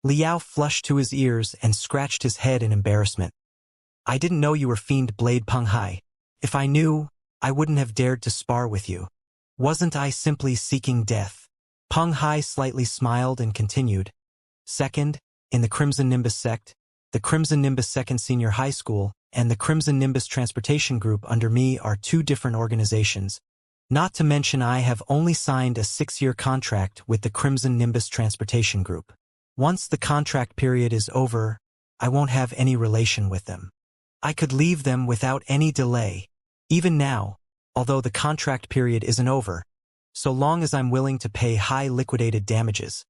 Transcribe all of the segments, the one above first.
Liao flushed to his ears and scratched his head in embarrassment. I didn't know you were Fiend Blade Peng Hai. If I knew, I wouldn't have dared to spar with you. Wasn't I simply seeking death? Peng Hai slightly smiled and continued. Second, in the Crimson Nimbus sect, the Crimson Nimbus Second Senior High School, and the Crimson Nimbus Transportation Group under me are two different organizations. Not to mention I have only signed a 6-year contract with the Crimson Nimbus Transportation Group. Once the contract period is over, I won't have any relation with them. I could leave them without any delay. Even now, although the contract period isn't over, so long as I'm willing to pay high liquidated damages,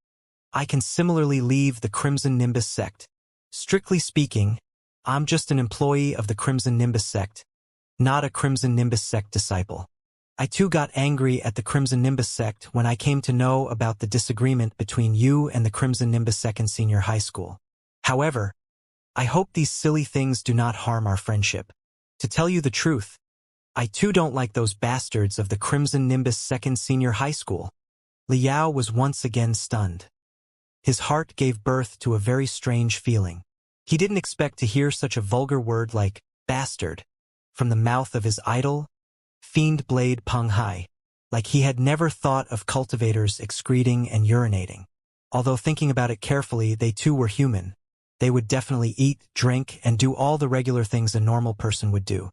I can similarly leave the Crimson Nimbus sect. Strictly speaking, I'm just an employee of the Crimson Nimbus sect, not a Crimson Nimbus sect disciple. I too got angry at the Crimson Nimbus sect when I came to know about the disagreement between you and the Crimson Nimbus Second Senior High School. However, I hope these silly things do not harm our friendship. To tell you the truth, I too don't like those bastards of the Crimson Nimbus Second Senior High School. Liao was once again stunned. His heart gave birth to a very strange feeling. He didn't expect to hear such a vulgar word like bastard from the mouth of his idol, Fiend Blade Peng Hai, like he had never thought of cultivators excreting and urinating. Although thinking about it carefully, they too were human. They would definitely eat, drink, and do all the regular things a normal person would do.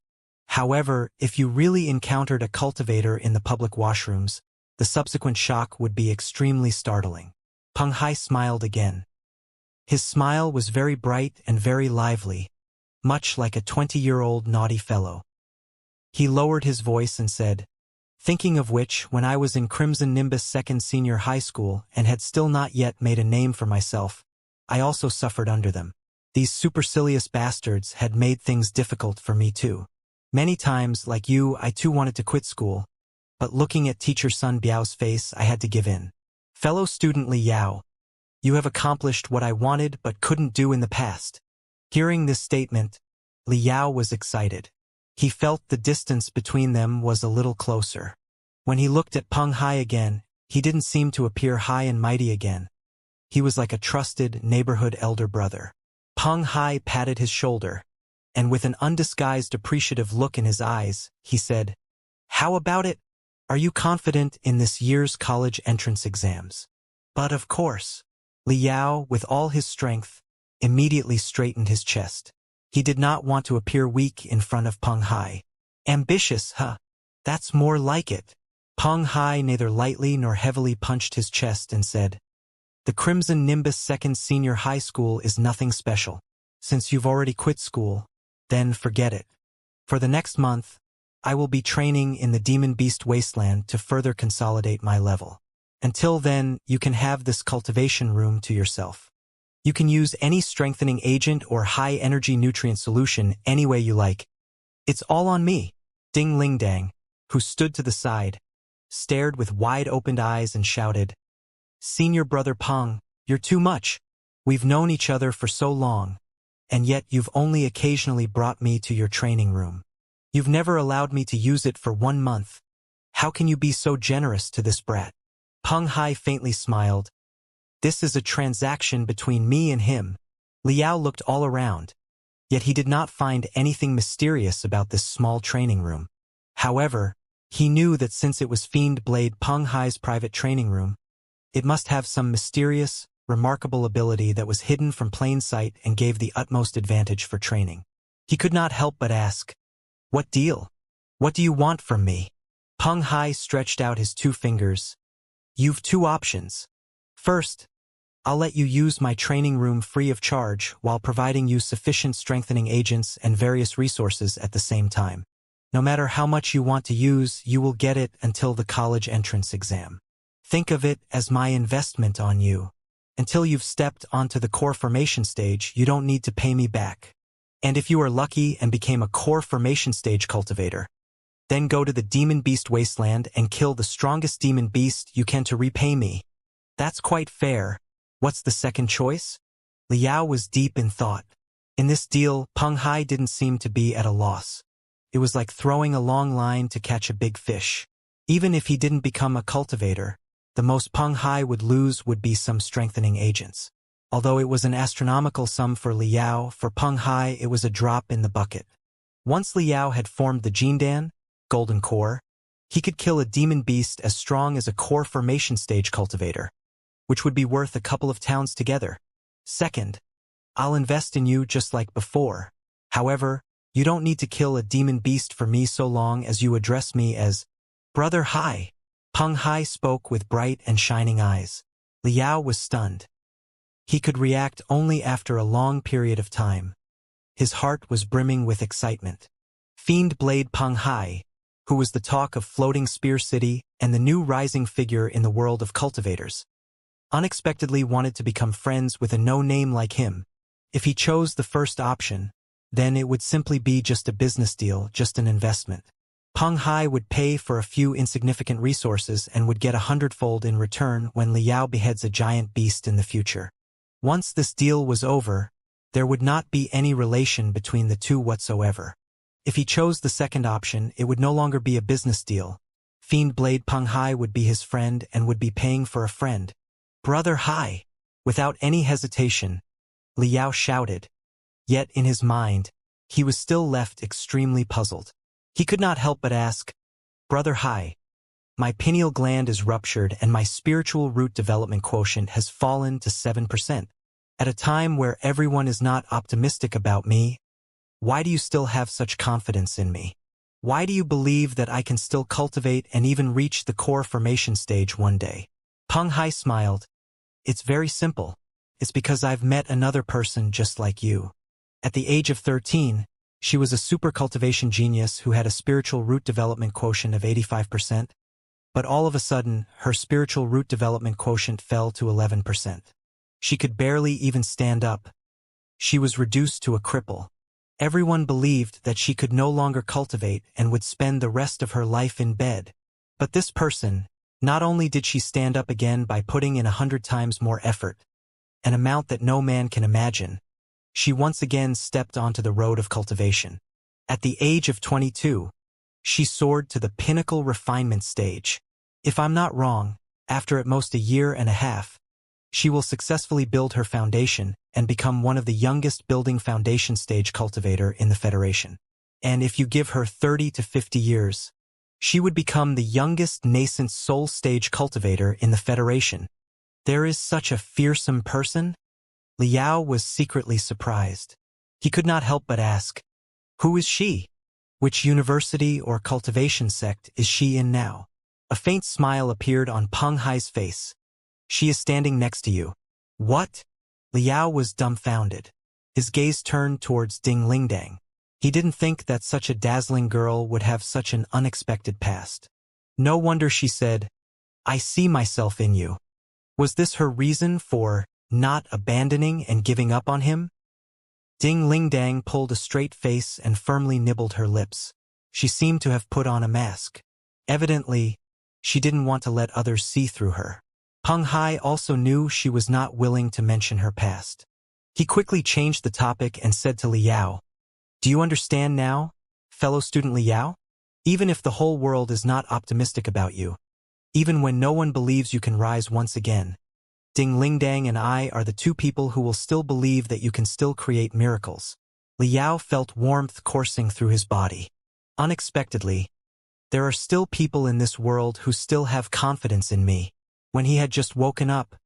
However, if you really encountered a cultivator in the public washrooms, the subsequent shock would be extremely startling. Peng Hai smiled again. His smile was very bright and very lively, much like a 20-year-old naughty fellow. He lowered his voice and said, thinking of which, when I was in Crimson Nimbus Second Senior High School and had still not yet made a name for myself, I also suffered under them. These supercilious bastards had made things difficult for me too. Many times, like you, I too wanted to quit school, but looking at teacher Sun Biao's face, I had to give in. Fellow student Li Yao, you have accomplished what I wanted but couldn't do in the past. Hearing this statement, Li Yao was excited. He felt the distance between them was a little closer. When he looked at Peng Hai again, he didn't seem to appear high and mighty again. He was like a trusted neighborhood elder brother. Peng Hai patted his shoulder, and with an undisguised appreciative look in his eyes, he said, how about it? Are you confident in this year's college entrance exams? But of course. Li Yao, with all his strength, immediately straightened his chest. He did not want to appear weak in front of Peng Hai. Ambitious, huh? That's more like it. Peng Hai neither lightly nor heavily punched his chest and said, the Crimson Nimbus Second Senior High School is nothing special. Since you've already quit school, then forget it. For the next month, I will be training in the Demon Beast Wasteland to further consolidate my level. Until then, you can have this cultivation room to yourself. You can use any strengthening agent or high-energy nutrient solution any way you like. It's all on me. Ding Ling Dang, who stood to the side, stared with wide-opened eyes and shouted, Senior Brother Peng, you're too much. We've known each other for so long, and yet you've only occasionally brought me to your training room. You've never allowed me to use it for 1 month. How can you be so generous to this brat? Peng Hai faintly smiled. This is a transaction between me and him. Liao looked all around, yet he did not find anything mysterious about this small training room. However, he knew that since it was Fiend Blade Peng Hai's private training room, it must have some mysterious, remarkable ability that was hidden from plain sight and gave the utmost advantage for training. He could not help but ask, what deal? What do you want from me? Peng Hai stretched out his 2 fingers. You've 2 options. First, I'll let you use my training room free of charge while providing you sufficient strengthening agents and various resources at the same time. No matter how much you want to use, you will get it until the college entrance exam. Think of it as my investment on you. Until you've stepped onto the core formation stage, you don't need to pay me back. And if you are lucky and became a core formation stage cultivator, then go to the Demon Beast Wasteland and kill the strongest demon beast you can to repay me. That's quite fair. What's the second choice? Liao was deep in thought. In this deal, Peng Hai didn't seem to be at a loss. It was like throwing a long line to catch a big fish. Even if he didn't become a cultivator, the most Peng Hai would lose would be some strengthening agents. Although it was an astronomical sum for Liao, for Peng Hai it was a drop in the bucket. Once Liao had formed the Jindan, golden core, he could kill a demon beast as strong as a core formation stage cultivator, which would be worth a couple of towns together. Second, I'll invest in you just like before. However, you don't need to kill a demon beast for me so long as you address me as Brother Hai. Peng Hai spoke with bright and shining eyes. Liao was stunned. He could react only after a long period of time. His heart was brimming with excitement. Fiend Blade Peng Hai, who was the talk of Floating Spear City and the new rising figure in the world of cultivators, unexpectedly wanted to become friends with a no-name like him. If he chose the first option, then it would simply be just a business deal, just an investment. Peng Hai would pay for a few insignificant resources and would get 100-fold in return when Liao beheads a giant beast in the future. Once this deal was over, there would not be any relation between the two whatsoever. If he chose the second option, it would no longer be a business deal. Fiend Blade Peng Hai would be his friend and would be paying for a friend. Brother Hai! Without any hesitation, Liao shouted. Yet in his mind, he was still left extremely puzzled. He could not help but ask, Brother Hai, my pineal gland is ruptured and my spiritual root development quotient has fallen to 7%. At a time where everyone is not optimistic about me, why do you still have such confidence in me? Why do you believe that I can still cultivate and even reach the core formation stage one day? Peng Hai smiled. It's very simple. It's because I've met another person just like you. At the age of 13, she was a super cultivation genius who had a spiritual root development quotient of 85%, but all of a sudden, her spiritual root development quotient fell to 11%. She could barely even stand up. She was reduced to a cripple. Everyone believed that she could no longer cultivate and would spend the rest of her life in bed. But this person, not only did she stand up again by putting in 100 times more effort, an amount that no man can imagine, she once again stepped onto the road of cultivation. At the age of 22, she soared to the pinnacle refinement stage. If I'm not wrong, after at most a year and a half, she will successfully build her foundation and become one of the youngest building foundation stage cultivator in the Federation. And if you give her 30 to 50 years, she would become the youngest nascent soul stage cultivator in the Federation. There is such a fearsome person? Liao was secretly surprised. He could not help but ask, who is she? Which university or cultivation sect is she in now? A faint smile appeared on Peng Hai's face. She is standing next to you. What? Liao was dumbfounded. His gaze turned towards Ding Lingdang. He didn't think that such a dazzling girl would have such an unexpected past. No wonder she said, I see myself in you. Was this her reason for not abandoning and giving up on him? Ding Lingdang pulled a straight face and firmly nibbled her lips. She seemed to have put on a mask. Evidently, she didn't want to let others see through her. Peng Hai also knew she was not willing to mention her past. He quickly changed the topic and said to Liao, do you understand now, fellow student Liao? Even if the whole world is not optimistic about you, even when no one believes you can rise once again, Ding Lingdang and I are the two people who will still believe that you can still create miracles. Liao felt warmth coursing through his body. Unexpectedly, there are still people in this world who still have confidence in me. When he had just woken up,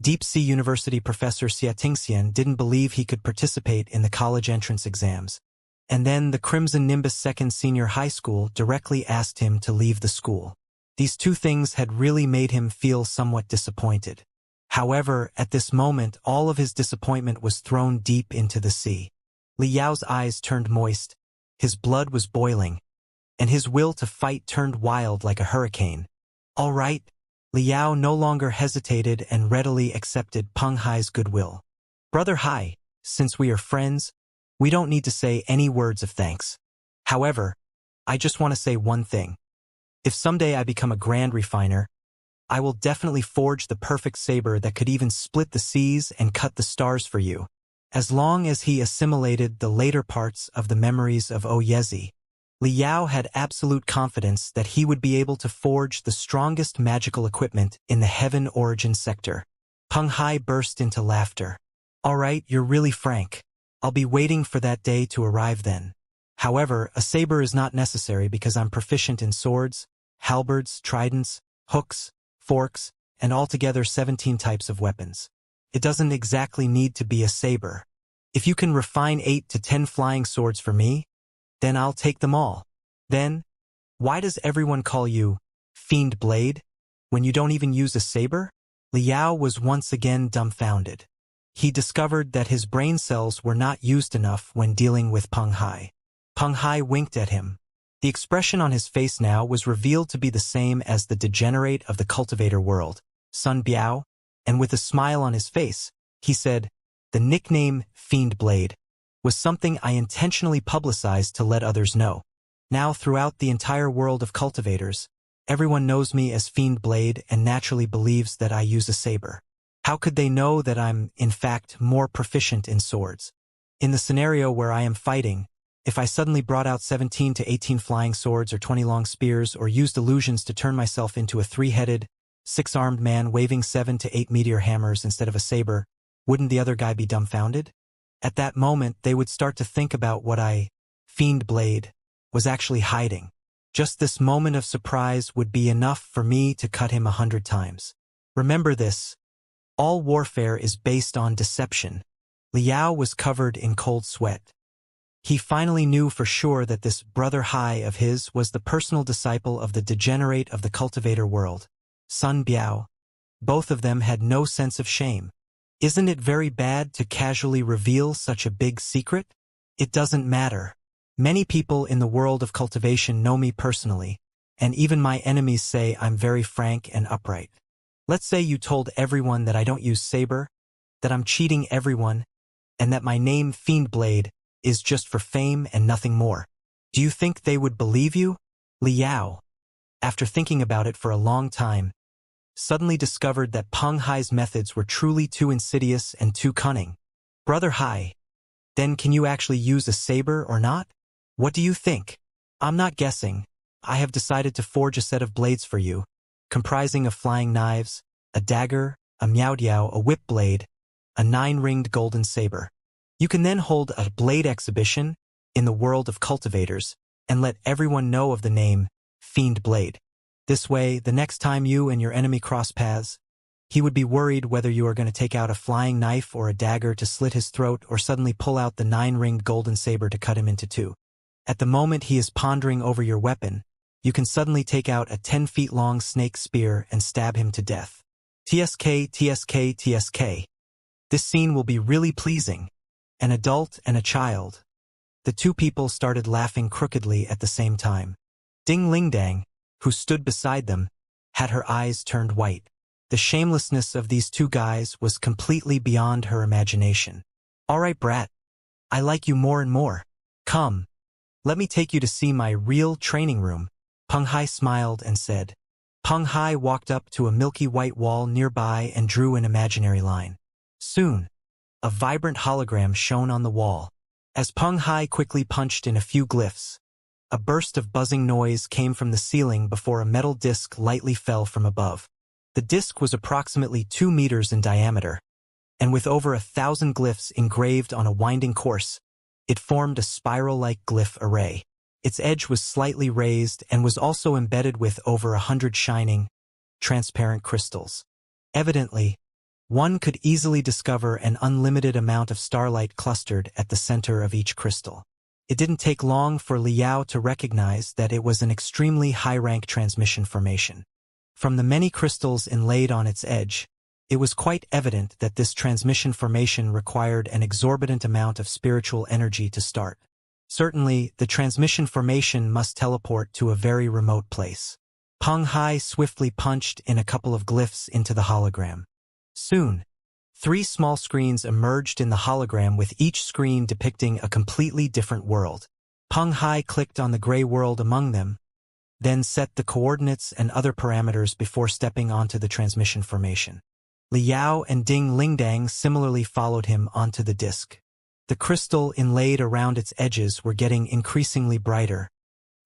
Deep Sea University Professor Xianxia didn't believe he could participate in the college entrance exams. And then the Crimson Nimbus Second Senior High School directly asked him to leave the school. These two things had really made him feel somewhat disappointed. However, at this moment, all of his disappointment was thrown deep into the sea. Liao's eyes turned moist, his blood was boiling, and his will to fight turned wild like a hurricane. All right. Liao no longer hesitated and readily accepted Peng Hai's goodwill. Brother Hai, since we are friends, we don't need to say any words of thanks. However, I just want to say one thing. If someday I become a grand refiner, I will definitely forge the perfect saber that could even split the seas and cut the stars for you. As long as he assimilated the later parts of the memories of Oyezi, Liao had absolute confidence that he would be able to forge the strongest magical equipment in the Heaven Origin sector. Peng Hai burst into laughter. All right, you're really frank. I'll be waiting for that day to arrive then. However, a saber is not necessary because I'm proficient in swords, halberds, tridents, hooks, forks, and altogether 17 types of weapons. It doesn't exactly need to be a saber. If you can refine 8 to 10 flying swords for me, then I'll take them all. Then, why does everyone call you Fiend Blade when you don't even use a saber? Liao was once again dumbfounded. He discovered that his brain cells were not used enough when dealing with Peng Hai. Peng Hai winked at him. The expression on his face now was revealed to be the same as the degenerate of the cultivator world, Sun Biao, and with a smile on his face, he said, "The nickname Fiend Blade was something I intentionally publicized to let others know. Now throughout the entire world of cultivators, everyone knows me as Fiend Blade and naturally believes that I use a saber. How could they know that I'm, in fact, more proficient in swords? In the scenario where I am fighting, if I suddenly brought out 17 to 18 flying swords or 20 long spears or used illusions to turn myself into a 3-headed, 6-armed man waving 7 to 8 meteor hammers instead of a saber, wouldn't the other guy be dumbfounded? At that moment, they would start to think about what I, Fiend Blade, was actually hiding. Just this moment of surprise would be enough for me to cut him 100 times. Remember this. All warfare is based on deception." Liao was covered in cold sweat. He finally knew for sure that this brother Hai of his was the personal disciple of the degenerate of the cultivator world, Sun Biao. Both of them had no sense of shame. Isn't it very bad to casually reveal such a big secret? It doesn't matter. Many people in the world of cultivation know me personally, and even my enemies say I'm very frank and upright. Let's say you told everyone that I don't use saber, that I'm cheating everyone, and that my name Fiend Blade is just for fame and nothing more. Do you think they would believe you? Liao, after thinking about it for a long time, suddenly discovered that Peng Hai's methods were truly too insidious and too cunning. Brother Hai, then can you actually use a saber or not? What do you think? I'm not guessing. I have decided to forge a set of blades for you, comprising of flying knives, a dagger, a miao-diao, a whip blade, a 9-ringed golden saber. You can then hold a blade exhibition in the world of cultivators and let everyone know of the name Fiend Blade. This way, the next time you and your enemy cross paths, he would be worried whether you are going to take out a flying knife or a dagger to slit his throat or suddenly pull out the 9-ringed golden saber to cut him into 2. At the moment he is pondering over your weapon, you can suddenly take out a 10-feet-long snake spear and stab him to death. TSK, TSK, TSK. This scene will be really pleasing. An adult and a child. The two people started laughing crookedly at the same time. Ding Lingdang, who stood beside them, had her eyes turned white. The shamelessness of these two guys was completely beyond her imagination. All right, brat. I like you more and more. Come. Let me take you to see my real training room. Peng Hai smiled and said. Peng Hai walked up to a milky white wall nearby and drew an imaginary line. Soon, a vibrant hologram shone on the wall. As Peng Hai quickly punched in a few glyphs, a burst of buzzing noise came from the ceiling before a metal disc lightly fell from above. The disc was approximately 2 meters in diameter, and with over 1,000 glyphs engraved on a winding course, it formed a spiral-like glyph array. Its edge was slightly raised and was also embedded with over 100 shining, transparent crystals. Evidently, one could easily discover an unlimited amount of starlight clustered at the center of each crystal. It didn't take long for Liao to recognize that it was an extremely high-rank transmission formation. From the many crystals inlaid on its edge, it was quite evident that this transmission formation required an exorbitant amount of spiritual energy to start. Certainly, the transmission formation must teleport to a very remote place. Peng Hai swiftly punched in a couple of glyphs into the hologram. Soon, 3 small screens emerged in the hologram with each screen depicting a completely different world. Peng Hai clicked on the gray world among them, then set the coordinates and other parameters before stepping onto the transmission formation. Liao and Ding Lingdang similarly followed him onto the disc. The crystal inlaid around its edges were getting increasingly brighter,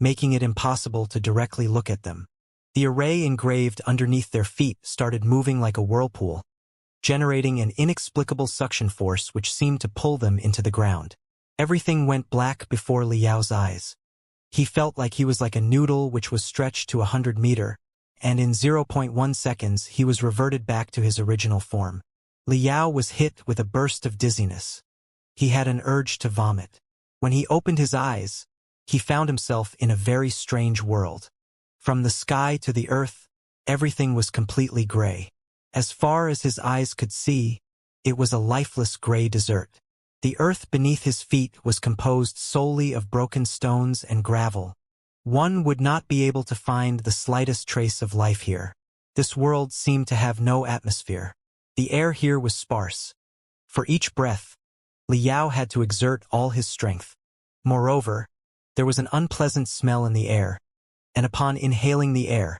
making it impossible to directly look at them. The array engraved underneath their feet started moving like a whirlpool, generating an inexplicable suction force which seemed to pull them into the ground. Everything went black before Liao's eyes. He felt like he was like a noodle which was stretched to 100 meters, and in 0.1 seconds he was reverted back to his original form. Liao was hit with a burst of dizziness. He had an urge to vomit. When he opened his eyes, he found himself in a very strange world. From the sky to the earth, everything was completely gray. As far as his eyes could see, it was a lifeless gray desert. The earth beneath his feet was composed solely of broken stones and gravel. One would not be able to find the slightest trace of life here. This world seemed to have no atmosphere. The air here was sparse. For each breath, Liao had to exert all his strength. Moreover, there was an unpleasant smell in the air, and upon inhaling the air,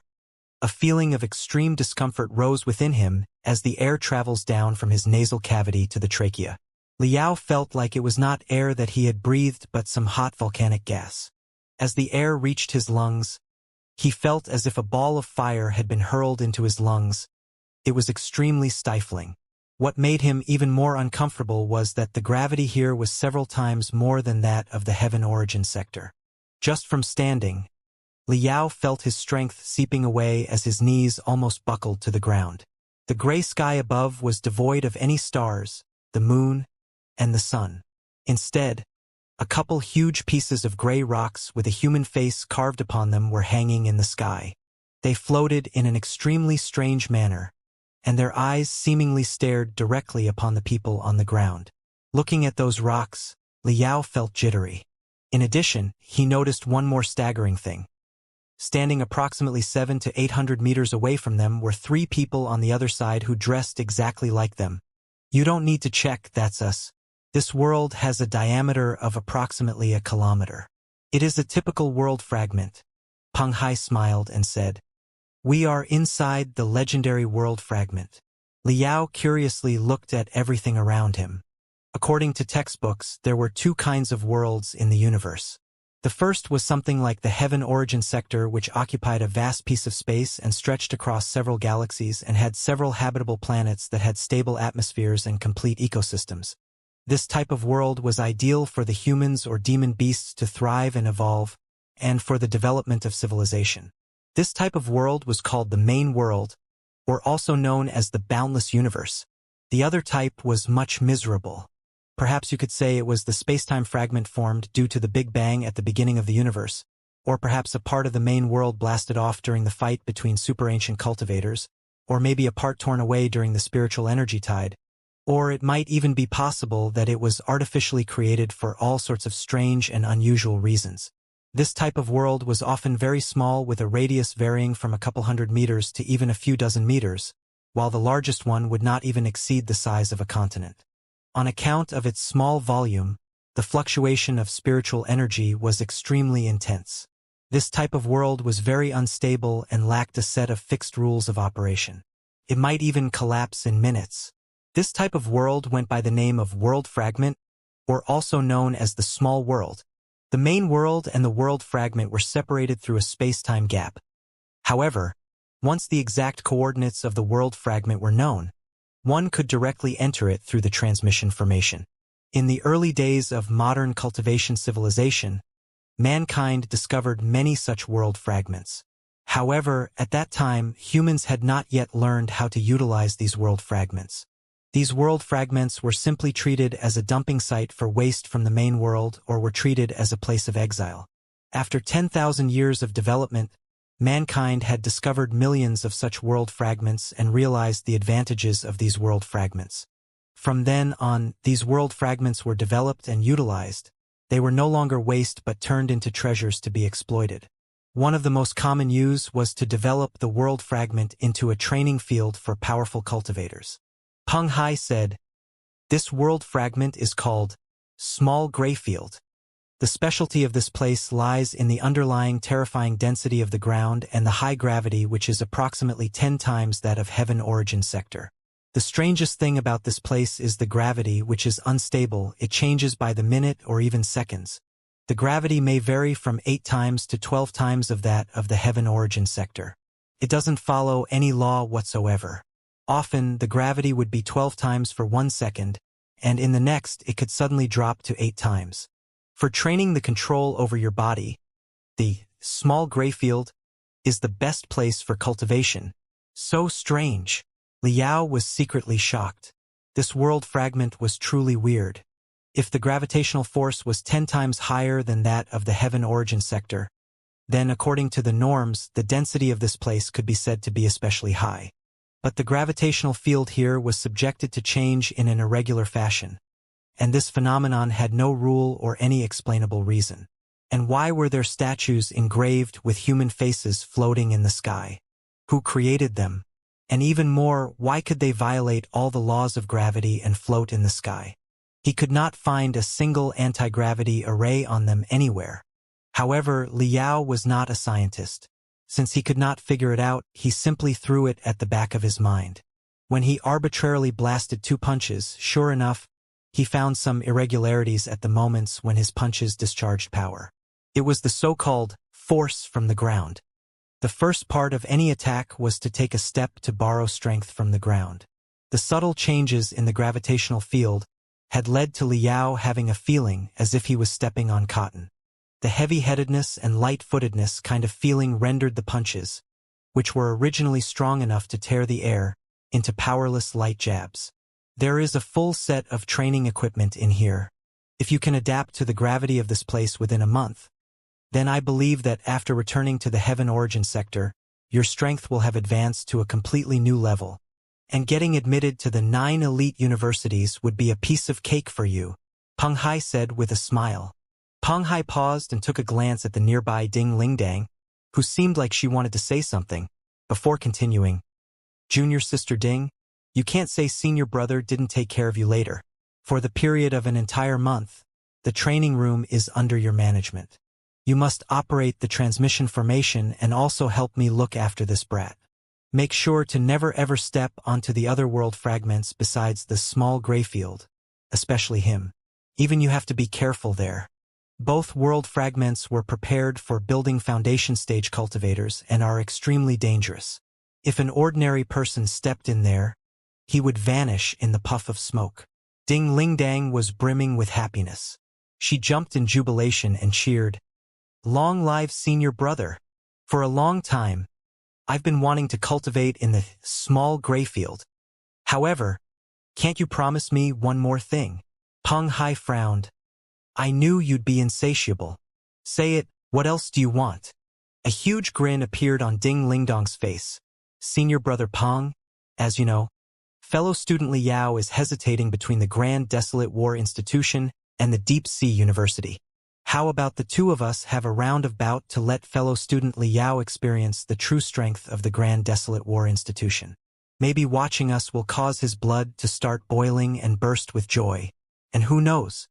a feeling of extreme discomfort rose within him as the air travels down from his nasal cavity to the trachea. Liao felt like it was not air that he had breathed but some hot volcanic gas. As the air reached his lungs, he felt as if a ball of fire had been hurled into his lungs. It was extremely stifling. What made him even more uncomfortable was that the gravity here was several times more than that of the heaven origin sector. Just from standing, Liao felt his strength seeping away as his knees almost buckled to the ground. The gray sky above was devoid of any stars, the moon, and the sun. Instead, a couple huge pieces of gray rocks with a human face carved upon them were hanging in the sky. They floated in an extremely strange manner, and their eyes seemingly stared directly upon the people on the ground. Looking at those rocks, Liao felt jittery. In addition, he noticed one more staggering thing. Standing approximately 700 to 800 meters away from them were 3 people on the other side who dressed exactly like them. "You don't need to check, that's us. This world has a diameter of approximately a kilometer. It is a typical world fragment." Peng Hai smiled and said, "We are inside the legendary world fragment." Liao curiously looked at everything around him. According to textbooks, there were 2 kinds of worlds in the universe. The first was something like the heaven origin sector, which occupied a vast piece of space and stretched across several galaxies and had several habitable planets that had stable atmospheres and complete ecosystems. This type of world was ideal for the humans or demon beasts to thrive and evolve, and for the development of civilization. This type of world was called the main world, or also known as the boundless universe. The other type was much miserable. Perhaps you could say it was the space-time fragment formed due to the Big Bang at the beginning of the universe, or perhaps a part of the main world blasted off during the fight between super-ancient cultivators, or maybe a part torn away during the spiritual energy tide, or it might even be possible that it was artificially created for all sorts of strange and unusual reasons. This type of world was often very small, with a radius varying from a couple hundred meters to even a few dozen meters, while the largest one would not even exceed the size of a continent. On account of its small volume, the fluctuation of spiritual energy was extremely intense. This type of world was very unstable and lacked a set of fixed rules of operation. It might even collapse in minutes. This type of world went by the name of world fragment, or also known as the small world. The main world and the world fragment were separated through a space-time gap. However, once the exact coordinates of the world fragment were known, one could directly enter it through the transmission formation. In the early days of modern cultivation civilization, mankind discovered many such world fragments. However, at that time, humans had not yet learned how to utilize these world fragments. These world fragments were simply treated as a dumping site for waste from the main world, or were treated as a place of exile. After 10,000 years of development, mankind had discovered millions of such world fragments and realized the advantages of these world fragments. From then on, these world fragments were developed and utilized. They were no longer waste but turned into treasures to be exploited. One of the most common use was to develop the world fragment into a training field for powerful cultivators. Peng Hai said, "This world fragment is called Small Gray Field. The specialty of this place lies in the underlying terrifying density of the ground and the high gravity, which is approximately 10 times that of heaven origin sector. The strangest thing about this place is the gravity, which is unstable. It changes by the minute or even seconds. The gravity may vary from 8 times to 12 times of that of the heaven origin sector. It doesn't follow any law whatsoever. Often, the gravity would be 12 times for 1 second, and in the next it could suddenly drop to 8 times. For training the control over your body, the small gray field is the best place for cultivation. So strange. Liao was secretly shocked. This world fragment was truly weird. If the gravitational force was 10 times higher than that of the heaven origin sector, then according to the norms, the density of this place could be said to be especially high. But the gravitational field here was subjected to change in an irregular fashion, and this phenomenon had no rule or any explainable reason. And why were there statues engraved with human faces floating in the sky? Who created them? And even more, why could they violate all the laws of gravity and float in the sky? He could not find a single anti-gravity array on them anywhere. However, Liao was not a scientist. Since he could not figure it out, he simply threw it at the back of his mind. When he arbitrarily blasted 2 punches, sure enough, he found some irregularities at the moments when his punches discharged power. It was the so-called force from the ground. The first part of any attack was to take a step to borrow strength from the ground. The subtle changes in the gravitational field had led to Liao having a feeling as if he was stepping on cotton. The heavy-headedness and light-footedness kind of feeling rendered the punches, which were originally strong enough to tear the air, into powerless light jabs. There is a full set of training equipment in here. If you can adapt to the gravity of this place within a month, then I believe that after returning to the heaven origin sector, your strength will have advanced to a completely new level, and getting admitted to the 9 elite universities would be a piece of cake for you, Peng Hai said with a smile. Peng Hai paused and took a glance at the nearby Ding Lingdang, who seemed like she wanted to say something, before continuing. Junior sister Ding, you can't say senior brother didn't take care of you later. For the period of an entire month, the training room is under your management. You must operate the transmission formation and also help me look after this brat. Make sure to never ever step onto the other world fragments besides the small gray field, especially him. Even you have to be careful there. Both world fragments were prepared for building foundation stage cultivators and are extremely dangerous. If an ordinary person stepped in there, he would vanish in the puff of smoke. Ding Lingdang was brimming with happiness. She jumped in jubilation and cheered, "Long live senior brother! For a long time, I've been wanting to cultivate in the small gray field. However, can't you promise me one more thing?" Peng Hai frowned. "I knew you'd be insatiable. Say it, what else do you want?" A huge grin appeared on Ding Lingdong's face. "Senior brother Peng, as you know, fellow student Liao is hesitating between the Grand Desolate War Institution and the Deep Sea University. How about the two of us have a round of bout to let fellow student Liao experience the true strength of the Grand Desolate War Institution? Maybe watching us will cause his blood to start boiling and burst with joy. And who knows?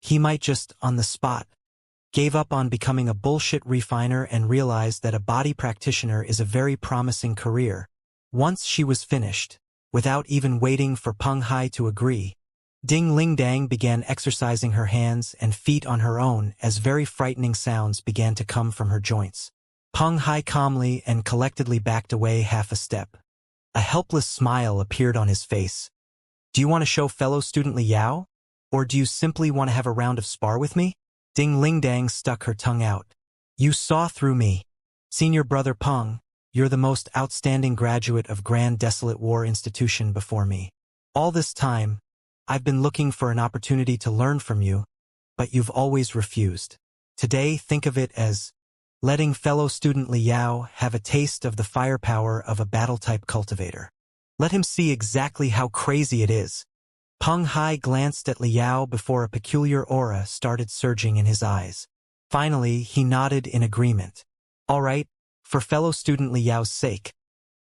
He might just, on the spot, gave up on becoming a bullshit refiner and realized that a body practitioner is a very promising career." Once she was finished, without even waiting for Peng Hai to agree, Ding Lingdang began exercising her hands and feet on her own as very frightening sounds began to come from her joints. Peng Hai calmly and collectedly backed away half a step. A helpless smile appeared on his face. "Do you want to show fellow student Liao? Or do you simply want to have a round of spar with me?" Ding Lingdang stuck her tongue out. "You saw through me. Senior brother Peng, you're the most outstanding graduate of Grand Desolate War Institution before me. All this time, I've been looking for an opportunity to learn from you, but you've always refused. Today, think of it as letting fellow student Liao have a taste of the firepower of a battle-type cultivator. Let him see exactly how crazy it is." Peng Hai glanced at Liao before a peculiar aura started surging in his eyes. Finally, he nodded in agreement. "All right, for fellow student Liao's sake,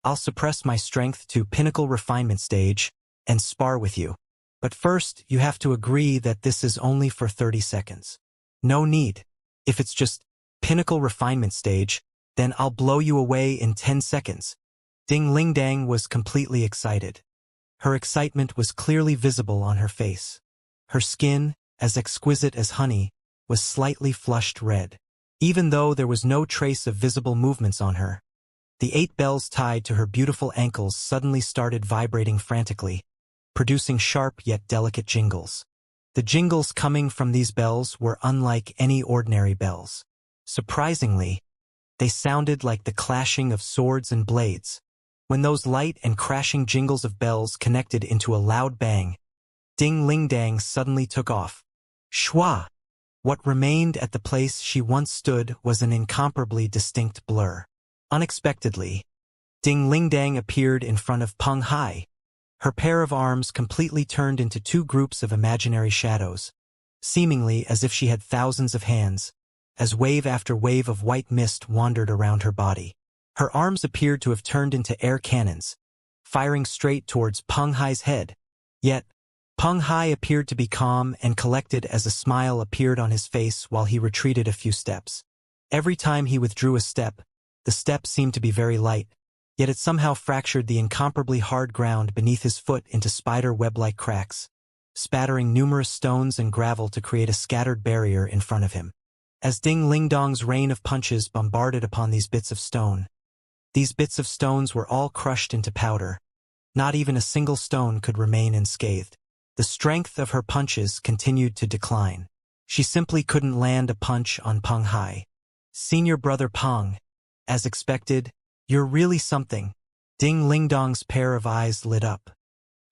I'll suppress my strength to pinnacle refinement stage and spar with you. But first, you have to agree that this is only for 30 seconds. No need. If it's just pinnacle refinement stage, then I'll blow you away in 10 seconds. Ding Lingdang was completely excited. Her excitement was clearly visible on her face. Her skin, as exquisite as honey, was slightly flushed red. Even though there was no trace of visible movements on her, The 8 bells tied to her beautiful ankles suddenly started vibrating frantically, producing sharp yet delicate jingles. The jingles coming from these bells were unlike any ordinary bells. Surprisingly, they sounded like the clashing of swords and blades. When those light and crashing jingles of bells connected into a loud bang, Ding-ling-dang suddenly took off. Shwa! What remained at the place she once stood was an incomparably distinct blur. Unexpectedly, Ding-ling-dang appeared in front of Peng Hai. Her pair of arms completely turned into 2 groups of imaginary shadows, seemingly as if she had thousands of hands, as wave after wave of white mist wandered around her body. Her arms appeared to have turned into air cannons, firing straight towards Peng Hai's head. Yet, Peng Hai appeared to be calm and collected as a smile appeared on his face while he retreated a few steps. Every time he withdrew a step, the step seemed to be very light, yet it somehow fractured the incomparably hard ground beneath his foot into spider web-like cracks, spattering numerous stones and gravel to create a scattered barrier in front of him. As Ding-ling-dong's rain of punches bombarded upon these bits of stone, these bits of stones were all crushed into powder. Not even a single stone could remain unscathed. The strength of her punches continued to decline. She simply couldn't land a punch on Peng Hai. Senior brother Peng, as expected, you're really something. Ding-ling-dong's pair of eyes lit up.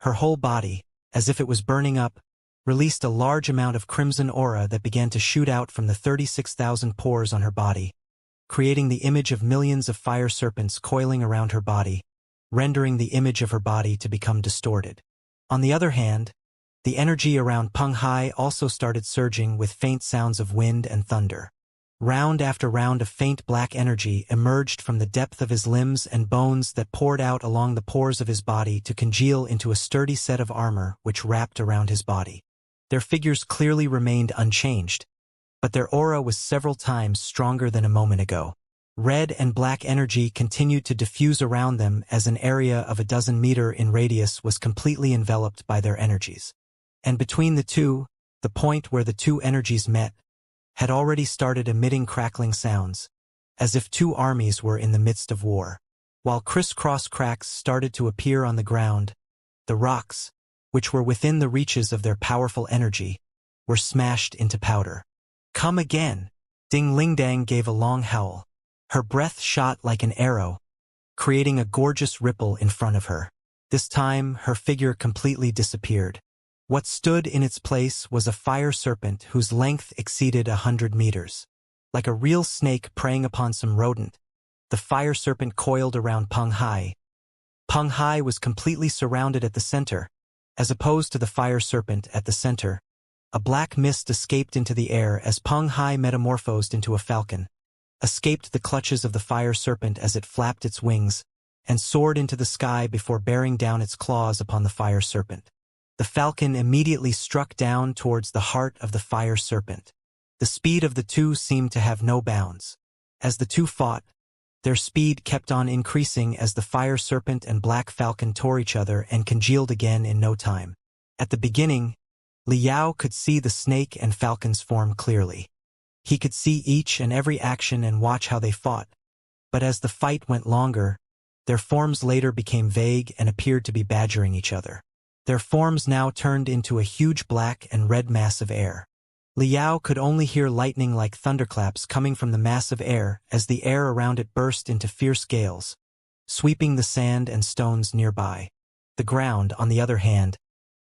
Her whole body, as if it was burning up, released a large amount of crimson aura that began to shoot out from the 36,000 pores on her body, creating the image of millions of fire serpents coiling around her body, rendering the image of her body to become distorted. On the other hand, the energy around Peng Hai also started surging with faint sounds of wind and thunder. Round after round of faint black energy emerged from the depth of his limbs and bones that poured out along the pores of his body to congeal into a sturdy set of armor which wrapped around his body. Their figures clearly remained unchanged, but their aura was several times stronger than a moment ago. Red and black energy continued to diffuse around them as an area of a dozen meters in radius was completely enveloped by their energies. And between the two, the point where the 2 energies met, had already started emitting crackling sounds, as if 2 armies were in the midst of war. While criss-cross cracks started to appear on the ground, the rocks, which were within the reaches of their powerful energy, were smashed into powder. Come again! Ding-ling-dang gave a long howl. Her breath shot like an arrow, creating a gorgeous ripple in front of her. This time, her figure completely disappeared. What stood in its place was a fire serpent whose length exceeded 100 meters. Like a real snake preying upon some rodent, the fire serpent coiled around Peng Hai. Peng Hai was completely surrounded at the center. As opposed to the fire serpent at the center, a black mist escaped into the air as Peng Hai metamorphosed into a falcon, escaped the clutches of the fire serpent as it flapped its wings, and soared into the sky before bearing down its claws upon the fire serpent. The falcon immediately struck down towards the heart of the fire serpent. The speed of the 2 seemed to have no bounds. As the 2 fought, their speed kept on increasing as the fire serpent and black falcon tore each other and congealed again in no time. At the beginning, Liao could see the snake and falcon's form clearly. He could see each and every action and watch how they fought, but as the fight went longer, their forms later became vague and appeared to be badgering each other. Their forms now turned into a huge black and red mass of air. Liao could only hear lightning like thunderclaps coming from the mass of air as the air around it burst into fierce gales, sweeping the sand and stones nearby. The ground, on the other hand,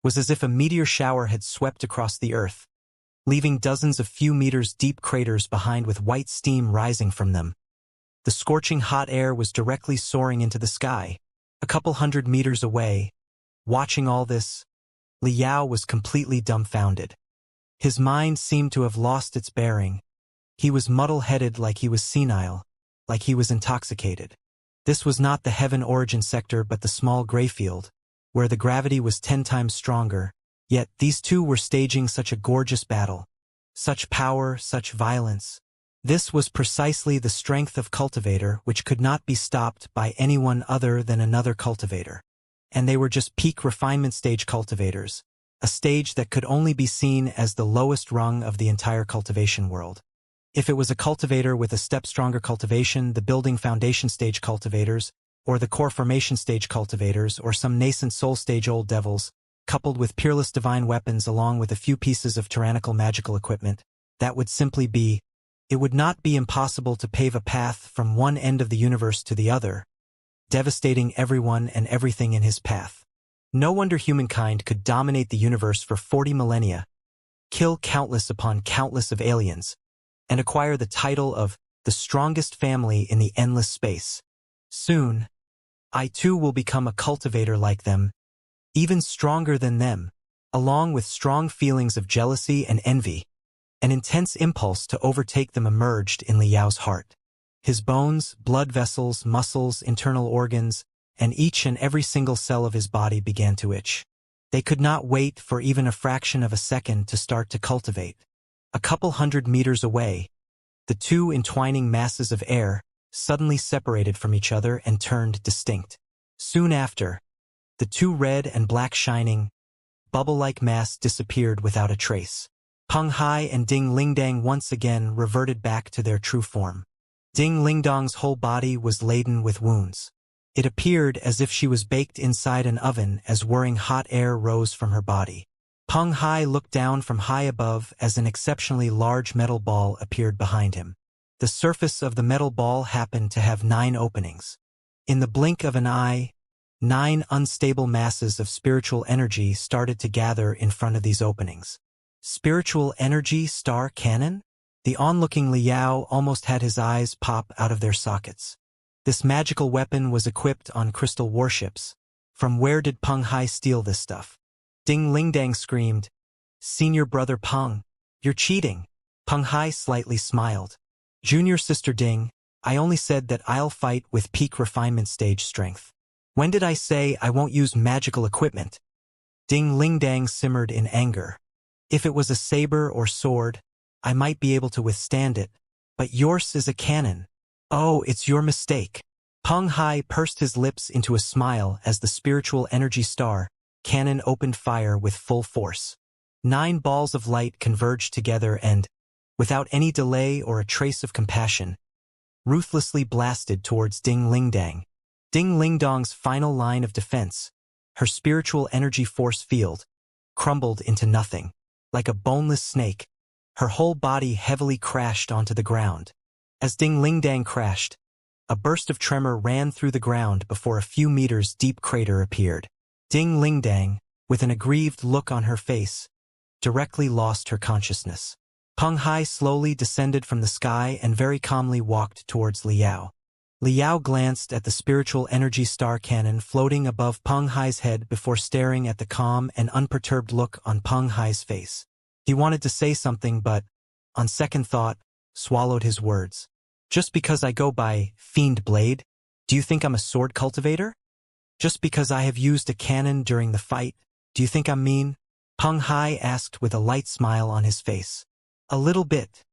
was as if a meteor shower had swept across the earth, leaving dozens of few meters deep craters behind with white steam rising from them. The scorching hot air was directly soaring into the sky. A couple 100 meters away, watching all this, Liao was completely dumbfounded. His mind seemed to have lost its bearing. He was muddle-headed like he was senile, like he was intoxicated. This was not the heaven origin sector but the small gray field, where the gravity was 10 times stronger, yet these 2 were staging such a gorgeous battle. Such power, such violence. This was precisely the strength of Cultivator which could not be stopped by anyone other than another cultivator. And they were just peak refinement stage cultivators, a stage that could only be seen as the lowest rung of the entire cultivation world. If it was a cultivator with a step stronger cultivation, the building foundation stage cultivators, or the core formation stage cultivators, or some nascent soul stage old devils, coupled with peerless divine weapons along with a few pieces of tyrannical magical equipment, that would simply be, it would not be impossible to pave a path from one end of the universe to the other, devastating everyone and everything in his path. No wonder humankind could dominate the universe for 40 millennia, kill countless upon countless of aliens, and acquire the title of the strongest family in the endless space. Soon, I too will become a cultivator like them, even stronger than them, along with strong feelings of jealousy and envy. An intense impulse to overtake them emerged in Liao's heart. His bones, blood vessels, muscles, internal organs, and each and every single cell of his body began to itch. They could not wait for even a fraction of a second to start to cultivate. A couple 100 meters away, the two entwining masses of air suddenly separated from each other and turned distinct. Soon after, the two red and black shining, bubble-like mass disappeared without a trace. Peng Hai and Ding Lingdang once again reverted back to their true form. Ding Lingdang's whole body was laden with wounds. It appeared as if she was baked inside an oven as whirring hot air rose from her body. Peng Hai looked down from high above as an exceptionally large metal ball appeared behind him. The surface of the metal ball happened to have 9 openings. In the blink of an eye, 9 unstable masses of spiritual energy started to gather in front of these openings. Spiritual energy star cannon? The onlooking Liao almost had his eyes pop out of their sockets. This magical weapon was equipped on crystal warships. From where did Peng Hai steal this stuff? Ding Lingdang screamed, "Senior brother Peng, you're cheating." Peng Hai slightly smiled. "Junior sister Ding, I only said that I'll fight with peak refinement stage strength. When did I say I won't use magical equipment?" Ding Lingdang simmered in anger. "If it was a saber or sword, I might be able to withstand it, but yours is a cannon. Oh, it's your mistake." Peng Hai pursed his lips into a smile as the spiritual energy star cannon opened fire with full force. 9 balls of light converged together and, without any delay or a trace of compassion, ruthlessly blasted towards Ding Lingdang. Ding Lingdang's final line of defense, her spiritual energy force field, crumbled into nothing. Like a boneless snake, her whole body heavily crashed onto the ground. As Ding Lingdang crashed, a burst of tremor ran through the ground before a few meters deep crater appeared. Ding Lingdang, with an aggrieved look on her face, directly lost her consciousness. Peng Hai slowly descended from the sky and very calmly walked towards Liao. Liao glanced at the spiritual energy star cannon floating above Peng Hai's head before staring at the calm and unperturbed look on Peng Hai's face. He wanted to say something but, on second thought, swallowed his words. "Just because I go by Fiend Blade, do you think I'm a sword cultivator? Just because I have used a cannon during the fight, do you think I'm mean?" Peng Hai asked with a light smile on his face. "A little bit."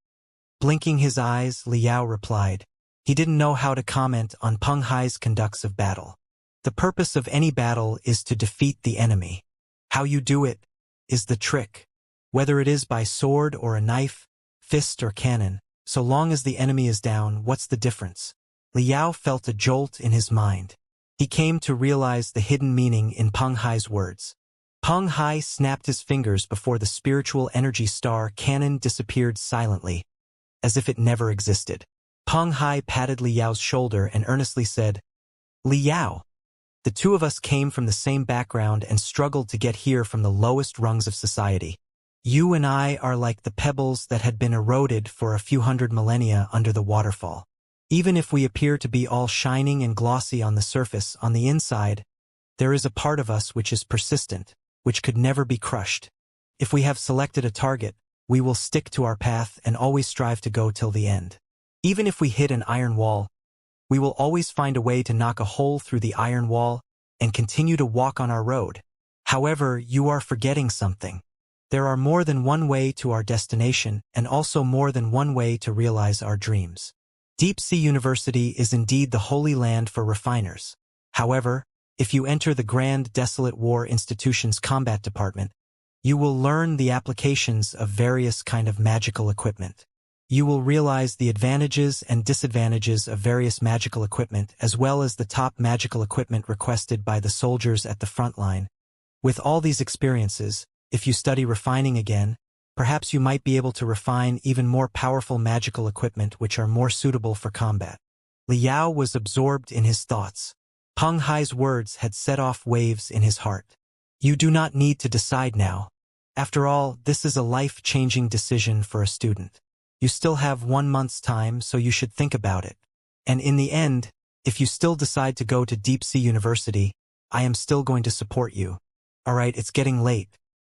Blinking his eyes, Liao replied. He didn't know how to comment on Peng Hai's conducts of battle. The purpose of any battle is to defeat the enemy. How you do it is the trick. Whether it is by sword or a knife, fist or cannon, so long as the enemy is down, what's the difference? Liao felt a jolt in his mind. He came to realize the hidden meaning in Peng Hai's words. Peng Hai snapped his fingers before the spiritual energy star cannon disappeared silently, as if it never existed. Peng Hai patted Liao's shoulder and earnestly said, "Liao, the two of us came from the same background and struggled to get here from the lowest rungs of society. You and I are like the pebbles that had been eroded for a few hundred millennia under the waterfall. Even if we appear to be all shining and glossy on the surface, on the inside, there is a part of us which is persistent, which could never be crushed. If we have selected a target, we will stick to our path and always strive to go till the end. Even if we hit an iron wall, we will always find a way to knock a hole through the iron wall and continue to walk on our road. However, you are forgetting something. There are more than one way to our destination and also more than one way to realize our dreams. Deep Sea University is indeed the holy land for refiners. However, if you enter the Grand Desolate War Institution's combat department, you will learn the applications of various kind of magical equipment. you will realize the advantages and disadvantages of various magical equipment as well as the top magical equipment requested by the soldiers at the front line. With all these experiences, if you study refining again, perhaps you might be able to refine even more powerful magical equipment which are more suitable for combat. Liao was absorbed in his thoughts. Peng Hai's words had set off waves in his heart. You do not need to decide now. After all, this is a life-changing decision for a student. You still have 1 month's time, so you should think about it. And in the end, if you still decide to go to Deep Sea University, I am still going to support you. Alright, it's getting late.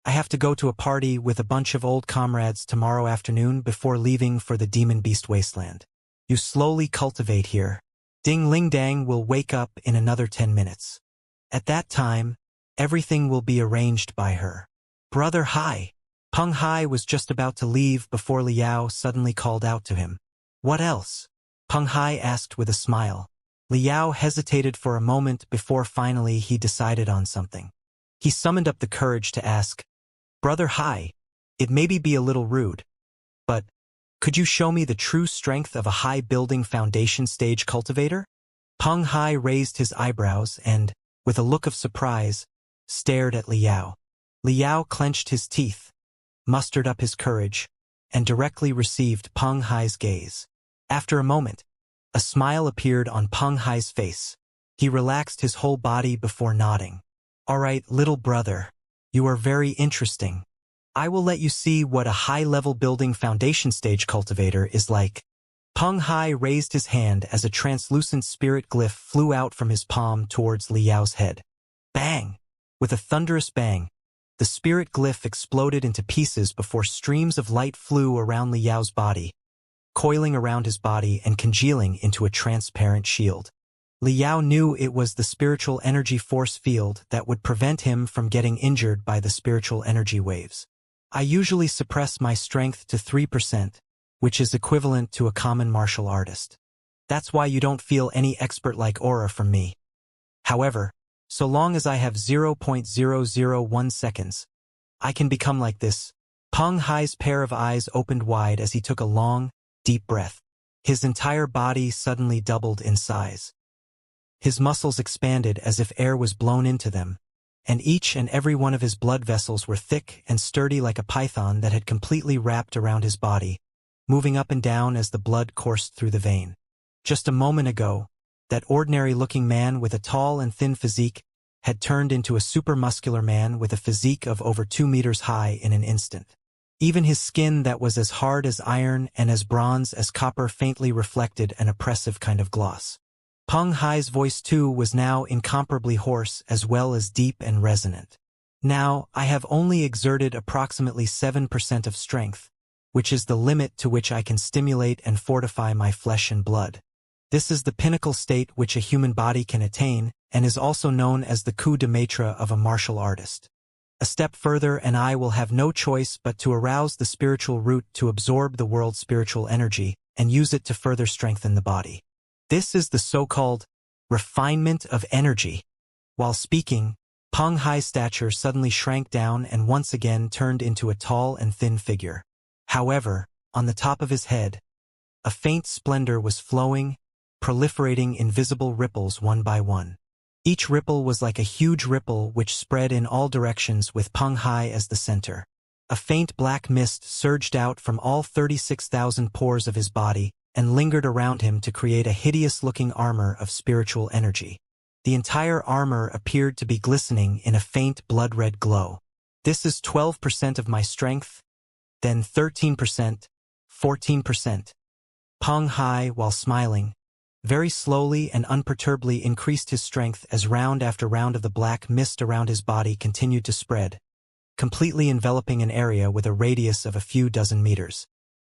I have to go to a party with a bunch of old comrades tomorrow afternoon before leaving for the Demon Beast Wasteland. You slowly cultivate here. Ding Ling Dang will wake up in another 10 minutes. At that time, everything will be arranged by her. Brother Hai. Peng Hai was just about to leave before Liao suddenly called out to him. What else? Peng Hai asked with a smile. Liao hesitated for a moment before finally he decided on something. He summoned up the courage to ask, Brother Hai, it may be a little rude, but could you show me the true strength of a high-building foundation stage cultivator? Peng Hai raised his eyebrows and, with a look of surprise, stared at Liao. Liao clenched his teeth, mustered up his courage, and directly received Peng Hai's gaze. After a moment, a smile appeared on Peng Hai's face. He relaxed his whole body before nodding. All right, little brother, you are very interesting. I will let you see what a high-level building foundation stage cultivator is like. Peng Hai raised his hand as a translucent spirit glyph flew out from his palm towards Liao's head. Bang! With a thunderous bang, the spirit glyph exploded into pieces before streams of light flew around Liao's body, coiling around his body and congealing into a transparent shield. Liao knew it was the spiritual energy force field that would prevent him from getting injured by the spiritual energy waves. I usually suppress my strength to 3%, which is equivalent to a common martial artist. That's why you don't feel any expert-like aura from me. However, so long as I have 0.001 seconds, I can become like this. Peng Hai's pair of eyes opened wide as he took a long, deep breath. His entire body suddenly doubled in size. His muscles expanded as if air was blown into them, and each and every one of his blood vessels were thick and sturdy like a python that had completely wrapped around his body, moving up and down as the blood coursed through the vein. Just a moment ago, that ordinary-looking man with a tall and thin physique had turned into a super-muscular man with a physique of over 2 meters high in an instant. Even his skin that was as hard as iron and as bronze as copper faintly reflected an oppressive kind of gloss. Peng Hai's voice too was now incomparably hoarse as well as deep and resonant. Now, I have only exerted approximately 7% of strength, which is the limit to which I can stimulate and fortify my flesh and blood. This is the pinnacle state which a human body can attain and is also known as the coup de maître of a martial artist. A step further and I will have no choice but to arouse the spiritual root to absorb the world's spiritual energy and use it to further strengthen the body. This is the so-called refinement of energy. While speaking, Peng Hai's stature suddenly shrank down and once again turned into a tall and thin figure. However, on the top of his head, a faint splendor was flowing, proliferating invisible ripples one by one. Each ripple was like a huge ripple which spread in all directions with Peng Hai as the center. A faint black mist surged out from all 36,000 pores of his body and lingered around him to create a hideous-looking armor of spiritual energy. The entire armor appeared to be glistening in a faint blood-red glow. This is 12% of my strength, then 13%, 14%. Peng Hai, while smiling, very slowly and unperturbedly increased his strength as round after round of the black mist around his body continued to spread, completely enveloping an area with a radius of a few dozen meters.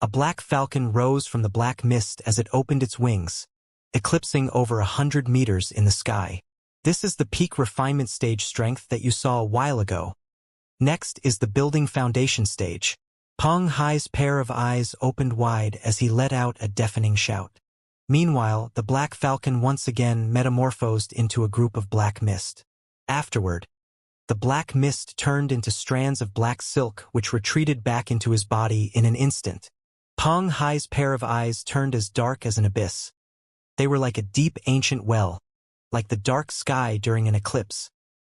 A black falcon rose from the black mist as it opened its wings, eclipsing over 100 meters in the sky. This is the peak refinement stage strength that you saw a while ago. Next is the building foundation stage. Peng Hai's pair of eyes opened wide as he let out a deafening shout. Meanwhile, the black falcon once again metamorphosed into a group of black mist. Afterward, the black mist turned into strands of black silk which retreated back into his body in an instant. Peng Hai's pair of eyes turned as dark as an abyss. They were like a deep ancient well, like the dark sky during an eclipse.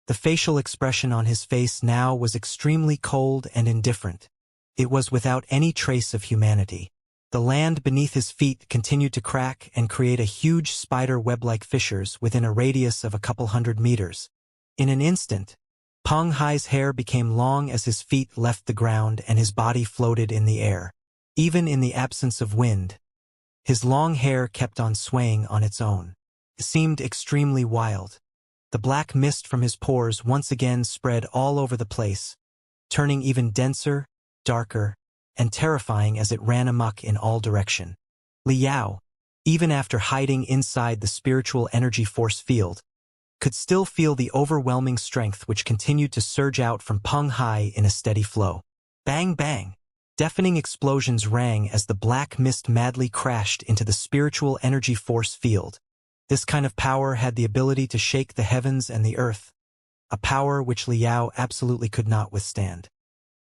The facial expression on his face now was extremely cold and indifferent. It was without any trace of humanity. The land beneath his feet continued to crack and create a huge spider web-like fissures within a radius of a couple hundred meters. In an instant, Peng Hai's hair became long as his feet left the ground and his body floated in the air. Even in the absence of wind, his long hair kept on swaying on its own. It seemed extremely wild. The black mist from his pores once again spread all over the place, turning even denser, darker, and terrifying as it ran amok in all direction. Liao, even after hiding inside the spiritual energy force field, could still feel the overwhelming strength which continued to surge out from Peng Hai in a steady flow. Bang bang! Deafening explosions rang as the black mist madly crashed into the spiritual energy force field. This kind of power had the ability to shake the heavens and the earth, a power which Liao absolutely could not withstand.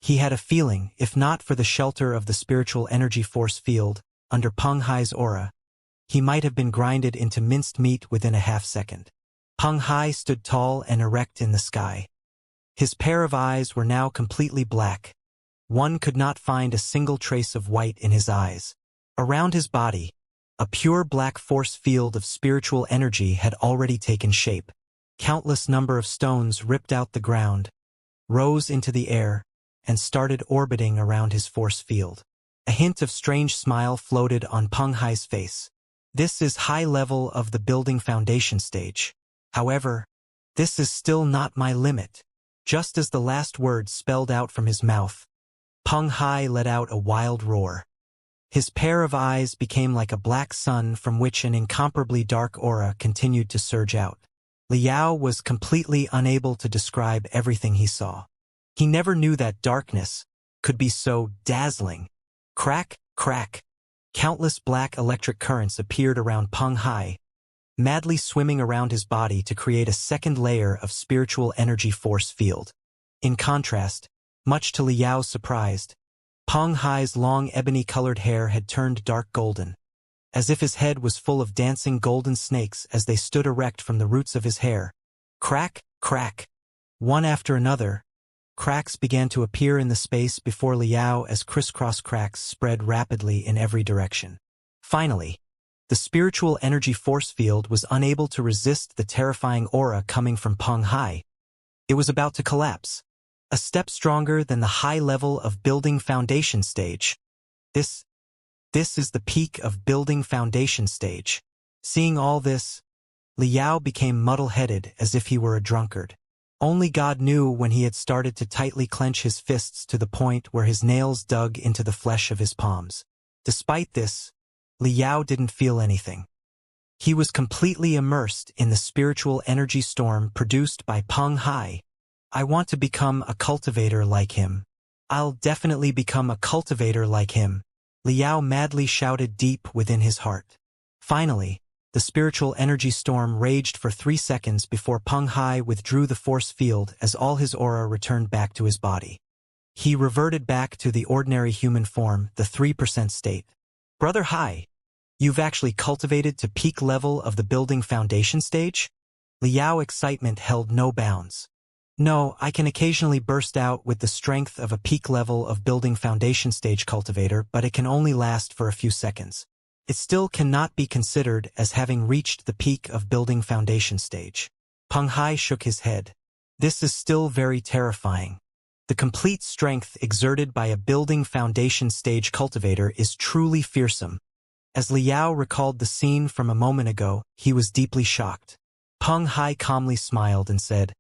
He had a feeling, if not for the shelter of the spiritual energy force field, under Peng Hai's aura, he might have been grinded into minced meat within a half-second. Peng Hai stood tall and erect in the sky. His pair of eyes were now completely black. One could not find a single trace of white in his eyes. Around his body, a pure black force field of spiritual energy had already taken shape. Countless number of stones ripped out the ground, rose into the air, and started orbiting around his force field. A hint of strange smile floated on Peng Hai's face. This is high level of the building foundation stage. However, this is still not my limit. Just as the last words spelled out from his mouth, Peng Hai let out a wild roar. His pair of eyes became like a black sun from which an incomparably dark aura continued to surge out. Liao was completely unable to describe everything he saw. He never knew that darkness could be so dazzling. Crack, crack. Countless black electric currents appeared around Peng Hai, madly swimming around his body to create a second layer of spiritual energy force field. In contrast, much to Liao's surprise, Peng Hai's long ebony-colored hair had turned dark golden, as if his head was full of dancing golden snakes as they stood erect from the roots of his hair. Crack, crack. One after another, cracks began to appear in the space before Liao as crisscross cracks spread rapidly in every direction. Finally, the spiritual energy force field was unable to resist the terrifying aura coming from Peng Hai. It was about to collapse, a step stronger than the high level of building foundation stage. This is the peak of building foundation stage. Seeing all this, Liao became muddle-headed as if he were a drunkard. Only God knew when he had started to tightly clench his fists to the point where his nails dug into the flesh of his palms. Despite this, Liao didn't feel anything. He was completely immersed in the spiritual energy storm produced by Peng Hai. I want to become a cultivator like him. I'll definitely become a cultivator like him, Liao madly shouted deep within his heart. Finally, the spiritual energy storm raged for 3 seconds before Peng Hai withdrew the force field as all his aura returned back to his body. He reverted back to the ordinary human form, the 3% state. Brother Hai, you've actually cultivated to peak level of the building foundation stage? Liao's excitement held no bounds. No, I can occasionally burst out with the strength of a peak level of building foundation stage cultivator, but it can only last for a few seconds. It still cannot be considered as having reached the peak of building foundation stage. Peng Hai shook his head. This is still very terrifying. The complete strength exerted by a building foundation stage cultivator is truly fearsome. As Liao recalled the scene from a moment ago, he was deeply shocked. Peng Hai calmly smiled and said,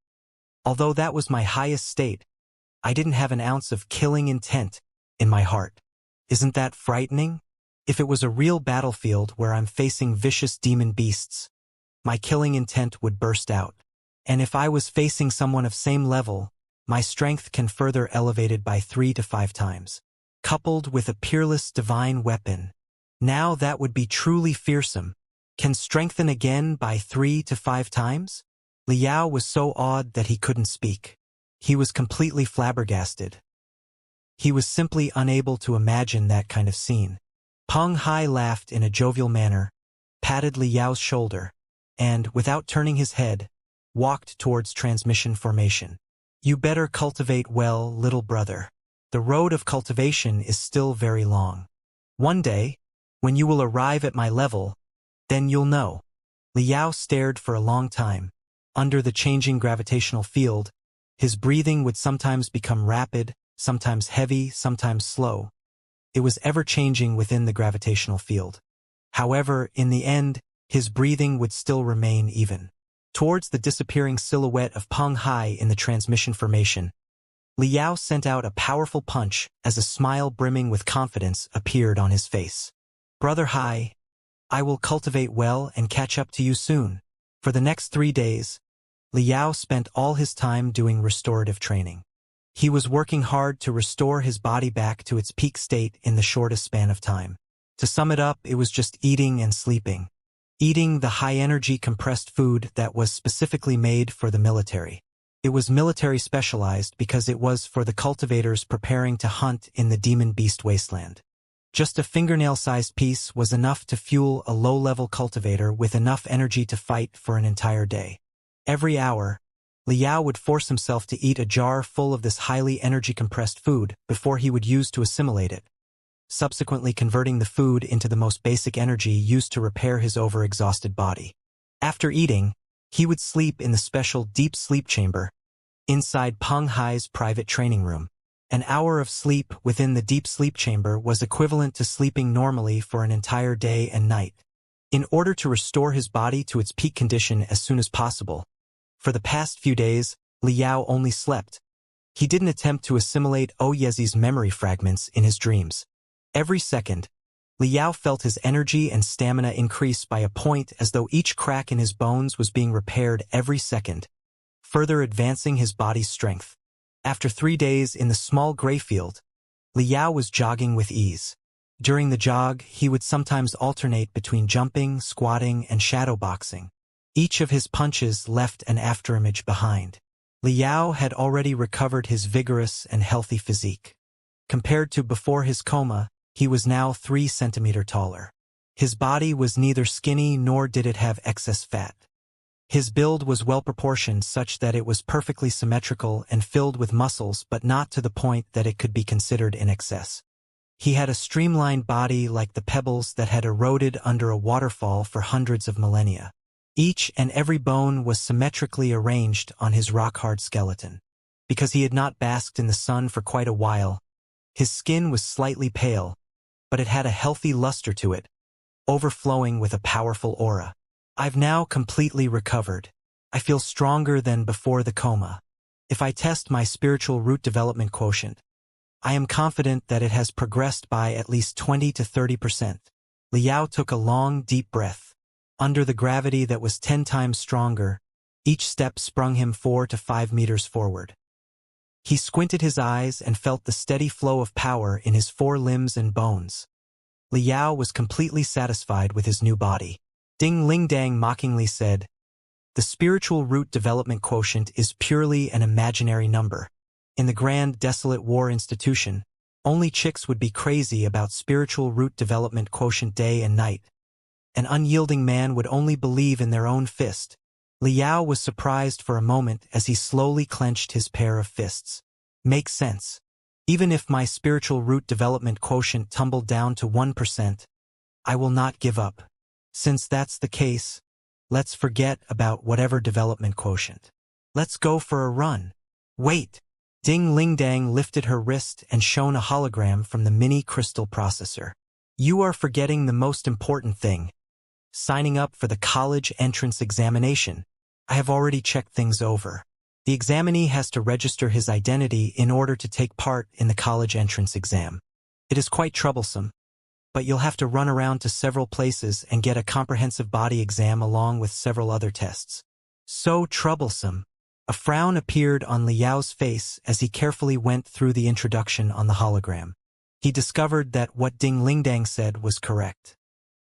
although that was my highest state, I didn't have an ounce of killing intent in my heart. Isn't that frightening? If it was a real battlefield where I'm facing vicious demon beasts, my killing intent would burst out. And if I was facing someone of same level, my strength can further elevated by 3 to 5 times. Coupled with a peerless divine weapon, now that would be truly fearsome. Can strengthen again by 3 to 5 times? Liao was so awed that he couldn't speak. He was completely flabbergasted. He was simply unable to imagine that kind of scene. Peng Hai laughed in a jovial manner, patted Li Yao's shoulder, and, without turning his head, walked towards transmission formation. You better cultivate well, little brother. The road of cultivation is still very long. One day, when you will arrive at my level, then you'll know. Li Yao stared for a long time. Under the changing gravitational field, his breathing would sometimes become rapid, sometimes heavy, sometimes slow. It was ever-changing within the gravitational field. However, in the end, his breathing would still remain even. Towards the disappearing silhouette of Peng Hai in the transmission formation, Li Yao sent out a powerful punch as a smile brimming with confidence appeared on his face. Brother Hai, I will cultivate well and catch up to you soon. For the next 3 days, Li Yao spent all his time doing restorative training. He was working hard to restore his body back to its peak state in the shortest span of time. To sum it up, it was just eating and sleeping. Eating the high-energy compressed food that was specifically made for the military. It was military specialized because it was for the cultivators preparing to hunt in the demon beast wasteland. Just a fingernail-sized piece was enough to fuel a low-level cultivator with enough energy to fight for an entire day. Every hour, Li Yao would force himself to eat a jar full of this highly energy-compressed food before he would use to assimilate it, subsequently converting the food into the most basic energy used to repair his overexhausted body. After eating, he would sleep in the special deep sleep chamber inside Peng Hai's private training room. An hour of sleep within the deep sleep chamber was equivalent to sleeping normally for an entire day and night. In order to restore his body to its peak condition as soon as possible, for the past few days, Li Yao only slept. He didn't attempt to assimilate Oyezi's memory fragments in his dreams. Every second, Li Yao felt his energy and stamina increase by a point as though each crack in his bones was being repaired every second, further advancing his body's strength. After 3 days in the small gray field, Li Yao was jogging with ease. During the jog, he would sometimes alternate between jumping, squatting, and shadowboxing. Each of his punches left an afterimage behind. Li Yao had already recovered his vigorous and healthy physique. Compared to before his coma, he was now 3 centimeters taller. His body was neither skinny nor did it have excess fat. His build was well-proportioned such that it was perfectly symmetrical and filled with muscles, but not to the point that it could be considered in excess. He had a streamlined body like the pebbles that had eroded under a waterfall for hundreds of millennia. Each and every bone was symmetrically arranged on his rock-hard skeleton. Because he had not basked in the sun for quite a while, his skin was slightly pale, but it had a healthy luster to it, overflowing with a powerful aura. I've now completely recovered. I feel stronger than before the coma. If I test my spiritual root development quotient, I am confident that it has progressed by at least 20 to 30%. Li Yao took a long, deep breath. Under the gravity that was 10 times stronger, each step sprung him 4 to 5 meters forward. He squinted his eyes and felt the steady flow of power in his 4 limbs and bones. Li Yao was completely satisfied with his new body. Ding Ling Dang mockingly said, "The spiritual root development quotient is purely an imaginary number. In the grand desolate war institution, only chicks would be crazy about spiritual root development quotient day and night. An unyielding man would only believe in their own fist." Li Yao was surprised for a moment as he slowly clenched his pair of fists. Makes sense. Even if my spiritual root development quotient tumbled down to 1%, I will not give up. Since that's the case, let's forget about whatever development quotient. Let's go for a run. Wait! Ding Ling Dang lifted her wrist and shone a hologram from the mini crystal processor. You are forgetting the most important thing. Signing up for the college entrance examination. I have already checked things over. The examinee has to register his identity in order to take part in the college entrance exam. It is quite troublesome, but you'll have to run around to several places and get a comprehensive body exam along with several other tests. So troublesome. A frown appeared on Li Yao's face as he carefully went through the introduction on the hologram. He discovered that what Ding Lingdang said was correct.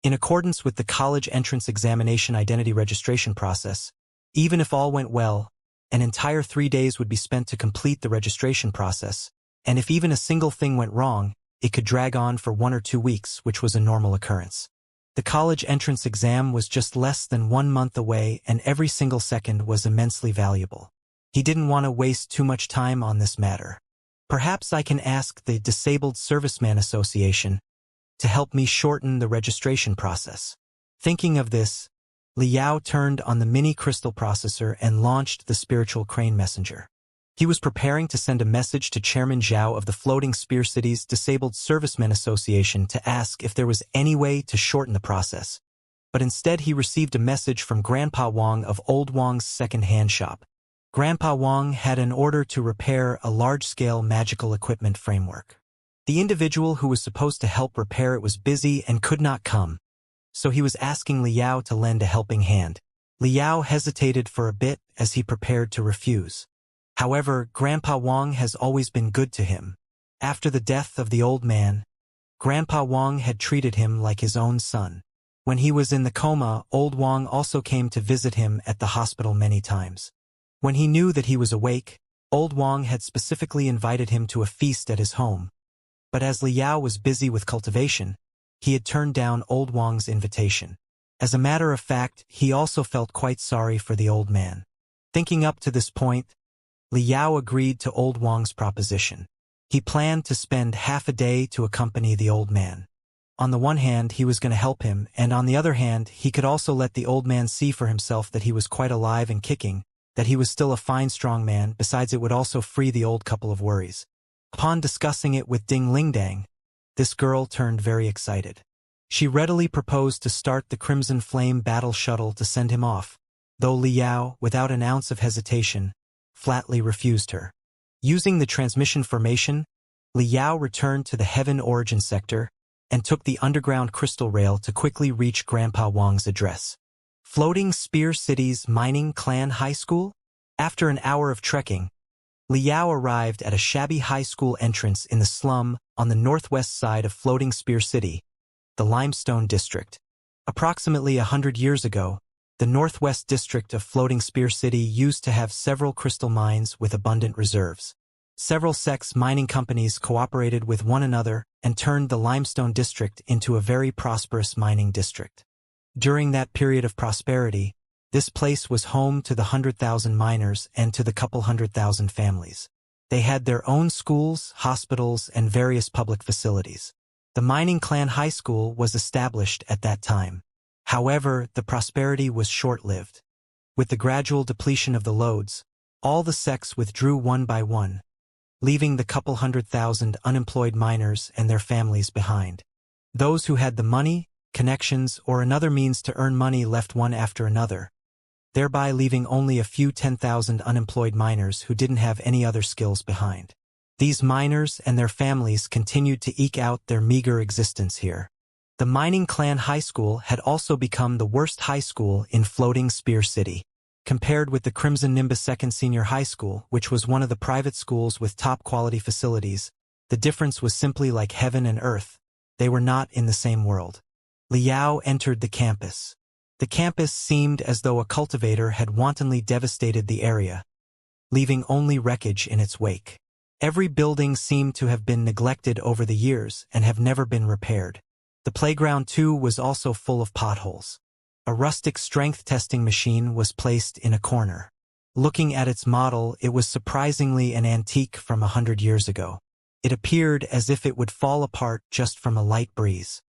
In accordance with the college entrance examination identity registration process, even if all went well, an entire 3 days would be spent to complete the registration process, and if even a single thing went wrong, it could drag on for 1 or 2 weeks, which was a normal occurrence. The college entrance exam was just less than 1 month away, and every single second was immensely valuable. He didn't want to waste too much time on this matter. Perhaps I can ask the Disabled Serviceman Association to help me shorten the registration process. Thinking of this, Liao turned on the mini crystal processor and launched the spiritual crane messenger. He was preparing to send a message to Chairman Zhao of the Floating Spear City's Disabled Servicemen Association to ask if there was any way to shorten the process. But instead he received a message from Grandpa Wang of Old Wang's second-hand shop. Grandpa Wang had an order to repair a large-scale magical equipment framework. The individual who was supposed to help repair it was busy and could not come, so he was asking Liao to lend a helping hand. Liao hesitated for a bit as he prepared to refuse. However, Grandpa Wang has always been good to him. After the death of the old man, Grandpa Wang had treated him like his own son. When he was in the coma, old Wang also came to visit him at the hospital many times. When he knew that he was awake, old Wang had specifically invited him to a feast at his home. But as Liao was busy with cultivation, he had turned down old Wang's invitation. As a matter of fact, he also felt quite sorry for the old man. Thinking up to this point, Liao agreed to old Wang's proposition. He planned to spend half a day to accompany the old man. On the one hand, he was going to help him, and on the other hand, he could also let the old man see for himself that he was quite alive and kicking, that he was still a fine strong man. Besides, it would also free the old couple of worries. Upon discussing it with Ding Lingdang, this girl turned very excited. She readily proposed to start the Crimson Flame battle shuttle to send him off, though Liao, without an ounce of hesitation, flatly refused her. Using the transmission formation, Liao returned to the Heaven Origin sector and took the underground crystal rail to quickly reach Grandpa Wang's address. Floating Spear City's Mining Clan High School? After an hour of trekking, Liao arrived at a shabby high school entrance in the slum on the northwest side of Floating Spear City, the Limestone District. Approximately 100 years ago, the northwest district of Floating Spear City used to have several crystal mines with abundant reserves. Several Sex mining companies cooperated with one another and turned the Limestone District into a very prosperous mining district. During that period of prosperity, this place was home to the 100,000 miners and to the couple 100,000 families. They had their own schools, hospitals, and various public facilities. The Mining Clan High School was established at that time. However, the prosperity was short-lived. With the gradual depletion of the loads, all the sects withdrew one by one, leaving the couple 100,000 unemployed miners and their families behind. Those who had the money, connections, or another means to earn money left one after another, thereby leaving only a few 10,000 unemployed miners who didn't have any other skills behind. These miners and their families continued to eke out their meager existence here. The Mining Clan High School had also become the worst high school in Floating Spear City. Compared with the Crimson Nimbus Second Senior High School, which was one of the private schools with top-quality facilities, the difference was simply like heaven and earth. They were not in the same world. Liao entered the campus. The campus seemed as though a cultivator had wantonly devastated the area, leaving only wreckage in its wake. Every building seemed to have been neglected over the years and have never been repaired. The playground, too, was also full of potholes. A rustic strength testing machine was placed in a corner. Looking at its model, it was surprisingly an antique from 100 years ago. It appeared as if it would fall apart just from a light breeze.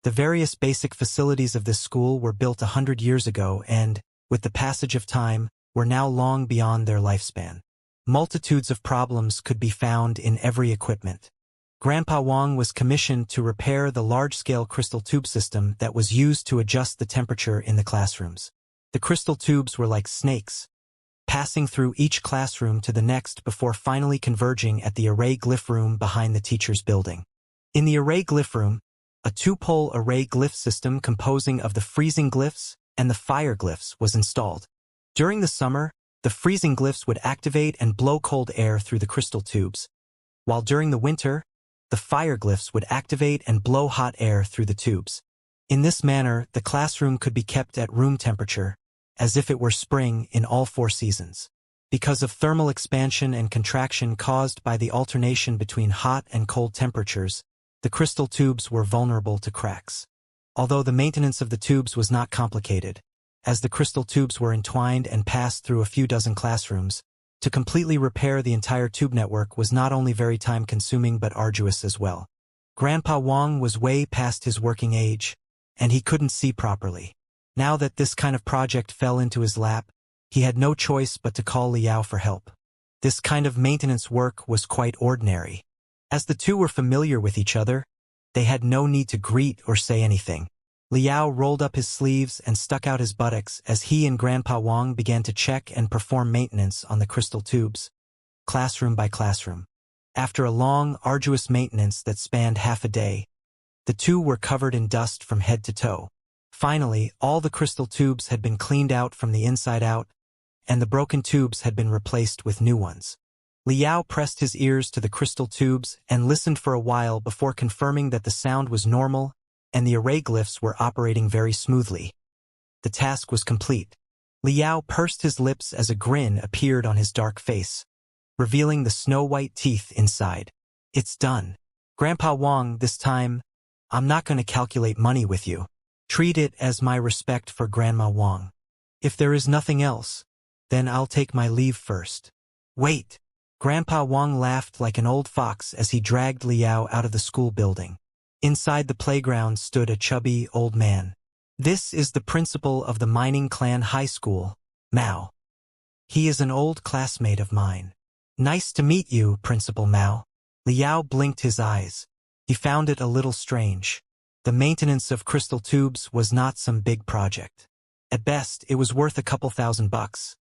The various basic facilities of this school were built 100 years ago and, with the passage of time, were now long beyond their lifespan. Multitudes of problems could be found in every equipment. Grandpa Wang was commissioned to repair the large-scale crystal tube system that was used to adjust the temperature in the classrooms. The crystal tubes were like snakes, passing through each classroom to the next before finally converging at the array glyph room behind the teacher's building. In the array glyph room, a two-pole array glyph system composing of the freezing glyphs and the fire glyphs was installed. During the summer, the freezing glyphs would activate and blow cold air through the crystal tubes, while during the winter, the fire glyphs would activate and blow hot air through the tubes. In this manner, the classroom could be kept at room temperature, as if it were spring in all 4 seasons. Because of thermal expansion and contraction caused by the alternation between hot and cold temperatures, The crystal tubes were vulnerable to cracks. Although the maintenance of the tubes was not complicated, as the crystal tubes were entwined and passed through a few dozen classrooms, to completely repair the entire tube network was not only very time-consuming but arduous as well. Grandpa Wang was way past his working age, and he couldn't see properly. Now that this kind of project fell into his lap, he had no choice but to call Liao for help. This kind of maintenance work was quite ordinary. As the two were familiar with each other, they had no need to greet or say anything. Liao rolled up his sleeves and stuck out his buttocks as he and Grandpa Wang began to check and perform maintenance on the crystal tubes, classroom by classroom. After a long, arduous maintenance that spanned half a day, the two were covered in dust from head to toe. Finally, all the crystal tubes had been cleaned out from the inside out, and the broken tubes had been replaced with new ones. Liao pressed his ears to the crystal tubes and listened for a while before confirming that the sound was normal and the array glyphs were operating very smoothly. The task was complete. Liao pursed his lips as a grin appeared on his dark face, revealing the snow-white teeth inside. It's done. Grandpa Wang, this time, I'm not going to calculate money with you. Treat it as my respect for Grandma Wang. If there is nothing else, then I'll take my leave first. Wait! Grandpa Wang laughed like an old fox as he dragged Liao out of the school building. Inside the playground stood a chubby old man. This is the principal of the mining clan high school, Mao. He is an old classmate of mine. Nice to meet you, Principal Mao. Liao blinked his eyes. He found it a little strange. The maintenance of crystal tubes was not some big project. At best, it was worth a couple $1,000.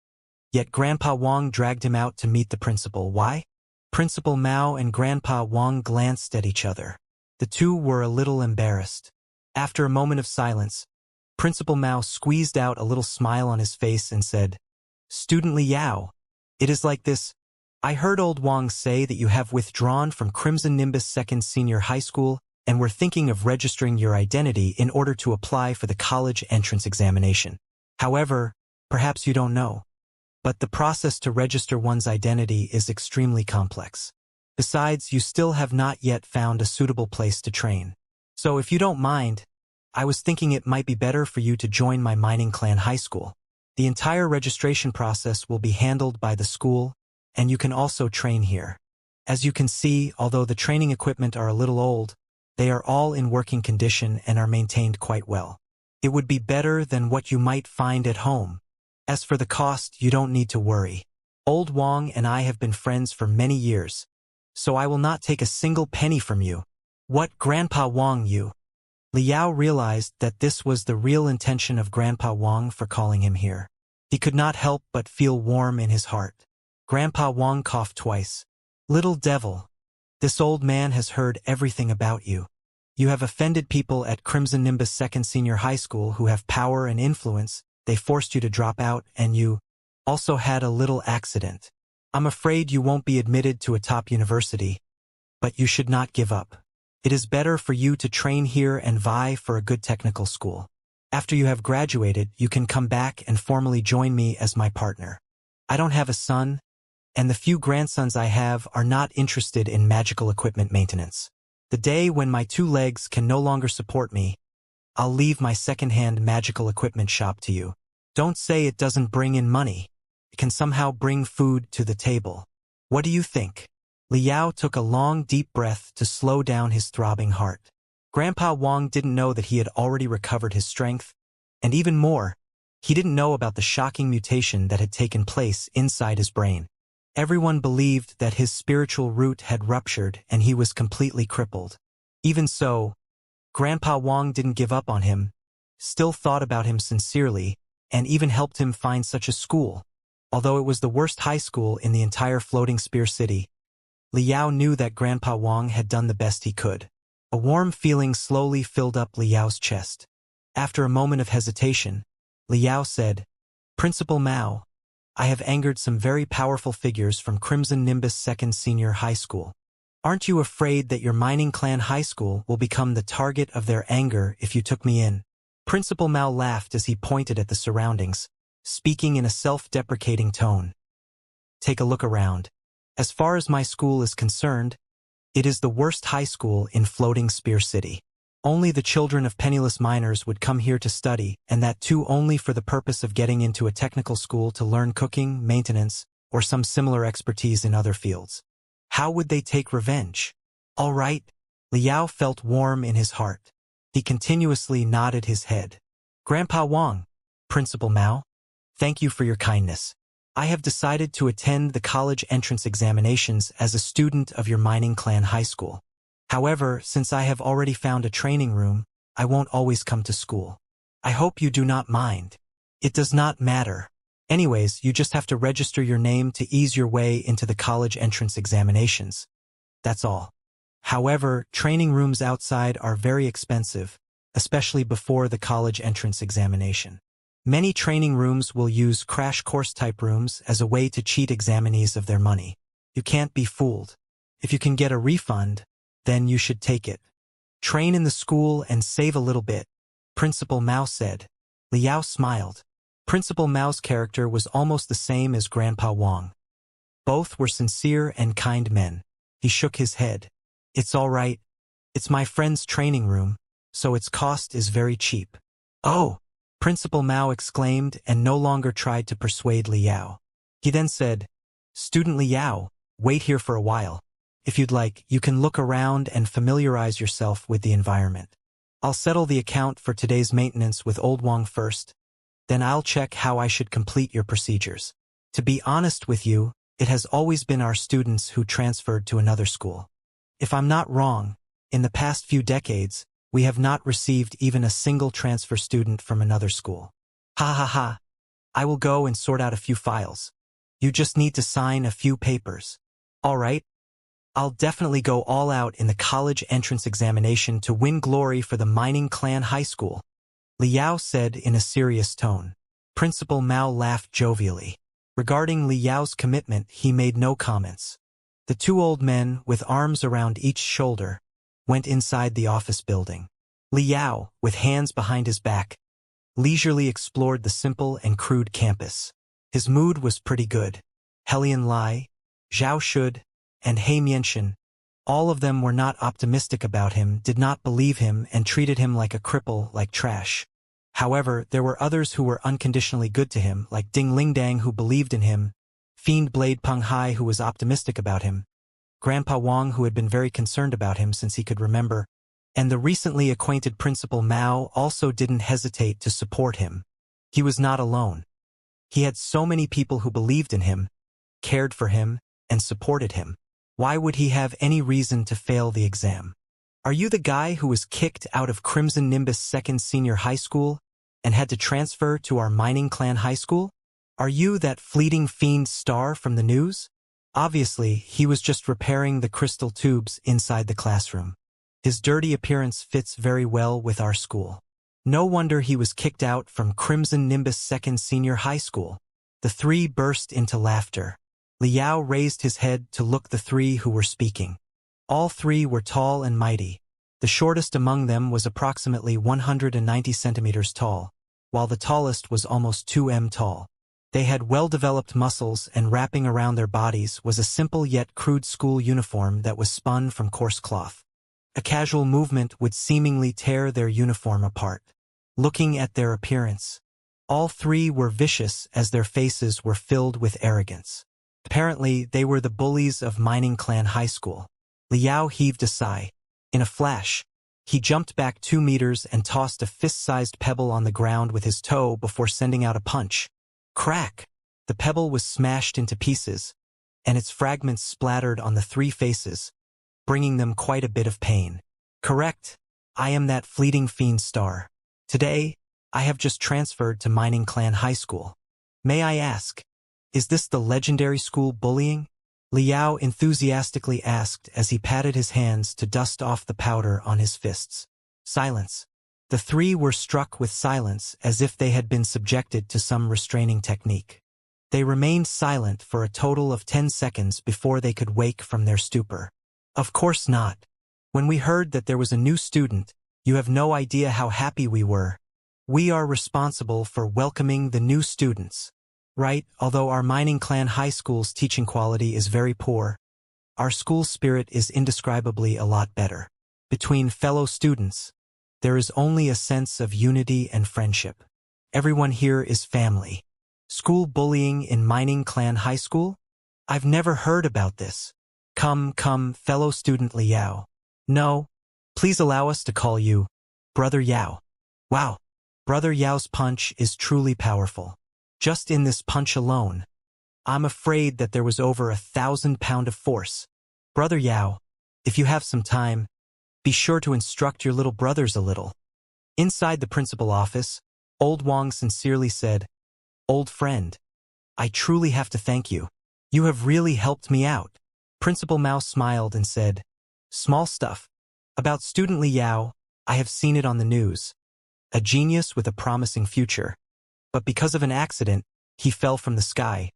Yet Grandpa Wang dragged him out to meet the principal. Why? Principal Mao and Grandpa Wang glanced at each other. The two were a little embarrassed. After a moment of silence, Principal Mao squeezed out a little smile on his face and said, Student Liao, it is like this. I heard old Wang say that you have withdrawn from Crimson Nimbus 2nd Senior High School and were thinking of registering your identity in order to apply for the college entrance examination. However, perhaps you don't know, but the process to register one's identity is extremely complex. Besides, you still have not yet found a suitable place to train. So if you don't mind, I was thinking it might be better for you to join my mining clan high school. The entire registration process will be handled by the school, and you can also train here. As you can see, although the training equipment are a little old, they are all in working condition and are maintained quite well. It would be better than what you might find at home. As for the cost, you don't need to worry. Old Wang and I have been friends for many years, so I will not take a single penny from you. What, Grandpa Wang, you? Liao realized that this was the real intention of Grandpa Wang for calling him here. He could not help but feel warm in his heart. Grandpa Wang coughed twice. Little devil, this old man has heard everything about you. You have offended people at Crimson Nimbus 2nd Senior High School who have power and influence. They forced you to drop out, and you also had a little accident. I'm afraid you won't be admitted to a top university, but you should not give up. It is better for you to train here and vie for a good technical school. After you have graduated, you can come back and formally join me as my partner. I don't have a son, and the few grandsons I have are not interested in magical equipment maintenance. The day when my two legs can no longer support me, I'll leave my second-hand magical equipment shop to you. Don't say it doesn't bring in money. It can somehow bring food to the table. What do you think? Liao took a long, deep breath to slow down his throbbing heart. Grandpa Wang didn't know that he had already recovered his strength, and even more, he didn't know about the shocking mutation that had taken place inside his brain. Everyone believed that his spiritual root had ruptured and he was completely crippled. Even so, Grandpa Wang didn't give up on him, still thought about him sincerely, and even helped him find such a school. Although it was the worst high school in the entire Floating Spear City, Liao knew that Grandpa Wang had done the best he could. A warm feeling slowly filled up Liao's chest. After a moment of hesitation, Liao said, Principal Mao, I have angered some very powerful figures from Crimson Nimbus 2nd Senior High School. Aren't you afraid that your mining clan high school will become the target of their anger if you took me in? Principal Mao laughed as he pointed at the surroundings, speaking in a self-deprecating tone. Take a look around. As far as my school is concerned, It is the worst high school in Floating Spear City. Only the children of penniless miners would come here to study, and that too only for the purpose of getting into a technical school to learn cooking, maintenance, or some similar expertise in other fields. How would they take revenge? All right. Liao felt warm in his heart. He continuously nodded his head. Grandpa Wang, Principal Mao, thank you for your kindness. I have decided to attend the college entrance examinations as a student of your mining clan high school. However, since I have already found a training room, I won't always come to school. I hope you do not mind. It does not matter. Anyways, you just have to register your name to ease your way into the college entrance examinations. That's all. However, training rooms outside are very expensive, especially before the college entrance examination. Many training rooms will use crash course type rooms as a way to cheat examinees of their money. You can't be fooled. If you can get a refund, then you should take it. Train in the school and save a little bit, Principal Mao said. Liao smiled. Principal Mao's character was almost the same as Grandpa Wang. Both were sincere and kind men. He shook his head. It's all right. It's my friend's training room, so its cost is very cheap. Oh! Principal Mao exclaimed and no longer tried to persuade Liao. He then said, Student Liao, wait here for a while. If you'd like, you can look around and familiarize yourself with the environment. I'll settle the account for today's maintenance with Old Wang first, then I'll check how I should complete your procedures. To be honest with you, it has always been our students who transferred to another school. If I'm not wrong, in the past few decades, we have not received even a single transfer student from another school. Ha ha ha. I will go and sort out a few files. You just need to sign a few papers. All right? I'll definitely go all out in the college entrance examination to win glory for the mining clan high school, Liao said in a serious tone. Principal Mao laughed jovially. Regarding Liao's commitment, he made no comments. The two old men, with arms around each shoulder, went inside the office building. Liao, with hands behind his back, leisurely explored the simple and crude campus. His mood was pretty good. Helian Lai, Zhao Shud, and He Mianxian, all of them were not optimistic about him, did not believe him, and treated him like a cripple, like trash. However, there were others who were unconditionally good to him, like Ding Lingdang who believed in him, Fiend Blade Peng Hai who was optimistic about him, Grandpa Wang who had been very concerned about him since he could remember, and the recently acquainted Principal Mao also didn't hesitate to support him. He was not alone. He had so many people who believed in him, cared for him, and supported him. Why would he have any reason to fail the exam? Are you the guy who was kicked out of Crimson Nimbus 2nd Senior High School and had to transfer to our mining clan high school? Are you that fleeting fiend Star from the news? Obviously, he was just repairing the crystal tubes inside the classroom. His dirty appearance fits very well with our school. No wonder he was kicked out from Crimson Nimbus 2nd Senior High School. The three burst into laughter. Liao raised his head to look the three who were speaking. All three were tall and mighty. The shortest among them was approximately 190 centimeters tall, while the tallest was almost 2 m tall. They had well-developed muscles, and wrapping around their bodies was a simple yet crude school uniform that was spun from coarse cloth. A casual movement would seemingly tear their uniform apart. Looking at their appearance, all three were vicious as their faces were filled with arrogance. Apparently, they were the bullies of Mining Clan High School. Liao heaved a sigh. In a flash, he jumped back 2 meters and tossed a fist-sized pebble on the ground with his toe before sending out a punch. Crack! The pebble was smashed into pieces, and its fragments splattered on the three faces, bringing them quite a bit of pain. Correct. I am that fleeting fiend Star. Today, I have just transferred to Mining Clan High School. May I ask, is this the legendary school bullying? Liao enthusiastically asked as he patted his hands to dust off the powder on his fists. Silence. The three were struck with silence as if they had been subjected to some restraining technique. They remained silent for a total of 10 seconds before they could wake from their stupor. Of course not. When we heard that there was a new student, you have no idea how happy we were. We are responsible for welcoming the new students. Right, although our Mining Clan High School's teaching quality is very poor, our school spirit is indescribably a lot better. Between fellow students, there is only a sense of unity and friendship. Everyone here is family. School bullying in mining clan high school? I've never heard about this. Come, fellow student Liao. No, please allow us to call you Brother Yao. Wow, Brother Yao's punch is truly powerful. Just in this punch alone, I'm afraid that there was over 1,000 pounds of force. Brother Yao, if you have some time, be sure to instruct your little brothers a little. Inside the principal office, Old Wang sincerely said, Old friend, I truly have to thank you. You have really helped me out. Principal Mao smiled and said, Small stuff. About student Li Yao, I have seen it on the news. A genius with a promising future. But because of an accident, he fell from the sky,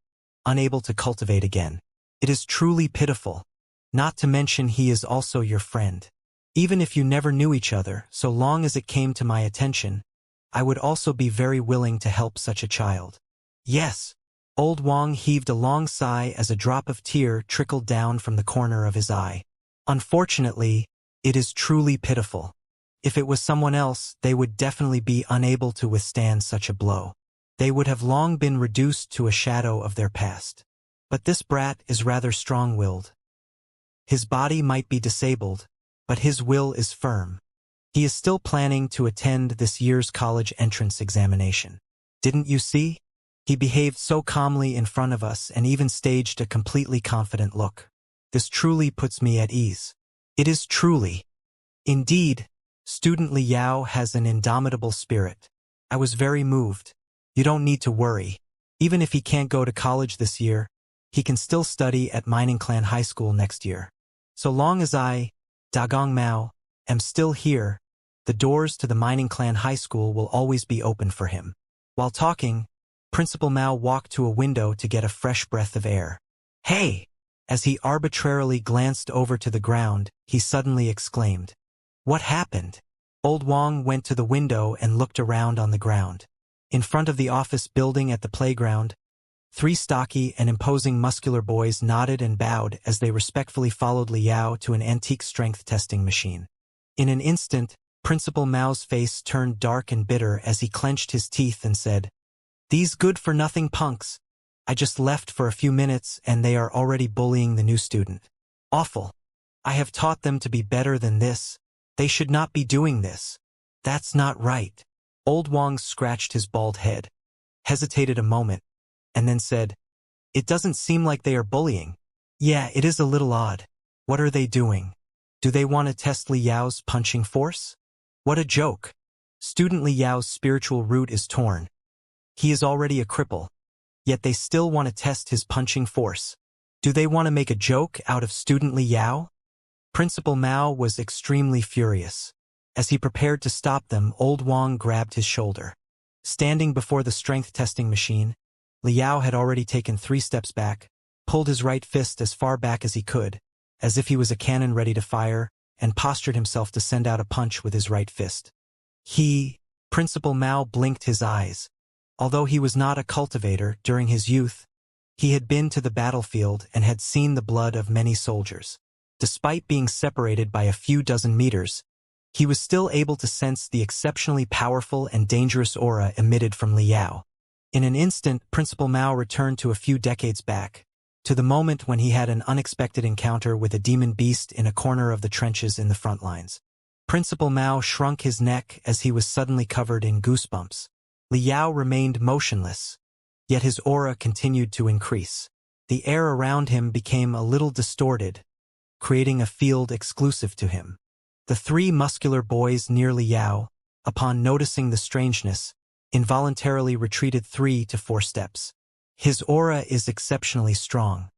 unable to cultivate again. It is truly pitiful. Not to mention he is also your friend. Even if you never knew each other, so long as it came to my attention, I would also be very willing to help such a child. Yes. Old Wang heaved a long sigh as a drop of tear trickled down from the corner of his eye. Unfortunately, it is truly pitiful. If it was someone else, they would definitely be unable to withstand such a blow. They would have long been reduced to a shadow of their past. But this brat is rather strong-willed. His body might be disabled, but his will is firm. He is still planning to attend this year's college entrance examination. Didn't you see? He behaved so calmly in front of us and even staged a completely confident look. This truly puts me at ease. It is truly. Indeed, student Li Yao has an indomitable spirit. I was very moved. You don't need to worry. Even if he can't go to college this year, he can still study at Mining Clan High School next year. So long as I, Dagong Mao, am still here, the doors to the Mining Clan High School will always be open for him. While talking, Principal Mao walked to a window to get a fresh breath of air. Hey! As he arbitrarily glanced over to the ground, he suddenly exclaimed, What happened? Old Wang went to the window and looked around on the ground. In front of the office building at the playground, 3 stocky and imposing muscular boys nodded and bowed as they respectfully followed Li Yao to an antique strength testing machine. In an instant, Principal Mao's face turned dark and bitter as he clenched his teeth and said, These good-for-nothing punks. I just left for a few minutes and they are already bullying the new student. Awful. I have taught them to be better than this. They should not be doing this. That's not right. Old Wang scratched his bald head, hesitated a moment, and then said, It doesn't seem like they are bullying. Yeah, it is a little odd. What are they doing? Do they want to test Li Yao's punching force? What a joke. Student Li Yao's spiritual root is torn. He is already a cripple, yet they still want to test his punching force. Do they want to make a joke out of student Li Yao? Principal Mao was extremely furious. As he prepared to stop them, Old Wang grabbed his shoulder. Standing before the strength testing machine, Li Yao had already taken 3 steps back, pulled his right fist as far back as he could, as if he was a cannon ready to fire, and postured himself to send out a punch with his right fist. Principal Mao blinked his eyes. Although he was not a cultivator during his youth, he had been to the battlefield and had seen the blood of many soldiers. Despite being separated by a few dozen meters, he was still able to sense the exceptionally powerful and dangerous aura emitted from Li Yao. In an instant, Principal Mao returned to a few decades back, to the moment when he had an unexpected encounter with a demon beast in a corner of the trenches in the front lines. Principal Mao shrunk his neck as he was suddenly covered in goosebumps. Li Yao remained motionless, yet his aura continued to increase. The air around him became a little distorted, creating a field exclusive to him. The 3 muscular boys near Li Yao, upon noticing the strangeness, involuntarily retreated 3 to 4 steps. His aura is exceptionally strong.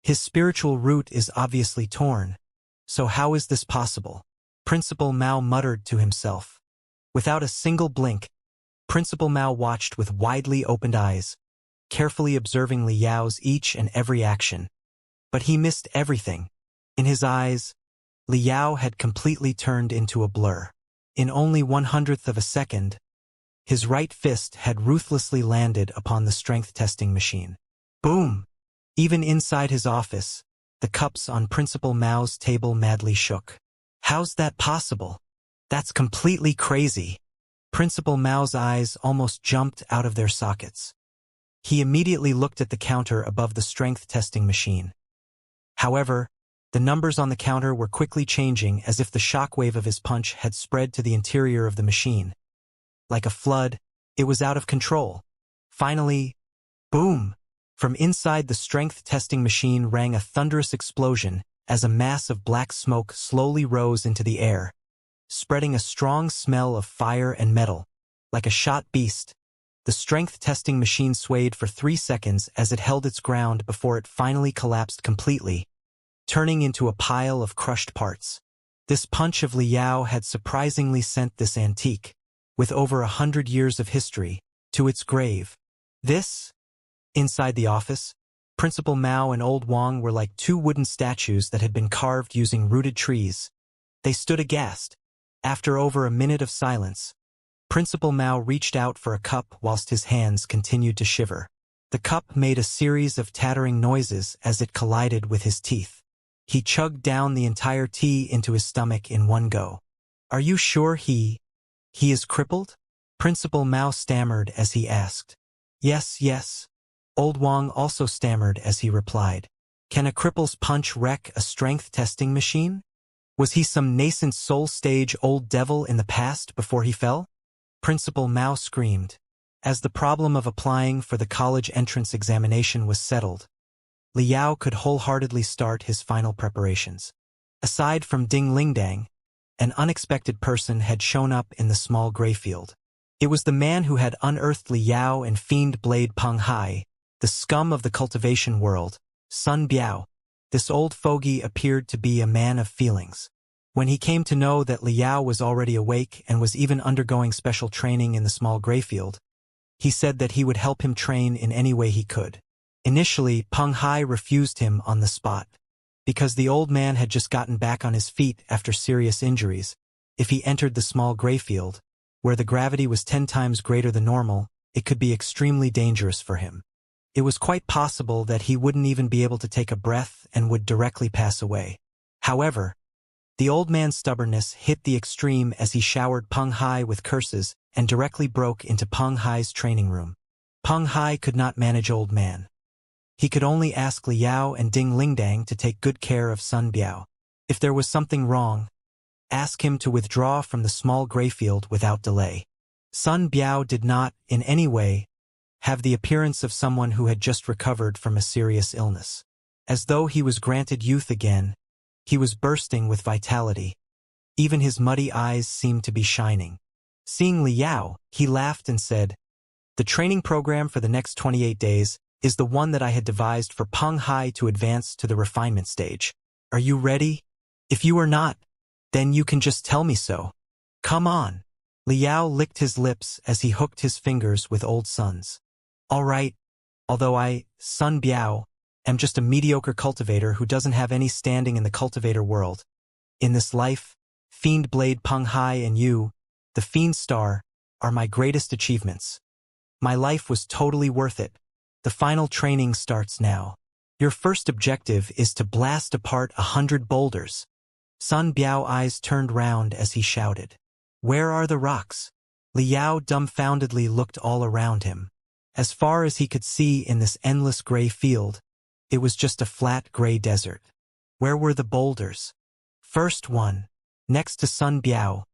His spiritual root is obviously torn. So how is this possible? Principal Mao muttered to himself. Without a single blink, Principal Mao watched with widely opened eyes, carefully observing Li Yao's each and every action. But he missed everything. In his eyes, Li Yao had completely turned into a blur. In only 1/100th of a second, his right fist had ruthlessly landed upon the strength testing machine. Boom! Even inside his office, The cups on Principal Mao's table madly shook. How's that possible? That's completely crazy. Principal Mao's eyes almost jumped out of their sockets. He immediately looked at the counter above the strength testing machine. However, the numbers on the counter were quickly changing as if the shockwave of his punch had spread to the interior of the machine. Like a flood, it was out of control. Finally, boom! From inside the strength testing machine rang a thunderous explosion as a mass of black smoke slowly rose into the air, spreading a strong smell of fire and metal. Like a shot beast, the strength testing machine swayed for 3 seconds as it held its ground before it finally collapsed completely, turning into a pile of crushed parts. This punch of Liao had surprisingly sent this antique, with over 100 years of history, to its grave. Inside the office, Principal Mao and Old Wang were like 2 wooden statues that had been carved using rooted trees. They stood aghast. After over a minute of silence, Principal Mao reached out for a cup whilst his hands continued to shiver. The cup made a series of tattering noises as it collided with his teeth. He chugged down the entire tea into his stomach in one go. Are you sure he is crippled? Principal Mao stammered as he asked. Yes. Old Wang also stammered as he replied. Can a cripple's punch wreck a strength testing machine? Was he some nascent soul stage old devil in the past before he fell? Principal Mao screamed. As the problem of applying for the college entrance examination was settled, Liao could wholeheartedly start his final preparations. Aside from Ding Lingdang, an unexpected person had shown up in the small gray field. It was the man who had unearthed Liao and fiend blade Peng Hai, the scum of the cultivation world, Sun Biao. This old fogey appeared to be a man of feelings. When he came to know that Liao was already awake and was even undergoing special training in the small gray field, he said that he would help him train in any way he could. Initially, Peng Hai refused him on the spot. Because the old man had just gotten back on his feet after serious injuries, if he entered the small gray field, where the gravity was 10 times greater than normal, it could be extremely dangerous for him. It was quite possible that he wouldn't even be able to take a breath and would directly pass away. However, the old man's stubbornness hit the extreme as he showered Peng Hai with curses and directly broke into Peng Hai's training room. Peng Hai could not manage old man. He could only ask Liao and Ding Lingdang to take good care of Sun Biao. If there was something wrong, ask him to withdraw from the small gray field without delay. Sun Biao did not, in any way, have the appearance of someone who had just recovered from a serious illness. As though he was granted youth again, he was bursting with vitality. Even his muddy eyes seemed to be shining. Seeing Liao, he laughed and said, "The training program for the next 28 days is the one that I had devised for Peng Hai to advance to the refinement stage. Are you ready? If you are not, then you can just tell me so. Come on." Liao licked his lips as he hooked his fingers with Old Sun's. All right, although I, Sun Biao, am just a mediocre cultivator who doesn't have any standing in the cultivator world. In this life, Fiend Blade Peng Hai and you, the Fiend Star, are my greatest achievements. My life was totally worth it. The final training starts now. Your first objective is to blast apart 100 boulders. Sun Biao eyes turned round as he shouted. Where are the rocks? Liao dumbfoundedly looked all around him. As far as he could see in this endless gray field, it was just a flat gray desert. Where were the boulders? First one, next to Sun Biao.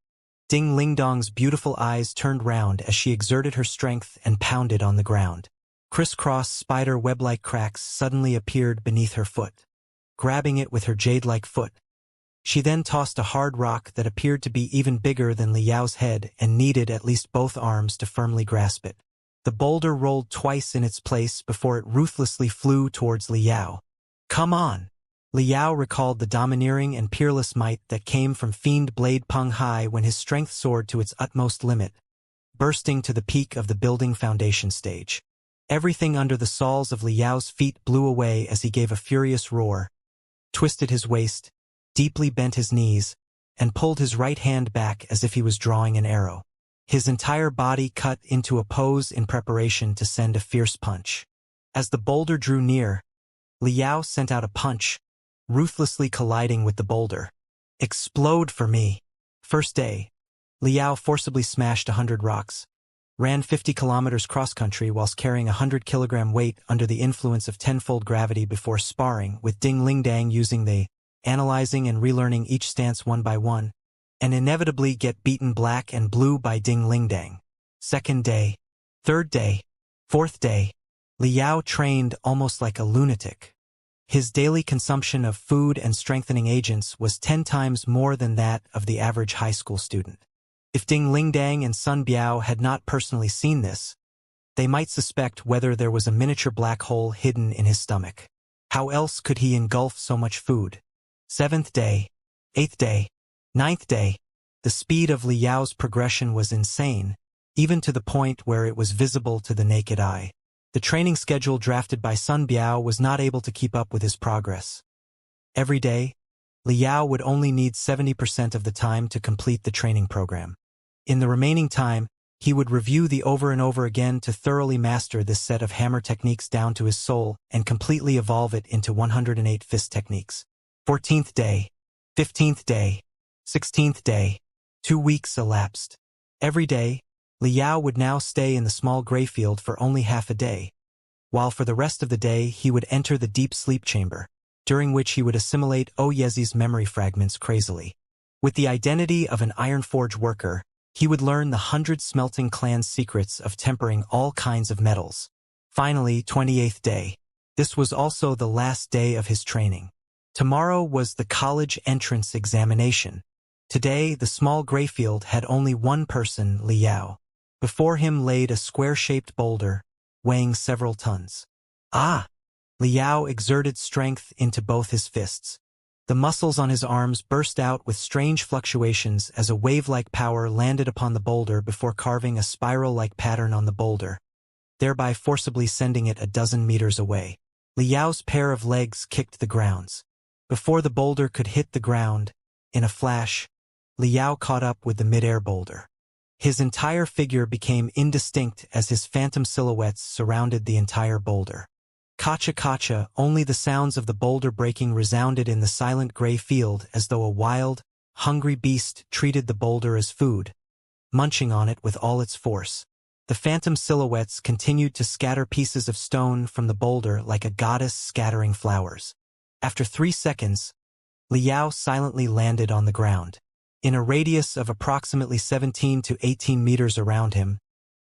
Ding Lingdong's beautiful eyes turned round as she exerted her strength and pounded on the ground. Crisscross spider web-like cracks suddenly appeared beneath her foot. Grabbing it with her jade-like foot, she then tossed a hard rock that appeared to be even bigger than Liao's head and needed at least both arms to firmly grasp it. The boulder rolled twice in its place before it ruthlessly flew towards Liao. Come on! Liao recalled the domineering and peerless might that came from Fiend Blade Peng Hai when his strength soared to its utmost limit, bursting to the peak of the building foundation stage. Everything under the soles of Liao's feet blew away as he gave a furious roar, twisted his waist, deeply bent his knees, and pulled his right hand back as if he was drawing an arrow. His entire body cut into a pose in preparation to send a fierce punch. As the boulder drew near, Liao sent out a punch, ruthlessly colliding with the boulder. Explode for me. First day, Liao forcibly smashed 100 rocks, ran 50 kilometers cross-country whilst carrying a 100-kilogram weight under the influence of tenfold gravity before sparring with Ding Lingdang using the analyzing and relearning each stance one by one, and inevitably get beaten black and blue by Ding Lingdang. Second day, third day, fourth day, Liao trained almost like a lunatic. His daily consumption of food and strengthening agents was 10 times more than that of the average high school student. If Ding Lingdang and Sun Biao had not personally seen this, they might suspect whether there was a miniature black hole hidden in his stomach. How else could he engulf so much food? Seventh day, eighth day, ninth day, the speed of Liao's progression was insane, even to the point where it was visible to the naked eye. The training schedule drafted by Sun Biao was not able to keep up with his progress. Every day, Liao would only need 70% of the time to complete the training program. In the remaining time, he would review the over and over again to thoroughly master this set of hammer techniques down to his soul and completely evolve it into 108 fist techniques. 14th day, 15th day, 16th day, 2 weeks elapsed. Every day, Liao would now stay in the small gray field for only half a day, while for the rest of the day he would enter the deep sleep chamber, during which he would assimilate Yezi's memory fragments crazily. With the identity of an iron forge worker, he would learn the 100 smelting clan's secrets of tempering all kinds of metals. Finally, 28th day. This was also the last day of his training. Tomorrow was the college entrance examination. Today, the small gray field had only one person, Liao. Before him laid a square-shaped boulder, weighing several tons. Ah! Liao exerted strength into both his fists. The muscles on his arms burst out with strange fluctuations as a wave-like power landed upon the boulder before carving a spiral-like pattern on the boulder, thereby forcibly sending it a dozen meters away. Liao's pair of legs kicked the grounds. Before the boulder could hit the ground, in a flash, Liao caught up with the mid-air boulder. His entire figure became indistinct as his phantom silhouettes surrounded the entire boulder. Kacha, only the sounds of the boulder breaking resounded in the silent gray field as though a wild, hungry beast treated the boulder as food, munching on it with all its force. The phantom silhouettes continued to scatter pieces of stone from the boulder like a goddess scattering flowers. After 3 seconds, Liao silently landed on the ground. In a radius of approximately 17 to 18 meters around him,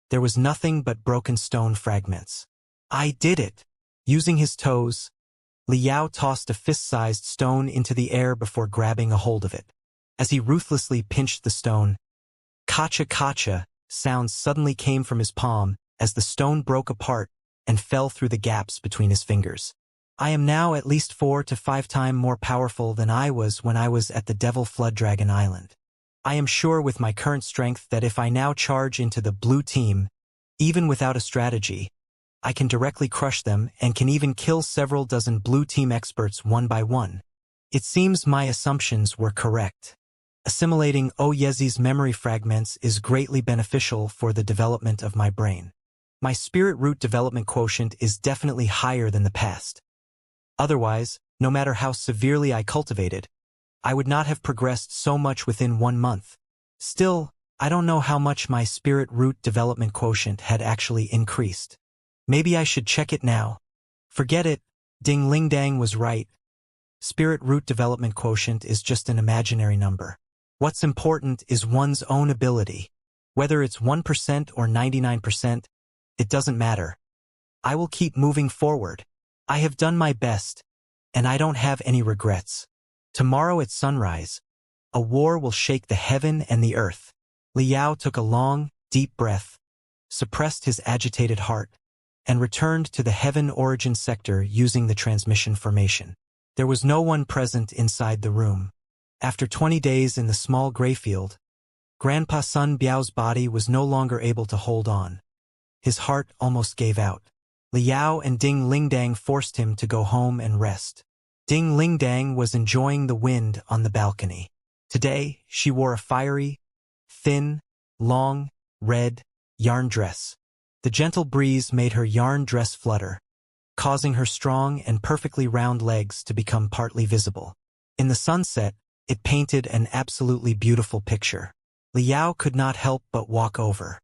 there was nothing but broken stone fragments. I did it! Using his toes, Liao tossed a fist-sized stone into the air before grabbing a hold of it. As he ruthlessly pinched the stone, kacha sounds suddenly came from his palm as the stone broke apart and fell through the gaps between his fingers. I am now at least 4 to 5 times more powerful than I was when I was at the Devil Flood Dragon Island. I am sure with my current strength that if I now charge into the blue team, even without a strategy, I can directly crush them and can even kill several dozen blue team experts one by one. It seems my assumptions were correct. Assimilating Yezi's memory fragments is greatly beneficial for the development of my brain. My spirit root development quotient is definitely higher than the past. Otherwise, no matter how severely I cultivated, I would not have progressed so much within 1 month. Still, I don't know how much my spirit root development quotient had actually increased. Maybe I should check it now. Forget it, Ding Lingdang was right. Spirit root development quotient is just an imaginary number. What's important is one's own ability. Whether it's 1% or 99%, it doesn't matter. I will keep moving forward. I have done my best, and I don't have any regrets. Tomorrow at sunrise, a war will shake the heaven and the earth. Liao took a long, deep breath, suppressed his agitated heart, and returned to the Heaven Origin sector using the transmission formation. There was no one present inside the room. After 20 days in the small gray field, Grandpa Sun Biao's body was no longer able to hold on. His heart almost gave out. Liao and Ding Lingdang forced him to go home and rest. Ding Lingdang was enjoying the wind on the balcony. Today, she wore a fiery, thin, long, red, yarn dress. The gentle breeze made her yarn dress flutter, causing her strong and perfectly round legs to become partly visible. In the sunset, it painted an absolutely beautiful picture. Liao could not help but walk over.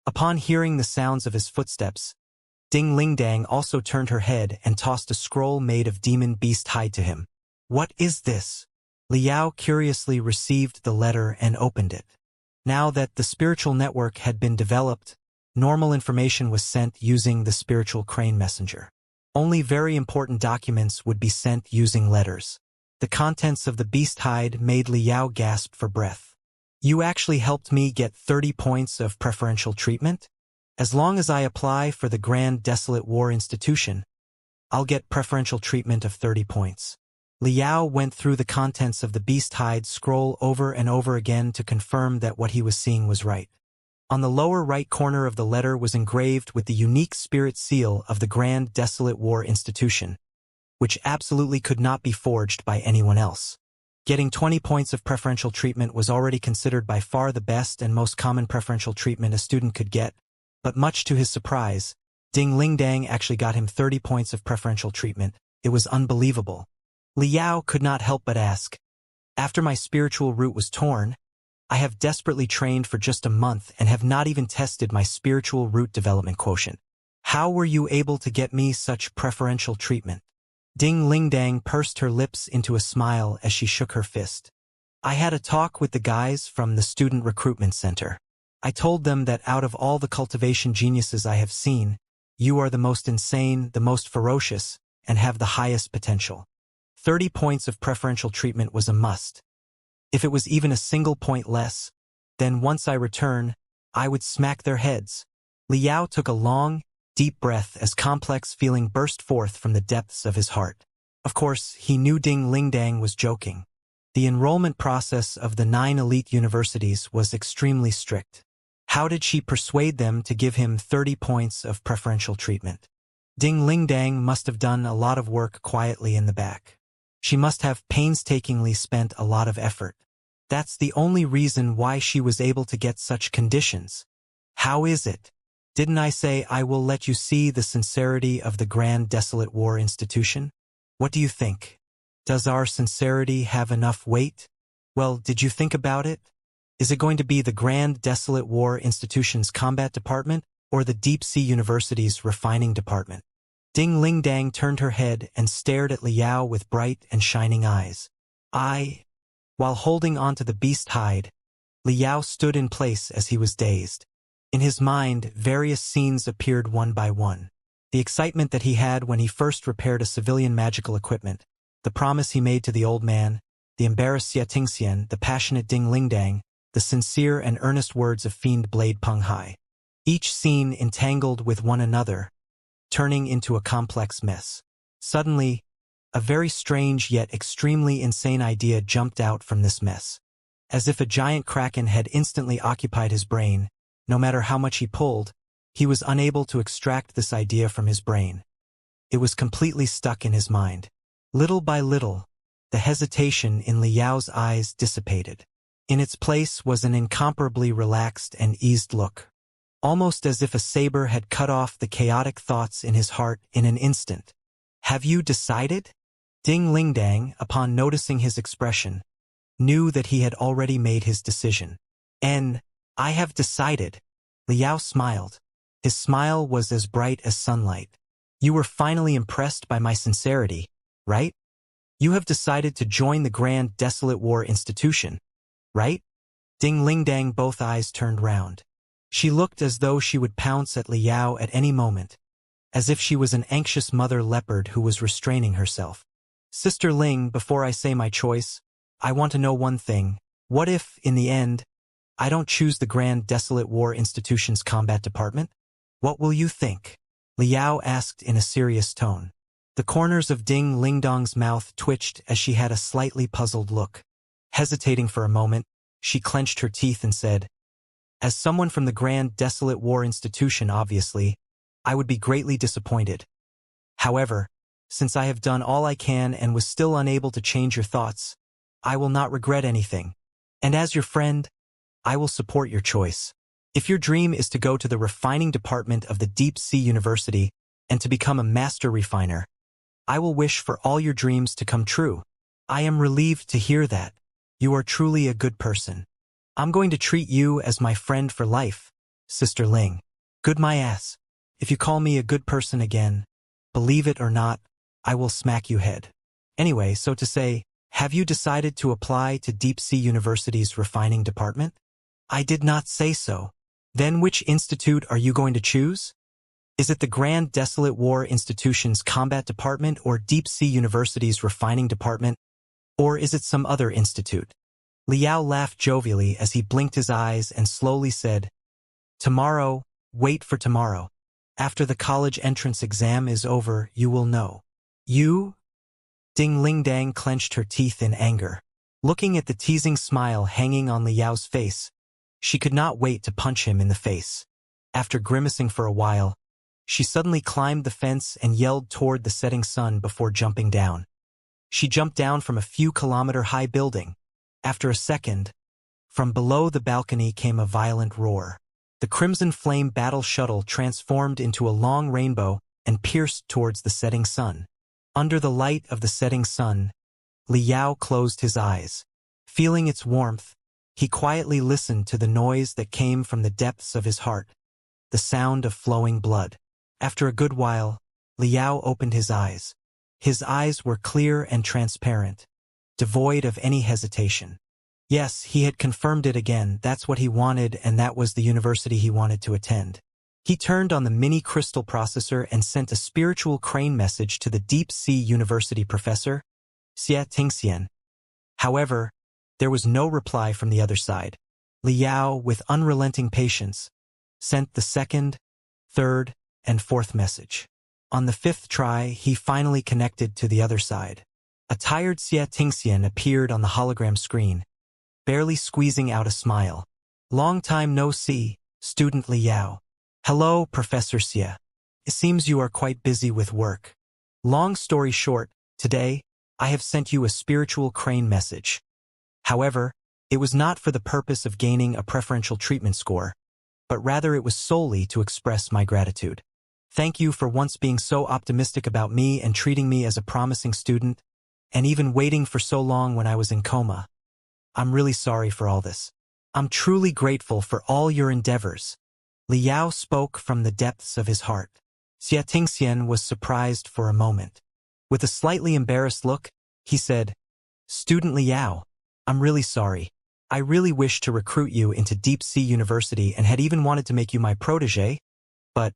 Upon hearing the sounds of his footsteps, Ding Lingdang also turned her head and tossed a scroll made of demon beast hide to him. "What is this?" Liao curiously received the letter and opened it. Now that the spiritual network had been developed, normal information was sent using the spiritual crane messenger. Only very important documents would be sent using letters. The contents of the beast hide made Liao gasp for breath. "You actually helped me get 30 points of preferential treatment? As long as I apply for the Grand Desolate War Institution, I'll get preferential treatment of 30 points. Liao went through the contents of the beast hide scroll over and over again to confirm that what he was seeing was right. On the lower right corner of the letter was engraved with the unique spirit seal of the Grand Desolate War Institution, which absolutely could not be forged by anyone else. Getting 20 points of preferential treatment was already considered by far the best and most common preferential treatment a student could get, but much to his surprise, Ding Lingdang actually got him 30 points of preferential treatment. It was unbelievable. Liao could not help but ask, "After my spiritual root was torn, I have desperately trained for just a month and have not even tested my spiritual root development quotient. How were you able to get me such preferential treatment?" Ding Lingdang pursed her lips into a smile as she shook her fist. "I had a talk with the guys from the Student Recruitment Center. I told them that out of all the cultivation geniuses I have seen, you are the most insane, the most ferocious, and have the highest potential. 30 points of preferential treatment was a must. If it was even a single point less, then once I return, I would smack their heads." Liao took a long, deep breath as complex feeling burst forth from the depths of his heart. Of course, he knew Ding Lingdang was joking. The enrollment process of the 9 elite universities was extremely strict. How did she persuade them to give him 30 points of preferential treatment? Ding Lingdang must have done a lot of work quietly in the back. She must have painstakingly spent a lot of effort. That's the only reason why she was able to get such conditions. How is it? Didn't I say I will let you see the sincerity of the Grand Desolate War Institution? What do you think? Does our sincerity have enough weight? Well, did you think about it? Is it going to be the Grand Desolate War Institution's combat department or the Deep Sea University's refining department? Ding Lingdang turned her head and stared at Liao with bright and shining eyes. While holding onto the beast hide, Liao stood in place as he was dazed. In his mind, various scenes appeared one by one. The excitement that he had when he first repaired a civilian magical equipment, the promise he made to the old man, the embarrassed Xianxia, the passionate Ding Lingdang, the sincere and earnest words of fiend Blade Peng Hai. Each scene entangled with one another, turning into a complex mess. Suddenly, a very strange yet extremely insane idea jumped out from this mess. As if a giant kraken had instantly occupied his brain, no matter how much he pulled, he was unable to extract this idea from his brain. It was completely stuck in his mind. Little by little, the hesitation in Liao's eyes dissipated. In its place was an incomparably relaxed and eased look, almost as if a saber had cut off the chaotic thoughts in his heart in an instant. "Have you decided?" Ding Lingdang, upon noticing his expression, knew that he had already made his decision. "I have decided." Liao smiled. His smile was as bright as sunlight. "You were finally impressed by my sincerity, right? You have decided to join the Grand Desolate War Institution, right?" Ding Lingdang both eyes turned round. She looked as though she would pounce at Liao at any moment, as if she was an anxious mother leopard who was restraining herself. "Sister Ling, before I say my choice, I want to know one thing. What if, in the end, I don't choose the Grand Desolate War Institution's combat department? What will you think?" Liao asked in a serious tone. The corners of Ding Lingdang's mouth twitched as she had a slightly puzzled look. Hesitating for a moment, she clenched her teeth and said, "As someone from the Grand Desolate War Institution, obviously, I would be greatly disappointed. However, since I have done all I can and was still unable to change your thoughts, I will not regret anything. And as your friend, I will support your choice. If your dream is to go to the refining department of the Deep Sea University and to become a master refiner. I will wish for all your dreams to come true. I am relieved to hear that. You are truly a good person. I'm going to treat you as my friend for life, Sister Ling. Good my ass. If you call me a good person again, believe it or not, I will smack you head. Anyway, so to say, have you decided to apply to Deep Sea University's refining department? I did not say so. Then which institute are you going to choose? Is it the Grand Desolate War Institution's combat department or Deep Sea University's refining department? Or is it some other institute? Liao laughed jovially as he blinked his eyes and slowly said, Tomorrow, wait for tomorrow. After the college entrance exam is over, you will know. You? Ding Ling Dang clenched her teeth in anger. Looking at the teasing smile hanging on Liao's face, she could not wait to punch him in the face. After grimacing for a while, she suddenly climbed the fence and yelled toward the setting sun before jumping down. She jumped down from a few kilometer-high building. After a second, from below the balcony came a violent roar. The Crimson Flame battle shuttle transformed into a long rainbow and pierced towards the setting sun. Under the light of the setting sun, Liao closed his eyes. Feeling its warmth, he quietly listened to the noise that came from the depths of his heart, the sound of flowing blood. After a good while, Liao opened his eyes. His eyes were clear and transparent, devoid of any hesitation. Yes, he had confirmed it again. That's what he wanted, and that was the university he wanted to attend. He turned on the mini crystal processor and sent a spiritual crane message to the Deep Sea University professor, Xianxia. However, there was no reply from the other side. Liao, with unrelenting patience, sent the second, third, and fourth message. On the fifth try, he finally connected to the other side. A tired Xianxia appeared on the hologram screen, barely squeezing out a smile. Long time no see, student Liao. Hello, Professor Xia. It seems you are quite busy with work. Long story short, today, I have sent you a spiritual crane message. However, it was not for the purpose of gaining a preferential treatment score, but rather it was solely to express my gratitude. Thank you for once being so optimistic about me and treating me as a promising student, and even waiting for so long when I was in coma. I'm really sorry for all this. I'm truly grateful for all your endeavors. Liao spoke from the depths of his heart. Xianxia was surprised for a moment. With a slightly embarrassed look, he said, Student Liao, I'm really sorry. I really wished to recruit you into Deep Sea University and had even wanted to make you my protege, but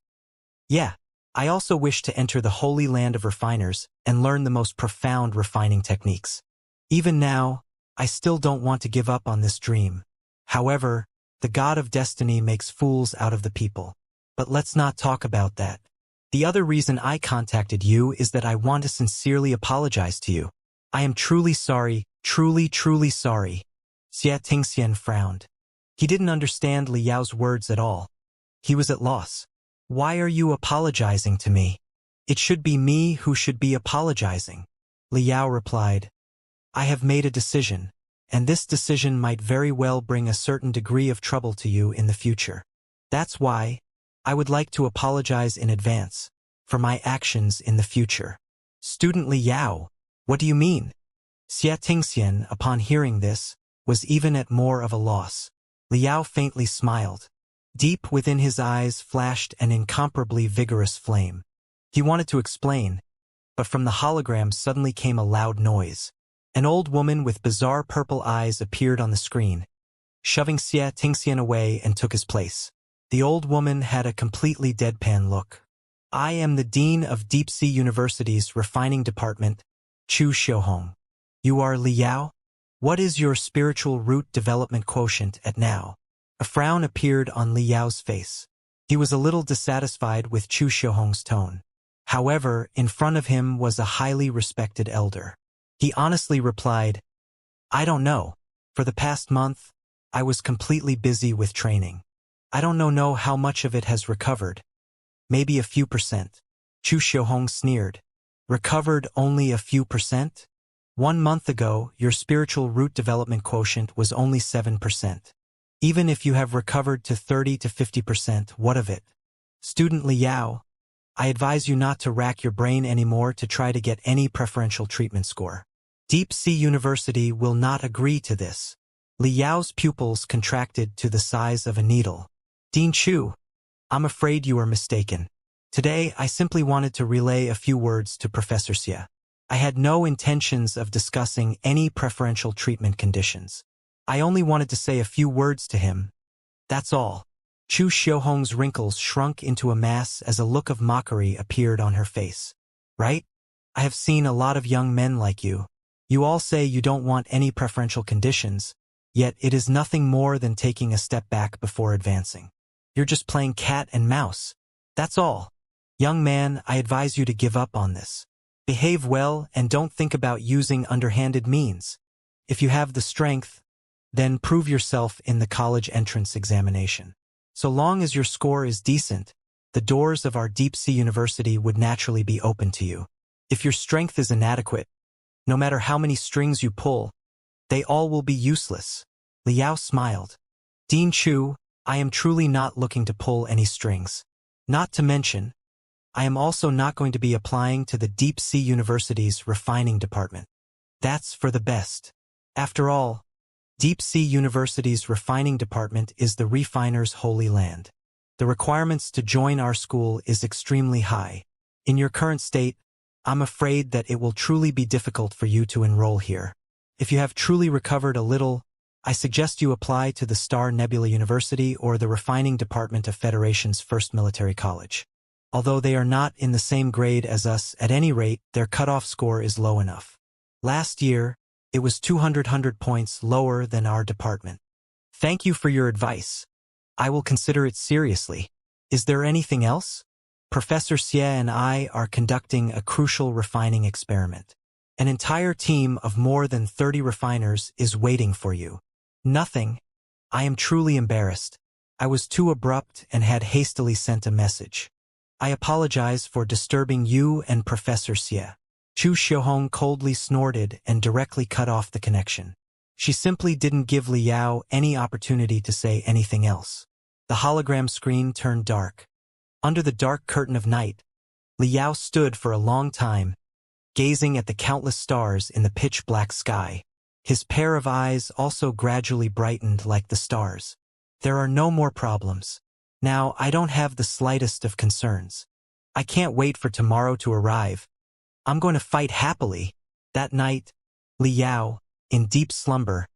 yeah, I also wish to enter the holy land of refiners and learn the most profound refining techniques. Even now, I still don't want to give up on this dream. However, the God of Destiny makes fools out of the people. But let's not talk about that. The other reason I contacted you is that I want to sincerely apologize to you. I am truly sorry, truly sorry. Xianxia frowned. He didn't understand Liao's words at all. He was at loss. Why are you apologizing to me? It should be me who should be apologizing. Liao replied, I have made a decision, and this decision might very well bring a certain degree of trouble to you in the future. That's why I would like to apologize in advance for my actions in the future. Student Liao, what do you mean? Xianxia, upon hearing this, was even at more of a loss. Liao faintly smiled. Deep within his eyes flashed an incomparably vigorous flame. He wanted to explain, but from the hologram suddenly came a loud noise. An old woman with bizarre purple eyes appeared on the screen, shoving Xianxia away and took his place. The old woman had a completely deadpan look. I am the Dean of Deep Sea University's Refining Department, Chu Xiaohong. You are Liao? What is your spiritual root development quotient at now? A frown appeared on Liao's face. He was a little dissatisfied with Chu Xiaohong's tone. However, in front of him was a highly respected elder. He honestly replied, I don't know. For the past month, I was completely busy with training. I don't know how much of it has recovered. Maybe a few percent. Chu Xiaohong sneered. Recovered only a few percent? 1 month ago, your spiritual root development quotient was only 7%. Even if you have recovered to 30 to 50%, what of it? Student Liao, I advise you not to rack your brain anymore to try to get any preferential treatment score. Deep Sea University will not agree to this. Li Yao's pupils contracted to the size of a needle. Dean Chu, I'm afraid you are mistaken. Today, I simply wanted to relay a few words to Professor Xie. I had no intentions of discussing any preferential treatment conditions. I only wanted to say a few words to him. That's all. Chu Xiaohong's wrinkles shrunk into a mass as a look of mockery appeared on her face. Right? I have seen a lot of young men like you. You all say you don't want any preferential conditions, yet it is nothing more than taking a step back before advancing. You're just playing cat and mouse. That's all. Young man, I advise you to give up on this. Behave well and don't think about using underhanded means. If you have the strength, then prove yourself in the college entrance examination. So long as your score is decent, the doors of our Deep Sea University would naturally be open to you. If your strength is inadequate, no matter how many strings you pull, they all will be useless. Liao smiled. Dean Chu, I am truly not looking to pull any strings. Not to mention, I am also not going to be applying to the Deep Sea University's refining department. That's for the best. After all, Deep Sea University's refining department is the refiner's holy land. The requirements to join our school is extremely high. In your current state, I'm afraid that it will truly be difficult for you to enroll here. If you have truly recovered a little, I suggest you apply to the Star Nebula University or the refining department of Federation's first military college. Although they are not in the same grade as us, at any rate, their cutoff score is low enough. Last year, it was 200 points lower than our department. Thank you for your advice. I will consider it seriously. Is there anything else? Professor Xie and I are conducting a crucial refining experiment. An entire team of more than 30 refiners is waiting for you. Nothing. I am truly embarrassed. I was too abrupt and had hastily sent a message. I apologize for disturbing you and Professor Xie. Chu Xiaohong coldly snorted and directly cut off the connection. She simply didn't give Li Yao any opportunity to say anything else. The hologram screen turned dark. Under the dark curtain of night, Li Yao stood for a long time, gazing at the countless stars in the pitch-black sky. His pair of eyes also gradually brightened like the stars. There are no more problems. Now I don't have the slightest of concerns. I can't wait for tomorrow to arrive. I'm going to fight happily. That night, Li Yao, in deep slumber,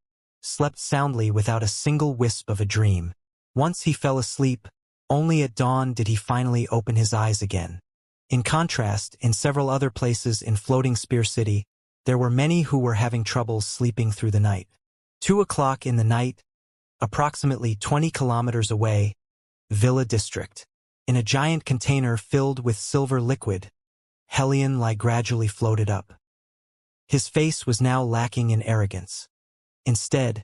slept soundly without a single wisp of a dream. Once he fell asleep, only at dawn did he finally open his eyes again. In contrast, in several other places in Floating Spear City, there were many who were having trouble sleeping through the night. 2 o'clock in the night, approximately 20 kilometers away, Villa District. In a giant container filled with silver liquid, Helion Lai gradually floated up. His face was now lacking in arrogance. Instead,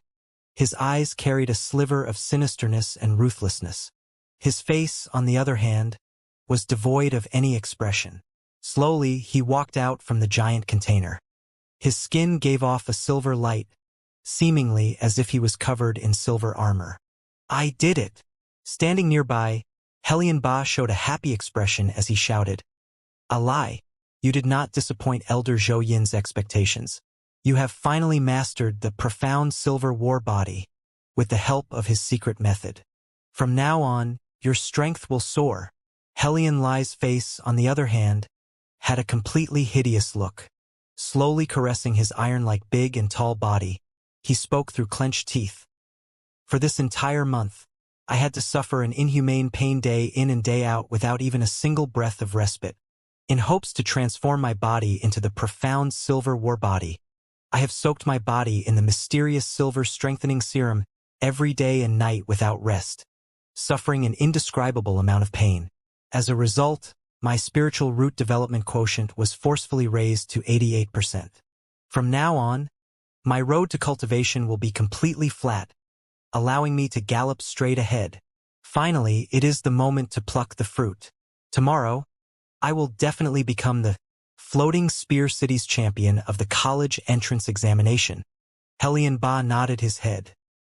his eyes carried a sliver of sinisterness and ruthlessness. His face, on the other hand, was devoid of any expression. Slowly, he walked out from the giant container. His skin gave off a silver light, seemingly as if he was covered in silver armor. I did it! Standing nearby, Helion Ba showed a happy expression as he shouted, "A lie! You did not disappoint Elder Zhou Yin's expectations. You have finally mastered the profound silver war body with the help of his secret method. From now on, your strength will soar." Helion Lai's face, on the other hand, had a completely hideous look. Slowly caressing his iron-like big and tall body, he spoke through clenched teeth. For this entire month, I had to suffer an inhumane pain day in and day out without even a single breath of respite. In hopes to transform my body into the profound silver war body, I have soaked my body in the mysterious silver strengthening serum every day and night without rest, suffering an indescribable amount of pain. As a result, my spiritual root development quotient was forcefully raised to 88%. From now on, my road to cultivation will be completely flat, allowing me to gallop straight ahead. Finally, it is the moment to pluck the fruit. Tomorrow, I will definitely become the Floating Spear City's champion of the college entrance examination. Helion Ba nodded his head.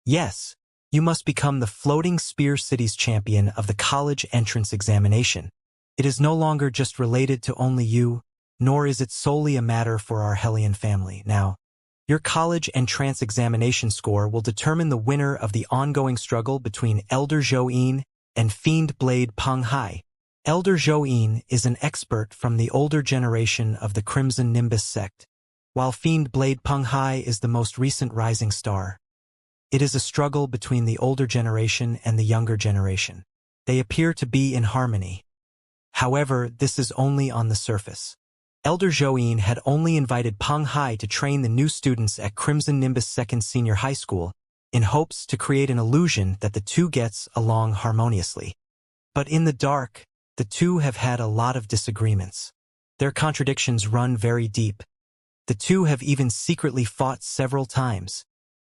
Yes, you must become the Floating Spear City's champion of the college entrance examination. It is no longer just related to only you, nor is it solely a matter for our Hellion family. Now, your college entrance examination score will determine the winner of the ongoing struggle between Elder Zhou and Fiend Blade Peng Hai. Elder Zhou is an expert from the older generation of the Crimson Nimbus sect, while Fiend Blade Peng Hai is the most recent rising star. It is a struggle between the older generation and the younger generation. They appear to be in harmony. However, this is only on the surface. Elder Zhou had only invited Peng Hai to train the new students at Crimson Nimbus Second Senior High School in hopes to create an illusion that the two gets along harmoniously. But in the dark, the two have had a lot of disagreements. Their contradictions run very deep. The two have even secretly fought several times.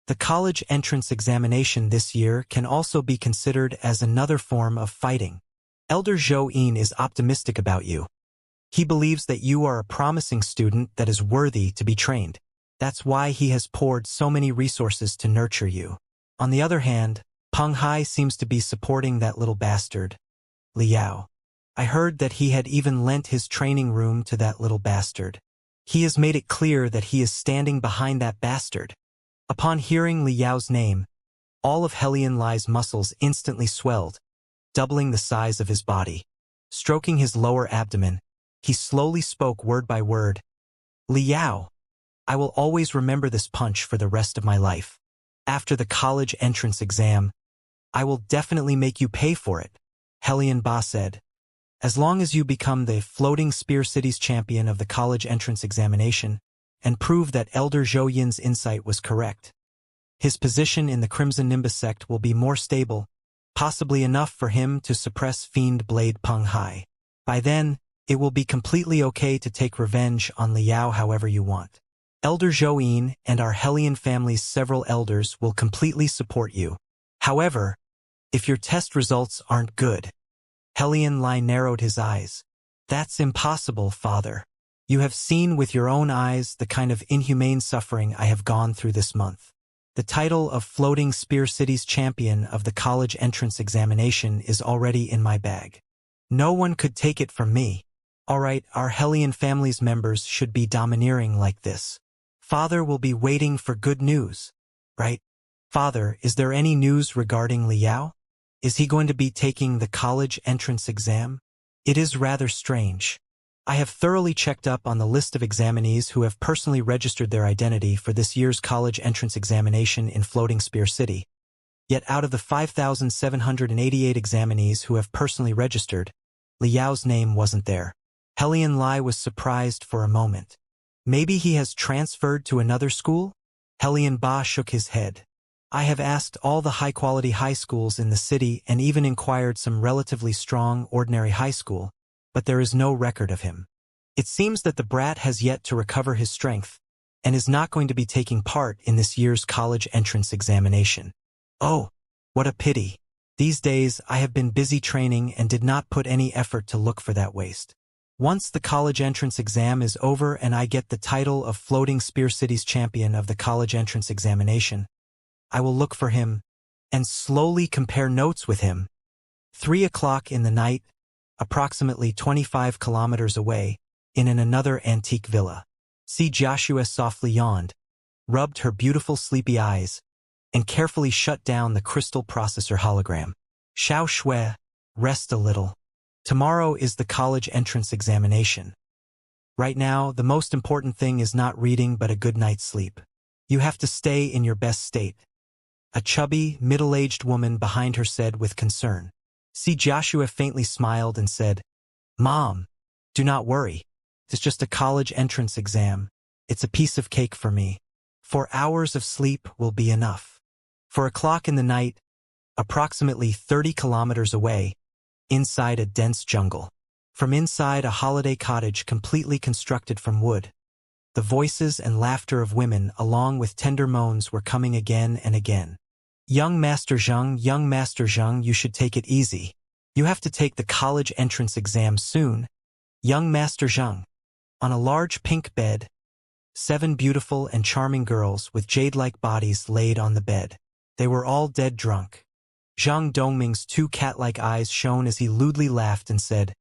The college entrance examination this year can also be considered as another form of fighting. Elder Zhou is optimistic about you. He believes that you are a promising student that is worthy to be trained. That's why he has poured so many resources to nurture you. On the other hand, Peng Hai seems to be supporting that little bastard, Liao. I heard that he had even lent his training room to that little bastard. He has made it clear that he is standing behind that bastard. Upon hearing Liao's name, all of Hellion Lai's muscles instantly swelled, doubling the size of his body. Stroking his lower abdomen, he slowly spoke word by word. Liao, I will always remember this punch for the rest of my life. After the college entrance exam, I will definitely make you pay for it, Hellion Ba said. As long as you become the Floating Spear Cities champion of the college entrance examination and prove that Elder Zhou Yin's insight was correct, his position in the Crimson Nimbus sect will be more stable, possibly enough for him to suppress Fiend Blade Peng Hai. By then, it will be completely okay to take revenge on Liao however you want. Elder Zhou and our Hellion family's several elders will completely support you. However, if your test results aren't good, Hellion Lai narrowed his eyes. That's impossible, father. You have seen with your own eyes the kind of inhumane suffering I have gone through this month. The title of Floating Spear Cities champion of the college entrance examination is already in my bag. No one could take it from me. Alright, our Hellion family's members should be domineering like this. Father will be waiting for good news, right? Father, is there any news regarding Liao? Is he going to be taking the college entrance exam? It is rather strange. I have thoroughly checked up on the list of examinees who have personally registered their identity for this year's college entrance examination in Floating Spear City. Yet out of the 5,788 examinees who have personally registered, Liao's name wasn't there. Hellion Lai was surprised for a moment. Maybe he has transferred to another school? Hellion Ba shook his head. I have asked all the high-quality high schools in the city and even inquired some relatively strong ordinary high school, but there is no record of him. It seems that the brat has yet to recover his strength and is not going to be taking part in this year's college entrance examination. Oh, what a pity. These days I have been busy training and did not put any effort to look for that waste. Once the college entrance exam is over and I get the title of Floating Spear Cities champion of the college entrance examination, I will look for him and slowly compare notes with him. 3 o'clock in the night, approximately 25 kilometers away, in another antique villa. Xianxia softly yawned, rubbed her beautiful sleepy eyes, and carefully shut down the crystal processor hologram. Xiao Shui, rest a little. Tomorrow is the college entrance examination. Right now, the most important thing is not reading but a good night's sleep. You have to stay in your best state. A chubby, middle-aged woman behind her said with concern. Joshua faintly smiled and said, Mom, do not worry. It's just a college entrance exam. It's a piece of cake for me. 4 hours of sleep will be enough. 4 o'clock in the night, approximately 30 kilometers away, inside a dense jungle. From inside a holiday cottage completely constructed from wood, the voices and laughter of women along with tender moans were coming again and again. Young Master Zheng, you should take it easy. You have to take the college entrance exam soon. Young Master Zheng. On a large pink bed, 7 beautiful and charming girls with jade-like bodies laid on the bed. They were all dead drunk. Zhang Dongming's 2 cat-like eyes shone as he lewdly laughed and said,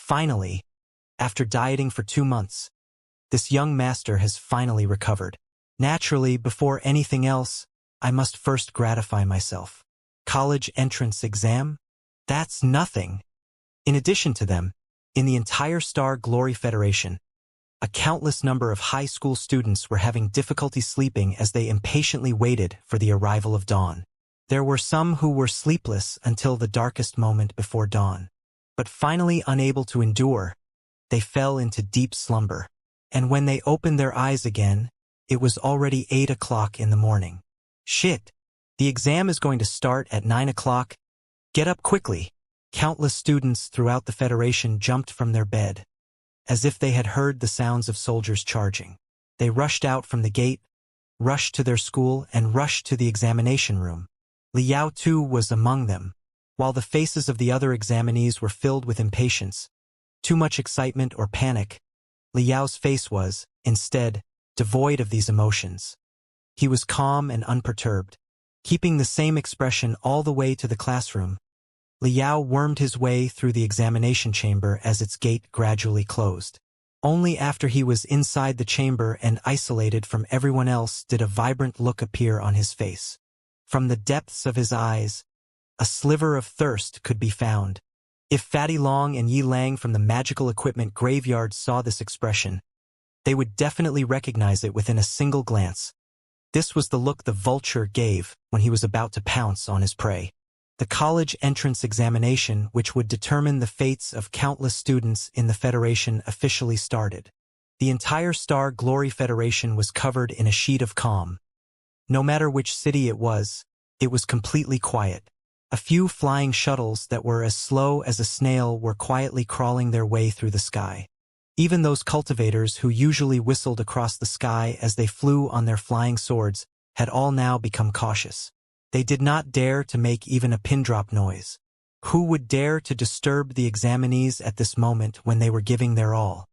Finally, after dieting for 2 months, this young master has finally recovered. Naturally, before anything else, I must first gratify myself. College entrance exam? That's nothing. In addition to them, in the entire Star Glory Federation, a countless number of high school students were having difficulty sleeping as they impatiently waited for the arrival of dawn. There were some who were sleepless until the darkest moment before dawn. But finally unable to endure, they fell into deep slumber. And when they opened their eyes again, it was already 8 o'clock in the morning. Shit! The exam is going to start at 9 o'clock. Get up quickly! Countless students throughout the Federation jumped from their bed, as if they had heard the sounds of soldiers charging. They rushed out from the gate, rushed to their school, and rushed to the examination room. Liao too was among them, while the faces of the other examinees were filled with impatience, too much excitement or panic. Liao's face was, instead, devoid of these emotions. He was calm and unperturbed, keeping the same expression all the way to the classroom. Liao wormed his way through the examination chamber as its gate gradually closed. Only after he was inside the chamber and isolated from everyone else did a vibrant look appear on his face. From the depths of his eyes, a sliver of thirst could be found. If Fatty Long and Yi Lang from the magical equipment graveyard saw this expression, they would definitely recognize it within a single glance. This was the look the vulture gave when he was about to pounce on his prey. The college entrance examination, which would determine the fates of countless students in the Federation, officially started. The entire Star Glory Federation was covered in a sheet of calm. No matter which city it was completely quiet. A few flying shuttles that were as slow as a snail were quietly crawling their way through the sky. Even those cultivators who usually whistled across the sky as they flew on their flying swords had all now become cautious. They did not dare to make even a pin drop noise. Who would dare to disturb the examinees at this moment when they were giving their all?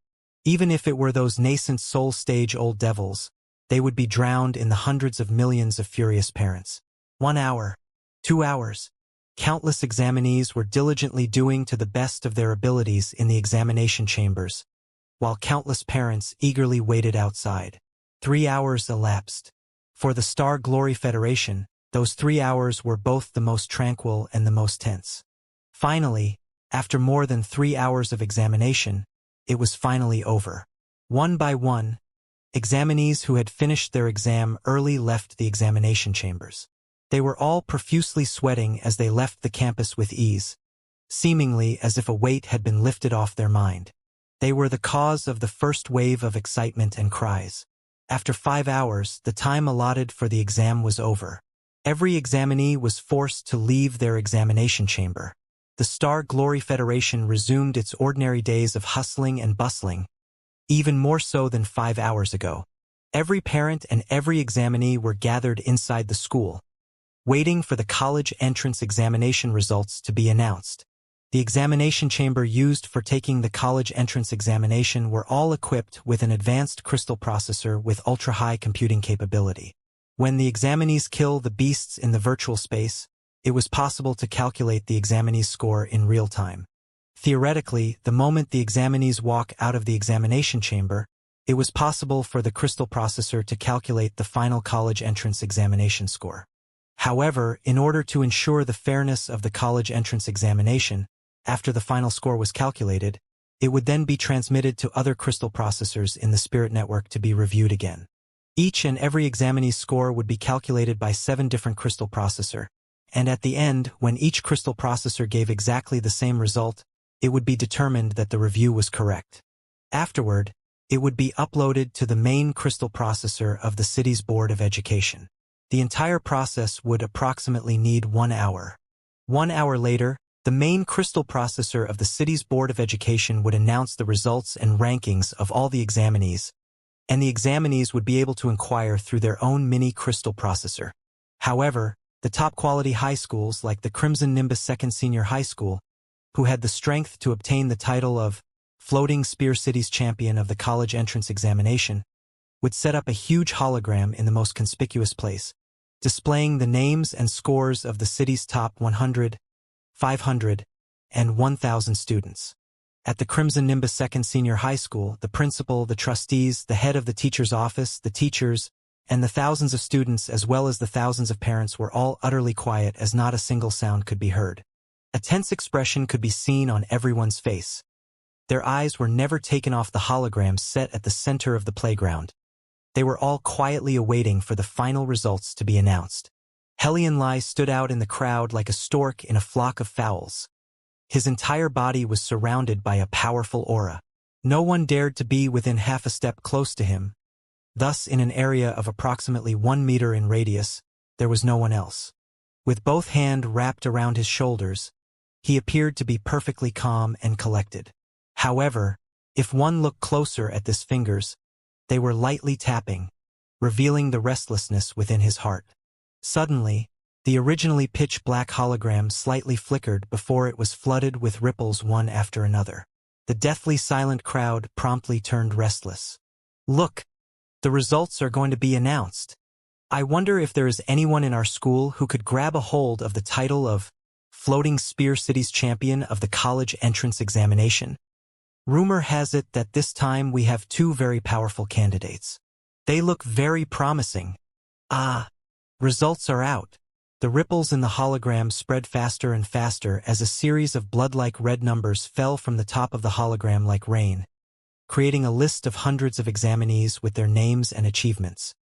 Even if it were those nascent soul stage old devils, they would be drowned in the hundreds of millions of furious parents. 1 hour, 2 hours. Countless examinees were diligently doing to the best of their abilities in the examination chambers, while countless parents eagerly waited outside. 3 hours elapsed. For the Star Glory Federation, those 3 hours were both the most tranquil and the most tense. Finally, after more than 3 hours of examination, it was finally over. One by one, examinees who had finished their exam early left the examination chambers. They were all profusely sweating as they left the campus with ease, seemingly as if a weight had been lifted off their mind. They were the cause of the first wave of excitement and cries. After 5 hours, the time allotted for the exam was over. Every examinee was forced to leave their examination chamber. The Star Glory Federation resumed its ordinary days of hustling and bustling, even more so than 5 hours ago. Every parent and every examinee were gathered inside the school, waiting for the college entrance examination results to be announced. The examination chamber used for taking the college entrance examination were all equipped with an advanced crystal processor with ultra-high computing capability. When the examinees kill the beasts in the virtual space, it was possible to calculate the examinee's score in real time. Theoretically, the moment the examinees walk out of the examination chamber, it was possible for the crystal processor to calculate the final college entrance examination score. However, in order to ensure the fairness of the college entrance examination, after the final score was calculated, it would then be transmitted to other crystal processors in the Spirit Network to be reviewed again. Each and every examinee's score would be calculated by 7 different crystal processors, and at the end, when each crystal processor gave exactly the same result, it would be determined that the review was correct. Afterward, it would be uploaded to the main crystal processor of the city's Board of Education. The entire process would approximately need 1 hour. 1 hour later, the main crystal processor of the city's Board of Education would announce the results and rankings of all the examinees, and the examinees would be able to inquire through their own mini crystal processor. However, the top-quality high schools like the Crimson Nimbus Second Senior High School, who had the strength to obtain the title of Floating Spear City's Champion of the College Entrance Examination, would set up a huge hologram in the most conspicuous place, displaying the names and scores of the city's top 100, 500, and 1,000 students. At the Crimson Nimbus Second Senior High School, the principal, the trustees, the head of the teacher's office, the teachers, and the thousands of students as well as the thousands of parents were all utterly quiet as not a single sound could be heard. A tense expression could be seen on everyone's face. Their eyes were never taken off the holograms set at the center of the playground. They were all quietly awaiting for the final results to be announced. Xianxia stood out in the crowd like a stork in a flock of fowls. His entire body was surrounded by a powerful aura. No one dared to be within half a step close to him. Thus, in an area of approximately 1 meter in radius, there was no one else. With both hands wrapped around his shoulders, he appeared to be perfectly calm and collected. However, if one looked closer at his fingers, they were lightly tapping, revealing the restlessness within his heart. Suddenly, the originally pitch-black hologram slightly flickered before it was flooded with ripples one after another. The deathly silent crowd promptly turned restless. Look! The results are going to be announced. I wonder if there is anyone in our school who could grab a hold of the title of Floating Spear City's Champion of the College Entrance Examination. Rumor has it that this time we have 2 very powerful candidates. They look very promising. Results are out. The ripples in the hologram spread faster and faster as a series of blood-like red numbers fell from the top of the hologram like rain, creating a list of hundreds of examinees with their names and achievements.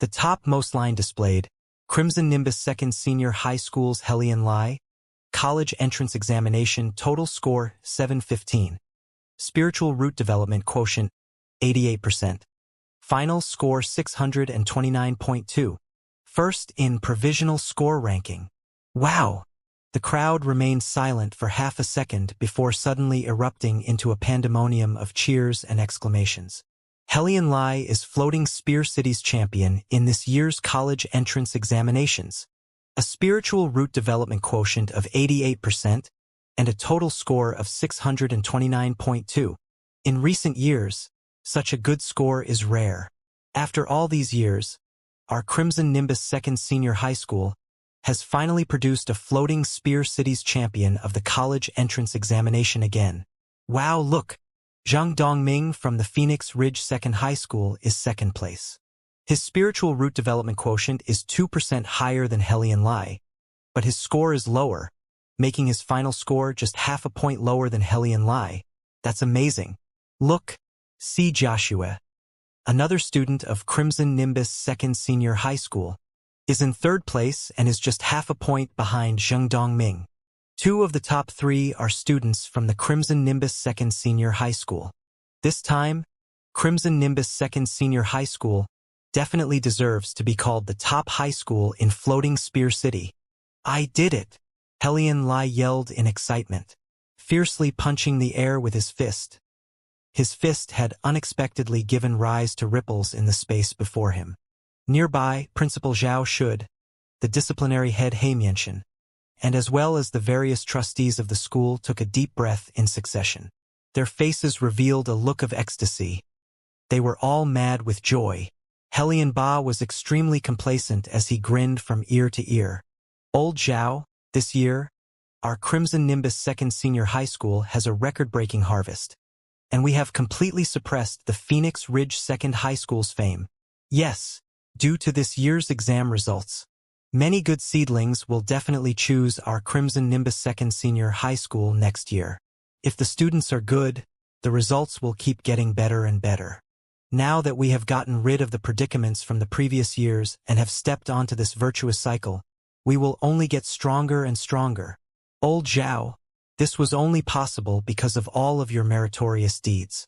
The topmost line displayed, Crimson Nimbus Second Senior High School's Xianxia, College Entrance Examination Total Score 715. Spiritual Root Development Quotient 88%. Final Score 629.2. First in Provisional Score Ranking. Wow! The crowd remained silent for half a second before suddenly erupting into a pandemonium of cheers and exclamations. Xianxia is Floating Spear City's champion in this year's college entrance examinations. A spiritual root development quotient of 88% and a total score of 629.2. In recent years, such a good score is rare. After all these years, our Crimson Nimbus Second Senior High School has finally produced a Floating Spear City's champion of the college entrance examination again. Wow, look! Zhang Dongming from the Phoenix Ridge Second High School is second place. His spiritual root development quotient is 2% higher than Xianxia, but his score is lower, making his final score just half a point lower than Xianxia. That's amazing. Look, see Joshua, another student of Crimson Nimbus Second Senior High School, is in third place and is just half a point behind Zhang Dongming. 2 of the top 3 are students from the Crimson Nimbus Second Senior High School. This time, Crimson Nimbus Second Senior High School definitely deserves to be called the top high school in Floating Spear City. I did it! Xianxia yelled in excitement, fiercely punching the air with his fist. His fist had unexpectedly given rise to ripples in the space before him. Nearby, Principal Zhao Shud, the disciplinary head Xianxia, and as well as the various trustees of the school took a deep breath in succession. Their faces revealed a look of ecstasy. They were all mad with joy. Xianxia was extremely complacent as he grinned from ear to ear. Old Zhao, this year, our Crimson Nimbus Second Senior High School has a record-breaking harvest, and we have completely suppressed the Phoenix Ridge Second High School's fame. Yes, due to this year's exam results, many good seedlings will definitely choose our Crimson Nimbus Second Senior High School next year. If the students are good, the results will keep getting better and better. Now that we have gotten rid of the predicaments from the previous years and have stepped onto this virtuous cycle, we will only get stronger and stronger. Old Zhao, this was only possible because of all of your meritorious deeds.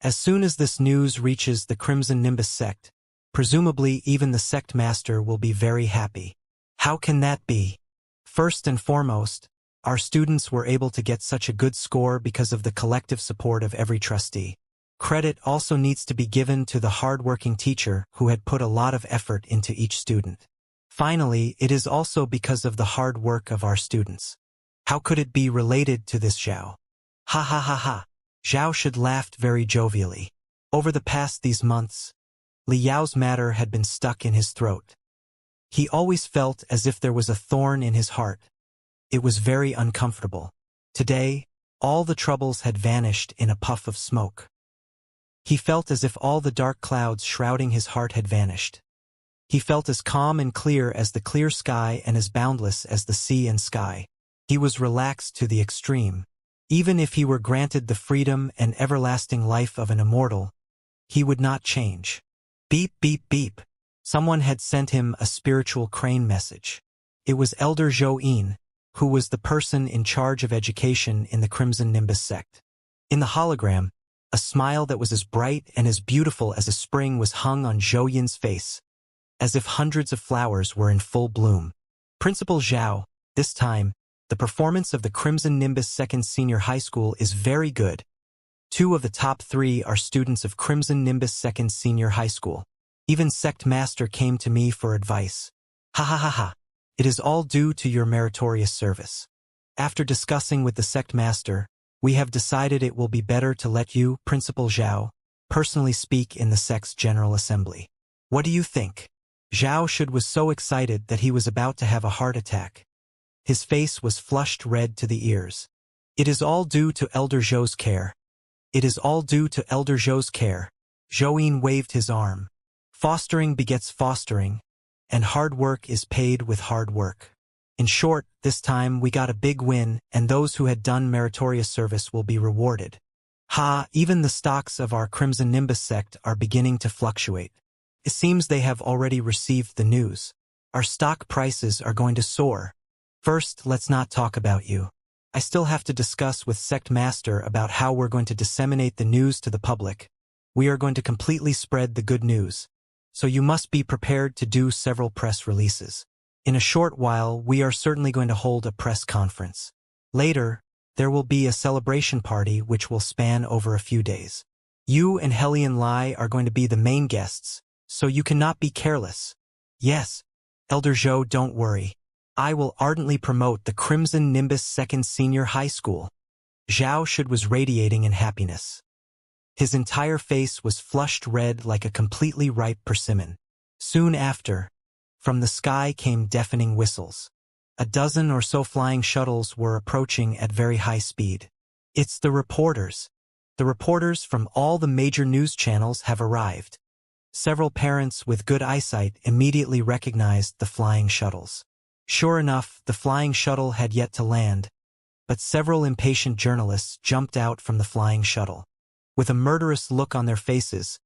As soon as this news reaches the Crimson Nimbus sect, presumably even the sect master will be very happy. How can that be? First and foremost, our students were able to get such a good score because of the collective support of every trustee. Credit also needs to be given to the hard-working teacher who had put a lot of effort into each student. Finally, it is also because of the hard work of our students. How could it be related to this Zhao? Ha ha ha ha. Zhao Shud laughed very jovially. Over the past these months, Li Yao's matter had been stuck in his throat. He always felt as if there was a thorn in his heart. It was very uncomfortable. Today, All the troubles had vanished in a puff of smoke. He felt as if all the dark clouds shrouding his heart had vanished. He felt as calm and clear as the clear sky and as boundless as the sea and sky. He was relaxed to the extreme. Even if he were granted the freedom and everlasting life of an immortal, he would not change. Beep, beep, beep. Someone had sent him a spiritual crane message. It was Elder Zhou, who was the person in charge of education in the Crimson Nimbus sect. In the hologram, a smile that was as bright and as beautiful as a spring was hung on Zhou Yin's face, as if hundreds of flowers were in full bloom. Principal Zhao, this time, the performance of the Crimson Nimbus Second Senior High School is very good. 2 of the top 3 are students of Crimson Nimbus Second Senior High School. Even Sect Master came to me for advice. Ha ha ha ha. It is all due to your meritorious service. After discussing with the Sect Master, we have decided it will be better to let you, Principal Zhao, personally speak in the sect's General Assembly. What do you think? Zhao Shud was so excited that he was about to have a heart attack. His face was flushed red to the ears. It is all due to Elder Zhou's care. It is all due to Elder Zhou's care. Zhou Yin waved his arm. Fostering begets fostering, and hard work is paid with hard work. In short, this time we got a big win, and those who had done meritorious service will be rewarded. Ha, even the stocks of our Crimson Nimbus sect are beginning to fluctuate. It seems they have already received the news. Our stock prices are going to soar. First, let's not talk about you. I still have to discuss with Sect Master about how we're going to disseminate the news to the public. We are going to completely spread the good news. So you must be prepared to do several press releases. In a short while, we are certainly going to hold a press conference. Later, there will be a celebration party which will span over a few days. You and Helian Lai are going to be the main guests, so you cannot be careless. Yes, Elder Zhou, don't worry. I will ardently promote the Crimson Nimbus Second Senior High School. Zhao Shud was radiating in happiness. His entire face was flushed red like a completely ripe persimmon. Soon after, from the sky came deafening whistles. A dozen or so flying shuttles were approaching at very high speed. It's the reporters. The reporters from all the major news channels have arrived. Several parents with good eyesight immediately recognized the flying shuttles. Sure enough, the flying shuttle had yet to land, but several impatient journalists jumped out from the flying shuttle. With a murderous look on their faces,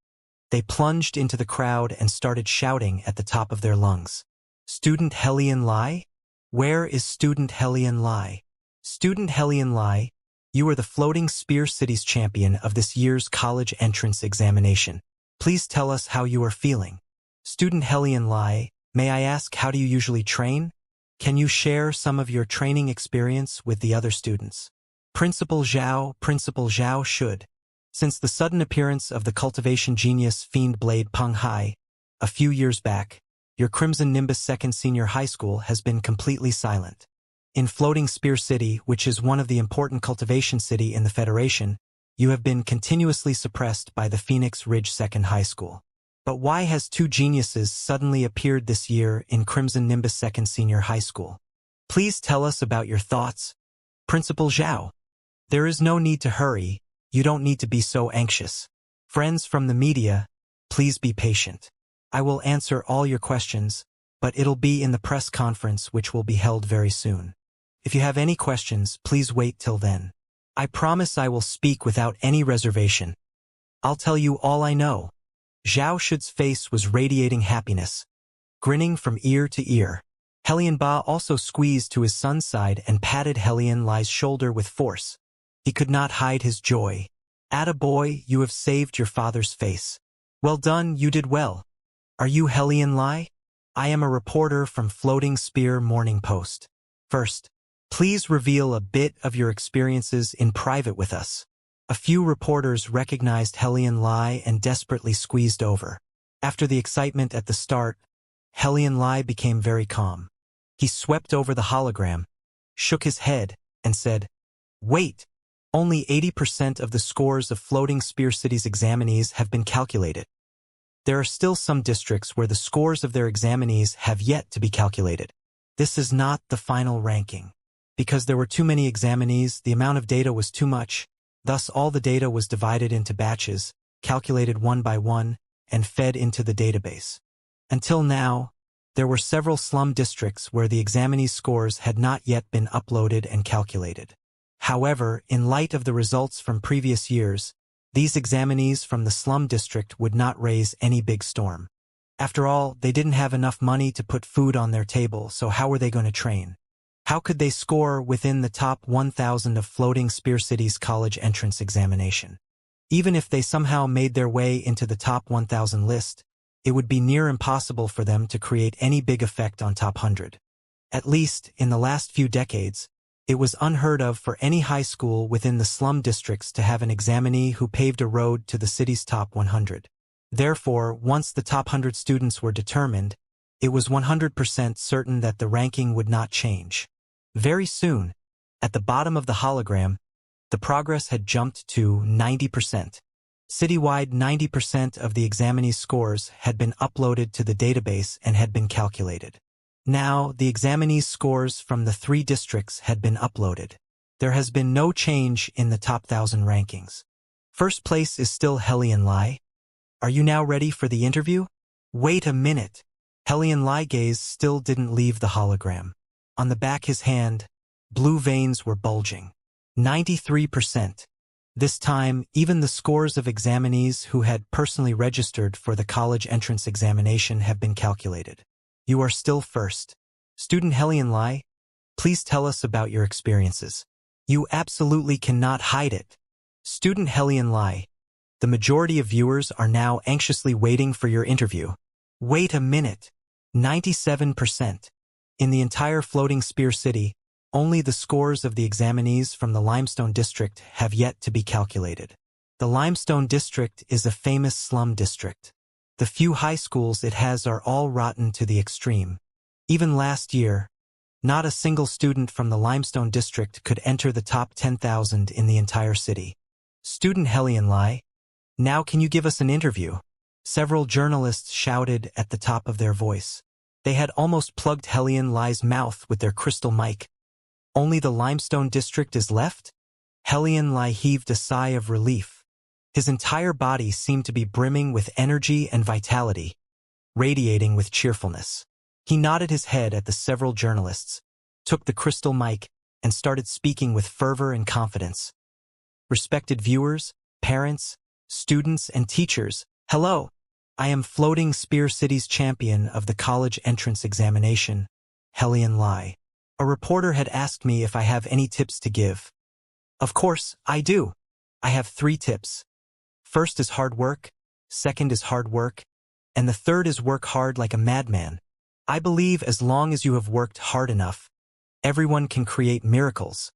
they plunged into the crowd and started shouting at the top of their lungs. Student Helian Lai? Where is Student Helian Lai? Student Helian Lai, you are the Floating Spear Cities champion of this year's college entrance examination. Please tell us how you are feeling. Student Helian Lai, may I ask, how do you usually train? Can you share some of your training experience with the other students? Principal Zhao Shud. Since the sudden appearance of the cultivation genius Fiend Blade Peng Hai, a few years back, your Crimson Nimbus Second Senior High School has been completely silent. In Floating Spear City, which is one of the important cultivation city in the Federation, you have been continuously suppressed by the Phoenix Ridge Second High School. But why has 2 geniuses suddenly appeared this year in Crimson Nimbus Second Senior High School? Please tell us about your thoughts. Principal Zhao. There is no need to hurry. You don't need to be so anxious. Friends from the media, please be patient. I will answer all your questions, but it'll be in the press conference which will be held very soon. If you have any questions, please wait till then. I promise I will speak without any reservation. I'll tell you all I know. Zhao Shud's face was radiating happiness, grinning from ear to ear. Helian Ba also squeezed to his son's side and patted Helian Lai's shoulder with force. He could not hide his joy. Attaboy, you have saved your father's face. Well done, you did well. Are you Helian Lai? I am a reporter from Floating Spear Morning Post. First, please reveal a bit of your experiences in private with us. A few reporters recognized Helian Lai and desperately squeezed over. After the excitement at the start, Helian Lai became very calm. He swept over the hologram, shook his head, and said, "Wait! Only 80% of the scores of Floating Spear City's examinees have been calculated. There are still some districts where the scores of their examinees have yet to be calculated. This is not the final ranking. Because there were too many examinees, the amount of data was too much. Thus, all the data was divided into batches, calculated one by one, and fed into the database. Until now, there were several slum districts where the examinees' scores had not yet been uploaded and calculated. However, in light of the results from previous years, these examinees from the slum district would not raise any big storm. After all, they didn't have enough money to put food on their table, so how were they going to train? How could they score within the top 1,000 of Floating Spear City's college entrance examination? Even if they somehow made their way into the top 1,000 list, it would be near impossible for them to create any big effect on top 100. At least, in the last few decades, it was unheard of for any high school within the slum districts to have an examinee who paved a road to the city's top 100. Therefore, once the top 100 students were determined, it was 100% certain that the ranking would not change. Very soon, at the bottom of the hologram, the progress had jumped to 90%. Citywide, 90% of the examinees' scores had been uploaded to the database and had been calculated. Now, the examinees' scores from the 3 districts had been uploaded. There has been no change in the top 1,000 rankings. First place is still Helian Lai. Are you now ready for the interview? Wait a minute. Helian Lai gaze still didn't leave the hologram. On the back of his hand, blue veins were bulging. 93%. This time, even the scores of examinees who had personally registered for the college entrance examination have been calculated. You are still first. Student Helian Lai, please tell us about your experiences. You absolutely cannot hide it. Student Helian Lai, the majority of viewers are now anxiously waiting for your interview. Wait a minute. 97%. In the entire Floating Spear City, only the scores of the examinees from the Limestone District have yet to be calculated. The Limestone District is a famous slum district. The few high schools it has are all rotten to the extreme. Even last year, not a single student from the Limestone District could enter the top 10,000 in the entire city. Student Helian Lai, now can you give us an interview? Several journalists shouted at the top of their voice. They had almost plugged Helian Lai's mouth with their crystal mic. Only the Limestone District is left? Helian Lai heaved a sigh of relief. His entire body seemed to be brimming with energy and vitality, radiating with cheerfulness. He nodded his head at the several journalists, took the crystal mic, and started speaking with fervor and confidence. Respected viewers, parents, students, and teachers, hello. I am Floating Spear City's champion of the college entrance examination, Helian Lai. A reporter had asked me if I have any tips to give. Of course, I do. I have 3 tips. First is hard work, second is hard work, and the third is work hard like a madman. I believe as long as you have worked hard enough, everyone can create miracles.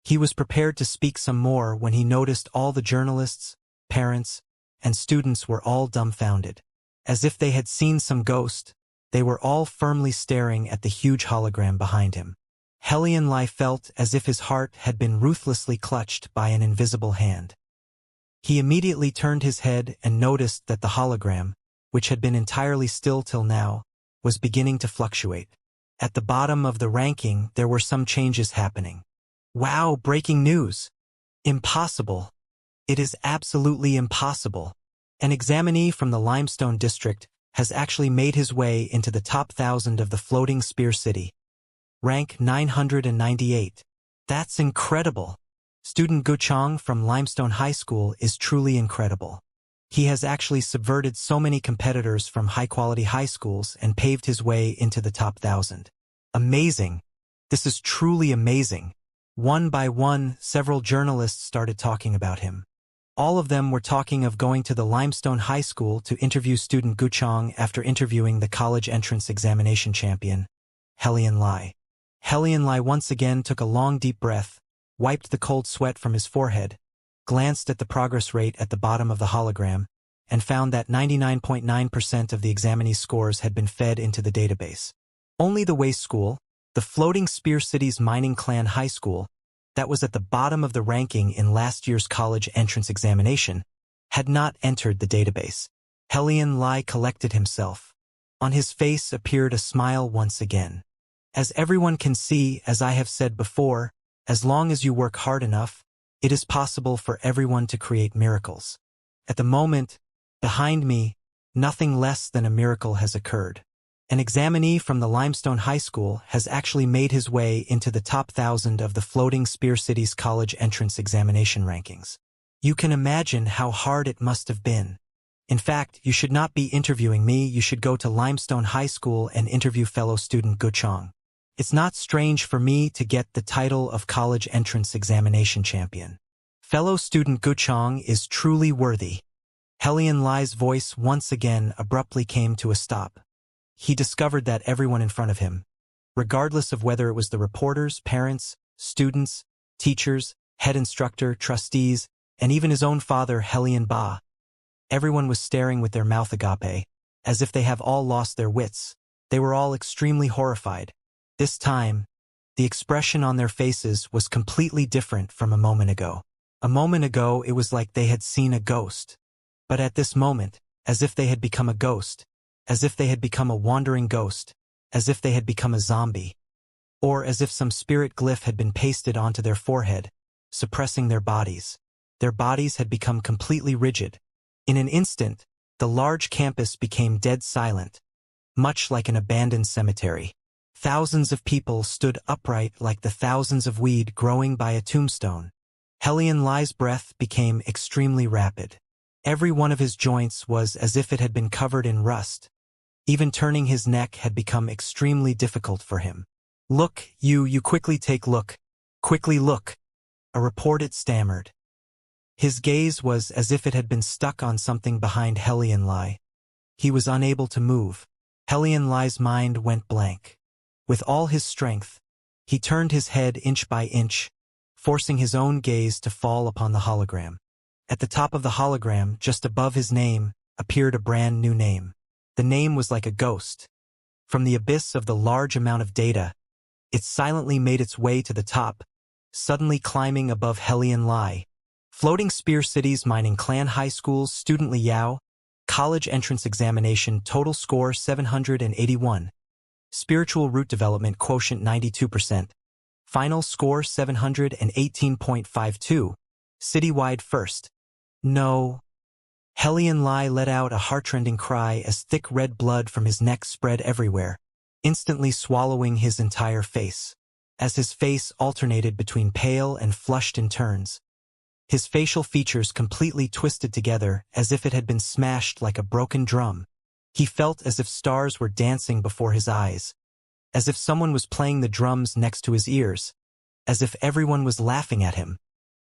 He was prepared to speak some more when he noticed all the journalists, parents, and students were all dumbfounded. As if they had seen some ghost, they were all firmly staring at the huge hologram behind him. Helian Lai felt as if his heart had been ruthlessly clutched by an invisible hand. He immediately turned his head and noticed that the hologram, which had been entirely still till now, was beginning to fluctuate. At the bottom of the ranking, there were some changes happening. Wow, breaking news! Impossible! It is absolutely impossible. An examinee from the Limestone District has actually made his way into the top 1,000 of the Floating Spear City. Rank 998. That's incredible. Student Guchong from Limestone High School is truly incredible. He has actually subverted so many competitors from high-quality high schools and paved his way into the top 1,000. Amazing. This is truly amazing. One by one, several journalists started talking about him. All of them were talking of going to the Limestone High School to interview student Guchong after interviewing the college entrance examination champion, Helian Lai. Helian Lai once again took a long deep breath, wiped the cold sweat from his forehead, glanced at the progress rate at the bottom of the hologram, and found that 99.9% of the examinees' scores had been fed into the database. Only the Way School, the Floating Spear City's mining clan high school, that was at the bottom of the ranking in last year's college entrance examination, had not entered the database. Helian Lai collected himself. On his face appeared a smile once again. As everyone can see, as I have said before, as long as you work hard enough, it is possible for everyone to create miracles. At the moment, behind me, nothing less than a miracle has occurred. An examinee from the Limestone High School has actually made his way into the top 1,000 of the Floating Spear City's college entrance examination rankings. You can imagine how hard it must have been. In fact, you should not be interviewing me, you should go to Limestone High School and interview fellow student Guchong. It's not strange for me to get the title of college entrance examination champion. Fellow student Guchong is truly worthy. Helian Lai's voice once again abruptly came to a stop. He discovered that everyone in front of him, regardless of whether it was the reporters, parents, students, teachers, head instructor, trustees, and even his own father, Helian Ba, everyone was staring with their mouth agape, as if they have all lost their wits. They were all extremely horrified. This time, the expression on their faces was completely different from a moment ago. A moment ago, it was like they had seen a ghost. But at this moment, as if they had become a ghost, as if they had become a wandering ghost, as if they had become a zombie, or as if some spirit glyph had been pasted onto their forehead, suppressing their bodies. Their bodies had become completely rigid. In an instant, the large campus became dead silent, much like an abandoned cemetery. Thousands of people stood upright like the thousands of weed growing by a tombstone. Helian Lai's breath became extremely rapid. Every one of his joints was as if it had been covered in rust. Even turning his neck had become extremely difficult for him. "Look, you quickly take look. Quickly look," a reporter stammered. His gaze was as if it had been stuck on something behind Helian Lai. He was unable to move. Helian Lai's mind went blank. With all his strength, he turned his head inch by inch, forcing his own gaze to fall upon the hologram. At the top of the hologram, just above his name, appeared a brand new name. The name was like a ghost. From the abyss of the large amount of data, it silently made its way to the top, suddenly climbing above Helian Lai. Floating Spear City's Mining Clan High School's student Liao, college entrance examination total score 781. Spiritual root development quotient 92%. Final score 718.52. Citywide first. No. Helian Lai let out a heartrending cry as thick red blood from his neck spread everywhere, instantly swallowing his entire face. As his face alternated between pale and flushed in turns, his facial features completely twisted together as if it had been smashed like a broken drum. He felt as if stars were dancing before his eyes, as if someone was playing the drums next to his ears, as if everyone was laughing at him.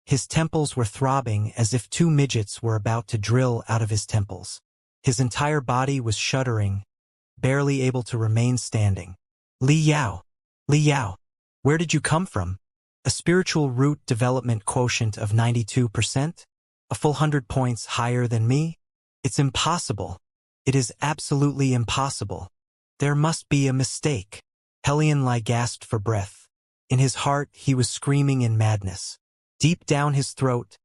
His temples were throbbing as if two midgets were about to drill out of his temples. His entire body was shuddering, barely able to remain standing. Li Yao, where did you come from? A spiritual root development quotient of 92%? A full 100 points higher than me? It's impossible. It is absolutely impossible. There must be a mistake. Helian Lai gasped for breath. In his heart, he was screaming in madness. Deep down his throat,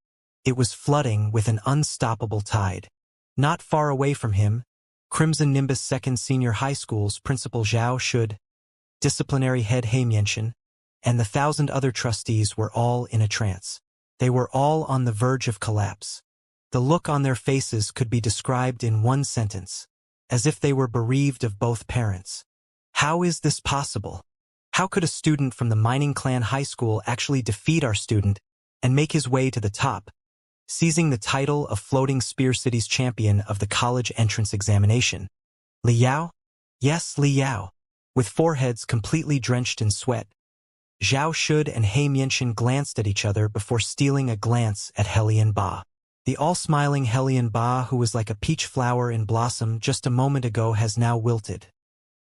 it was flooding with an unstoppable tide. Not far away from him, Crimson Nimbus 2nd Senior High School's Principal Zhao Shud, disciplinary head Xianxia, and the 1,000 other trustees were all in a trance. They were all on the verge of collapse. The look on their faces could be described in one sentence, as if they were bereaved of both parents. How is this possible? How could a student from the Mining Clan High School actually defeat our student and make his way to the top, seizing the title of Floating Spear City's champion of the college entrance examination? Li Yao? Yes, Li Yao. With foreheads completely drenched in sweat, Zhao Shud and Xianxia glanced at each other before stealing a glance at Helian Ba. The all-smiling Helian Ba, who was like a peach flower in blossom just a moment ago, has now wilted.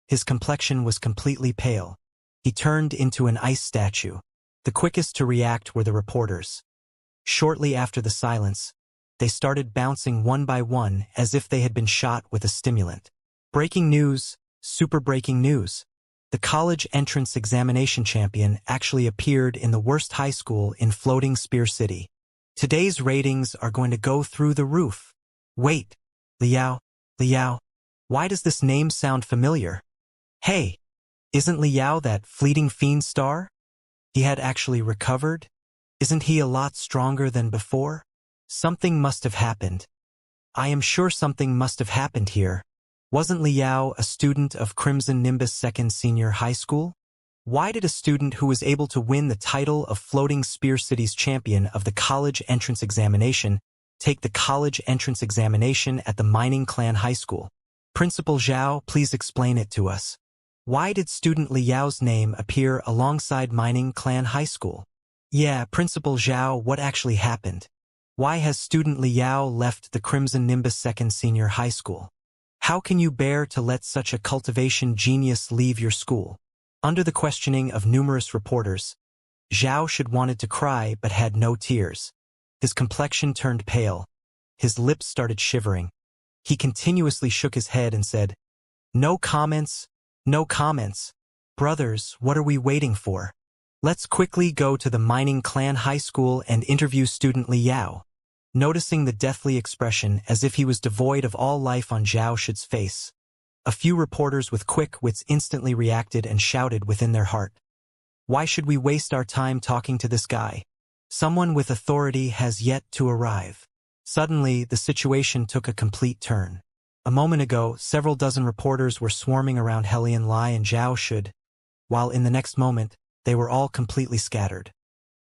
His complexion was completely pale. He turned into an ice statue. The quickest to react were the reporters. Shortly after the silence, they started bouncing one by one as if they had been shot with a stimulant. Breaking news, super breaking news. The college entrance examination champion actually appeared in the worst high school in Floating Spear City. Today's ratings are going to go through the roof. Wait, Liao, why does this name sound familiar? Hey, Isn't Liao that fleeting fiend star? He had actually recovered? Isn't he a lot stronger than before? Something must have happened. I am sure something must have happened here. Wasn't Liao a student of Crimson Nimbus Second Senior High School? Why did a student who was able to win the title of Floating Spear City's champion of the college entrance examination take the college entrance examination at the Mining Clan High School? Principal Zhao, please explain it to us. Why did student Liao's name appear alongside Mining Clan High School? Yeah, Principal Zhao, what actually happened? Why has student Liao left the Crimson Nimbus Second Senior High School? How can you bear to let such a cultivation genius leave your school? Under the questioning of numerous reporters, Zhao should wanted to cry but had no tears. His complexion turned pale. His lips started shivering. He continuously shook his head and said, "No comments, no comments. Brothers, what are we waiting for? Let's quickly go to the Mining Clan High School and interview student Liao." Noticing the deathly expression as if he was devoid of all life on Zhao Shid's face, a few reporters with quick wits instantly reacted and shouted within their heart, "Why should we waste our time talking to this guy? Someone with authority has yet to arrive." Suddenly, the situation took a complete turn. A moment ago, several dozen reporters were swarming around Helian Lai and Zhao Shid, while in the next moment, they were all completely scattered.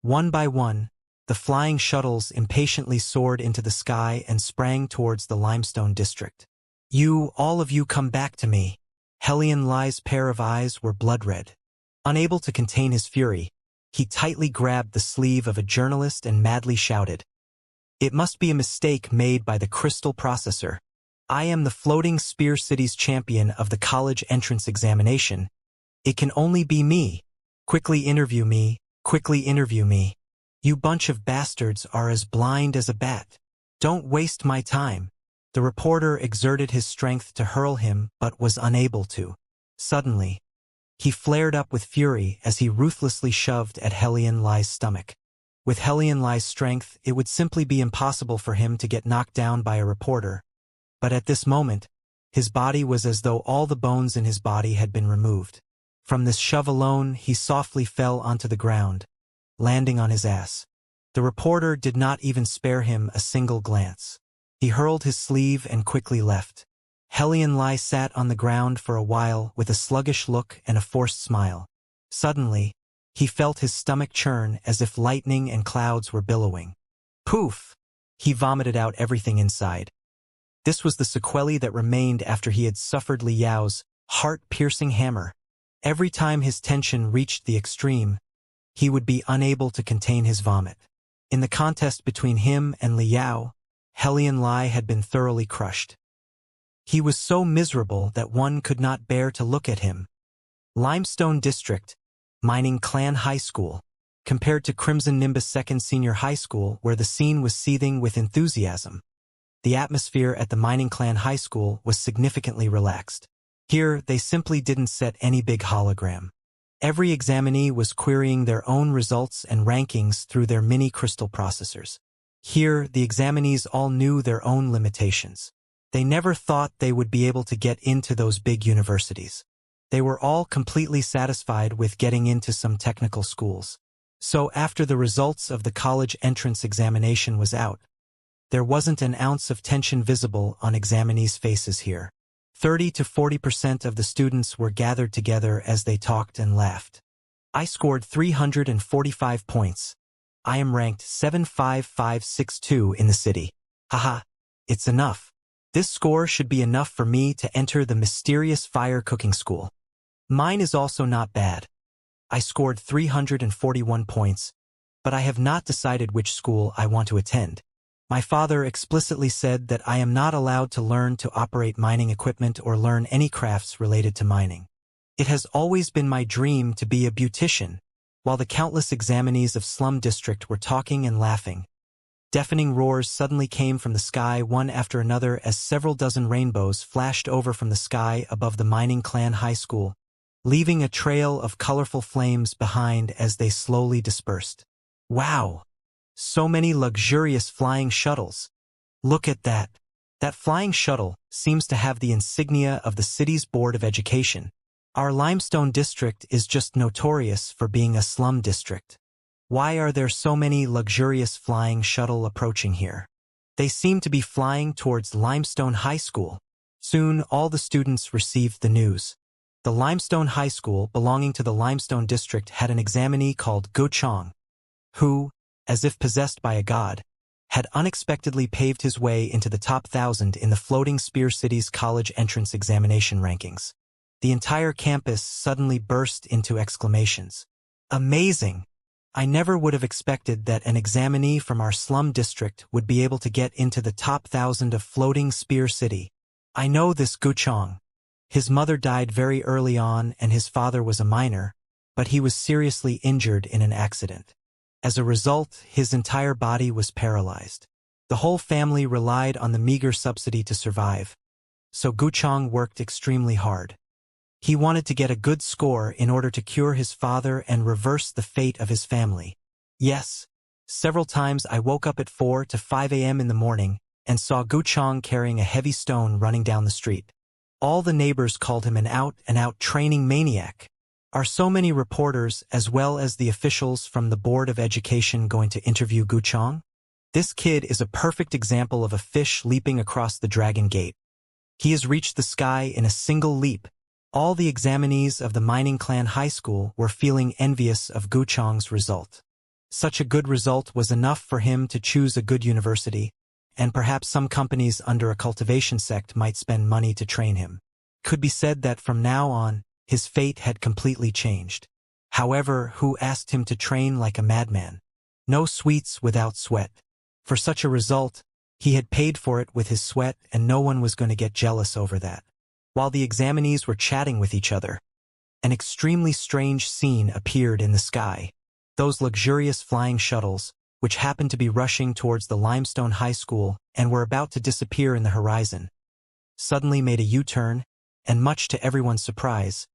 One by one, the flying shuttles impatiently soared into the sky and sprang towards the limestone district. All of you come back to me." Helian Lai's pair of eyes were blood-red. Unable to contain his fury, he tightly grabbed the sleeve of a journalist and madly shouted, "It must be a mistake made by the crystal processor. I am the Floating Spear City's champion of the college entrance examination. It can only be me. Quickly interview me, quickly interview me. You bunch of bastards are as blind as a bat. Don't waste my time." The reporter exerted his strength to hurl him but was unable to. Suddenly, he flared up with fury as he ruthlessly shoved at Helian Lai's stomach. With Helian Lai's strength, it would simply be impossible for him to get knocked down by a reporter. But at this moment, his body was as though all the bones in his body had been removed. From this shove alone, he softly fell onto the ground, landing on his ass. The reporter did not even spare him a single glance. He hurled his sleeve and quickly left. Helian Lai sat on the ground for a while with a sluggish look and a forced smile. Suddenly, he felt his stomach churn as if lightning and clouds were billowing. Poof! He vomited out everything inside. This was the sequelae that remained after he had suffered Liao's heart-piercing hammer. Every time his tension reached the extreme, he would be unable to contain his vomit. In the contest between him and Liao, Helian Lai had been thoroughly crushed. He was so miserable that one could not bear to look at him. Limestone District, Mining Clan High School, compared to Crimson Nimbus Second Senior High School where the scene was seething with enthusiasm. The atmosphere at the Mining Clan High School was significantly relaxed. Here, they simply didn't set any big hologram. Every examinee was querying their own results and rankings through their mini crystal processors. Here, the examinees all knew their own limitations. They never thought they would be able to get into those big universities. They were all completely satisfied with getting into some technical schools. So after the results of the college entrance examination was out, there wasn't an ounce of tension visible on examinees' faces here. 30 to 40% of the students were gathered together as they talked and laughed. I scored 345 points. I am ranked 75562 in the city. Haha, it's enough. This score should be enough for me to enter the mysterious fire cooking school. Mine is also not bad. I scored 341 points, but I have not decided which school I want to attend. My father explicitly said that I am not allowed to learn to operate mining equipment or learn any crafts related to mining. It has always been my dream to be a beautician. While the countless examinees of Slum District were talking and laughing, deafening roars suddenly came from the sky one after another as several dozen rainbows flashed over from the sky above the Mining Clan High School, leaving a trail of colorful flames behind as they slowly dispersed. Wow! So many luxurious flying shuttles. Look at that. That flying shuttle seems to have the insignia of the city's Board of Education. Our limestone district is just notorious for being a slum district. Why are there so many luxurious flying shuttle approaching here? They seem to be flying towards Limestone High School. Soon, all the students received the news. The Limestone High School belonging to the Limestone District had an examinee called Go Chong, who, as if possessed by a god, had unexpectedly paved his way into the top 1,000 in the Floating Spear City's college entrance examination rankings. The entire campus suddenly burst into exclamations. Amazing! I never would have expected that an examinee from our slum district would be able to get into the top 1,000 of Floating Spear City. I know this Gu Chong. His mother died very early on and his father was a miner, but he was seriously injured in an accident. As a result, his entire body was paralyzed. The whole family relied on the meager subsidy to survive, so Gu Chong worked extremely hard. He wanted to get a good score in order to cure his father and reverse the fate of his family. Yes, several times I woke up at 4 to 5 a.m. in the morning and saw Gu Chong carrying a heavy stone running down the street. All the neighbors called him an out-and-out training maniac. Are so many reporters as well as the officials from the Board of Education going to interview Gu Chong? This kid is a perfect example of a fish leaping across the Dragon Gate. He has reached the sky in a single leap. All the examinees of the Mining Clan High School were feeling envious of Gu Chong's result. Such a good result was enough for him to choose a good university, and perhaps some companies under a cultivation sect might spend money to train him. Could be said that from now on, his fate had completely changed. However, who asked him to train like a madman? No sweets without sweat. For such a result, he had paid for it with his sweat and no one was going to get jealous over that. While the examinees were chatting with each other, an extremely strange scene appeared in the sky. Those luxurious flying shuttles, which happened to be rushing towards the Limestone High School and were about to disappear in the horizon, suddenly made a U-turn, and much to everyone's surprise,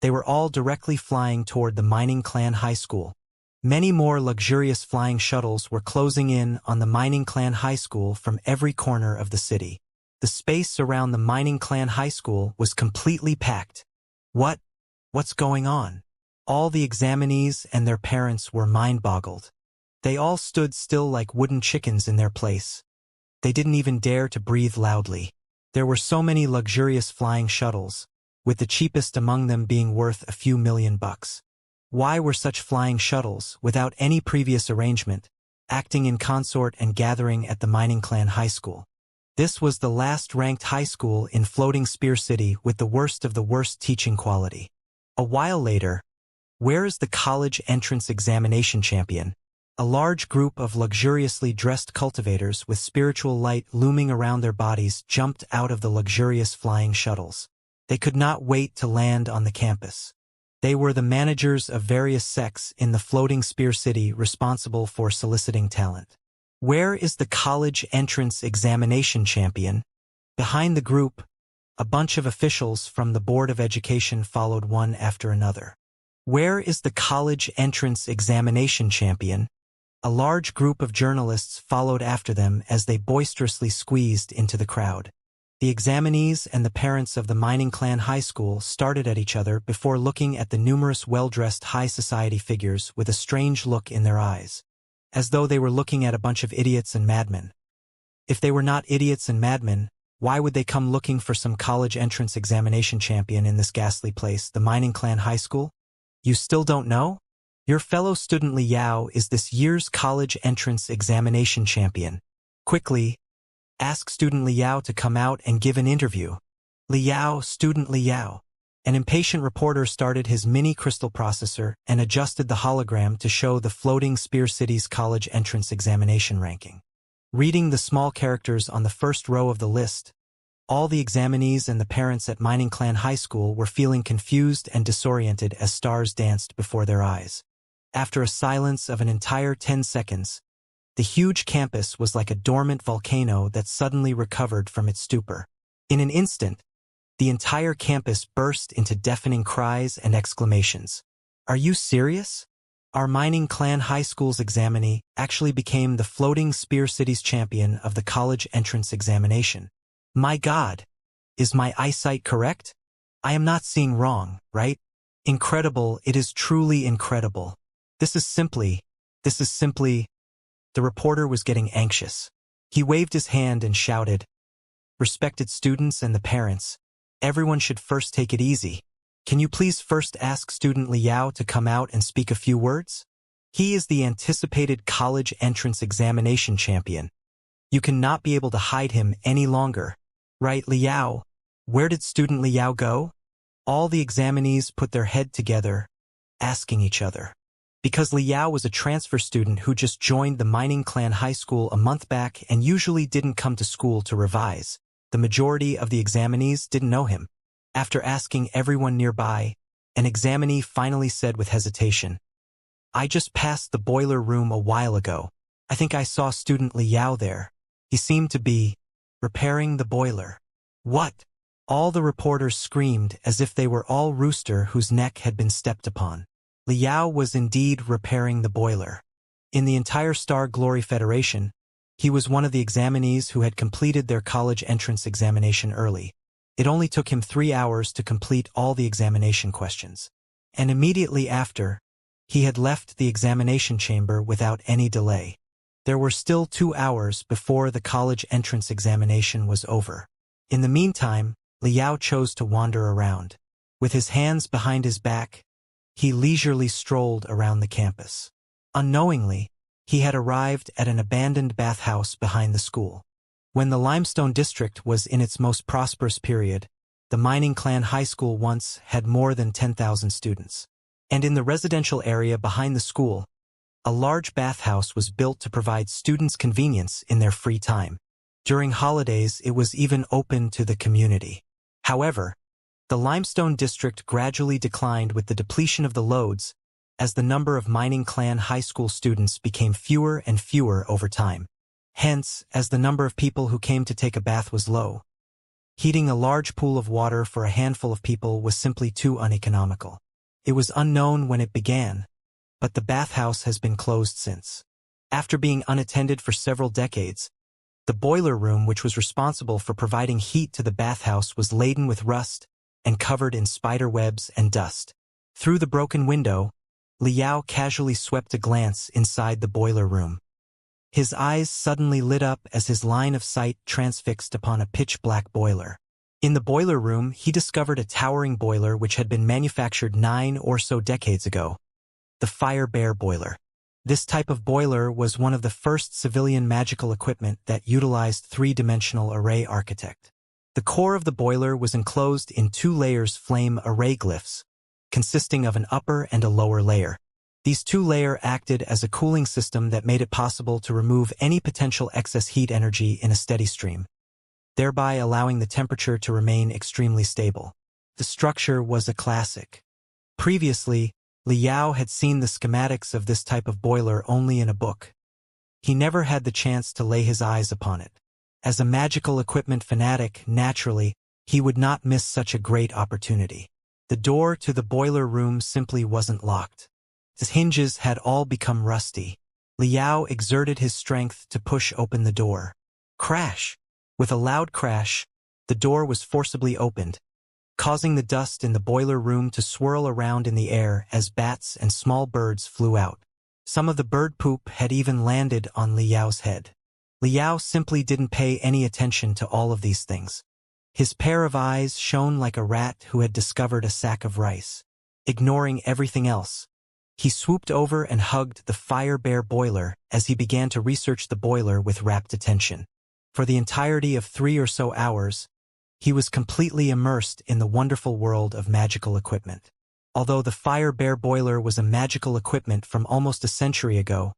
they were all directly flying toward the Mining Clan High School. Many more luxurious flying shuttles were closing in on the Mining Clan High School from every corner of the city. The space around the Mining Clan High School was completely packed. What's going on? All the examinees and their parents were mind-boggled. They all stood still like wooden chickens in their place. They didn't even dare to breathe loudly. There were so many luxurious flying shuttles, with the cheapest among them being worth a few $1,000,000. Why were such flying shuttles, without any previous arrangement, acting in consort and gathering at the Mining Clan High School? This was the last-ranked high school in Floating Spear City with the worst of the worst teaching quality. A while later, where is the college entrance examination champion? A large group of luxuriously dressed cultivators with spiritual light looming around their bodies jumped out of the luxurious flying shuttles. They could not wait to land on the campus. They were the managers of various sects in the Floating Spear City responsible for soliciting talent. Where is the college entrance examination champion? Behind the group, a bunch of officials from the Board of Education followed one after another. Where is the college entrance examination champion? A large group of journalists followed after them as they boisterously squeezed into the crowd. The examinees and the parents of the Mining Clan High School started at each other before looking at the numerous well-dressed high society figures with a strange look in their eyes, as though they were looking at a bunch of idiots and madmen. If they were not idiots and madmen, why would they come looking for some college entrance examination champion in this ghastly place, the Mining Clan High School? You still don't know? Your fellow student Liao is this year's college entrance examination champion. Quickly, ask student Liao to come out and give an interview. Liao, student Liao. An impatient reporter started his mini crystal processor and adjusted the hologram to show the Floating Spear City's college entrance examination ranking. Reading the small characters on the first row of the list, all the examinees and the parents at Mining Clan High School were feeling confused and disoriented as stars danced before their eyes. After a silence of an entire 10 seconds, the huge campus was like a dormant volcano that suddenly recovered from its stupor. In an instant, the entire campus burst into deafening cries and exclamations. Are you serious? Our Mining Clan High School's examinee actually became the Floating Spear City's champion of the college entrance examination. My God! Is my eyesight correct? I am not seeing wrong, right? Incredible, it is truly incredible. This is simply. The reporter was getting anxious. He waved his hand and shouted, "Respected students and the parents, everyone should first take it easy. Can you please first ask student Liao to come out and speak a few words? He is the anticipated college entrance examination champion. You cannot be able to hide him any longer. Right, Liao? Where did student Liao go?" All the examinees put their head together, asking each other. Because Liao was a transfer student who just joined the mining clan high school a month back and usually didn't come to school to revise, the majority of the examinees didn't know him. After asking everyone nearby, an examinee finally said with hesitation, "I just passed the boiler room a while ago. I think I saw student Liao there. He seemed to be repairing the boiler." "What?" All the reporters screamed as if they were all rooster whose neck had been stepped upon. Liao was indeed repairing the boiler. In the entire Star Glory Federation, he was one of the examinees who had completed their college entrance examination early. It only took him 3 hours to complete all the examination questions. And immediately after, he had left the examination chamber without any delay. There were still 2 hours before the college entrance examination was over. In the meantime, Liao chose to wander around. With his hands behind his back, he leisurely strolled around the campus. Unknowingly, he had arrived at an abandoned bathhouse behind the school. When the Limestone District was in its most prosperous period, the mining clan high school once had more than 10,000 students. And in the residential area behind the school, a large bathhouse was built to provide students convenience in their free time. During holidays, it was even open to the community. However, the Limestone District gradually declined with the depletion of the loads as the number of mining clan high school students became fewer and fewer over time. Hence, as the number of people who came to take a bath was low, heating a large pool of water for a handful of people was simply too uneconomical. It was unknown when it began, but the bathhouse has been closed since. After being unattended for several decades, the boiler room, which was responsible for providing heat to the bathhouse, was laden with rust and covered in spider webs and dust. Through the broken window, Liao casually swept a glance inside the boiler room. His eyes suddenly lit up as his line of sight transfixed upon a pitch-black boiler. In the boiler room, he discovered a towering boiler which had been manufactured 9 or so decades ago. The Fire Bear boiler. This type of boiler was one of the first civilian magical equipment that utilized three-dimensional array architect. The core of the boiler was enclosed in 2 layers flame array glyphs, consisting of an upper and a lower layer. These 2 layers acted as a cooling system that made it possible to remove any potential excess heat energy in a steady stream, thereby allowing the temperature to remain extremely stable. The structure was a classic. Previously, Liao had seen the schematics of this type of boiler only in a book. He never had the chance to lay his eyes upon it. As a magical equipment fanatic, naturally, he would not miss such a great opportunity. The door to the boiler room simply wasn't locked. Its hinges had all become rusty. Liao exerted his strength to push open the door. Crash! With a loud crash, the door was forcibly opened, causing the dust in the boiler room to swirl around in the air as bats and small birds flew out. Some of the bird poop had even landed on Liao's head. Liao simply didn't pay any attention to all of these things. His pair of eyes shone like a rat who had discovered a sack of rice. Ignoring everything else, he swooped over and hugged the Fire Bear boiler as he began to research the boiler with rapt attention. For the entirety of 3 or so hours, he was completely immersed in the wonderful world of magical equipment. Although the Fire Bear boiler was a magical equipment from almost a century ago,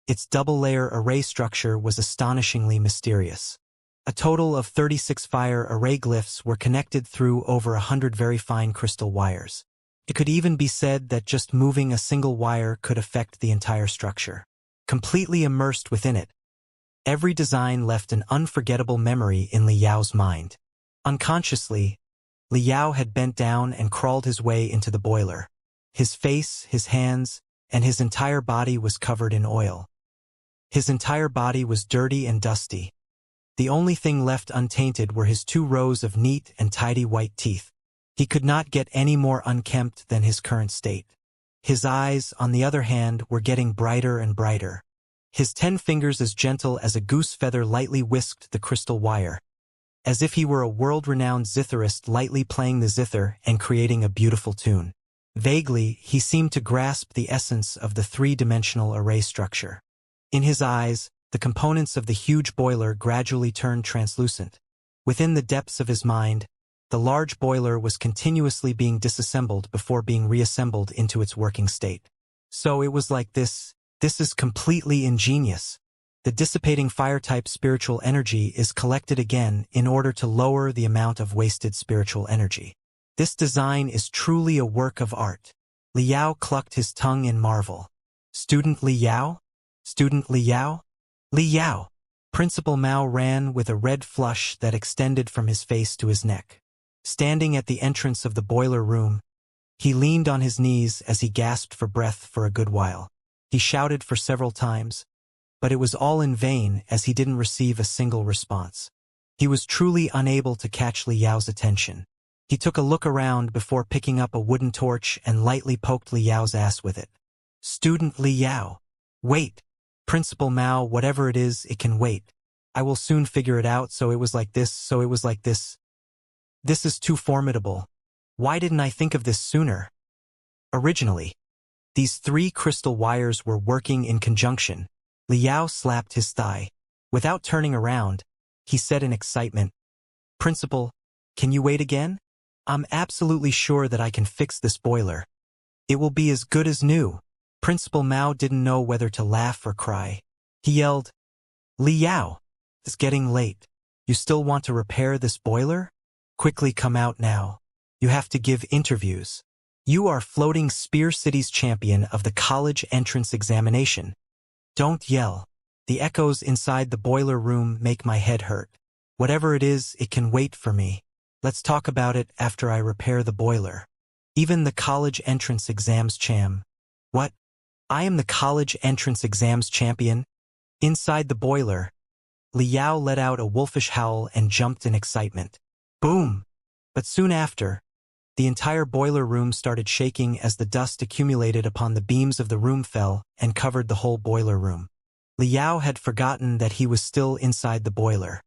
its double-layer array structure was astonishingly mysterious. A total of 36 fire array glyphs were connected through over 100 very fine crystal wires. It could even be said that just moving a single wire could affect the entire structure. Completely immersed within it, every design left an unforgettable memory in Liao's mind. Unconsciously, Liao had bent down and crawled his way into the boiler. His face, his hands, and his entire body was covered in oil. His entire body was dirty and dusty. The only thing left untainted were his 2 rows of neat and tidy white teeth. He could not get any more unkempt than his current state. His eyes, on the other hand, were getting brighter and brighter. His 10 fingers as gentle as a goose feather lightly whisked the crystal wire, as if he were a world-renowned zitherist lightly playing the zither and creating a beautiful tune. Vaguely, he seemed to grasp the essence of the three-dimensional array structure. In his eyes, the components of the huge boiler gradually turned translucent. Within the depths of his mind, the large boiler was continuously being disassembled before being reassembled into its working state. So it was like this. This is completely ingenious. The dissipating fire-type spiritual energy is collected again in order to lower the amount of wasted spiritual energy. This design is truly a work of art. Liao clucked his tongue in marvel. Student Liao? Student Liao? Liao! Principal Mao ran with a red flush that extended from his face to his neck. Standing at the entrance of the boiler room, he leaned on his knees as he gasped for breath for a good while. He shouted for several times, but it was all in vain as he didn't receive a single response. He was truly unable to catch Liao's attention. He took a look around before picking up a wooden torch and lightly poked Liao's ass with it. Student Liao. Wait. Principal Mao, whatever it is, it can wait. I will soon figure it out. So it was like this. This is too formidable. Why didn't I think of this sooner? Originally, these 3 crystal wires were working in conjunction. Liao slapped his thigh. Without turning around, he said in excitement, Principal, can you wait again? I'm absolutely sure that I can fix this boiler. It will be as good as new. Principal Mao didn't know whether to laugh or cry. He yelled, Liao, it's getting late. You still want to repair this boiler? Quickly come out now. You have to give interviews. You are Floating Spear City's champion of the college entrance examination. Don't yell. The echoes inside the boiler room make my head hurt. Whatever it is, it can wait for me. Let's talk about it after I repair the boiler. Even the college entrance exams What? I am the college entrance exams champion? Inside the boiler, Liao let out a wolfish howl and jumped in excitement. Boom! But soon after, the entire boiler room started shaking as the dust accumulated upon the beams of the room fell and covered the whole boiler room. Liao had forgotten that he was still inside the boiler.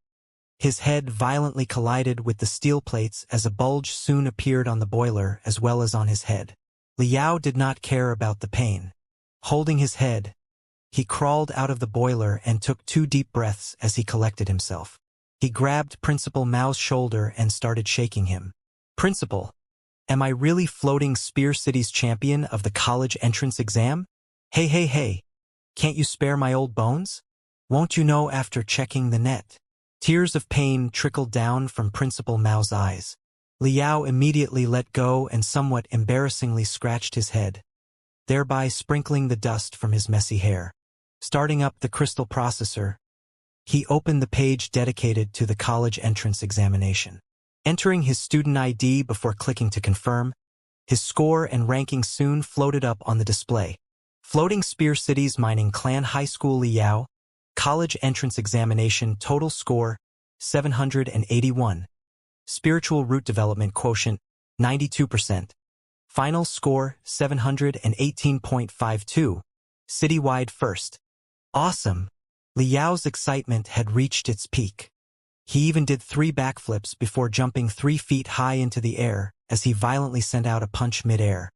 His head violently collided with the steel plates as a bulge soon appeared on the boiler as well as on his head. Liao did not care about the pain. Holding his head, he crawled out of the boiler and took 2 deep breaths as he collected himself. He grabbed Principal Mao's shoulder and started shaking him. Principal, am I really Floating Spear City's champion of the college entrance exam? Hey, can't you spare my old bones? Won't you know after checking the net? Tears of pain trickled down from Principal Mao's eyes. Liao immediately let go and somewhat embarrassingly scratched his head, thereby sprinkling the dust from his messy hair. Starting up the crystal processor, he opened the page dedicated to the college entrance examination. Entering his student ID before clicking to confirm, his score and ranking soon floated up on the display. Floating Spear City's Mining Clan High School Liao, college entrance examination total score, 781. Spiritual root development quotient, 92%. Final score, 718.52. Citywide first. Awesome! Liao's excitement had reached its peak. He even did 3 backflips before jumping 3 feet high into the air as he violently sent out a punch mid-air.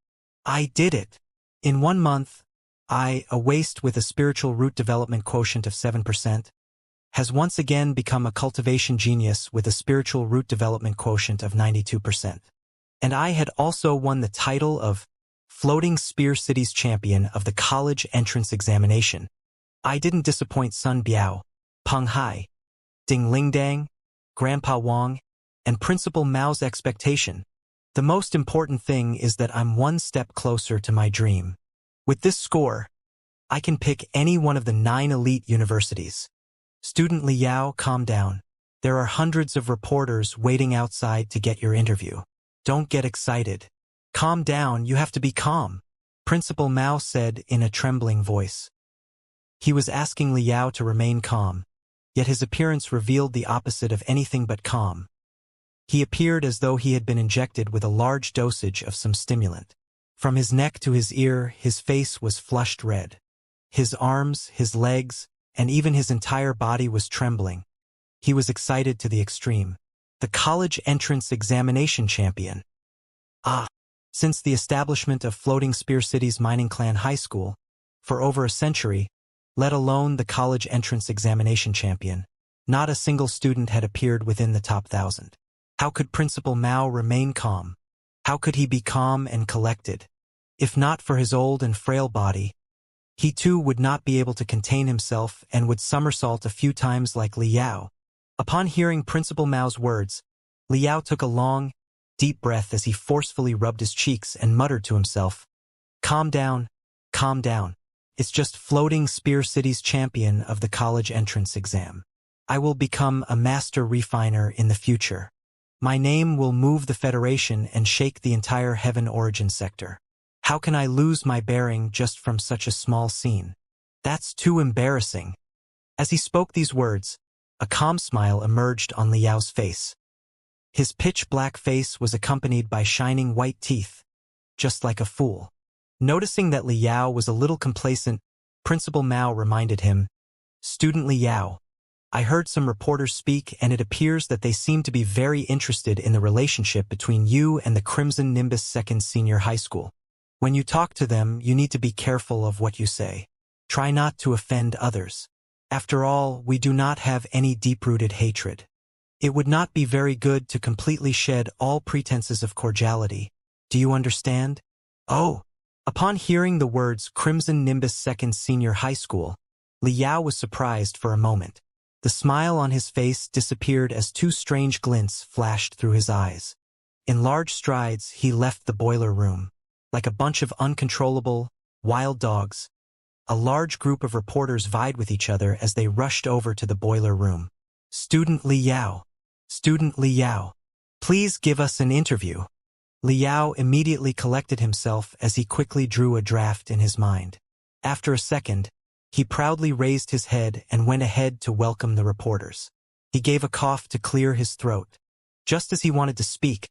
I did it! In 1 month, a waste with a spiritual root development quotient of 7%, has once again become a cultivation genius with a spiritual root development quotient of 92%. And I had also won the title of Floating Spear City's champion of the college entrance examination. I didn't disappoint Sun Biao, Peng Hai, Ding Lingdang, Grandpa Wang, and Principal Mao's expectation. The most important thing is that I'm 1 step closer to my dream. With this score, I can pick any one of the 9 elite universities. Student Liao, calm down. There are hundreds of reporters waiting outside to get your interview. Don't get excited. Calm down, you have to be calm, Principal Mao said in a trembling voice. He was asking Liao to remain calm, yet his appearance revealed the opposite of anything but calm. He appeared as though he had been injected with a large dosage of some stimulant. From his neck to his ear, his face was flushed red. His arms, his legs, and even his entire body was trembling. He was excited to the extreme. The college entrance examination champion. Ah! Since the establishment of Floating Spear City's mining clan high school, for over a century, let alone the college entrance examination champion, not a single student had appeared within the top 1,000. How could Principal Mao remain calm? How could he be calm and collected? If not for his old and frail body, he too would not be able to contain himself and would somersault a few times like Li Yao. Upon hearing Principal Mao's words, Li Yao took a long, deep breath as he forcefully rubbed his cheeks and muttered to himself, "Calm down, calm down. It's just Floating Spear City's champion of the college entrance exam. I will become a master refiner in the future. My name will move the Federation and shake the entire Heaven Origin sector. How can I lose my bearing just from such a small scene? That's too embarrassing." As he spoke these words, a calm smile emerged on Li Yao's face. His pitch-black face was accompanied by shining white teeth, just like a fool. Noticing that Li Yao was a little complacent, Principal Mao reminded him, "Student Li Yao, I heard some reporters speak and it appears that they seem to be very interested in the relationship between you and the Crimson Nimbus Second Senior High School. When you talk to them, you need to be careful of what you say. Try not to offend others. After all, we do not have any deep-rooted hatred. It would not be very good to completely shed all pretenses of cordiality. Do you understand?" "Oh!" Upon hearing the words Crimson Nimbus Second Senior High School, Li Yao was surprised for a moment. The smile on his face disappeared as two strange glints flashed through his eyes. In large strides, he left the boiler room. Like a bunch of uncontrollable, wild dogs, a large group of reporters vied with each other as they rushed over to the boiler room. "Student Li Yao! Student Li Yao! Please give us an interview." Li Yao immediately collected himself as he quickly drew a draft in his mind. After a second, he proudly raised his head and went ahead to welcome the reporters. He gave a cough to clear his throat. Just as he wanted to speak,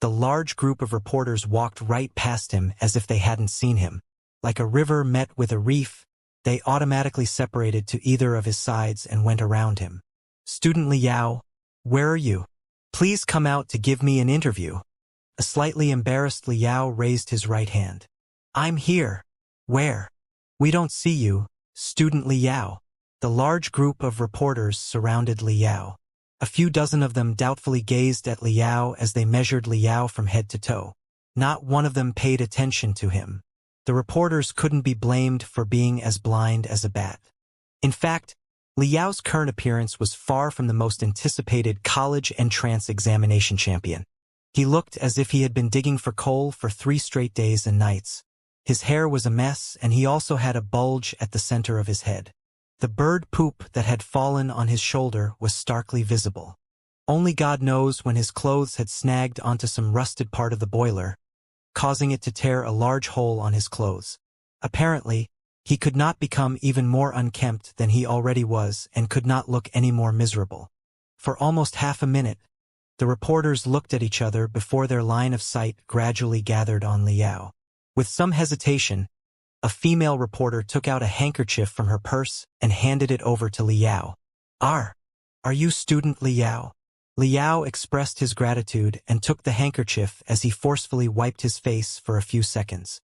the large group of reporters walked right past him as if they hadn't seen him. Like a river met with a reef, they automatically separated to either of his sides and went around him. "Student Li Yao, where are you? Please come out to give me an interview." A slightly embarrassed Li Yao raised his right hand. "I'm here." "Where?" "We don't see you, Student Li Yao." The large group of reporters surrounded Li Yao. A few dozen of them doubtfully gazed at Li Yao as they measured Li Yao from head to toe. Not one of them paid attention to him. The reporters couldn't be blamed for being as blind as a bat. In fact, Li Yao's current appearance was far from the most anticipated college entrance examination champion. He looked as if he had been digging for coal for 3 straight days and nights. His hair was a mess, and he also had a bulge at the center of his head. The bird poop that had fallen on his shoulder was starkly visible. Only God knows when his clothes had snagged onto some rusted part of the boiler, causing it to tear a large hole on his clothes. Apparently, he could not become even more unkempt than he already was and could not look any more miserable. For almost half a minute, the reporters looked at each other before their line of sight gradually gathered on Li Yao. With some hesitation, a female reporter took out a handkerchief from her purse and handed it over to Li Yao. Are you Student Li Yao?" Li Yao expressed his gratitude and took the handkerchief as he forcefully wiped his face for a few seconds.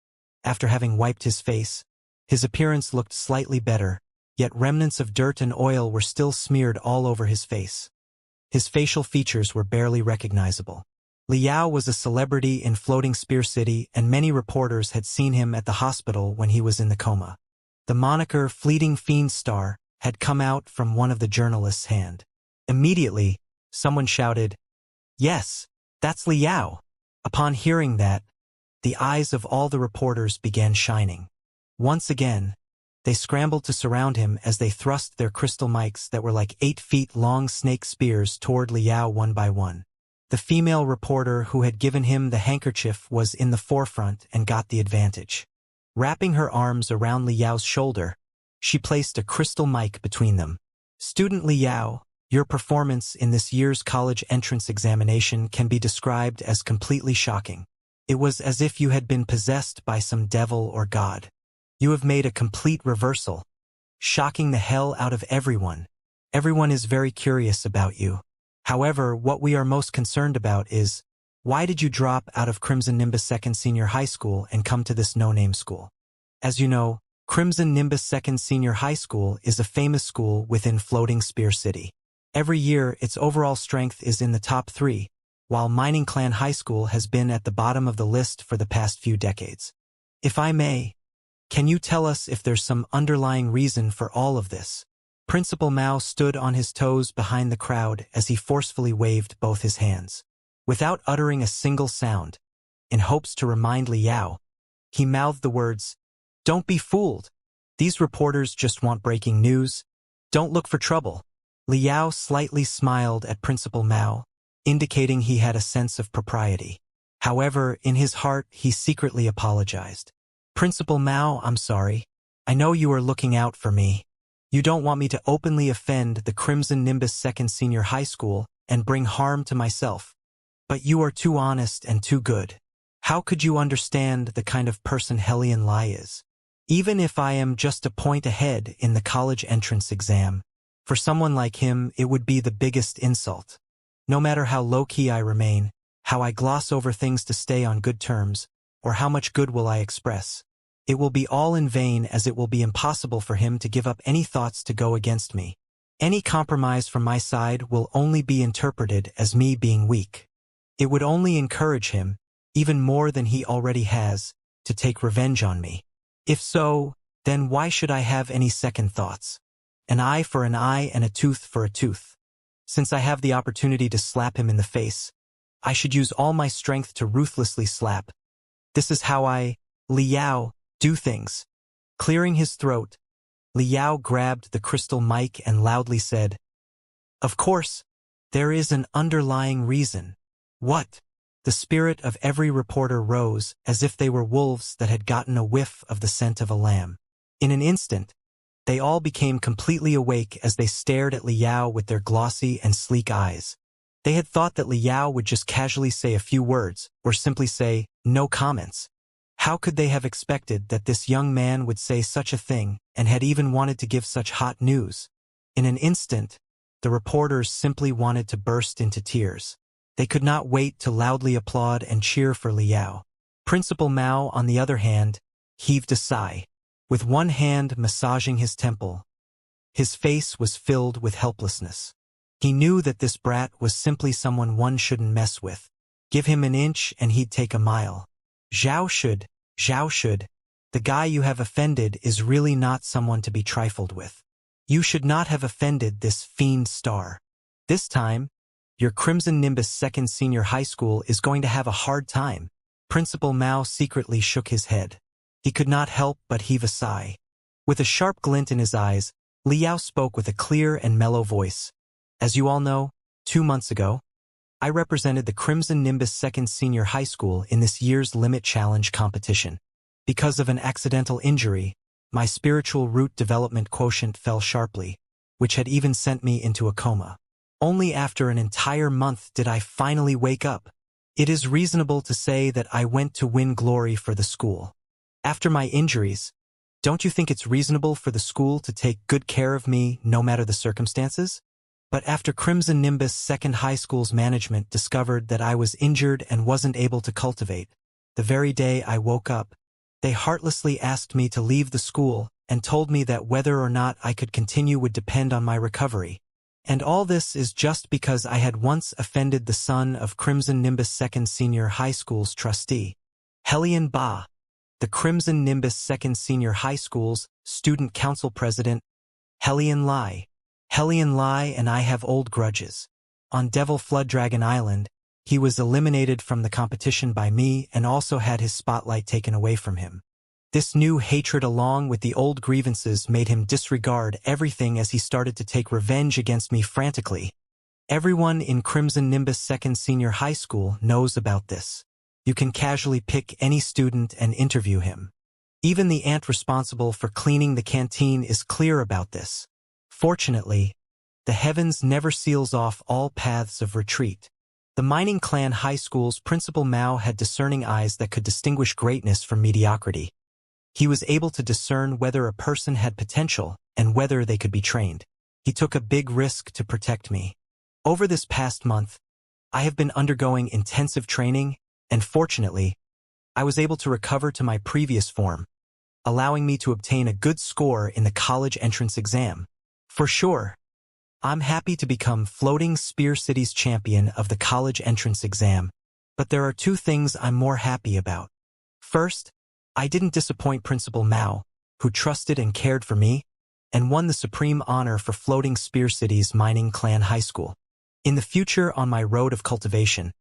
After having wiped his face, his appearance looked slightly better, yet remnants of dirt and oil were still smeared all over his face. His facial features were barely recognizable. Li Yao was a celebrity in Floating Spear City, and many reporters had seen him at the hospital when he was in the coma. The moniker Fleeting Fiend Star had come out from one of the journalists' hand. Immediately, someone shouted, "Yes, that's Li Yao." Upon hearing that, the eyes of all the reporters began shining. Once again, they scrambled to surround him as they thrust their crystal mics that were like 8-feet-long snake spears toward Li Yao one by one. The female reporter who had given him the handkerchief was in the forefront and got the advantage. Wrapping her arms around Li Yao's shoulder, she placed a crystal mic between them. "Student Li Yao, Your performance in this year's college entrance examination can be described as completely shocking. It was as if you had been possessed by some devil or god. You have made a complete reversal, shocking the hell out of everyone. Everyone is very curious about you. However, what we are most concerned about is, why did you drop out of Crimson Nimbus Second Senior High School and come to this no-name school? As you know, Crimson Nimbus Second Senior High School is a famous school within Floating Spear City. Every year, its overall strength is in the top 3, while Mining Clan High School has been at the bottom of the list for the past few decades. If I may, can you tell us if there's some underlying reason for all of this? Principal Mao stood on his toes behind the crowd as he forcefully waved both his hands. Without uttering a single sound, in hopes to remind Liao, he mouthed the words, "Don't be fooled. These reporters just want breaking news. Don't look for trouble." Liao slightly smiled at Principal Mao, indicating he had a sense of propriety. However, in his heart, he secretly apologized. "Principal Mao, I'm sorry. I know you are looking out for me. You don't want me to openly offend the Crimson Nimbus Second Senior High School and bring harm to myself. But you are too honest and too good. How could you understand the kind of person Helian Lai is? Even if I am just a point ahead in the college entrance exam, for someone like him, it would be the biggest insult. No matter how low-key I remain, how I gloss over things to stay on good terms, or how much goodwill I express, it will be all in vain, as it will be impossible for him to give up any thoughts to go against me. Any compromise from my side will only be interpreted as me being weak. It would only encourage him, even more than he already has, to take revenge on me. If so, then why should I have any second thoughts? An eye for an eye and a tooth for a tooth. Since I have the opportunity to slap him in the face, I should use all my strength to ruthlessly slap. This is how I, Liao, do things." Clearing his throat, Liao grabbed the crystal mic and loudly said, "Of course, there is an underlying reason." "What?" The spirit of every reporter rose, as if they were wolves that had gotten a whiff of the scent of a lamb. In an instant, they all became completely awake as they stared at Liao with their glossy and sleek eyes. They had thought that Liao would just casually say a few words, or simply say, "No comments." How could they have expected that this young man would say such a thing, and had even wanted to give such hot news? In an instant, the reporters simply wanted to burst into tears. They could not wait to loudly applaud and cheer for Liao. Principal Mao, on the other hand, heaved a sigh. With one hand massaging his temple, his face was filled with helplessness. He knew that this brat was simply someone one shouldn't mess with. Give him an inch and he'd take a mile. Zhao should, the guy you have offended is really not someone to be trifled with. You should not have offended this fiend star. This time, your Crimson Nimbus Second Senior High School is going to have a hard time. Principal Mao secretly shook his head. He could not help but heave a sigh. With a sharp glint in his eyes, Liao spoke with a clear and mellow voice. "As you all know, 2 months ago, I represented the Crimson Nimbus Second Senior High School in this year's Limit Challenge competition. Because of an accidental injury, my spiritual root development quotient fell sharply, which had even sent me into a coma. Only after an entire month did I finally wake up. It is reasonable to say that I went to win glory for the school. After my injuries, don't you think it's reasonable for the school to take good care of me no matter the circumstances? But after Crimson Nimbus Second High School's management discovered that I was injured and wasn't able to cultivate, the very day I woke up, they heartlessly asked me to leave the school and told me that whether or not I could continue would depend on my recovery. And all this is just because I had once offended the son of Crimson Nimbus Second Senior High School's trustee, Helian Ba, the Crimson Nimbus Second Senior High School's student council president, Helian Lai. Helian Lai and I have old grudges. On Devil Flood Dragon Island, he was eliminated from the competition by me and also had his spotlight taken away from him. This new hatred along with the old grievances made him disregard everything as he started to take revenge against me frantically. Everyone in Crimson Nimbus Second Senior High School knows about this. You can casually pick any student and interview him. Even the aunt responsible for cleaning the canteen is clear about this. Fortunately, The heavens never seals off all paths of retreat. The mining clan high school's principal Mao had discerning eyes that could distinguish greatness from mediocrity. He was able to discern whether a person had potential and whether they could be trained. He took a big risk to protect me. Over this past month, I have been undergoing intensive training, and fortunately, I was able to recover to my previous form, allowing me to obtain a good score in the college entrance exam. For sure, I'm happy to become Floating Spear City's champion of the college entrance exam, but there are two things I'm more happy about. First, I didn't disappoint Principal Mao, who trusted and cared for me, and won the supreme honor for Floating Spear City's mining clan high school. In the future on my road of cultivation,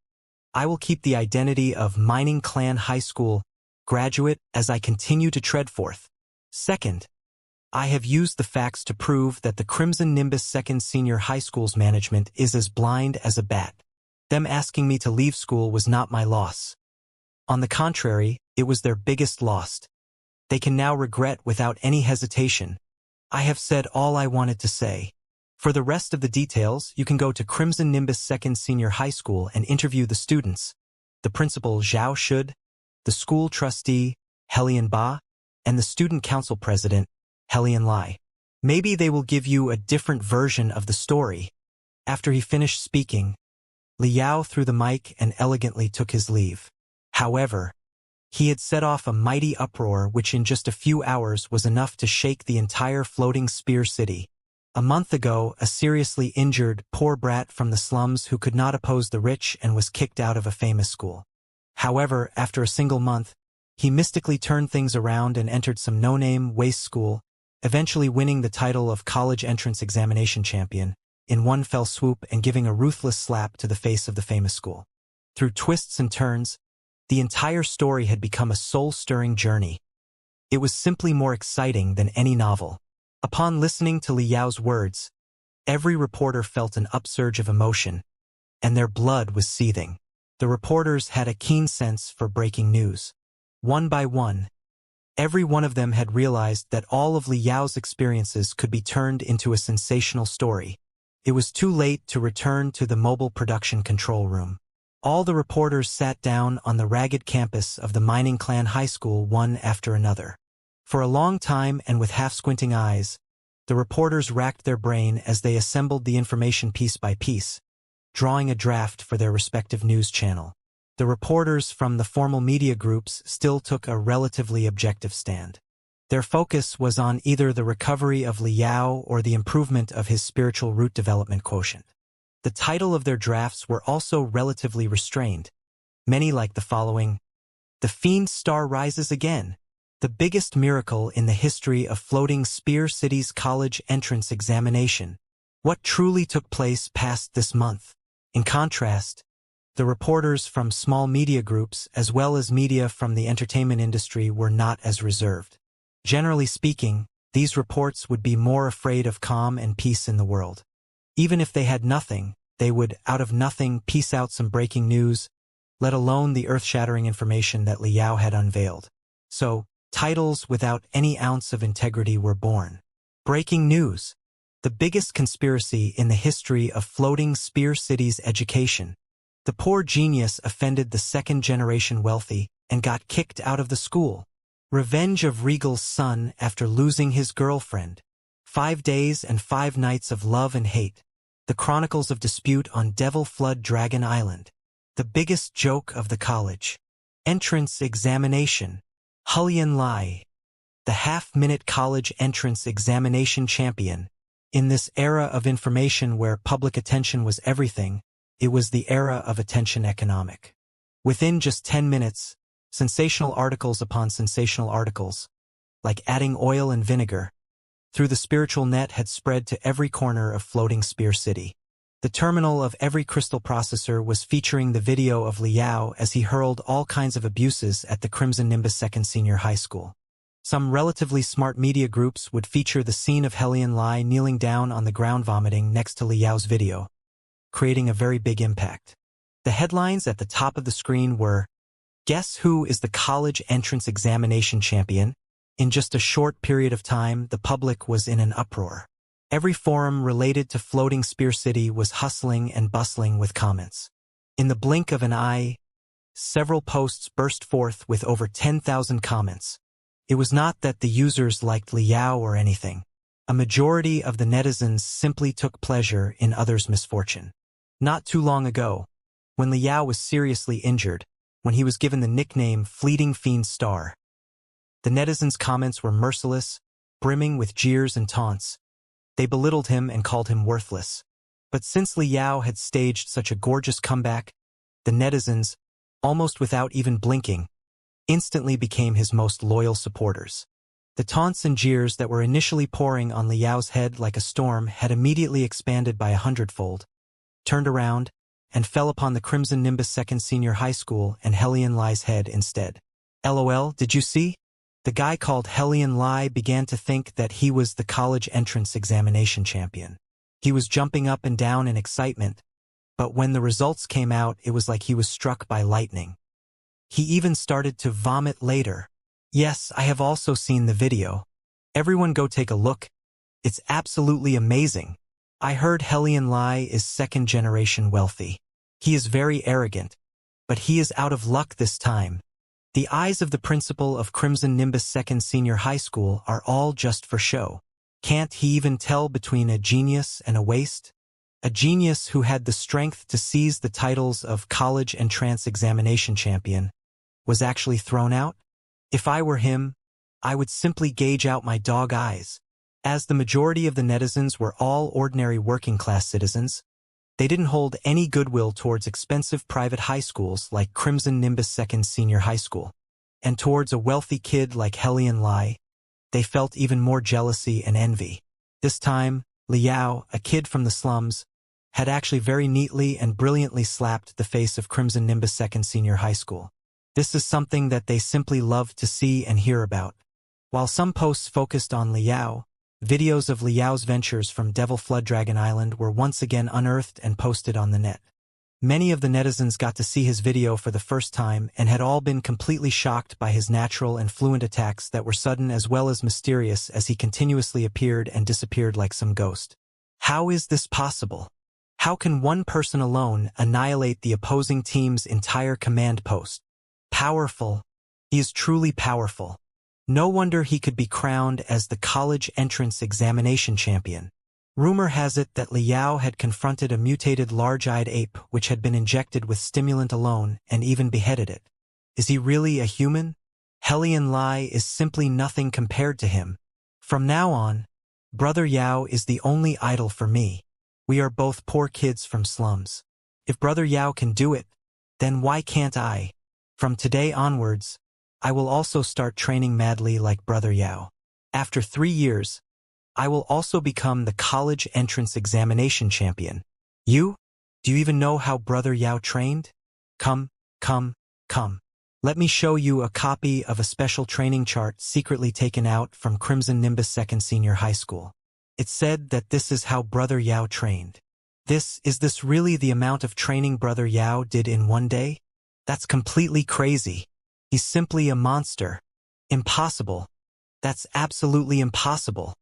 I will keep the identity of mining clan high school graduate as I continue to tread forth. Second, I have used the facts to prove that the Crimson Nimbus Second Senior High School's management is as blind as a bat. Them asking me to leave school was not my loss. On the contrary, it was their biggest loss. They can now regret without any hesitation. I have said all I wanted to say. For the rest of the details, you can go to Crimson Nimbus Second Senior High School and interview the students, the principal Zhao Shud, the school trustee, Helian Ba, and the student council president, Helian Lai. Maybe they will give you a different version of the story. After he finished speaking, Liao threw the mic and elegantly took his leave. However, he had set off a mighty uproar which in just a few hours was enough to shake the entire Floating Spear City. A month ago, a seriously injured, poor brat from the slums who could not oppose the rich and was kicked out of a famous school. However, after a single month, he mystically turned things around and entered some no-name waste school, eventually winning the title of college entrance examination champion in one fell swoop and giving a ruthless slap to the face of the famous school. Through twists and turns, the entire story had become a soul-stirring journey. It was simply more exciting than any novel. Upon listening to Liao's words, every reporter felt an upsurge of emotion, and their blood was seething. The reporters had a keen sense for breaking news. One by one, every one of them had realized that all of Liao's experiences could be turned into a sensational story. It was too late to return to the mobile production control room. All the reporters sat down on the ragged campus of the mining clan high school one after another. For a long time and with half-squinting eyes, the reporters racked their brain as they assembled the information piece by piece, drawing a draft for their respective news channel. The reporters from the formal media groups still took a relatively objective stand. Their focus was on either the recovery of Liao or the improvement of his spiritual root development quotient. The title of their drafts were also relatively restrained. Many like the following: The Fiend Star Rises Again, the biggest miracle in the history of Floating Spear City's college entrance examination. What truly took place past this month? In contrast, the reporters from small media groups as well as media from the entertainment industry were not as reserved. Generally speaking, these reports would be more afraid of calm and peace in the world. Even if they had nothing, they would, out of nothing, piece out some breaking news, let alone the earth-shattering information that Liao had unveiled. So, titles without any ounce of integrity were born. Breaking news. The biggest conspiracy in the history of Floating Spear City's education. The poor genius offended the second-generation wealthy and got kicked out of the school. Revenge of Regal's son after losing his girlfriend. 5 days and 5 nights of love and hate. The Chronicles of Dispute on Devil Flood Dragon Island. The biggest joke of the college. Entrance examination. Helian Lai. The half-minute college entrance examination champion. In this era of information where public attention was everything, it was the era of attention economic. Within just 10 minutes, sensational articles upon sensational articles, like adding oil and vinegar, through the spiritual net had spread to every corner of Floating Spear City. The terminal of every crystal processor was featuring the video of Liao as he hurled all kinds of abuses at the Crimson Nimbus Second Senior High School. Some relatively smart media groups would feature the scene of Helian Lai kneeling down on the ground vomiting next to Liao's video, creating a very big impact. The headlines at the top of the screen were, "Guess who is the college entrance examination champion?" In just a short period of time, the public was in an uproar. Every forum related to Floating Spear City was hustling and bustling with comments. In the blink of an eye, several posts burst forth with over 10,000 comments. It was not that the users liked Liao or anything. A majority of the netizens simply took pleasure in others' misfortune. Not too long ago, when Liao was seriously injured, when he was given the nickname Fleeting Fiend Star, the netizens' comments were merciless, brimming with jeers and taunts. They belittled him and called him worthless. But since Liao had staged such a gorgeous comeback, the netizens, almost without even blinking, instantly became his most loyal supporters. The taunts and jeers that were initially pouring on Liao's head like a storm had immediately expanded by 100-fold, turned around, and fell upon the Crimson Nimbus Second Senior High School and Helian Lai's head instead. LOL, did you see? The guy called Helian Lai began to think that he was the college entrance examination champion. He was jumping up and down in excitement, but when the results came out, it was like he was struck by lightning. He even started to vomit later. Yes, I have also seen the video. Everyone go take a look. It's absolutely amazing. I heard Helian Lai is second-generation wealthy. He is very arrogant, but he is out of luck this time. The eyes of the principal of Crimson Nimbus Second Senior High School are all just for show. Can't he even tell between a genius and a waste? A genius who had the strength to seize the titles of college entrance examination champion was actually thrown out? If I were him, I would simply gauge out my dog eyes. As the majority of the netizens were all ordinary working-class citizens, they didn't hold any goodwill towards expensive private high schools like Crimson Nimbus Second Senior High School. And towards a wealthy kid like Helian Lai, they felt even more jealousy and envy. This time, Liao, a kid from the slums, had actually very neatly and brilliantly slapped the face of Crimson Nimbus Second Senior High School. This is something that they simply loved to see and hear about. While some posts focused on Liao, videos of Liao's ventures from Devil Flood Dragon Island were once again unearthed and posted on the net. Many of the netizens got to see his video for the first time and had all been completely shocked by his natural and fluent attacks that were sudden as well as mysterious as he continuously appeared and disappeared like some ghost. How is this possible? How can one person alone annihilate the opposing team's entire command post? Powerful. He is truly powerful. No wonder he could be crowned as the college entrance examination champion. Rumor has it that Liao had confronted a mutated large-eyed ape which had been injected with stimulant alone and even beheaded it. Is he really a human? Helian Lai is simply nothing compared to him. From now on, Brother Yao is the only idol for me. We are both poor kids from slums. If Brother Yao can do it, then why can't I? From today onwards, I will also start training madly like Brother Yao. After 3 years, I will also become the college entrance examination champion. You? Do you even know how Brother Yao trained? Come. Let me show you a copy of a special training chart secretly taken out from Crimson Nimbus Second Senior High School. It said that this is how Brother Yao trained. Is this really the amount of training Brother Yao did in one day? That's completely crazy. He's simply a monster. Impossible. That's absolutely impossible.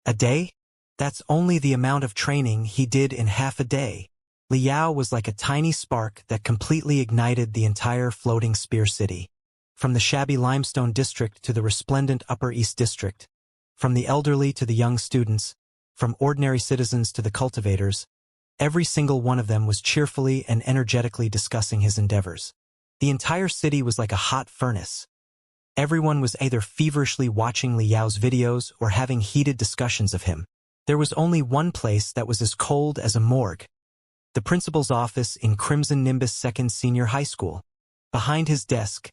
A day? That's only the amount of training he did in half a day. Liao was like a tiny spark that completely ignited the entire Floating Spear City. From the shabby limestone district to the resplendent Upper East District. From the elderly to the young students. From ordinary citizens to the cultivators. Every single one of them was cheerfully and energetically discussing his endeavors. The entire city was like a hot furnace. Everyone was either feverishly watching Liao's videos or having heated discussions of him. There was only one place that was as cold as a morgue. The principal's office in Crimson Nimbus Second Senior High School. Behind his desk,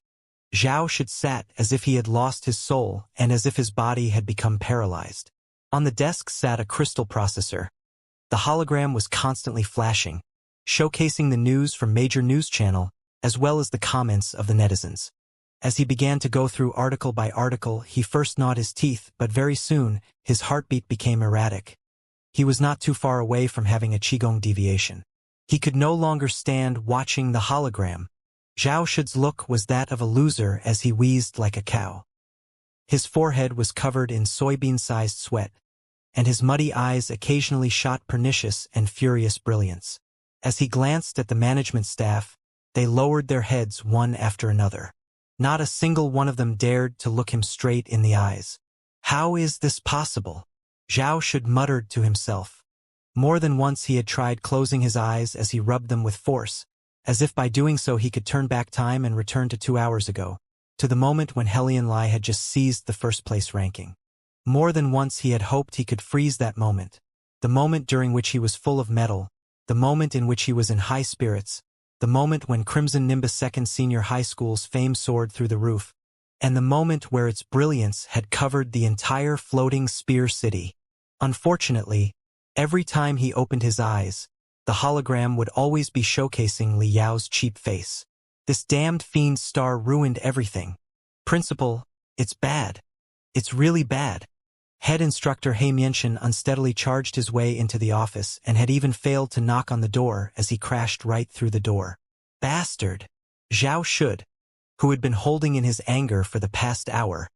Zhao Shid sat as if he had lost his soul and as if his body had become paralyzed. On the desk sat a crystal processor. The hologram was constantly flashing, showcasing the news from major news channel, as well as the comments of the netizens. As he began to go through article by article, he first gnawed his teeth, but very soon, his heartbeat became erratic. He was not too far away from having a Qigong deviation. He could no longer stand watching the hologram. Zhao Shid's look was that of a loser as he wheezed like a cow. His forehead was covered in soybean-sized sweat, and his muddy eyes occasionally shot pernicious and furious brilliance. As he glanced at the management staff, they lowered their heads one after another. Not a single one of them dared to look him straight in the eyes. How is this possible? Zhao Shud muttered to himself. More than once he had tried closing his eyes as he rubbed them with force, as if by doing so he could turn back time and return to 2 hours ago, to the moment when Helion Lai had just seized the first-place ranking. More than once he had hoped he could freeze that moment, the moment during which he was full of mettle, the moment in which he was in high spirits, the moment when Crimson Nimbus Second Senior High School's fame soared through the roof, and the moment where its brilliance had covered the entire floating Spear City. Unfortunately, every time he opened his eyes, the hologram would always be showcasing Li Yao's cheap face. This damned fiend star ruined everything. Principal, it's bad. It's really bad. Head instructor He Mianxian unsteadily charged his way into the office and had even failed to knock on the door as he crashed right through the door. Bastard! Zhao Shud, who had been holding in his anger for the past hour,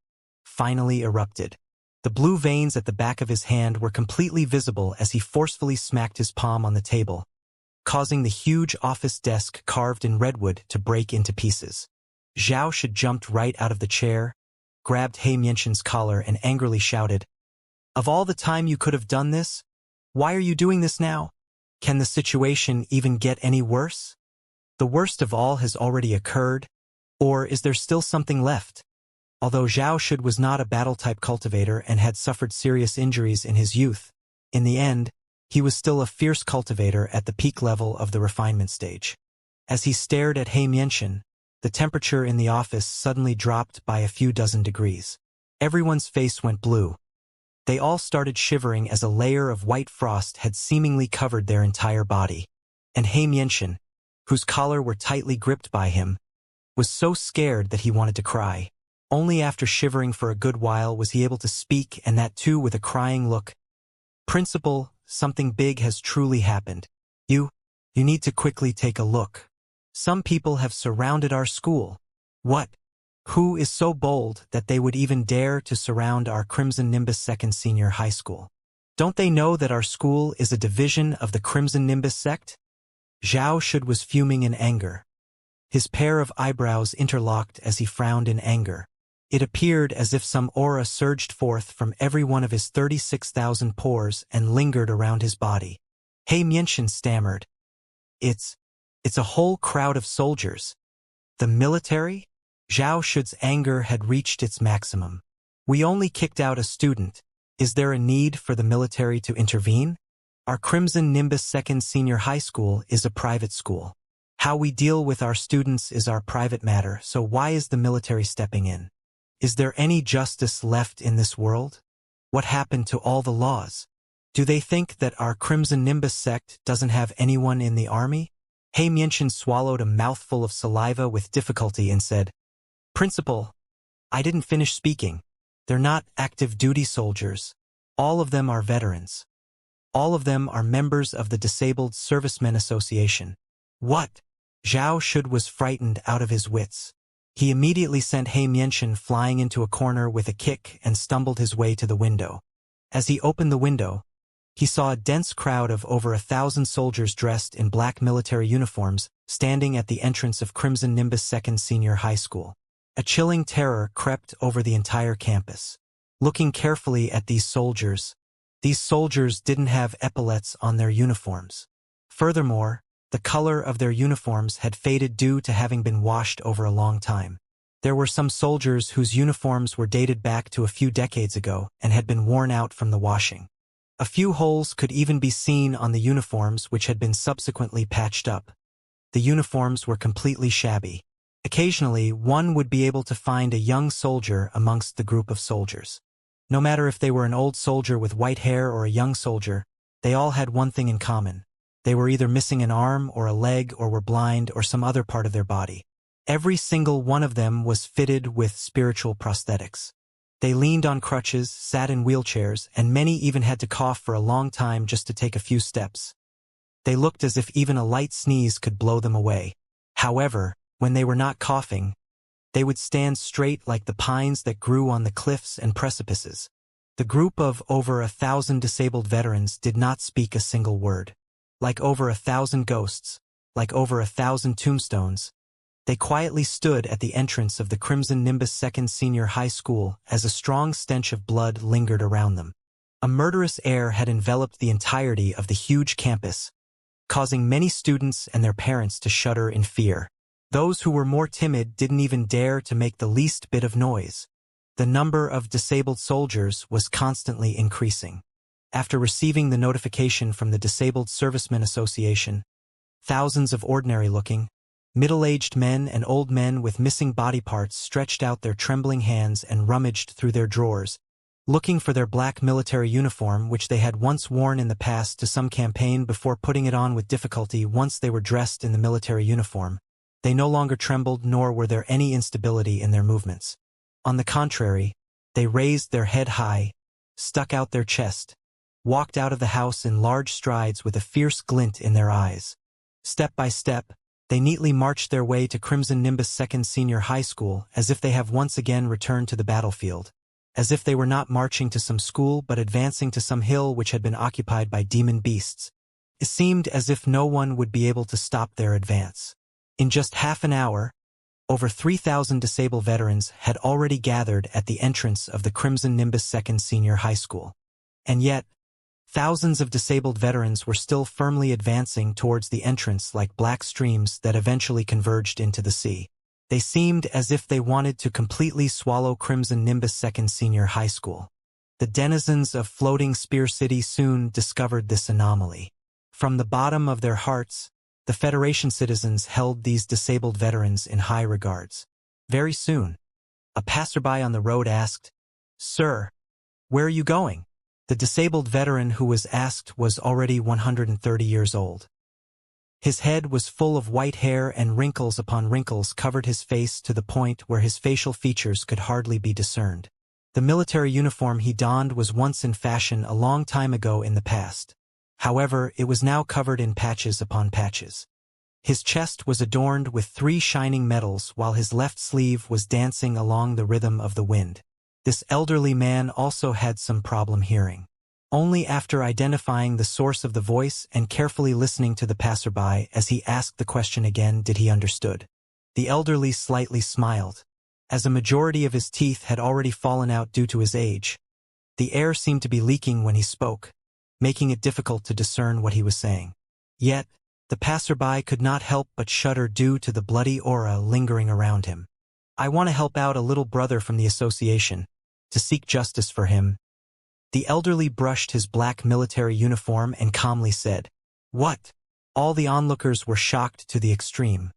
finally erupted. The blue veins at the back of his hand were completely visible as he forcefully smacked his palm on the table, causing the huge office desk carved in redwood to break into pieces. Zhao Shud jumped right out of the chair, grabbed He Mianxian's collar and angrily shouted, "Of all the time you could have done this, why are you doing this now? Can the situation even get any worse? The worst of all has already occurred, or is there still something left?" Although Zhao Shud was not a battle-type cultivator and had suffered serious injuries in his youth, in the end, he was still a fierce cultivator at the peak level of the refinement stage. As he stared at He Mianxian, the temperature in the office suddenly dropped by a few dozen degrees. Everyone's face went blue. They all started shivering as a layer of white frost had seemingly covered their entire body. And He Mianxian, whose collar were tightly gripped by him, was so scared that he wanted to cry. Only after shivering for a good while was he able to speak, and that too with a crying look. "Principal, something big has truly happened. You need to quickly take a look. Some people have surrounded our school." "What? Who is so bold that they would even dare to surround our Crimson Nimbus Second Senior High School? Don't they know that our school is a division of the Crimson Nimbus sect?" Zhao Shud was fuming in anger. His pair of eyebrows interlocked as he frowned in anger. It appeared as if some aura surged forth from every one of his 36,000 pores and lingered around his body. He Mianxian stammered, It's a whole crowd of soldiers. The military?" Zhao Shud's anger had reached its maximum. "We only kicked out a student. Is there a need for the military to intervene? Our Crimson Nimbus Second Senior High School is a private school. How we deal with our students is our private matter, so why is the military stepping in? Is there any justice left in this world? What happened to all the laws? Do they think that our Crimson Nimbus sect doesn't have anyone in the army?" He Mianxian swallowed a mouthful of saliva with difficulty and said, "Principal, I didn't finish speaking. They're not active duty soldiers. All of them are veterans. All of them are members of the Disabled Servicemen Association." "What?" Zhao Shud was frightened out of his wits. He immediately sent He Mianxian flying into a corner with a kick and stumbled his way to the window. As he opened the window, he saw a dense crowd of over 1,000 soldiers dressed in black military uniforms standing at the entrance of Crimson Nimbus Second Senior High School. A chilling terror crept over the entire campus. Looking carefully at these soldiers didn't have epaulets on their uniforms. Furthermore, the color of their uniforms had faded due to having been washed over a long time. There were some soldiers whose uniforms were dated back to a few decades ago and had been worn out from the washing. A few holes could even be seen on the uniforms, which had been subsequently patched up. The uniforms were completely shabby. Occasionally, one would be able to find a young soldier amongst the group of soldiers. No matter if they were an old soldier with white hair or a young soldier, they all had one thing in common. They were either missing an arm or a leg or were blind or some other part of their body. Every single one of them was fitted with spiritual prosthetics. They leaned on crutches, sat in wheelchairs, and many even had to cough for a long time just to take a few steps. They looked as if even a light sneeze could blow them away. However, when they were not coughing, they would stand straight like the pines that grew on the cliffs and precipices. The group of over 1,000 disabled veterans did not speak a single word. Like over 1,000 ghosts, like over 1,000 tombstones, they quietly stood at the entrance of the Crimson Nimbus Second Senior High School as a strong stench of blood lingered around them. A murderous air had enveloped the entirety of the huge campus, causing many students and their parents to shudder in fear. Those who were more timid didn't even dare to make the least bit of noise. The number of disabled soldiers was constantly increasing. After receiving the notification from the Disabled Servicemen Association, thousands of ordinary-looking, middle-aged men and old men with missing body parts stretched out their trembling hands and rummaged through their drawers, looking for their black military uniform which they had once worn in the past to some campaign before putting it on with difficulty once they were dressed in the military uniform. They no longer trembled, nor were there any instability in their movements. On the contrary, they raised their head high, stuck out their chest, walked out of the house in large strides with a fierce glint in their eyes. Step by step, they neatly marched their way to Crimson Nimbus Second Senior High School as if they have once again returned to the battlefield, as if they were not marching to some school but advancing to some hill which had been occupied by demon beasts. It seemed as if no one would be able to stop their advance. In just half an hour, over 3,000 disabled veterans had already gathered at the entrance of the Crimson Nimbus Second Senior High School. And yet, thousands of disabled veterans were still firmly advancing towards the entrance like black streams that eventually converged into the sea. They seemed as if they wanted to completely swallow Crimson Nimbus Second Senior High School. The denizens of Floating Spear City soon discovered this anomaly. From the bottom of their hearts, the Federation citizens held these disabled veterans in high regards. Very soon, a passerby on the road asked, "Sir, where are you going?" The disabled veteran who was asked was already 130 years old. His head was full of white hair and wrinkles upon wrinkles covered his face to the point where his facial features could hardly be discerned. The military uniform he donned was once in fashion a long time ago in the past. However, it was now covered in patches upon patches. His chest was adorned with 3 shining medals while his left sleeve was dancing along the rhythm of the wind. This elderly man also had some problem hearing. Only after identifying the source of the voice and carefully listening to the passerby as he asked the question again did he understood. The elderly slightly smiled. As a majority of his teeth had already fallen out due to his age, the air seemed to be leaking when he spoke, making it difficult to discern what he was saying. Yet, the passerby could not help but shudder due to the bloody aura lingering around him. "I want to help out a little brother from the association, to seek justice for him." The elderly brushed his black military uniform and calmly said, "What?" All the onlookers were shocked to the extreme.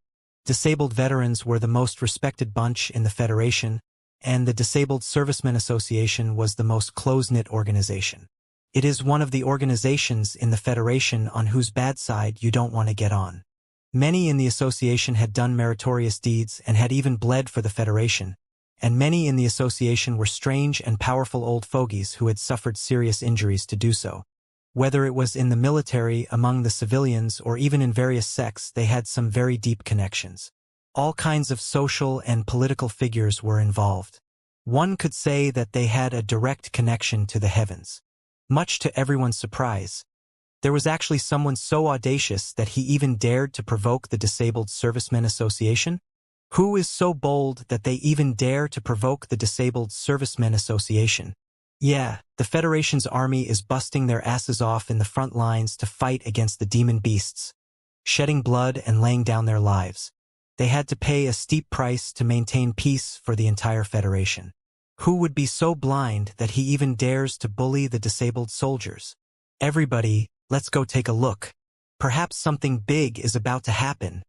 Disabled veterans were the most respected bunch in the Federation, and the Disabled Servicemen Association was the most close-knit organization. It is one of the organizations in the Federation on whose bad side you don't want to get on. Many in the association had done meritorious deeds and had even bled for the Federation, and many in the association were strange and powerful old fogies who had suffered serious injuries to do so. Whether it was in the military, among the civilians, or even in various sects, they had some very deep connections. All kinds of social and political figures were involved. One could say that they had a direct connection to the heavens. Much to everyone's surprise, there was actually someone so audacious that he even dared to provoke the Disabled Servicemen Association. Who is so bold that they even dare to provoke the Disabled Servicemen Association? Yeah, the Federation's army is busting their asses off in the front lines to fight against the demon beasts, shedding blood and laying down their lives. They had to pay a steep price to maintain peace for the entire Federation. Who would be so blind that he even dares to bully the disabled soldiers? Everybody, let's go take a look. Perhaps something big is about to happen.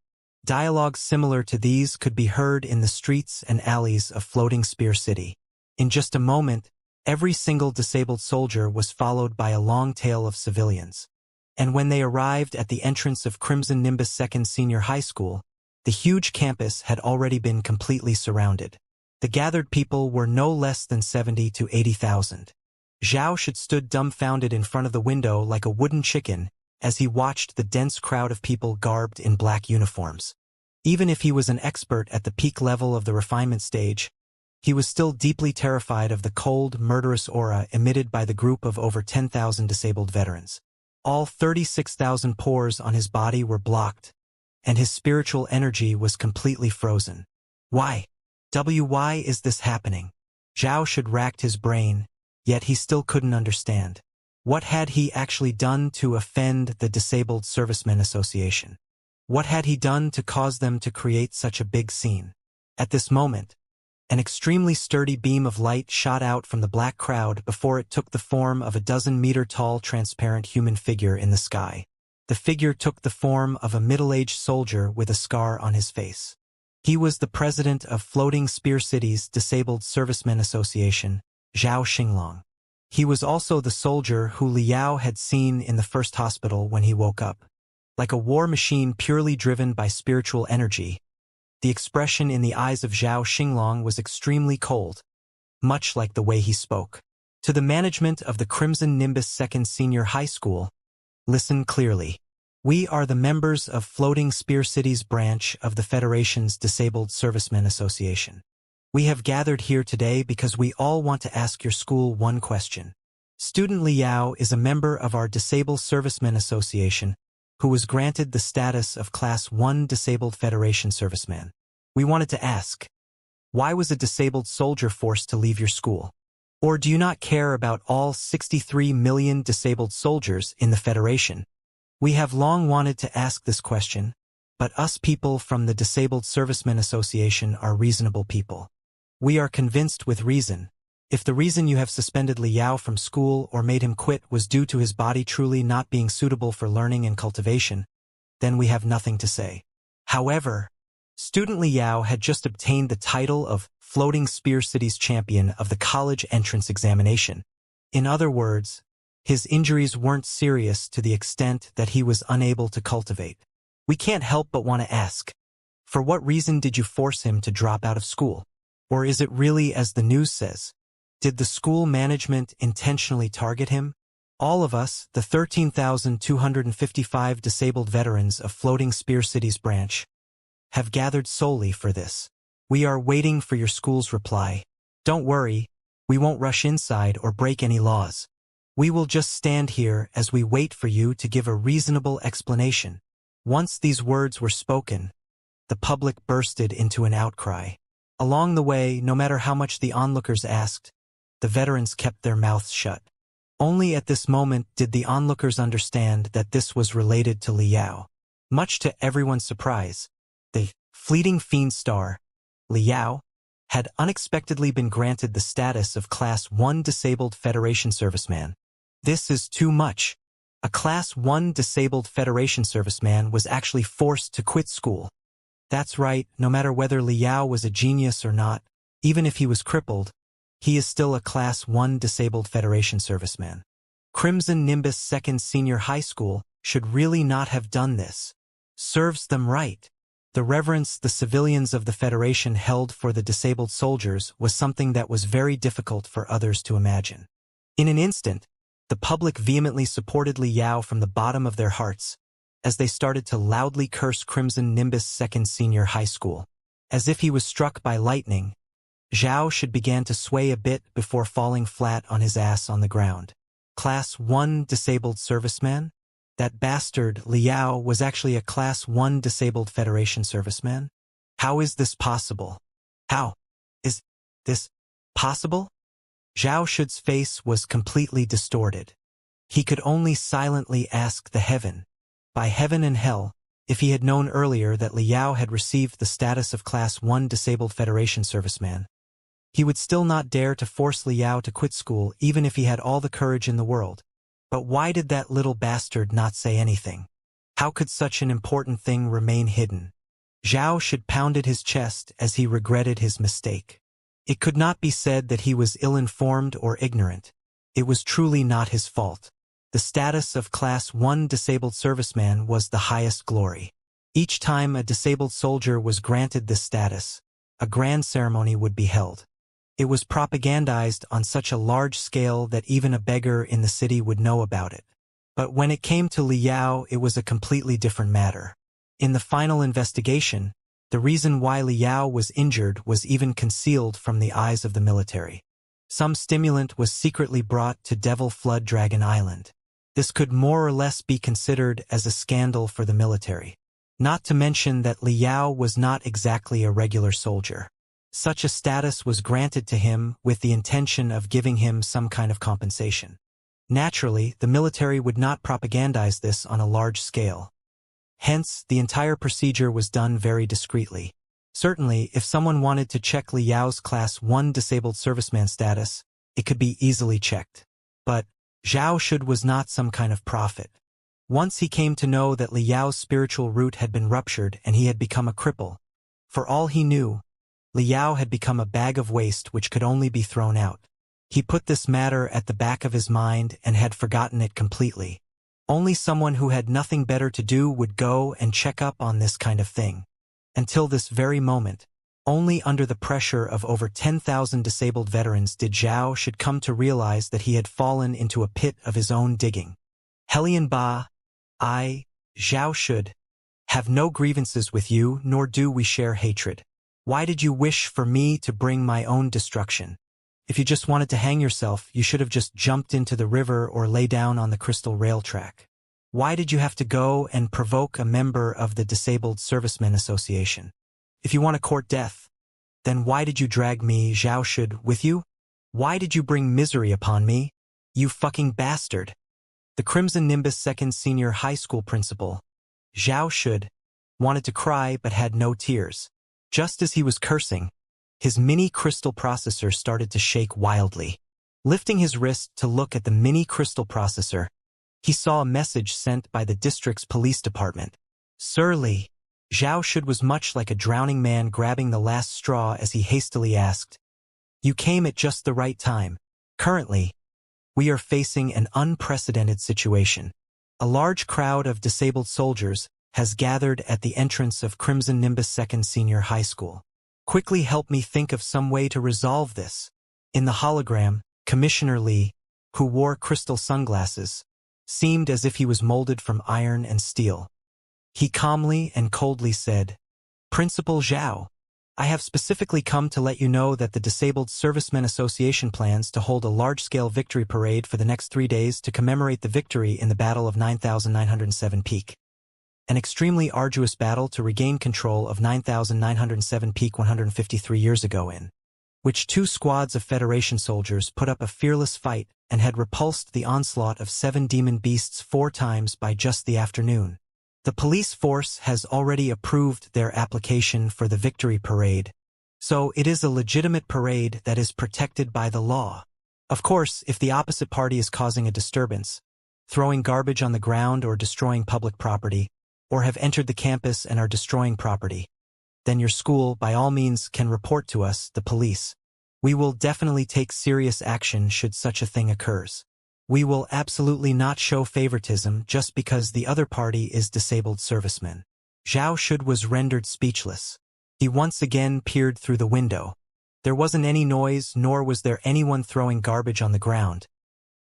Dialogues similar to these could be heard in the streets and alleys of Floating Spear City. In just a moment, every single disabled soldier was followed by a long tail of civilians. And when they arrived at the entrance of Crimson Nimbus Second Senior High School, the huge campus had already been completely surrounded. The gathered people were no less than 70 to 80,000. Zhao Shid stood dumbfounded in front of the window like a wooden chicken as he watched the dense crowd of people garbed in black uniforms. Even if he was an expert at the peak level of the refinement stage, He was still deeply terrified of the cold, murderous aura emitted by the group of over 10,000 disabled veterans. All 36,000 pores on his body were blocked, and his spiritual energy was completely frozen. Why? Why is this happening? Zhao should racked his brain, yet he still couldn't understand. What had he actually done to offend the Disabled Servicemen Association? What had he done to cause them to create such a big scene? At this moment, an extremely sturdy beam of light shot out from the black crowd before it took the form of a dozen-meter-tall transparent human figure in the sky. The figure took the form of a middle-aged soldier with a scar on his face. He was the president of Floating Spear City's Disabled Servicemen Association, Zhao Xinglong. He was also the soldier who Liao had seen in the first hospital when he woke up. Like a war machine purely driven by spiritual energy, the expression in the eyes of Zhao Xinglong was extremely cold, much like the way he spoke. To the management of the Crimson Nimbus Second Senior High School, listen clearly. We are the members of Floating Spear City's branch of the Federation's Disabled Servicemen Association. We have gathered here today because we all want to ask your school one question. Student Liao is a member of our Disabled Servicemen Association who was granted the status of Class 1 Disabled Federation Serviceman. We wanted to ask, why was a disabled soldier forced to leave your school? Or do you not care about all 63 million disabled soldiers in the Federation? We have long wanted to ask this question, but us people from the Disabled Servicemen Association are reasonable people. We are convinced with reason. If the reason you have suspended Liao from school or made him quit was due to his body truly not being suitable for learning and cultivation, then we have nothing to say. However, student Liao had just obtained the title of Floating Spear City's champion of the college entrance examination. In other words, his injuries weren't serious to the extent that he was unable to cultivate. We can't help but want to ask, for what reason did you force him to drop out of school? Or is it really as the news says? Did the school management intentionally target him? All of us, the 13,255 disabled veterans of Floating Spear City's branch, have gathered solely for this. We are waiting for your school's reply. Don't worry, we won't rush inside or break any laws. We will just stand here as we wait for you to give a reasonable explanation. Once these words were spoken, the public bursted into an outcry. Along the way, no matter how much the onlookers asked, the veterans kept their mouths shut. Only at this moment did the onlookers understand that this was related to Liao. Much to everyone's surprise, the fleeting fiend star, Liao, had unexpectedly been granted the status of Class 1 Disabled Federation Serviceman. This is too much. A Class 1 Disabled Federation Serviceman was actually forced to quit school. That's right, no matter whether Liao was a genius or not, even if he was crippled, he is still a Class 1 Disabled Federation Serviceman. Crimson Nimbus Second Senior High School should really not have done this. Serves them right. The reverence the civilians of the Federation held for the disabled soldiers was something that was very difficult for others to imagine. In an instant, the public vehemently supported Liao from the bottom of their hearts, as they started to loudly curse Crimson Nimbus Second Senior High School. As if he was struck by lightning, Zhao should began to sway a bit before falling flat on his ass on the ground. Class 1 Disabled Serviceman? That bastard Liao was actually a Class 1 Disabled Federation Serviceman? How is this possible? How is this possible? Zhao Shud's face was completely distorted. He could only silently ask the heaven, by heaven and hell, if he had known earlier that Liao had received the status of Class 1 Disabled Federation Serviceman. He would still not dare to force Liao to quit school even if he had all the courage in the world. But why did that little bastard not say anything? How could such an important thing remain hidden? Zhao Shud pounded his chest as he regretted his mistake. It could not be said that he was ill-informed or ignorant. It was truly not his fault. The status of Class 1 Disabled Serviceman was the highest glory. Each time a disabled soldier was granted this status, a grand ceremony would be held. It was propagandized on such a large scale that even a beggar in the city would know about it. But when it came to Liao, it was a completely different matter. In the final investigation, The reason why Liao was injured was even concealed from the eyes of the military. Some stimulant was secretly brought to Devil Flood Dragon Island. This could more or less be considered as a scandal for the military. Not to mention that Liao was not exactly a regular soldier. Such a status was granted to him with the intention of giving him some kind of compensation. Naturally, the military would not propagandize this on a large scale. Hence, the entire procedure was done very discreetly. Certainly, if someone wanted to check Liao's Class 1 disabled serviceman status, it could be easily checked. But Zhao Shud was not some kind of prophet. Once he came to know that Liao's spiritual root had been ruptured and he had become a cripple. For all he knew, Liao had become a bag of waste which could only be thrown out. He put this matter at the back of his mind and had forgotten it completely. Only someone who had nothing better to do would go and check up on this kind of thing. Until this very moment, only under the pressure of over 10,000 disabled veterans did Zhao Shud come to realize that he had fallen into a pit of his own digging. Helian Ba, I, Zhao Shud, have no grievances with you, nor do we share hatred. Why did you wish for me to bring my own destruction? If you just wanted to hang yourself, you should have just jumped into the river or lay down on the crystal rail track. Why did you have to go and provoke a member of the Disabled Servicemen Association? If you want to court death, then why did you drag me, Zhao Shud, with you? Why did you bring misery upon me? You fucking bastard. The Crimson Nimbus 2nd Senior High School principal, Zhao Shud, wanted to cry but had no tears. Just as he was cursing, his mini crystal processor started to shake wildly. Lifting his wrist to look at the mini crystal processor, he saw a message sent by the district's police department. Surly, Zhao Shud was much like a drowning man grabbing the last straw as he hastily asked, "You came at just the right time. Currently, we are facing an unprecedented situation. A large crowd of disabled soldiers has gathered at the entrance of Crimson Nimbus 2nd Senior High School. Quickly help me think of some way to resolve this." In the hologram, Commissioner Li, who wore crystal sunglasses, seemed as if he was molded from iron and steel. He calmly and coldly said, "Principal Zhao, I have specifically come to let you know that the Disabled Servicemen Association plans to hold a large-scale victory parade for the next 3 days to commemorate the victory in the Battle of 9907 Peak. An extremely arduous battle to regain control of 9907 Peak 153 years ago in which 2 squads of Federation soldiers put up a fearless fight and had repulsed the onslaught of 7 demon beasts 4 times by just the afternoon. The police force has already approved their application for the victory parade, so it is a legitimate parade that is protected by the law. Of course, if the opposite party is causing a disturbance, throwing garbage on the ground or destroying public property, or have entered the campus and are destroying property, then your school, by all means, can report to us, the police. We will definitely take serious action should such a thing occurs. We will absolutely not show favoritism just because the other party is disabled servicemen." Zhao Shud was rendered speechless. He once again peered through the window. There wasn't any noise, nor was there anyone throwing garbage on the ground.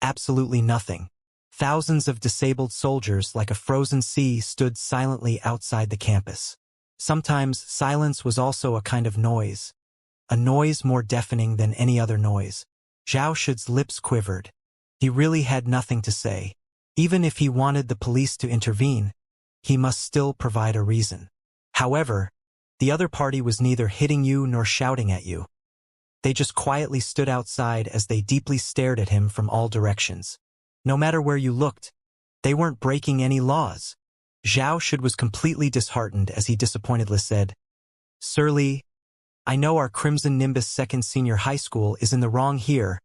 Absolutely nothing. Thousands of disabled soldiers like a frozen sea stood silently outside the campus. Sometimes silence was also a kind of noise, a noise more deafening than any other noise. Zhao Shud's lips quivered. He really had nothing to say. Even if he wanted the police to intervene, he must still provide a reason. However, the other party was neither hitting you nor shouting at you. They just quietly stood outside as they deeply stared at him from all directions. No matter where you looked, they weren't breaking any laws. Zhao Shud was completely disheartened as he disappointedly said, "Surly, I know our Crimson Nimbus 2nd Senior High School is in the wrong here,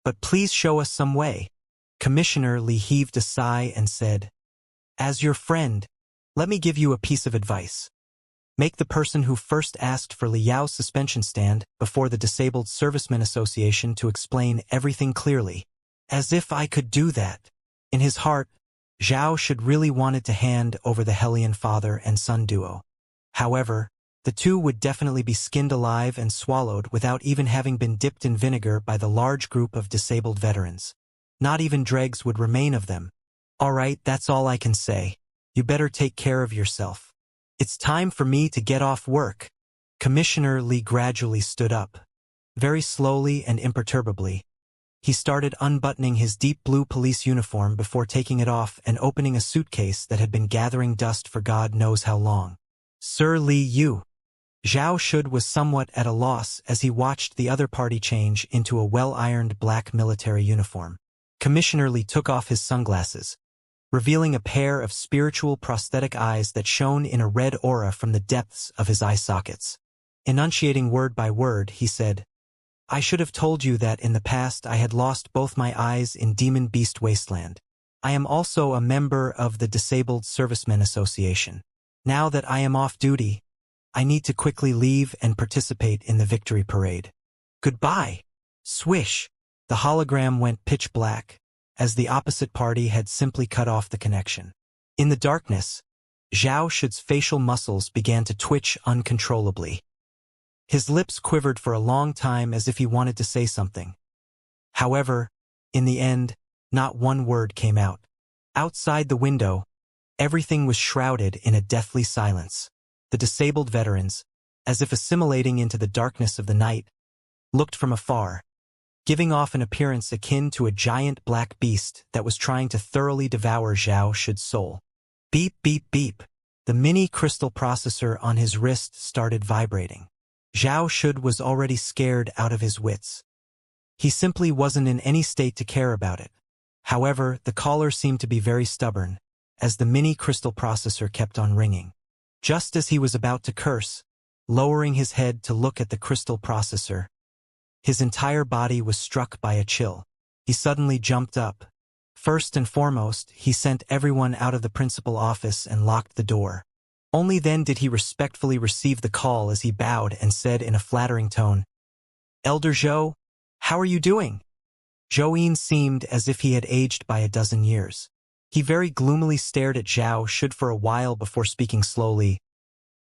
but please show us some way." Commissioner Li heaved a sigh and said, "As your friend, let me give you a piece of advice. Make the person who first asked for Liao's suspension stand before the Disabled Servicemen Association to explain everything clearly." As if I could do that. In his heart, Zhao Shud really wanted to hand over the Hellion father and son duo. However, the two would definitely be skinned alive and swallowed without even having been dipped in vinegar by the large group of disabled veterans. Not even dregs would remain of them. "All right, that's all I can say. You better take care of yourself." It's time for me to get off work. Commissioner Li gradually stood up. Very slowly and imperturbably. He started unbuttoning his deep blue police uniform before taking it off and opening a suitcase that had been gathering dust for God knows how long. Sir Li Yu. Zhao Shud was somewhat at a loss as he watched the other party change into a well-ironed black military uniform. Commissioner Li took off his sunglasses, revealing a pair of spiritual prosthetic eyes that shone in a red aura from the depths of his eye sockets. Enunciating word by word, he said, I should have told you that in the past I had lost both my eyes in Demon Beast Wasteland. I am also a member of the Disabled Servicemen Association. Now that I am off duty, I need to quickly leave and participate in the victory parade. Goodbye. Swish. The hologram went pitch black, as the opposite party had simply cut off the connection. In the darkness, Zhao Shud's facial muscles began to twitch uncontrollably. His lips quivered for a long time as if he wanted to say something. However, in the end, not one word came out. Outside the window, everything was shrouded in a deathly silence. The disabled veterans, as if assimilating into the darkness of the night, looked from afar, giving off an appearance akin to a giant black beast that was trying to thoroughly devour Zhao Shud's soul. Beep, beep, beep. The mini crystal processor on his wrist started vibrating. Zhao Shud was already scared out of his wits. He simply wasn't in any state to care about it. However, the caller seemed to be very stubborn, as the mini crystal processor kept on ringing. Just as he was about to curse, lowering his head to look at the crystal processor, his entire body was struck by a chill. He suddenly jumped up. First and foremost, he sent everyone out of the principal office and locked the door. Only then did he respectfully receive the call as he bowed and said in a flattering tone, Elder Zhou, how are you doing? Zhou seemed as if he had aged by a dozen years. He very gloomily stared at Zhao Shud for a while before speaking slowly.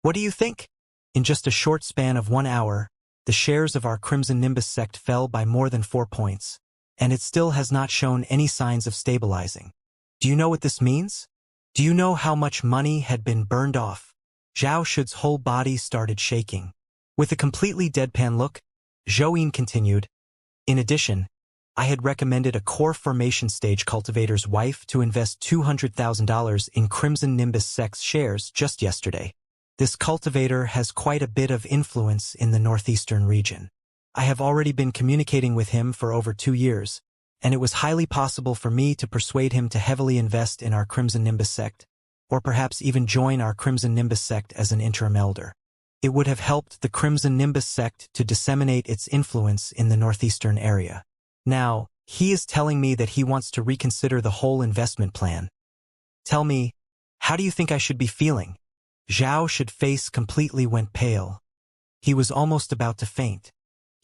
What do you think? In just a short span of 1 hour, the shares of our Crimson Nimbus sect fell by more than 4 points, and it still has not shown any signs of stabilizing. Do you know what this means? Do you know how much money had been burned off? Zhao Shud's whole body started shaking. With a completely deadpan look, Zhou continued, in addition, I had recommended a core formation stage cultivator's wife to invest $200,000 in Crimson Nimbus Sect's shares just yesterday. This cultivator has quite a bit of influence in the northeastern region. I have already been communicating with him for over 2 years, and it was highly possible for me to persuade him to heavily invest in our Crimson Nimbus sect, or perhaps even join our Crimson Nimbus sect as an interim elder. It would have helped the Crimson Nimbus sect to disseminate its influence in the northeastern area. Now, he is telling me that he wants to reconsider the whole investment plan. Tell me, how do you think I should be feeling? Zhao Shud's face completely went pale. He was almost about to faint.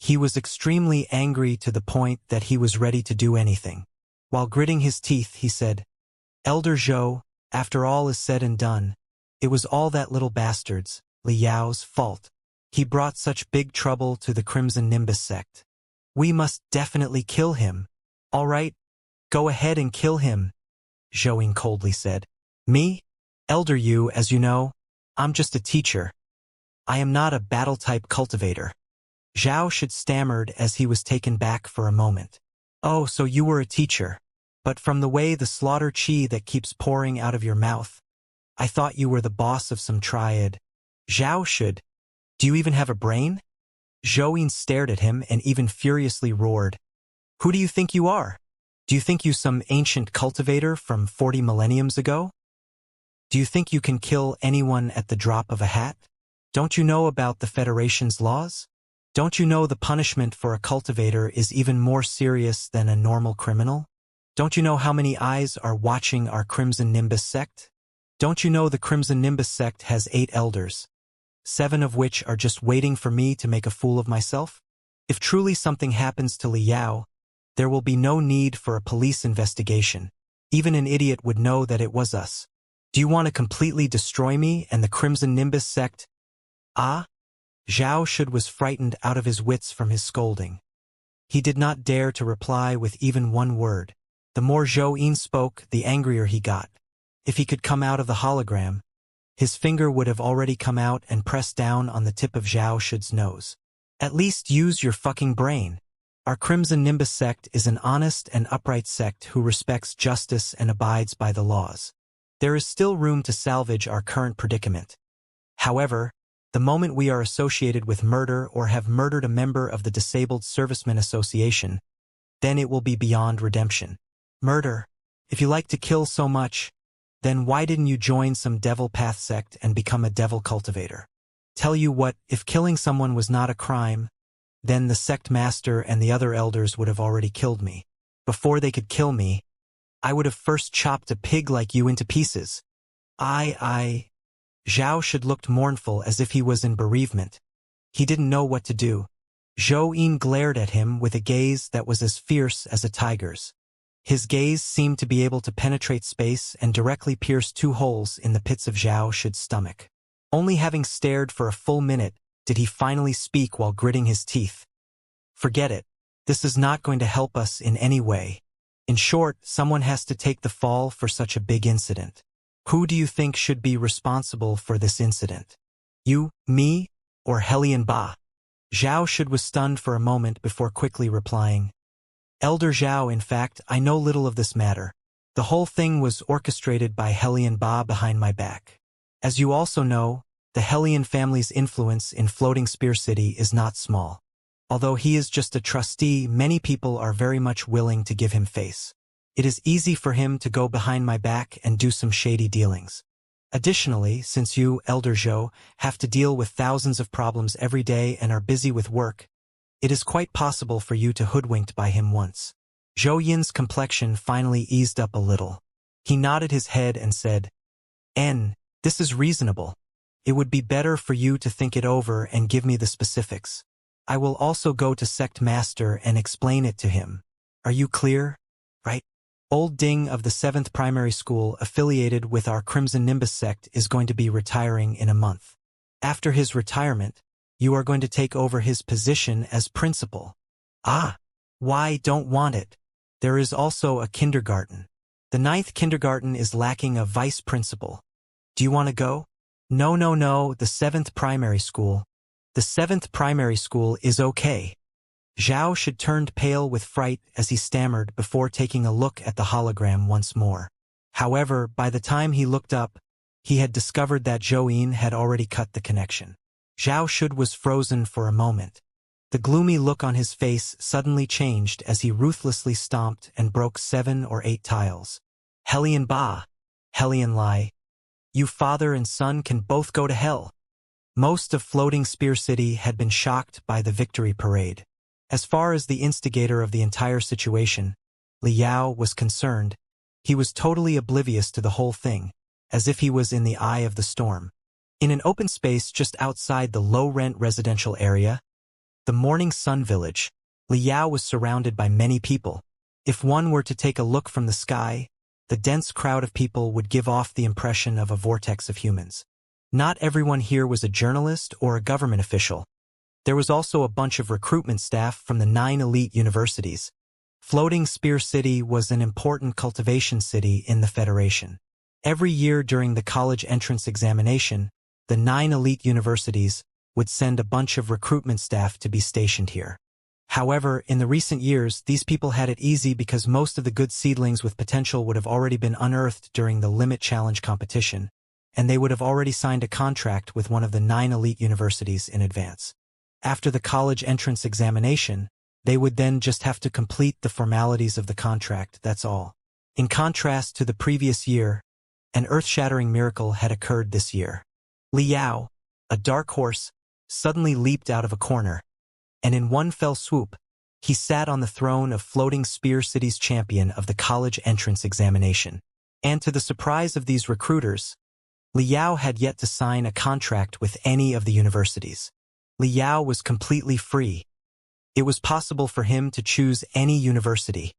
He was extremely angry to the point that he was ready to do anything. While gritting his teeth, he said, Elder Zhou, after all is said and done, it was all that little bastard's, Li Yao's, fault. He brought such big trouble to the Crimson Nimbus sect. We must definitely kill him. All right, go ahead and kill him, Zhou coldly said. Me? Elder Yu, as you know, I'm just a teacher. I am not a battle-type cultivator. Zhao Shud stammered as he was taken back for a moment. Oh, so you were a teacher. But from the way the slaughter chi that keeps pouring out of your mouth, I thought you were the boss of some triad. Zhao Shud, do you even have a brain? Zhou stared at him and even furiously roared. Who do you think you are? Do you think you some ancient cultivator from 40 millenniums ago? Do you think you can kill anyone at the drop of a hat? Don't you know about the Federation's laws? Don't you know the punishment for a cultivator is even more serious than a normal criminal? Don't you know how many eyes are watching our Crimson Nimbus sect? Don't you know the Crimson Nimbus sect has 8 elders, 7 of which are just waiting for me to make a fool of myself? If truly something happens to Li Yao, there will be no need for a police investigation. Even an idiot would know that it was us. Do you want to completely destroy me and the Crimson Nimbus sect? Ah? Zhao Shud was frightened out of his wits from his scolding. He did not dare to reply with even one word. The more Zhou spoke, the angrier he got. If he could come out of the hologram, his finger would have already come out and pressed down on the tip of Zhao Shud's nose. At least use your fucking brain. Our Crimson Nimbus sect is an honest and upright sect who respects justice and abides by the laws. There is still room to salvage our current predicament. However, the moment we are associated with murder or have murdered a member of the Disabled Servicemen Association, then it will be beyond redemption. Murder. If you like to kill so much, then why didn't you join some devil path sect and become a devil cultivator? Tell you what, if killing someone was not a crime, then the sect master and the other elders would have already killed me. Before they could kill me, I would have first chopped a pig like you into pieces. Zhao Shud looked mournful as if he was in bereavement. He didn't know what to do. Zhou Yin glared at him with a gaze that was as fierce as a tiger's. His gaze seemed to be able to penetrate space and directly pierce 2 holes in the pits of Zhao Shud's stomach. Only having stared for a full minute did he finally speak while gritting his teeth. Forget it. This is not going to help us in any way. In short, someone has to take the fall for such a big incident. Who do you think should be responsible for this incident? You, me, or Helion Ba? Zhao Shud was stunned for a moment before quickly replying. Elder Zhao, in fact, I know little of this matter. The whole thing was orchestrated by Helion Ba behind my back. As you also know, the Helion family's influence in Floating Spear City is not small. Although he is just a trustee, many people are very much willing to give him face. It is easy for him to go behind my back and do some shady dealings. Additionally, since you, Elder Zhou, have to deal with thousands of problems every day and are busy with work, it is quite possible for you to hoodwinked by him once. Zhou Yin's complexion finally eased up a little. He nodded his head and said, This is reasonable. It would be better for you to think it over and give me the specifics. I will also go to Sect Master and explain it to him. Are you clear? Right? Old Ding of the 7th Primary School affiliated with our Crimson Nimbus sect is going to be retiring in a month. After his retirement, you are going to take over his position as principal. Why don't want it? There is also a kindergarten. The 9th kindergarten is lacking a vice principal. Do you want to go? No, the 7th primary school. The 7th primary school is okay. Zhao Shud turned pale with fright as he stammered before taking a look at the hologram once more. However, by the time he looked up, he had discovered that Zhou Yin had already cut the connection. Zhao Shud was frozen for a moment. The gloomy look on his face suddenly changed as he ruthlessly stomped and broke 7 or 8 tiles. Helion Ba, Helion Lai. You father and son can both go to hell. Most of Floating Spear City had been shocked by the victory parade. As far as the instigator of the entire situation, Li Yao, was concerned, he was totally oblivious to the whole thing, as if he was in the eye of the storm. In an open space just outside the low-rent residential area, the Morning Sun Village, Li Yao was surrounded by many people. If one were to take a look from the sky, the dense crowd of people would give off the impression of a vortex of humans. Not everyone here was a journalist or a government official. There was also a bunch of recruitment staff from the 9 elite universities. Floating Spear City was an important cultivation city in the Federation. Every year during the college entrance examination, the 9 elite universities would send a bunch of recruitment staff to be stationed here. However, in the recent years, these people had it easy because most of the good seedlings with potential would have already been unearthed during the Limit Challenge competition, and they would have already signed a contract with one of the 9 elite universities in advance. After the college entrance examination, they would then just have to complete the formalities of the contract, that's all. In contrast to the previous year, an earth-shattering miracle had occurred this year. Li Yao, a dark horse, suddenly leaped out of a corner, and in one fell swoop, he sat on the throne of Floating Spear City's champion of the college entrance examination. And to the surprise of these recruiters, Li Yao had yet to sign a contract with any of the universities. Li Yao was completely free. It was possible for him to choose any university.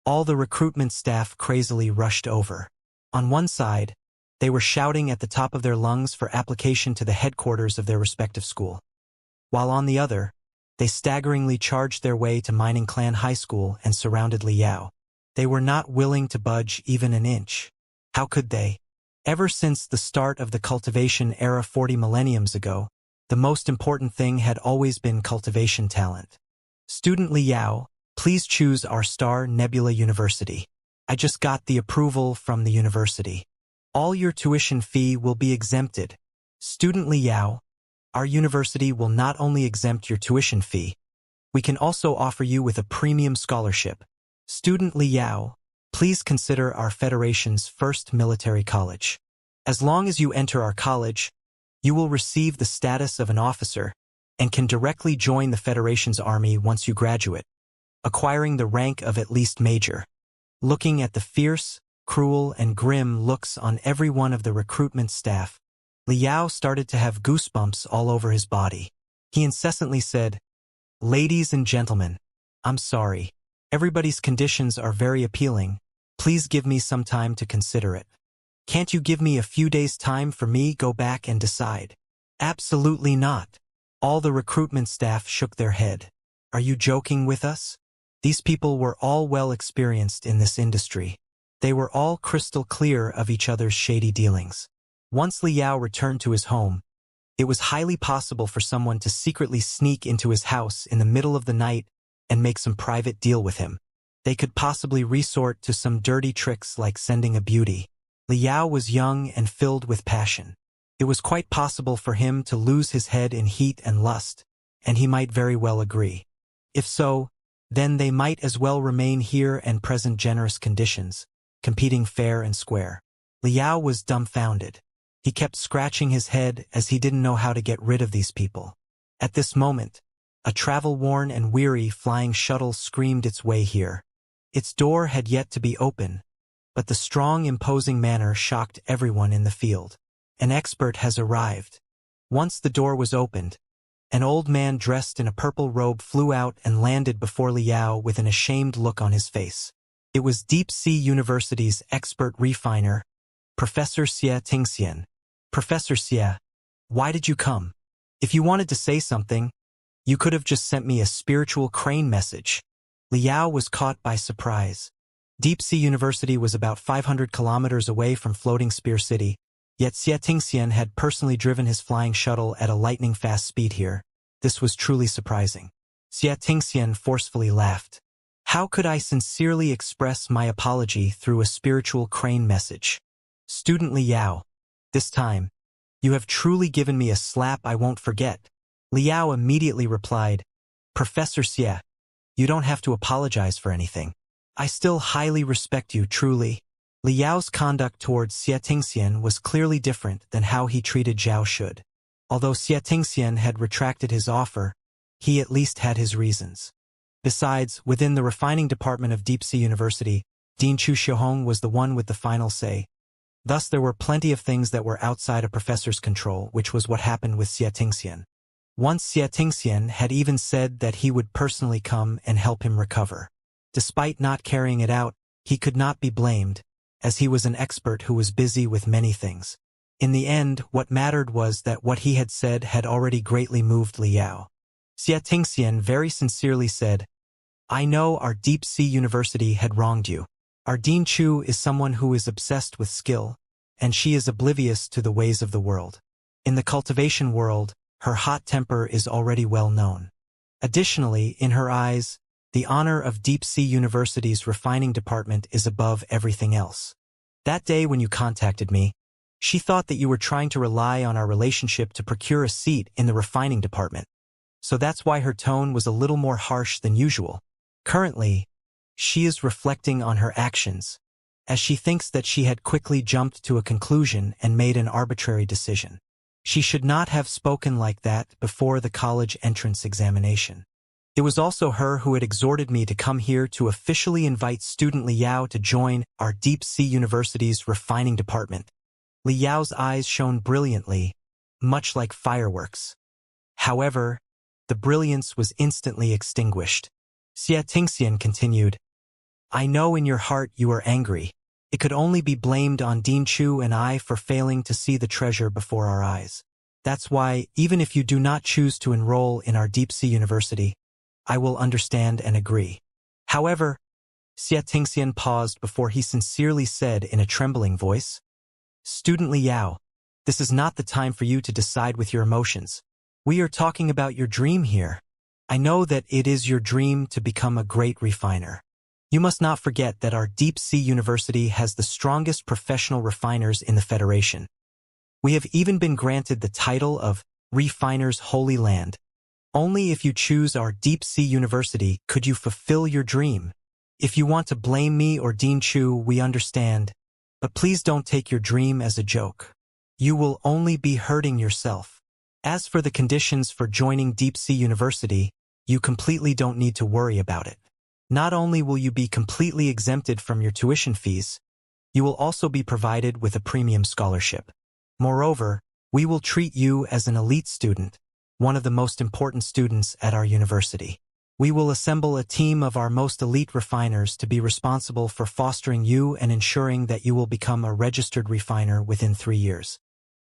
All the recruitment staff crazily rushed over. On one side, they were shouting at the top of their lungs for application to the headquarters of their respective school. While on the other, they staggeringly charged their way to Mining Clan High School and surrounded Li Yao. They were not willing to budge even an inch. How could they? Ever since the start of the cultivation era 40 millenniums ago, the most important thing had always been cultivation talent. Student Liao, please choose our Star Nebula University. I just got the approval from the university. All your tuition fee will be exempted. Student Liao, our university will not only exempt your tuition fee, we can also offer you with a premium scholarship. Student Liao, please consider our Federation's first military college. As long as you enter our college, you will receive the status of an officer and can directly join the Federation's army once you graduate, acquiring the rank of at least major. Looking at the fierce, cruel, and grim looks on every one of the recruitment staff, Liao started to have goosebumps all over his body. He incessantly said, "Ladies and gentlemen, I'm sorry. Everybody's conditions are very appealing. Please give me some time to consider it. Can't you give me a few days' time for me go back and decide?" Absolutely not. All the recruitment staff shook their head. Are you joking with us? These people were all well experienced in this industry. They were all crystal clear of each other's shady dealings. Once Liao returned to his home, it was highly possible for someone to secretly sneak into his house in the middle of the night and make some private deal with him. They could possibly resort to some dirty tricks like sending a beauty. Liao was young and filled with passion. It was quite possible for him to lose his head in heat and lust, and he might very well agree. If so, then they might as well remain here and present generous conditions, competing fair and square. Liao was dumbfounded. He kept scratching his head as he didn't know how to get rid of these people. At this moment, a travel-worn and weary flying shuttle screamed its way here. Its door had yet to be open, but the strong, imposing manner shocked everyone in the field. An expert has arrived. Once the door was opened, an old man dressed in a purple robe flew out and landed before Liao with an ashamed look on his face. It was Deep Sea University's expert refiner, Professor Xianxia. Professor Xia, why did you come? If you wanted to say something, you could have just sent me a spiritual crane message. Liao was caught by surprise. Deep Sea University was about 500 kilometers away from Floating Spear City, yet Xianxia had personally driven his flying shuttle at a lightning-fast speed here. This was truly surprising. Xianxia forcefully laughed. How could I sincerely express my apology through a spiritual crane message? Student Liao, this time, you have truly given me a slap I won't forget. Liao immediately replied, Professor Xia, you don't have to apologize for anything. I still highly respect you, truly. Liao's conduct towards Xianxia was clearly different than how he treated Zhao Shud. Although Xianxia had retracted his offer, he at least had his reasons. Besides, within the refining department of Deep Sea University, Dean Chu Xiaohong was the one with the final say. Thus there were plenty of things that were outside a professor's control, which was what happened with Xianxia. Once Xianxia had even said that he would personally come and help him recover. Despite not carrying it out, he could not be blamed, as he was an expert who was busy with many things. In the end, what mattered was that what he had said had already greatly moved Liao. Xianxia very sincerely said, I know our Deep Sea University had wronged you. Our Dean Chu is someone who is obsessed with skill, and she is oblivious to the ways of the world. In the cultivation world, her hot temper is already well known. Additionally, in her eyes, the honor of Deep Sea University's refining department is above everything else. That day when you contacted me, she thought that you were trying to rely on our relationship to procure a seat in the refining department. So that's why her tone was a little more harsh than usual. Currently, she is reflecting on her actions, as she thinks that she had quickly jumped to a conclusion and made an arbitrary decision. She should not have spoken like that before the college entrance examination. It was also her who had exhorted me to come here to officially invite student Liao to join our Deep Sea University's refining department. Liao's eyes shone brilliantly, much like fireworks. However, the brilliance was instantly extinguished. Xianxia continued, I know in your heart you are angry. It could only be blamed on Dean Chu and I for failing to see the treasure before our eyes. That's why, even if you do not choose to enroll in our Deep Sea University, I will understand and agree. However, Xianxia paused before he sincerely said in a trembling voice, Student Liao, this is not the time for you to decide with your emotions. We are talking about your dream here. I know that it is your dream to become a great refiner. You must not forget that our Deep Sea University has the strongest professional refiners in the Federation. We have even been granted the title of Refiner's Holy Land. Only if you choose our Deep Sea University could you fulfill your dream. If you want to blame me or Dean Chu, we understand. But please don't take your dream as a joke. You will only be hurting yourself. As for the conditions for joining Deep Sea University, you completely don't need to worry about it. Not only will you be completely exempted from your tuition fees, you will also be provided with a premium scholarship. Moreover, we will treat you as an elite student, one of the most important students at our university. We will assemble a team of our most elite refiners to be responsible for fostering you and ensuring that you will become a registered refiner within 3 years.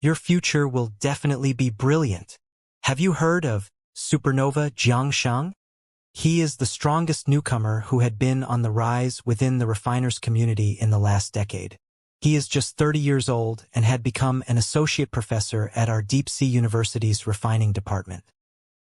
Your future will definitely be brilliant. Have you heard of Supernova Xianxia? He is the strongest newcomer who had been on the rise within the refiners community in the last decade. He is just 30 years old and had become an associate professor at our Deep Sea University's refining department.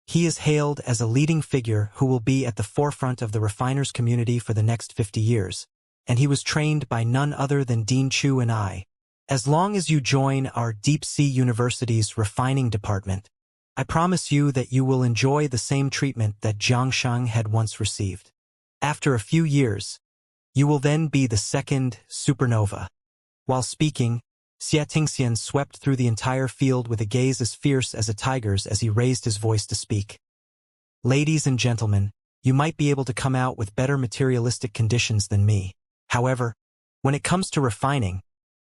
He is hailed as a leading figure who will be at the forefront of the refiners community for the next 50 years, and he was trained by none other than Dean Chu and I. As long as you join our Deep Sea University's refining department, I promise you that you will enjoy the same treatment that Xianxia had once received. After a few years, you will then be the second supernova. While speaking, Xianxia swept through the entire field with a gaze as fierce as a tiger's as he raised his voice to speak. Ladies and gentlemen, you might be able to come out with better materialistic conditions than me. However, when it comes to refining,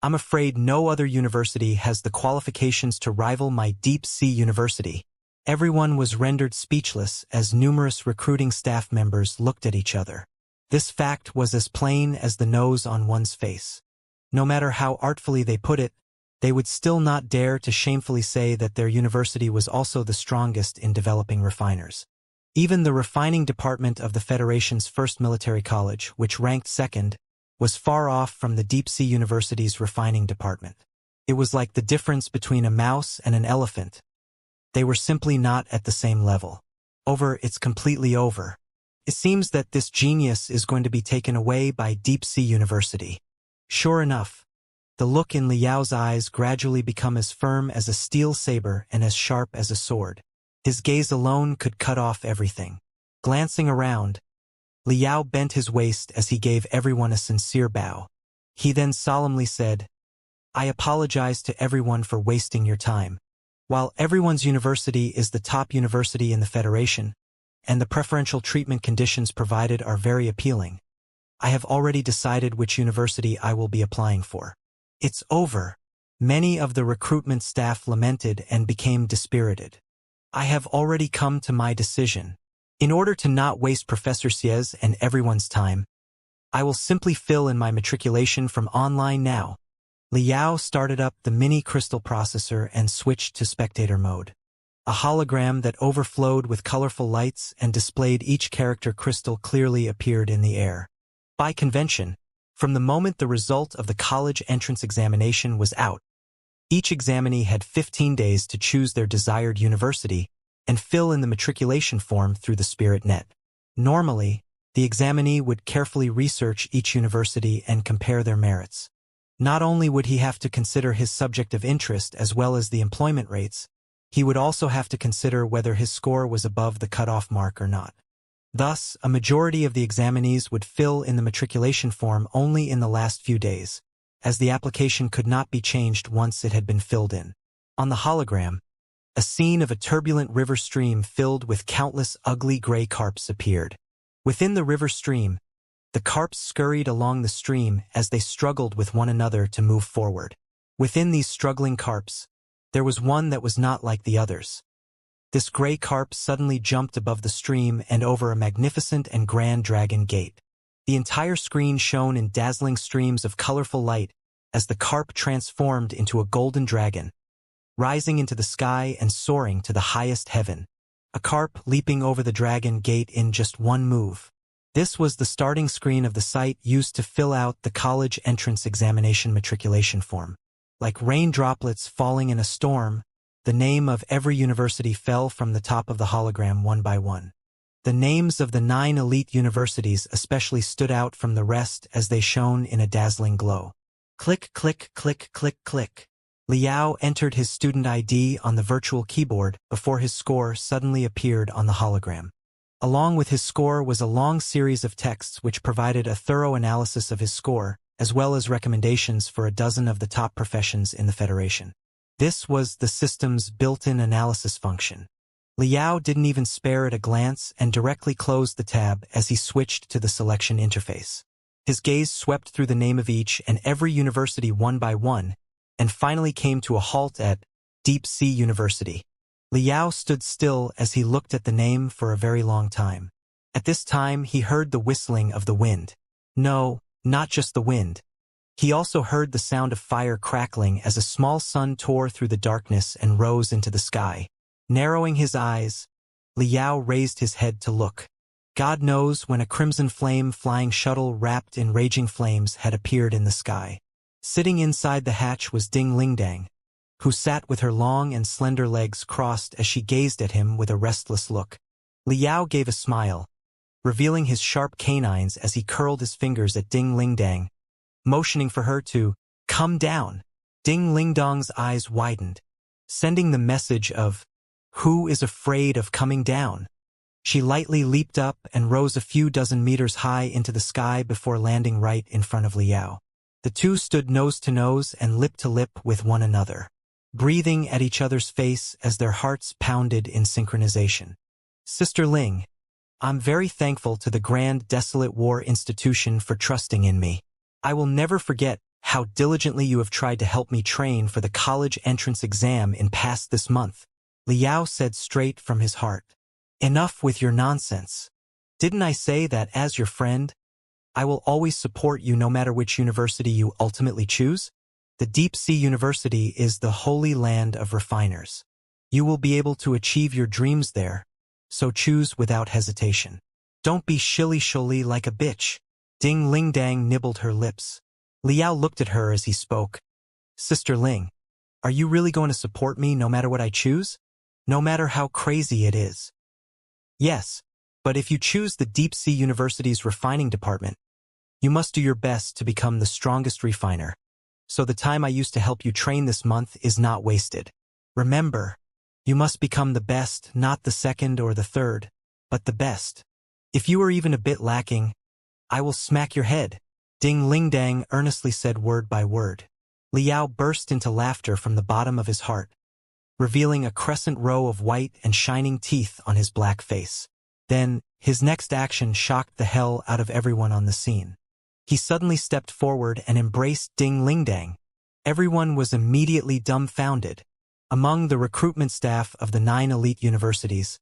I'm afraid no other university has the qualifications to rival my Deep Sea University. Everyone was rendered speechless as numerous recruiting staff members looked at each other. This fact was as plain as the nose on one's face. No matter how artfully they put it, they would still not dare to shamefully say that their university was also the strongest in developing refiners. Even the refining department of the Federation's first military college, which ranked second, was far off from the Deep Sea University's refining department. It was like the difference between a mouse and an elephant. They were simply not at the same level. It's completely over. It seems that this genius is going to be taken away by Deep Sea University. Sure enough, the look in Liao's eyes gradually became as firm as a steel saber and as sharp as a sword. His gaze alone could cut off everything. Glancing around, Liao bent his waist as he gave everyone a sincere bow. He then solemnly said, "I apologize to everyone for wasting your time. While everyone's university is the top university in the Federation, and the preferential treatment conditions provided are very appealing, I have already decided which university I will be applying for. It's over." Many of the recruitment staff lamented and became dispirited. "I have already come to my decision. In order to not waste Professor Xie's and everyone's time, I will simply fill in my matriculation from online now." Liao started up the mini crystal processor and switched to spectator mode. A hologram that overflowed with colorful lights and displayed each character crystal clearly appeared in the air. By convention, from the moment the result of the college entrance examination was out, each examinee had 15 days to choose their desired university and fill in the matriculation form through the Spirit Net. Normally, the examinee would carefully research each university and compare their merits. Not only would he have to consider his subject of interest as well as the employment rates, he would also have to consider whether his score was above the cutoff mark or not. Thus, a majority of the examinees would fill in the matriculation form only in the last few days, as the application could not be changed once it had been filled in. On the hologram, a scene of a turbulent river stream filled with countless ugly gray carps appeared. Within the river stream, the carps scurried along the stream as they struggled with one another to move forward. Within these struggling carps, there was one that was not like the others. This gray carp suddenly jumped above the stream and over a magnificent and grand dragon gate. The entire screen shone in dazzling streams of colorful light as the carp transformed into a golden dragon, rising into the sky and soaring to the highest heaven. A carp leaping over the dragon gate in just one move. This was the starting screen of the site used to fill out the college entrance examination matriculation form. Like rain droplets falling in a storm, the name of every university fell from the top of the hologram one by one. The names of the 9 elite universities especially stood out from the rest as they shone in a dazzling glow. Click, click, click, click, click. Liao entered his student ID on the virtual keyboard before his score suddenly appeared on the hologram. Along with his score was a long series of texts which provided a thorough analysis of his score, as well as recommendations for a dozen of the top professions in the Federation. This was the system's built-in analysis function. Liao didn't even spare it a glance and directly closed the tab as he switched to the selection interface. His gaze swept through the name of each and every university one by one, and finally came to a halt at Deep Sea University. Liao stood still as he looked at the name for a very long time. At this time, he heard the whistling of the wind. No, not just the wind. He also heard the sound of fire crackling as a small sun tore through the darkness and rose into the sky. Narrowing his eyes, Liao raised his head to look. God knows when a crimson flame-flying shuttle wrapped in raging flames had appeared in the sky. Sitting inside the hatch was Ding Lingdang, who sat with her long and slender legs crossed as she gazed at him with a restless look. Liao gave a smile, revealing his sharp canines as he curled his fingers at Ding Lingdang, motioning for her to come down. Ding Lingdang's eyes widened, sending the message of, "Who is afraid of coming down?" She lightly leaped up and rose a few dozen meters high into the sky before landing right in front of Liao. The two stood nose to nose and lip to lip with one another, breathing at each other's face as their hearts pounded in synchronization. "Sister Ling, I'm very thankful to the Grand Desolate War Institution for trusting in me. I will never forget how diligently you have tried to help me train for the college entrance exam in past this month," Liao said straight from his heart. "Enough with your nonsense. Didn't I say that as your friend, I will always support you no matter which university you ultimately choose? The Deep Sea University is the holy land of refiners. You will be able to achieve your dreams there, so choose without hesitation. Don't be shilly-shilly like a bitch." Ding Lingdang nibbled her lips. Liao looked at her as he spoke. "Sister Ling, are you really going to support me no matter what I choose? No matter how crazy it is?" "Yes, but if you choose the Deep Sea University's refining department, you must do your best to become the strongest refiner. So the time I used to help you train this month is not wasted. Remember, you must become the best, not the second or the third, but the best. If you are even a bit lacking, I will smack your head," Ding Lingdang earnestly said word by word. Liao burst into laughter from the bottom of his heart, revealing a crescent row of white and shining teeth on his black face. Then, his next action shocked the hell out of everyone on the scene. He suddenly stepped forward and embraced Ding Lingdang. Everyone was immediately dumbfounded. Among the recruitment staff of the 9 elite universities,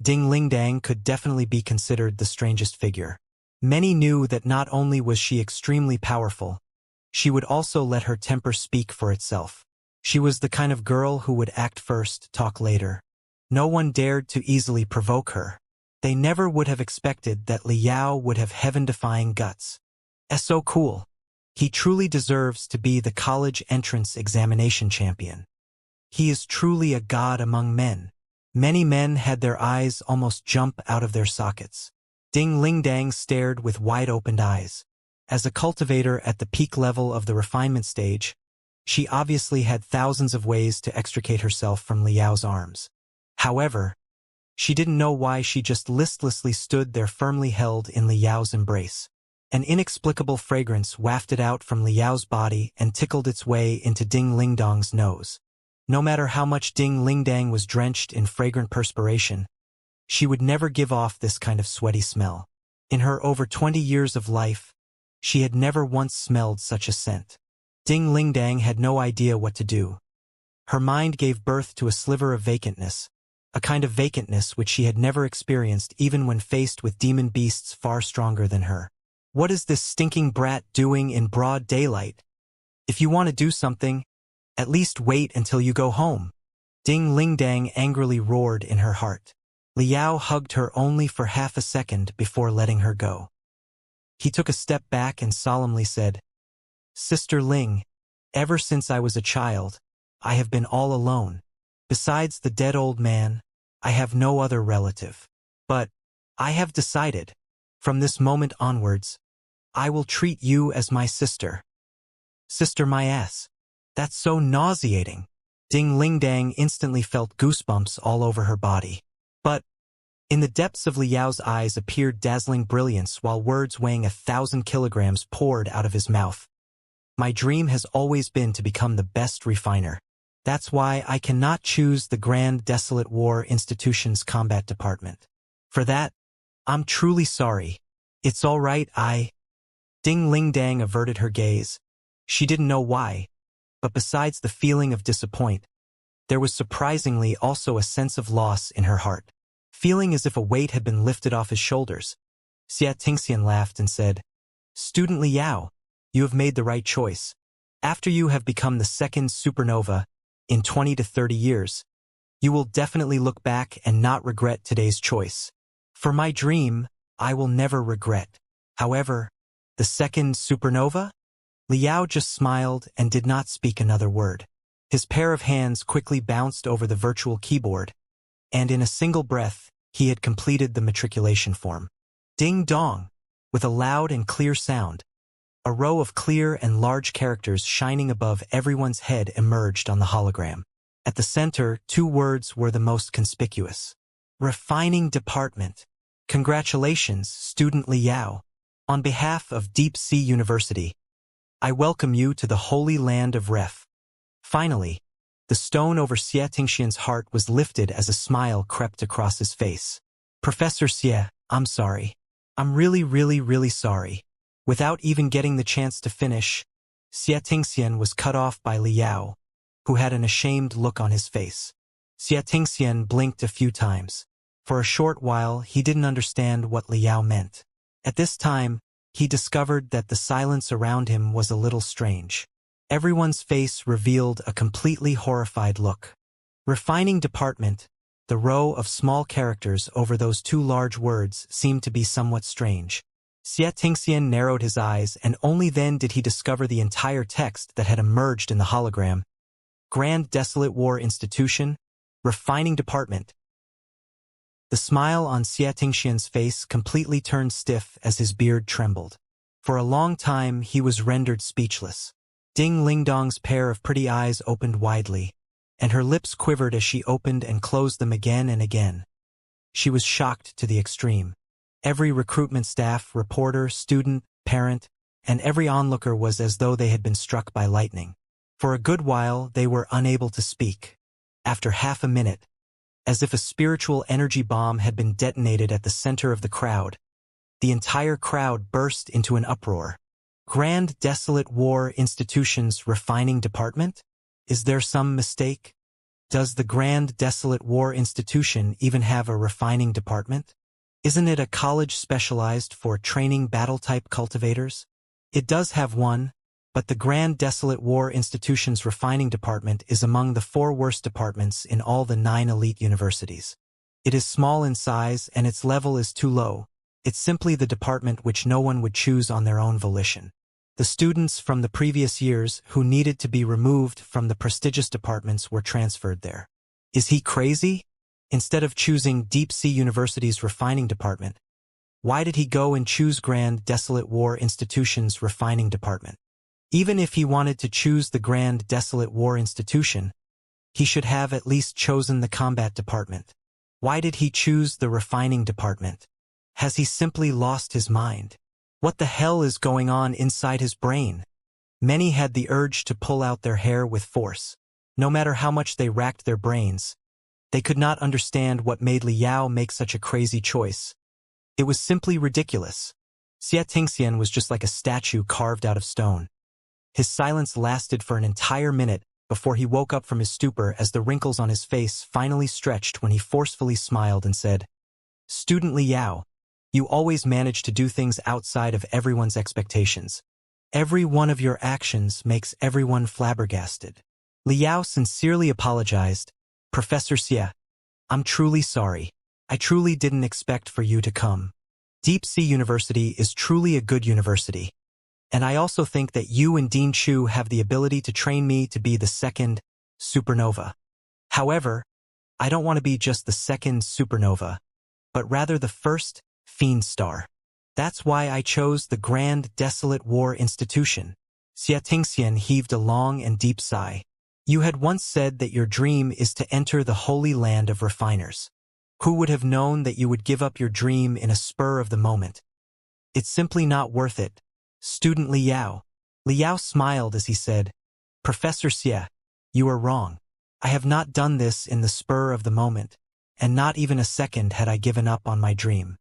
Ding Lingdang could definitely be considered the strangest figure. Many knew that not only was she extremely powerful, she would also let her temper speak for itself. She was the kind of girl who would act first, talk later. No one dared to easily provoke her. They never would have expected that Liao would have heaven-defying guts. So cool. He truly deserves to be the college entrance examination champion. He is truly a god among men. Many men had their eyes almost jump out of their sockets. Ding Lingdang stared with wide-opened eyes. As a cultivator at the peak level of the refinement stage, she obviously had thousands of ways to extricate herself from Liao's arms. However, she didn't know why she just listlessly stood there firmly held in Liao's embrace. An inexplicable fragrance wafted out from Liao's body and tickled its way into Ding Lingdang's nose. No matter how much Ding Lingdang was drenched in fragrant perspiration, she would never give off this kind of sweaty smell. In her over 20 years of life, she had never once smelled such a scent. Ding Lingdang had no idea what to do. Her mind gave birth to a sliver of vacantness, a kind of vacantness which she had never experienced even when faced with demon beasts far stronger than her. What is this stinking brat doing in broad daylight? If you want to do something, at least wait until you go home. Ding Lingdang angrily roared in her heart. Liao hugged her only for half a second before letting her go. He took a step back and solemnly said, "Sister Ling, Ever since I was a child, I have been all alone. Besides the dead old man, I have no other relative. But I have decided, from this moment onwards, I will treat you as my sister. Sister my ass. That's so nauseating. Ding Lingdang instantly felt goosebumps all over her body. But in the depths of Liao's eyes appeared dazzling brilliance while words weighing 1,000 kilograms poured out of his mouth. My dream has always been to become the best refiner. That's why I cannot choose the Grand Desolate War Institution's combat department. For that, I'm truly sorry. It's all right, Ding Lingdang averted her gaze. She didn't know why, but besides the feeling of disappointment, there was surprisingly also a sense of loss in her heart. Feeling as if a weight had been lifted off his shoulders, Xianxia laughed and said, Student Liao, you have made the right choice. After you have become the second supernova in 20 to 30 years, you will definitely look back and not regret today's choice. For my dream, I will never regret. However, the second supernova? Liao just smiled and did not speak another word. His pair of hands quickly bounced over the virtual keyboard, and in a single breath, he had completed the matriculation form. Ding dong! With a loud and clear sound, a row of clear and large characters shining above everyone's head emerged on the hologram. At the center, 2 words were the most conspicuous. Refining Department. Congratulations, Student Liao. On behalf of Deep Sea University, I welcome you to the Holy Land of Ref. Finally, the stone over Xianxia's heart was lifted as a smile crept across his face. Professor Xie, I'm sorry. I'm really sorry. Without even getting the chance to finish, Xianxia was cut off by Liao, who had an ashamed look on his face. Xianxia blinked a few times. For a short while, he didn't understand what Liao meant. At this time, he discovered that the silence around him was a little strange. Everyone's face revealed a completely horrified look. Refining Department, the row of small characters over those 2 large words seemed to be somewhat strange. Xianxia narrowed his eyes, and only then did he discover the entire text that had emerged in the hologram. Grand Desolate War Institution, Refining Department. The smile on Xianxia's face completely turned stiff as his beard trembled. For a long time, he was rendered speechless. Ding Lingdong's pair of pretty eyes opened widely, and her lips quivered as she opened and closed them again and again. She was shocked to the extreme. Every recruitment staff, reporter, student, parent, and every onlooker was as though they had been struck by lightning. For a good while, they were unable to speak. After half a minute, as if a spiritual energy bomb had been detonated at the center of the crowd, the entire crowd burst into an uproar. Grand Desolate War Institution's Refining Department? Is there some mistake? Does the Grand Desolate War Institution even have a refining department? Isn't it a college specialized for training battle-type cultivators? It does have one, but the Grand Desolate War Institution's refining department is among the 4 worst departments in all the 9 elite universities. It is small in size and its level is too low. It's simply the department which no one would choose on their own volition. The students from the previous years who needed to be removed from the prestigious departments were transferred there. Is he crazy? Instead of choosing Deep Sea University's refining department, why did he go and choose Grand Desolate War Institution's refining department? Even if he wanted to choose the Grand Desolate War Institution, he should have at least chosen the combat department. Why did he choose the refining department? Has he simply lost his mind? What the hell is going on inside his brain? Many had the urge to pull out their hair with force. No matter how much they racked their brains, they could not understand what made Liao make such a crazy choice. It was simply ridiculous. Xianxia was just like a statue carved out of stone. His silence lasted for an entire minute before he woke up from his stupor as the wrinkles on his face finally stretched when he forcefully smiled and said, Student Liao, you always manage to do things outside of everyone's expectations. Every one of your actions makes everyone flabbergasted. Liao sincerely apologized. Professor Xie, I'm truly sorry. I truly didn't expect for you to come. Deep Sea University is truly a good university. And I also think that you and Dean Chu have the ability to train me to be the second supernova. However, I don't want to be just the second supernova, but rather the first fiend star. That's why I chose the Grand Desolate War Institution. Xianxia heaved a long and deep sigh. You had once said that your dream is to enter the holy land of refiners. Who would have known that you would give up your dream in a spur of the moment? It's simply not worth it. Student Liao. Liao smiled as he said, Professor Xie, you are wrong. I have not done this in the spur of the moment, and not even a second had I given up on my dream.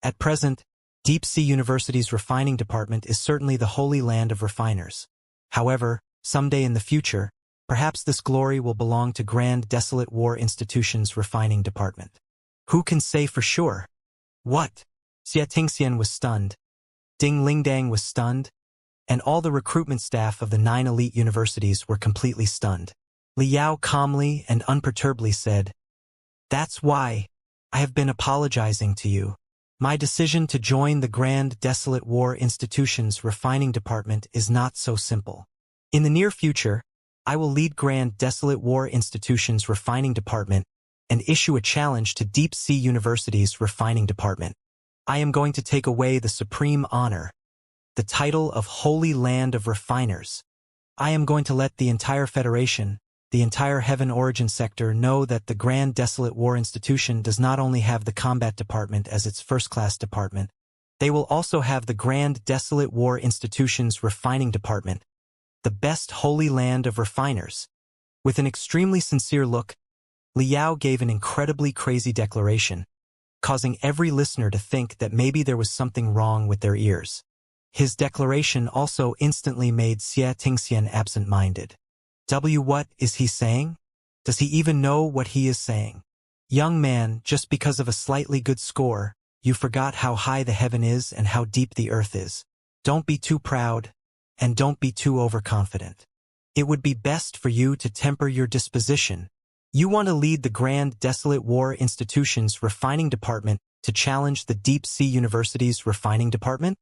At present, Deep Sea University's refining department is certainly the holy land of refiners. However, someday in the future, perhaps this glory will belong to Grand Desolate War Institution's refining department. Who can say for sure? What? Xianxia was stunned. Ding Lingdang was stunned, and all the recruitment staff of the 9 elite universities were completely stunned. Liao calmly and unperturbedly said, That's why I have been apologizing to you. My decision to join the Grand Desolate War Institution's refining department is not so simple. In the near future, I will lead Grand Desolate War Institution's refining department and issue a challenge to Deep Sea University's refining department. I am going to take away the supreme honor, the title of Holy Land of Refiners. I am going to let the entire Federation, the entire Heaven Origin sector know that the Grand Desolate War Institution does not only have the Combat Department as its first-class department, they will also have the Grand Desolate War Institution's refining department, the best holy land of refiners. With an extremely sincere look, Liao gave an incredibly crazy declaration, causing every listener to think that maybe there was something wrong with their ears. His declaration also instantly made Xianxia absent-minded. What is he saying? Does he even know what he is saying? Young man, just because of a slightly good score, you forgot how high the heaven is and how deep the earth is. Don't be too proud, and don't be too overconfident. It would be best for you to temper your disposition. You want to lead the Grand Desolate War Institution's refining department to challenge the Deep Sea University's refining department?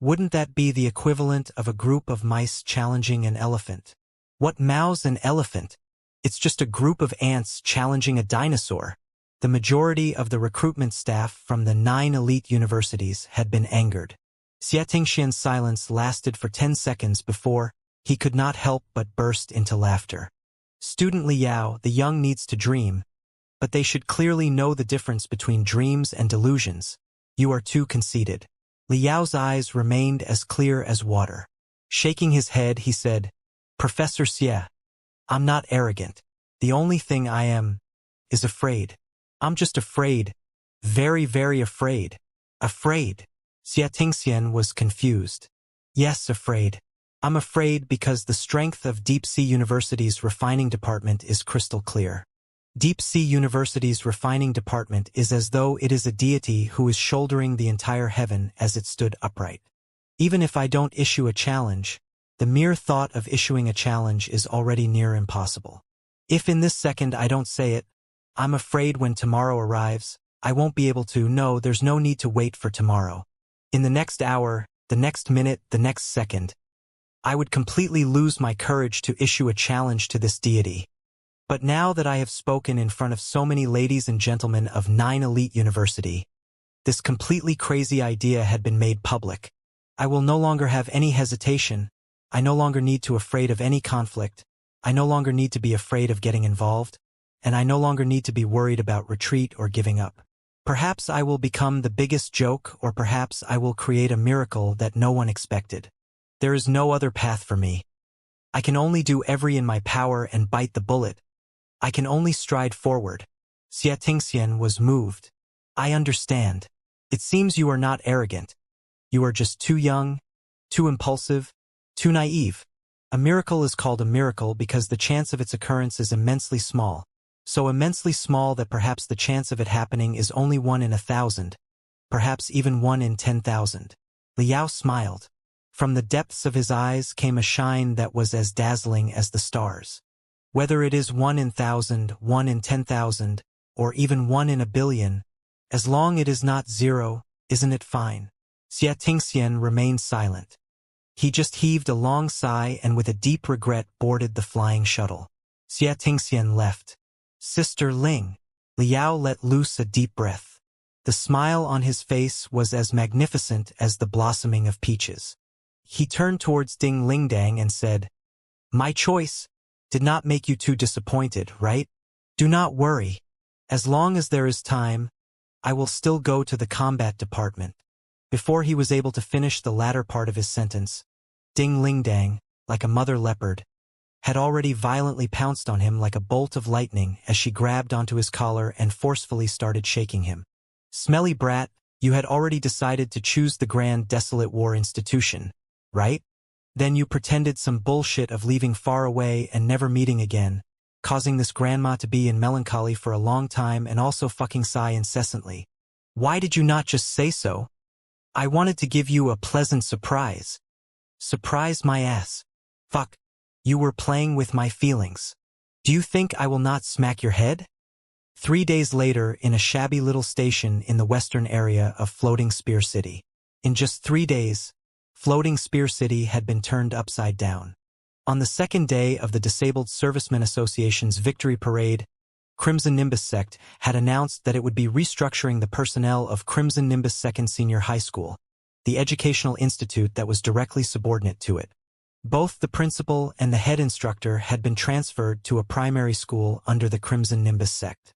Wouldn't that be the equivalent of a group of mice challenging an elephant? What mouse an elephant? It's just a group of ants challenging a dinosaur. The majority of the recruitment staff from the 9 elite universities had been angered. Xianxia's silence lasted for 10 seconds before he could not help but burst into laughter. Student Liao, the young needs to dream, but they should clearly know the difference between dreams and delusions. You are too conceited. Liao's eyes remained as clear as water. Shaking his head, he said, Professor Xie, I'm not arrogant. The only thing I am is afraid. I'm just afraid. Very, very afraid. Afraid. Xianxia was confused. Yes, afraid. I'm afraid because the strength of Deep Sea University's refining department is crystal clear. Deep Sea University's refining department is as though it is a deity who is shouldering the entire heaven as it stood upright. Even if I don't issue a challenge, the mere thought of issuing a challenge is already near impossible. If in this second I don't say it, I'm afraid when tomorrow arrives, I won't be able to. No, there's no need to wait for tomorrow. In the next hour, the next minute, the next second, I would completely lose my courage to issue a challenge to this deity. But now that I have spoken in front of so many ladies and gentlemen of 9 elite university, this completely crazy idea had been made public. I will no longer have any hesitation. I no longer need to be afraid of any conflict. I no longer need to be afraid of getting involved, and I no longer need to be worried about retreat or giving up. Perhaps I will become the biggest joke, or perhaps I will create a miracle that no one expected. There is no other path for me. I can only do every in my power and bite the bullet. I can only stride forward. Xianxia was moved. I understand. It seems you are not arrogant. You are just too young, too impulsive, too naive. A miracle is called a miracle because the chance of its occurrence is immensely small. So immensely small that perhaps the chance of it happening is only 1 in 1,000, perhaps even 1 in 10,000. Liao smiled. From the depths of his eyes came a shine that was as dazzling as the stars. Whether it is 1 in 1,000, 1 in 10,000, or even 1 in a billion, as long it is not 0, isn't it fine? Xianxia remained silent. He just heaved a long sigh and with a deep regret boarded the flying shuttle. Xianxia left. Sister Ling. Liao let loose a deep breath. The smile on his face was as magnificent as the blossoming of peaches. He turned towards Ding Lingdang and said, "My choice did not make you too disappointed, right? Do not worry. As long as there is time, I will still go to the combat department." Before he was able to finish the latter part of his sentence, Ding Lingdang, like a mother leopard, had already violently pounced on him like a bolt of lightning as she grabbed onto his collar and forcefully started shaking him. "Smelly brat, you had already decided to choose the Grand Desolate War Institution, right? Then you pretended some bullshit of leaving far away and never meeting again, causing this grandma to be in melancholy for a long time and also fucking sigh incessantly. Why did you not just say so? I wanted to give you a pleasant surprise." "Surprise my ass. Fuck. You were playing with my feelings. Do you think I will not smack your head?" 3 days later, in a shabby little station in the western area of Floating Spear City. In just 3 days, Floating Spear City had been turned upside down. On the second day of the Disabled Servicemen Association's victory parade, Crimson Nimbus Sect had announced that it would be restructuring the personnel of Crimson Nimbus Second Senior High School, the educational institute that was directly subordinate to it. Both the principal and the head instructor had been transferred to a primary school under the Crimson Nimbus Sect.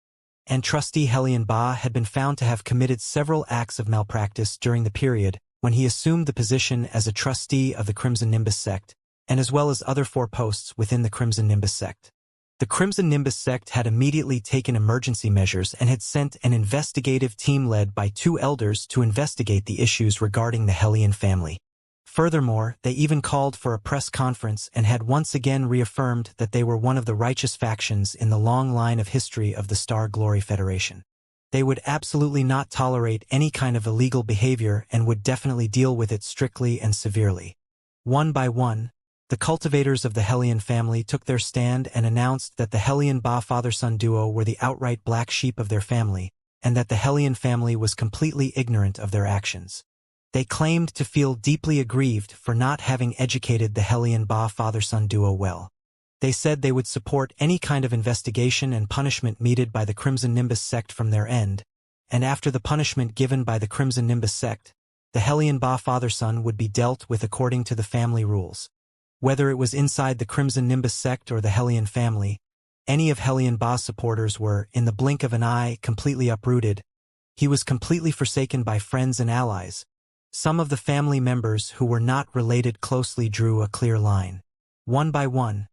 And Trustee Helion Ba had been found to have committed several acts of malpractice during the period when he assumed the position as a trustee of the Crimson Nimbus Sect, and as well as other 4 posts within the Crimson Nimbus Sect. The Crimson Nimbus Sect had immediately taken emergency measures and had sent an investigative team led by 2 elders to investigate the issues regarding the Helion family. Furthermore, they even called for a press conference and had once again reaffirmed that they were one of the righteous factions in the long line of history of the Star Glory Federation. They would absolutely not tolerate any kind of illegal behavior and would definitely deal with it strictly and severely. One by one, the cultivators of the Helion family took their stand and announced that the Helion Ba father-son duo were the outright black sheep of their family, and that the Helion family was completely ignorant of their actions. They claimed to feel deeply aggrieved for not having educated the Helion Ba father-son duo well. They said they would support any kind of investigation and punishment meted by the Crimson Nimbus Sect from their end, and after the punishment given by the Crimson Nimbus Sect, the Helion Ba father-son would be dealt with according to the family rules. Whether it was inside the Crimson Nimbus Sect or the Helion family, any of Helion Ba's supporters were, in the blink of an eye, completely uprooted. He was completely forsaken by friends and allies. Some of the family members who were not related closely drew a clear line. One by one,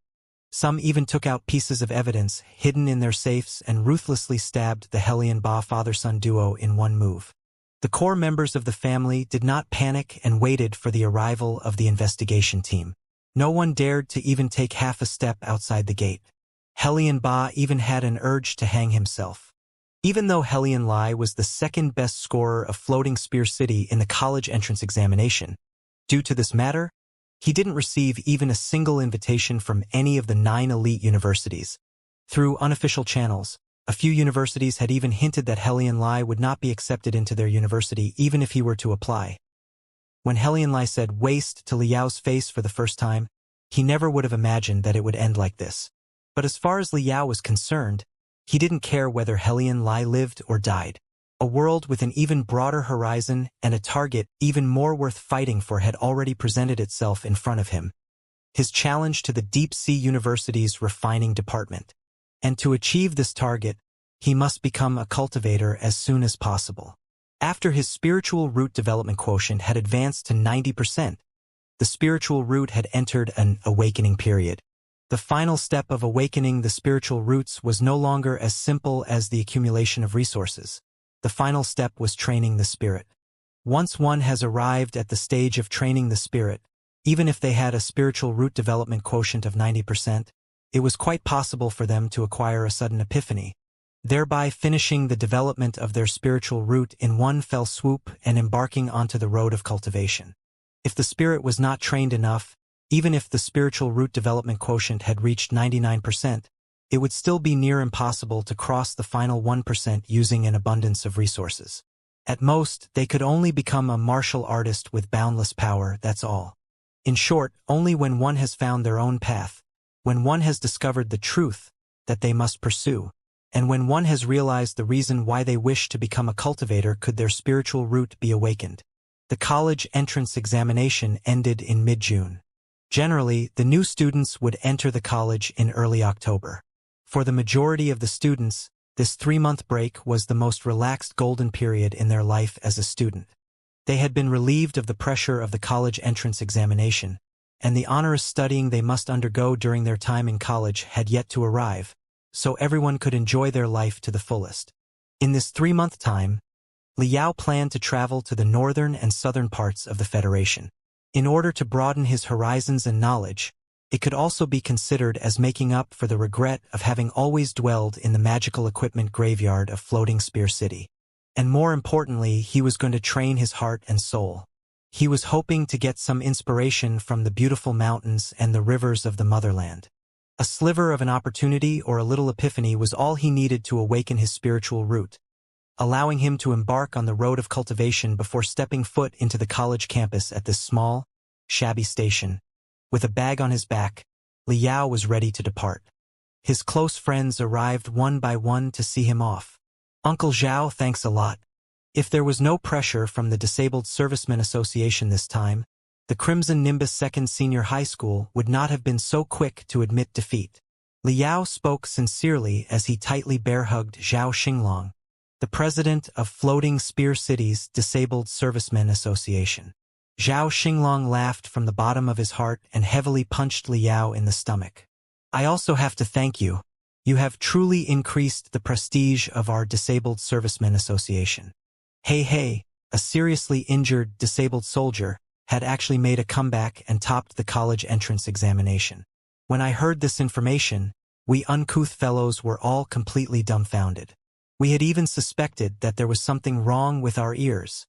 some even took out pieces of evidence hidden in their safes and ruthlessly stabbed the Helion Ba father-son duo in one move. The core members of the family did not panic and waited for the arrival of the investigation team. No one dared to even take half a step outside the gate. Helion Ba even had an urge to hang himself. Even though Helion Lai was the second best scorer of Floating Spear City in the college entrance examination, due to this matter, he didn't receive even a single invitation from any of the 9 elite universities. Through unofficial channels, a few universities had even hinted that Helion Lai would not be accepted into their university even if he were to apply. When Helion Lai said waste to Liao's face for the first time, he never would have imagined that it would end like this. But as far as Liao was concerned, he didn't care whether Helion Lai lived or died. A world with an even broader horizon and a target even more worth fighting for had already presented itself in front of him. His challenge to the Deep Sea University's refining department. And to achieve this target, he must become a cultivator as soon as possible. After his spiritual root development quotient had advanced to 90%, the spiritual root had entered an awakening period. The final step of awakening the spiritual roots was no longer as simple as the accumulation of resources. The final step was training the spirit. Once one has arrived at the stage of training the spirit, even if they had a spiritual root development quotient of 90%, it was quite possible for them to acquire a sudden epiphany, thereby finishing the development of their spiritual root in one fell swoop and embarking onto the road of cultivation. If the spirit was not trained enough, even if the spiritual root development quotient had reached 99%, it would still be near impossible to cross the final 1% using an abundance of resources. At most, they could only become a martial artist with boundless power, that's all. In short, only when one has found their own path, when one has discovered the truth that they must pursue, and when one has realized the reason why they wish to become a cultivator could their spiritual root be awakened. The college entrance examination ended in mid-June. Generally, the new students would enter the college in early October. For the majority of the students, this 3-month break was the most relaxed golden period in their life as a student. They had been relieved of the pressure of the college entrance examination, and the onerous studying they must undergo during their time in college had yet to arrive, so everyone could enjoy their life to the fullest. In this 3-month time, Liao planned to travel to the northern and southern parts of the Federation. In order to broaden his horizons and knowledge, it could also be considered as making up for the regret of having always dwelled in the magical equipment graveyard of Floating Spear City. And more importantly, he was going to train his heart and soul. He was hoping to get some inspiration from the beautiful mountains and the rivers of the motherland. A sliver of an opportunity or a little epiphany was all he needed to awaken his spiritual root, allowing him to embark on the road of cultivation before stepping foot into the college campus at this small, shabby station. With a bag on his back, Liao was ready to depart. His close friends arrived one by one to see him off. "Uncle Zhao, thanks a lot." If there was no pressure from the Disabled Servicemen Association this time, the Crimson Nimbus Second Senior High School would not have been so quick to admit defeat. Liao spoke sincerely as he tightly bear-hugged Zhao Xinglong, the president of Floating Spear City's Disabled Servicemen Association. Zhao Xinglong laughed from the bottom of his heart and heavily punched Liao in the stomach. "I also have to thank you. You have truly increased the prestige of our Disabled Servicemen Association." Hey, a seriously injured disabled soldier, had actually made a comeback and topped the college entrance examination. When I heard this information, we uncouth fellows were all completely dumbfounded. We had even suspected that there was something wrong with our ears.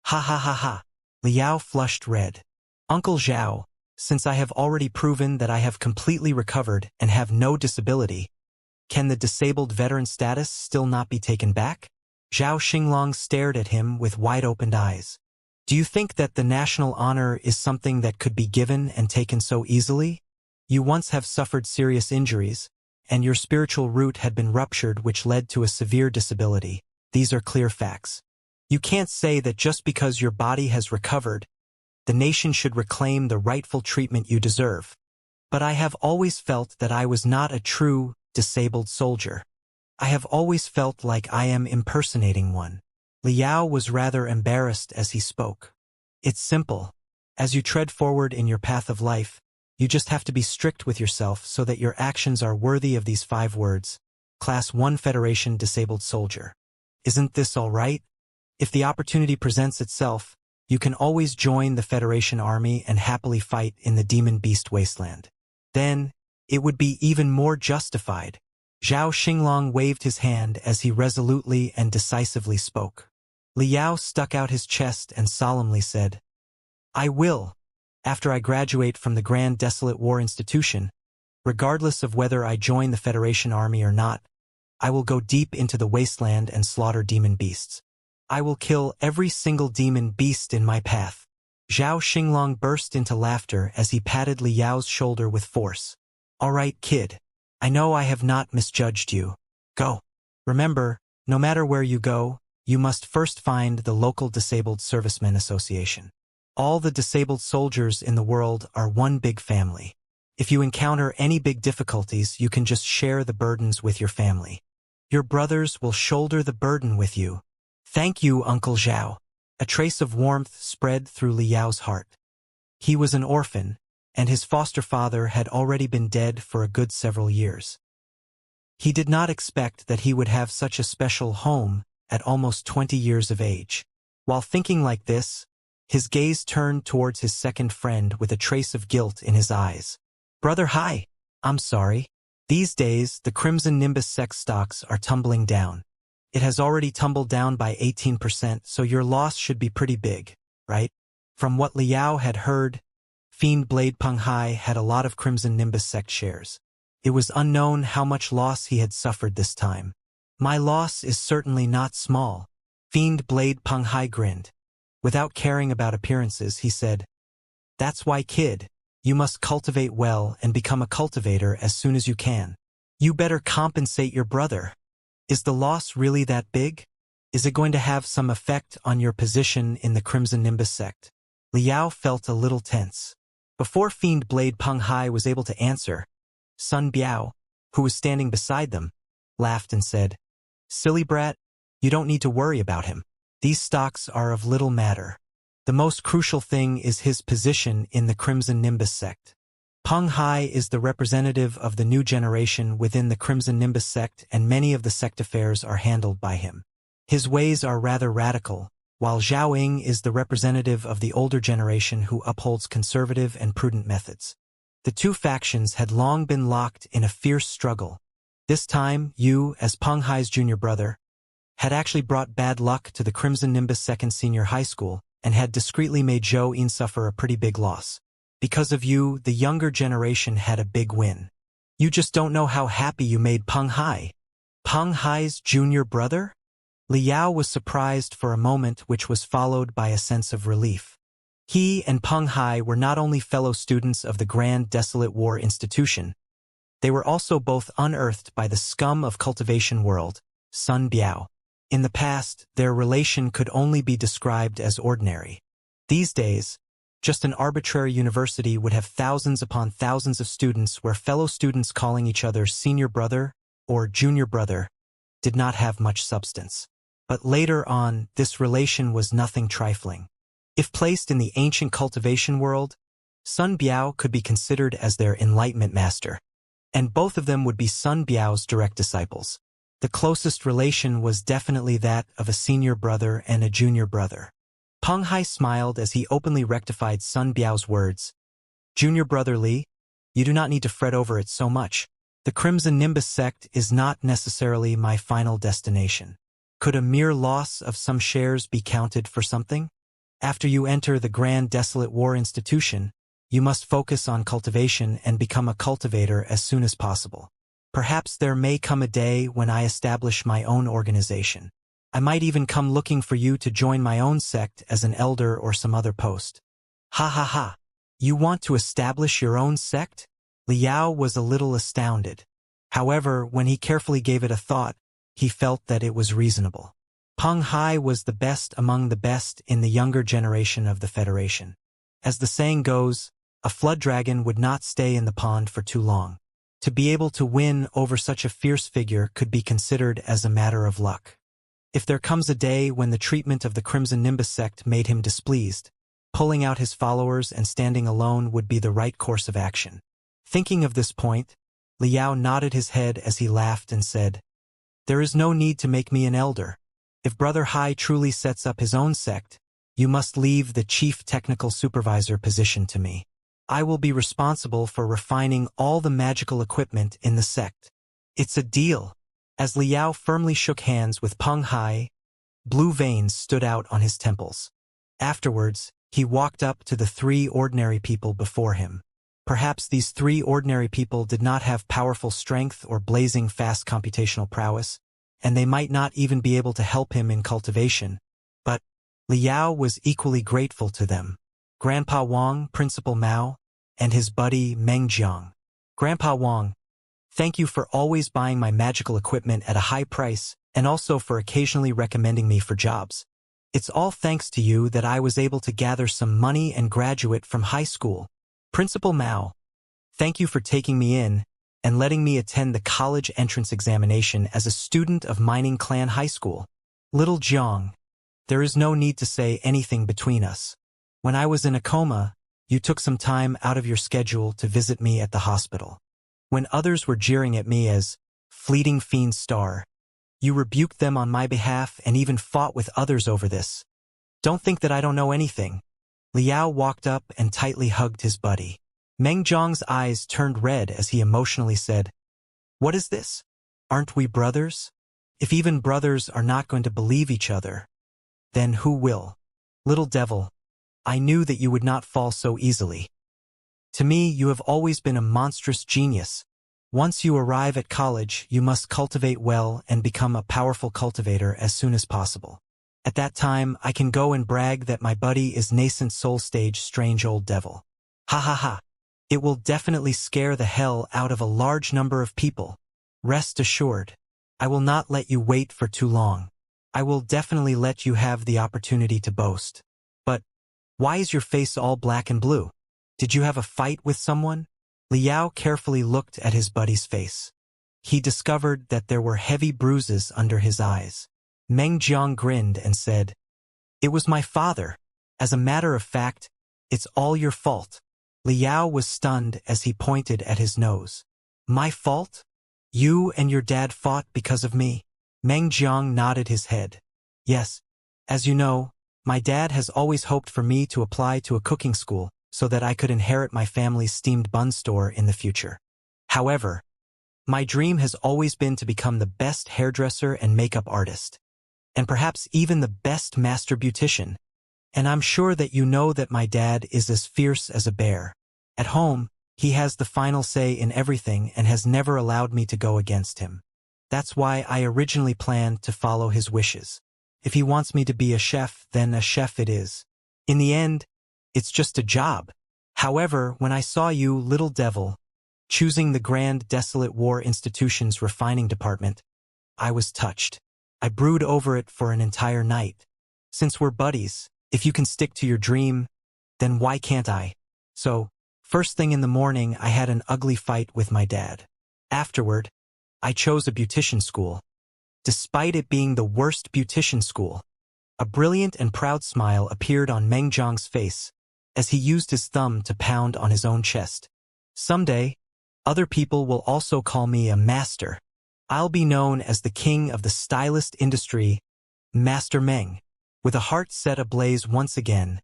Ha ha ha ha. Liao flushed red. "Uncle Zhao, since I have already proven that I have completely recovered and have no disability, can the disabled veteran status still not be taken back?" Zhao Xinglong stared at him with wide-opened eyes. "Do you think that the national honor is something that could be given and taken so easily? You once have suffered serious injuries, and your spiritual root had been ruptured, which led to a severe disability. These are clear facts. You can't say that just because your body has recovered, the nation should reclaim the rightful treatment you deserve. But I have always felt that I was not a true, disabled soldier. I have always felt like I am impersonating one." Liao was rather embarrassed as he spoke. "It's simple. As you tread forward in your path of life, you just have to be strict with yourself so that your actions are worthy of these 5 words. Class 1 Federation Disabled Soldier. Isn't this all right? If the opportunity presents itself, you can always join the Federation Army and happily fight in the Demon Beast Wasteland. Then, it would be even more justified." Zhao Xinglong waved his hand as he resolutely and decisively spoke. Liao stuck out his chest and solemnly said, "I will. After I graduate from the Grand Desolate War Institution, regardless of whether I join the Federation Army or not, I will go deep into the wasteland and slaughter demon beasts. I will kill every single demon beast in my path." Zhao Xinglong burst into laughter as he patted Liao's shoulder with force. "All right, kid. I know I have not misjudged you. Go. Remember, no matter where you go, you must first find the local Disabled Servicemen Association. All the disabled soldiers in the world are one big family. If you encounter any big difficulties, you can just share the burdens with your family. Your brothers will shoulder the burden with you." "Thank you, Uncle Zhao." A trace of warmth spread through Liao's heart. He was an orphan, and his foster father had already been dead for a good several years. He did not expect that he would have such a special home at almost 20 years of age. While thinking like this, his gaze turned towards his second friend with a trace of guilt in his eyes. "Brother, hi. I'm sorry. These days, the Crimson Nimbus sex stocks are tumbling down. It has already tumbled down by 18%, so your loss should be pretty big, right?" From what Liao had heard, Fiend Blade Penghai had a lot of Crimson Nimbus sect shares. It was unknown how much loss he had suffered this time. "My loss is certainly not small." Fiend Blade Penghai grinned. Without caring about appearances, he said, That's why, kid, you must cultivate well and become a cultivator as soon as you can. You better compensate your brother. Is the loss really that big? Is it going to have some effect on your position in the Crimson Nimbus sect? Liao felt a little tense. Before Fiend Blade Peng Hai was able to answer, Sun Biao, who was standing beside them, laughed and said, "Silly brat, you don't need to worry about him. These stocks are of little matter. The most crucial thing is his position in the Crimson Nimbus sect. Peng Hai is the representative of the new generation within the Crimson Nimbus sect, and many of the sect affairs are handled by him. His ways are rather radical, while Zhao Ying is the representative of the older generation who upholds conservative and prudent methods. The two factions had long been locked in a fierce struggle. This time, you, as Peng Hai's junior brother, had actually brought bad luck to the Crimson Nimbus Second Senior High School and had discreetly made Zhou Yin suffer a pretty big loss. Because of you, the younger generation had a big win. You just don't know how happy you made Peng Hai." Peng Hai's junior brother? Liao was surprised for a moment, which was followed by a sense of relief. He and Peng Hai were not only fellow students of the Grand Desolate War Institution, they were also both unearthed by the scum of Cultivation World, Sun Biao. In the past, their relation could only be described as ordinary. These days, just an arbitrary university would have thousands upon thousands of students where fellow students calling each other senior brother or junior brother did not have much substance. But later on, this relation was nothing trifling. If placed in the ancient Cultivation world, Sun Biao could be considered as their enlightenment master, and both of them would be Sun Biao's direct disciples. The closest relation was definitely that of a senior brother and a junior brother. Peng Hai smiled as he openly rectified Sun Biao's words. "Junior brother Li, you do not need to fret over it so much. The Crimson Nimbus sect is not necessarily my final destination. Could a mere loss of some shares be counted for something? After you enter the Grand Desolate War Institution, you must focus on cultivation and become a cultivator as soon as possible. Perhaps there may come a day when I establish my own organization. I might even come looking for you to join my own sect as an elder or some other post." "Ha ha ha! You want to establish your own sect?" Liao was a little astounded. However, when he carefully gave it a thought, he felt that it was reasonable. Peng Hai was the best among the best in the younger generation of the Federation. As the saying goes, a flood dragon would not stay in the pond for too long. To be able to win over such a fierce figure could be considered as a matter of luck. If there comes a day when the treatment of the Crimson Nimbus sect made him displeased, pulling out his followers and standing alone would be the right course of action. Thinking of this point, Liao nodded his head as he laughed and said, "There is no need to make me an elder. If Brother Hai truly sets up his own sect, you must leave the chief technical supervisor position to me. I will be responsible for refining all the magical equipment in the sect." "It's a deal." As Liao firmly shook hands with Peng Hai, blue veins stood out on his temples. Afterwards, he walked up to the three ordinary people before him. Perhaps these three ordinary people did not have powerful strength or blazing fast computational prowess, and they might not even be able to help him in cultivation, but Liao was equally grateful to them. Grandpa Wang, Principal Mao, and his buddy Meng Jiang. "Grandpa Wang, thank you for always buying my magical equipment at a high price and also for occasionally recommending me for jobs. It's all thanks to you that I was able to gather some money and graduate from high school. Principal Mao, thank you for taking me in and letting me attend the college entrance examination as a student of Mining Clan High School. Little Jiang, there is no need to say anything between us. When I was in a coma, you took some time out of your schedule to visit me at the hospital. When others were jeering at me as fleeting fiend star, you rebuked them on my behalf and even fought with others over this. Don't think that I don't know anything." Liao walked up and tightly hugged his buddy. Meng Jiang's eyes turned red as he emotionally said, "What is this? Aren't we brothers? If even brothers are not going to believe each other, then who will? Little devil, I knew that you would not fall so easily. To me, you have always been a monstrous genius. Once you arrive at college, you must cultivate well and become a powerful cultivator as soon as possible. At that time, I can go and brag that my buddy is nascent soul stage strange old devil. Ha ha ha. It will definitely scare the hell out of a large number of people. Rest assured. I will not let you wait for too long. I will definitely let you have the opportunity to boast. But why is your face all black and blue? Did you have a fight with someone? Liao carefully looked at his buddy's face. He discovered that there were heavy bruises under his eyes. Meng Jiang grinned and said, "It was my father. As a matter of fact, it's all your fault." Liao was stunned as he pointed at his nose. "My fault? You and your dad fought because of me?" Meng Jiang nodded his head. "Yes. As you know, my dad has always hoped for me to apply to a cooking school so that I could inherit my family's steamed bun store in the future. However, my dream has always been to become the best hairdresser and makeup artist, and perhaps even the best master beautician. And I'm sure that you know that my dad is as fierce as a bear. At home, he has the final say in everything and has never allowed me to go against him. That's why I originally planned to follow his wishes. If he wants me to be a chef, then a chef it is. In the end, it's just a job. However, when I saw you, little devil, choosing the Grand Desolate War Institution's refining department, I was touched. I brooded over it for an entire night. Since we're buddies, if you can stick to your dream, then why can't I? So, first thing in the morning, I had an ugly fight with my dad. Afterward, I chose a beautician school. Despite it being the worst beautician school, a brilliant and proud smile appeared on Meng Jiang's face as he used his thumb to pound on his own chest. Someday, other people will also call me a master. I'll be known as the king of the stylist industry, Master Meng. With a heart set ablaze once again,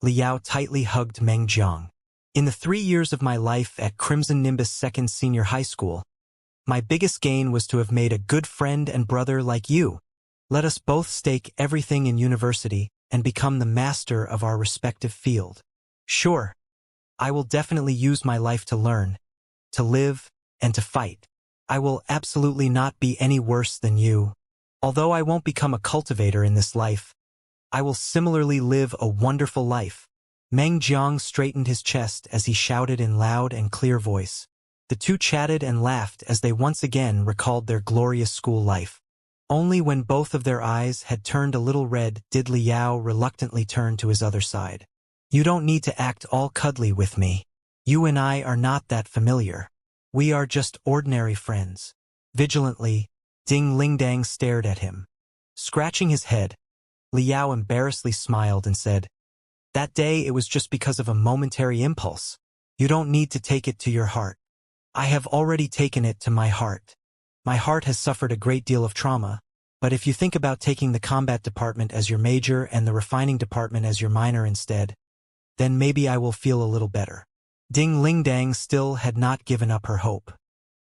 Liao tightly hugged Meng Jiang. In the 3 years of my life at Crimson Nimbus Second Senior High School, my biggest gain was to have made a good friend and brother like you. Let us both stake everything in university and become the master of our respective field. Sure, I will definitely use my life to learn, to live, and to fight. I will absolutely not be any worse than you. Although I won't become a cultivator in this life, I will similarly live a wonderful life. Meng Jiang straightened his chest as he shouted in loud and clear voice. The two chatted and laughed as they once again recalled their glorious school life. Only when both of their eyes had turned a little red did Liao reluctantly turn to his other side. "You don't need to act all cuddly with me. You and I are not that familiar. We are just ordinary friends." Vigilantly, Ding Lingdang stared at him. Scratching his head, Liao embarrassedly smiled and said, "That day it was just because of a momentary impulse. You don't need to take it to your heart. I have already taken it to my heart. My heart has suffered a great deal of trauma, but if you think about taking the combat department as your major and the refining department as your minor instead, then maybe I will feel a little better." Ding Lingdang still had not given up her hope.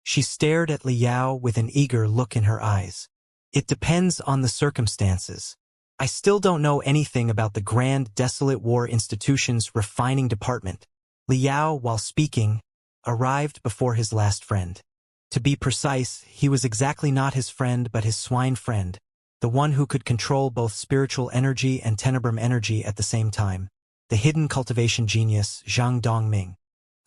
She stared at Liao with an eager look in her eyes. "It depends on the circumstances. I still don't know anything about the Grand Desolate War Institution's refining department." Liao, while speaking, arrived before his last friend. To be precise, he was exactly not his friend but his swine friend, the one who could control both spiritual energy and tenebrum energy at the same time, the hidden cultivation genius Zhang Dongming.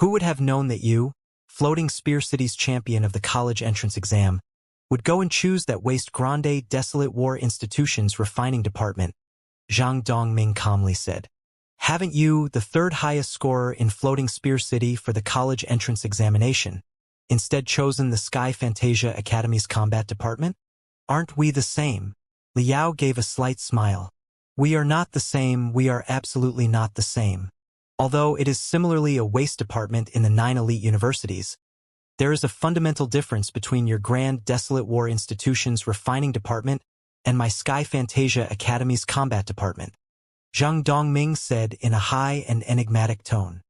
Who would have known that you, floating Spear City's champion of the college entrance exam, would go and choose that waste Grande Desolate War Institution's refining department? Zhang Dongming calmly said. "Haven't you, the third highest scorer in Floating Spear City for the college entrance examination, instead chosen the Sky Fantasia Academy's combat department? Aren't we the same?" Liao gave a slight smile. "We are not the same, we are absolutely not the same. Although it is similarly a waste department in the 9 elite universities, there is a fundamental difference between your Grand Desolate War Institution's refining department and my Sky Fantasia Academy's combat department," Zhang Dongming said in a high and enigmatic tone.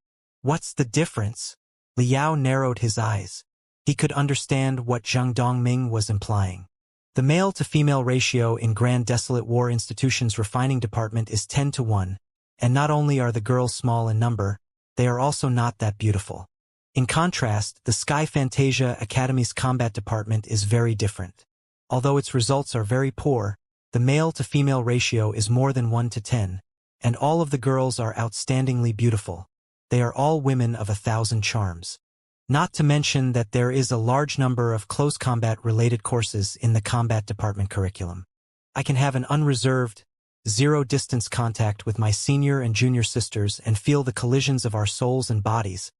"What's the difference?" Liao narrowed his eyes. He could understand what Zhang Dongming was implying. The male-to-female ratio in Grand Desolate War Institution's refining department is 10-1, and not only are the girls small in number, they are also not that beautiful. In contrast, the Sky Fantasia Academy's combat department is very different. Although its results are very poor, The male-to-female ratio is more than 1 to 10, and all of the girls are outstandingly beautiful. They are all women of 1,000 charms. Not to mention that there is a large number of close combat-related courses in the combat department curriculum. I can have an unreserved, zero-distance contact with my senior and junior sisters and feel the collisions of our souls and bodies.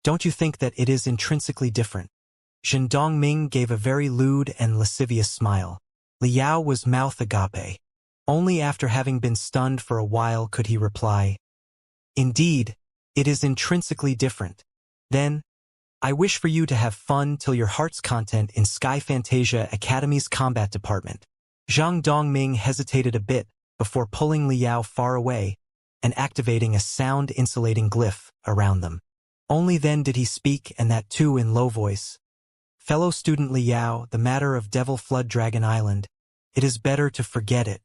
Don't you think that it is intrinsically different? Zhen Dongming gave a very lewd and lascivious smile. Liao was mouth agape. Only after having been stunned for a while could he reply, "Indeed, it is intrinsically different. Then, I wish for you to have fun till your heart's content in Sky Fantasia Academy's combat department." Zhang Dongming hesitated a bit before pulling Liao far away and activating a sound-insulating glyph around them. Only then did he speak, and that too in low voice. "Fellow student Liao, the matter of Devil Flood Dragon Island, it is better to forget it.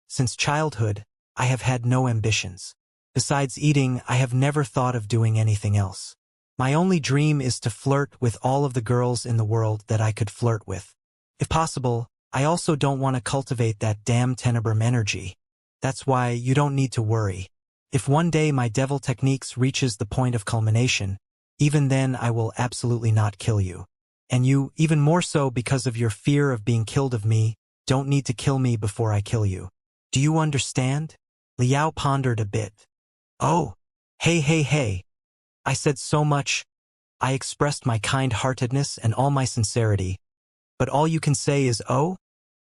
Since childhood, I have had no ambitions. Besides eating, I have never thought of doing anything else. My only dream is to flirt with all of the girls in the world that I could flirt with. If possible, I also don't want to cultivate that damn Tenebrum energy. That's why you don't need to worry. If one day my devil techniques reaches the point of culmination, even then I will absolutely not kill you. And you, even more so because of your fear of being killed of me, don't need to kill me before I kill you. Do you understand?" Liao pondered a bit. "Oh, hey. I said so much. I expressed my kind-heartedness and all my sincerity. But all you can say is, oh?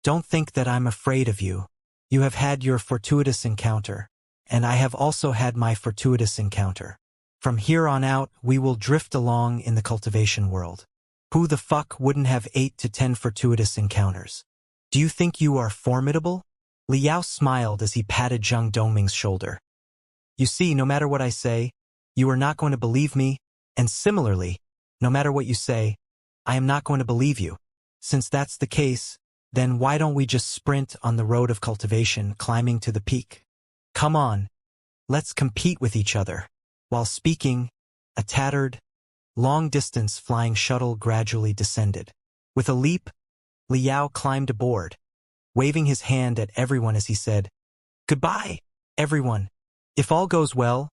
Don't think that I'm afraid of you. You have had your fortuitous encounter, and I have also had my fortuitous encounter. From here on out, we will drift along in the cultivation world. Who the fuck wouldn't have 8 to 10 fortuitous encounters? Do you think you are formidable?" Liao smiled as he patted Zhang Dongming's shoulder. "You see, no matter what I say, you are not going to believe me, and similarly, no matter what you say, I am not going to believe you. Since that's the case, then why don't we just sprint on the road of cultivation, climbing to the peak? Come on, let's compete with each other." While speaking, a tattered, long-distance flying shuttle gradually descended. With a leap, Liao climbed aboard, waving his hand at everyone as he said, "Goodbye, everyone. If all goes well,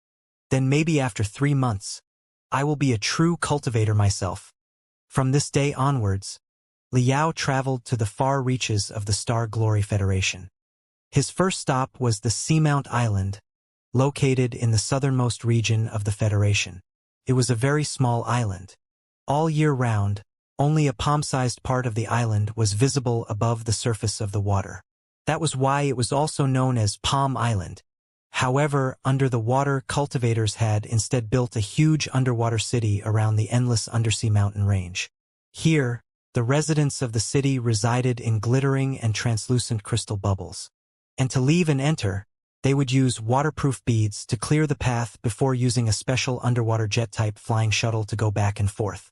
then maybe after 3 months, I will be a true cultivator myself." From this day onwards, Liao traveled to the far reaches of the Star Glory Federation. His first stop was the Seamount Island, located in the southernmost region of the Federation. It was a very small island. All year round, only a palm-sized part of the island was visible above the surface of the water. That was why it was also known as Palm Island. However, under the water, cultivators had instead built a huge underwater city around the endless undersea mountain range. Here, the residents of the city resided in glittering and translucent crystal bubbles. And to leave and enter, they would use waterproof beads to clear the path before using a special underwater jet-type flying shuttle to go back and forth.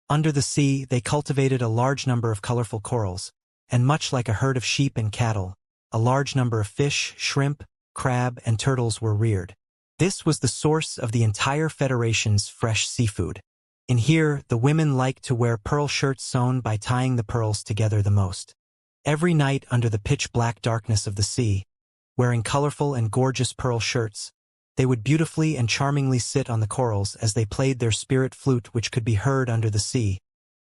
Under the sea, they cultivated a large number of colorful corals, and much like a herd of sheep and cattle, a large number of fish, shrimp, crab, and turtles were reared. This was the source of the entire Federation's fresh seafood. In here, the women liked to wear pearl shirts sewn by tying the pearls together the most. Every night under the pitch-black darkness of the sea, wearing colorful and gorgeous pearl shirts, they would beautifully and charmingly sit on the corals as they played their spirit flute, which could be heard under the sea,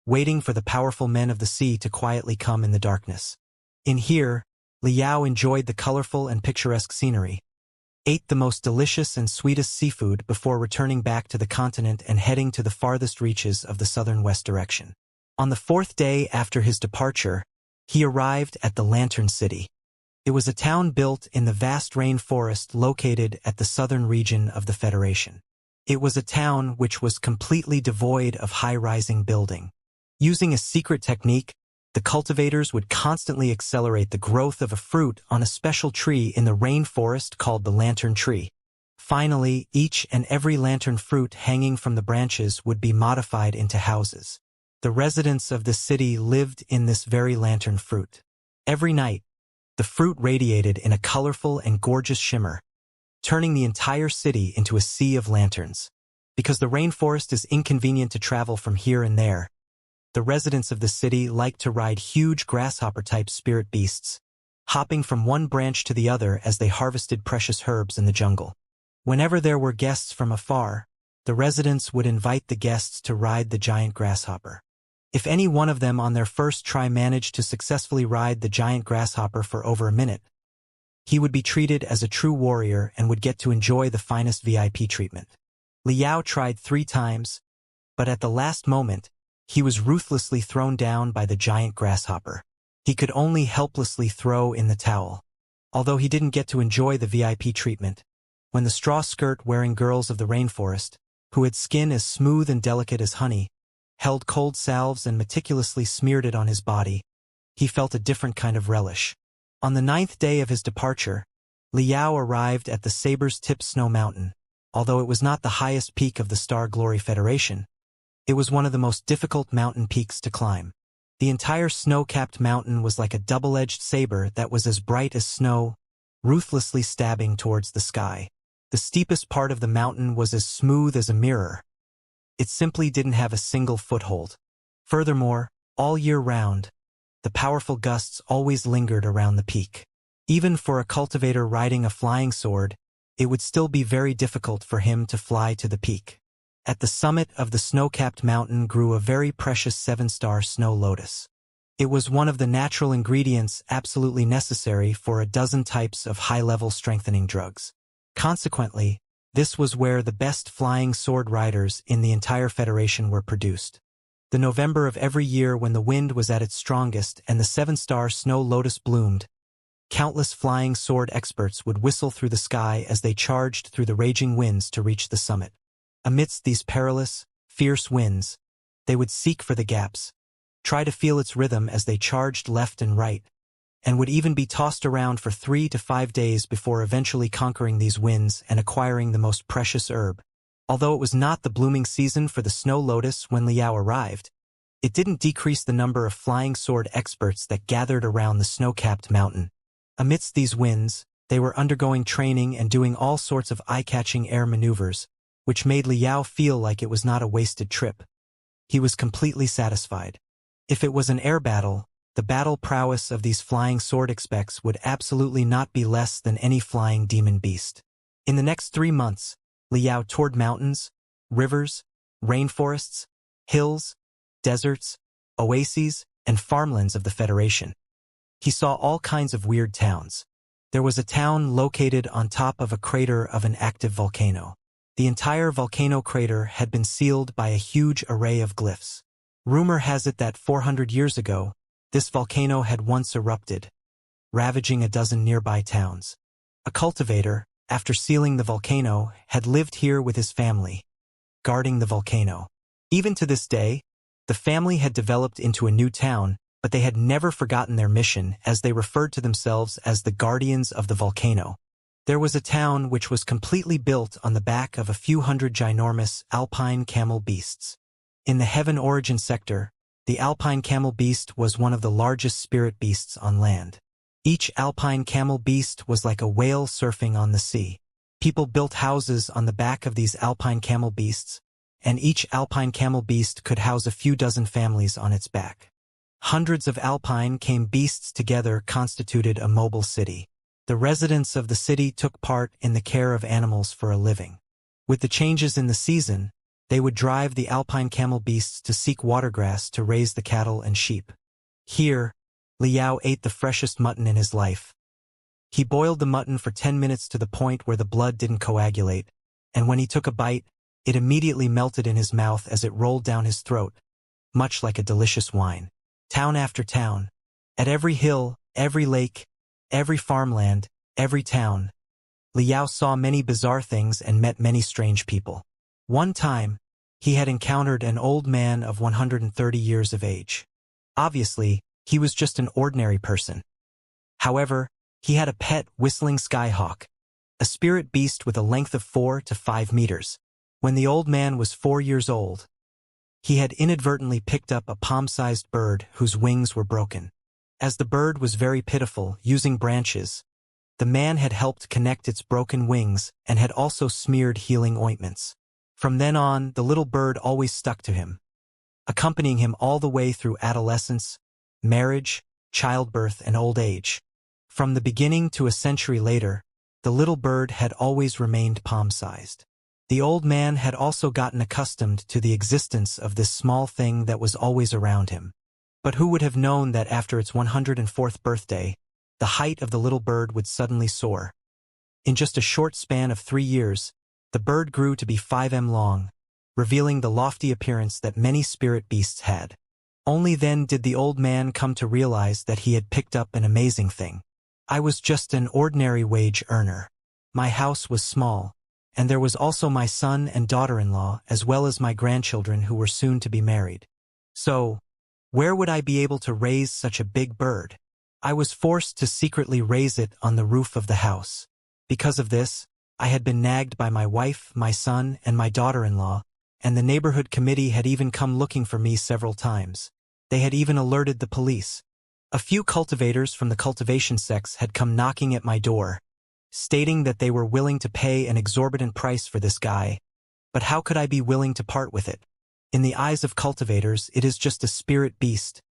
waiting for the powerful men of the sea to quietly come in the darkness. In here, Liao enjoyed the colorful and picturesque scenery, ate the most delicious and sweetest seafood before returning back to the continent and heading to the farthest reaches of the southern west direction. On the 4th day after his departure, he arrived at the Lantern City. It was a town built in the vast rainforest located at the southern region of the Federation. It was a town which was completely devoid of high-rising building. Using a secret technique, the cultivators would constantly accelerate the growth of a fruit on a special tree in the rainforest called the lantern tree. Finally, each and every lantern fruit hanging from the branches would be modified into houses. The residents of the city lived in this very lantern fruit. Every night, the fruit radiated in a colorful and gorgeous shimmer, turning the entire city into a sea of lanterns. Because the rainforest is inconvenient to travel from here and there, the residents of the city like to ride huge grasshopper-type spirit beasts, hopping from one branch to the other as they harvested precious herbs in the jungle. Whenever there were guests from afar, the residents would invite the guests to ride the giant grasshopper. If any one of them on their first try managed to successfully ride the giant grasshopper for over a minute, he would be treated as a true warrior and would get to enjoy the finest VIP treatment. Liao tried 3 times, but at the last moment, he was ruthlessly thrown down by the giant grasshopper. He could only helplessly throw in the towel. Although he didn't get to enjoy the VIP treatment, when the straw skirt-wearing girls of the rainforest, who had skin as smooth and delicate as honey, held cold salves and meticulously smeared it on his body, he felt a different kind of relish. On the 9th day of his departure, Liao arrived at the Saber's Tip Snow Mountain. Although it was not the highest peak of the Star Glory Federation, it was one of the most difficult mountain peaks to climb. The entire snow-capped mountain was like a double-edged saber that was as bright as snow, ruthlessly stabbing towards the sky. The steepest part of the mountain was as smooth as a mirror. It simply didn't have a single foothold. Furthermore, all year round, the powerful gusts always lingered around the peak. Even for a cultivator riding a flying sword, it would still be very difficult for him to fly to the peak. At the summit of the snow-capped mountain grew a very precious 7-star snow lotus. It was one of the natural ingredients absolutely necessary for a dozen types of high-level strengthening drugs. Consequently, this was where the best flying sword riders in the entire Federation were produced. The November of every year when the wind was at its strongest and the 7-star snow lotus bloomed, countless flying sword experts would whistle through the sky as they charged through the raging winds to reach the summit. Amidst these perilous, fierce winds, they would seek for the gaps, try to feel its rhythm as they charged left and right, and would even be tossed around for 3 to 5 days before eventually conquering these winds and acquiring the most precious herb. Although it was not the blooming season for the snow lotus when Liao arrived, it didn't decrease the number of flying sword experts that gathered around the snow-capped mountain. Amidst these winds, they were undergoing training and doing all sorts of eye-catching air maneuvers, which made Liao feel like it was not a wasted trip. He was completely satisfied. If it was an air battle, the battle prowess of these flying sword experts would absolutely not be less than any flying demon beast. In the next 3 months, Liao toured mountains, rivers, rainforests, hills, deserts, oases, and farmlands of the Federation. He saw all kinds of weird towns. There was a town located on top of a crater of an active volcano. The entire volcano crater had been sealed by a huge array of glyphs. Rumor has it that 400 years ago, this volcano had once erupted, ravaging a dozen nearby towns. A cultivator, after sealing the volcano, had lived here with his family, guarding the volcano. Even to this day, the family had developed into a new town, but they had never forgotten their mission as they referred to themselves as the guardians of the volcano. There was a town which was completely built on the back of a few hundred ginormous alpine camel beasts. In the Heaven Origin sector, the alpine camel beast was one of the largest spirit beasts on land. Each alpine camel beast was like a whale surfing on the sea. People built houses on the back of these alpine camel beasts, and each alpine camel beast could house a few dozen families on its back. Hundreds of alpine camel beasts together constituted a mobile city. The residents of the city took part in the care of animals for a living. With the changes in the season, they would drive the alpine camel beasts to seek watergrass to raise the cattle and sheep. Here, Liao ate the freshest mutton in his life. He boiled the mutton for 10 minutes to the point where the blood didn't coagulate, and when he took a bite, it immediately melted in his mouth as it rolled down his throat, much like a delicious wine. Town after town, at every hill, every lake, every farmland, every town, Liao saw many bizarre things and met many strange people. One time, he had encountered an old man of 130 years of age. Obviously, he was just an ordinary person. However, he had a pet whistling skyhawk, a spirit beast with a length of 4 to 5 meters. When the old man was 4 years old, he had inadvertently picked up a palm-sized bird whose wings were broken. As the bird was very pitiful, using branches, the man had helped connect its broken wings and had also smeared healing ointments. From then on, the little bird always stuck to him, accompanying him all the way through adolescence, marriage, childbirth, and old age. From the beginning to a century later, the little bird had always remained palm-sized. The old man had also gotten accustomed to the existence of this small thing that was always around him. But who would have known that after its 104th birthday, the height of the little bird would suddenly soar? In just a short span of 3 years, the bird grew to be 5 m long, revealing the lofty appearance that many spirit beasts had. Only then did the old man come to realize that he had picked up an amazing thing. I was just an ordinary wage earner. My house was small, and there was also my son and daughter-in-law as well as my grandchildren who were soon to be married. So, where would I be able to raise such a big bird? I was forced to secretly raise it on the roof of the house. Because of this, I had been nagged by my wife, my son, and my daughter-in-law, and the neighborhood committee had even come looking for me several times. They had even alerted the police. A few cultivators from the cultivation sects had come knocking at my door, stating that they were willing to pay an exorbitant price for this guy. But how could I be willing to part with it? In the eyes of cultivators, it is just a spirit beast.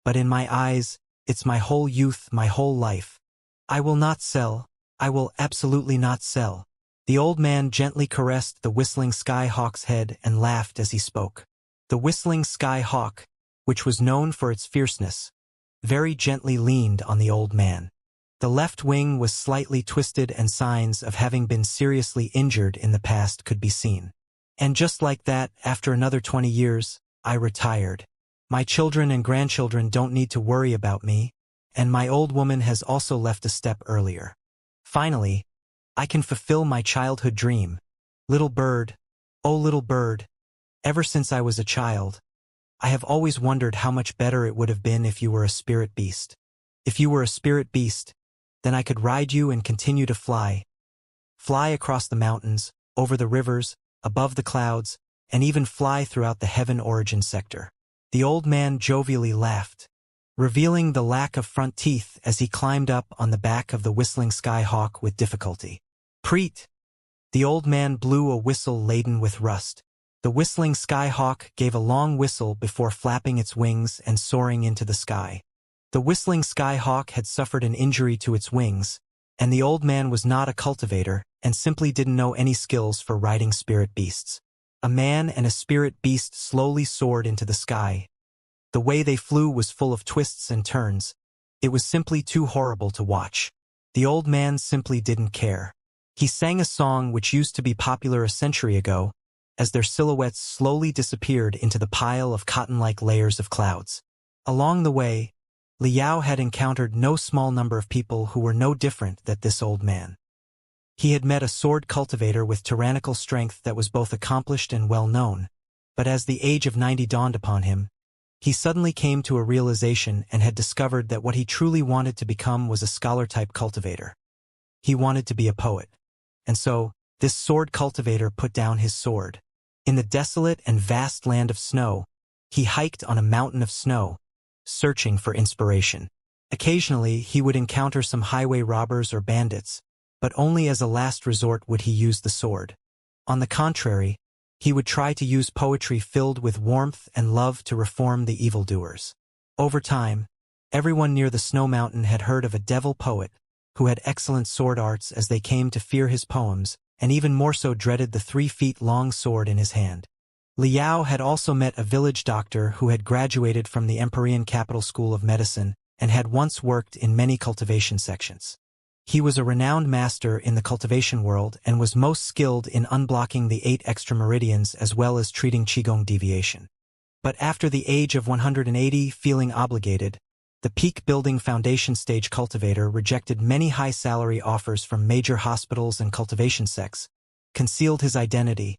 But in my eyes, it's my whole youth, my whole life. I will not sell. I will absolutely not sell. The old man gently caressed the whistling sky hawk's head and laughed as he spoke. The whistling sky hawk, which was known for its fierceness, very gently leaned on the old man. The left wing was slightly twisted and signs of having been seriously injured in the past could be seen. And just like that, after another 20 years, I retired. My children and grandchildren don't need to worry about me, and my old woman has also left a step earlier. Finally, I can fulfill my childhood dream. Little bird, oh little bird, ever since I was a child, I have always wondered how much better it would have been if you were a spirit beast. If you were a spirit beast, then I could ride you and continue to fly. Fly across the mountains, over the rivers, above the clouds, and even fly throughout the heaven origin sector. The old man jovially laughed, revealing the lack of front teeth as he climbed up on the back of the whistling skyhawk with difficulty. Preet! The old man blew a whistle laden with rust. The whistling skyhawk gave a long whistle before flapping its wings and soaring into the sky. The whistling skyhawk had suffered an injury to its wings, and the old man was not a cultivator and simply didn't know any skills for riding spirit beasts. A man and a spirit beast slowly soared into the sky. The way they flew was full of twists and turns. It was simply too horrible to watch. The old man simply didn't care. He sang a song which used to be popular a century ago, as their silhouettes slowly disappeared into the pile of cotton-like layers of clouds. Along the way, Liao had encountered no small number of people who were no different than this old man. He had met a sword cultivator with tyrannical strength that was both accomplished and well-known, but as the age of 90 dawned upon him, he suddenly came to a realization and had discovered that what he truly wanted to become was a scholar-type cultivator. He wanted to be a poet. And so, this sword cultivator put down his sword. In the desolate and vast land of snow, he hiked on a mountain of snow, searching for inspiration. Occasionally, he would encounter some highway robbers or bandits, but only as a last resort would he use the sword. On the contrary, he would try to use poetry filled with warmth and love to reform the evildoers. Over time, everyone near the snow mountain had heard of a devil poet who had excellent sword arts as they came to fear his poems, and even more so dreaded the 3-feet-long sword in his hand. Liao had also met a village doctor who had graduated from the Empyrean Capital School of Medicine and had once worked in many cultivation sections. He was a renowned master in the cultivation world and was most skilled in unblocking the 8 extra meridians as well as treating qigong deviation. But after the age of 180, feeling obligated, the peak building foundation stage cultivator rejected many high-salary offers from major hospitals and cultivation sects, concealed his identity,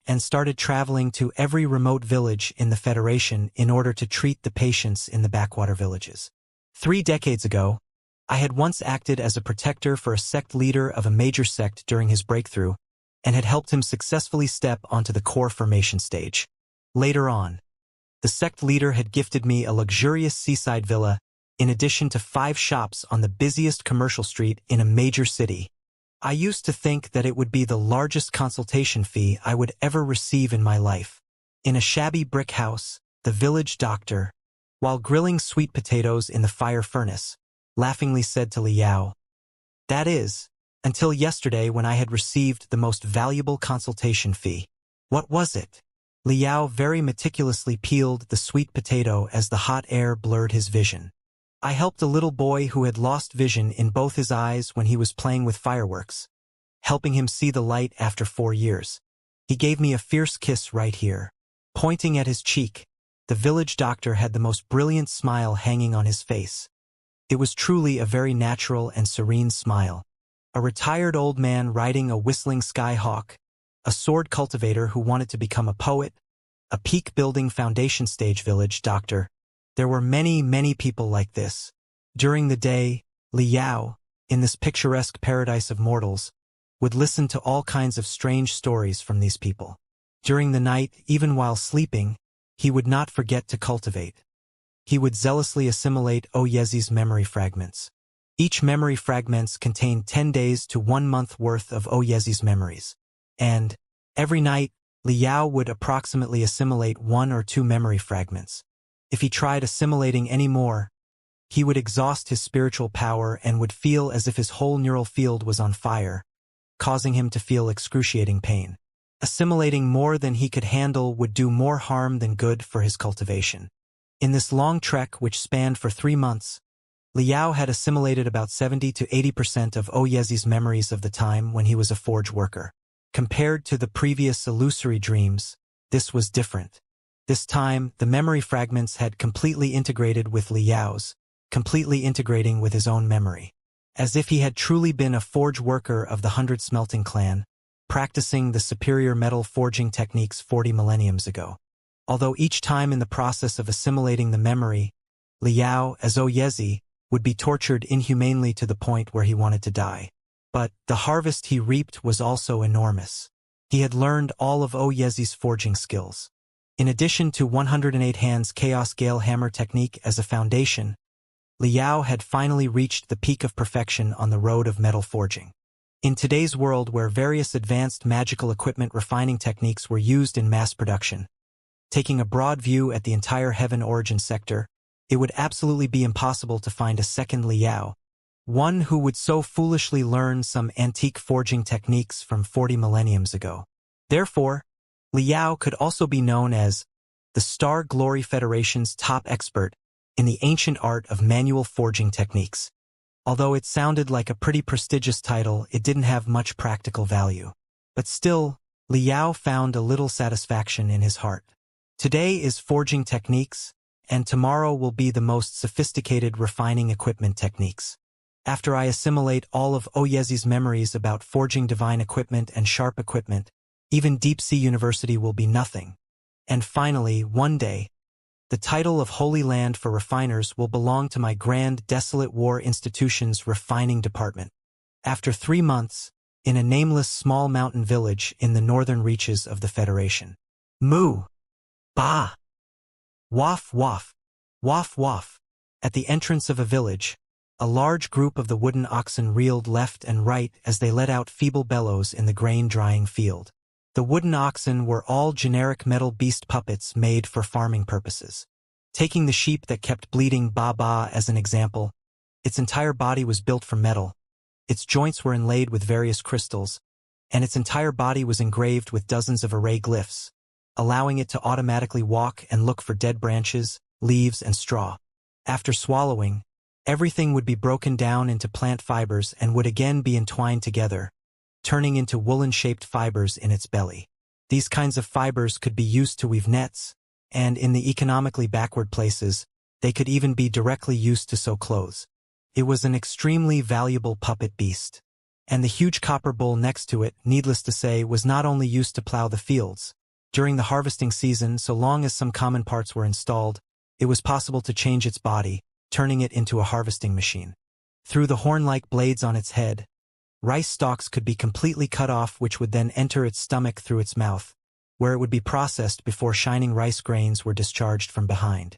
and started traveling to every remote village in the Federation in order to treat the patients in the backwater villages. 3 decades ago, I had once acted as a protector for a sect leader of a major sect during his breakthrough, and had helped him successfully step onto the core formation stage. Later on, the sect leader had gifted me a luxurious seaside villa, in addition to 5 shops on the busiest commercial street in a major city. I used to think that it would be the largest consultation fee I would ever receive in my life. In a shabby brick house, the village doctor, while grilling sweet potatoes in the fire furnace, laughingly said to Liao. That is, until yesterday when I had received the most valuable consultation fee. What was it? Liao very meticulously peeled the sweet potato as the hot air blurred his vision. I helped a little boy who had lost vision in both his eyes when he was playing with fireworks, helping him see the light after 4 years. He gave me a fierce kiss right here. Pointing at his cheek, the village doctor had the most brilliant smile hanging on his face. It was truly a very natural and serene smile. A retired old man riding a whistling skyhawk, a sword cultivator who wanted to become a poet, a peak-building foundation stage village doctor. There were many, many people like this. During the day, Liao, in this picturesque paradise of mortals, would listen to all kinds of strange stories from these people. During the night, even while sleeping, he would not forget to cultivate. He would zealously assimilate Oyezi's memory fragments. Each memory fragments contained 10 days to 1 month worth of Oyezi's memories. And, every night, Liao would approximately assimilate 1 or 2 memory fragments. If he tried assimilating any more, he would exhaust his spiritual power and would feel as if his whole neural field was on fire, causing him to feel excruciating pain. Assimilating more than he could handle would do more harm than good for his cultivation. In this long trek, which spanned for 3 months, Liao had assimilated about 70 to 80% of Oyezi's memories of the time when he was a forge worker. Compared to the previous illusory dreams, this was different. This time, the memory fragments had completely integrated with Liao's, completely integrating with his own memory. As if he had truly been a forge worker of the 100 Smelting clan, practicing the superior metal forging techniques 40 millenniums ago. Although each time in the process of assimilating the memory, Liao, as Oyezi, would be tortured inhumanely to the point where he wanted to die. But the harvest he reaped was also enormous. He had learned all of Oyezi's forging skills. In addition to 108 hands Chaos Gale Hammer technique as a foundation, Liao had finally reached the peak of perfection on the road of metal forging. In today's world where various advanced magical equipment refining techniques were used in mass production, taking a broad view at the entire heaven origin sector, it would absolutely be impossible to find a second Liao, one who would so foolishly learn some antique forging techniques from 40 millenniums ago. Therefore, Liao could also be known as the Star Glory Federation's top expert in the ancient art of manual forging techniques. Although it sounded like a pretty prestigious title, it didn't have much practical value. But still, Liao found a little satisfaction in his heart. Today is forging techniques, and tomorrow will be the most sophisticated refining equipment techniques. After I assimilate all of Oyezi's memories about forging divine equipment and sharp equipment, even Deep Sea University will be nothing. And finally, one day, the title of Holy Land for Refiners will belong to my grand desolate war institution's refining department. After 3 months, in a nameless small mountain village in the northern reaches of the Federation. Moo! Bah! Waff waff! Waff waff! At the entrance of a village, a large group of the wooden oxen reeled left and right as they let out feeble bellows in the grain-drying field. The wooden oxen were all generic metal beast puppets made for farming purposes. Taking the sheep that kept bleeding ba-ba as an example, its entire body was built from metal, its joints were inlaid with various crystals, and its entire body was engraved with dozens of array glyphs, allowing it to automatically walk and look for dead branches, leaves, and straw. After swallowing, everything would be broken down into plant fibers and would again be entwined together, turning into woolen-shaped fibers in its belly. These kinds of fibers could be used to weave nets, and in the economically backward places, they could even be directly used to sew clothes. It was an extremely valuable puppet beast. And the huge copper bowl next to it, needless to say, was not only used to plow the fields. During the harvesting season, so long as some common parts were installed, it was possible to change its body, turning it into a harvesting machine. Through the horn-like blades on its head, rice stalks could be completely cut off, which would then enter its stomach through its mouth, where it would be processed before shining rice grains were discharged from behind.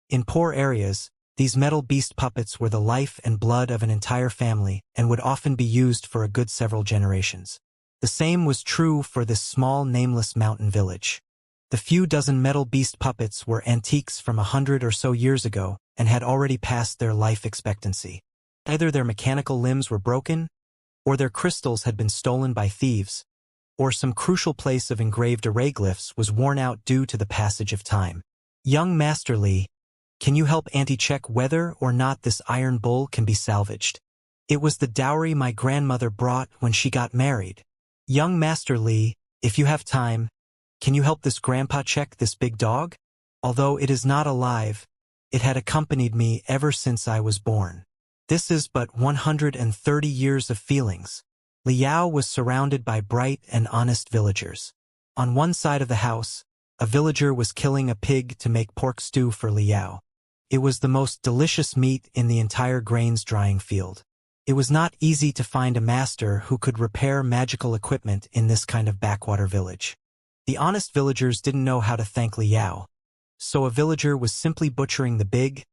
In poor areas, these metal beast puppets were the life and blood of an entire family and would often be used for a good several generations. The same was true for this small, nameless mountain village. The few dozen metal beast puppets were antiques from 100 or so years ago and had already passed their life expectancy. Either their mechanical limbs were broken, or their crystals had been stolen by thieves, or some crucial place of engraved arrayglyphs was worn out due to the passage of time. Young Master Li, can you help Auntie check whether or not this iron bull can be salvaged? It was the dowry my grandmother brought when she got married. Young Master Li, if you have time, can you help this grandpa check this big dog? Although it is not alive, it had accompanied me ever since I was born. This is but 130 years of feelings. Liao was surrounded by bright and honest villagers. On one side of the house, a villager was killing a pig to make pork stew for Liao. It was the most delicious meat in the entire grains drying field. It was not easy to find a master who could repair magical equipment in this kind of backwater village. The honest villagers didn't know how to thank Liao, so a villager was simply butchering the big,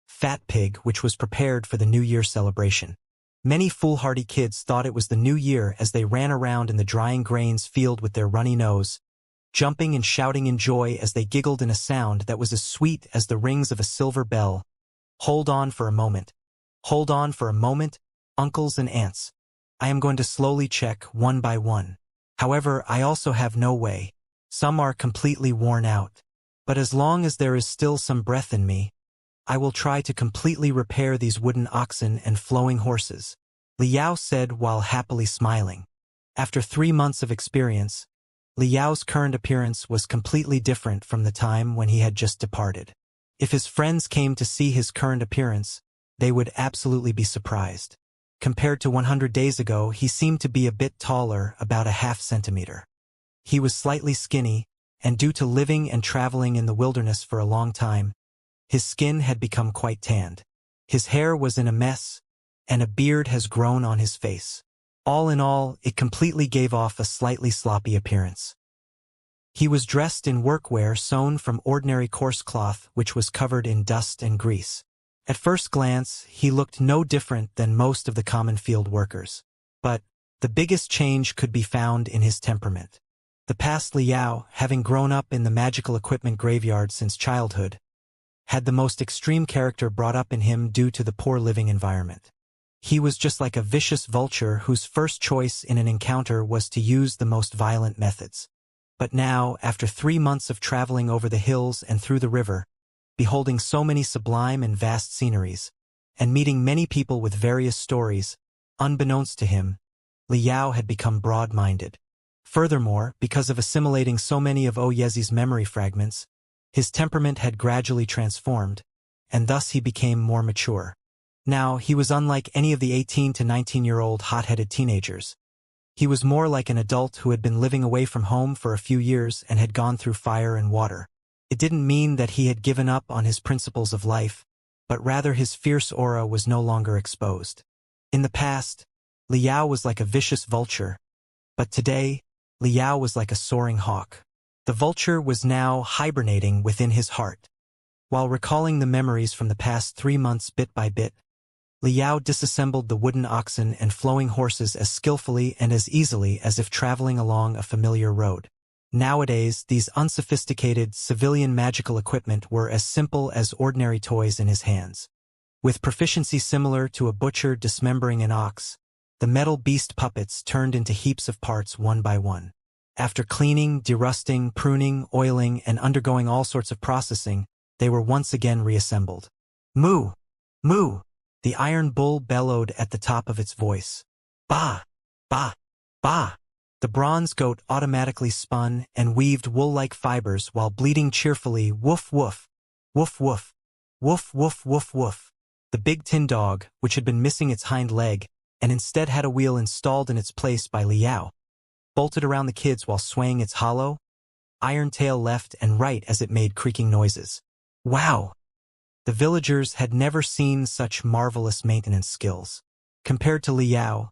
fat pig which was prepared for the New Year celebration. Many foolhardy kids thought it was the New Year as they ran around in the drying grains field with their runny nose, jumping and shouting in joy as they giggled in a sound that was as sweet as the rings of a silver bell. Hold on for a moment. Hold on for a moment, uncles and aunts. I am going to slowly check one by one. However, I also have no way. Some are completely worn out. But as long as there is still some breath in me, I will try to completely repair these wooden oxen and flowing horses, Liao said while happily smiling. After 3 months of experience, Liao's current appearance was completely different from the time when he had just departed. If his friends came to see his current appearance, they would absolutely be surprised. Compared to 100 days ago, he seemed to be a bit taller, about a half centimeter. He was slightly skinny, and due to living and traveling in the wilderness for a long time, his skin had become quite tanned. His hair was in a mess, and a beard has grown on his face. All in all, it completely gave off a slightly sloppy appearance. He was dressed in workwear sewn from ordinary coarse cloth which was covered in dust and grease. At first glance, he looked no different than most of the common field workers. But the biggest change could be found in his temperament. The past Liao, having grown up in the magical equipment graveyard since childhood, had the most extreme character brought up in him due to the poor living environment. He was just like a vicious vulture whose first choice in an encounter was to use the most violent methods. But now, after 3 months of traveling over the hills and through the river, beholding so many sublime and vast sceneries, and meeting many people with various stories, unbeknownst to him, Liao had become broad-minded. Furthermore, because of assimilating so many of Oyezi's memory fragments, his temperament had gradually transformed, and thus he became more mature. Now, he was unlike any of the 18 to 19-year-old hot-headed teenagers. He was more like an adult who had been living away from home for a few years and had gone through fire and water. It didn't mean that he had given up on his principles of life, but rather his fierce aura was no longer exposed. In the past, Liao was like a vicious vulture, but today, Liao was like a soaring hawk. The vulture was now hibernating within his heart. While recalling the memories from the past 3 months bit by bit, Liao disassembled the wooden oxen and flowing horses as skillfully and as easily as if traveling along a familiar road. Nowadays, these unsophisticated civilian magical equipment were as simple as ordinary toys in his hands. With proficiency similar to a butcher dismembering an ox, the metal beast puppets turned into heaps of parts one by one. After cleaning, derusting, pruning, oiling, and undergoing all sorts of processing, they were once again reassembled. Moo! Moo! The iron bull bellowed at the top of its voice. Bah! Bah! Bah! The bronze goat automatically spun and weaved wool-like fibers while bleating cheerfully, woof woof, woof woof, woof woof woof woof. The big tin dog, which had been missing its hind leg, and instead had a wheel installed in its place by Liao, bolted around the kids while swaying its hollow, iron tail left and right as it made creaking noises. Wow! The villagers had never seen such marvelous maintenance skills. Compared to Liao,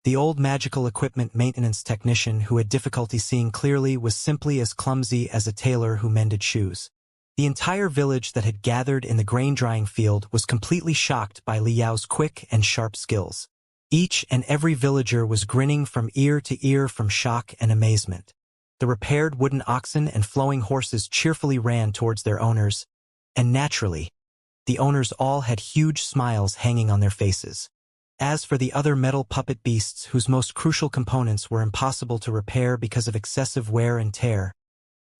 the old magical equipment maintenance technician who had difficulty seeing clearly was simply as clumsy as a tailor who mended shoes. The entire village that had gathered in the grain-drying field was completely shocked by Liao's quick and sharp skills. Each and every villager was grinning from ear to ear from shock and amazement. The repaired wooden oxen and flowing horses cheerfully ran towards their owners, and naturally, the owners all had huge smiles hanging on their faces. As for the other metal puppet beasts whose most crucial components were impossible to repair because of excessive wear and tear,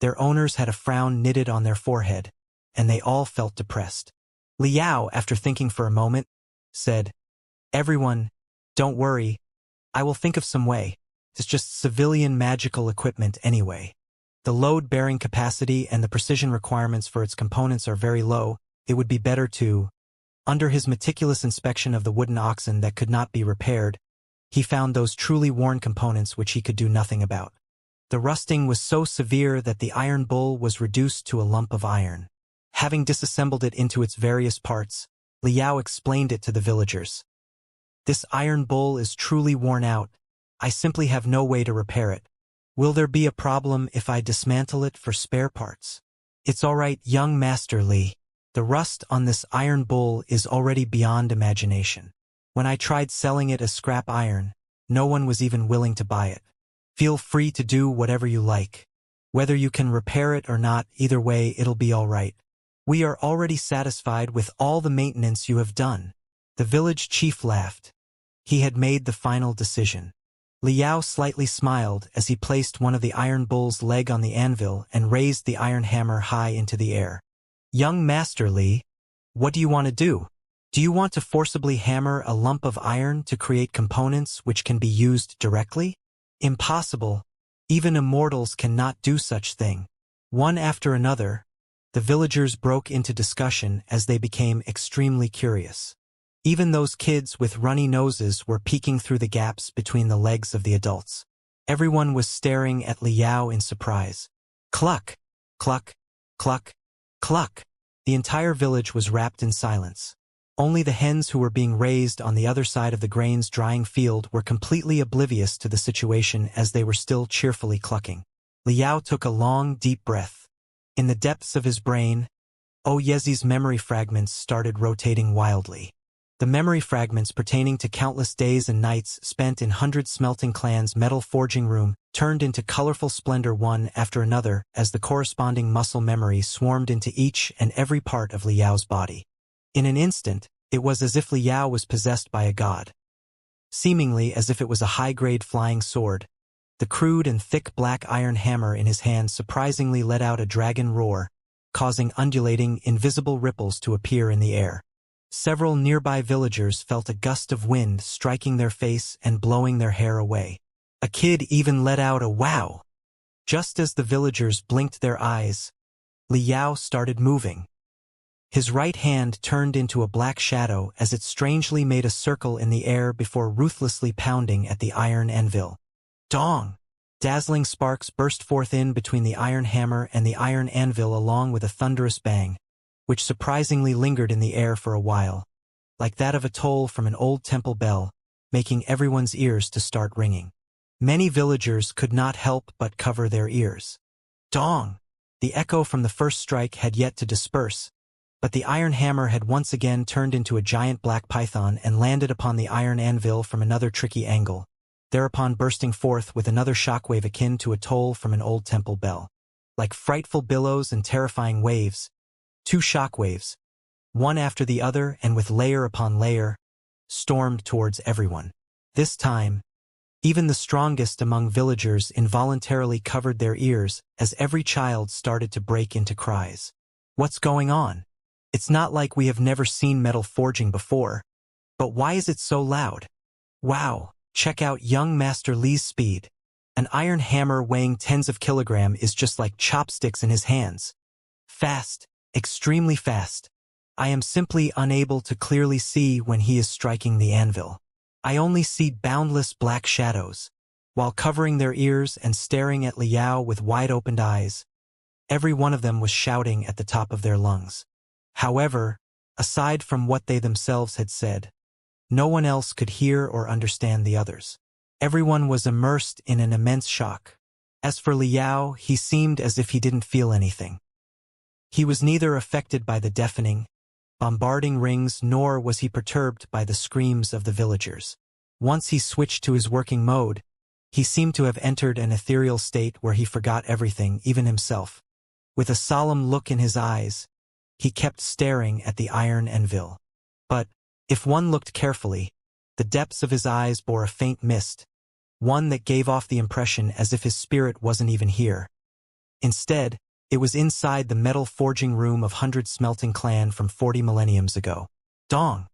their owners had a frown knitted on their forehead, and they all felt depressed. Liao, after thinking for a moment, said, "Everyone, don't worry, I will think of some way. It's just civilian magical equipment anyway. The load-bearing capacity and the precision requirements for its components are very low. It would be better to..." Under his meticulous inspection of the wooden oxen that could not be repaired, he found those truly worn components which he could do nothing about. The rusting was so severe that the iron bull was reduced to a lump of iron. Having disassembled it into its various parts, Liao explained it to the villagers. "This iron bull is truly worn out. I simply have no way to repair it. Will there be a problem if I dismantle it for spare parts?" "It's all right, young Master Li. The rust on this iron bull is already beyond imagination. When I tried selling it as scrap iron, no one was even willing to buy it. Feel free to do whatever you like. Whether you can repair it or not, either way it'll be all right. We are already satisfied with all the maintenance you have done." The village chief laughed. He had made the final decision. Liao slightly smiled as he placed one of the iron bull's leg on the anvil and raised the iron hammer high into the air. "Young Master Li, what do you want to do? Do you want to forcibly hammer a lump of iron to create components which can be used directly? Impossible. Even immortals cannot do such thing." One after another, the villagers broke into discussion as they became extremely curious. Even those kids with runny noses were peeking through the gaps between the legs of the adults. Everyone was staring at Liao in surprise. Cluck, cluck, cluck, cluck. The entire village was wrapped in silence. Only the hens who were being raised on the other side of the grains drying field were completely oblivious to the situation as they were still cheerfully clucking. Liao took a long, deep breath. In the depths of his brain, Yezi's memory fragments started rotating wildly. The memory fragments pertaining to countless days and nights spent in 100 smelting clans' metal forging room turned into colorful splendor one after another as the corresponding muscle memory swarmed into each and every part of Liao's body. In an instant, it was as if Liao was possessed by a god. Seemingly as if it was a high-grade flying sword, the crude and thick black iron hammer in his hand surprisingly let out a dragon roar, causing undulating, invisible ripples to appear in the air. Several nearby villagers felt a gust of wind striking their face and blowing their hair away. A kid even let out a wow. Just as the villagers blinked their eyes, Liao started moving. His right hand turned into a black shadow as it strangely made a circle in the air before ruthlessly pounding at the iron anvil. Dong! Dazzling sparks burst forth in between the iron hammer and the iron anvil along with a thunderous bang, which surprisingly lingered in the air for a while, like that of a toll from an old temple bell, making everyone's ears to start ringing. Many villagers could not help but cover their ears. Dong! The echo from the first strike had yet to disperse, but the iron hammer had once again turned into a giant black python and landed upon the iron anvil from another tricky angle, thereupon bursting forth with another shockwave akin to a toll from an old temple bell. Like frightful billows and terrifying waves, two shockwaves, one after the other and with layer upon layer, stormed towards everyone. This time, even the strongest among villagers involuntarily covered their ears as every child started to break into cries. What's going on? It's not like we have never seen metal forging before. But why is it so loud? Wow, check out young Master Li's speed. An iron hammer weighing tens of kilograms is just like chopsticks in his hands. Fast, extremely fast. I am simply unable to clearly see when he is striking the anvil. I only see boundless black shadows. While covering their ears and staring at Liao with wide-opened eyes, every one of them was shouting at the top of their lungs. However, aside from what they themselves had said, no one else could hear or understand the others. Everyone was immersed in an immense shock. As for Liao, he seemed as if he didn't feel anything. He was neither affected by the deafening, bombarding rings nor was he perturbed by the screams of the villagers. Once he switched to his working mode, he seemed to have entered an ethereal state where he forgot everything, even himself. With a solemn look in his eyes, he kept staring at the iron anvil. But, if one looked carefully, The depths of his eyes bore a faint mist, one that gave off the impression as if his spirit wasn't even here. Instead, it was inside the metal forging room of 100 Smelting Clan from 40 millenniums ago. Dong!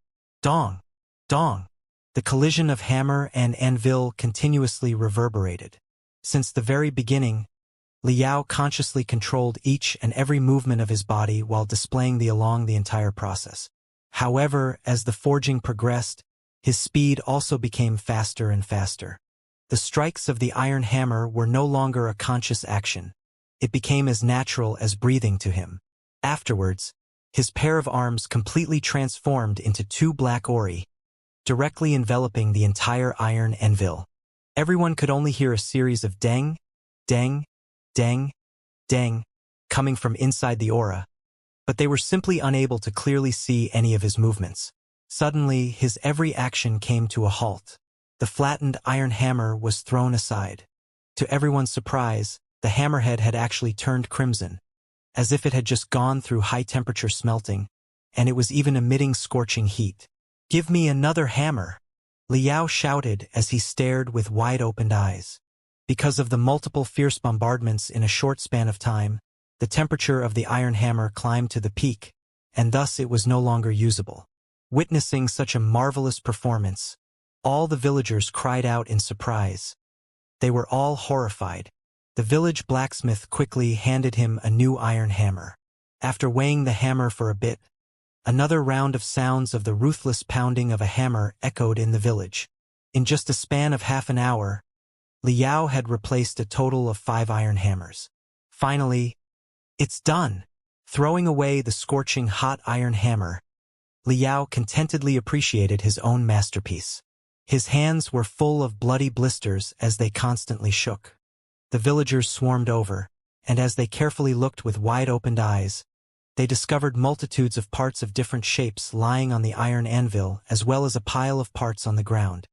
Dong! Dong! The collision of hammer and anvil continuously reverberated. Since the very beginning, Liao consciously controlled each and every movement of his body while displaying along the entire process. However, as the forging progressed, his speed also became faster and faster. The strikes of the iron hammer were no longer a conscious action. It became as natural as breathing to him. Afterwards, his pair of arms completely transformed into two black ori, directly enveloping the entire iron anvil. Everyone could only hear a series of deng, deng, deng, deng, coming from inside the aura, but they were simply unable to clearly see any of his movements. Suddenly, his every action came to a halt. The flattened iron hammer was thrown aside. To everyone's surprise, the hammerhead had actually turned crimson, as if it had just gone through high-temperature smelting, and it was even emitting scorching heat. "Give me another hammer!" Liao shouted as he stared with wide-opened eyes. Because of the multiple fierce bombardments in a short span of time, the temperature of the iron hammer climbed to the peak, and thus it was no longer usable. Witnessing such a marvelous performance, all the villagers cried out in surprise. They were all horrified. The village blacksmith quickly handed him a new iron hammer. After weighing the hammer for a bit, another round of sounds of the ruthless pounding of a hammer echoed in the village. In just a span of half an hour, Liao had replaced a total of 5 iron hammers. Finally, it's done. Throwing away the scorching hot iron hammer, Liao contentedly appreciated his own masterpiece. His hands were full of bloody blisters as they constantly shook. The villagers swarmed over, and as they carefully looked with wide-opened eyes, they discovered multitudes of parts of different shapes lying on the iron anvil as well as a pile of parts on the ground.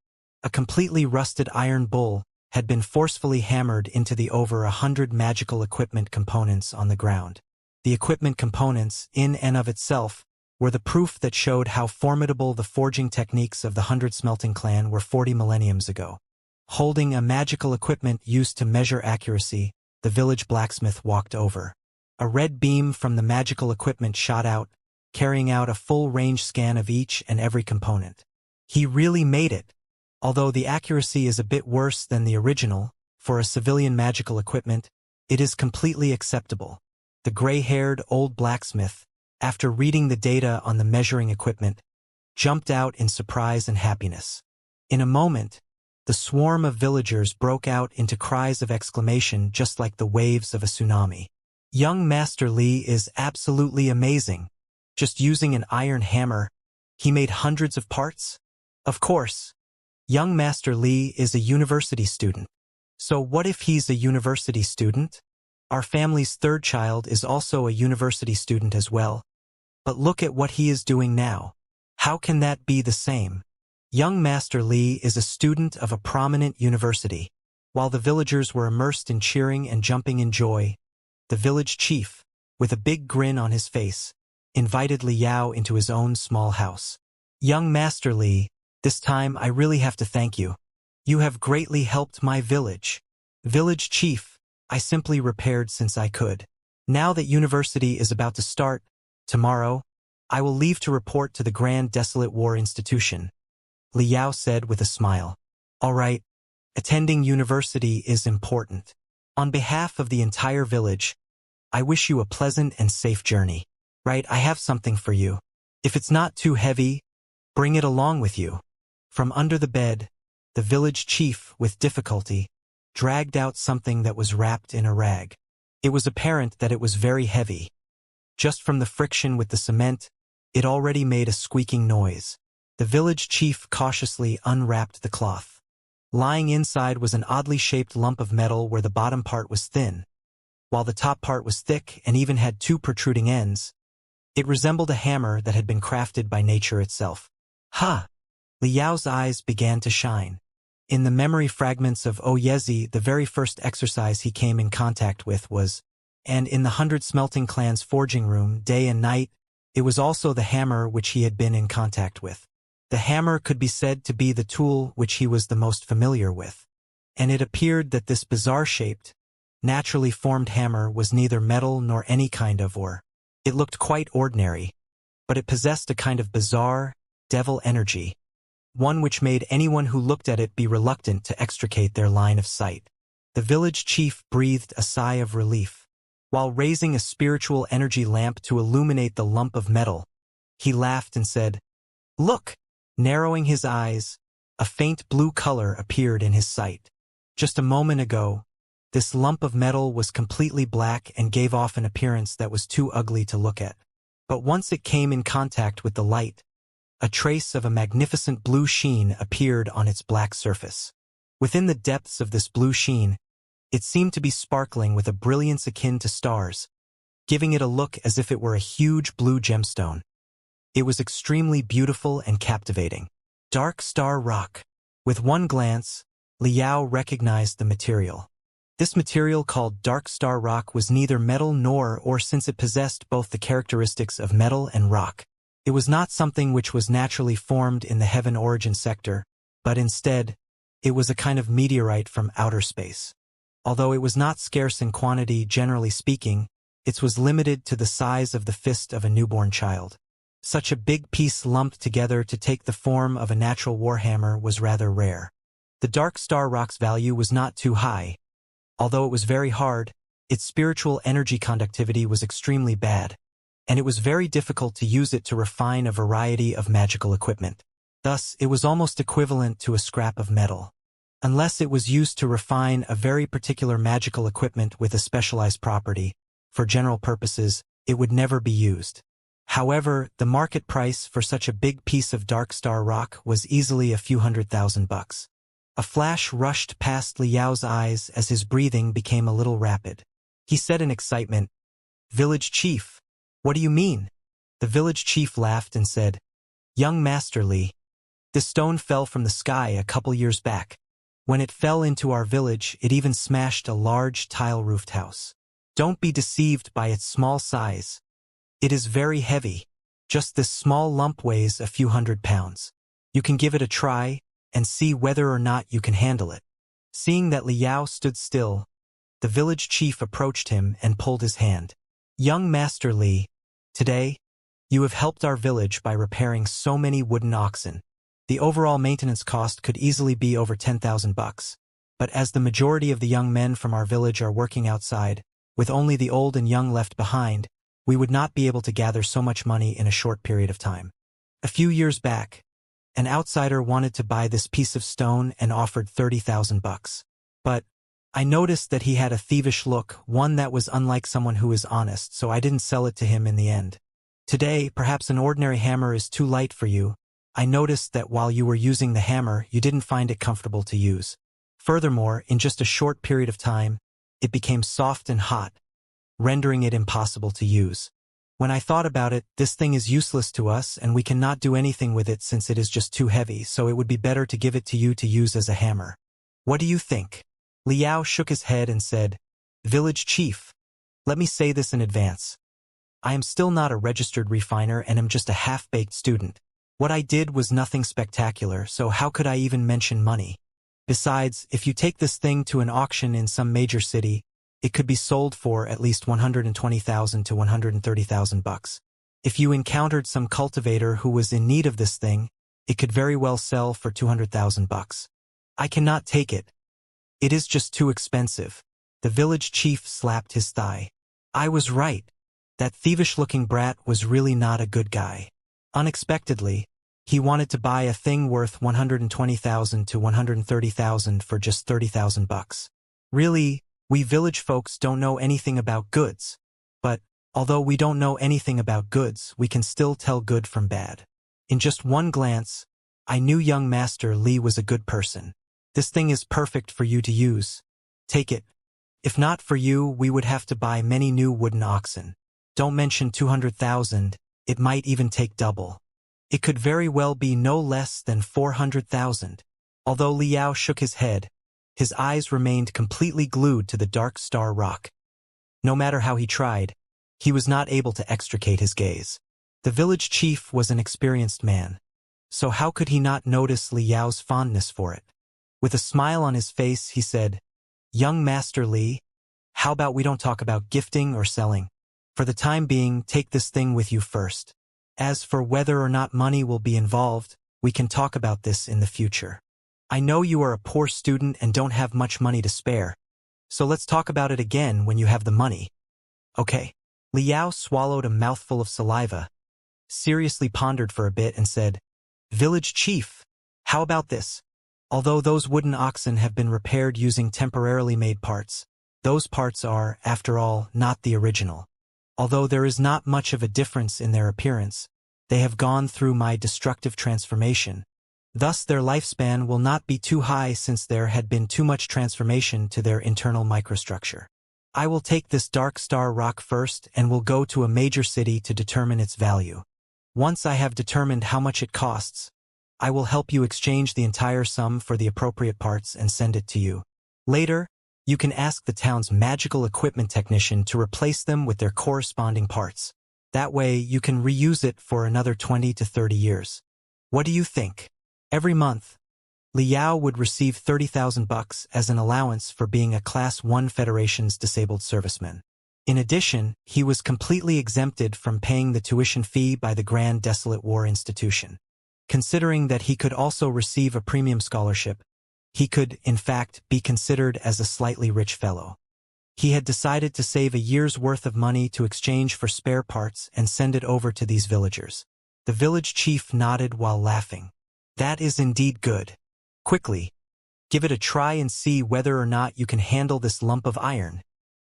A completely rusted iron bull had been forcefully hammered into the over 100 magical equipment components on the ground. The equipment components, in and of itself, were the proof that showed how formidable the forging techniques of the 100 Smelting Clan were 40 millenniums ago. Holding a magical equipment used to measure accuracy, the village blacksmith walked over. A red beam from the magical equipment shot out, carrying out a full-range scan of each and every component. He really made it. Although the accuracy is a bit worse than the original, for a civilian magical equipment, it is completely acceptable. The gray-haired old blacksmith, after reading the data on the measuring equipment, jumped out in surprise and happiness. In a moment, the swarm of villagers broke out into cries of exclamation just like the waves of a tsunami. Young Master Li is absolutely amazing. Just using an iron hammer, he made hundreds of parts? Of course. Young Master Li is a university student. So what if he's a university student? Our family's third child is also a university student as well. But look at what he is doing now. How can that be the same? Young Master Li is a student of a prominent university. While the villagers were immersed in cheering and jumping in joy, the village chief, with a big grin on his face, invited Liao into his own small house. Young Master Li, this time I really have to thank you. You have greatly helped my village. Village chief, I simply repaired since I could. Now that university is about to start, tomorrow, I will leave to report to the Grand Desolate War Institution. Liao said with a smile. All right, attending university is important. On behalf of the entire village, I wish you a pleasant and safe journey. Right, I have something for you. If it's not too heavy, bring it along with you. From under the bed, the village chief, with difficulty, dragged out something that was wrapped in a rag. It was apparent that it was very heavy. Just from the friction with the cement, it already made a squeaking noise. The village chief cautiously unwrapped the cloth. Lying inside was an oddly shaped lump of metal where the bottom part was thin, while the top part was thick and even had 2 protruding ends. It resembled a hammer that had been crafted by nature itself. Ha! Liao's eyes began to shine. In the memory fragments of Oyezi, the very first exercise he came in contact with was, and in the 100 Smelting Clan's forging room, day and night, it was also the hammer which he had been in contact with. The hammer could be said to be the tool which he was the most familiar with. And it appeared that this bizarre-shaped, naturally formed hammer was neither metal nor any kind of ore. It looked quite ordinary, but it possessed a kind of bizarre, devil energy, one which made anyone who looked at it be reluctant to extricate their line of sight. The village chief breathed a sigh of relief. While raising a spiritual energy lamp to illuminate the lump of metal, he laughed and said, "Look!" Narrowing his eyes, a faint blue color appeared in his sight. Just a moment ago, this lump of metal was completely black and gave off an appearance that was too ugly to look at. But once it came in contact with the light, a trace of a magnificent blue sheen appeared on its black surface. Within the depths of this blue sheen, it seemed to be sparkling with a brilliance akin to stars, giving it a look as if it were a huge blue gemstone. It was extremely beautiful and captivating. Dark star rock. With one glance, Liao recognized the material. This material called dark star rock was neither metal nor ore, since it possessed both the characteristics of metal and rock. It was not something which was naturally formed in the heaven origin sector, but instead, it was a kind of meteorite from outer space. Although it was not scarce in quantity, generally speaking, it was limited to the size of the fist of a newborn child. Such a big piece lumped together to take the form of a natural warhammer was rather rare. The dark star rock's value was not too high. Although it was very hard, its spiritual energy conductivity was extremely bad, and it was very difficult to use it to refine a variety of magical equipment. Thus, it was almost equivalent to a scrap of metal. Unless it was used to refine a very particular magical equipment with a specialized property, for general purposes, it would never be used. However, the market price for such a big piece of dark star rock was easily a few $100,000. A flash rushed past Liao's eyes as his breathing became a little rapid. He said in excitement, "Village chief, what do you mean?" The village chief laughed and said, "Young Master Li, this stone fell from the sky a couple years back. When it fell into our village, it even smashed a large tile-roofed house. Don't be deceived by its small size. It is very heavy. Just this small lump weighs a few £100. You can give it a try and see whether or not you can handle it." Seeing that Liao stood still, the village chief approached him and pulled his hand. "Young Master Li, today, you have helped our village by repairing so many wooden oxen. The overall maintenance cost could easily be over $10,000. But as the majority of the young men from our village are working outside, with only the old and young left behind, we would not be able to gather so much money in a short period of time. A few years back, an outsider wanted to buy this piece of stone and offered $30,000. But I noticed that he had a thievish look, one that was unlike someone who is honest, so I didn't sell it to him in the end. Today, perhaps an ordinary hammer is too light for you. I noticed that while you were using the hammer, you didn't find it comfortable to use. Furthermore, in just a short period of time, it became soft and hot, rendering it impossible to use. When I thought about it, this thing is useless to us and we cannot do anything with it since it is just too heavy, so it would be better to give it to you to use as a hammer. What do you think?" Liao shook his head and said, "Village chief, let me say this in advance. I am still not a registered refiner and am just a half-baked student. What I did was nothing spectacular, so how could I even mention money? Besides, if you take this thing to an auction in some major city, it could be sold for at least $120,000 to $130,000. If you encountered some cultivator who was in need of this thing, it could very well sell for $200,000. I cannot take it. It is just too expensive." The village chief slapped his thigh. I was right. That thievish-looking brat was really not a good guy. Unexpectedly, he wanted to buy a thing worth $120,000 to $130,000 for just $30,000. Really, we village folks don't know anything about goods. But, although we don't know anything about goods, we can still tell good from bad. In just one glance, I knew young Master Li was a good person. This thing is perfect for you to use. Take it. If not for you, we would have to buy many new wooden oxen. Don't mention 200,000, it might even take double. It could very well be no less than 400,000. Although Liao shook his head, his eyes remained completely glued to the dark star rock. No matter how he tried, he was not able to extricate his gaze. The village chief was an experienced man. so how could he not notice Li Yao's fondness for it? With a smile on his face, he said, "Young Master Li, how about we don't talk about gifting or selling? For the time being, take this thing with you first. As for whether or not money will be involved, we can talk about this in the future. I know you are a poor student and don't have much money to spare, so let's talk about it again when you have the money. Okay." Li Yao swallowed a mouthful of saliva, seriously pondered for a bit and said, "Village chief, how about this? Although those wooden oxen have been repaired using temporarily made parts, those parts are, after all, not the original. Although there is not much of a difference in their appearance, they have gone through my destructive transformation. Thus their lifespan will not be too high since there had been too much transformation to their internal microstructure. I will take this dark star rock first and will go to a major city to determine its value. Once I have determined how much it costs, I will help you exchange the entire sum for the appropriate parts and send it to you. Later, you can ask the town's magical equipment technician to replace them with their corresponding parts. That way, you can reuse it for another 20 to 30 years. What do you think?" Every month, Li Yao would receive 30,000 bucks as an allowance for being a Class 1 Federation's disabled serviceman. In addition, he was completely exempted from paying the tuition fee by the Grand Desolate War Institution. Considering that he could also receive a premium scholarship, he could, in fact, be considered as a slightly rich fellow. He had decided to save a year's worth of money to exchange for spare parts and send it over to these villagers. The village chief nodded while laughing. "That is indeed good. Quickly, give it a try and see whether or not you can handle this lump of iron."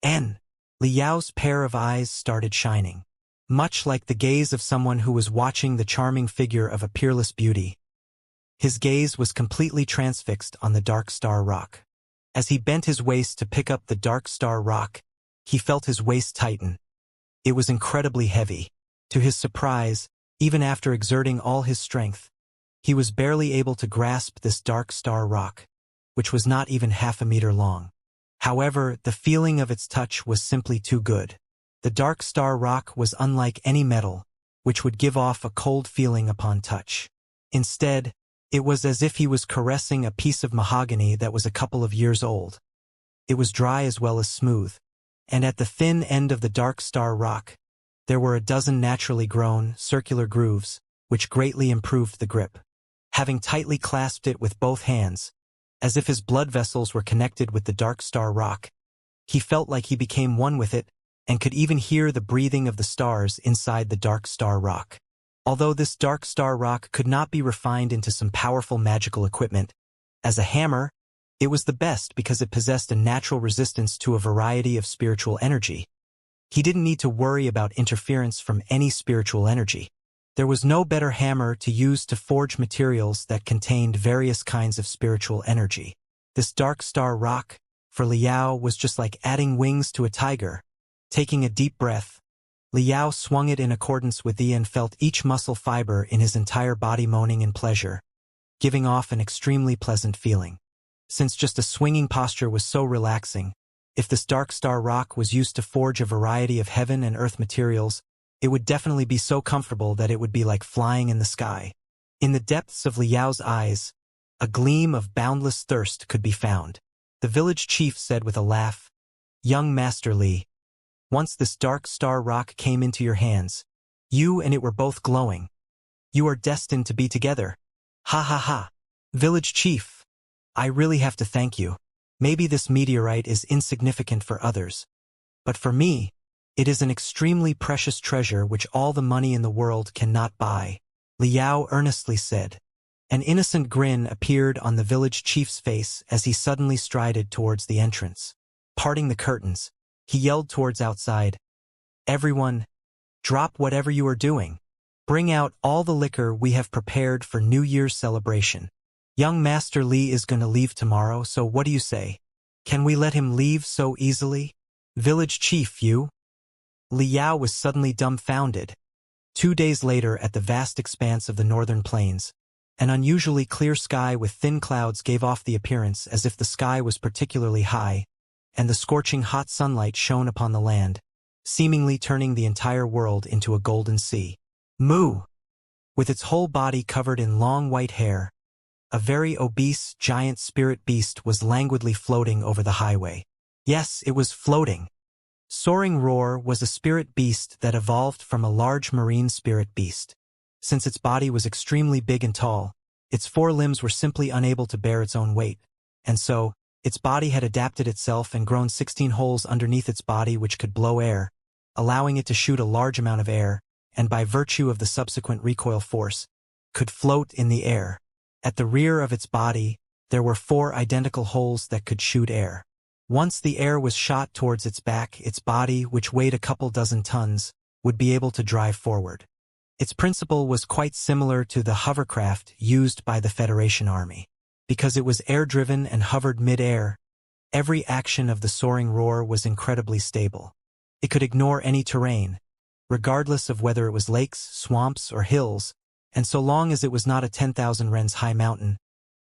Li Yao's pair of eyes started shining. Much like the gaze of someone who was watching the charming figure of a peerless beauty, his gaze was completely transfixed on the dark star rock. As he bent his waist to pick up the dark star rock, he felt his waist tighten. It was incredibly heavy. To his surprise, even after exerting all his strength, he was barely able to grasp this dark star rock, which was not even half a meter long. However, the feeling of its touch was simply too good. The dark star rock was unlike any metal, which would give off a cold feeling upon touch. Instead, it was as if he was caressing a piece of mahogany that was a couple of years old. It was dry as well as smooth, and at the thin end of the dark star rock, there were a dozen naturally grown, circular grooves, which greatly improved the grip. Having tightly clasped it with both hands, as if his blood vessels were connected with the dark star rock, he felt like he became one with it and could even hear the breathing of the stars inside the dark star rock. Although this dark star rock could not be refined into some powerful magical equipment, as a hammer, it was the best because it possessed a natural resistance to a variety of spiritual energy. He didn't need to worry about interference from any spiritual energy. There was no better hammer to use to forge materials that contained various kinds of spiritual energy. This dark star rock, for Li Yao, was just like adding wings to a tiger. Taking a deep breath, Li Yao swung it in accordance with the and felt each muscle fiber in his entire body moaning in pleasure, giving off an extremely pleasant feeling. Since just a swinging posture was so relaxing, if this dark star rock was used to forge a variety of heaven and earth materials, it would definitely be so comfortable that it would be like flying in the sky. In the depths of Li Yao's eyes, a gleam of boundless thirst could be found. The village chief said with a laugh, "Young Master Li, once this dark star rock came into your hands, you and it were both glowing. You are destined to be together. Ha ha ha. Village chief, I really have to thank you. Maybe this meteorite is insignificant for others, but for me, it is an extremely precious treasure which all the money in the world cannot buy," Li Yao earnestly said. An innocent grin appeared on the village chief's face as he suddenly strided towards the entrance. Parting the curtains, he yelled towards outside, "Everyone, drop whatever you are doing. Bring out all the liquor we have prepared for New Year's celebration. Young Master Li is going to leave tomorrow, so what do you say? Can we let him leave so easily? Village chief, you?" Li Yao was suddenly dumbfounded. 2 days later, at the vast expanse of the northern plains, an unusually clear sky with thin clouds gave off the appearance as if the sky was particularly high, and the scorching hot sunlight shone upon the land, seemingly turning the entire world into a golden sea. "Moo!" With its whole body covered in long white hair, a very obese, giant spirit beast was languidly floating over the highway. Yes, it was floating. Soaring Roar was a spirit beast that evolved from a large marine spirit beast. Since its body was extremely big and tall, its forelimbs were simply unable to bear its own weight, and so, its body had adapted itself and grown 16 holes underneath its body which could blow air, allowing it to shoot a large amount of air, and by virtue of the subsequent recoil force, could float in the air. At the rear of its body, there were 4 identical holes that could shoot air. Once the air was shot towards its back, its body, which weighed a couple dozen tons, would be able to drive forward. Its principle was quite similar to the hovercraft used by the Federation Army. Because it was air-driven and hovered mid-air, every action of the Soaring Roar was incredibly stable. It could ignore any terrain, regardless of whether it was lakes, swamps, or hills, and so long as it was not a 10,000 rens high mountain,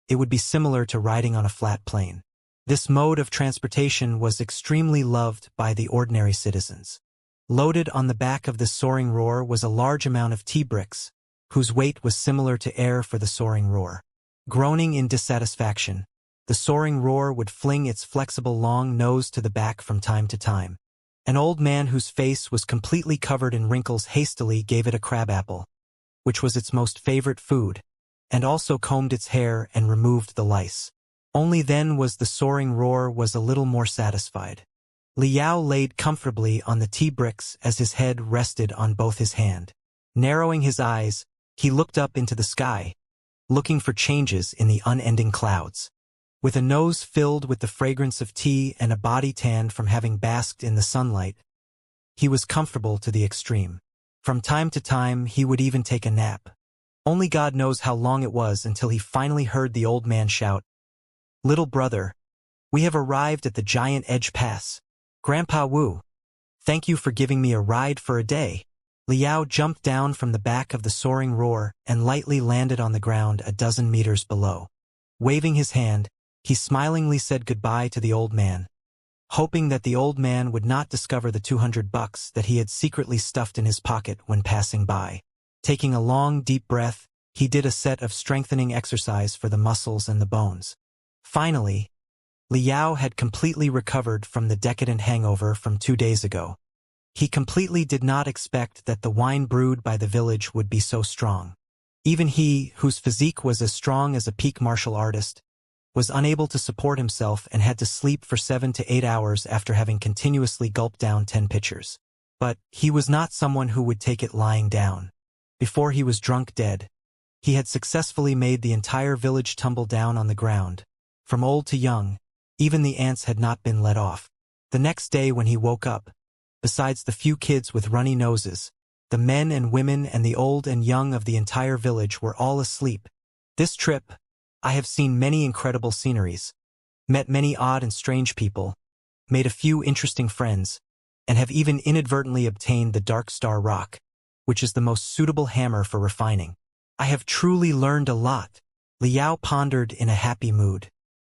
it would be similar to riding on a flat plain. This mode of transportation was extremely loved by the ordinary citizens. Loaded on the back of this Soaring Roar was a large amount of tea bricks, whose weight was similar to air for the Soaring Roar. Groaning in dissatisfaction, the Soaring Roar would fling its flexible long nose to the back from time to time. An old man whose face was completely covered in wrinkles hastily gave it a crabapple, which was its most favorite food, and also combed its hair and removed the lice. Only then was the Soaring Roar was a little more satisfied. Liao laid comfortably on the tea bricks as his head rested on both his hand. Narrowing his eyes, he looked up into the sky, looking for changes in the unending clouds. With a nose filled with the fragrance of tea and a body tanned from having basked in the sunlight, he was comfortable to the extreme. From time to time, he would even take a nap. Only God knows how long it was until he finally heard the old man shout, "Little brother, we have arrived at the Giant Edge Pass. Grandpa Wu, thank you for giving me a ride for a day." Liao jumped down from the back of the Soaring Roar and lightly landed on the ground a dozen meters below. Waving his hand, he smilingly said goodbye to the old man, hoping that the old man would not discover the $200 that he had secretly stuffed in his pocket when passing by. Taking a long, deep breath, he did a set of strengthening exercise for the muscles and the bones. Finally, Liao had completely recovered from the decadent hangover from 2 days ago. He completely did not expect that the wine brewed by the village would be so strong. Even he, whose physique was as strong as a peak martial artist, was unable to support himself and had to sleep for 7 to 8 hours after having continuously gulped down 10 pitchers. But he was not someone who would take it lying down. Before he was drunk dead, he had successfully made the entire village tumble down on the ground. From old to young, even the ants had not been let off. The next day when he woke up, besides the few kids with runny noses, the men and women and the old and young of the entire village were all asleep. This trip, I have seen many incredible sceneries, met many odd and strange people, made a few interesting friends, and have even inadvertently obtained the Dark Star Rock, which is the most suitable hammer for refining. I have truly learned a lot. Liao pondered in a happy mood.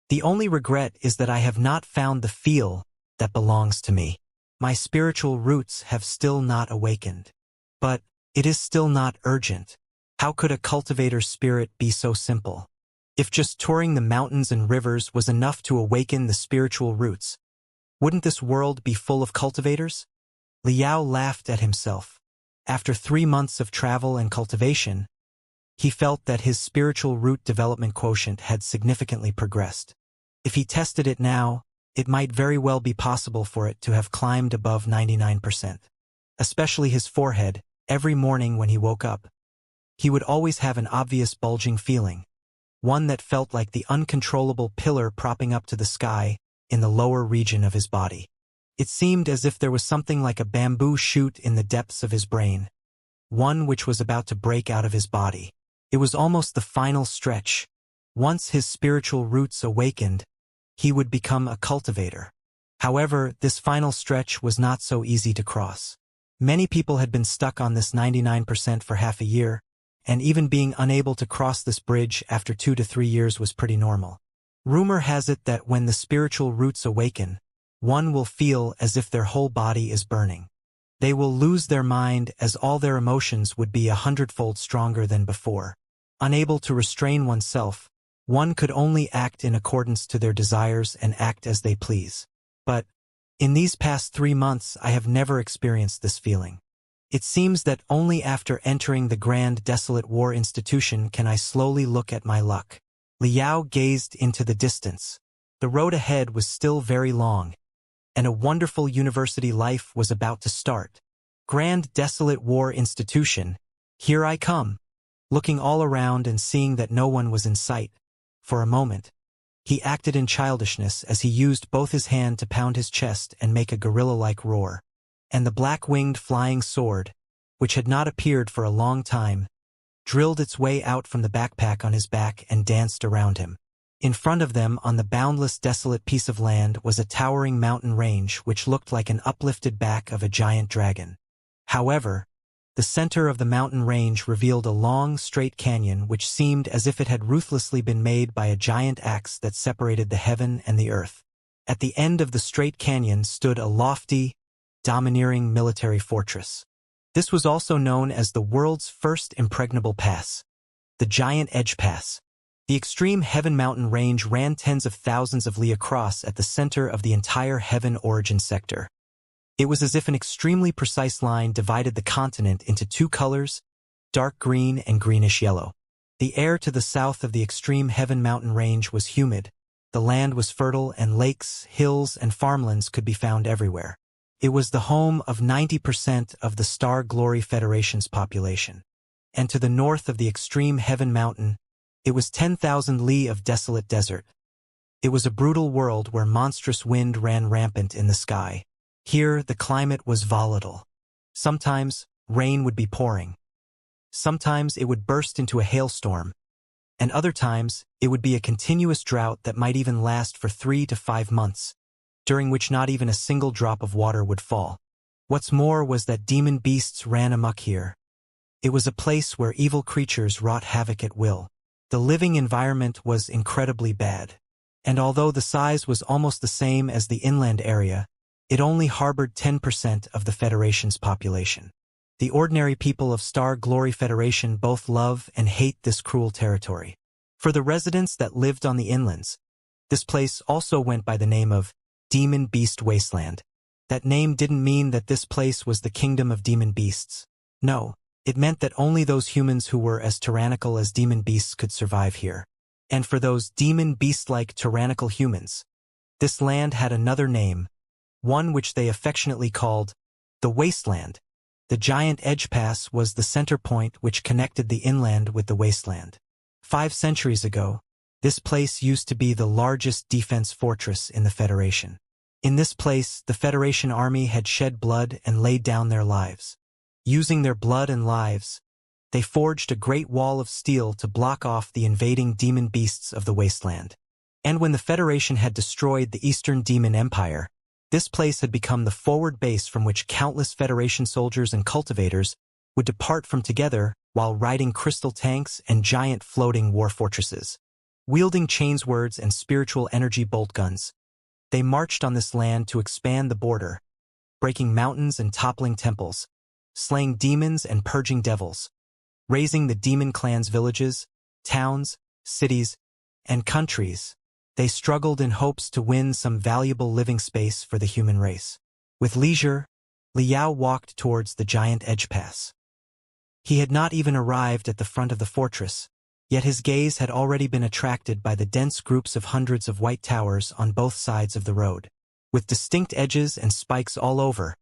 The only regret is that I have not found the feel that belongs to me. My spiritual roots have still not awakened. But it is still not urgent. How could a cultivator's spirit be so simple? If just touring the mountains and rivers was enough to awaken the spiritual roots, wouldn't this world be full of cultivators? Liao laughed at himself. After 3 months of travel and cultivation, he felt that his spiritual root development quotient had significantly progressed. If he tested it now, it might very well be possible for it to have climbed above 99%. Especially his forehead, every morning when he woke up, he would always have an obvious bulging feeling, one that felt like the uncontrollable pillar propping up to the sky in the lower region of his body. It seemed as if there was something like a bamboo shoot in the depths of his brain, one which was about to break out of his body. It was almost the final stretch. Once his spiritual roots awakened, he would become a cultivator. However, this final stretch was not so easy to cross. Many people had been stuck on this 99% for half a year, and even being unable to cross this bridge after 2 to 3 years was pretty normal. Rumor has it that when the spiritual roots awaken, one will feel as if their whole body is burning. They will lose their mind as all their emotions would be 100-fold stronger than before. Unable to restrain oneself, one could only act in accordance to their desires and act as they please. But, in these past 3 months I have never experienced this feeling. It seems that only after entering the grand desolate war institution can I slowly look at my luck. Liao gazed into the distance. The road ahead was still very long, and a wonderful university life was about to start. Grand desolate war institution, here I come. Looking all around and seeing that no one was in sight, for a moment, he acted in childishness as he used both his hand to pound his chest and make a gorilla-like roar. And the black-winged flying sword, which had not appeared for a long time, drilled its way out from the backpack on his back and danced around him. In front of them, on the boundless desolate piece of land, was a towering mountain range which looked like an uplifted back of a giant dragon. However, the center of the mountain range revealed a long, straight canyon which seemed as if it had ruthlessly been made by a giant axe that separated the heaven and the earth. At the end of the straight canyon stood a lofty, domineering military fortress. This was also known as the world's first impregnable pass, the Giant Edge Pass. The extreme Heaven Mountain range ran tens of thousands of li across at the center of the entire Heaven origin sector. It was as if an extremely precise line divided the continent into 2 colors, dark green and greenish yellow. The air to the south of the extreme Heaven Mountain range was humid, the land was fertile, and lakes, hills, and farmlands could be found everywhere. It was the home of 90% of the Star Glory Federation's population. And to the north of the extreme Heaven Mountain, it was 10,000 li of desolate desert. It was a brutal world where monstrous wind ran rampant in the sky. Here, the climate was volatile. Sometimes, rain would be pouring. Sometimes it would burst into a hailstorm. And other times, it would be a continuous drought that might even last for 3 to 5 months, during which not even a single drop of water would fall. What's more was that demon beasts ran amok here. It was a place where evil creatures wrought havoc at will. The living environment was incredibly bad. And although the size was almost the same as the inland area, it only harbored 10% of the Federation's population. The ordinary people of Star Glory Federation both love and hate this cruel territory. For the residents that lived on the inlands, this place also went by the name of Demon Beast Wasteland. That name didn't mean that this place was the kingdom of demon beasts. No, it meant that only those humans who were as tyrannical as demon beasts could survive here. And for those demon beast-like tyrannical humans, this land had another name, one which they affectionately called the Wasteland. The Giant Edge Pass was the center point which connected the inland with the wasteland. 5 centuries ago, this place used to be the largest defense fortress in the Federation. In this place, the Federation army had shed blood and laid down their lives. Using their blood and lives, they forged a great wall of steel to block off the invading demon beasts of the wasteland. And when the Federation had destroyed the Eastern Demon Empire, this place had become the forward base from which countless Federation soldiers and cultivators would depart from together while riding crystal tanks and giant floating war fortresses. Wielding chainswords and spiritual energy bolt guns, they marched on this land to expand the border, breaking mountains and toppling temples, slaying demons and purging devils, raising the demon clans' villages, towns, cities, and countries. They struggled in hopes to win some valuable living space for the human race. With leisure, Liao walked towards the Giant Edge Pass. He had not even arrived at the front of the fortress, yet his gaze had already been attracted by the dense groups of hundreds of white towers on both sides of the road. With distinct edges and spikes all over,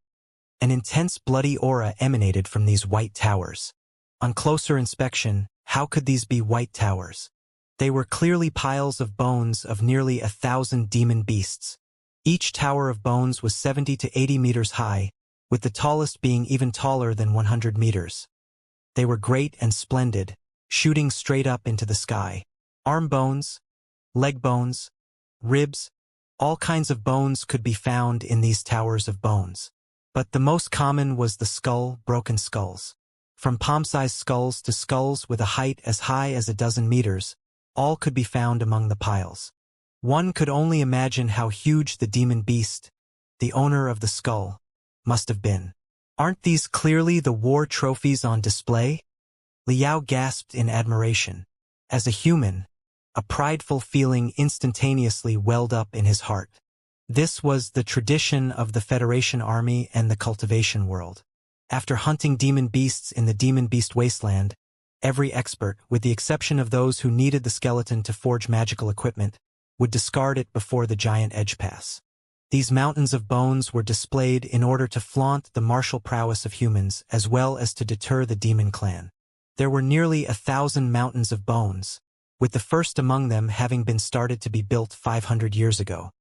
an intense bloody aura emanated from these white towers. On closer inspection, how could these be white towers? They were clearly piles of bones of nearly 1,000 demon beasts. Each tower of bones was 70 to 80 meters high, with the tallest being even taller than 100 meters. They were great and splendid, shooting straight up into the sky. Arm bones, leg bones, ribs, all kinds of bones could be found in these towers of bones. But the most common was the skull, broken skulls. From palm-sized skulls to skulls with a height as high as 12 meters, all could be found among the piles. One could only imagine how huge the demon beast, the owner of the skull, must have been. Aren't these clearly the war trophies on display? Liao gasped in admiration. As a human, a prideful feeling instantaneously welled up in his heart. This was the tradition of the Federation Army and the cultivation world. After hunting demon beasts in the demon beast wasteland, every expert, with the exception of those who needed the skeleton to forge magical equipment, would discard it before the giant edge pass. These mountains of bones were displayed in order to flaunt the martial prowess of humans as well as to deter the demon clan. There were nearly 1,000 mountains of bones, with the first among them having been started to be built 500 years ago.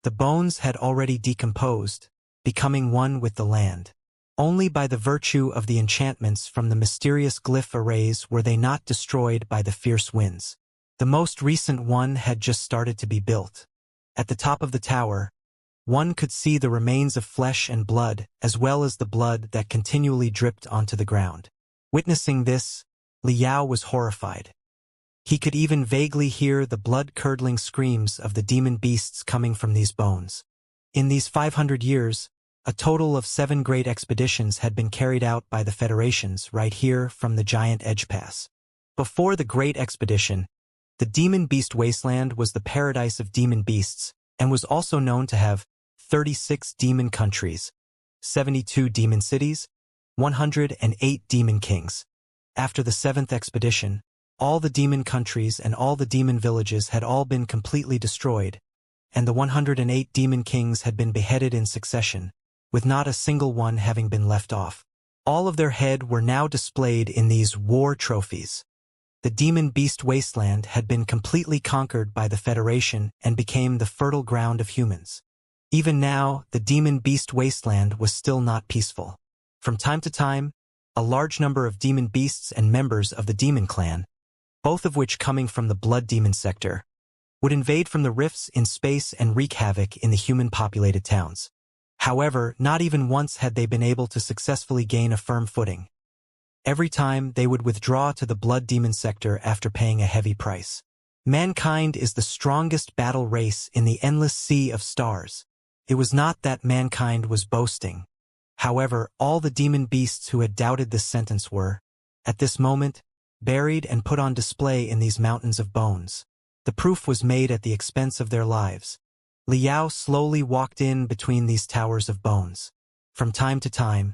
The bones had already decomposed, becoming one with the land. Only by the virtue of the enchantments from the mysterious glyph arrays were they not destroyed by the fierce winds. The most recent one had just started to be built. At the top of the tower, one could see the remains of flesh and blood, as well as the blood that continually dripped onto the ground. Witnessing this, Liao was horrified. He could even vaguely hear the blood-curdling screams of the demon beasts coming from these bones. In these 500 years, a total of 7 great expeditions had been carried out by the Federations right here from the giant edge pass. Before the Great Expedition, the Demon Beast Wasteland was the paradise of demon beasts and was also known to have 36 demon countries, 72 demon cities, 108 demon kings. After the 7th expedition, all the demon countries and all the demon villages had all been completely destroyed, and the 108 demon kings had been beheaded in succession, with not a single one having been left off. All of their head were now displayed in these war trophies. The Demon Beast Wasteland had been completely conquered by the Federation and became the fertile ground of humans. Even now, the Demon Beast Wasteland was still not peaceful. From time to time, a large number of demon beasts and members of the Demon Clan, both of which coming from the Blood Demon sector, would invade from the rifts in space and wreak havoc in the human-populated towns. However, not even once had they been able to successfully gain a firm footing. Every time they would withdraw to the Blood Demon sector after paying a heavy price. Mankind is the strongest battle race in the endless sea of stars. It was not that mankind was boasting. However, all the demon beasts who had doubted this sentence were, at this moment, buried and put on display in these mountains of bones. The proof was made at the expense of their lives. Liao slowly walked in between these towers of bones. From time to time,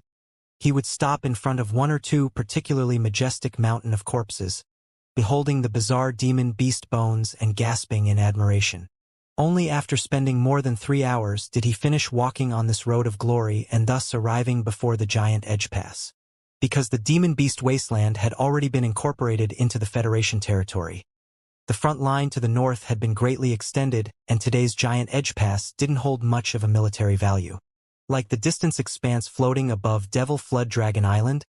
he would stop in front of one or two particularly majestic mountain of corpses, beholding the bizarre demon beast bones and gasping in admiration. Only after spending more than 3 hours did he finish walking on this road of glory and thus arriving before the giant edge pass. Because the Demon Beast Wasteland had already been incorporated into the Federation territory. The front line to the north had been greatly extended, and today's giant edge pass didn't hold much of a military value. Like the distance expanse floating above Devil Flood Dragon Island,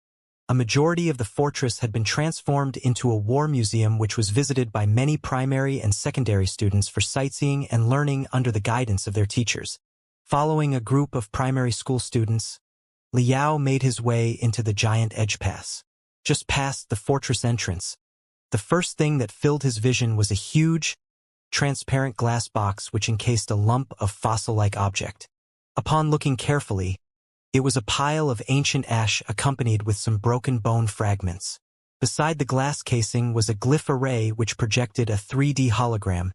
a majority of the fortress had been transformed into a war museum which was visited by many primary and secondary students for sightseeing and learning under the guidance of their teachers. Following a group of primary school students, Liao made his way into the giant edge pass. Just past the fortress entrance, the first thing that filled his vision was a huge, transparent glass box which encased a lump of fossil-like object. Upon looking carefully, it was a pile of ancient ash accompanied with some broken bone fragments. Beside the glass casing was a glyph array which projected a 3D hologram,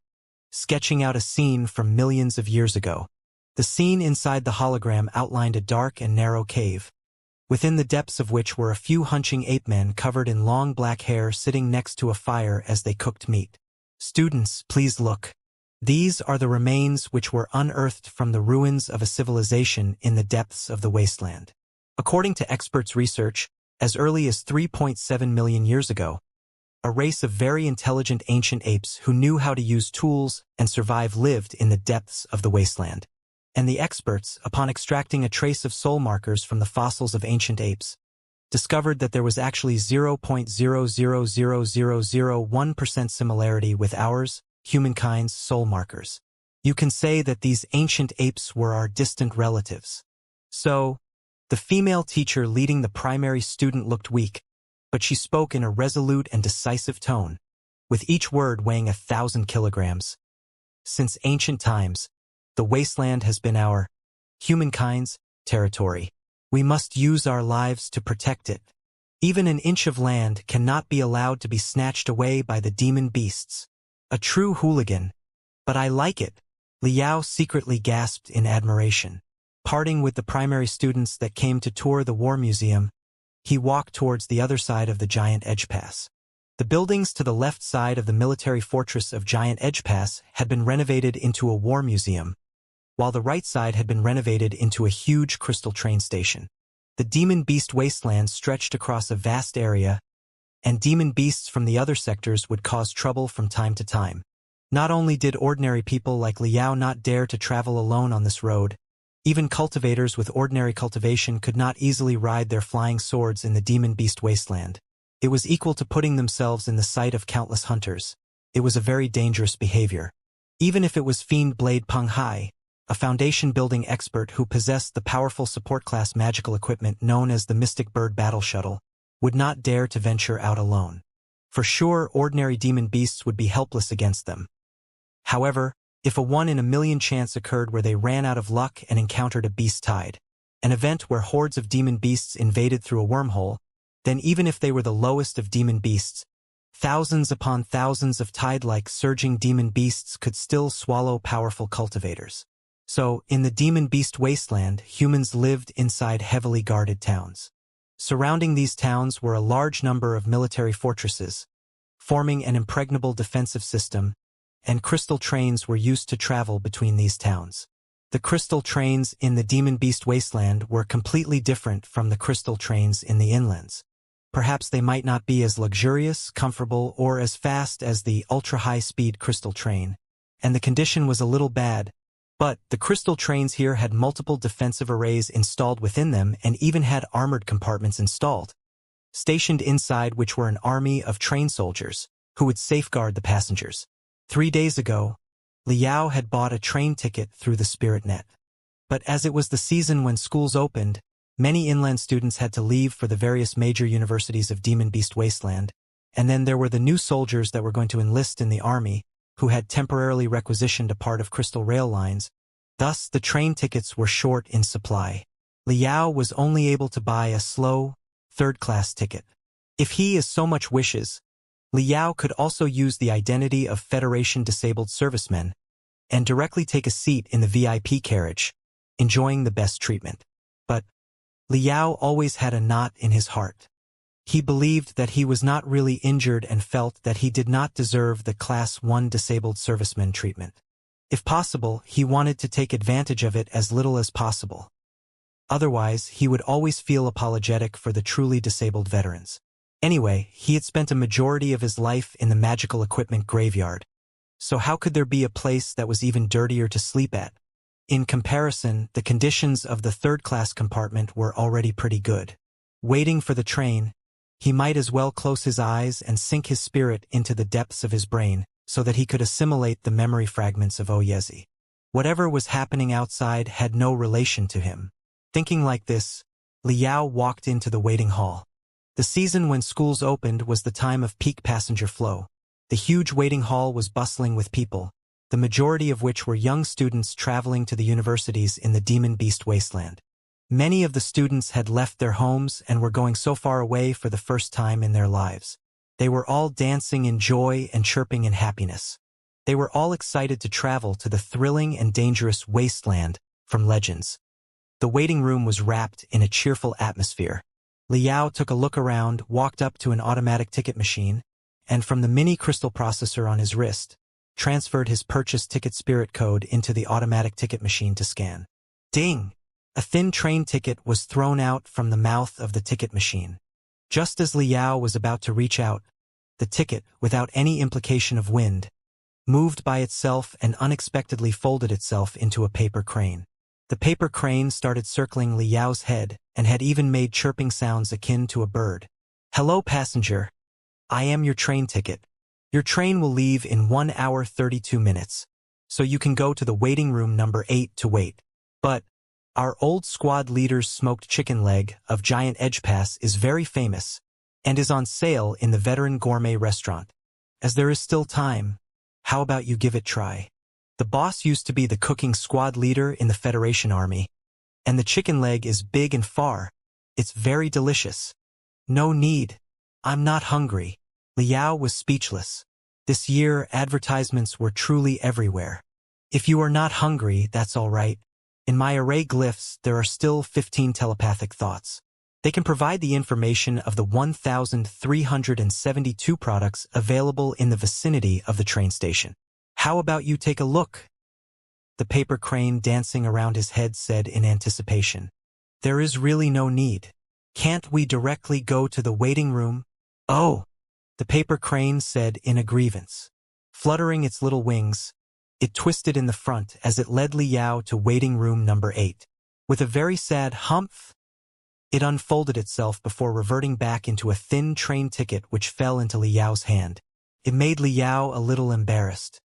sketching out a scene from millions of years ago. The scene inside the hologram outlined a dark and narrow cave, within the depths of which were a few hunching ape-men covered in long black hair sitting next to a fire as they cooked meat. Students, please look. These are the remains which were unearthed from the ruins of a civilization in the depths of the wasteland. According to experts' research, as early as 3.7 million years ago, a race of very intelligent ancient apes who knew how to use tools and survive lived in the depths of the wasteland. And the experts, upon extracting a trace of soul markers from the fossils of ancient apes, discovered that there was actually 0.000001% similarity with ours, humankind's soul markers. You can say that these ancient apes were our distant relatives. So, the female teacher leading the primary student looked weak, but she spoke in a resolute and decisive tone, with each word weighing 1,000 kilograms. Since ancient times, the wasteland has been our, humankind's, territory. We must use our lives to protect it. Even an inch of land cannot be allowed to be snatched away by the demon beasts. A true hooligan. But I like it. Liao secretly gasped in admiration. Parting with the primary students that came to tour the War Museum, he walked towards the other side of the Giant Edge Pass. The buildings to the left side of the military fortress of Giant Edge Pass had been renovated into a war museum, while the right side had been renovated into a huge crystal train station. The demon beast wasteland stretched across a vast area, and demon beasts from the other sectors would cause trouble from time to time. Not only did ordinary people like Liao not dare to travel alone on this road, even cultivators with ordinary cultivation could not easily ride their flying swords in the demon beast wasteland. It was equal to putting themselves in the sight of countless hunters. It was a very dangerous behavior. Even if it was Fiend Blade Peng Hai, a foundation-building expert who possessed the powerful support-class magical equipment known as the Mystic Bird Battle Shuttle, would not dare to venture out alone. For sure, ordinary demon beasts would be helpless against them. However, if a 1 in a million chance occurred where they ran out of luck and encountered a beast tide, an event where hordes of demon beasts invaded through a wormhole, then even if they were the lowest of demon beasts, thousands upon thousands of tide-like surging demon beasts could still swallow powerful cultivators. So, in the demon beast wasteland, humans lived inside heavily guarded towns. Surrounding these towns were a large number of military fortresses, forming an impregnable defensive system, and crystal trains were used to travel between these towns. The crystal trains in the demon beast wasteland were completely different from the crystal trains in the inlands. Perhaps they might not be as luxurious, comfortable, or as fast as the ultra-high-speed crystal train, and the condition was a little bad. But the crystal trains here had multiple defensive arrays installed within them and even had armored compartments installed, stationed inside which were an army of train soldiers who would safeguard the passengers. 3 days ago, Liao had bought a train ticket through the Spirit Net. But as it was the season when schools opened, many inland students had to leave for the various major universities of Demon Beast Wasteland, and then there were the new soldiers that were going to enlist in the army, who had temporarily requisitioned a part of crystal rail lines. Thus, the train tickets were short in supply. Liao was only able to buy a slow, third-class ticket. If he, as so much wishes, Liao could also use the identity of Federation disabled servicemen and directly take a seat in the VIP carriage, enjoying the best treatment. But Liao always had a knot in his heart. He believed that he was not really injured and felt that he did not deserve the Class 1 disabled serviceman treatment. If possible, he wanted to take advantage of it as little as possible. Otherwise, he would always feel apologetic for the truly disabled veterans. Anyway, he had spent a majority of his life in the magical equipment graveyard. So how could there be a place that was even dirtier to sleep at? In comparison, the conditions of the third-class compartment were already pretty good. Waiting for the train, he might as well close his eyes and sink his spirit into the depths of his brain so that he could assimilate the memory fragments of Oyezi. Whatever was happening outside had no relation to him. Thinking like this, Liao walked into the waiting hall. The season when schools opened was the time of peak passenger flow. The huge waiting hall was bustling with people, the majority of which were young students traveling to the universities in the Demon Beast Wasteland. Many of the students had left their homes and were going so far away for the first time in their lives. They were all dancing in joy and chirping in happiness. They were all excited to travel to the thrilling and dangerous wasteland from Legends. The waiting room was wrapped in a cheerful atmosphere. Liao took a look around, walked up to an automatic ticket machine, and from the mini crystal processor on his wrist, transferred his purchase ticket spirit code into the automatic ticket machine to scan. Ding! A thin train ticket was thrown out from the mouth of the ticket machine. Just as Liao was about to reach out, the ticket, without any implication of wind, moved by itself and unexpectedly folded itself into a paper crane. The paper crane started circling Liao's head and had even made chirping sounds akin to a bird. "Hello, passenger. I am your train ticket. Your train will leave in 1 hour 32 minutes, so you can go to the waiting room number 8 to wait. But our old squad leader's smoked chicken leg of Giant Edge Pass is very famous and is on sale in the Veteran Gourmet restaurant. As there is still time, how about you give it a try?" The boss used to be the cooking squad leader in the Federation Army, And the chicken leg is big and far. It's very delicious. No need. I'm not hungry. Liao was speechless. This year, advertisements were truly everywhere. If you are not hungry, that's all right. In my array glyphs, there are still 15 telepathic thoughts. They can provide the information of the 1,372 products available in the vicinity of the train station. How about you take a look? The paper crane dancing around his head said in anticipation. There is really no need. Can't we directly go to the waiting room? Oh, the paper crane said in a grievance. Fluttering its little wings, it twisted in the front as it led Liao to waiting room number 8. With a very sad humph, it unfolded itself before reverting back into a thin train ticket which fell into Liao's hand. It made Liao a little embarrassed.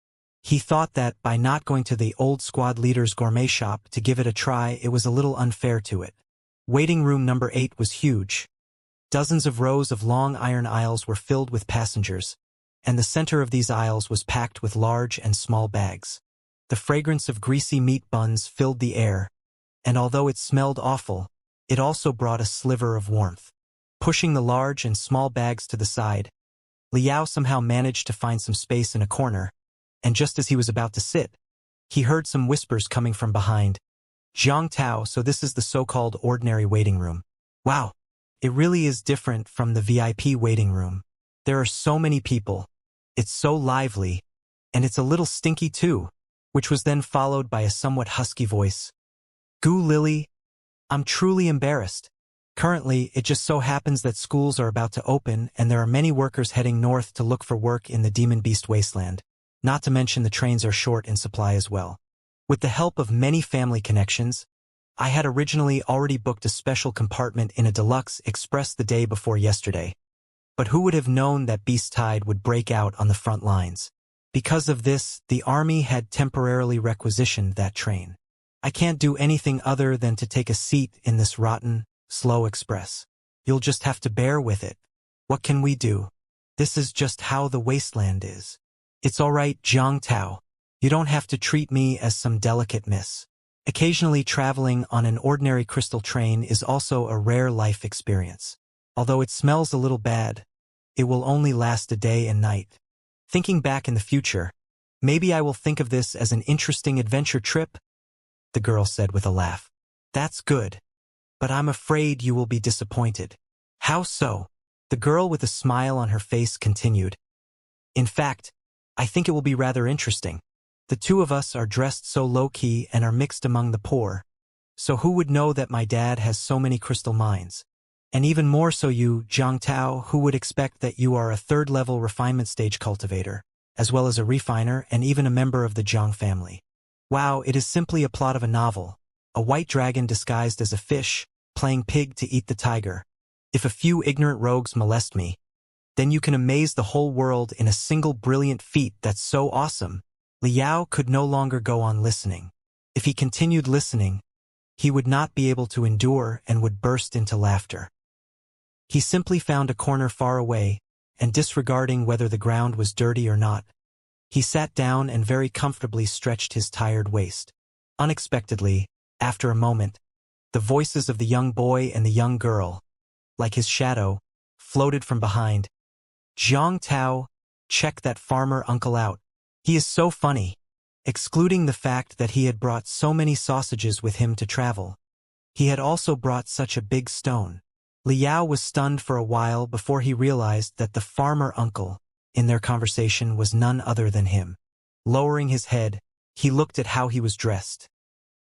He thought that by not going to the old squad leader's gourmet shop to give it a try, it was a little unfair to it. Waiting room number 8 was huge. Dozens of rows of long iron aisles were filled with passengers, and the center of these aisles was packed with large and small bags. The fragrance of greasy meat buns filled the air, and although it smelled awful, it also brought a sliver of warmth. Pushing the large and small bags to the side, Liao somehow managed to find some space in a corner, and just as he was about to sit, he heard some whispers coming from behind. Zhang Tao, so this is the so-called ordinary waiting room. Wow, it really is different from the VIP waiting room. There are so many people. It's so lively, and it's a little stinky too, which was then followed by a somewhat husky voice. Gu Lily, I'm truly embarrassed. Currently, it just so happens that schools are about to open and there are many workers heading north to look for work in the Demon Beast Wasteland. Not to mention the trains are short in supply as well. With the help of many family connections, I had originally already booked a special compartment in a deluxe express the day before yesterday. But who would have known that Beast Tide would break out on the front lines? Because of this, the army had temporarily requisitioned that train. I can't do anything other than to take a seat in this rotten, slow express. You'll just have to bear with it. What can we do? This is just how the wasteland is. It's all right, Zhang Tao. You don't have to treat me as some delicate miss. Occasionally traveling on an ordinary crystal train is also a rare life experience. Although it smells a little bad, it will only last a day and night. Thinking back in the future, maybe I will think of this as an interesting adventure trip, the girl said with a laugh. That's good. But I'm afraid you will be disappointed. How so? The girl with a smile on her face continued. In fact, I think it will be rather interesting. The two of us are dressed so low-key and are mixed among the poor. So who would know that my dad has so many crystal mines? And even more so you, Zhang Tao, who would expect that you are a third-level refinement stage cultivator, as well as a refiner and even a member of the Zhang family. Wow, it is simply a plot of a novel. A white dragon disguised as a fish, playing pig to eat the tiger. If a few ignorant rogues molest me, then you can amaze the whole world in a single brilliant feat that's so awesome. Liao could no longer go on listening. If he continued listening, he would not be able to endure and would burst into laughter. He simply found a corner far away, and disregarding whether the ground was dirty or not, he sat down and very comfortably stretched his tired waist. Unexpectedly, after a moment, the voices of the young boy and the young girl, like his shadow, floated from behind. Zhang Tao, check that farmer uncle out. He is so funny. Excluding the fact that he had brought so many sausages with him to travel, he had also brought such a big stone. Liao was stunned for a while before he realized that the farmer uncle, in their conversation, was none other than him. Lowering his head, he looked at how he was dressed.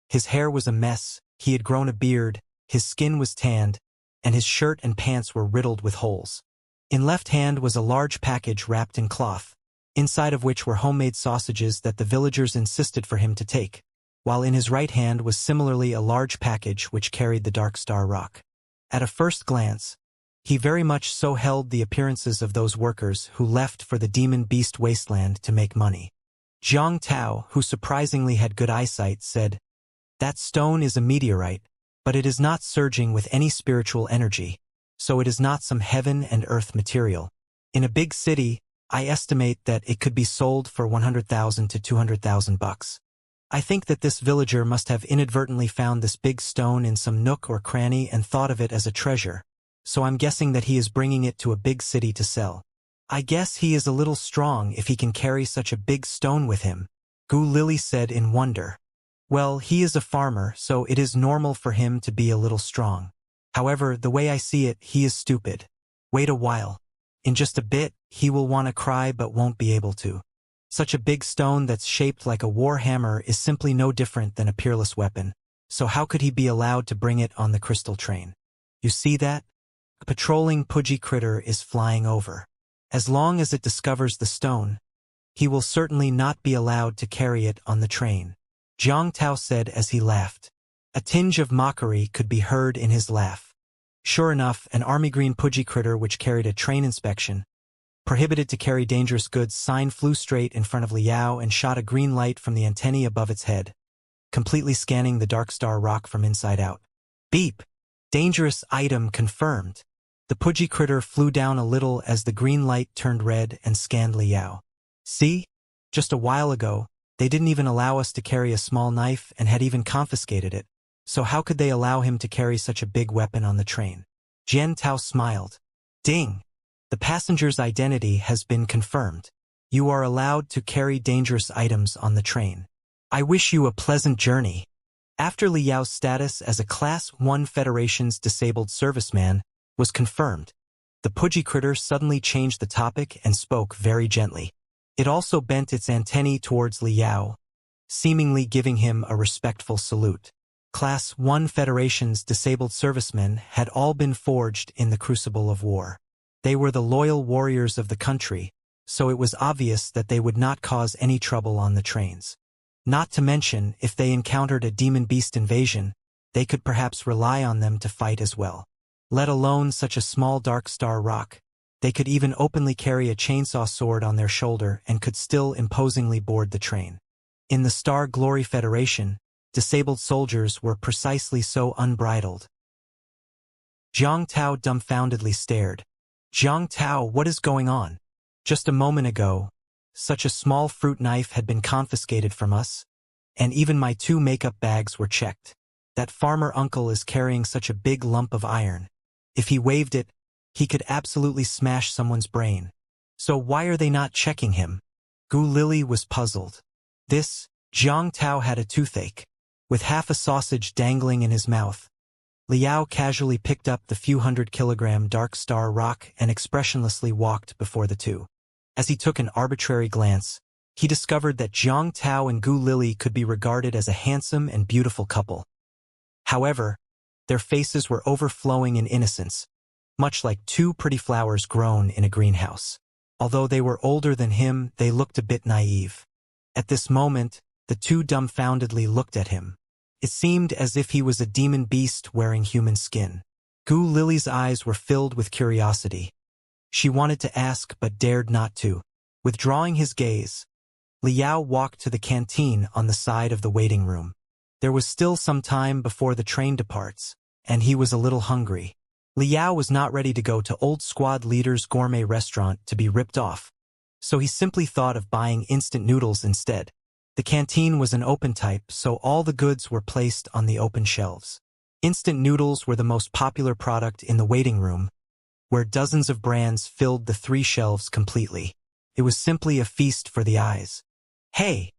His hair was a mess, he had grown a beard, his skin was tanned, and his shirt and pants were riddled with holes. In left hand was a large package wrapped in cloth, inside of which were homemade sausages that the villagers insisted for him to take, while in his right hand was similarly a large package which carried the Dark Star Rock. At a first glance, he very much so held the appearances of those workers who left for the Demon Beast Wasteland to make money. Zhang Tao, who surprisingly had good eyesight, said, "That stone is a meteorite, but it is not surging with any spiritual energy, so it is not some heaven and earth material. In a big city, I estimate that it could be sold for 100,000 to 200,000 bucks. I think that this villager must have inadvertently found this big stone in some nook or cranny and thought of it as a treasure, so I'm guessing that he is bringing it to a big city to sell. I guess he is a little strong if he can carry such a big stone with him, Gu Lily said in wonder. Well, he is a farmer, so it is normal for him to be a little strong. However, the way I see it, he is stupid. Wait a while. In just a bit, he will want to cry but won't be able to. Such a big stone that's shaped like a war hammer is simply no different than a peerless weapon, so how could he be allowed to bring it on the crystal train? You see that? A patrolling pudgy critter is flying over. As long as it discovers the stone, he will certainly not be allowed to carry it on the train, Jiang Tao said as he laughed. A tinge of mockery could be heard in his laugh. Sure enough, an army green pudgy critter which carried a train inspection, prohibited to carry dangerous goods sign flew straight in front of Liao and shot a green light from the antennae above its head, completely scanning the dark star rock from inside out. Beep! Dangerous item confirmed. The pudgy critter flew down a little as the green light turned red and scanned Liao. See? Just a while ago, they didn't even allow us to carry a small knife and had even confiscated it, so how could they allow him to carry such a big weapon on the train? Jian Tao smiled. Ding! The passenger's identity has been confirmed. You are allowed to carry dangerous items on the train. I wish you a pleasant journey. After Liao's status as a Class 1 Federation's disabled serviceman was confirmed, the pudgy critter suddenly changed the topic and spoke very gently. It also bent its antennae towards Liao, seemingly giving him a respectful salute. Class 1 Federation's disabled servicemen had all been forged in the crucible of war. They were the loyal warriors of the country, so it was obvious that they would not cause any trouble on the trains. Not to mention, if they encountered a demon beast invasion, they could perhaps rely on them to fight as well. Let alone such a small dark star rock. They could even openly carry a chainsaw sword on their shoulder and could still imposingly board the train. In the Star Glory Federation, disabled soldiers were precisely so unbridled. Jiang Tao dumbfoundedly stared. Jiang Tao, what is going on? Just a moment ago, such a small fruit knife had been confiscated from us, and even my 2 makeup bags were checked. That farmer uncle is carrying such a big lump of iron. If he waved it, he could absolutely smash someone's brain. So why are they not checking him? Gu Lily was puzzled. Jiang Tao had a toothache. With half a sausage dangling in his mouth, Liao casually picked up the few 100-kilogram dark star rock and expressionlessly walked before the two. As he took an arbitrary glance, he discovered that Jiang Tao and Gu Lily could be regarded as a handsome and beautiful couple. However, their faces were overflowing in innocence, much like 2 pretty flowers grown in a greenhouse. Although they were older than him, they looked a bit naive. At this moment, the 2 dumbfoundedly looked at him. It seemed as if he was a demon beast wearing human skin. Gu Lily's eyes were filled with curiosity. She wanted to ask but dared not to. Withdrawing his gaze, Liao walked to the canteen on the side of the waiting room. There was still some time before the train departs, and he was a little hungry. Liao was not ready to go to old squad leader's gourmet restaurant to be ripped off, so he simply thought of buying instant noodles instead. The canteen was an open type, so all the goods were placed on the open shelves. Instant noodles were the most popular product in the waiting room, where dozens of brands filled the 3 shelves completely. It was simply a feast for the eyes. Hey!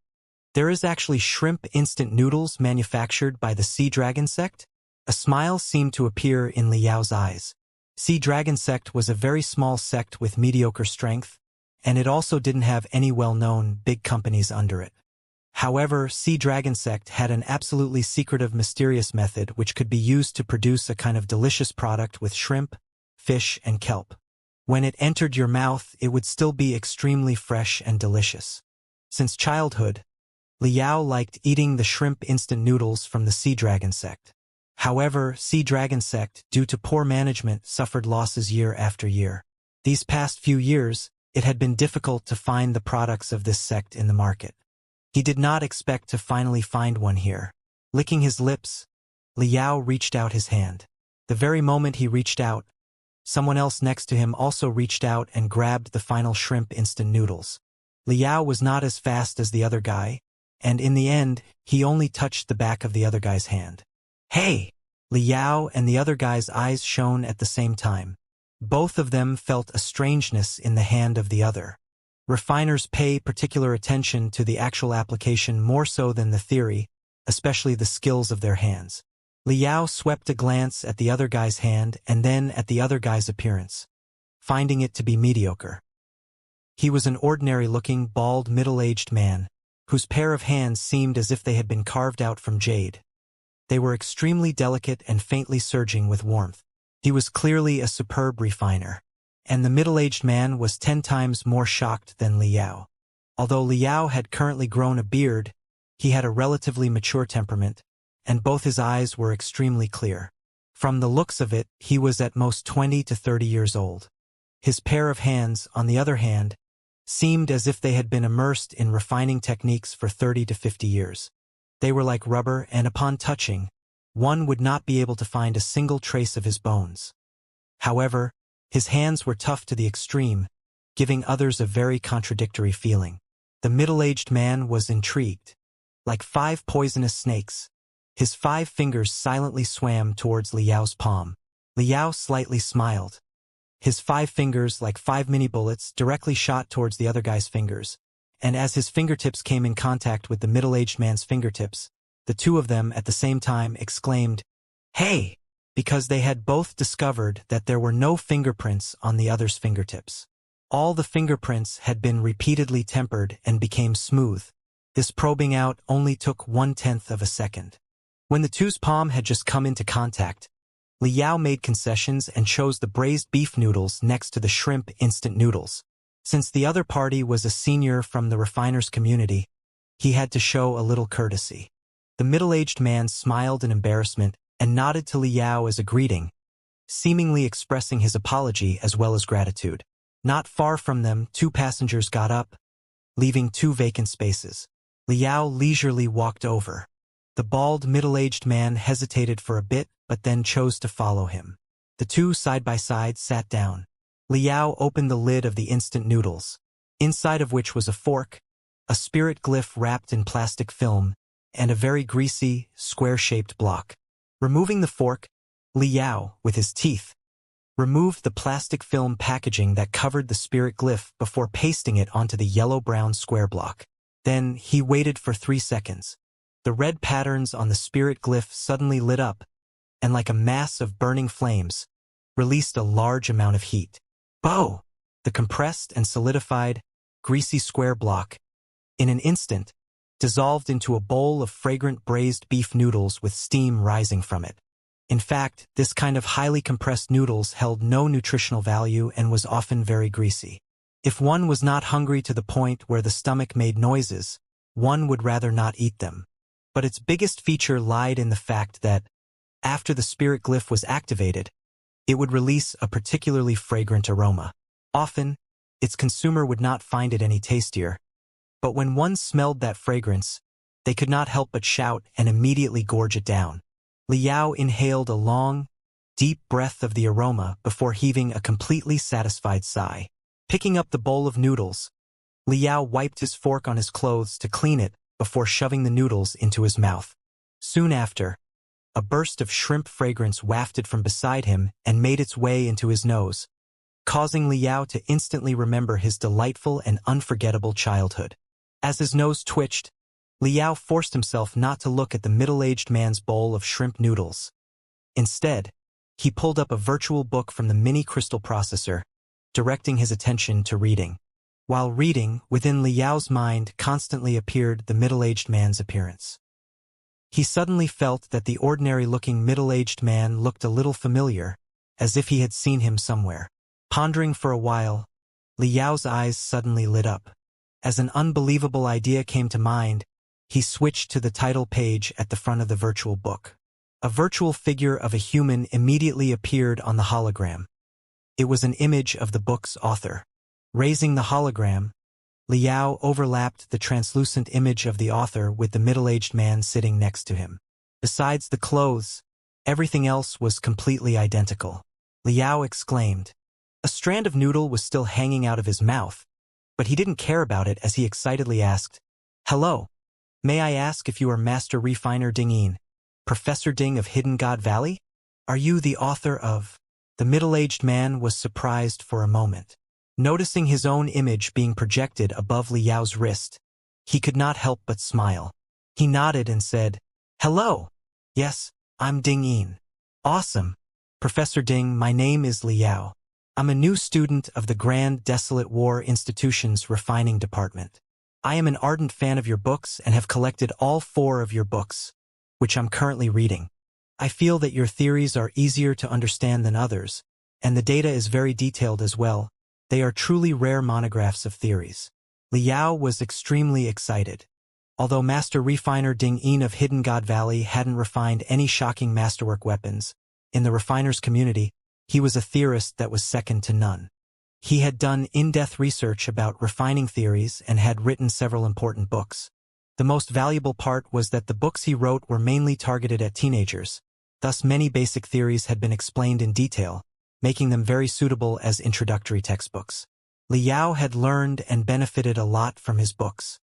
There is actually shrimp instant noodles manufactured by the Sea Dragon sect? A smile seemed to appear in Liao's eyes. Sea Dragon sect was a very small sect with mediocre strength, and it also didn't have any well-known big companies under it. However, Sea Dragon sect had an absolutely secretive, mysterious method which could be used to produce a kind of delicious product with shrimp, fish, and kelp. When it entered your mouth, it would still be extremely fresh and delicious. Since childhood, Liao liked eating the shrimp instant noodles from the Sea Dragon sect. However, Sea Dragon sect, due to poor management, suffered losses year after year. These past few years, it had been difficult to find the products of this sect in the market. He did not expect to finally find one here. Licking his lips, Liao reached out his hand. The very moment he reached out, someone else next to him also reached out and grabbed the final shrimp instant noodles. Liao was not as fast as the other guy, and in the end, he only touched the back of the other guy's hand. "Hey!" Liao and the other guy's eyes shone at the same time. Both of them felt a strangeness in the hand of the other. Refiners pay particular attention to the actual application more so than the theory, especially the skills of their hands. Liao swept a glance at the other guy's hand and then at the other guy's appearance, finding it to be mediocre. He was an ordinary-looking, bald, middle-aged man, whose pair of hands seemed as if they had been carved out from jade. They were extremely delicate and faintly surging with warmth. He was clearly a superb refiner, and the middle-aged man was 10 times more shocked than Liao. Although Liao had currently grown a beard, he had a relatively mature temperament, and both his eyes were extremely clear. From the looks of it, he was at most 20 to 30 years old. His pair of hands, on the other hand, seemed as if they had been immersed in refining techniques for 30 to 50 years. They were like rubber, and upon touching, one would not be able to find a single trace of his bones. However, his hands were tough to the extreme, giving others a very contradictory feeling. The middle-aged man was intrigued. Like 5 poisonous snakes, his 5 fingers silently swam towards Liao's palm. Liao slightly smiled. His 5 fingers, like 5 mini-bullets, directly shot towards the other guy's fingers, and as his fingertips came in contact with the middle-aged man's fingertips, the two of them at the same time exclaimed, "Hey!" because they had both discovered that there were no fingerprints on the other's fingertips. All the fingerprints had been repeatedly tempered and became smooth. This probing out only took 1/10 of a second. When the two's palm had just come into contact, Liao made concessions and chose the braised beef noodles next to the shrimp instant noodles. Since the other party was a senior from the refiners' community, he had to show a little courtesy. The middle-aged man smiled in embarrassment and nodded to Liao as a greeting, seemingly expressing his apology as well as gratitude. Not far from them, 2 passengers got up, leaving 2 vacant spaces. Liao leisurely walked over. The bald, middle-aged man hesitated for a bit, but then chose to follow him. The 2 side by side sat down. Liao opened the lid of the instant noodles, inside of which was a fork, a spirit glyph wrapped in plastic film, and a very greasy, square-shaped block. Removing the fork, Liao, with his teeth, removed the plastic film packaging that covered the spirit glyph before pasting it onto the yellow-brown square block. Then he waited for 3 seconds. The red patterns on the spirit glyph suddenly lit up, and like a mass of burning flames, released a large amount of heat. Bow! The compressed and solidified, greasy square block, in an instant, dissolved into a bowl of fragrant braised beef noodles with steam rising from it. In fact, this kind of highly compressed noodles held no nutritional value and was often very greasy. If one was not hungry to the point where the stomach made noises, one would rather not eat them. But its biggest feature lied in the fact that, after the spirit glyph was activated, it would release a particularly fragrant aroma. Often, its consumer would not find it any tastier, but when one smelled that fragrance, they could not help but shout and immediately gorge it down. Liao inhaled a long, deep breath of the aroma before heaving a completely satisfied sigh. Picking up the bowl of noodles, Liao wiped his fork on his clothes to clean it before shoving the noodles into his mouth. Soon after, a burst of shrimp fragrance wafted from beside him and made its way into his nose, causing Liao to instantly remember his delightful and unforgettable childhood. As his nose twitched, Liao forced himself not to look at the middle-aged man's bowl of shrimp noodles. Instead, he pulled up a virtual book from the mini crystal processor, directing his attention to reading. While reading, within Liao's mind constantly appeared the middle-aged man's appearance. He suddenly felt that the ordinary-looking middle-aged man looked a little familiar, as if he had seen him somewhere. Pondering for a while, Liao's eyes suddenly lit up. As an unbelievable idea came to mind, he switched to the title page at the front of the virtual book. A virtual figure of a human immediately appeared on the hologram. It was an image of the book's author. Raising the hologram, Liao overlapped the translucent image of the author with the middle-aged man sitting next to him. Besides the clothes, everything else was completely identical. Liao exclaimed. A strand of noodle was still hanging out of his mouth, but he didn't care about it as he excitedly asked, "Hello, May I ask if you are Master Refiner Ding, Professor Ding of Hidden God Valley? Are you the author of—" The middle-aged man was surprised for a moment. Noticing his own image being projected above Liao's wrist, he could not help but smile. He nodded and said, "Hello. Yes, I'm Ding. Awesome. Professor Ding, my name is Liao. I'm a new student of the Grand Desolate War Institution's Refining Department. I am an ardent fan of your books and have collected all 4 of your books, which I'm currently reading. I feel that your theories are easier to understand than others, and the data is very detailed as well. They are truly rare monographs of theories." Liao was extremely excited. Although Master Refiner Ding of Hidden God Valley hadn't refined any shocking masterwork weapons, in the refiners community, he was a theorist that was second to none. He had done in-depth research about refining theories and had written several important books. The most valuable part was that the books he wrote were mainly targeted at teenagers. Thus many basic theories had been explained in detail, making them very suitable as introductory textbooks. Liao had learned and benefited a lot from his books.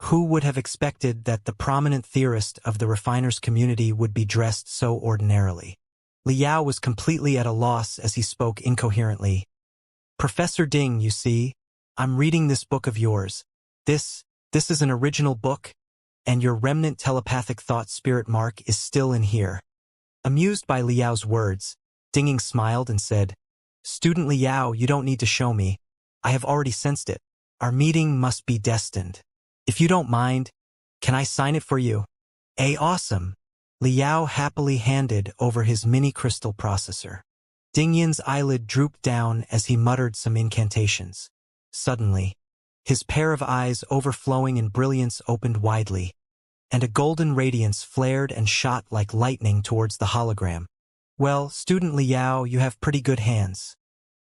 Who would have expected that the prominent theorist of the refiners community would be dressed so ordinarily? Liao was completely at a loss as he spoke incoherently. "Professor Ding, you see, I'm reading this book of yours. This is an original book, and your remnant telepathic thought spirit mark is still in here." Amused by Liao's words, Ding smiled and said, "Student Liao, you don't need to show me. I have already sensed it. Our meeting must be destined. If you don't mind, can I sign it for you?" Awesome. Liao happily handed over his mini-crystal processor. Ding Yin's eyelid drooped down as he muttered some incantations. Suddenly, his pair of eyes overflowing in brilliance opened widely, and a golden radiance flared and shot like lightning towards the hologram. "Well, Student Liao, you have pretty good hands.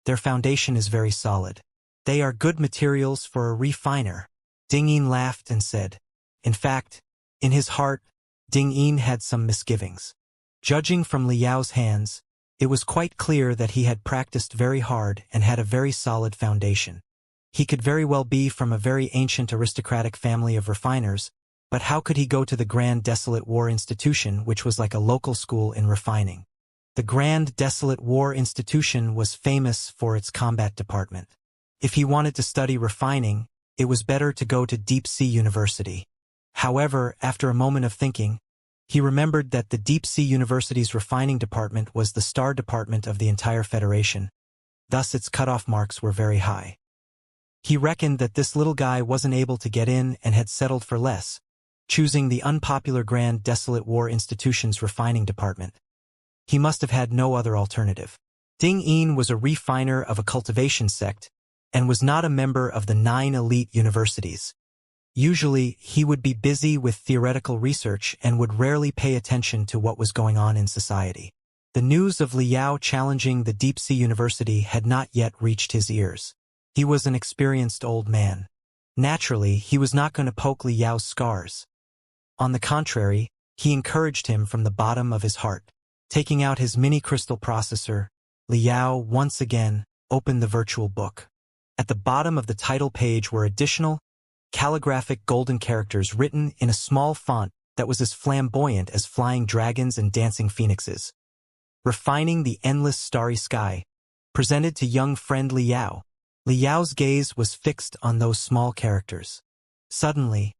Their foundation is very solid. They are good materials for a refiner." Ding Yin laughed and said. In fact, in his heart, Ding Yin had some misgivings. Judging from Liao's hands, it was quite clear that he had practiced very hard and had a very solid foundation. He could very well be from a very ancient aristocratic family of refiners, but how could he go to the Grand Desolate War Institution, which was like a local school in refining? The Grand Desolate War Institution was famous for its combat department. If he wanted to study refining, it was better to go to Deep Sea University. However, after a moment of thinking, he remembered that the Deep Sea University's refining department was the star department of the entire Federation. Thus its cutoff marks were very high. He reckoned that this little guy wasn't able to get in and had settled for less, choosing the unpopular Grand Desolate War Institution's refining department. He must have had no other alternative. Ding Yin was a refiner of a cultivation sect and was not a member of the 9 elite universities. Usually, he would be busy with theoretical research and would rarely pay attention to what was going on in society. The news of Liao challenging the Deep Sea University had not yet reached his ears. He was an experienced old man. Naturally, he was not going to poke Liao's scars. On the contrary, he encouraged him from the bottom of his heart. Taking out his mini-crystal processor, Liao once again opened the virtual book. At the bottom of the title page were additional, calligraphic golden characters written in a small font that was as flamboyant as flying dragons and dancing phoenixes. Refining the endless starry sky, presented to young friend Liao. Liao's gaze was fixed on those small characters. Suddenly,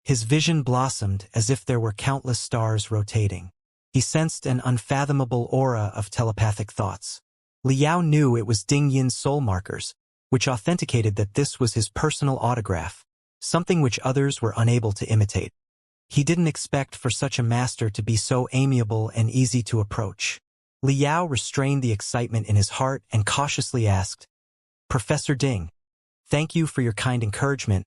his vision blossomed as if there were countless stars rotating. He sensed an unfathomable aura of telepathic thoughts. Liao knew it was Ding Yin's soul markers, which authenticated that this was his personal autograph, something which others were unable to imitate. He didn't expect for such a master to be so amiable and easy to approach. Liao restrained the excitement in his heart and cautiously asked, "Professor Ding, thank you for your kind encouragement,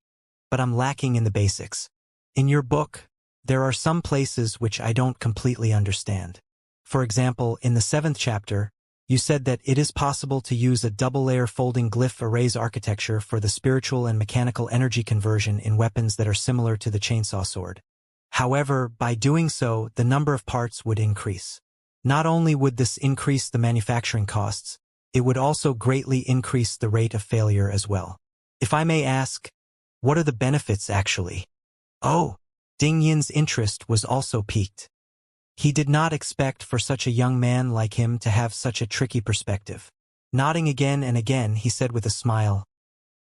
but I'm lacking in the basics. In your book, there are some places which I don't completely understand. For example, in the 7th chapter, you said that it is possible to use a double-layer folding glyph arrays architecture for the spiritual and mechanical energy conversion in weapons that are similar to the chainsaw sword. However, by doing so, the number of parts would increase. Not only would this increase the manufacturing costs, it would also greatly increase the rate of failure as well. If I may ask, what are the benefits actually?" "Oh," Ding Yin's interest was also piqued. He did not expect for such a young man like him to have such a tricky perspective. Nodding again and again, he said with a smile,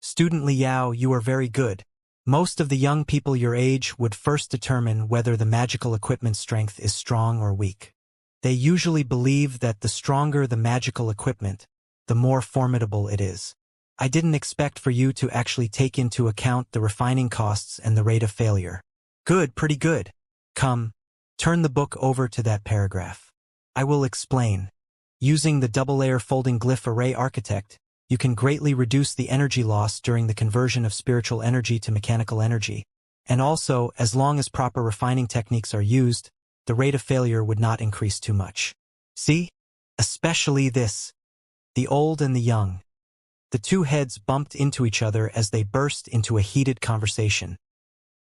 "Student Liao, you are very good. Most of the young people your age would first determine whether the magical equipment strength is strong or weak. They usually believe that the stronger the magical equipment, the more formidable it is. I didn't expect for you to actually take into account the refining costs and the rate of failure. Good, pretty good. Come, turn the book over to that paragraph. I will explain. Using the double-layer folding glyph array architect, you can greatly reduce the energy loss during the conversion of spiritual energy to mechanical energy, and also, as long as proper refining techniques are used, the rate of failure would not increase too much. See? Especially this. The old and the young." The two heads bumped into each other as they burst into a heated conversation.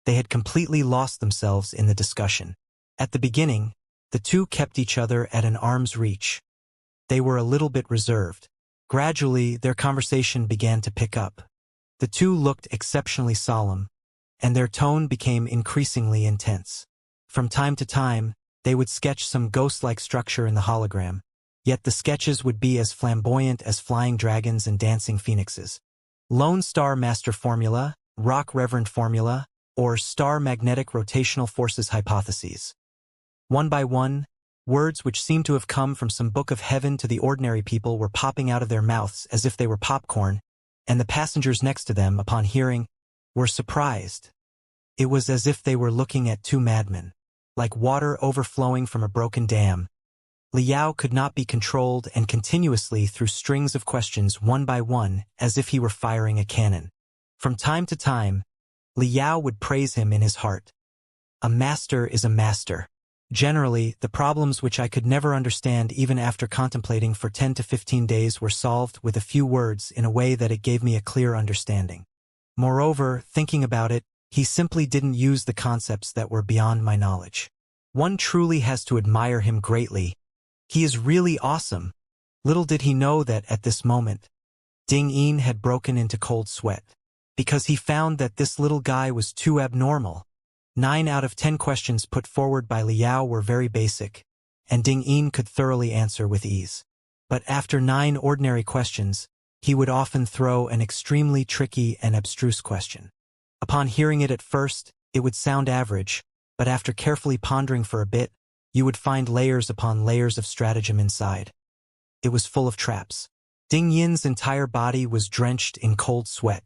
They had completely lost themselves in the discussion. At the beginning, the two kept each other at an arm's reach. They were a little bit reserved. Gradually, their conversation began to pick up. The two looked exceptionally solemn, and their tone became increasingly intense. From time to time, they would sketch some ghost-like structure in the hologram, yet the sketches would be as flamboyant as flying dragons and dancing phoenixes. Lone Star Master Formula, Rock Reverend Formula, or Star Magnetic Rotational Forces Hypotheses. One by one, words which seemed to have come from some book of heaven to the ordinary people were popping out of their mouths as if they were popcorn, and the passengers next to them, upon hearing, were surprised. It was as if they were looking at two madmen, like water overflowing from a broken dam. Liao could not be controlled and continuously threw strings of questions one by one as if he were firing a cannon. From time to time, Liao would praise him in his heart. A master is a master. Generally, the problems which I could never understand even after contemplating for 10 to 15 days were solved with a few words in a way that it gave me a clear understanding. Moreover, thinking about it, he simply didn't use the concepts that were beyond my knowledge. One truly has to admire him greatly. He is really awesome. Little did he know that at this moment, Ding Yin had broken into cold sweat, because he found that this little guy was too abnormal. 9 out of 10 questions put forward by Liao were very basic, and Ding Yin could thoroughly answer with ease. But after 9 ordinary questions, he would often throw an extremely tricky and abstruse question. Upon hearing it at first, it would sound average, but after carefully pondering for a bit, you would find layers upon layers of stratagem inside. It was full of traps. Ding Yin's entire body was drenched in cold sweat.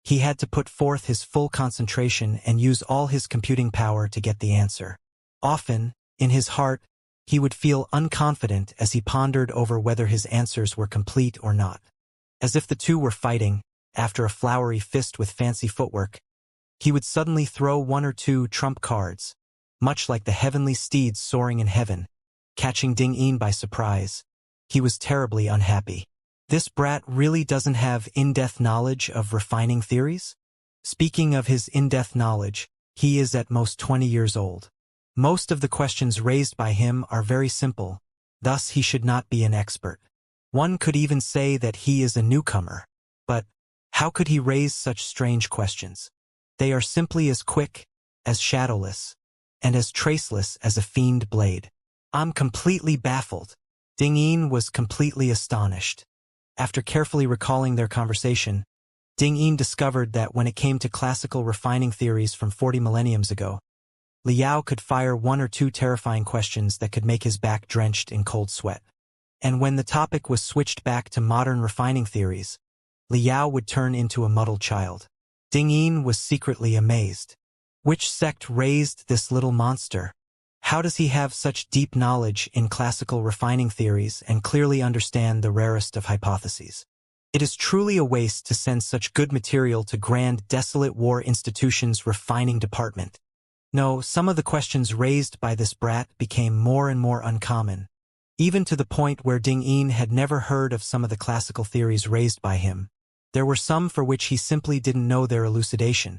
He had to put forth his full concentration and use all his computing power to get the answer. Often, in his heart, he would feel unconfident as he pondered over whether his answers were complete or not. As if the two were fighting, after a flowery fist with fancy footwork, he would suddenly throw 1 or 2 trump cards, much like the heavenly steeds soaring in heaven, catching Ding Yin by surprise. He was terribly unhappy. This brat really doesn't have in-depth knowledge of refining theories? Speaking of his in-depth knowledge, he is at most 20 years old. Most of the questions raised by him are very simple, thus he should not be an expert. One could even say that he is a newcomer. But how could he raise such strange questions? They are simply as quick, as shadowless, and as traceless as a fiend blade. I'm completely baffled. Ding Yin was completely astonished. After carefully recalling their conversation, Ding Yin discovered that when it came to classical refining theories from 40 millenniums ago, Liao could fire 1 or 2 terrifying questions that could make his back drenched in cold sweat. And when the topic was switched back to modern refining theories, Liao would turn into a muddled child. Ding Yin was secretly amazed. Which sect raised this little monster? How does he have such deep knowledge in classical refining theories and clearly understand the rarest of hypotheses? It is truly a waste to send such good material to Grand Desolate War Institution's refining department. No, some of the questions raised by this brat became more and more uncommon, even to the point where Ding Yin had never heard of some of the classical theories raised by him. There were some for which he simply didn't know their elucidation.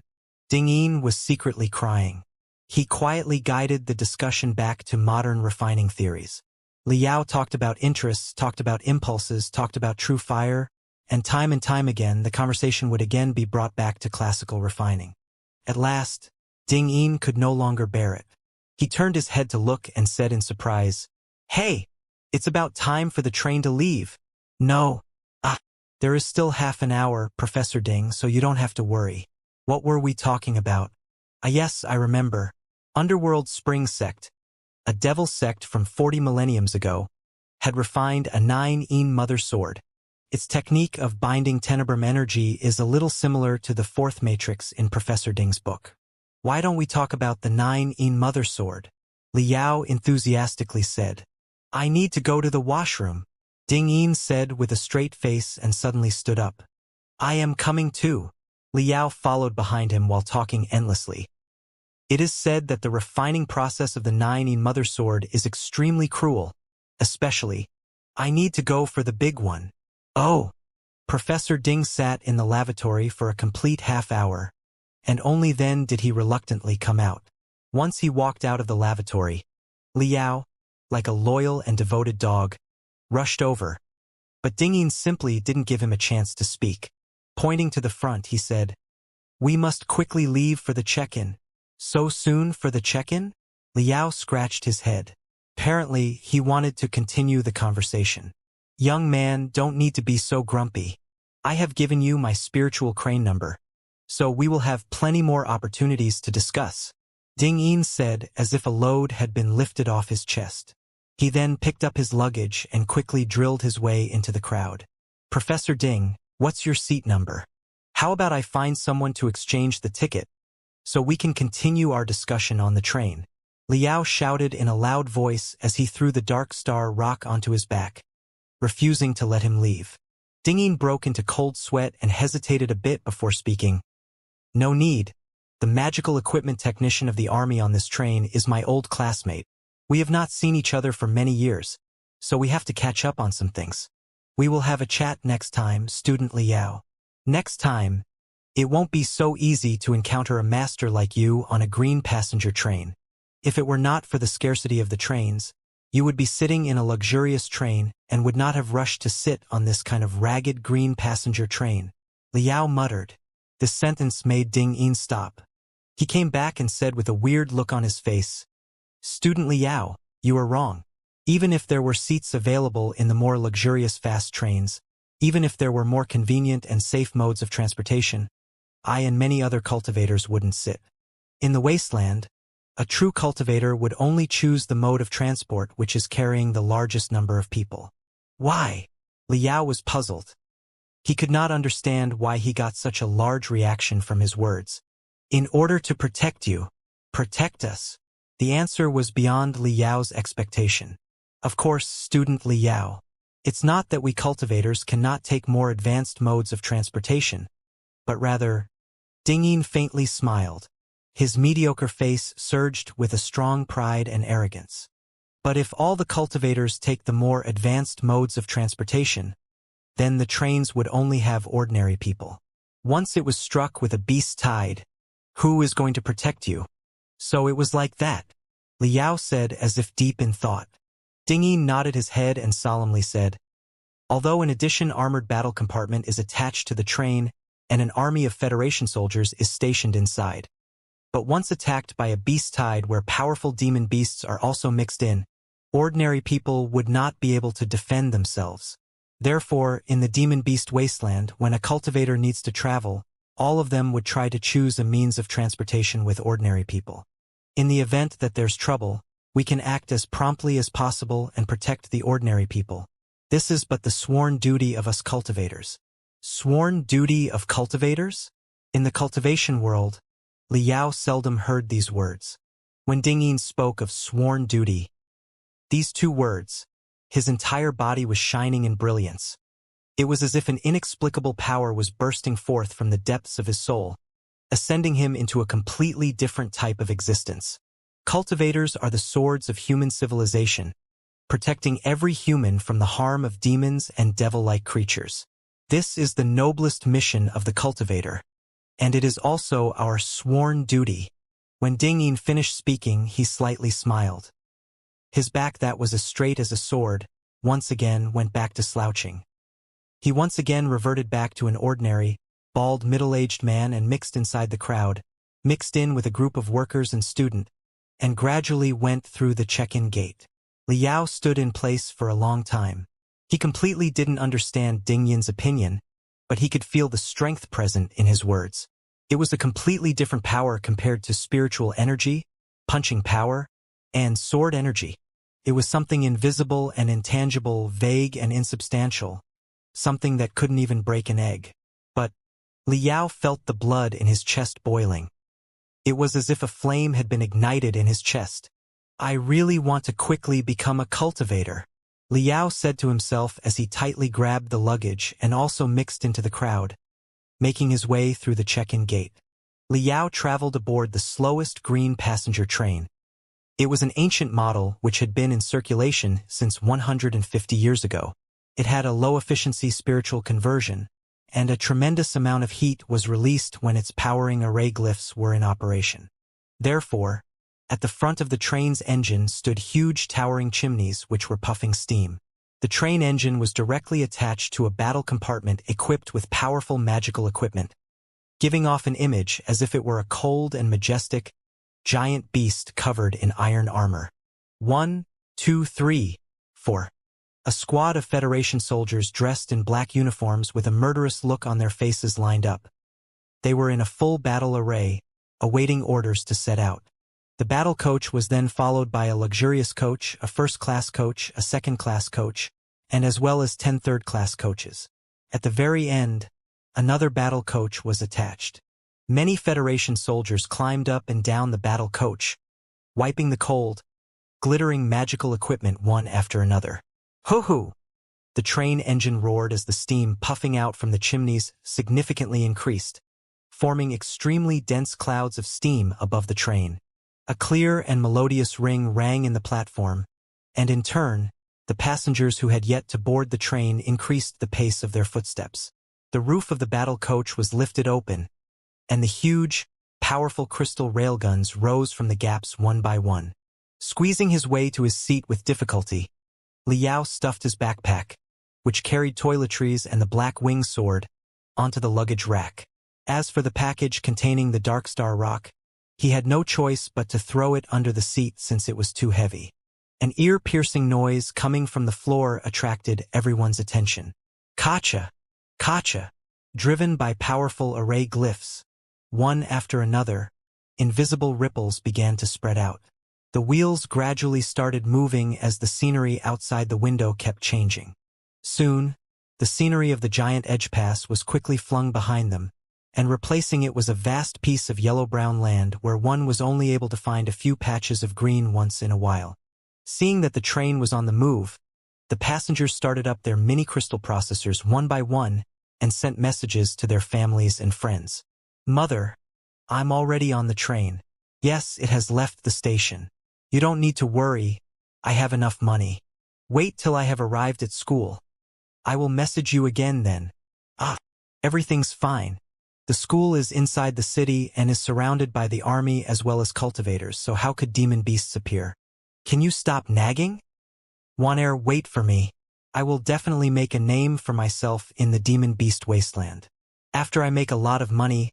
Ding Yin was secretly crying. He quietly guided the discussion back to modern refining theories. Liao talked about interests, talked about impulses, talked about true fire, and time again the conversation would again be brought back to classical refining. At last, Ding Yin could no longer bear it. He turned his head to look and said in surprise, "Hey, it's about time for the train to leave." "No. There is still half an hour, Professor Ding, so you don't have to worry." "What were we talking about?" Yes, I remember. Underworld Spring Sect, a devil sect from 40 millenniums ago, had refined a 9-yin mother sword. Its technique of binding tenebrum energy is a little similar to the fourth matrix in Professor Ding's book. "Why don't we talk about the 9-yin mother sword?" Liao enthusiastically said. "I need to go to the washroom," Ding Yin said with a straight face and suddenly stood up. "I am coming too." Liao followed behind him while talking endlessly. "It is said that the refining process of the 9-yin mother sword is extremely cruel, especially, I need to go for the big one." "Oh." Professor Ding sat in the lavatory for a complete half hour, and only then did he reluctantly come out. Once he walked out of the lavatory, Liao, like a loyal and devoted dog, rushed over. But Ding Yin simply didn't give him a chance to speak. Pointing to the front, he said, "We must quickly leave for the check-in." "So soon for the check-in?" Liao scratched his head. Apparently, he wanted to continue the conversation. "Young man, don't need to be so grumpy. I have given you my spiritual crane number, so we will have plenty more opportunities to discuss," Ding Yin said as if a load had been lifted off his chest. He then picked up his luggage and quickly drilled his way into the crowd. "Professor Ding, what's your seat number? How about I find someone to exchange the ticket, so we can continue our discussion on the train?" Liao shouted in a loud voice as he threw the Dark Star rock onto his back, refusing to let him leave. Ding Yin broke into cold sweat and hesitated a bit before speaking. "No need. The magical equipment technician of the army on this train is my old classmate. We have not seen each other for many years, so we have to catch up on some things. We will have a chat next time, Student Liao. Next time, it won't be so easy to encounter a master like you on a green passenger train. If it were not for the scarcity of the trains, you would be sitting in a luxurious train and would not have rushed to sit on this kind of ragged green passenger train," Liao muttered. This sentence made Ding Yin stop. He came back and said with a weird look on his face, "Student Liao, you are wrong. Even if there were seats available in the more luxurious fast trains, even if there were more convenient and safe modes of transportation, I and many other cultivators wouldn't sit. In the wasteland, a true cultivator would only choose the mode of transport which is carrying the largest number of people." "Why?" Liao was puzzled. He could not understand why he got such a large reaction from his words. "In order to protect you." "Protect us?" The answer was beyond Liao's expectation. "Of course, Student Liao. It's not that we cultivators cannot take more advanced modes of transportation, but rather," Ding Yin faintly smiled. His mediocre face surged with a strong pride and arrogance. "But if all the cultivators take the more advanced modes of transportation, then the trains would only have ordinary people. Once it was struck with a beast tide, who is going to protect you?" "So it was like that," Liao said as if deep in thought. Ding Yin nodded his head and solemnly said, "Although an addition armored battle compartment is attached to the train and an army of Federation soldiers is stationed inside, but once attacked by a beast tide where powerful demon beasts are also mixed in, ordinary people would not be able to defend themselves. Therefore, in the demon beast wasteland, when a cultivator needs to travel, all of them would try to choose a means of transportation with ordinary people. In the event that there's trouble, we can act as promptly as possible and protect the ordinary people. This is but the sworn duty of us cultivators." "Sworn duty of cultivators?" In the cultivation world, Liao seldom heard these words. When Ding Yin spoke of sworn duty, these two words, his entire body was shining in brilliance. It was as if an inexplicable power was bursting forth from the depths of his soul, ascending him into a completely different type of existence. Cultivators are the swords of human civilization, protecting every human from the harm of demons and devil-like creatures. This is the noblest mission of the cultivator, and it is also our sworn duty. When Ding Yin finished speaking, he slightly smiled. His back that was as straight as a sword, once again went back to slouching. He once again reverted back to an ordinary, bald middle-aged man and mixed inside the crowd, mixed in with a group of workers and students, and gradually went through the check-in gate. Liao stood in place for a long time. He completely didn't understand Ding Yin's opinion, but he could feel the strength present in his words. It was a completely different power compared to spiritual energy, punching power, and sword energy. It was something invisible and intangible, vague and insubstantial, something that couldn't even break an egg. But Liao felt the blood in his chest boiling. It was as if a flame had been ignited in his chest. I really want to quickly become a cultivator, Liao said to himself as he tightly grabbed the luggage and also mixed into the crowd, making his way through the check-in gate. Liao traveled aboard the slowest green passenger train. It was an ancient model which had been in circulation since 150 years ago. It had a low-efficiency spiritual conversion, and a tremendous amount of heat was released when its powering array glyphs were in operation. Therefore, at the front of the train's engine stood huge towering chimneys which were puffing steam. The train engine was directly attached to a battle compartment equipped with powerful magical equipment, giving off an image as if it were a cold and majestic, giant beast covered in iron armor. 1, 2, 3, 4. A squad of Federation soldiers dressed in black uniforms with a murderous look on their faces lined up. They were in a full battle array, awaiting orders to set out. The battle coach was then followed by a luxurious coach, a first-class coach, a second-class coach, and as well as 10 third-class coaches. At the very end, another battle coach was attached. Many Federation soldiers climbed up and down the battle coach, wiping the cold, glittering magical equipment one after another. Hoo-hoo! The train engine roared as the steam puffing out from the chimneys significantly increased, forming extremely dense clouds of steam above the train. A clear and melodious ring rang in the platform, and in turn, the passengers who had yet to board the train increased the pace of their footsteps. The roof of the battle coach was lifted open, and the huge, powerful crystal railguns rose from the gaps one by one. Squeezing his way to his seat with difficulty, Liao stuffed his backpack, which carried toiletries and the black wing sword, onto the luggage rack. As for the package containing the Dark Star Rock, he had no choice but to throw it under the seat since it was too heavy. An ear-piercing noise coming from the floor attracted everyone's attention. Kacha! Kacha! Driven by powerful array glyphs, one after another, invisible ripples began to spread out. The wheels gradually started moving as the scenery outside the window kept changing. Soon, the scenery of the giant edge pass was quickly flung behind them, and replacing it was a vast piece of yellow-brown land where one was only able to find a few patches of green once in a while. Seeing that the train was on the move, the passengers started up their mini-crystal processors one by one and sent messages to their families and friends. Mother, I'm already on the train. Yes, it has left the station. You don't need to worry, I have enough money. Wait till I have arrived at school. I will message you again then. Everything's fine. The school is inside the city and is surrounded by the army as well as cultivators, so how could demon beasts appear? Can you stop nagging? Wanair, wait for me. I will definitely make a name for myself in the demon beast wasteland. After I make a lot of money,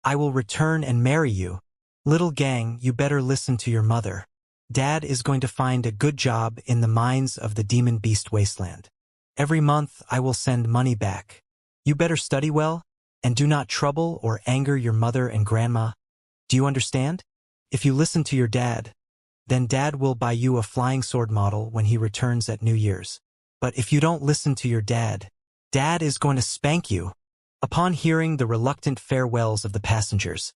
I will return and marry you. Little gang, you better listen to your mother. Dad is going to find a good job in the mines of the demon beast wasteland. Every month I will send money back. You better study well, and do not trouble or anger your mother and grandma. Do you understand? If you listen to your dad, then Dad will buy you a flying sword model when he returns at New Year's. But if you don't listen to your dad, Dad is going to spank you. Upon hearing the reluctant farewells of the passengers,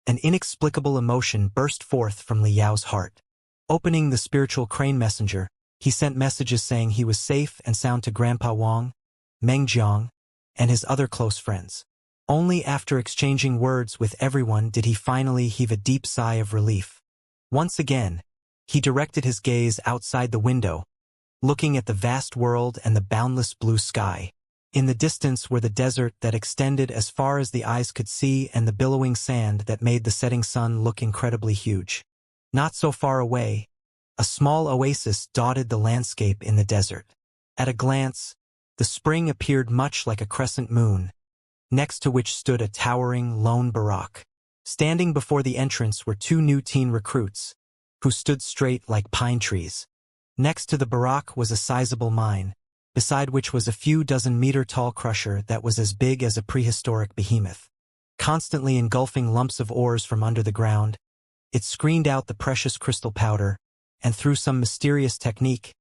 an inexplicable emotion burst forth from Liao's heart. Opening the spiritual crane messenger, he sent messages saying he was safe and sound to Grandpa Wang, Meng Jiang, and his other close friends. Only after exchanging words with everyone did he finally heave a deep sigh of relief. Once again, he directed his gaze outside the window, looking at the vast world and the boundless blue sky. In the distance were the desert that extended as far as the eyes could see and the billowing sand that made the setting sun look incredibly huge. Not so far away, a small oasis dotted the landscape in the desert. At a glance, the spring appeared much like a crescent moon, next to which stood a towering lone barack. Standing before the entrance were two new teen recruits, who stood straight like pine trees. Next to the barack was a sizable mine, beside which was a few dozen-meter-tall crusher that was as big as a prehistoric behemoth. Constantly engulfing lumps of ores from under the ground, it screened out the precious crystal powder, and through some mysterious technique,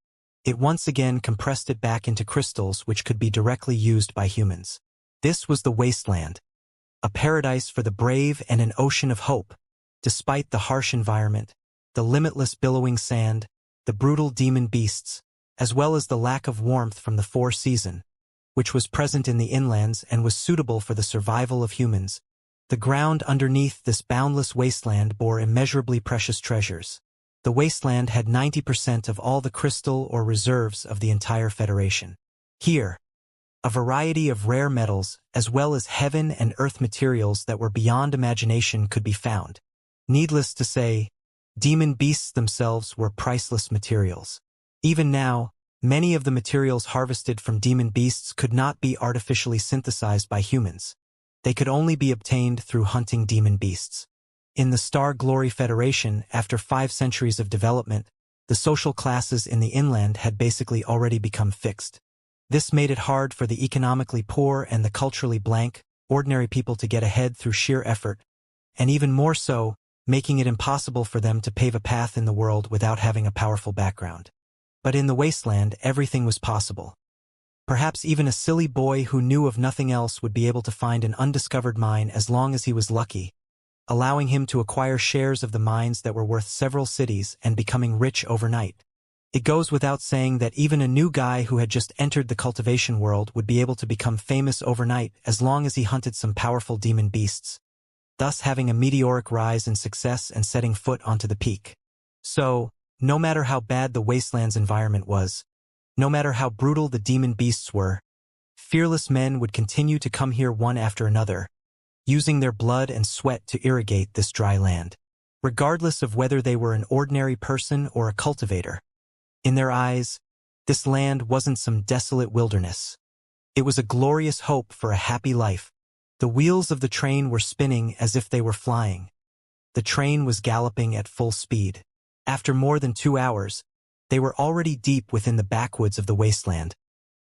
it once again compressed it back into crystals which could be directly used by humans. This was the wasteland, a paradise for the brave and an ocean of hope. Despite the harsh environment, the limitless billowing sand, the brutal demon beasts, as well as the lack of warmth from the four season, which was present in the inlands and was suitable for the survival of humans, the ground underneath this boundless wasteland bore immeasurably precious treasures. The wasteland had 90% of all the crystal or reserves of the entire Federation. Here, a variety of rare metals, as well as heaven and earth materials that were beyond imagination could be found. Needless to say, demon beasts themselves were priceless materials. Even now, many of the materials harvested from demon beasts could not be artificially synthesized by humans. They could only be obtained through hunting demon beasts. In the Star Glory Federation, after 5 centuries of development, the social classes in the inland had basically already become fixed. This made it hard for the economically poor and the culturally blank, ordinary people to get ahead through sheer effort, and even more so, making it impossible for them to pave a path in the world without having a powerful background. But in the wasteland, everything was possible. Perhaps even a silly boy who knew of nothing else would be able to find an undiscovered mine as long as he was lucky, allowing him to acquire shares of the mines that were worth several cities and becoming rich overnight. It goes without saying that even a new guy who had just entered the cultivation world would be able to become famous overnight as long as he hunted some powerful demon beasts, thus having a meteoric rise in success and setting foot onto the peak. So, no matter how bad the wasteland's environment was, no matter how brutal the demon beasts were, fearless men would continue to come here one after another, using their blood and sweat to irrigate this dry land, regardless of whether they were an ordinary person or a cultivator. In their eyes, this land wasn't some desolate wilderness. It was a glorious hope for a happy life. The wheels of the train were spinning as if they were flying. The train was galloping at full speed. After more than 2 hours, they were already deep within the backwoods of the wasteland,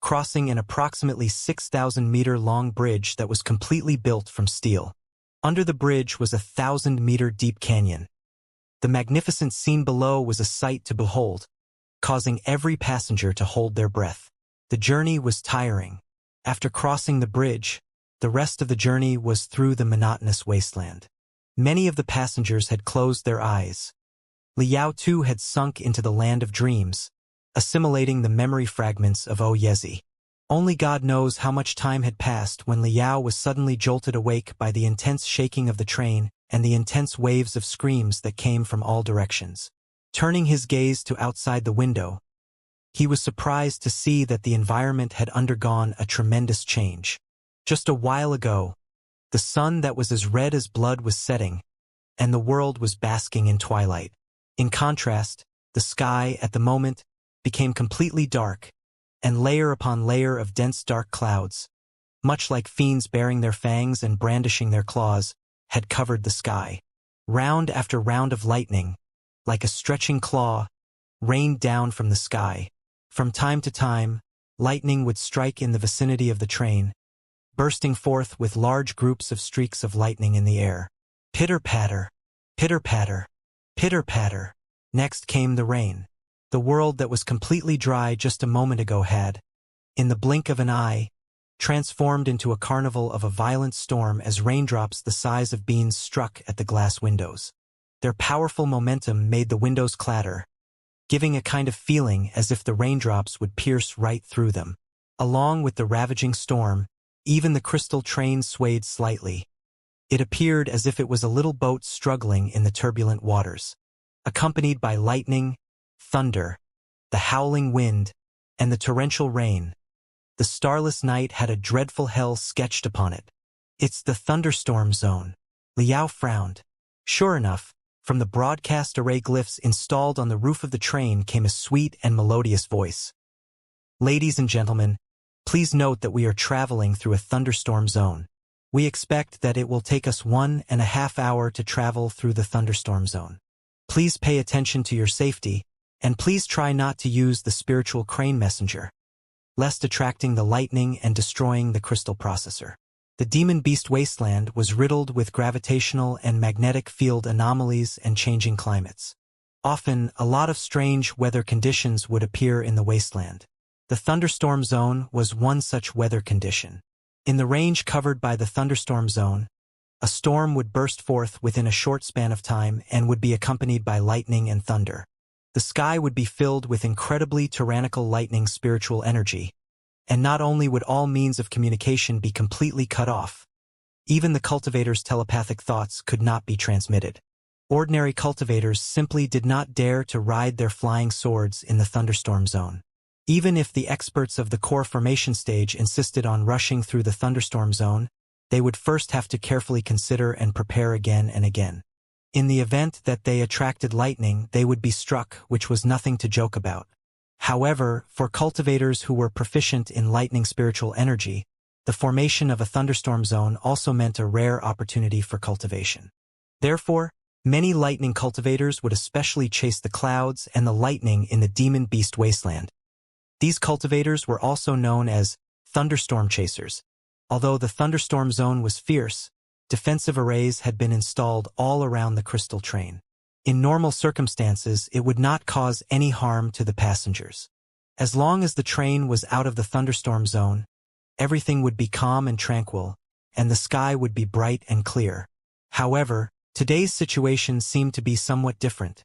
crossing an approximately 6,000-meter-long bridge that was completely built from steel. Under the bridge was a 1,000-meter-deep canyon. The magnificent scene below was a sight to behold, causing every passenger to hold their breath. The journey was tiring. After crossing the bridge, the rest of the journey was through the monotonous wasteland. Many of the passengers had closed their eyes. Liao too had sunk into the land of dreams, assimilating the memory fragments of Yezi. Only God knows how much time had passed when Liao was suddenly jolted awake by the intense shaking of the train and the intense waves of screams that came from all directions. Turning his gaze to outside the window, he was surprised to see that the environment had undergone a tremendous change. Just a while ago, the sun that was as red as blood was setting, and the world was basking in twilight. In contrast, the sky, at the moment, became completely dark, and layer upon layer of dense dark clouds, much like fiends baring their fangs and brandishing their claws, had covered the sky. Round after round of lightning, like a stretching claw, rained down from the sky. From time to time, lightning would strike in the vicinity of the train, bursting forth with large groups of streaks of lightning in the air. Pitter-patter, pitter-patter, pitter-patter. Next came the rain. The world that was completely dry just a moment ago had, in the blink of an eye, transformed into a carnival of a violent storm as raindrops the size of beans struck at the glass windows. Their powerful momentum made the windows clatter, giving a kind of feeling as if the raindrops would pierce right through them. Along with the ravaging storm, even the crystal train swayed slightly. It appeared as if it was a little boat struggling in the turbulent waters. Accompanied by lightning, thunder, the howling wind, and the torrential rain, the starless night had a dreadful hell sketched upon it. "It's the thunderstorm zone." Liao frowned. Sure enough, from the broadcast array glyphs installed on the roof of the train came a sweet and melodious voice. "Ladies and gentlemen, please note that we are traveling through a thunderstorm zone. We expect that it will take us 1.5 hours to travel through the thunderstorm zone. Please pay attention to your safety, and please try not to use the spiritual crane messenger, lest attracting the lightning and destroying the crystal processor. The demon beast wasteland was riddled with gravitational and magnetic field anomalies and changing climates. Often, a lot of strange weather conditions would appear in the wasteland. The thunderstorm zone was one such weather condition. In the range covered by the thunderstorm zone, a storm would burst forth within a short span of time and would be accompanied by lightning and thunder. The sky would be filled with incredibly tyrannical lightning spiritual energy, and not only would all means of communication be completely cut off, even the cultivators' telepathic thoughts could not be transmitted. Ordinary cultivators simply did not dare to ride their flying swords in the thunderstorm zone. Even if the experts of the core formation stage insisted on rushing through the thunderstorm zone, they would first have to carefully consider and prepare again and again. In the event that they attracted lightning, they would be struck, which was nothing to joke about. However, for cultivators who were proficient in lightning spiritual energy, the formation of a thunderstorm zone also meant a rare opportunity for cultivation. Therefore, many lightning cultivators would especially chase the clouds and the lightning in the demon beast wasteland. These cultivators were also known as thunderstorm chasers. Although the thunderstorm zone was fierce, defensive arrays had been installed all around the crystal train. In normal circumstances, it would not cause any harm to the passengers. As long as the train was out of the thunderstorm zone, everything would be calm and tranquil, and the sky would be bright and clear. However, today's situation seemed to be somewhat different,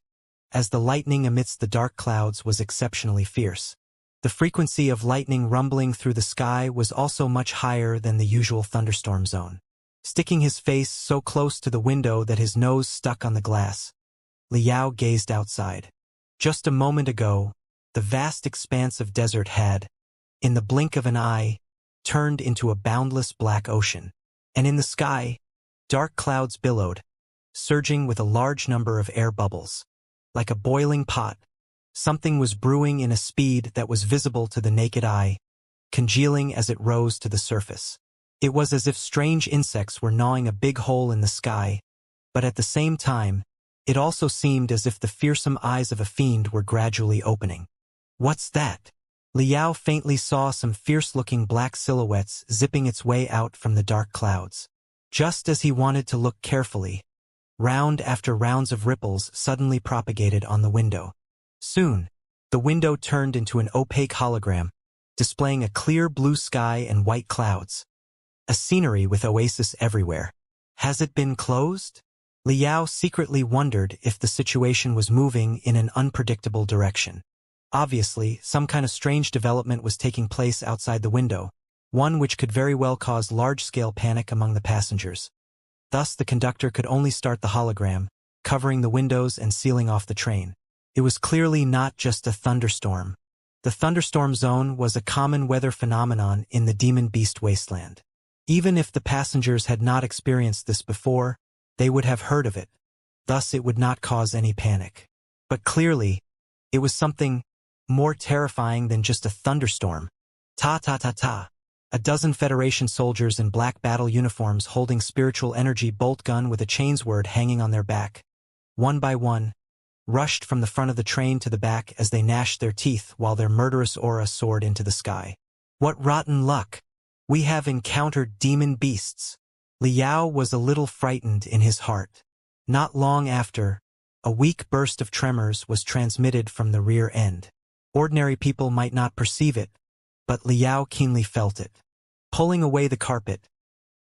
as the lightning amidst the dark clouds was exceptionally fierce. The frequency of lightning rumbling through the sky was also much higher than the usual thunderstorm zone. Sticking his face so close to the window that his nose stuck on the glass, Liao gazed outside. Just a moment ago, the vast expanse of desert had, in the blink of an eye, turned into a boundless black ocean. And in the sky, dark clouds billowed, surging with a large number of air bubbles. Like a boiling pot, something was brewing in a speed that was visible to the naked eye, congealing as it rose to the surface. It was as if strange insects were gnawing a big hole in the sky, but at the same time, it also seemed as if the fearsome eyes of a fiend were gradually opening. What's that? Liao faintly saw some fierce-looking black silhouettes zipping its way out from the dark clouds. Just as he wanted to look carefully, round after rounds of ripples suddenly propagated on the window. Soon, the window turned into an opaque hologram, displaying a clear blue sky and white clouds. A scenery with oasis everywhere. Has it been closed? Liao secretly wondered if the situation was moving in an unpredictable direction. Obviously, some kind of strange development was taking place outside the window, one which could very well cause large-scale panic among the passengers. Thus, the conductor could only start the hologram, covering the windows and sealing off the train. It was clearly not just a thunderstorm. The thunderstorm zone was a common weather phenomenon in the demon beast wasteland. Even if the passengers had not experienced this before, they would have heard of it. Thus it would not cause any panic. But clearly, it was something more terrifying than just a thunderstorm. Ta-ta-ta-ta. A dozen Federation soldiers in black battle uniforms holding spiritual energy bolt gun with a chainsword hanging on their back, one by one, rushed from the front of the train to the back as they gnashed their teeth while their murderous aura soared into the sky. What rotten luck! We have encountered demon beasts. Liao was a little frightened in his heart. Not long after, a weak burst of tremors was transmitted from the rear end. Ordinary people might not perceive it, but Liao keenly felt it. Pulling away the carpet,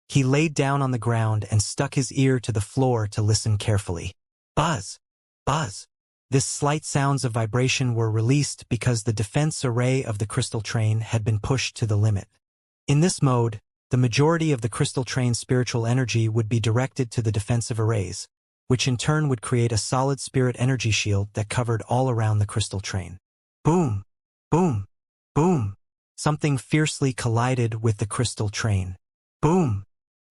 he laid down on the ground and stuck his ear to the floor to listen carefully. Buzz! Buzz! This slight sounds of vibration were released because the defense array of the crystal train had been pushed to the limit. In this mode, the majority of the crystal train's spiritual energy would be directed to the defensive arrays, which in turn would create a solid spirit energy shield that covered all around the crystal train. Boom! Boom! Boom! Something fiercely collided with the crystal train. Boom!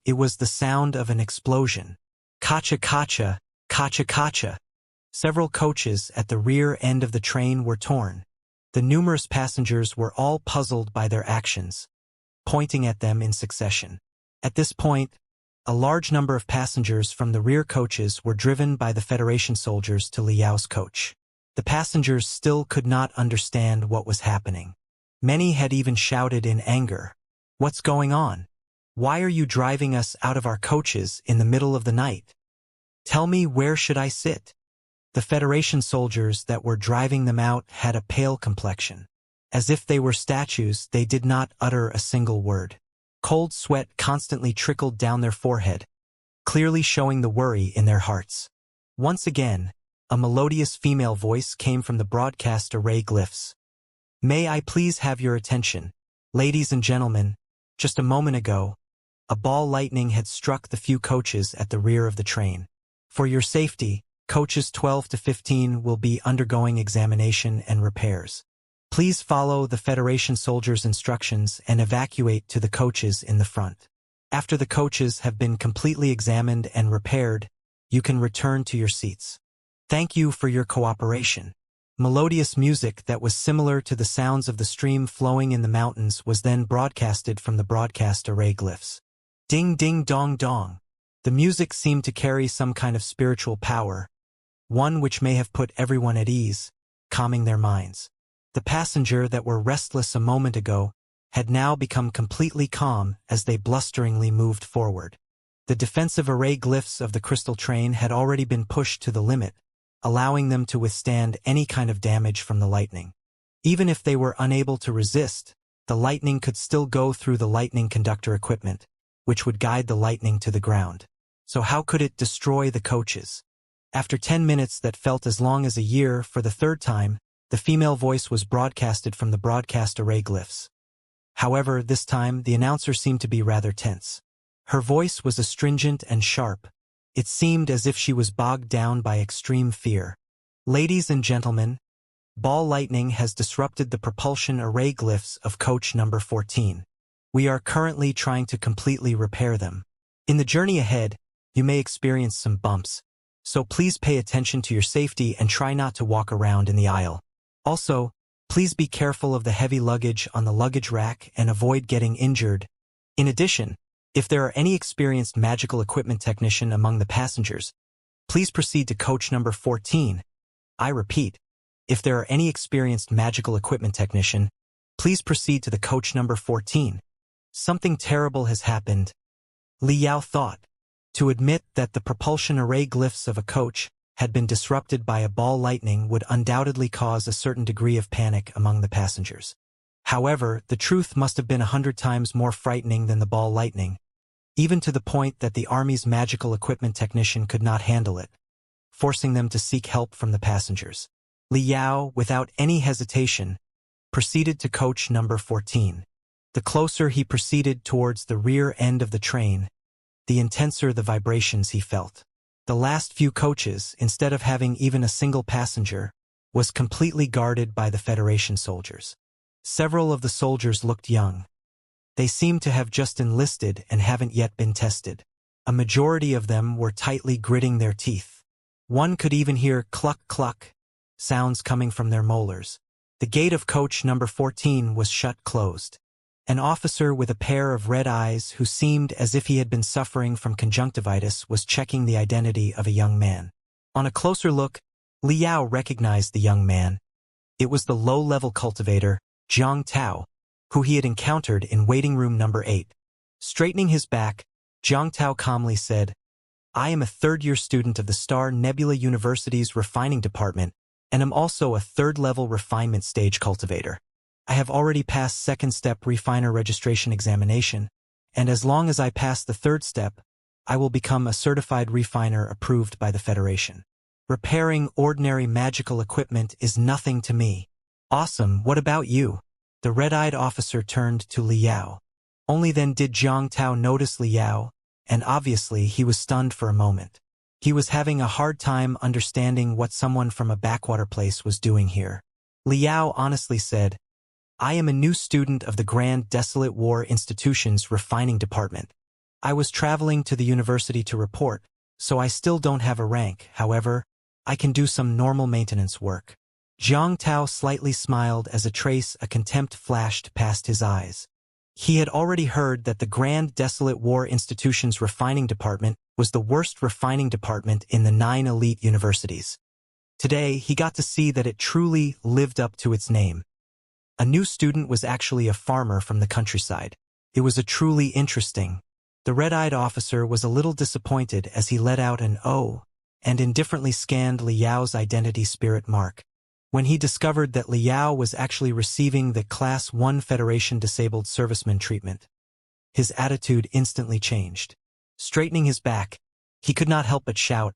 It was the sound of an explosion. Kacha-kacha! Kacha-kacha! Several coaches at the rear end of the train were torn. The numerous passengers were all puzzled by their actions, pointing at them in succession. At this point, a large number of passengers from the rear coaches were driven by the Federation soldiers to Liao's coach. The passengers still could not understand what was happening. Many had even shouted in anger, "What's going on? Why are you driving us out of our coaches in the middle of the night? Tell me, where should I sit?" The Federation soldiers that were driving them out had a pale complexion. As if they were statues, they did not utter a single word. Cold sweat constantly trickled down their forehead, clearly showing the worry in their hearts. Once again, a melodious female voice came from the broadcast array glyphs. "May I please have your attention? Ladies and gentlemen, just a moment ago, a ball lightning had struck the few coaches at the rear of the train. For your safety, coaches 12 to 15 will be undergoing examination and repairs. Please follow the Federation soldiers' instructions and evacuate to the coaches in the front. After the coaches have been completely examined and repaired, you can return to your seats. Thank you for your cooperation." Melodious music that was similar to the sounds of the stream flowing in the mountains was then broadcasted from the broadcast array glyphs. Ding ding dong dong. The music seemed to carry some kind of spiritual power, one which may have put everyone at ease, calming their minds. The passenger that were restless a moment ago had now become completely calm as they blusteringly moved forward. The defensive array glyphs of the crystal train had already been pushed to the limit, allowing them to withstand any kind of damage from the lightning. Even if they were unable to resist, the lightning could still go through the lightning conductor equipment, which would guide the lightning to the ground. So how could it destroy the coaches? After 10 minutes that felt as long as a year, for the third time, the female voice was broadcasted from the broadcast array glyphs. However, this time, the announcer seemed to be rather tense. Her voice was astringent and sharp. It seemed as if she was bogged down by extreme fear. "Ladies and gentlemen, ball lightning has disrupted the propulsion array glyphs of coach number 14. We are currently trying to completely repair them. In the journey ahead, you may experience some bumps, so please pay attention to your safety and try not to walk around in the aisle. Also, please be careful of the heavy luggage on the luggage rack and avoid getting injured. In addition, if there are any experienced magical equipment technician among the passengers, please proceed to coach number 14. I repeat, if there are any experienced magical equipment technician, please proceed to the coach number 14. Something terrible has happened, Liao thought. To admit that the propulsion array glyphs of a coach had been disrupted by a ball lightning would undoubtedly cause a certain degree of panic among the passengers. However, the truth must have been 100 times more frightening than the ball lightning, even to the point that the Army's magical equipment technician could not handle it, forcing them to seek help from the passengers. Liao, without any hesitation, proceeded to coach number 14. The closer he proceeded towards the rear end of the train, the intenser the vibrations he felt. The last few coaches, instead of having even a single passenger, was completely guarded by the Federation soldiers. Several of the soldiers looked young. They seemed to have just enlisted and haven't yet been tested. A majority of them were tightly gritting their teeth. One could even hear cluck-cluck sounds coming from their molars. The gate of coach number 14 was shut closed. An officer with a pair of red eyes who seemed as if he had been suffering from conjunctivitis was checking the identity of a young man. On a closer look, Liao recognized the young man. It was the low-level cultivator, Jiang Tao, who he had encountered in waiting room number 8. Straightening his back, Jiang Tao calmly said, "I am a third-year student of the Star Nebula University's refining department, and am also a third-level refinement stage cultivator. I have already passed second-step refiner registration examination, and as long as I pass the third step, I will become a certified refiner approved by the Federation. Repairing ordinary magical equipment is nothing to me." "Awesome, what about you?" The red-eyed officer turned to Liao. Only then did Jiang Tao notice Liao, and obviously he was stunned for a moment. He was having a hard time understanding what someone from a backwater place was doing here. Liao honestly said, "I am a new student of the Grand Desolate War Institution's refining department. I was traveling to the university to report, so I still don't have a rank. However, I can do some normal maintenance work." Jiang Tao slightly smiled as a trace of contempt flashed past his eyes. He had already heard that the Grand Desolate War Institution's refining department was the worst refining department in the 9 elite universities. Today, he got to see that it truly lived up to its name. A new student was actually a farmer from the countryside. It was a truly interesting. The red-eyed officer was a little disappointed as he let out an "oh" and indifferently scanned Liao's identity spirit mark. When he discovered that Liao was actually receiving the Class 1 Federation Disabled Serviceman treatment, his attitude instantly changed. Straightening his back, he could not help but shout,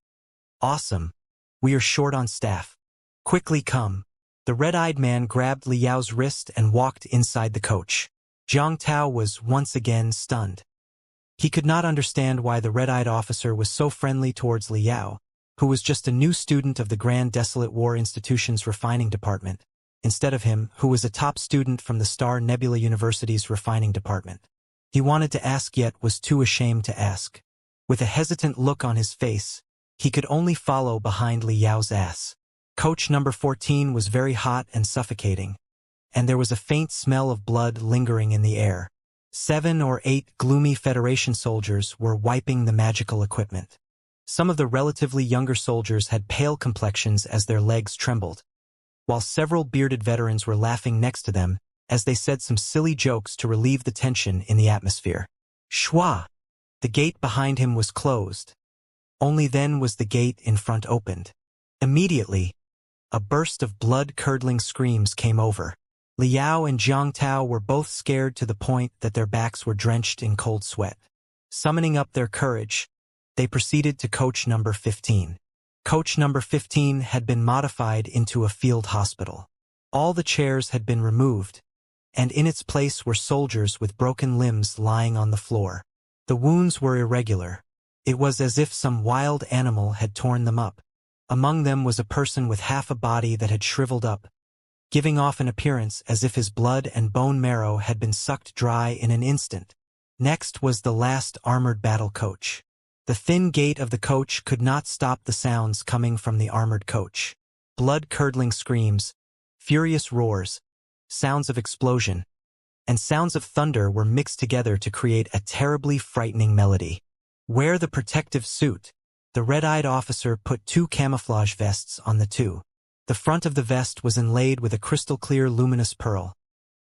"Awesome! We are short on staff. Quickly come." The red-eyed man grabbed Liao's wrist and walked inside the coach. Jiang Tao was once again stunned. He could not understand why the red-eyed officer was so friendly towards Liao, who was just a new student of the Grand Desolate War Institution's refining department, instead of him, who was a top student from the Star Nebula University's refining department. He wanted to ask yet was too ashamed to ask. With a hesitant look on his face, he could only follow behind Liao's ass. Coach number 14 was very hot and suffocating, and there was a faint smell of blood lingering in the air. 7 or 8 gloomy Federation soldiers were wiping the magical equipment. Some of the relatively younger soldiers had pale complexions as their legs trembled, while several bearded veterans were laughing next to them as they said some silly jokes to relieve the tension in the atmosphere. Shwa! The gate behind him was closed. Only then was the gate in front opened. Immediately, a burst of blood-curdling screams came over. Liao and Jiang Tao were both scared to the point that their backs were drenched in cold sweat. Summoning up their courage, they proceeded to coach number 15. Coach number 15 had been modified into a field hospital. All the chairs had been removed, and in its place were soldiers with broken limbs lying on the floor. The wounds were irregular. It was as if some wild animal had torn them up. Among them was a person with half a body that had shriveled up, giving off an appearance as if his blood and bone marrow had been sucked dry in an instant. Next was the last armored battle coach. The thin gate of the coach could not stop the sounds coming from the armored coach. Blood-curdling screams, furious roars, sounds of explosion, and sounds of thunder were mixed together to create a terribly frightening melody. Wear the protective suit. The red-eyed officer put 2 camouflage vests on the 2. The front of the vest was inlaid with a crystal-clear luminous pearl,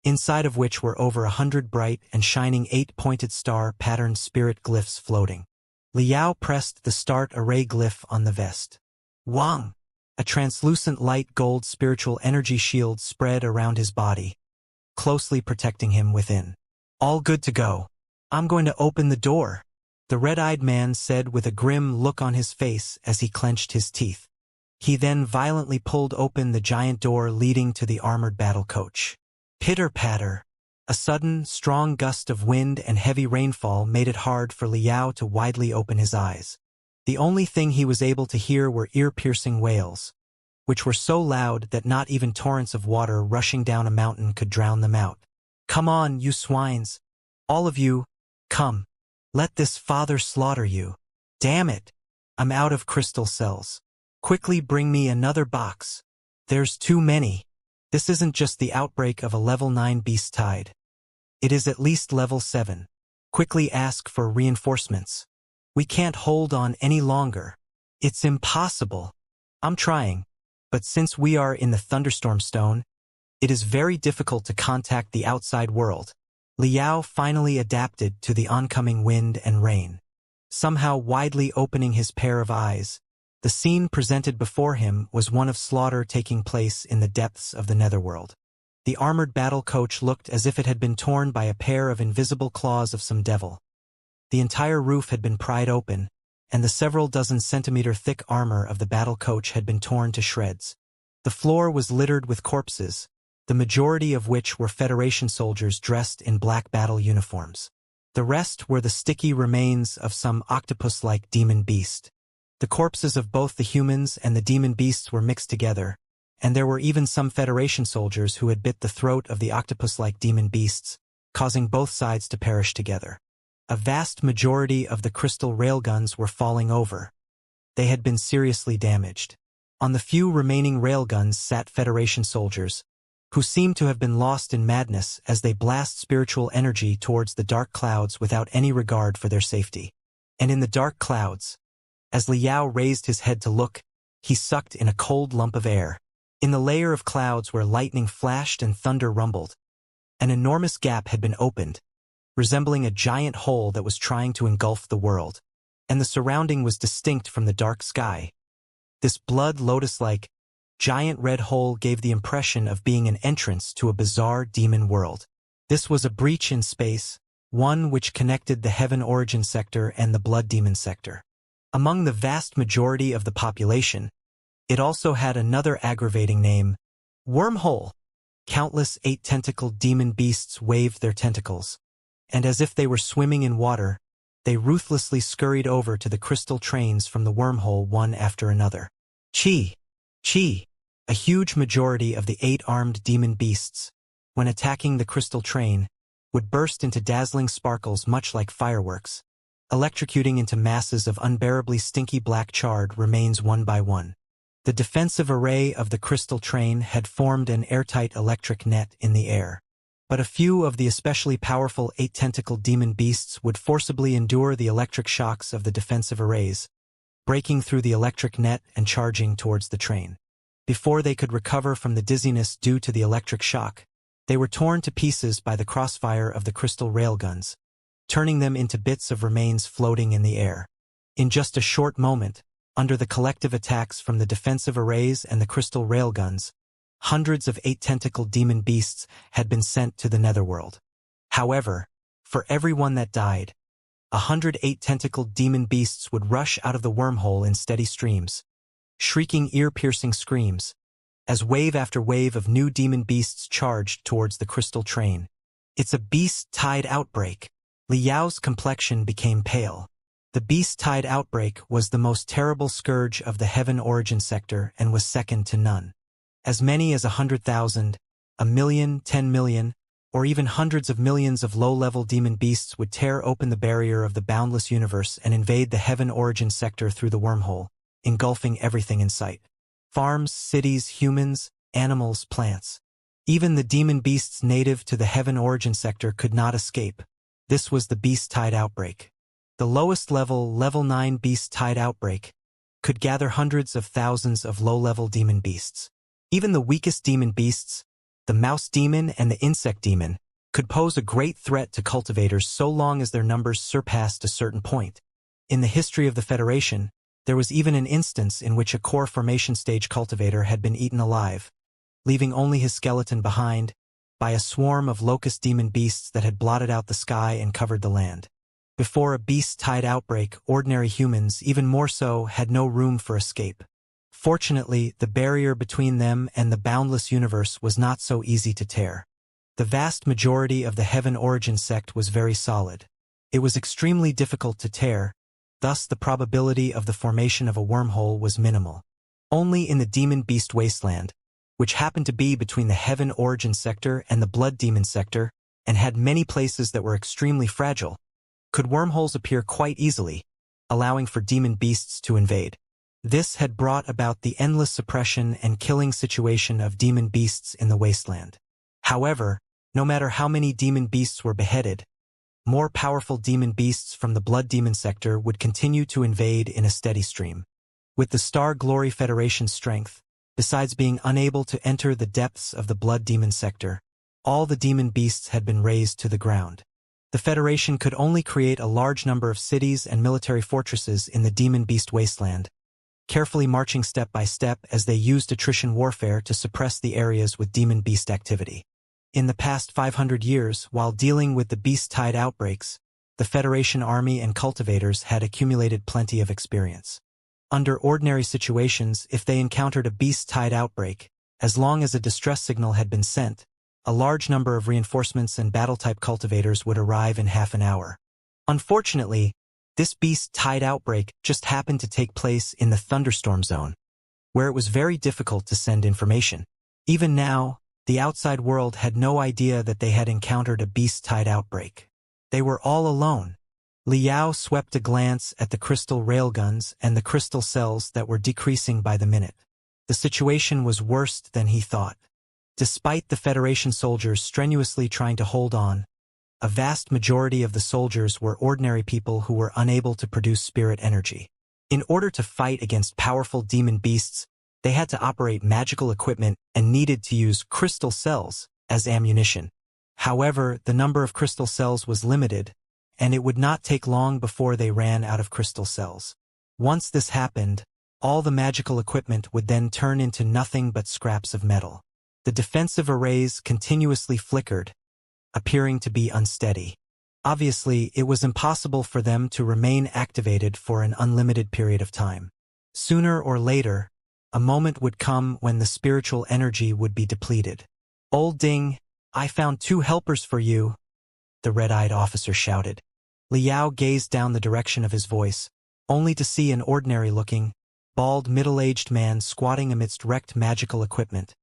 inside of which were over 100 bright and shining 8-pointed star-patterned spirit glyphs floating. Liao pressed the start array glyph on the vest. Wang! A translucent light gold spiritual energy shield spread around his body, closely protecting him within. All good to go. I'm going to open the door, the red-eyed man said with a grim look on his face as he clenched his teeth. He then violently pulled open the giant door leading to the armored battle coach. Pitter-patter. A sudden, strong gust of wind and heavy rainfall made it hard for Liao to widely open his eyes. The only thing he was able to hear were ear-piercing wails, which were so loud that not even torrents of water rushing down a mountain could drown them out. Come on, you swines. All of you, come. Let this father slaughter you. Damn it. I'm out of crystal cells. Quickly bring me another box. There's too many. This isn't just the outbreak of a level 9 beast tide. It is at least level 7. Quickly ask for reinforcements. We can't hold on any longer. It's impossible. I'm trying, but since we are in the thunderstorm stone, it is very difficult to contact the outside world. Liao finally adapted to the oncoming wind and rain. Somehow widely opening his pair of eyes, the scene presented before him was one of slaughter taking place in the depths of the netherworld. The armored battle coach looked as if it had been torn by a pair of invisible claws of some devil. The entire roof had been pried open, and the several dozen centimeter thick armor of the battle coach had been torn to shreds. The floor was littered with corpses, the majority of which were Federation soldiers dressed in black battle uniforms. The rest were the sticky remains of some octopus-like demon beast. The corpses of both the humans and the demon beasts were mixed together, and there were even some Federation soldiers who had bit the throat of the octopus-like demon beasts, causing both sides to perish together. A vast majority of the crystal railguns were falling over. They had been seriously damaged. On the few remaining railguns sat Federation soldiers, who seem to have been lost in madness as they blast spiritual energy towards the dark clouds without any regard for their safety. And in the dark clouds, as Liao raised his head to look, he sucked in a cold lump of air. In the layer of clouds where lightning flashed and thunder rumbled, an enormous gap had been opened, resembling a giant hole that was trying to engulf the world, and the surrounding was distinct from the dark sky. This blood lotus-like, giant red hole gave the impression of being an entrance to a bizarre demon world. This was a breach in space, one which connected the Heaven Origin sector and the Blood Demon sector. Among the vast majority of the population, it also had another aggravating name, Wormhole. Countless 8-tentacled demon beasts waved their tentacles, and as if they were swimming in water, they ruthlessly scurried over to the crystal trains from the wormhole one after another. Chi! Chi! A huge majority of the 8-armed demon beasts, when attacking the crystal train, would burst into dazzling sparkles much like fireworks, electrocuting into masses of unbearably stinky black charred remains one by one. The defensive array of the crystal train had formed an airtight electric net in the air, but a few of the especially powerful 8-tentacled demon beasts would forcibly endure the electric shocks of the defensive arrays, breaking through the electric net and charging towards the train. Before they could recover from the dizziness due to the electric shock, they were torn to pieces by the crossfire of the crystal railguns, turning them into bits of remains floating in the air. In just a short moment, under the collective attacks from the defensive arrays and the crystal railguns, hundreds of 8-tentacled demon beasts had been sent to the netherworld. However, for every one that died, 100 8-tentacled demon beasts would rush out of the wormhole in steady streams, shrieking ear-piercing screams, as wave after wave of new demon beasts charged towards the crystal train. It's a beast-tide outbreak. Liao's complexion became pale. The beast-tide outbreak was the most terrible scourge of the Heaven Origin sector and was second to none. As many as 100,000, 1,000,000, 10 million, or even hundreds of millions of low-level demon beasts would tear open the barrier of the boundless universe and invade the Heaven Origin sector through the wormhole, engulfing everything in sight. Farms, cities, humans, animals, plants. Even the demon beasts native to the Heaven Origin sector could not escape. This was the beast-tide outbreak. The lowest level, level 9 beast-tide outbreak, could gather hundreds of thousands of low-level demon beasts. Even the weakest demon beasts, the mouse demon and the insect demon, could pose a great threat to cultivators so long as their numbers surpassed a certain point. In the history of the Federation, there was even an instance in which a core formation stage cultivator had been eaten alive, leaving only his skeleton behind, by a swarm of locust demon beasts that had blotted out the sky and covered the land. Before a beast-tide outbreak, ordinary humans, even more so, had no room for escape. Fortunately, the barrier between them and the boundless universe was not so easy to tear. The vast majority of the Heaven Origin sect was very solid. It was extremely difficult to tear, thus the probability of the formation of a wormhole was minimal. Only in the Demon Beast Wasteland, which happened to be between the Heaven Origin sector and the Blood Demon sector, and had many places that were extremely fragile, could wormholes appear quite easily, allowing for demon beasts to invade. This had brought about the endless suppression and killing situation of demon beasts in the wasteland. However, no matter how many demon beasts were beheaded, more powerful demon beasts from the Blood Demon sector would continue to invade in a steady stream. With the Star Glory Federation's strength, besides being unable to enter the depths of the Blood Demon sector, all the demon beasts had been razed to the ground. The Federation could only create a large number of cities and military fortresses in the Demon Beast Wasteland, carefully marching step by step as they used attrition warfare to suppress the areas with demon beast activity. In the past 500 years, while dealing with the beast-tide outbreaks, the Federation Army and cultivators had accumulated plenty of experience. Under ordinary situations, if they encountered a beast-tide outbreak, as long as a distress signal had been sent, a large number of reinforcements and battle-type cultivators would arrive in half an hour. Unfortunately, this beast-tide outbreak just happened to take place in the thunderstorm zone, where it was very difficult to send information. Even now, the outside world had no idea that they had encountered a beast-tide outbreak. They were all alone. Liao swept a glance at the crystal railguns and the crystal cells that were decreasing by the minute. The situation was worse than he thought. Despite the Federation soldiers strenuously trying to hold on, a vast majority of the soldiers were ordinary people who were unable to produce spirit energy. In order to fight against powerful demon beasts, they had to operate magical equipment and needed to use crystal cells as ammunition. However, the number of crystal cells was limited, and it would not take long before they ran out of crystal cells. Once this happened, all the magical equipment would then turn into nothing but scraps of metal. The defensive arrays continuously flickered, appearing to be unsteady. Obviously, it was impossible for them to remain activated for an unlimited period of time. Sooner or later, a moment would come when the spiritual energy would be depleted. "Old Ding, I found 2 helpers for you," the red-eyed officer shouted. Liao gazed down the direction of his voice, only to see an ordinary-looking, bald middle-aged man squatting amidst wrecked magical equipment,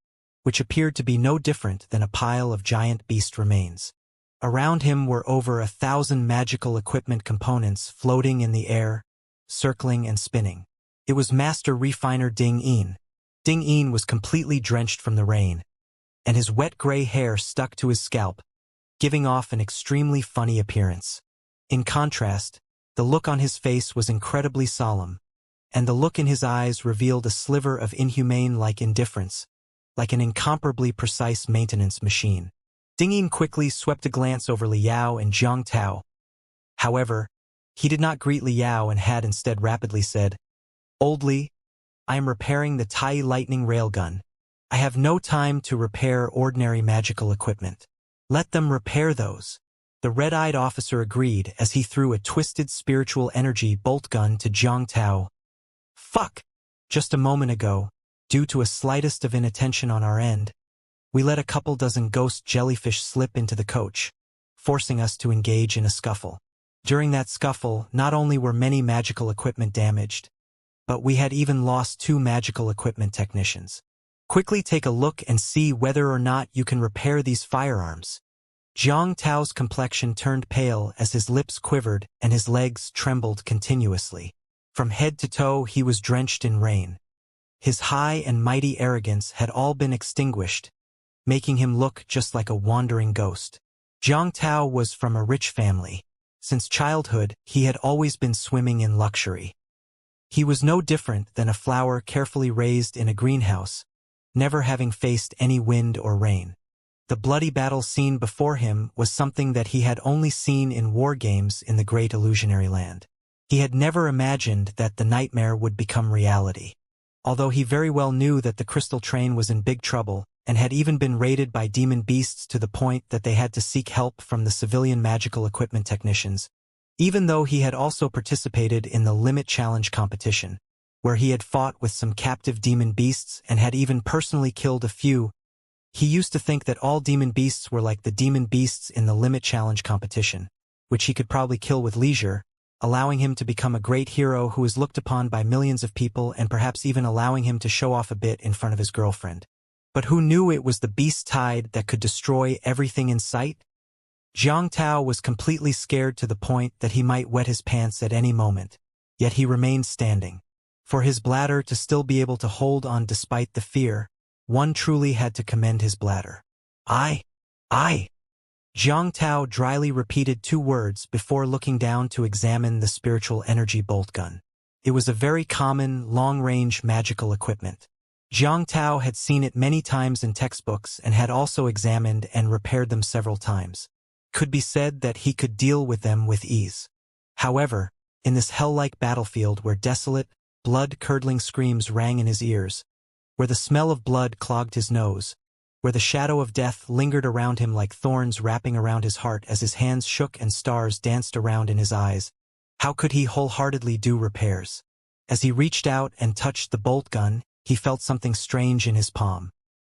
which appeared to be no different than a pile of giant beast remains. Around him were over 1,000 magical equipment components floating in the air, circling and spinning. It was Master Refiner Ding Yin. Ding Yin was completely drenched from the rain, and his wet gray hair stuck to his scalp, giving off an extremely funny appearance. In contrast, the look on his face was incredibly solemn, and the look in his eyes revealed a sliver of inhumane-like indifference, like an incomparably precise maintenance machine. Ding Yin quickly swept a glance over Liao and Zhang Tao. However, he did not greet Liao and had instead rapidly said, "Old Li, I am repairing the Tai Lightning Railgun. I have no time to repair ordinary magical equipment. Let them repair those." The red-eyed officer agreed as he threw a twisted spiritual energy bolt gun to Zhang Tao. "Fuck! Just a moment ago, due to a slightest of inattention on our end, we let a couple dozen ghost jellyfish slip into the coach, forcing us to engage in a scuffle. During that scuffle, not only were many magical equipment damaged, but we had even lost 2 magical equipment technicians. Quickly take a look and see whether or not you can repair these firearms." Zhang Tao's complexion turned pale as his lips quivered and his legs trembled continuously. From head to toe he was drenched in rain. His high and mighty arrogance had all been extinguished, making him look just like a wandering ghost. Zhang Tao was from a rich family. Since childhood, he had always been swimming in luxury. He was no different than a flower carefully raised in a greenhouse, never having faced any wind or rain. The bloody battle scene before him was something that he had only seen in war games in the great illusionary land. He had never imagined that the nightmare would become reality. Although he very well knew that the crystal train was in big trouble, and had even been raided by demon beasts to the point that they had to seek help from the civilian magical equipment technicians, even though he had also participated in the Limit Challenge competition, where he had fought with some captive demon beasts and had even personally killed a few, he used to think that all demon beasts were like the demon beasts in the Limit Challenge competition, which he could probably kill with leisure, allowing him to become a great hero who is looked upon by millions of people and perhaps even allowing him to show off a bit in front of his girlfriend. But who knew it was the beast tide that could destroy everything in sight? Zhang Tao was completely scared to the point that he might wet his pants at any moment, yet he remained standing. For his bladder to still be able to hold on despite the fear, one truly had to commend his bladder. I. Zhang Tao dryly repeated 2 words before looking down to examine the spiritual energy bolt gun. It was a very common, long-range magical equipment. Zhang Tao had seen it many times in textbooks and had also examined and repaired them several times. Could be said that he could deal with them with ease. However, in this hell-like battlefield where desolate, blood-curdling screams rang in his ears, where the smell of blood clogged his nose, where the shadow of death lingered around him like thorns wrapping around his heart as his hands shook and stars danced around in his eyes, how could he wholeheartedly do repairs? As he reached out and touched the bolt gun, he felt something strange in his palm.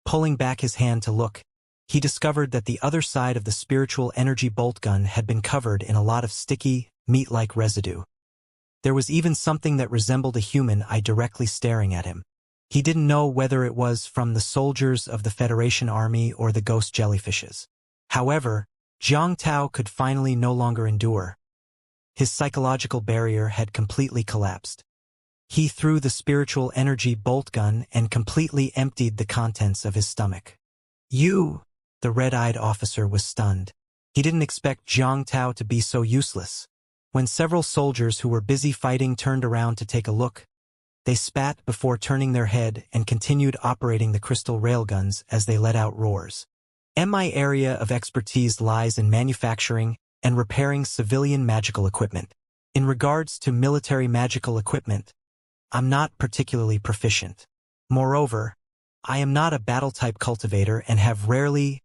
Pulling back his hand to look, he discovered that the other side of the spiritual energy bolt gun had been covered in a lot of sticky, meat-like residue. There was even something that resembled a human eye directly staring at him. He didn't know whether it was from the soldiers of the Federation army or the ghost jellyfishes. However, Zhang Tao could finally no longer endure. His psychological barrier had completely collapsed. He threw the spiritual energy bolt gun and completely emptied the contents of his stomach. You! The red-eyed officer was stunned. He didn't expect Zhang Tao to be so useless. When several soldiers who were busy fighting turned around to take a look, they spat before turning their head and continued operating the crystal railguns as they let out roars. My area of expertise lies in manufacturing and repairing civilian magical equipment. In regards to military magical equipment, I'm not particularly proficient. Moreover, I am not a battle-type cultivator and have rarely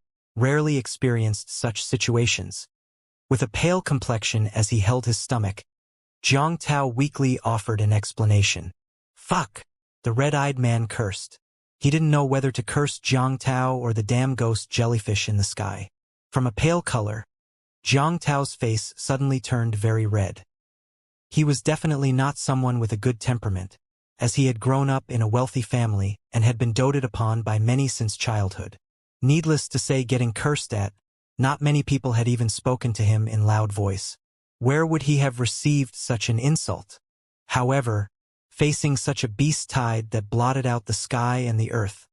experienced such situations. With a pale complexion as he held his stomach, Zhang Tao weakly offered an explanation. Fuck! The red-eyed man cursed. He didn't know whether to curse Zhang Tao or the damn ghost jellyfish in the sky. From a pale color, Zhang Tao's face suddenly turned very red. He was definitely not someone with a good temperament, as he had grown up in a wealthy family and had been doted upon by many since childhood. Needless to say, getting cursed at, not many people had even spoken to him in loud voice. Where would he have received such an insult? However, facing such a beast tide that blotted out the sky and the earth,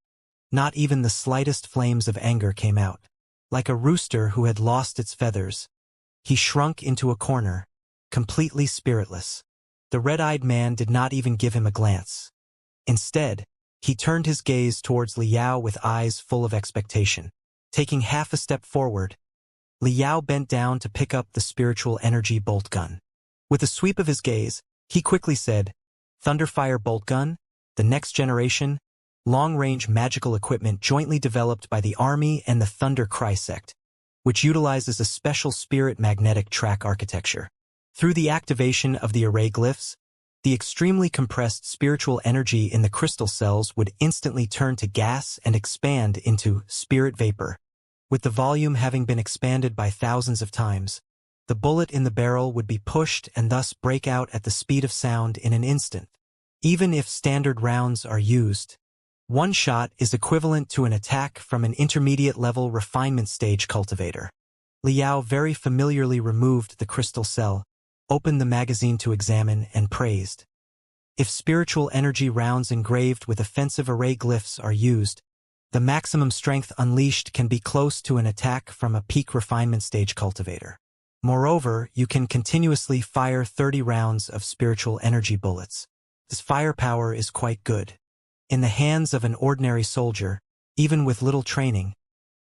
not even the slightest flames of anger came out. Like a rooster who had lost its feathers, he shrunk into a corner, completely spiritless. The red-eyed man did not even give him a glance. Instead, he turned his gaze towards Liao with eyes full of expectation. Taking half a step forward, Liao bent down to pick up the spiritual energy bolt gun. With a sweep of his gaze, he quickly said, Thunderfire bolt gun, the next generation, long-range magical equipment jointly developed by the Army and the Thunder Cry sect, which utilizes a special spirit magnetic track architecture. Through the activation of the array glyphs, the extremely compressed spiritual energy in the crystal cells would instantly turn to gas and expand into spirit vapor. With the volume having been expanded by thousands of times, the bullet in the barrel would be pushed and thus break out at the speed of sound in an instant. Even if standard rounds are used, one shot is equivalent to an attack from an intermediate-level refinement stage cultivator. Liao very familiarly removed the crystal cell, opened the magazine to examine, and praised. If spiritual energy rounds engraved with offensive array glyphs are used, the maximum strength unleashed can be close to an attack from a peak refinement stage cultivator. Moreover, you can continuously fire 30 rounds of spiritual energy bullets. This firepower is quite good. In the hands of an ordinary soldier, even with little training,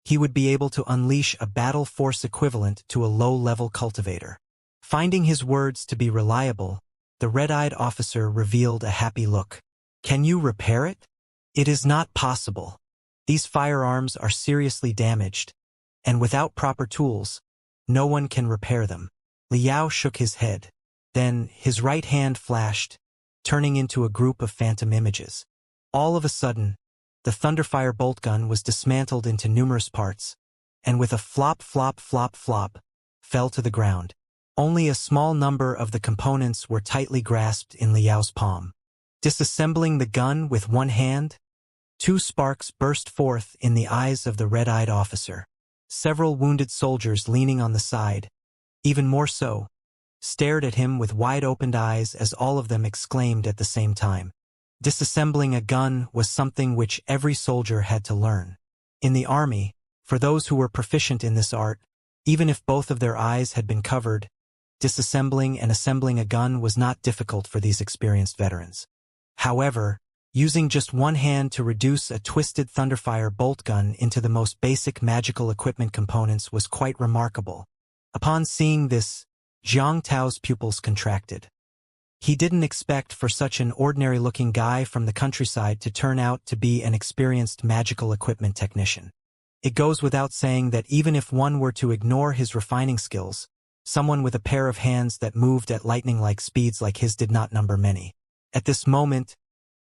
he would be able to unleash a battle force equivalent to a low-level cultivator. Finding his words to be reliable, the red-eyed officer revealed a happy look. Can you repair it? It is not possible. These firearms are seriously damaged, and without proper tools, no one can repair them. Liao shook his head. Then his right hand flashed, turning into a group of phantom images. All of a sudden, the Thunderfire bolt gun was dismantled into numerous parts, and with a flop, flop, flop, flop, fell to the ground. Only a small number of the components were tightly grasped in Liao's palm. Disassembling the gun with one hand, 2 sparks burst forth in the eyes of the red-eyed officer. Several wounded soldiers leaning on the side, even more so, stared at him with wide-opened eyes as all of them exclaimed at the same time. Disassembling a gun was something which every soldier had to learn. In the army, for those who were proficient in this art, even if both of their eyes had been covered, disassembling and assembling a gun was not difficult for these experienced veterans. However, using just one hand to reduce a twisted Thunderfire bolt gun into the most basic magical equipment components was quite remarkable. Upon seeing this, Zhang Tao's pupils contracted. He didn't expect for such an ordinary-looking guy from the countryside to turn out to be an experienced magical equipment technician. It goes without saying that even if one were to ignore his refining skills, someone with a pair of hands that moved at lightning-like speeds like his did not number many. At this moment,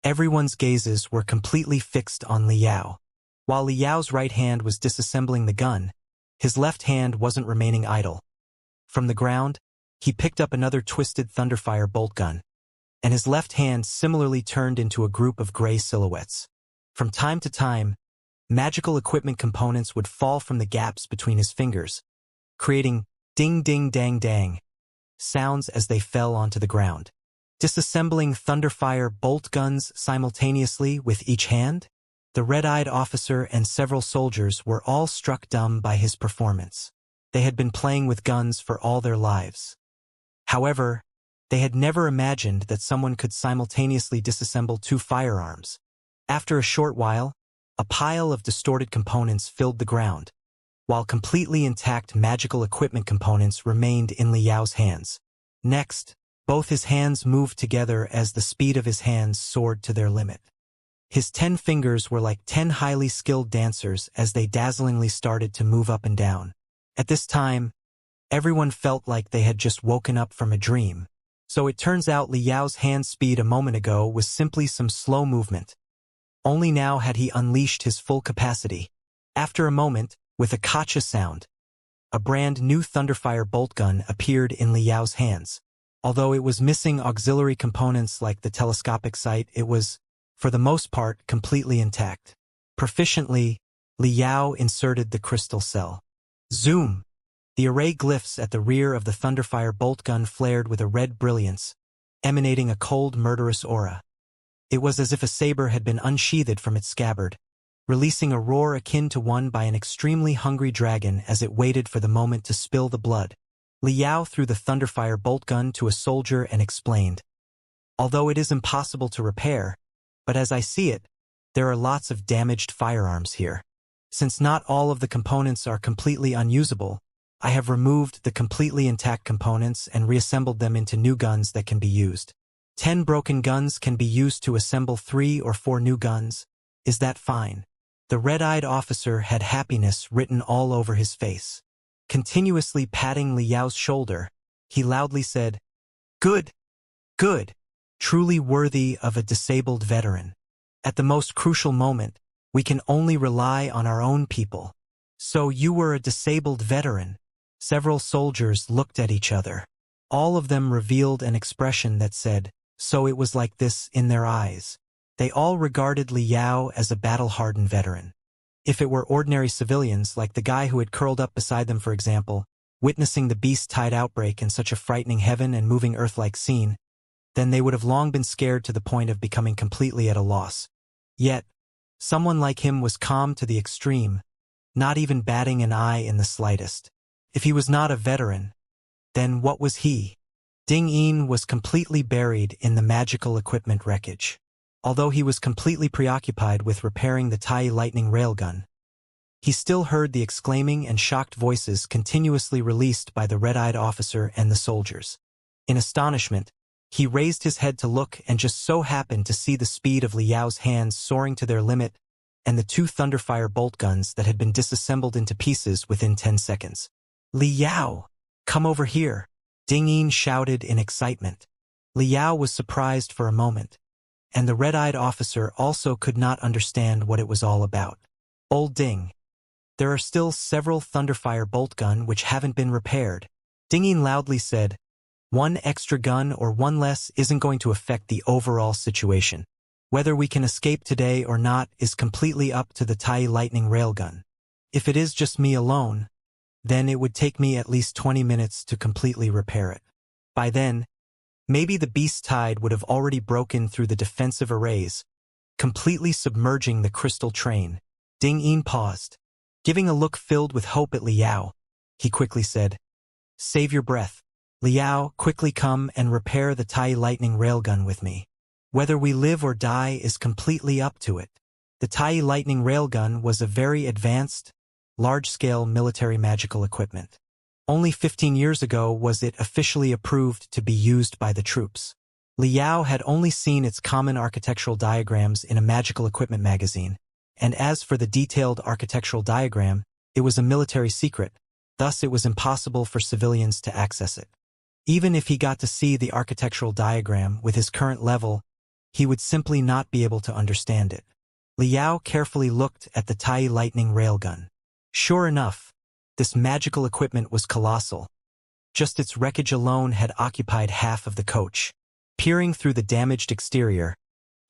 everyone's gazes were completely fixed on Liao. While Liao's right hand was disassembling the gun, his left hand wasn't remaining idle. From the ground, he picked up another twisted Thunderfire bolt gun, and his left hand similarly turned into a group of gray silhouettes. From time to time, magical equipment components would fall from the gaps between his fingers, creating ding-ding-dang-dang sounds as they fell onto the ground. Disassembling Thunderfire bolt guns simultaneously with each hand? The red-eyed officer and several soldiers were all struck dumb by his performance. They had been playing with guns for all their lives. However, they had never imagined that someone could simultaneously disassemble two firearms. After a short while, a pile of distorted components filled the ground, while completely intact magical equipment components remained in Liao's hands. Next, both his hands moved together as the speed of his hands soared to their limit. His 10 fingers were like 10 highly skilled dancers as they dazzlingly started to move up and down. At this time, everyone felt like they had just woken up from a dream. So it turns out Liao's hand speed a moment ago was simply some slow movement. Only now had he unleashed his full capacity. After a moment, with a kacha sound, a brand new Thunderfire bolt gun appeared in Liao's hands. Although it was missing auxiliary components like the telescopic sight, it was, for the most part, completely intact. Proficiently, Liao inserted the crystal cell. Zoom! The array glyphs at the rear of the Thunderfire bolt gun flared with a red brilliance, emanating a cold, murderous aura. It was as if a saber had been unsheathed from its scabbard, releasing a roar akin to one by an extremely hungry dragon as it waited for the moment to spill the blood. Liao threw the Thunderfire bolt gun to a soldier and explained, "Although it is impossible to repair, but as I see it, there are lots of damaged firearms here. Since not all of the components are completely unusable, I have removed the completely intact components and reassembled them into new guns that can be used. 10 broken guns can be used to assemble 3 or 4 new guns. Is that fine?" The red-eyed officer had happiness written all over his face. Continuously patting Liao's shoulder, he loudly said, "Good! Good! Truly worthy of a disabled veteran. At the most crucial moment, we can only rely on our own people." "So you were a disabled veteran?" Several soldiers looked at each other. All of them revealed an expression that said, "So it was like this," in their eyes. They all regarded Liao as a battle-hardened veteran. If it were ordinary civilians, like the guy who had curled up beside them for example, witnessing the beast-tide outbreak in such a frightening heaven and moving earth-like scene, then they would have long been scared to the point of becoming completely at a loss. Yet, someone like him was calm to the extreme, not even batting an eye in the slightest. If he was not a veteran, then what was he? Ding Yin was completely buried in the magical equipment wreckage. Although he was completely preoccupied with repairing the Tai lightning railgun, he still heard the exclaiming and shocked voices continuously released by the red-eyed officer and the soldiers. In astonishment, he raised his head to look and just so happened to see the speed of Liao's hands soaring to their limit and the 2 Thunderfire bolt guns that had been disassembled into pieces within 10 seconds. "Liao! Come over here!" Ding Yin shouted in excitement. Liao was surprised for a moment, and the red-eyed officer also could not understand what it was all about. "Old Ding, there are still several Thunderfire bolt gun which haven't been repaired," Ding Yin loudly said. "One extra gun or one less isn't going to affect the overall situation. Whether we can escape today or not is completely up to the Tai lightning railgun. If it is just me alone, then it would take me at least 20 minutes to completely repair it. By then, maybe the beast tide would have already broken through the defensive arrays, completely submerging the crystal train." Ding Yin paused. Giving a look filled with hope at Liao, he quickly said, "Save your breath. Liao, quickly come and repair the Tai lightning railgun with me. Whether we live or die is completely up to it." The Tai lightning railgun was a very advanced, large-scale military magical equipment. Only 15 years ago was it officially approved to be used by the troops. Liao had only seen its common architectural diagrams in a magical equipment magazine, and as for the detailed architectural diagram, it was a military secret, thus it was impossible for civilians to access it. Even if he got to see the architectural diagram with his current level, he would simply not be able to understand it. Liao carefully looked at the Tai lightning railgun. Sure enough, this magical equipment was colossal. Just its wreckage alone had occupied half of the coach. Peering through the damaged exterior,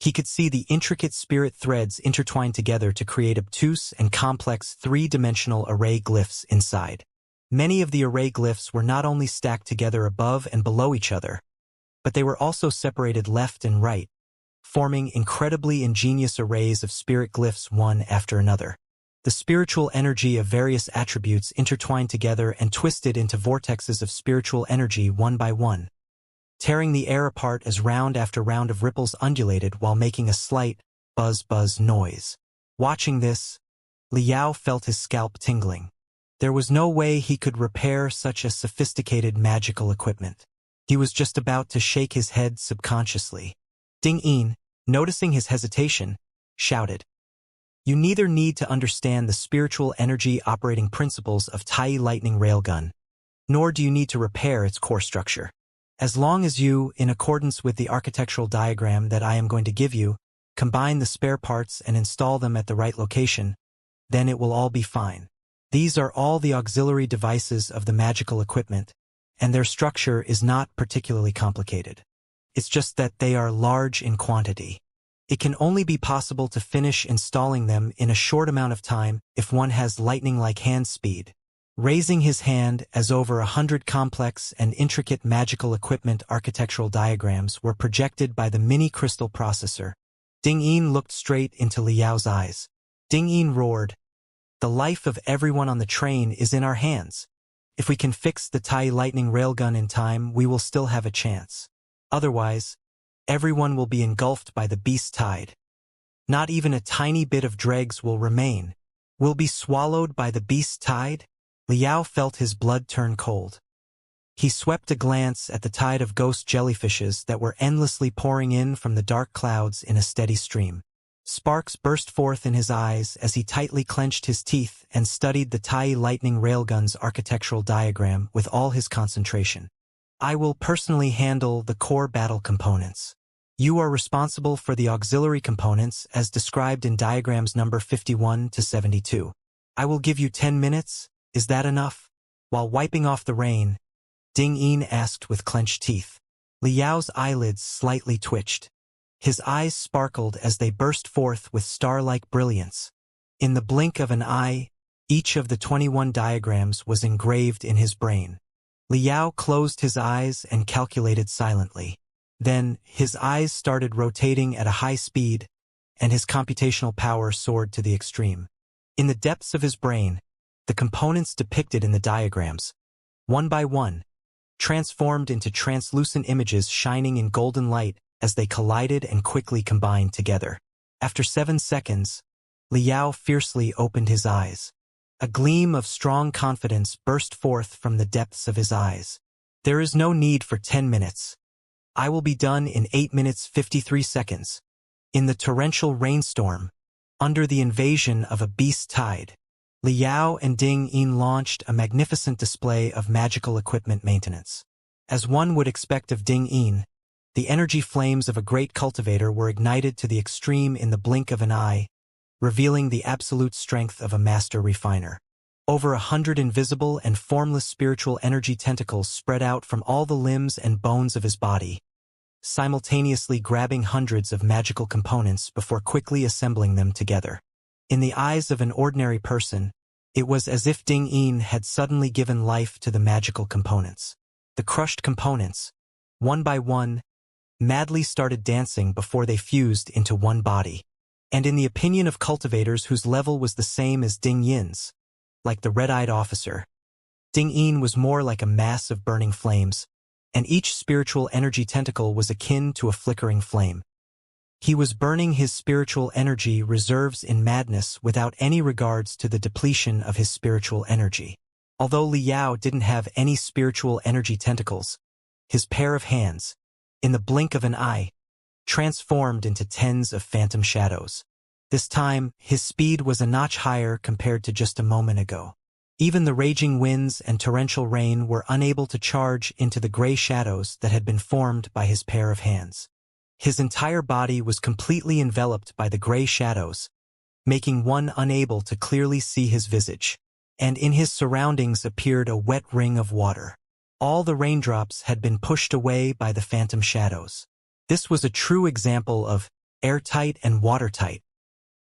he could see the intricate spirit threads intertwined together to create obtuse and complex 3-dimensional array glyphs inside. Many of the array glyphs were not only stacked together above and below each other, but they were also separated left and right, forming incredibly ingenious arrays of spirit glyphs one after another. The spiritual energy of various attributes intertwined together and twisted into vortexes of spiritual energy one by one, tearing the air apart as round after round of ripples undulated while making a slight buzz-buzz noise. Watching this, Liao felt his scalp tingling. There was no way he could repair such a sophisticated magical equipment. He was just about to shake his head subconsciously. Ding Yin, noticing his hesitation, shouted, "You neither need to understand the spiritual energy operating principles of Tai Lightning Railgun, nor do you need to repair its core structure. As long as you, in accordance with the architectural diagram that I am going to give you, combine the spare parts and install them at the right location, then it will all be fine. These are all the auxiliary devices of the magical equipment, and their structure is not particularly complicated. It's just that they are large in quantity. It can only be possible to finish installing them in a short amount of time if one has lightning-like hand speed." Raising his hand as over 100 complex and intricate magical equipment architectural diagrams were projected by the mini crystal processor, Ding Yin looked straight into Liao's eyes. Ding Yin roared, "The life of everyone on the train is in our hands. If we can fix the Tai Lightning Railgun in time, we will still have a chance. Otherwise, everyone will be engulfed by the beast tide. Not even a tiny bit of dregs will remain. Will be swallowed by the beast tide?" Liao felt his blood turn cold. He swept a glance at the tide of ghost jellyfishes that were endlessly pouring in from the dark clouds in a steady stream. Sparks burst forth in his eyes as he tightly clenched his teeth and studied the Tai Lightning Railgun's architectural diagram with all his concentration. "I will personally handle the core battle components. You are responsible for the auxiliary components as described in diagrams number 51 to 72. I will give you 10 minutes. Is that enough?" While wiping off the rain, Ding Yin asked with clenched teeth. Liao's eyelids slightly twitched. His eyes sparkled as they burst forth with star-like brilliance. In the blink of an eye, each of the 21 diagrams was engraved in his brain. Liao closed his eyes and calculated silently. Then, his eyes started rotating at a high speed, and his computational power soared to the extreme. In the depths of his brain, the components depicted in the diagrams, one by one, transformed into translucent images shining in golden light as they collided and quickly combined together. After 7 seconds, Liao fiercely opened his eyes. A gleam of strong confidence burst forth from the depths of his eyes. "There is no need for 10 minutes. I will be done in 8 minutes 53 seconds. In the torrential rainstorm, under the invasion of a beast tide." Liao and Ding Yin launched a magnificent display of magical equipment maintenance. As one would expect of Ding Yin, the energy flames of a great cultivator were ignited to the extreme in the blink of an eye, revealing the absolute strength of a master refiner. Over 100 invisible and formless spiritual energy tentacles spread out from all the limbs and bones of his body, simultaneously grabbing hundreds of magical components before quickly assembling them together. In the eyes of an ordinary person, it was as if Ding Yin had suddenly given life to the magical components. The crushed components, one by one, madly started dancing before they fused into one body. And in the opinion of cultivators whose level was the same as Ding Yin's, like the red-eyed officer, Ding Yin was more like a mass of burning flames, and each spiritual energy tentacle was akin to a flickering flame. He was burning his spiritual energy reserves in madness without any regards to the depletion of his spiritual energy. Although Liao didn't have any spiritual energy tentacles, his pair of hands, in the blink of an eye, transformed into tens of phantom shadows. This time, his speed was a notch higher compared to just a moment ago. Even the raging winds and torrential rain were unable to charge into the gray shadows that had been formed by his pair of hands. His entire body was completely enveloped by the gray shadows, making one unable to clearly see his visage. And in his surroundings appeared a wet ring of water. All the raindrops had been pushed away by the phantom shadows. This was a true example of airtight and watertight.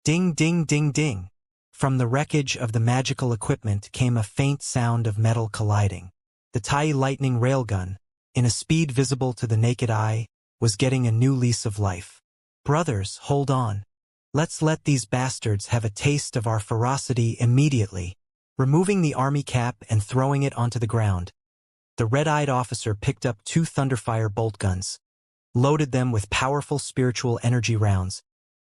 Ding, ding, ding, ding. From the wreckage of the magical equipment came a faint sound of metal colliding. The Tai Lightning Railgun, in a speed visible to the naked eye, was getting a new lease of life. Brothers, hold on. Let's let these bastards have a taste of our ferocity immediately. Removing the army cap and throwing it onto the ground, the red-eyed officer picked up 2 Thunderfire bolt guns, loaded them with powerful spiritual energy rounds,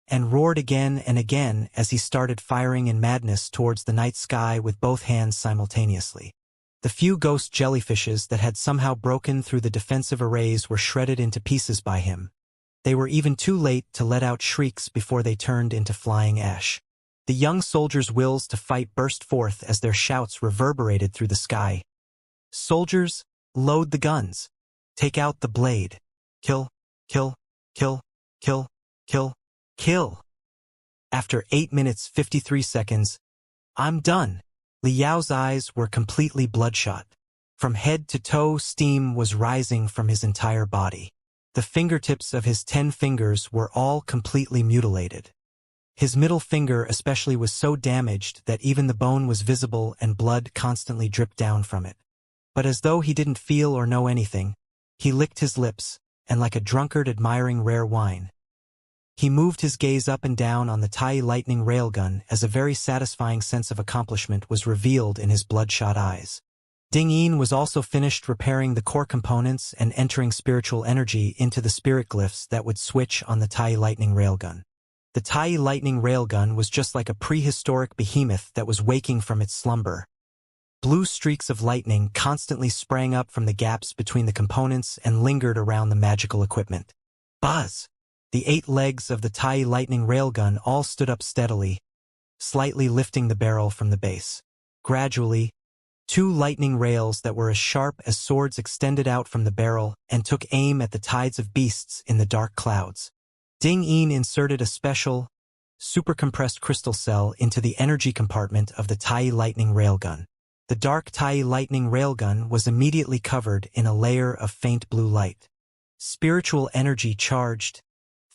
and roared again and again as he started firing in madness towards the night sky with both hands simultaneously. The few ghost jellyfishes that had somehow broken through the defensive arrays were shredded into pieces by him. They were even too late to let out shrieks before they turned into flying ash. The young soldiers' wills to fight burst forth as their shouts reverberated through the sky. Soldiers, load the guns. Take out the blade. Kill, kill, kill, kill, kill, kill. After 8 minutes 53 seconds, I'm done. Liao's eyes were completely bloodshot. From head to toe, steam was rising from his entire body. The fingertips of his 10 fingers were all completely mutilated. His middle finger especially was so damaged that even the bone was visible and blood constantly dripped down from it. But as though he didn't feel or know anything, he licked his lips, and like a drunkard admiring rare wine, he moved his gaze up and down on the Tai lightning railgun as a very satisfying sense of accomplishment was revealed in his bloodshot eyes. Ding Yin was also finished repairing the core components and entering spiritual energy into the spirit glyphs that would switch on the Tai lightning railgun. The Tai lightning railgun was just like a prehistoric behemoth that was waking from its slumber. Blue streaks of lightning constantly sprang up from the gaps between the components and lingered around the magical equipment. Buzz! The 8 legs of the Tai lightning railgun all stood up steadily, slightly lifting the barrel from the base. Gradually, 2 lightning rails that were as sharp as swords extended out from the barrel and took aim at the tides of beasts in the dark clouds. Ding Yin inserted a special, supercompressed crystal cell into the energy compartment of the Tai lightning railgun. The dark Tai lightning railgun was immediately covered in a layer of faint blue light. Spiritual energy charged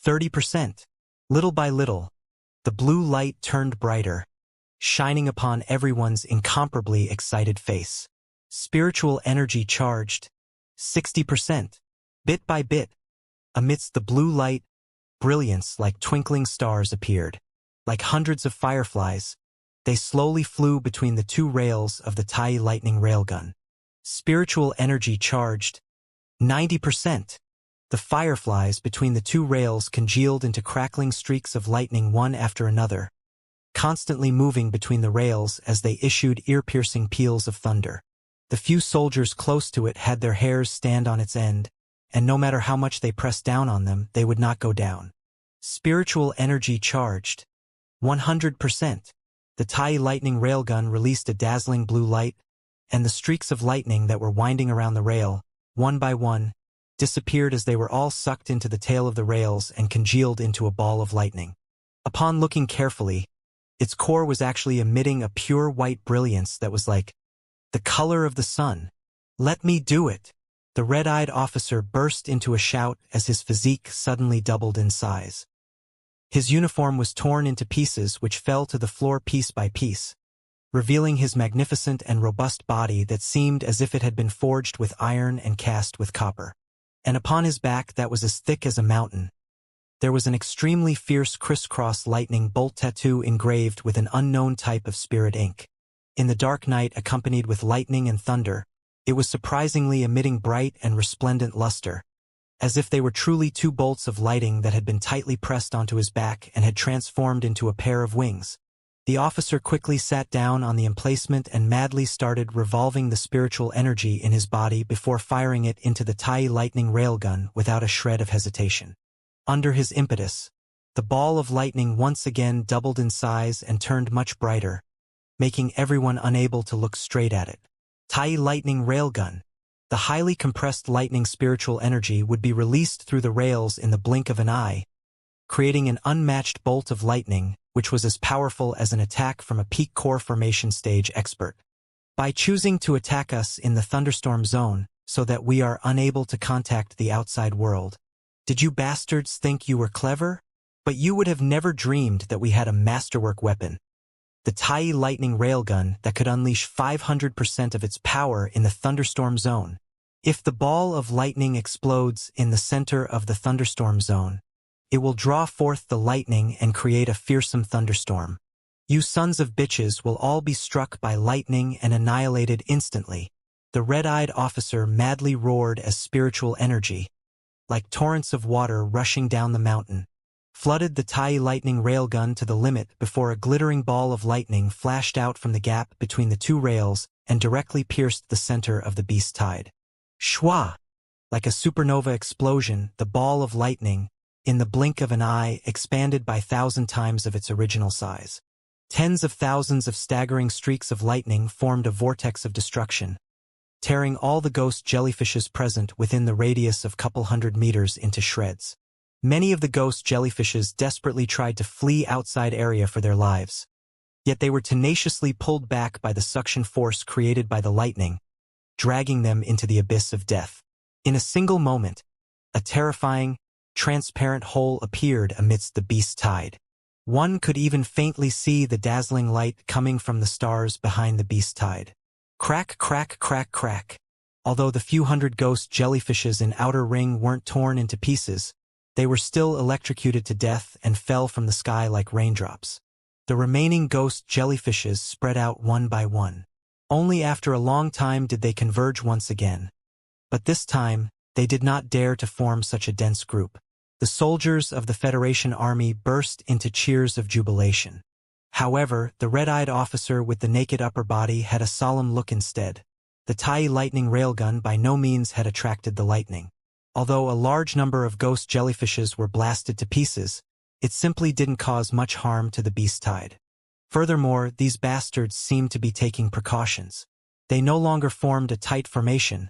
30%. Little by little, the blue light turned brighter, shining upon everyone's incomparably excited face. Spiritual energy charged 60%. Bit by bit, amidst the blue light, brilliance like twinkling stars appeared. Like hundreds of fireflies, they slowly flew between the 2 rails of the Tai lightning railgun. Spiritual energy charged 90%. The fireflies between the 2 rails congealed into crackling streaks of lightning one after another, constantly moving between the rails as they issued ear-piercing peals of thunder. The few soldiers close to it had their hairs stand on its end, and no matter how much they pressed down on them, they would not go down. Spiritual energy charged 100%. The Tai lightning railgun released a dazzling blue light, and the streaks of lightning that were winding around the rail, one by one, disappeared as they were all sucked into the tail of the rails and congealed into a ball of lightning. Upon looking carefully, its core was actually emitting a pure white brilliance that was like the color of the sun. Let me do it! The red-eyed officer burst into a shout as his physique suddenly doubled in size. His uniform was torn into pieces which fell to the floor piece by piece, revealing his magnificent and robust body that seemed as if it had been forged with iron and cast with copper. And upon his back that was as thick as a mountain, there was an extremely fierce crisscross lightning bolt tattoo engraved with an unknown type of spirit ink. In the dark night accompanied with lightning and thunder, it was surprisingly emitting bright and resplendent luster, as if they were truly 2 bolts of lighting that had been tightly pressed onto his back and had transformed into a pair of wings. The officer quickly sat down on the emplacement and madly started revolving the spiritual energy in his body before firing it into the Tai lightning railgun without a shred of hesitation. Under his impetus, the ball of lightning once again doubled in size and turned much brighter, making everyone unable to look straight at it. Tai lightning railgun. The highly compressed lightning spiritual energy would be released through the rails in the blink of an eye, creating an unmatched bolt of lightning which was as powerful as an attack from a peak core formation stage expert. By choosing to attack us in the thunderstorm zone so that we are unable to contact the outside world, did you bastards think you were clever? But you would have never dreamed that we had a masterwork weapon. The Tai lightning railgun that could unleash 500% of its power in the thunderstorm zone. If the ball of lightning explodes in the center of the thunderstorm zone, It will draw forth the lightning and create a fearsome thunderstorm. You sons of bitches will all be struck by lightning and annihilated instantly. The red-eyed officer madly roared as spiritual energy, like torrents of water rushing down the mountain, flooded the Tai lightning railgun to the limit before a glittering ball of lightning flashed out from the gap between the two rails and directly pierced the center of the beast tide. Shwa! Like a supernova explosion, the ball of lightning, in the blink of an eye, expanded by 1,000 times of its original size. Tens of thousands of staggering streaks of lightning formed a vortex of destruction, tearing all the ghost jellyfishes present within the radius of couple hundred meters into shreds. Many of the ghost jellyfishes desperately tried to flee outside area for their lives, yet they were tenaciously pulled back by the suction force created by the lightning, dragging them into the abyss of death. In a single moment, a terrifying, transparent hole appeared amidst the beast tide. One could even faintly see the dazzling light coming from the stars behind the beast tide. Crack, crack, crack, crack. Although the few hundred ghost jellyfishes in outer ring weren't torn into pieces, they were still electrocuted to death and fell from the sky like raindrops. The remaining ghost jellyfishes spread out one by one. Only after a long time did they converge once again. But this time, they did not dare to form such a dense group. The soldiers of the Federation army burst into cheers of jubilation. However, the red-eyed officer with the naked upper body had a solemn look instead. The Tai lightning railgun by no means had attracted the lightning. Although a large number of ghost jellyfishes were blasted to pieces, it simply didn't cause much harm to the beast tide. Furthermore, these bastards seemed to be taking precautions. They no longer formed a tight formation,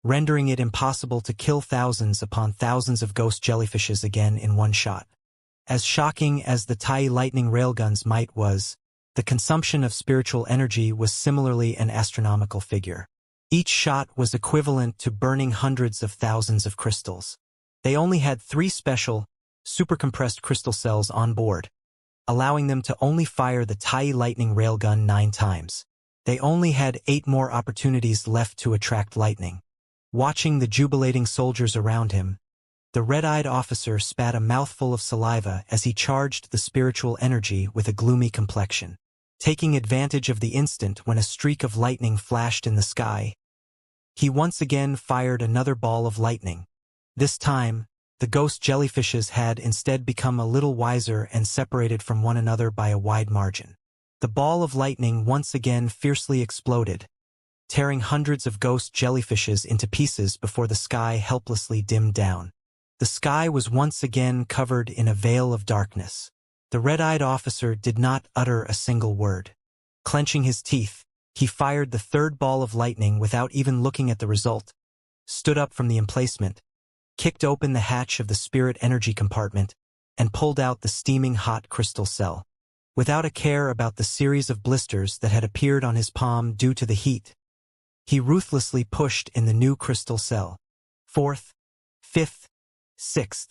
rendering it impossible to kill thousands upon thousands of ghost jellyfishes again in one shot. As shocking as the Tai lightning railgun's might was, the consumption of spiritual energy was similarly an astronomical figure. Each shot was equivalent to burning hundreds of thousands of crystals. They only had 3 special, supercompressed crystal cells on board, allowing them to only fire the Tai lightning railgun 9 times. They only had 8 more opportunities left to attract lightning. Watching the jubilating soldiers around him, the red-eyed officer spat a mouthful of saliva as he charged the spiritual energy with a gloomy complexion. Taking advantage of the instant when a streak of lightning flashed in the sky, he once again fired another ball of lightning. This time, the ghost jellyfishes had instead become a little wiser and separated from one another by a wide margin. The ball of lightning once again fiercely exploded, tearing hundreds of ghost jellyfishes into pieces before the sky helplessly dimmed down. The sky was once again covered in a veil of darkness. The red-eyed officer did not utter a single word. Clenching his teeth, he fired the 3rd ball of lightning without even looking at the result, stood up from the emplacement, kicked open the hatch of the spirit energy compartment, and pulled out the steaming hot crystal cell. Without a care about the series of blisters that had appeared on his palm due to the heat, he ruthlessly pushed in the new crystal cell. 4th, 5th, 6th.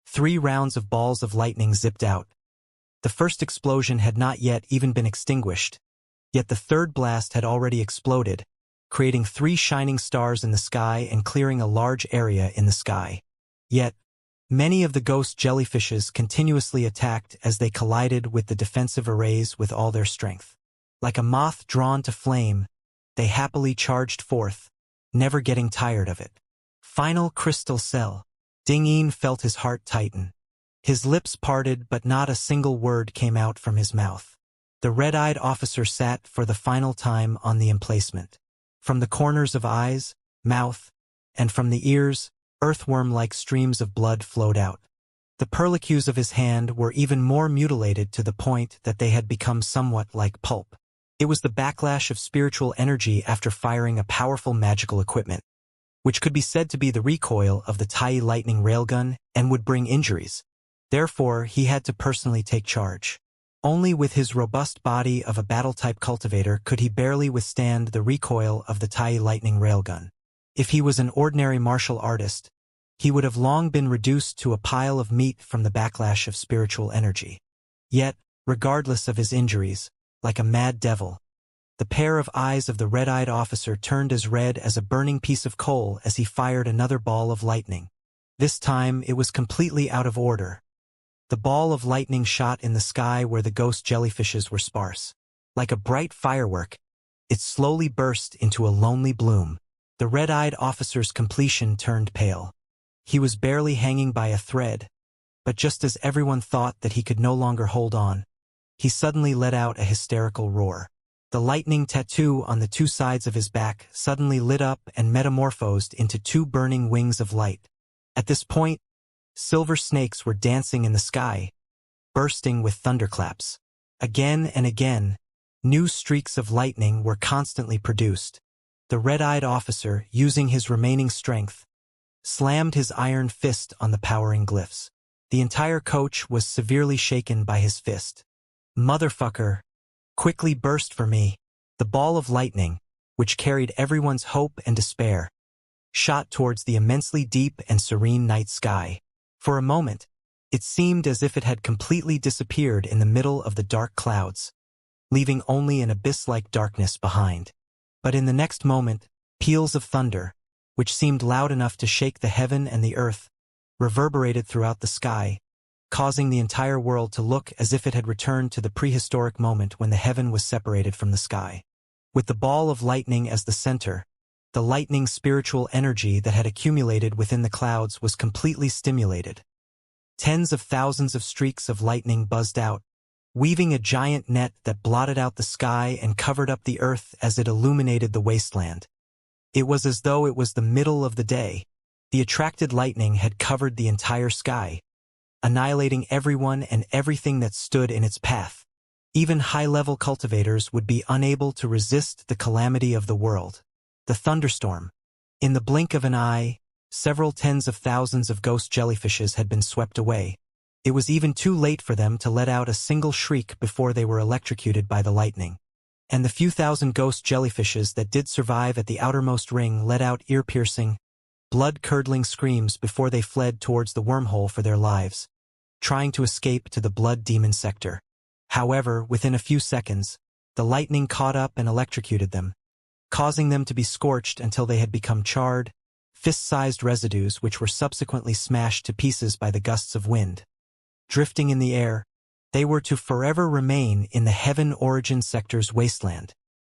3 rounds of balls of lightning zipped out. The first explosion had not yet even been extinguished, yet the 3rd blast had already exploded, creating 3 shining stars in the sky and clearing a large area in the sky. Yet, many of the ghost jellyfishes continuously attacked as they collided with the defensive arrays with all their strength. Like a moth drawn to flame, they happily charged forth, never getting tired of it. Final crystal cell. Ding-een felt his heart tighten. His lips parted, but not a single word came out from his mouth. The red-eyed officer sat for the final time on the emplacement. From the corners of eyes, mouth, and from the ears, earthworm-like streams of blood flowed out. The perlicutes of his hand were even more mutilated to the point that they had become somewhat like pulp. It was the backlash of spiritual energy after firing a powerful magical equipment, which could be said to be the recoil of the Tai lightning railgun and would bring injuries. Therefore, he had to personally take charge. Only with his robust body of a battle-type cultivator could he barely withstand the recoil of the Tai lightning railgun. If he was an ordinary martial artist, he would have long been reduced to a pile of meat from the backlash of spiritual energy. Yet, regardless of his injuries, like a mad devil, the pair of eyes of the red-eyed officer turned as red as a burning piece of coal as he fired another ball of lightning. This time, it was completely out of order, The ball of lightning shot in the sky where the ghost jellyfishes were sparse. Like a bright firework, it slowly burst into a lonely bloom. The red-eyed officer's completion turned pale. He was barely hanging by a thread, but just as everyone thought that he could no longer hold on, he suddenly let out a hysterical roar. The lightning tattoo on the two sides of his back suddenly lit up and metamorphosed into two burning wings of light. At this point, silver snakes were dancing in the sky, bursting with thunderclaps. Again and again, new streaks of lightning were constantly produced. The red-eyed officer, using his remaining strength, slammed his iron fist on the powering glyphs. The entire coach was severely shaken by his fist. "Motherfucker!" quickly burst for me. The ball of lightning, which carried everyone's hope and despair, shot towards the immensely deep and serene night sky. For a moment, it seemed as if it had completely disappeared in the middle of the dark clouds, leaving only an abyss-like darkness behind. But in the next moment, peals of thunder, which seemed loud enough to shake the heaven and the earth, reverberated throughout the sky, causing the entire world to look as if it had returned to the prehistoric moment when the heaven was separated from the sky. With the ball of lightning as the center, the lightning's spiritual energy that had accumulated within the clouds was completely stimulated. Tens of thousands of streaks of lightning buzzed out, weaving a giant net that blotted out the sky and covered up the earth as it illuminated the wasteland. It was as though it was the middle of the day. The attracted lightning had covered the entire sky, annihilating everyone and everything that stood in its path. Even high-level cultivators would be unable to resist the calamity of the world. The thunderstorm. In the blink of an eye, several tens of thousands of ghost jellyfishes had been swept away. It was even too late for them to let out a single shriek before they were electrocuted by the lightning. And the few thousand ghost jellyfishes that did survive at the outermost ring let out ear-piercing, blood-curdling screams before they fled towards the wormhole for their lives, trying to escape to the blood demon sector. However, within a few seconds, the lightning caught up and electrocuted them, causing them to be scorched until they had become charred, fist-sized residues which were subsequently smashed to pieces by the gusts of wind. Drifting in the air, they were to forever remain in the Heaven Origin Sector's wasteland.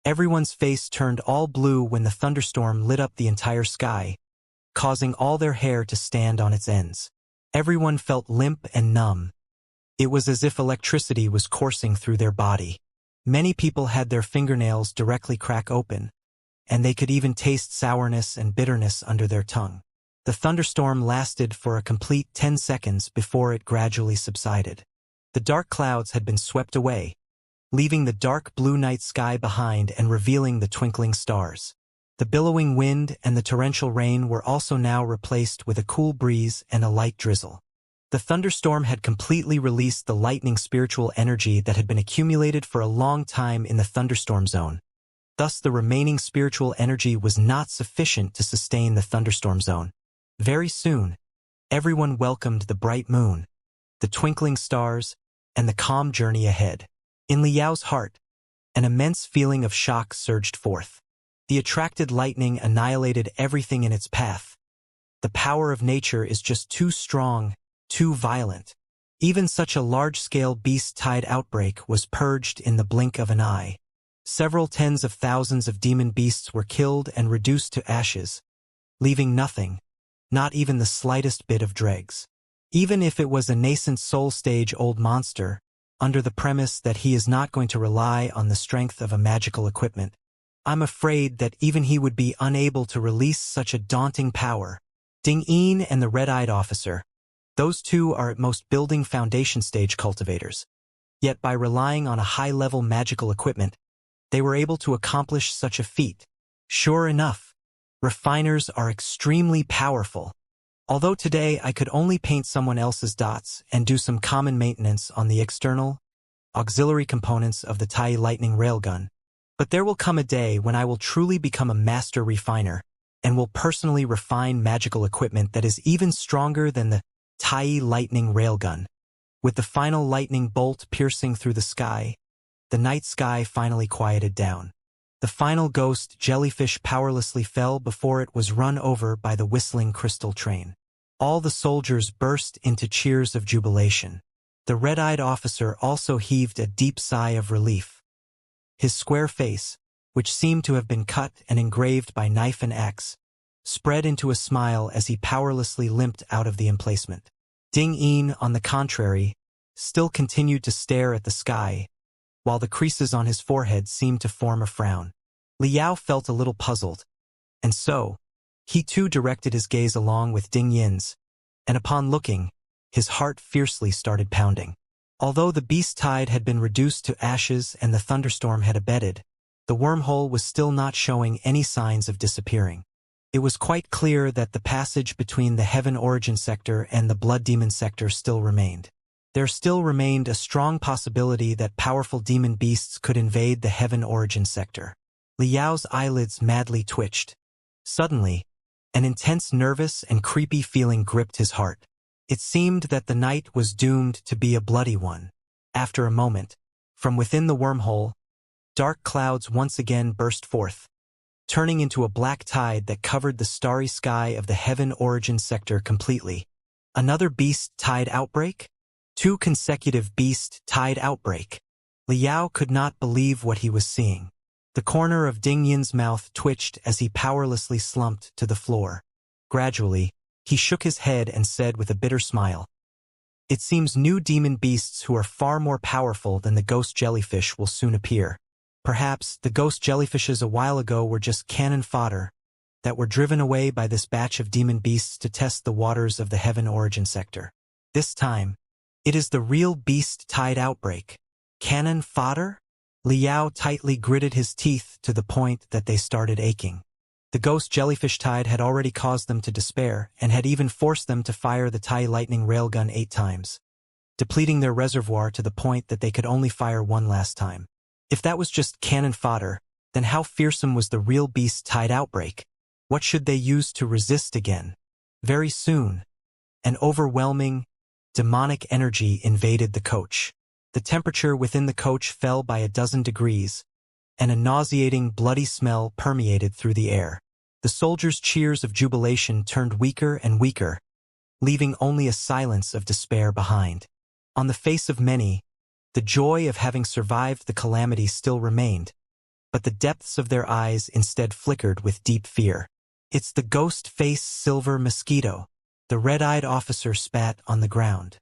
Everyone's face turned all blue when the thunderstorm lit up the entire sky, causing all their hair to stand on its ends. Everyone felt limp and numb. It was as if electricity was coursing through their body. Many people had their fingernails directly crack open, and they could even taste sourness and bitterness under their tongue. The thunderstorm lasted for a complete 10 seconds before it gradually subsided. The dark clouds had been swept away, leaving the dark blue night sky behind and revealing the twinkling stars. The billowing wind and the torrential rain were also now replaced with a cool breeze and a light drizzle. The thunderstorm had completely released the lightning spiritual energy that had been accumulated for a long time in the thunderstorm zone. Thus, the remaining spiritual energy was not sufficient to sustain the thunderstorm zone. Very soon, everyone welcomed the bright moon, the twinkling stars, and the calm journey ahead. In Liao's heart, an immense feeling of shock surged forth. The attracted lightning annihilated everything in its path. The power of nature is just too strong, too violent. Even such a large-scale beast-tide outbreak was purged in the blink of an eye. Several tens of thousands of demon beasts were killed and reduced to ashes, leaving nothing, not even the slightest bit of dregs. Even if it was a nascent soul-stage-old monster, under the premise that he is not going to rely on the strength of a magical equipment, I'm afraid that even he would be unable to release such a daunting power. Ding Yin and the red-eyed officer. Those two are at most building foundation stage cultivators. Yet by relying on a high-level magical equipment, they were able to accomplish such a feat. Sure enough, refiners are extremely powerful. Although today I could only paint someone else's dots and do some common maintenance on the external, auxiliary components of the Tai Lightning Railgun, but there will come a day when I will truly become a master refiner and will personally refine magical equipment that is even stronger than the Tai Lightning Railgun. With the final lightning bolt piercing through the sky, the night sky finally quieted down. The final ghost jellyfish powerlessly fell before it was run over by the whistling crystal train. All the soldiers burst into cheers of jubilation. The red-eyed officer also heaved a deep sigh of relief. His square face, which seemed to have been cut and engraved by knife and axe, spread into a smile as he powerlessly limped out of the emplacement. Ding Yin, on the contrary, still continued to stare at the sky, while the creases on his forehead seemed to form a frown. Liao felt a little puzzled, and so, he too directed his gaze along with Ding Yin's, and upon looking, his heart fiercely started pounding. Although the beast tide had been reduced to ashes and the thunderstorm had abated, the wormhole was still not showing any signs of disappearing. It was quite clear that the passage between the Heaven Origin sector and the Blood Demon sector still remained. There still remained a strong possibility that powerful demon beasts could invade the Heaven Origin sector. Liao's eyelids madly twitched. Suddenly, an intense nervous and creepy feeling gripped his heart. It seemed that the night was doomed to be a bloody one. After a moment, from within the wormhole, dark clouds once again burst forth, turning into a black tide that covered the starry sky of the Heaven Origin sector completely. Another beast tide outbreak? 2 consecutive beast tide outbreak. Liao could not believe what he was seeing. The corner of Ding Yin's mouth twitched as he powerlessly slumped to the floor. Gradually, he shook his head and said with a bitter smile, "It seems new demon beasts who are far more powerful than the ghost jellyfish will soon appear. Perhaps the ghost jellyfishes a while ago were just cannon fodder that were driven away by this batch of demon beasts to test the waters of the Heaven Origin sector. This time, it is the real beast tide outbreak. Cannon fodder?" Liao tightly gritted his teeth to the point that they started aching. The ghost jellyfish tide had already caused them to despair and had even forced them to fire the Tai lightning railgun 8 times, depleting their reservoir to the point that they could only fire one last time. If that was just cannon fodder, then how fearsome was the real beast tide outbreak? What should they use to resist again? Very soon, an overwhelming, demonic energy invaded the coach. The temperature within the coach fell by 12 degrees, and a nauseating, bloody smell permeated through the air. The soldiers' cheers of jubilation turned weaker and weaker, leaving only a silence of despair behind. On the face of many, the joy of having survived the calamity still remained, but the depths of their eyes instead flickered with deep fear. "It's the ghost-faced silver mosquito," the red-eyed officer spat on the ground.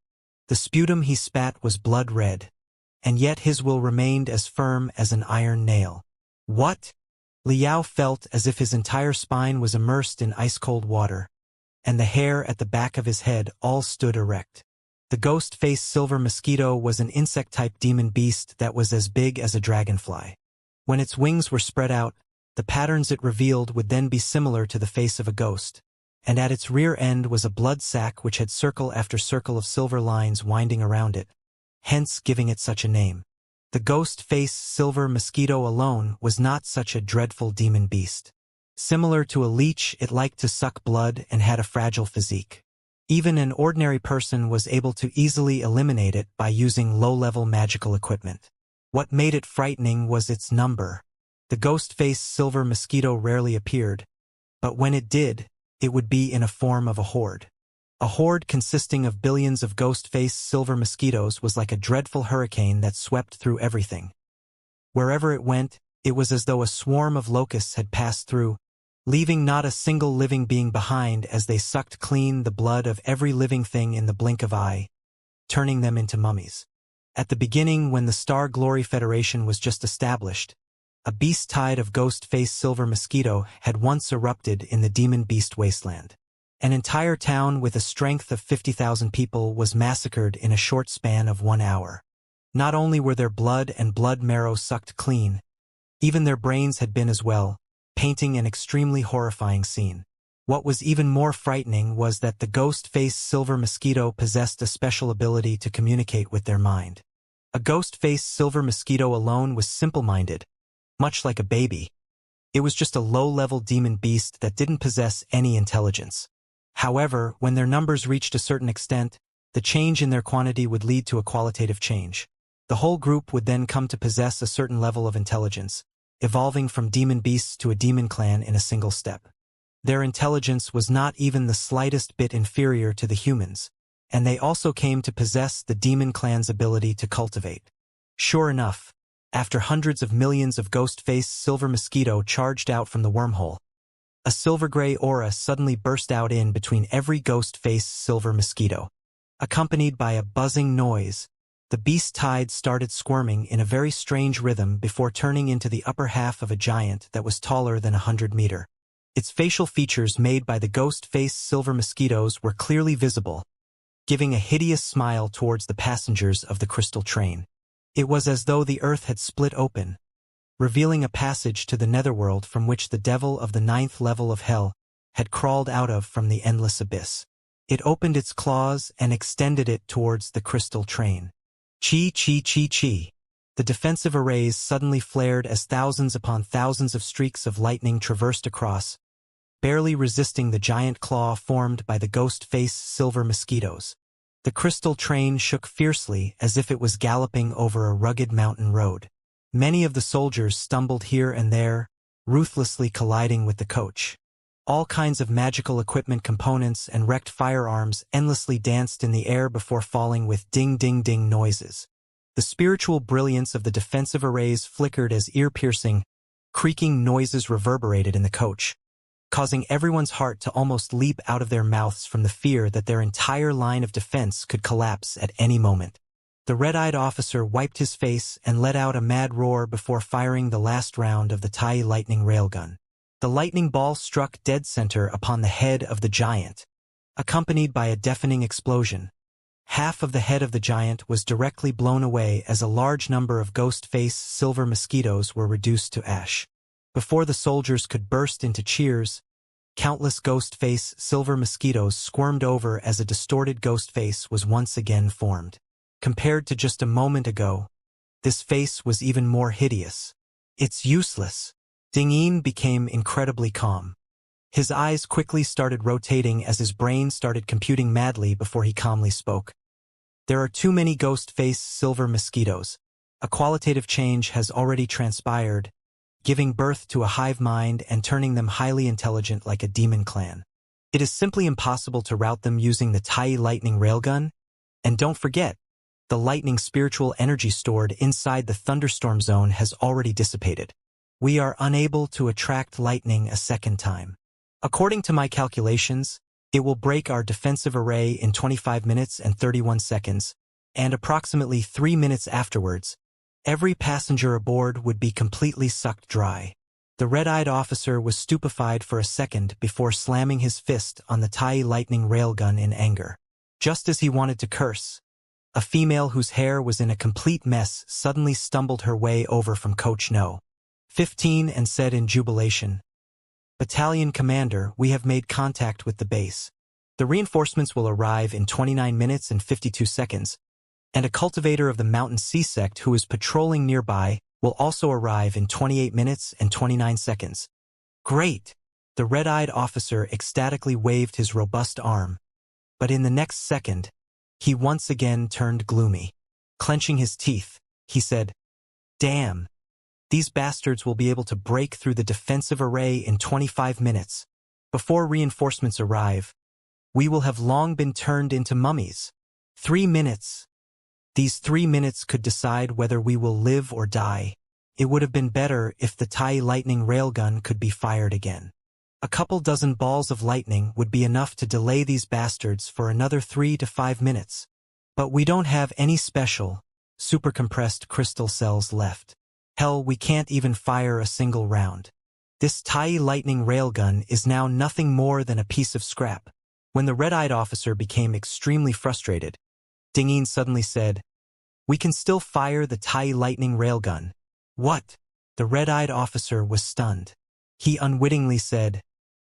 The sputum he spat was blood red, and yet his will remained as firm as an iron nail. "What?" Liao felt as if his entire spine was immersed in ice-cold water, and the hair at the back of his head all stood erect. The ghost-faced silver mosquito was an insect-type demon beast that was as big as a dragonfly. When its wings were spread out, the patterns it revealed would then be similar to the face of a ghost, and at its rear end was a blood sac which had circle after circle of silver lines winding around it, hence giving it such a name. The ghost-faced silver mosquito alone was not such a dreadful demon beast. Similar to a leech, it liked to suck blood and had a fragile physique. Even an ordinary person was able to easily eliminate it by using low-level magical equipment. What made it frightening was its number. The ghost-faced silver mosquito rarely appeared, but when it did, it would be in a form of a horde. A horde consisting of billions of ghost-faced silver mosquitoes was like a dreadful hurricane that swept through everything. Wherever it went, it was as though a swarm of locusts had passed through, leaving not a single living being behind as they sucked clean the blood of every living thing in the blink of eye, turning them into mummies. At the beginning, when the Star Glory Federation was just established, a beast tide of ghost-faced silver mosquito had once erupted in the demon beast wasteland. An entire town with a strength of 50,000 people was massacred in a short span of 1 hour. Not only were their blood and blood marrow sucked clean, even their brains had been as well, painting an extremely horrifying scene. What was even more frightening was that the ghost-faced silver mosquito possessed a special ability to communicate with their mind. A ghost-faced silver mosquito alone was simple-minded, much like a baby. It was just a low-level demon beast that didn't possess any intelligence. However, when their numbers reached a certain extent, the change in their quantity would lead to a qualitative change. The whole group would then come to possess a certain level of intelligence, evolving from demon beasts to a demon clan in a single step. Their intelligence was not even the slightest bit inferior to the humans, and they also came to possess the demon clan's ability to cultivate. Sure enough, after hundreds of millions of ghost-faced silver mosquito charged out from the wormhole, a silver-gray aura suddenly burst out in between every ghost-faced silver mosquito. Accompanied by a buzzing noise, the beast tide started squirming in a very strange rhythm before turning into the upper half of a giant that was taller than 100 meters. Its facial features made by the ghost-faced silver mosquitoes were clearly visible, giving a hideous smile towards the passengers of the crystal train. It was as though the earth had split open, revealing a passage to the netherworld from which the devil of the 9th level of hell had crawled out of from the endless abyss. It opened its claws and extended it towards the crystal train. Chi chi chi chi. The defensive arrays suddenly flared as thousands upon thousands of streaks of lightning traversed across, barely resisting the giant claw formed by the ghost-faced silver mosquitoes. The crystal train shook fiercely as if it was galloping over a rugged mountain road. Many of the soldiers stumbled here and there, ruthlessly colliding with the coach. All kinds of magical equipment components and wrecked firearms endlessly danced in the air before falling with ding-ding-ding noises. The spiritual brilliance of the defensive arrays flickered as ear-piercing, creaking noises reverberated in the coach, causing everyone's heart to almost leap out of their mouths from the fear that their entire line of defense could collapse at any moment. The red-eyed officer wiped his face and let out a mad roar before firing the last round of the Tai lightning railgun. The lightning ball struck dead center upon the head of the giant, accompanied by a deafening explosion. Half of the head of the giant was directly blown away as a large number of ghost-faced silver mosquitoes were reduced to ash. Before the soldiers could burst into cheers, countless ghost-face silver mosquitoes squirmed over as a distorted ghost face was once again formed. Compared to just a moment ago, this face was even more hideous. It's useless. Ding-Yin became incredibly calm. His eyes quickly started rotating as his brain started computing madly before he calmly spoke. There are too many ghost-faced silver mosquitoes. A qualitative change has already transpired, giving birth to a hive mind and turning them highly intelligent like a demon clan. It is simply impossible to rout them using the Tai lightning railgun. And don't forget, the lightning spiritual energy stored inside the thunderstorm zone has already dissipated. We are unable to attract lightning a second time. According to my calculations, it will break our defensive array in 25 minutes and 31 seconds, and approximately 3 minutes afterwards, every passenger aboard would be completely sucked dry. The red-eyed officer was stupefied for a second before slamming his fist on the Tai lightning railgun in anger. Just as he wanted to curse, a female whose hair was in a complete mess suddenly stumbled her way over from Coach No. 15 and said in jubilation, "Battalion Commander, we have made contact with the base. The reinforcements will arrive in 29 minutes and 52 seconds, and a cultivator of the Mountain Sea sect who is patrolling nearby will also arrive in 28 minutes and 29 seconds. Great! The red-eyed officer ecstatically waved his robust arm, but in the next second, he once again turned gloomy. Clenching his teeth, he said, "Damn! These bastards will be able to break through the defensive array in 25 minutes. Before reinforcements arrive, we will have long been turned into mummies. 3 minutes. These 3 minutes could decide whether we will live or die. It would have been better if the Tai lightning railgun could be fired again. A couple dozen balls of lightning would be enough to delay these bastards for another 3 to 5 minutes. But we don't have any special, super-compressed crystal cells left. Hell, we can't even fire a single round. This Tai lightning railgun is now nothing more than a piece of scrap." When the red-eyed officer became extremely frustrated, Ding-Yin suddenly said, "We can still fire the Tai lightning railgun." "What?" The red-eyed officer was stunned. He unwittingly said,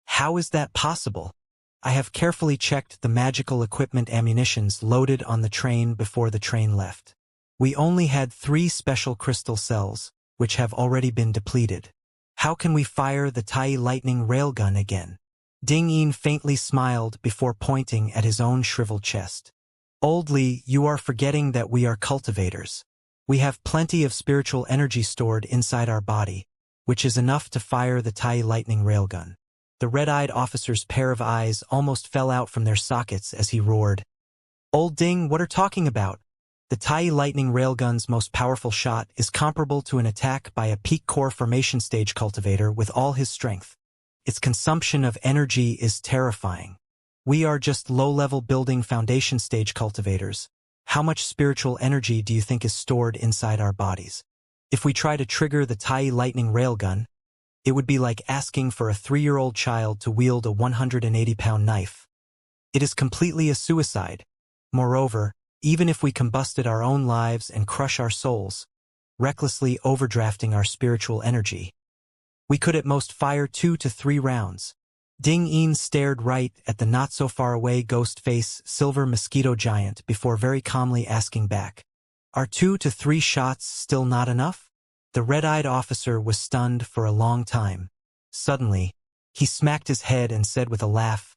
"How is that possible? I have carefully checked the magical equipment ammunitions loaded on the train before the train left. We only had 3 special crystal cells, which have already been depleted. How can we fire the Tai lightning railgun again?" Ding-Yin faintly smiled before pointing at his own shriveled chest. "Old Li, you are forgetting that we are cultivators. We have plenty of spiritual energy stored inside our body, which is enough to fire the Tai lightning railgun." The red-eyed officer's pair of eyes almost fell out from their sockets as he roared, Old Ding, what are talking about? The Tai lightning railgun's most powerful shot is comparable to an attack by a peak core formation stage cultivator with all his strength. Its consumption of energy is terrifying. We are just low-level building foundation stage cultivators. How much spiritual energy do you think is stored inside our bodies? If we try to trigger the Tai lightning railgun, it would be like asking for a 3-year-old child to wield a 180-pound knife. It is completely a suicide. Moreover, even if we combusted our own lives and crush our souls, recklessly overdrafting our spiritual energy, we could at most fire 2 to 3 rounds. Ding Yin stared right at the not-so-far-away ghost-face silver mosquito giant before very calmly asking back, "Are 2 to 3 shots still not enough?" The red-eyed officer was stunned for a long time. Suddenly, he smacked his head and said with a laugh,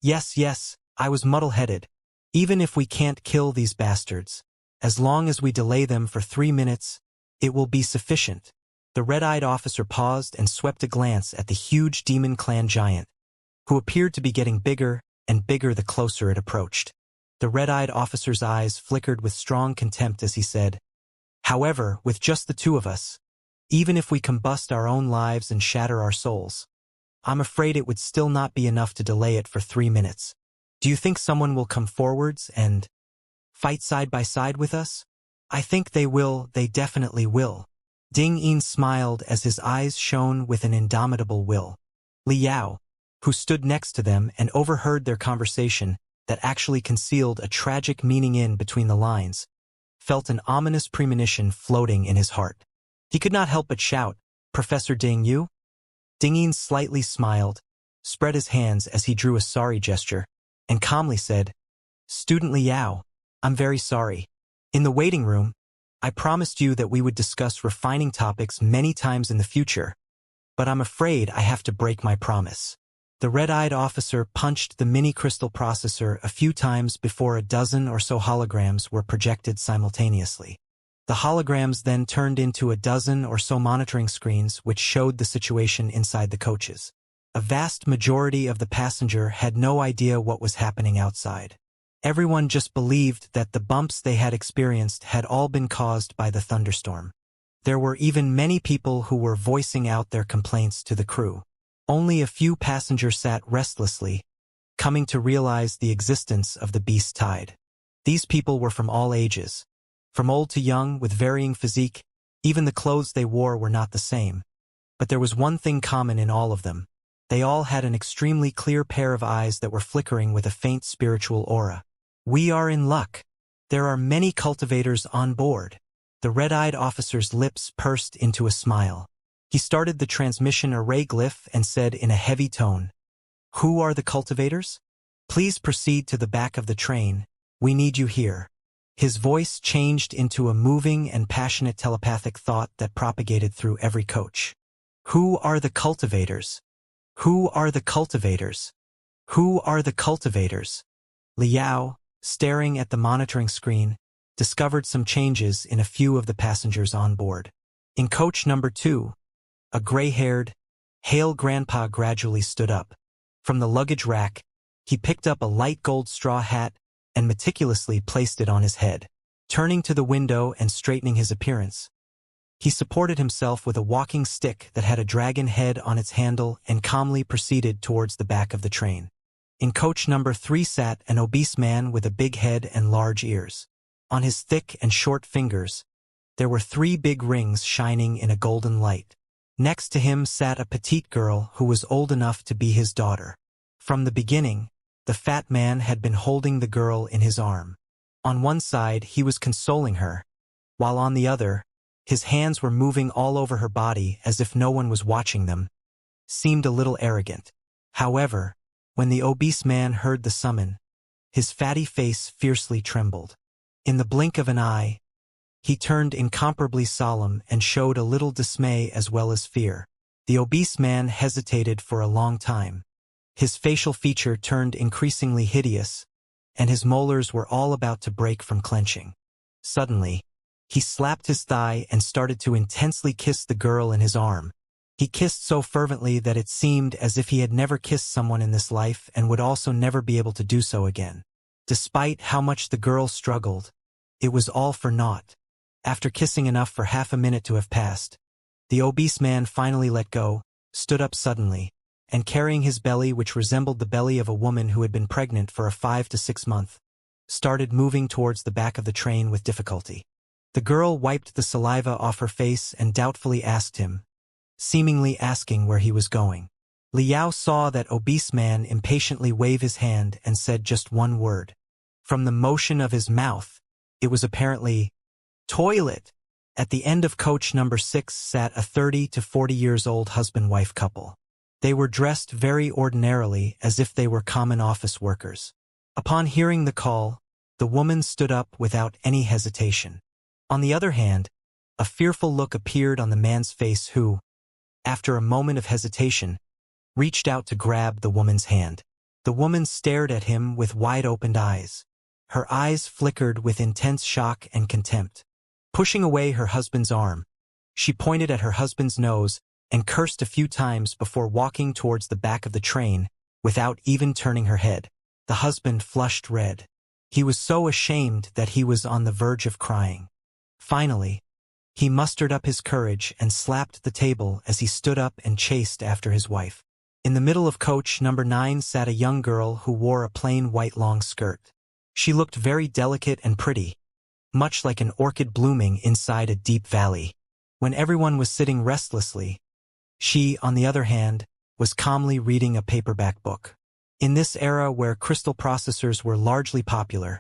Yes, I was muddle-headed. Even if we can't kill these bastards, as long as we delay them for 3 minutes, it will be sufficient." The red-eyed officer paused and swept a glance at the huge demon clan giant, who appeared to be getting bigger and bigger the closer it approached. The red-eyed officer's eyes flickered with strong contempt as he said, "However, with just the 2 of us, even if we combust our own lives and shatter our souls, I'm afraid it would still not be enough to delay it for 3 minutes. Do you think someone will come forwards and fight side by side with us?" "I think they will, they definitely will." Ding Yin smiled as his eyes shone with an indomitable will. Li Yao, who stood next to them and overheard their conversation that actually concealed a tragic meaning in between the lines, felt an ominous premonition floating in his heart. He could not help but shout, "Professor Ding Yu?" Ding Yin slightly smiled, spread his hands as he drew a sorry gesture, and calmly said, "Student Li Yao, I'm very sorry. In the waiting room, I promised you that we would discuss refining topics many times in the future, but I'm afraid I have to break my promise." The red-eyed officer punched the mini-crystal processor a few times before a dozen or so holograms were projected simultaneously. The holograms then turned into a dozen or so monitoring screens which showed the situation inside the coaches. A vast majority of the passenger had no idea what was happening outside. Everyone just believed that the bumps they had experienced had all been caused by the thunderstorm. There were even many people who were voicing out their complaints to the crew. Only a few passengers sat restlessly, coming to realize the existence of the beast tide. These people were from all ages, from old to young with varying physique. Even the clothes they wore were not the same. But there was one thing common in all of them. They all had an extremely clear pair of eyes that were flickering with a faint spiritual aura. "We are in luck. There are many cultivators on board." The red-eyed officer's lips pursed into a smile. He started the transmission array glyph and said in a heavy tone, "Who are the cultivators? Please proceed to the back of the train. We need you here." His voice changed into a moving and passionate telepathic thought that propagated through every coach. "Who are the cultivators? Who are the cultivators? Who are the cultivators?" Li Yao, staring at the monitoring screen, discovered some changes in a few of the passengers on board. In coach number 2, a gray-haired, hale grandpa gradually stood up. From the luggage rack, he picked up a light gold straw hat and meticulously placed it on his head. Turning to the window and straightening his appearance, he supported himself with a walking stick that had a dragon head on its handle and calmly proceeded towards the back of the train. In coach number 3 sat an obese man with a big head and large ears. On his thick and short fingers, there were 3 big rings shining in a golden light. Next to him sat a petite girl who was old enough to be his daughter. From the beginning, the fat man had been holding the girl in his arm. On one side, he was consoling her, while on the other, his hands were moving all over her body as if no one was watching them. Seemed a little arrogant. However, when the obese man heard the summon, his fatty face fiercely trembled. In the blink of an eye, he turned incomparably solemn and showed a little dismay as well as fear. The obese man hesitated for a long time. His facial feature turned increasingly hideous, and his molars were all about to break from clenching. Suddenly, he slapped his thigh and started to intensely kiss the girl in his arm. He kissed so fervently that it seemed as if he had never kissed someone in this life and would also never be able to do so again. Despite how much the girl struggled, it was all for naught. After kissing enough for half a minute to have passed, the obese man finally let go, stood up suddenly, and carrying his belly, which resembled the belly of a woman who had been pregnant for a 5 to 6 month, started moving towards the back of the train with difficulty. The girl wiped the saliva off her face and doubtfully asked him, seemingly asking where he was going. Liao saw that obese man impatiently wave his hand and said just one word. From the motion of his mouth, it was apparently, toilet. At the end of coach number 6 sat a 30 to 40 years old husband-wife couple. They were dressed very ordinarily as if they were common office workers. Upon hearing the call, the woman stood up without any hesitation. On the other hand, a fearful look appeared on the man's face who, after a moment of hesitation, reached out to grab the woman's hand. The woman stared at him with wide-opened eyes. Her eyes flickered with intense shock and contempt. Pushing away her husband's arm, she pointed at her husband's nose and cursed a few times before walking towards the back of the train without even turning her head. The husband flushed red. He was so ashamed that he was on the verge of crying. Finally, he mustered up his courage and slapped the table as he stood up and chased after his wife. In the middle of coach number 9 sat a young girl who wore a plain white long skirt. She looked very delicate and pretty, much like an orchid blooming inside a deep valley. When everyone was sitting restlessly, she, on the other hand, was calmly reading a paperback book. In this era where crystal processors were largely popular,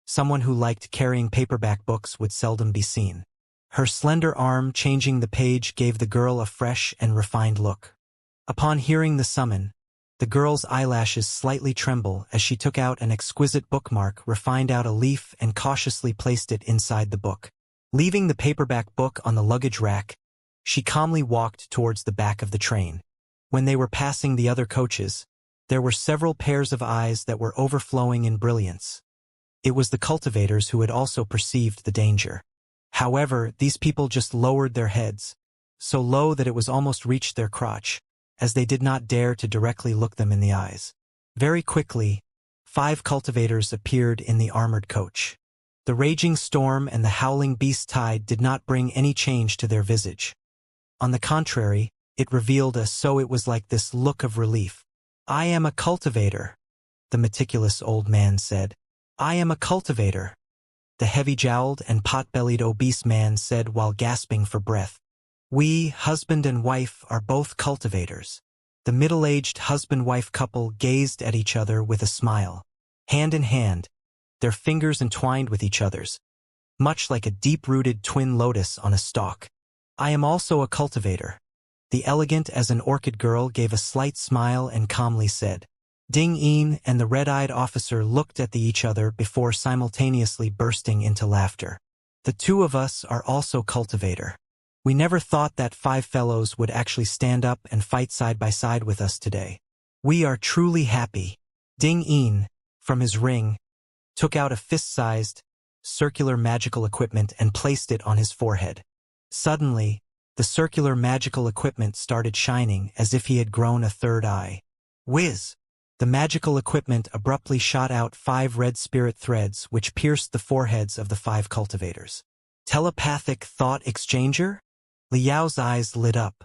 someone who liked carrying paperback books would seldom be seen. Her slender arm changing the page gave the girl a fresh and refined look. Upon hearing the summon, the girl's eyelashes slightly trembled as she took out an exquisite bookmark, refined out a leaf, and cautiously placed it inside the book. Leaving the paperback book on the luggage rack, she calmly walked towards the back of the train. When they were passing the other coaches, there were several pairs of eyes that were overflowing in brilliance. It was the cultivators who had also perceived the danger. However, these people just lowered their heads, so low that it was almost reached their crotch, as they did not dare to directly look them in the eyes. Very quickly, 5 cultivators appeared in the armored coach. The raging storm and the howling beast tide did not bring any change to their visage. On the contrary, it revealed it was like this look of relief. "I am a cultivator," the meticulous old man said. "I am a cultivator," the heavy-jowled and pot-bellied obese man said while gasping for breath. "We, husband and wife, are both cultivators." The middle-aged husband-wife couple gazed at each other with a smile. Hand in hand, their fingers entwined with each other's, much like a deep-rooted twin lotus on a stalk. "I am also a cultivator." The elegant as an orchid girl gave a slight smile and calmly said. Ding Yin and the red-eyed officer looked at each other before simultaneously bursting into laughter. "The two of us are also cultivator. We never thought that 5 fellows would actually stand up and fight side by side with us today. We are truly happy." Ding Yin, from his ring, took out a fist-sized, circular magical equipment and placed it on his forehead. Suddenly, the circular magical equipment started shining as if he had grown a third eye. Whiz! The magical equipment abruptly shot out 5 red spirit threads which pierced the foreheads of the 5 cultivators. Telepathic thought exchanger? Liao's eyes lit up.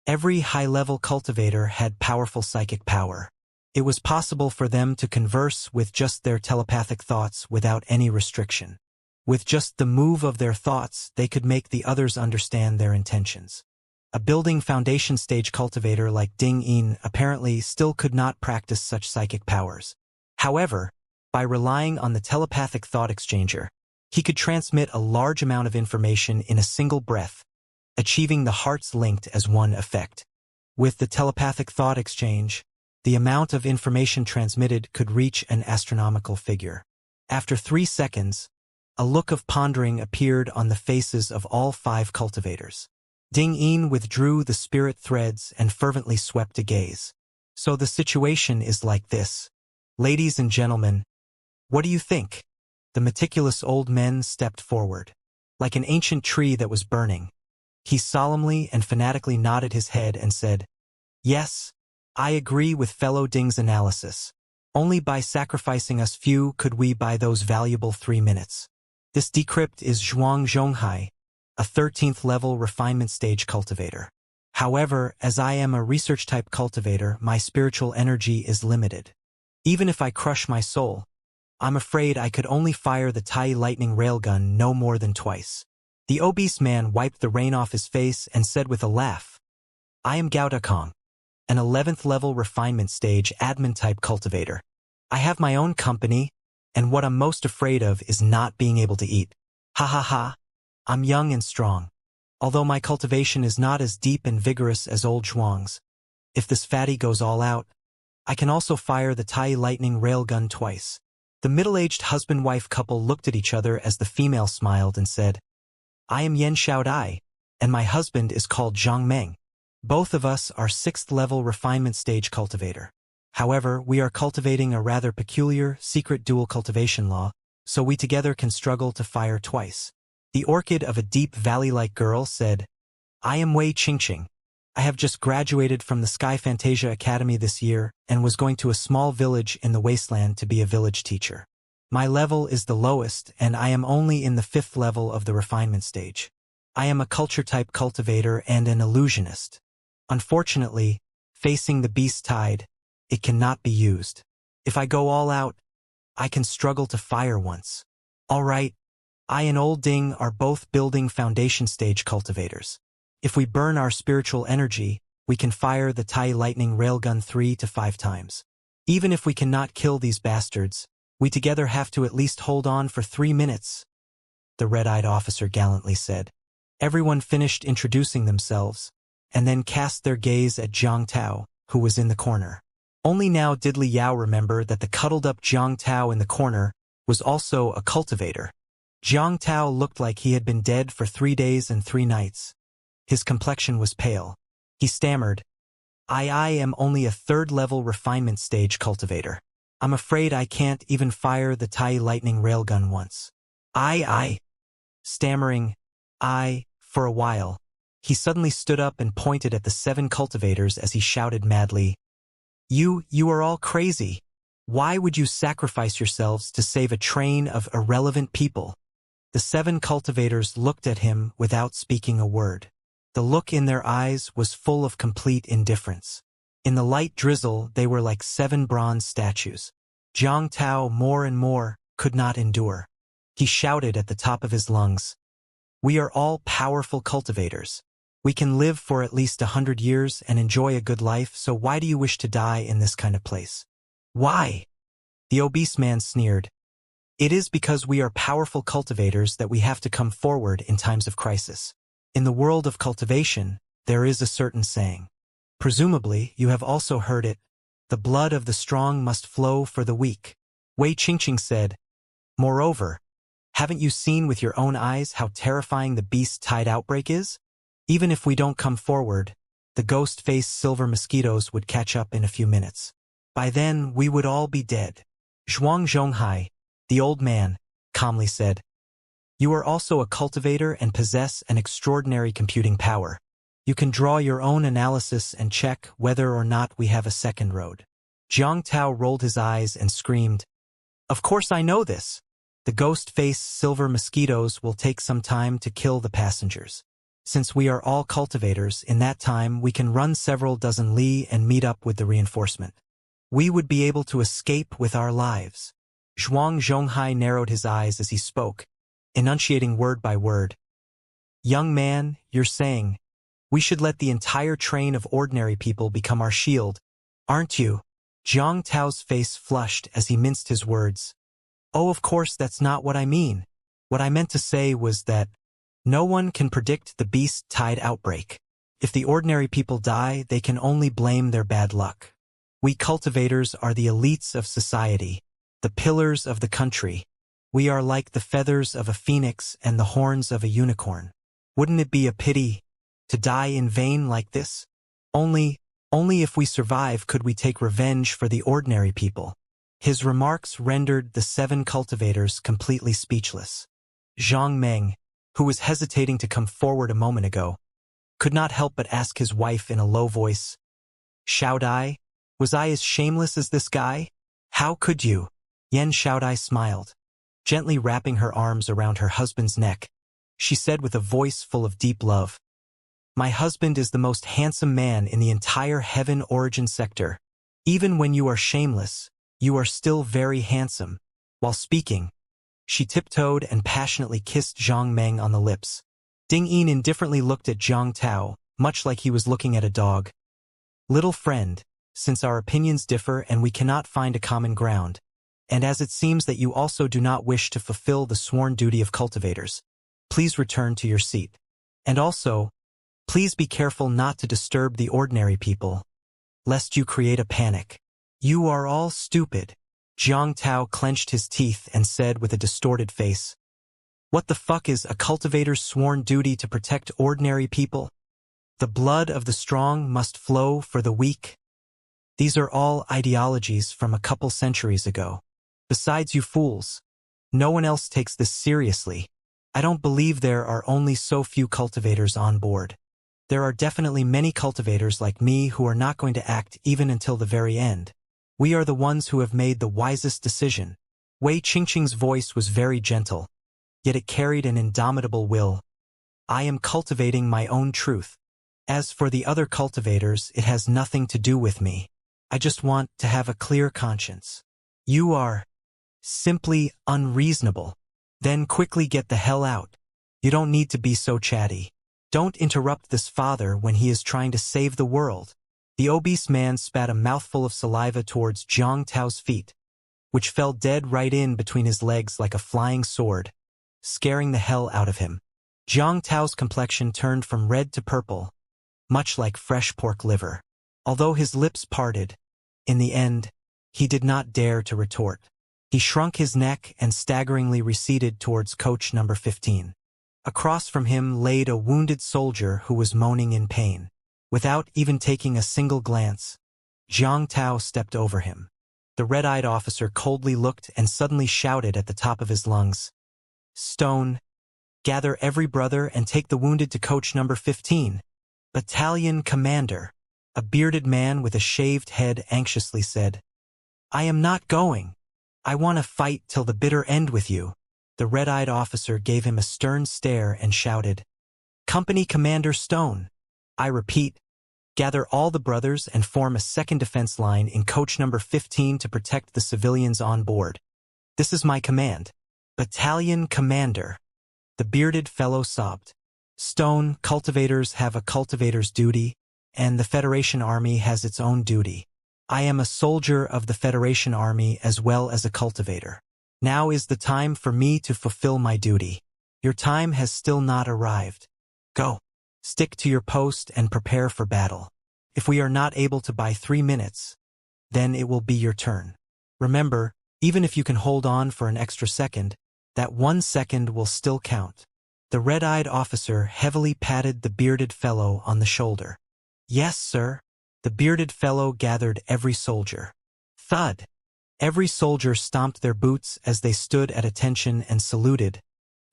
Every high-level cultivator had powerful psychic power. It was possible for them to converse with just their telepathic thoughts without any restriction. With just the move of their thoughts, they could make the others understand their intentions. A building foundation stage cultivator like Ding Yin apparently still could not practice such psychic powers. However, by relying on the telepathic thought exchanger, he could transmit a large amount of information in a single breath, achieving the hearts linked as one effect. With the telepathic thought exchange, the amount of information transmitted could reach an astronomical figure. After 3 seconds, a look of pondering appeared on the faces of all 5 cultivators. Ding Yin withdrew the spirit threads and fervently swept a gaze. "So the situation is like this. Ladies and gentlemen, what do you think?" The meticulous old man stepped forward. Like an ancient tree that was burning, he solemnly and fanatically nodded his head and said, "Yes, I agree with fellow Ding's analysis. Only by sacrificing us few could we buy those valuable 3 minutes. This decrypt is Zhuang Zhonghai, a 13th level refinement stage cultivator. However, as I am a research-type cultivator, my spiritual energy is limited. Even if I crush my soul, I'm afraid I could only fire the Tai lightning railgun no more than twice. The obese man wiped the rain off his face and said with a laugh, I am Gao Dakong, an 11th level refinement stage admin-type cultivator. I have my own company, and what I'm most afraid of is not being able to eat. Ha ha ha. I'm young and strong. Although my cultivation is not as deep and vigorous as old Zhuang's, if this fatty goes all out, I can also fire the Tai lightning railgun twice. The middle-aged husband-wife couple looked at each other as the female smiled and said, I am Yen Xiaodai, and my husband is called Zhang Meng. Both of us are 6th level refinement stage cultivator. However, we are cultivating a rather peculiar, secret dual cultivation law, so we together can struggle to fire twice. The orchid of a deep valley-like girl said, I am Wei Qingqing. I have just graduated from the Sky Fantasia Academy this year and was going to a small village in the wasteland to be a village teacher. My level is the lowest, and I am only in the 5th level of the refinement stage. I am a culture-type cultivator and an illusionist. Unfortunately, facing the beast tide, it cannot be used. If I go all out, I can struggle to fire once. All right, I and Old Ding are both building foundation stage cultivators. If we burn our spiritual energy, we can fire the Tai lightning railgun 3 to 5 times. Even if we cannot kill these bastards, we together have to at least hold on for 3 minutes, the red-eyed officer gallantly said. Everyone finished introducing themselves, and then cast their gaze at Jiang Tao, who was in the corner. Only now did Li Yao remember that the cuddled-up Jiang Tao in the corner was also a cultivator. Jiang Tao looked like he had been dead for 3 days and 3 nights. His complexion was pale. He stammered, I am only a 3rd level refinement stage cultivator. I'm afraid I can't even fire the Tai lightning railgun once. Stammering, for a while. He suddenly stood up and pointed at the 7 cultivators as he shouted madly, You are all crazy. Why would you sacrifice yourselves to save a train of irrelevant people? The 7 cultivators looked at him without speaking a word. The look in their eyes was full of complete indifference. In the light drizzle, they were like 7 bronze statues. Jiang Tao, more and more, could not endure. He shouted at the top of his lungs, We are all powerful cultivators. We can live for at least 100 years and enjoy a good life, so why do you wish to die in this kind of place? Why? The obese man sneered. It is because we are powerful cultivators that we have to come forward in times of crisis. In the world of cultivation, there is a certain saying. Presumably, you have also heard it, the blood of the strong must flow for the weak. Wei Qingqing said, Moreover, haven't you seen with your own eyes how terrifying the beast tide outbreak is? Even if we don't come forward, the ghost-faced silver mosquitoes would catch up in a few minutes. By then, we would all be dead. Zhuang Zhonghai, the old man, calmly said, You are also a cultivator and possess an extraordinary computing power. You can draw your own analysis and check whether or not we have a second road. Jiang Tao rolled his eyes and screamed, Of course I know this. The ghost-faced silver mosquitoes will take some time to kill the passengers. Since we are all cultivators, in that time we can run several dozen li and meet up with the reinforcement. We would be able to escape with our lives. Zhuang Zhonghai narrowed his eyes as he spoke, enunciating word by word. Young man, you're saying, we should let the entire train of ordinary people become our shield, aren't you? Jiang Tao's face flushed as he minced his words. Oh, of course that's not what I mean. What I meant to say was that no one can predict the beast tide outbreak. If the ordinary people die, they can only blame their bad luck. We cultivators are the elites of society, the pillars of the country. We are like the feathers of a phoenix and the horns of a unicorn. Wouldn't it be a pity to die in vain like this? Only if we survive could we take revenge for the ordinary people. His remarks rendered the 7 cultivators completely speechless. Zhang Meng, who was hesitating to come forward a moment ago, could not help but ask his wife in a low voice, Xiaodai, was I as shameless as this guy? How could you? Xianxia smiled. Gently wrapping her arms around her husband's neck, she said with a voice full of deep love, "My husband is the most handsome man in the entire heaven origin sector. Even when you are shameless, you are still very handsome." While speaking, she tiptoed and passionately kissed Zhang Meng on the lips. Ding Yin indifferently looked at Zhang Tao, much like he was looking at a dog. "Little friend, since our opinions differ and we cannot find a common ground, and as it seems that you also do not wish to fulfill the sworn duty of cultivators, please return to your seat. And also, please be careful not to disturb the ordinary people, lest you create a panic." "You are all stupid." Zhang Tao clenched his teeth and said with a distorted face, "What the fuck is a cultivator's sworn duty to protect ordinary people? The blood of the strong must flow for the weak. These are all ideologies from a couple centuries ago. Besides, you fools, no one else takes this seriously. I don't believe there are only so few cultivators on board. There are definitely many cultivators like me who are not going to act even until the very end. We are the ones who have made the wisest decision." Wei Qingqing's voice was very gentle, yet it carried an indomitable will. "I am cultivating my own truth. As for the other cultivators, it has nothing to do with me. I just want to have a clear conscience." "You are simply unreasonable." "Then quickly get the hell out. You don't need to be so chatty. Don't interrupt this father when he is trying to save the world." The obese man spat a mouthful of saliva towards Zhang Tao's feet, which fell dead right in between his legs like a flying sword, scaring the hell out of him. Zhang Tao's complexion turned from red to purple, much like fresh pork liver. Although his lips parted, in the end, he did not dare to retort. He shrunk his neck and staggeringly receded towards coach number 15. Across from him laid a wounded soldier who was moaning in pain. Without even taking a single glance, Zhang Tao stepped over him. The red-eyed officer coldly looked and suddenly shouted at the top of his lungs, "Stone, gather every brother and take the wounded to coach number 15. Battalion commander." A bearded man with a shaved head anxiously said, "I am not going. I want to fight till the bitter end with you." The red-eyed officer gave him a stern stare and shouted, "Company Commander Stone, I repeat, gather all the brothers and form a second defense line in coach number 15 to protect the civilians on board. This is my command." "Battalion commander," the bearded fellow sobbed. "Stone, cultivators have a cultivator's duty, and the Federation Army has its own duty. I am a soldier of the Federation Army as well as a cultivator. Now is the time for me to fulfill my duty. Your time has still not arrived. Go. Stick to your post and prepare for battle. If we are not able to buy 3 minutes, then it will be your turn. Remember, even if you can hold on for an extra second, that 1 second will still count." The red-eyed officer heavily patted the bearded fellow on the shoulder. "Yes, sir." The bearded fellow gathered every soldier. Thud! Every soldier stomped their boots as they stood at attention and saluted,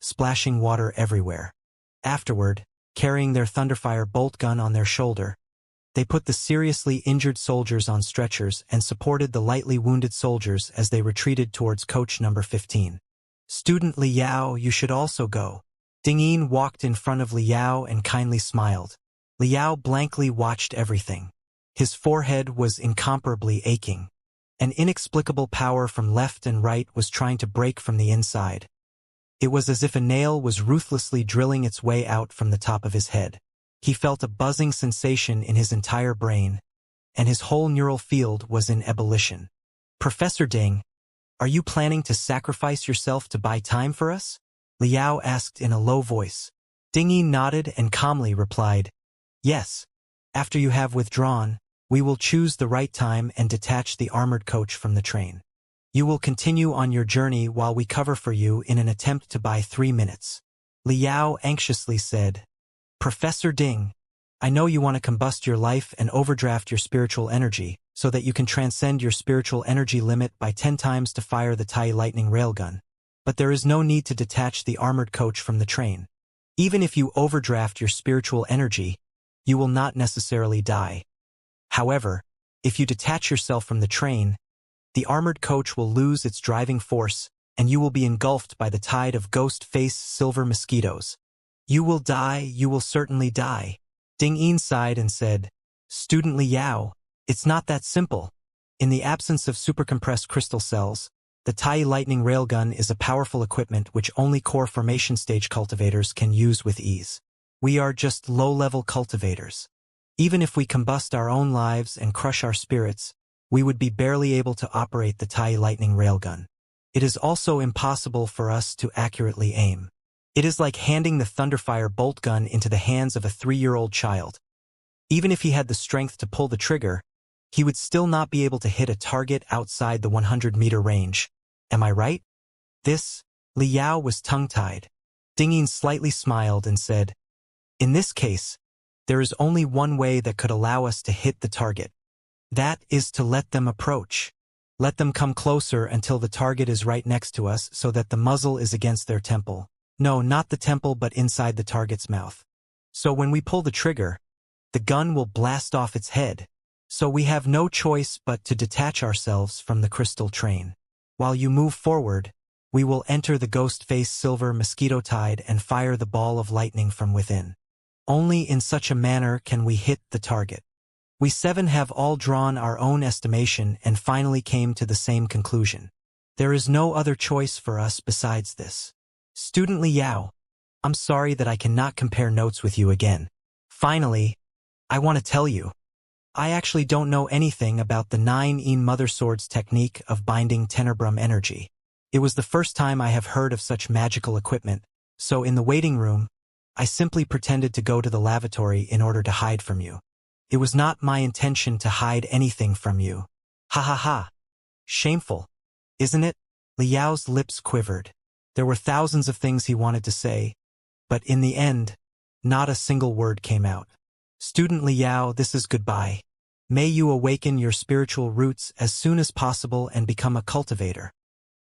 splashing water everywhere. Afterward, carrying their Thunderfire bolt gun on their shoulder, they put the seriously injured soldiers on stretchers and supported the lightly wounded soldiers as they retreated towards coach number 15. "Student Liao, you should also go." Ding Yin walked in front of Liao and kindly smiled. Liao blankly watched everything. His forehead was incomparably aching. An inexplicable power from left and right was trying to break from the inside. It was as if a nail was ruthlessly drilling its way out from the top of his head. He felt a buzzing sensation in his entire brain, and his whole neural field was in ebullition. "Professor Ding, are you planning to sacrifice yourself to buy time for us?" Liao asked in a low voice. Ding Yi nodded and calmly replied, "Yes. After you have withdrawn, we will choose the right time and detach the armored coach from the train. You will continue on your journey while we cover for you in an attempt to buy 3 minutes." Liao anxiously said, "Professor Ding, I know you want to combust your life and overdraft your spiritual energy so that you can transcend your spiritual energy limit by 10 times to fire the Tai Lightning railgun. But there is no need to detach the armored coach from the train. Even if you overdraft your spiritual energy, you will not necessarily die. However, if you detach yourself from the train, The armored coach will lose its driving force, and you will be engulfed by the tide of ghost-face silver mosquitoes. You will die, you will certainly die. Ding Yin sighed and said, Student Liao, it's not that simple. In the absence of supercompressed crystal cells, the Tai lightning railgun is a powerful equipment which only core formation stage cultivators can use with ease. We are just low-level cultivators. Even if we combust our own lives and crush our spirits, we would be barely able to operate the Tai lightning railgun. It is also impossible for us to accurately aim. It is like handing the Thunderfire bolt gun into the hands of a 3-year-old child. Even if he had the strength to pull the trigger, he would still not be able to hit a target outside the 100-meter range. Am I right? Liao was tongue-tied. Ding Yin slightly smiled and said, In this case, there is only one way that could allow us to hit the target. That is to let them approach. Let them come closer until the target is right next to us so that the muzzle is against their temple. No, not the temple but inside the target's mouth. So when we pull the trigger, the gun will blast off its head. So we have no choice but to detach ourselves from the crystal train. While you move forward, we will enter the ghost-face silver mosquito tide and fire the ball of lightning from within. Only in such a manner can we hit the target. We 7 have all drawn our own estimation and finally came to the same conclusion. There is no other choice for us besides this. Student Liao, I'm sorry that I cannot compare notes with you again. Finally, I want to tell you, I actually don't know anything about the 9-in Mother Sword's technique of binding Tenebrum energy. It was the first time I have heard of such magical equipment, so in the waiting room, I simply pretended to go to the lavatory in order to hide from you. It was not my intention to hide anything from you. Ha ha ha. Shameful, isn't it? Liao's lips quivered. There were thousands of things he wanted to say, but in the end, not a single word came out. Student Liao, this is goodbye. May you awaken your spiritual roots as soon as possible and become a cultivator.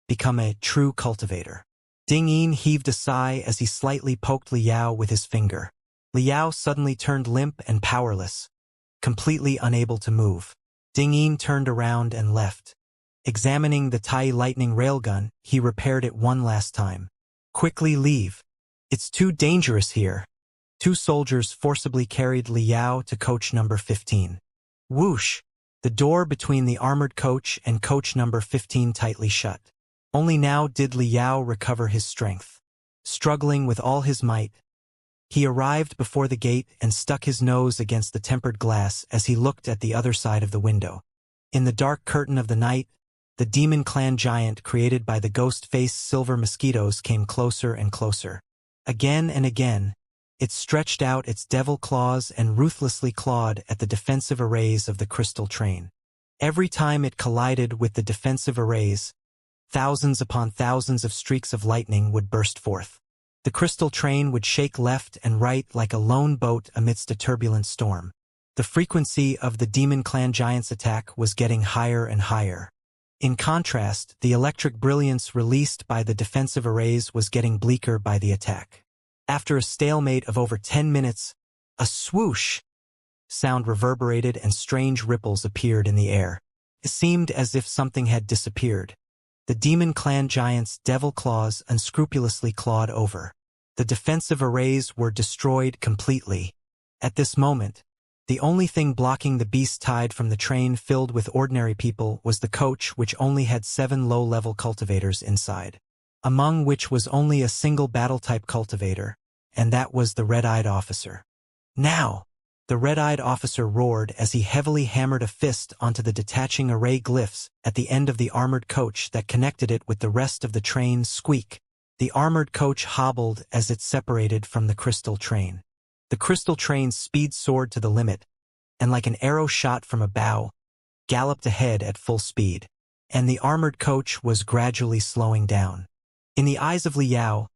Become a true cultivator. Ding Yin heaved a sigh as he slightly poked Liao with his finger. Liao suddenly turned limp and powerless, completely unable to move. Ding Yin turned around and left. Examining the Tai lightning railgun, he repaired it one last time. Quickly leave. It's too dangerous here. 2 soldiers forcibly carried Liao to coach number 15. Whoosh! The door between the armored coach and coach number 15 tightly shut. Only now did Liao recover his strength. Struggling with all his might, he arrived before the gate and stuck his nose against the tempered glass as he looked at the other side of the window. In the dark curtain of the night, the demon clan giant created by the ghost-faced silver mosquitoes came closer and closer. Again and again, it stretched out its devil claws and ruthlessly clawed at the defensive arrays of the crystal train. Every time it collided with the defensive arrays, thousands upon thousands of streaks of lightning would burst forth. The crystal train would shake left and right like a lone boat amidst a turbulent storm. The frequency of the demon clan giant's attack was getting higher and higher. In contrast, the electric brilliance released by the defensive arrays was getting bleaker by the attack. After a stalemate of over 10 minutes, a swoosh sound reverberated and strange ripples appeared in the air. It seemed as if something had disappeared. The demon clan giant's devil claws unscrupulously clawed over. The defensive arrays were destroyed completely. At this moment, the only thing blocking the beast tide from the train filled with ordinary people was the coach, which only had 7 low-level cultivators inside, among which was only a single battle-type cultivator, and that was the red-eyed officer. Now! The red-eyed officer roared as he heavily hammered a fist onto the detaching array glyphs at the end of the armored coach that connected it with the rest of the train. Squeak! The armored coach hobbled as it separated from the crystal train. The crystal train's speed soared to the limit, and like an arrow shot from a bow, galloped ahead at full speed. And the armored coach was gradually slowing down. In the eyes of Liao,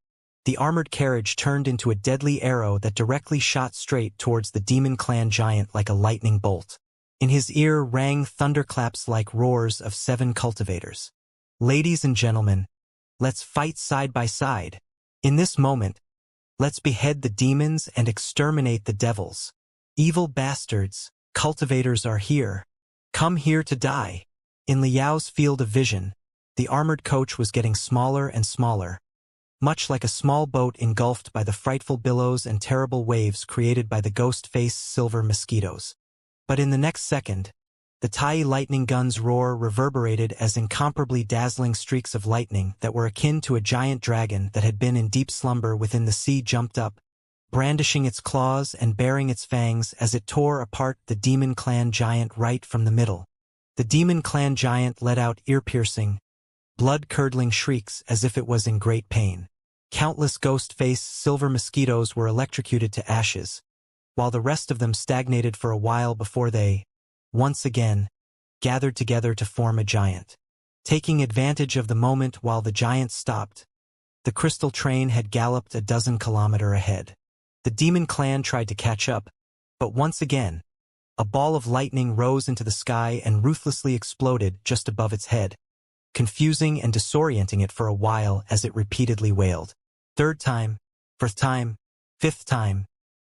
the armored carriage turned into a deadly arrow that directly shot straight towards the demon clan giant like a lightning bolt. In his ear rang thunderclaps like roars of 7 cultivators. Ladies and gentlemen, let's fight side by side. In this moment, let's behead the demons and exterminate the devils. Evil bastards, cultivators are here. Come here to die. In Liao's field of vision, the armored coach was getting smaller and smaller, much like a small boat engulfed by the frightful billows and terrible waves created by the ghost-faced silver mosquitoes. But in the next second, the Tai lightning gun's roar reverberated as incomparably dazzling streaks of lightning that were akin to a giant dragon that had been in deep slumber within the sea jumped up, brandishing its claws and baring its fangs as it tore apart the Demon Clan giant right from the middle. The Demon Clan giant let out ear-piercing, blood-curdling shrieks as if it was in great pain. Countless ghost-faced silver mosquitoes were electrocuted to ashes, while the rest of them stagnated for a while before they, once again, gathered together to form a giant. Taking advantage of the moment while the giant stopped, the crystal train had galloped a dozen kilometers ahead. The Demon Clan tried to catch up, but once again, a ball of lightning rose into the sky and ruthlessly exploded just above its head, confusing and disorienting it for a while as it repeatedly wailed. Third time, fourth time, fifth time.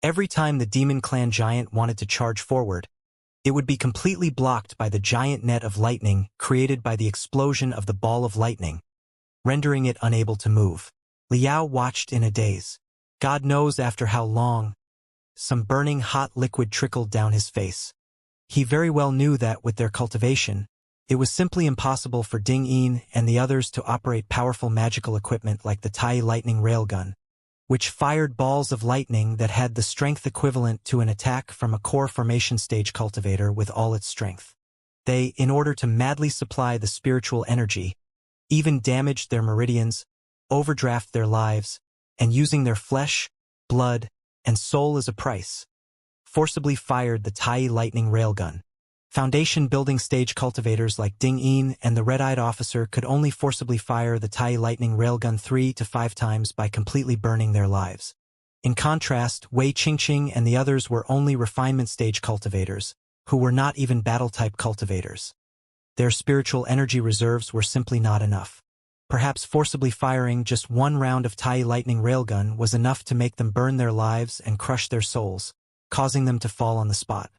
Every time the Demon Clan giant wanted to charge forward, it would be completely blocked by the giant net of lightning created by the explosion of the ball of lightning, rendering it unable to move. Liao watched in a daze. God knows after how long. Some burning hot liquid trickled down his face. He very well knew that with their cultivation, it was simply impossible for Ding Yin and the others to operate powerful magical equipment like the Tai lightning railgun, which fired balls of lightning that had the strength equivalent to an attack from a core formation stage cultivator with all its strength. They, in order to madly supply the spiritual energy, even damaged their meridians, overdraft their lives, and using their flesh, blood, and soul as a price, forcibly fired the Tai lightning railgun. Foundation building stage cultivators like Ding Yin and the red-eyed officer could only forcibly fire the Tai lightning railgun 3 to 5 times by completely burning their lives. In contrast, Wei Qingqing and the others were only refinement stage cultivators, who were not even battle-type cultivators. Their spiritual energy reserves were simply not enough. Perhaps forcibly firing just one round of Tai lightning railgun was enough to make them burn their lives and crush their souls, causing them to fall on the spot.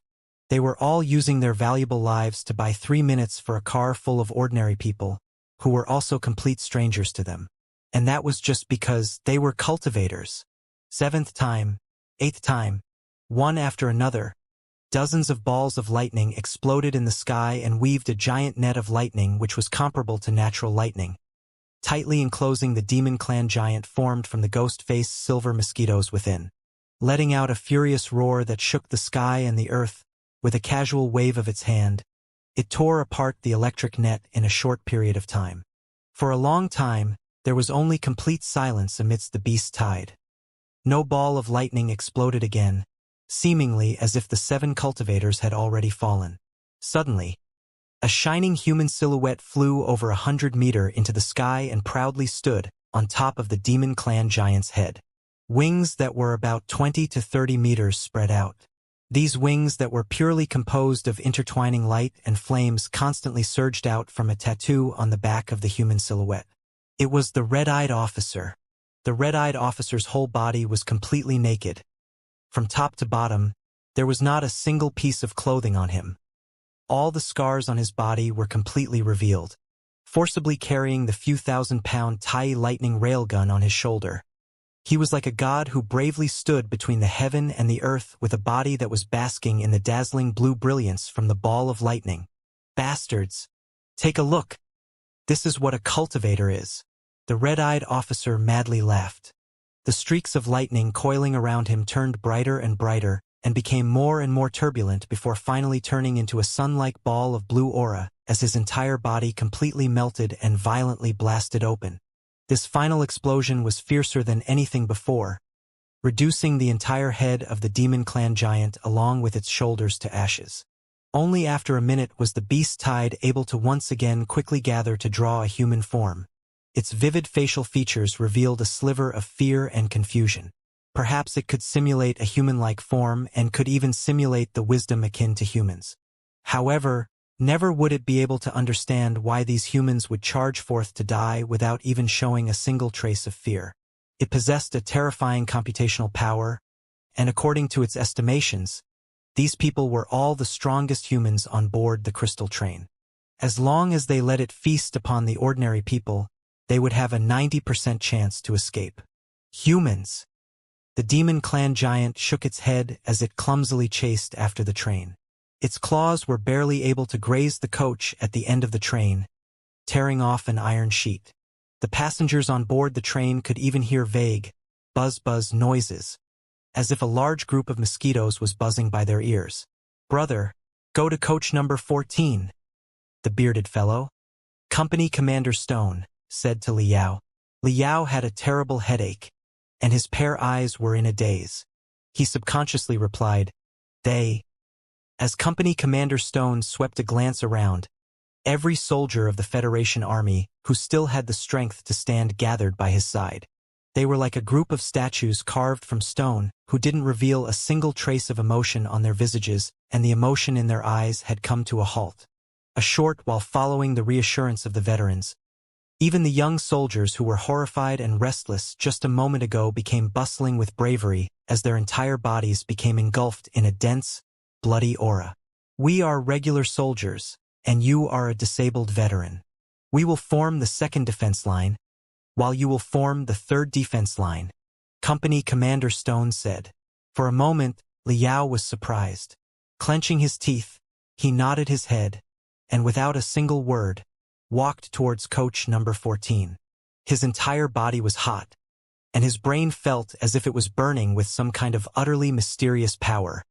They were all using their valuable lives to buy 3 minutes for a car full of ordinary people, who were also complete strangers to them. And that was just because they were cultivators. 7th time, 8th time, one after another, dozens of balls of lightning exploded in the sky and weaved a giant net of lightning which was comparable to natural lightning, tightly enclosing the Demon Clan giant formed from the ghost-faced silver mosquitoes within. Letting out a furious roar that shook the sky and the earth, with a casual wave of its hand, it tore apart the electric net in a short period of time. For a long time, there was only complete silence amidst the beast's tide. No ball of lightning exploded again, seemingly as if the 7 cultivators had already fallen. Suddenly, a shining human silhouette flew over 100 meters into the sky and proudly stood on top of the Demon Clan giant's head. Wings that were about 20 to 30 meters spread out. These wings that were purely composed of intertwining light and flames constantly surged out from a tattoo on the back of the human silhouette. It was the red-eyed officer. The red-eyed officer's whole body was completely naked. From top to bottom, there was not a single piece of clothing on him. All the scars on his body were completely revealed, forcibly carrying the few thousand-pound Tai lightning railgun on his shoulder. He was like a god who bravely stood between the heaven and the earth with a body that was basking in the dazzling blue brilliance from the ball of lightning. Bastards! Take a look! This is what a cultivator is. The red-eyed officer madly laughed. The streaks of lightning coiling around him turned brighter and brighter and became more and more turbulent before finally turning into a sun-like ball of blue aura as his entire body completely melted and violently blasted open. This final explosion was fiercer than anything before, reducing the entire head of the Demon Clan giant along with its shoulders to ashes. Only after a minute was the beast's tide able to once again quickly gather to draw a human form. Its vivid facial features revealed a sliver of fear and confusion. Perhaps it could simulate a human-like form and could even simulate the wisdom akin to humans. However, never would it be able to understand why these humans would charge forth to die without even showing a single trace of fear. It possessed a terrifying computational power, and according to its estimations, these people were all the strongest humans on board the crystal train. As long as they let it feast upon the ordinary people, they would have a 90% chance to escape. Humans! The demon clan giant shook its head as it clumsily chased after the train. Its claws were barely able to graze the coach at the end of the train, tearing off an iron sheet. The passengers on board the train could even hear vague, buzz-buzz noises, as if a large group of mosquitoes was buzzing by their ears. "Brother, go to coach number 14. The bearded fellow, Company Commander Stone, said to Liao. Liao had a terrible headache, and his pair eyes were in a daze. He subconsciously replied, "They." As Company Commander Stone swept a glance around, every soldier of the Federation army who still had the strength to stand gathered by his side. They were like a group of statues carved from stone who didn't reveal a single trace of emotion on their visages, and the emotion in their eyes had come to a halt. A short while following the reassurance of the veterans. Even the young soldiers who were horrified and restless just a moment ago became bustling with bravery as their entire bodies became engulfed in a dense, bloody aura. "We are regular soldiers, and you are a disabled veteran. We will form the second defense line, while you will form the third defense line," Company Commander Stone said. For a moment, Liao was surprised. Clenching his teeth, he nodded his head, and without a single word, walked towards coach number 14. His entire body was hot, and his brain felt as if it was burning with some kind of utterly mysterious power,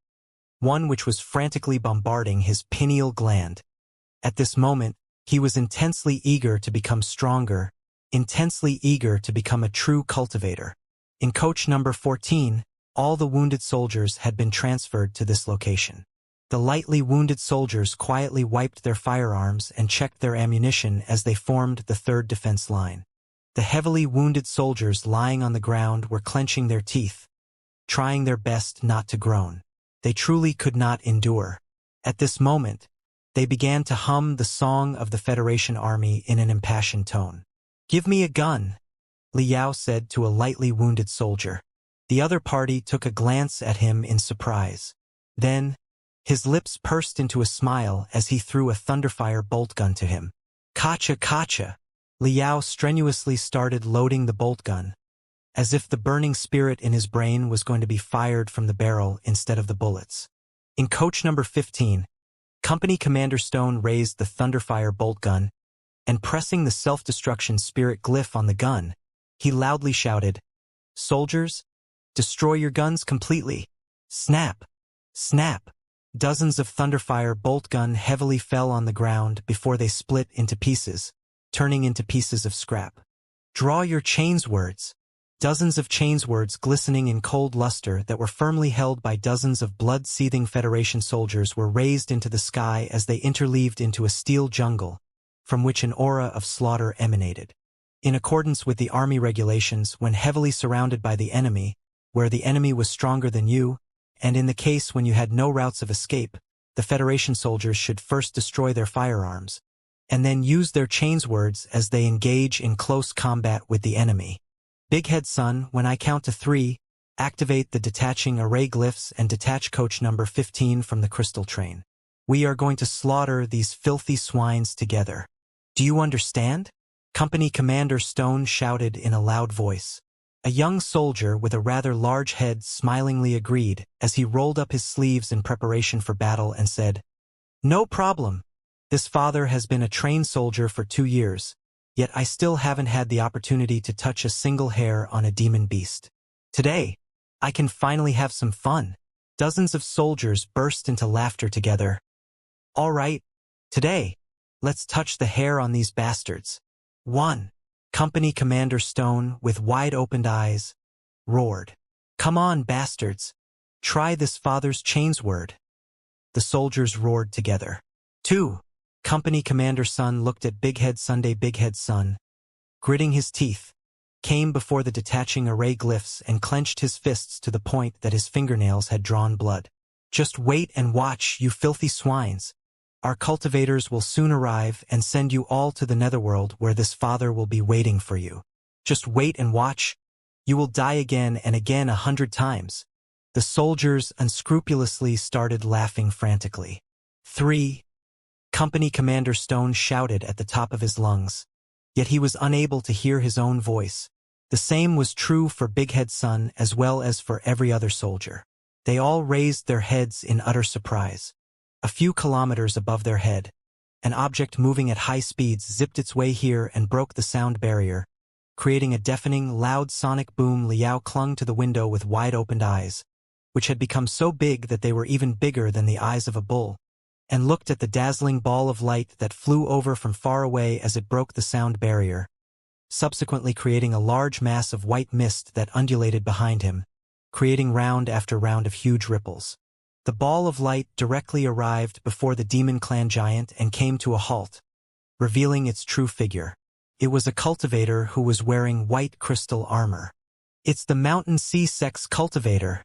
one which was frantically bombarding his pineal gland. At this moment, he was intensely eager to become stronger, intensely eager to become a true cultivator. In coach number 14, all the wounded soldiers had been transferred to this location. The lightly wounded soldiers quietly wiped their firearms and checked their ammunition as they formed the third defense line. The heavily wounded soldiers lying on the ground were clenching their teeth, trying their best not to groan. They truly could not endure. At this moment, they began to hum the song of the Federation Army in an impassioned tone. "Give me a gun," Liao said to a lightly wounded soldier. The other party took a glance at him in surprise. Then, his lips pursed into a smile as he threw a Thunderfire bolt gun to him. "Kacha kacha!" Liao strenuously started loading the bolt gun, as if the burning spirit in his brain was going to be fired from the barrel instead of the bullets. In coach number 15, Company Commander Stone raised the Thunderfire bolt gun, and pressing the self-destruction spirit glyph on the gun, he loudly shouted, "Soldiers, destroy your guns completely. Snap! Snap!" Dozens of Thunderfire bolt gun heavily fell on the ground before they split into pieces, turning into pieces of scrap. "Draw your chains words." Dozens of chains words glistening in cold luster that were firmly held by dozens of blood-seething Federation soldiers were raised into the sky as they interleaved into a steel jungle, from which an aura of slaughter emanated. In accordance with the army regulations, when heavily surrounded by the enemy, where the enemy was stronger than you, and in the case when you had no routes of escape, the Federation soldiers should first destroy their firearms, and then use their chains words as they engage in close combat with the enemy. Big Head Son, when I count to 3, activate the detaching array glyphs and detach coach number 15 from the crystal train. We are going to slaughter these filthy swines together. Do you understand? Company Commander Stone shouted in a loud voice. A young soldier with a rather large head smilingly agreed as he rolled up his sleeves in preparation for battle and said, "No problem. This father has been a trained soldier for 2 years, yet I still haven't had the opportunity to touch a single hair on a demon beast. Today, I can finally have some fun." Dozens of soldiers burst into laughter together. "All right, today, let's touch the hair on these bastards." "One." Company Commander Stone, with wide-opened eyes, roared. "Come on, bastards. Try this father's chains word." The soldiers roared together. 2. Company Commander Son looked at Big Head Sunday. Big Head Son, gritting his teeth, came before the detaching array glyphs and clenched his fists to the point that his fingernails had drawn blood. "Just wait and watch, you filthy swines. Our cultivators will soon arrive and send you all to the netherworld where this father will be waiting for you. Just wait and watch. You will die again and again 100 times." The soldiers unscrupulously started laughing frantically. 3. Company Commander Stone shouted at the top of his lungs. Yet he was unable to hear his own voice. The same was true for Big Head's son as well as for every other soldier. They all raised their heads in utter surprise. A few kilometers above their head, an object moving at high speeds zipped its way here and broke the sound barrier, creating a deafening, loud sonic boom. Liao clung to the window with wide-opened eyes, which had become so big that they were even bigger than the eyes of a bull, and looked at the dazzling ball of light that flew over from far away as it broke the sound barrier, subsequently creating a large mass of white mist that undulated behind him, creating round after round of huge ripples. The ball of light directly arrived before the Demon Clan giant and came to a halt, revealing its true figure. It was a cultivator who was wearing white crystal armor. "It's the Mountain Sea Sect's cultivator,"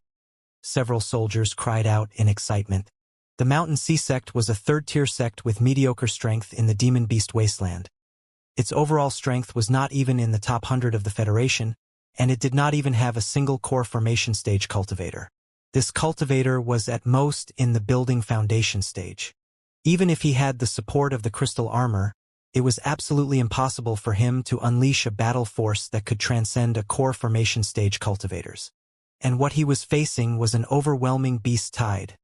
several soldiers cried out in excitement. The Mountain Sea Sect was a third-tier sect with mediocre strength in the Demon Beast Wasteland. Its overall strength was not even in the top 100 of the Federation, and it did not even have a single core formation stage cultivator. This cultivator was at most in the building foundation stage. Even if he had the support of the crystal armor, it was absolutely impossible for him to unleash a battle force that could transcend a core formation stage cultivators. And what he was facing was an overwhelming beast tide,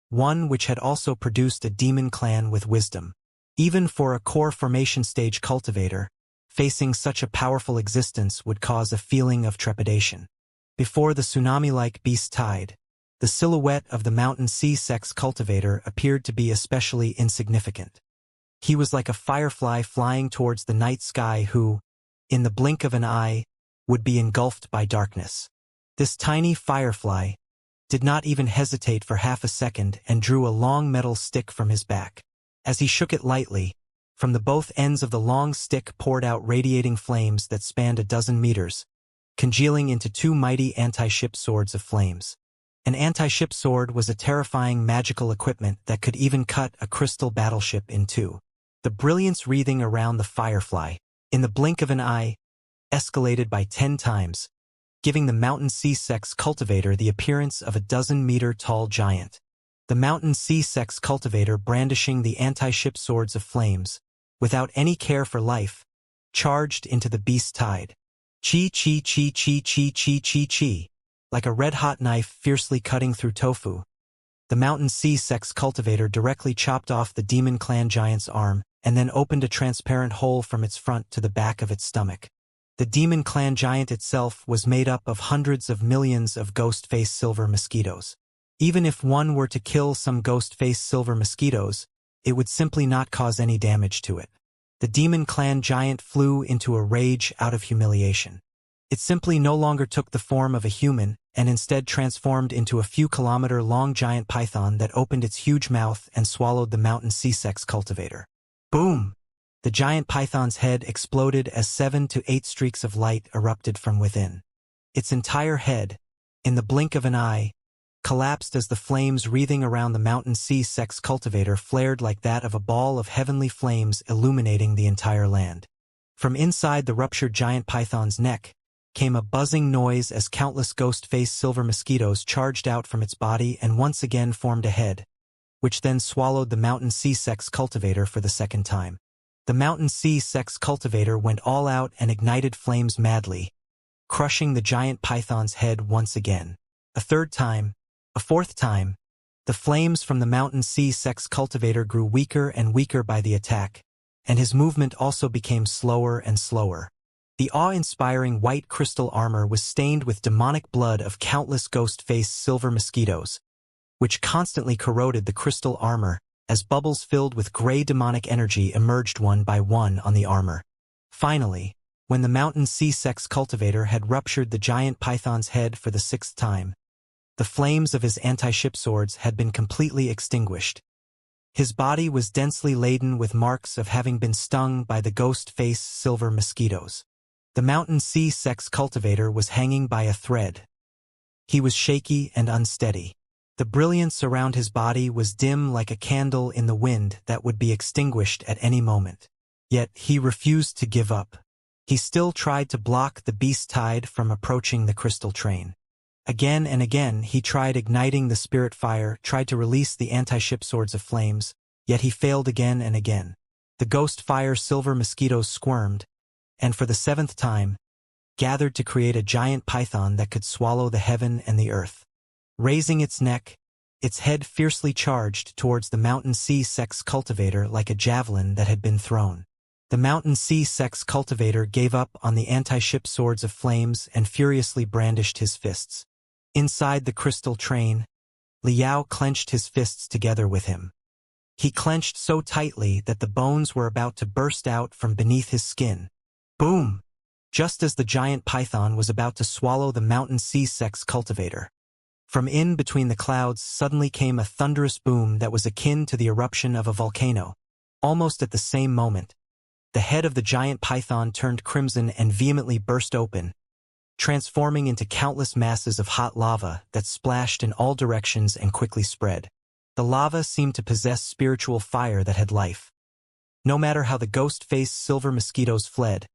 one which had also produced a demon clan with wisdom. Even for a core formation stage cultivator, facing such a powerful existence would cause a feeling of trepidation. Before the tsunami-like beast tide, the silhouette of the Mountain Sea Sect's cultivator appeared to be especially insignificant. He was like a firefly flying towards the night sky who, in the blink of an eye, would be engulfed by darkness. This tiny firefly did not even hesitate for half a second and drew a long metal stick from his back. As he shook it lightly, from the both ends of the long stick poured out radiating flames that spanned a dozen meters, congealing into two mighty anti-ship swords of flames. An anti-ship sword was a terrifying magical equipment that could even cut a crystal battleship in two. The brilliance wreathing around the firefly, in the blink of an eye, escalated by 10 times, giving the Mountain Sea Sect's cultivator the appearance of a dozen-meter-tall giant. The Mountain Sea Sect's cultivator, brandishing the anti-ship swords of flames, without any care for life, charged into the beast tide. Chi chi chi chi chi chi chi chi. Like a red-hot knife fiercely cutting through tofu, the Mountain Sea Sect's cultivator directly chopped off the Demon Clan giant's arm and then opened a transparent hole from its front to the back of its stomach. The Demon Clan giant itself was made up of hundreds of millions of ghost-faced silver mosquitoes. Even if one were to kill some ghost-faced silver mosquitoes, it would simply not cause any damage to it. The Demon Clan giant flew into a rage out of humiliation. It simply no longer took the form of a human and instead transformed into a few kilometer-long giant python that opened its huge mouth and swallowed the Mountain Sea Sect's cultivator. Boom! The giant python's head exploded as 7 to 8 streaks of light erupted from within. Its entire head, in the blink of an eye, collapsed as the flames wreathing around the Mountain Sea Sect's cultivator flared like that of a ball of heavenly flames illuminating the entire land. From inside the ruptured giant python's neck came a buzzing noise as countless ghost-faced silver mosquitoes charged out from its body and once again formed a head, which then swallowed the Mountain Sea Sect's cultivator for the second time. The Mountain Sea Sect's cultivator went all out and ignited flames madly, crushing the giant python's head once again. A third time, a fourth time, the flames from the Mountain Sea Sect's cultivator grew weaker and weaker by the attack, and his movement also became slower and slower. The awe-inspiring white crystal armor was stained with demonic blood of countless ghost-faced silver mosquitoes, which constantly corroded the crystal armor as bubbles filled with gray demonic energy emerged one by one on the armor. Finally, when the Mountain Sea Sect's cultivator had ruptured the giant python's head for the 6th time, the flames of his anti-ship swords had been completely extinguished. His body was densely laden with marks of having been stung by the ghost-faced silver mosquitoes. The Mountain Sea Sect's cultivator was hanging by a thread. He was shaky and unsteady. The brilliance around his body was dim like a candle in the wind that would be extinguished at any moment. Yet he refused to give up. He still tried to block the beast tide from approaching the crystal train. Again and again he tried igniting the spirit fire, tried to release the anti-ship swords of flames, Yet he failed again and again. The ghost fire silver mosquitoes squirmed, and for the seventh time, gathered to create a giant python that could swallow the heaven and the earth. Raising its neck, its head fiercely charged towards the mountain sea sex cultivator like a javelin that had been thrown. The mountain sea sex cultivator gave up on the anti-ship swords of flames and furiously brandished his fists. Inside the crystal train, Liao clenched his fists together with him. He clenched so tightly that the bones were about to burst out from beneath his skin. Boom! Just as the giant python was about to swallow the mountain sea sex cultivator. From in between the clouds suddenly came a thunderous boom that was akin to the eruption of a volcano. Almost at the same moment, the head of the giant python turned crimson and vehemently burst open, transforming into countless masses of hot lava that splashed in all directions and quickly spread. The lava seemed to possess spiritual fire that had life. No matter how the ghost-faced silver mosquitoes fled,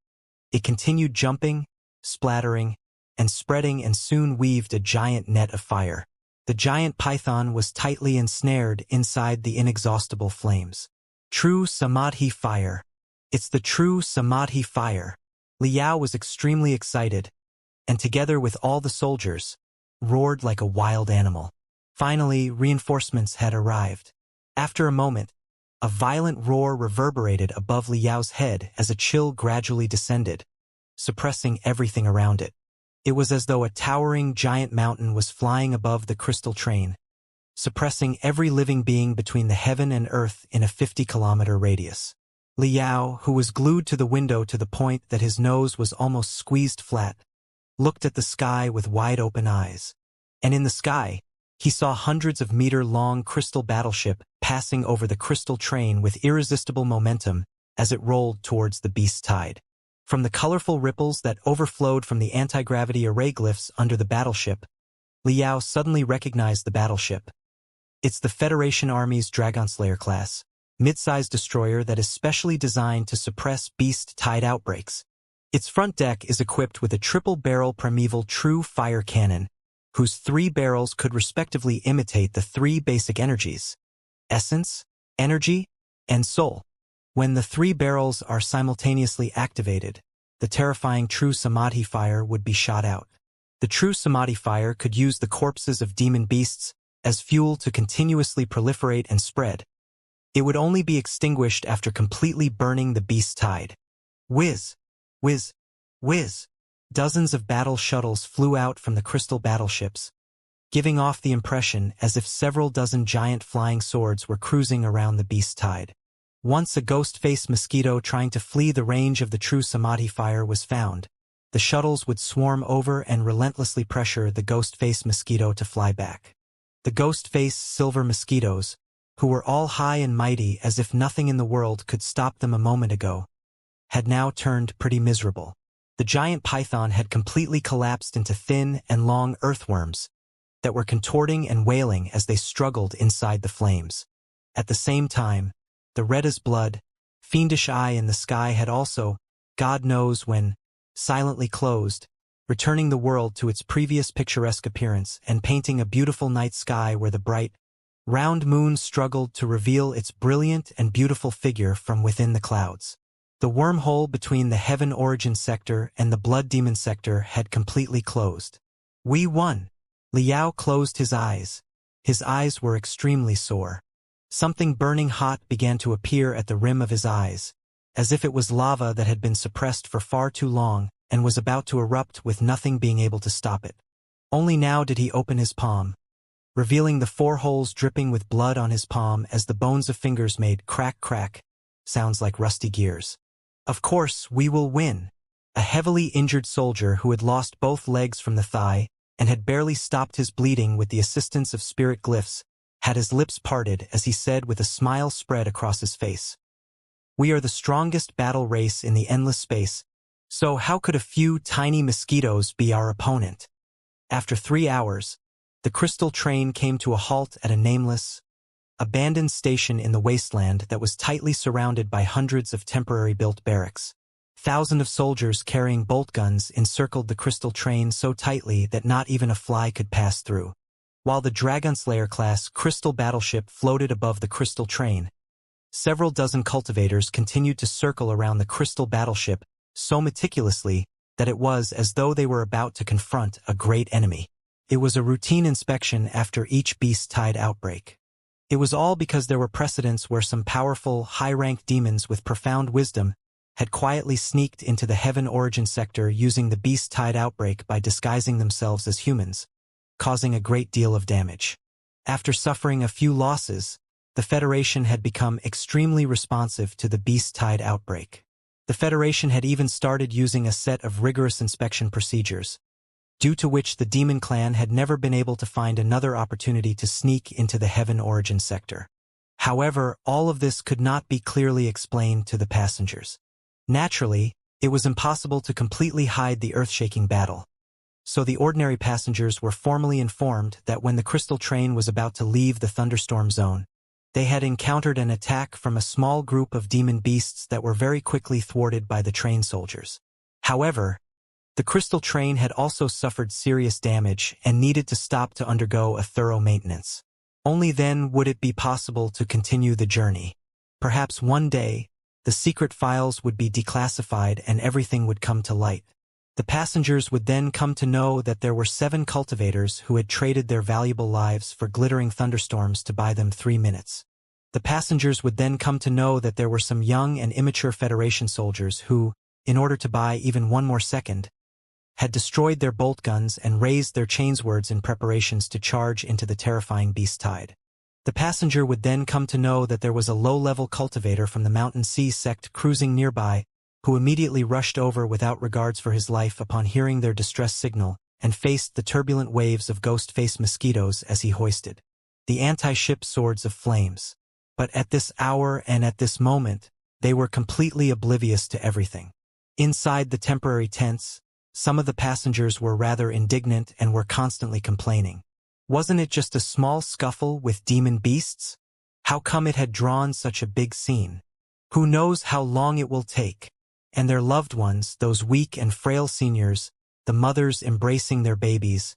it continued jumping, splattering, and spreading and soon weaved a giant net of fire. The giant python was tightly ensnared inside the inexhaustible flames. True Samadhi fire. It's the true Samadhi fire. Liao was extremely excited, and together with all the soldiers, roared like a wild animal. Finally, reinforcements had arrived. After a moment, a violent roar reverberated above Liao's head as a chill gradually descended, suppressing everything around it. It was as though a towering giant mountain was flying above the crystal train, suppressing every living being between the heaven and earth in a 50-kilometer radius. Liao, who was glued to the window to the point that his nose was almost squeezed flat, looked at the sky with wide-open eyes. And in the sky, he saw hundreds of meter-long crystal battleship passing over the crystal train with irresistible momentum as it rolled towards the beast's tide. From the colorful ripples that overflowed from the anti-gravity array glyphs under the battleship, Liao suddenly recognized the battleship. It's the Federation Army's Dragonslayer class, mid-sized destroyer that is specially designed to suppress beast tide outbreaks. Its front deck is equipped with a triple-barrel primeval true fire cannon, whose 3 barrels could respectively imitate the 3 basic energies: essence, energy, and soul. When the 3 barrels are simultaneously activated, the terrifying true Samadhi fire would be shot out. The true Samadhi fire could use the corpses of demon beasts as fuel to continuously proliferate and spread. It would only be extinguished after completely burning the beast's tide. Whiz! Whiz! Whiz! Dozens of battle shuttles flew out from the crystal battleships, giving off the impression as if several dozen giant flying swords were cruising around the beast's tide. Once a ghost-faced mosquito trying to flee the range of the true Samadhi fire was found, the shuttles would swarm over and relentlessly pressure the ghost-faced mosquito to fly back. The ghost-faced silver mosquitoes, who were all high and mighty as if nothing in the world could stop them a moment ago, had now turned pretty miserable. The giant python had completely collapsed into thin and long earthworms that were contorting and wailing as they struggled inside the flames. At the same time, the red-as-blood, fiendish eye in the sky had also, God knows when, silently closed, returning the world to its previous picturesque appearance and painting a beautiful night sky where the bright, round moon struggled to reveal its brilliant and beautiful figure from within the clouds. The wormhole between the Heaven Origin sector and the Blood Demon sector had completely closed. We won! Liao closed his eyes. His eyes were extremely sore. Something burning hot began to appear at the rim of his eyes, as if it was lava that had been suppressed for far too long and was about to erupt with nothing being able to stop it. Only now did he open his palm, revealing the 4 holes dripping with blood on his palm as the bones of fingers made crack-crack, sounds like rusty gears. Of course, we will win. A heavily injured soldier who had lost both legs from the thigh and had barely stopped his bleeding with the assistance of spirit glyphs had his lips parted as he said with a smile spread across his face. We are the strongest battle race in the endless space, so how could a few tiny mosquitoes be our opponent? After 3 hours, the crystal train came to a halt at a nameless, abandoned station in the wasteland that was tightly surrounded by hundreds of temporary built barracks. Thousands of soldiers carrying bolt guns encircled the crystal train so tightly that not even a fly could pass through. While the Dragonslayer class crystal battleship floated above the crystal train, Several dozen cultivators continued to circle around the crystal battleship so meticulously that it was as though they were about to confront a great enemy. It was a routine inspection after each beast-tide outbreak. It was all because there were precedents where some powerful, high-ranked demons with profound wisdom had quietly sneaked into the Heaven origin sector using the beast-tide outbreak by disguising themselves as humans, causing a great deal of damage. After suffering a few losses, the Federation had become extremely responsive to the beast-tide outbreak. The Federation had even started using a set of rigorous inspection procedures, due to which the Demon Clan had never been able to find another opportunity to sneak into the Heaven origin sector. However, all of this could not be clearly explained to the passengers. Naturally, it was impossible to completely hide the earth-shaking battle. So the ordinary passengers were formally informed that when the crystal train was about to leave the thunderstorm zone, they had encountered an attack from a small group of demon beasts that were very quickly thwarted by the train soldiers. However, the crystal train had also suffered serious damage and needed to stop to undergo a thorough maintenance. Only then would it be possible to continue the journey. Perhaps one day, the secret files would be declassified and everything would come to light. The passengers would then come to know that there were 7 cultivators who had traded their valuable lives for glittering thunderstorms to buy them 3 minutes. The passengers would then come to know that there were some young and immature Federation soldiers who, in order to buy even 1 more second, had destroyed their bolt guns and raised their chainswords in preparations to charge into the terrifying beast tide. The passenger would then come to know that there was a low-level cultivator from the Mountain Sea sect cruising nearby, who immediately rushed over without regards for his life upon hearing their distress signal, and faced the turbulent waves of ghost-faced mosquitoes as he hoisted the anti-ship swords of flames. But at this hour and at this moment, they were completely oblivious to everything. Inside the temporary tents, some of the passengers were rather indignant and were constantly complaining. Wasn't it just a small scuffle with demon beasts? How come it had drawn such a big scene? Who knows how long it will take? And their loved ones, those weak and frail seniors, the mothers embracing their babies,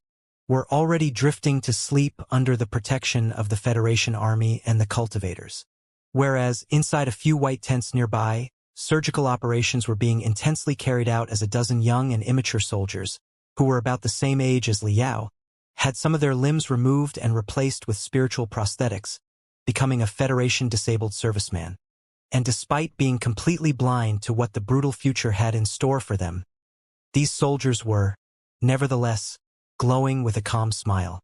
were already drifting to sleep under the protection of the Federation Army and the cultivators. Whereas, inside a few white tents nearby, surgical operations were being intensely carried out as a dozen young and immature soldiers, who were about the same age as Liao, had some of their limbs removed and replaced with spiritual prosthetics, becoming a Federation-disabled serviceman. And despite being completely blind to what the brutal future had in store for them, these soldiers were, nevertheless, glowing with a calm smile.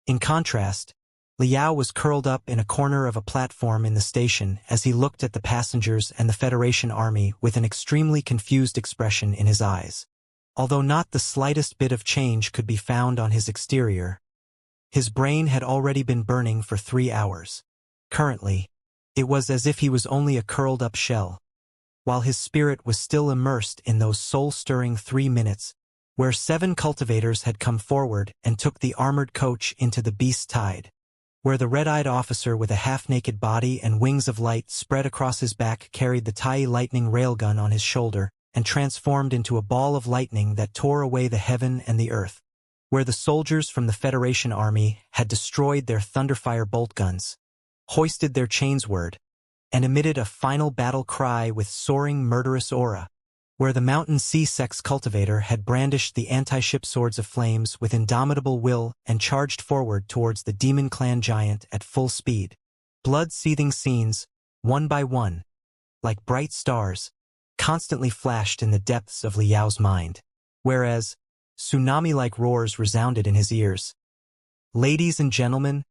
In contrast, Liao was curled up in a corner of a platform in the station as he looked at the passengers and the Federation Army with an extremely confused expression in his eyes. Although not the slightest bit of change could be found on his exterior, his brain had already been burning for 3 hours. Currently, it was as if he was only a curled-up shell, while his spirit was still immersed in those soul-stirring 3 minutes, where 7 cultivators had come forward and took the armored coach into the beast tide, where the red-eyed officer with a half-naked body and wings of light spread across his back carried the Tai lightning railgun on his shoulder and transformed into a ball of lightning that tore away the heaven and the earth, where the soldiers from the Federation Army had destroyed their thunderfire bolt guns, hoisted their chainsword, and emitted a final battle cry with soaring murderous aura, where the Mountain Sea Sex cultivator had brandished the anti-ship swords of flames with indomitable will and charged forward towards the Demon Clan giant at full speed. Blood-seething scenes, one by one, like bright stars, constantly flashed in the depths of Liao's mind, whereas tsunami-like roars resounded in his ears. Ladies and gentlemen,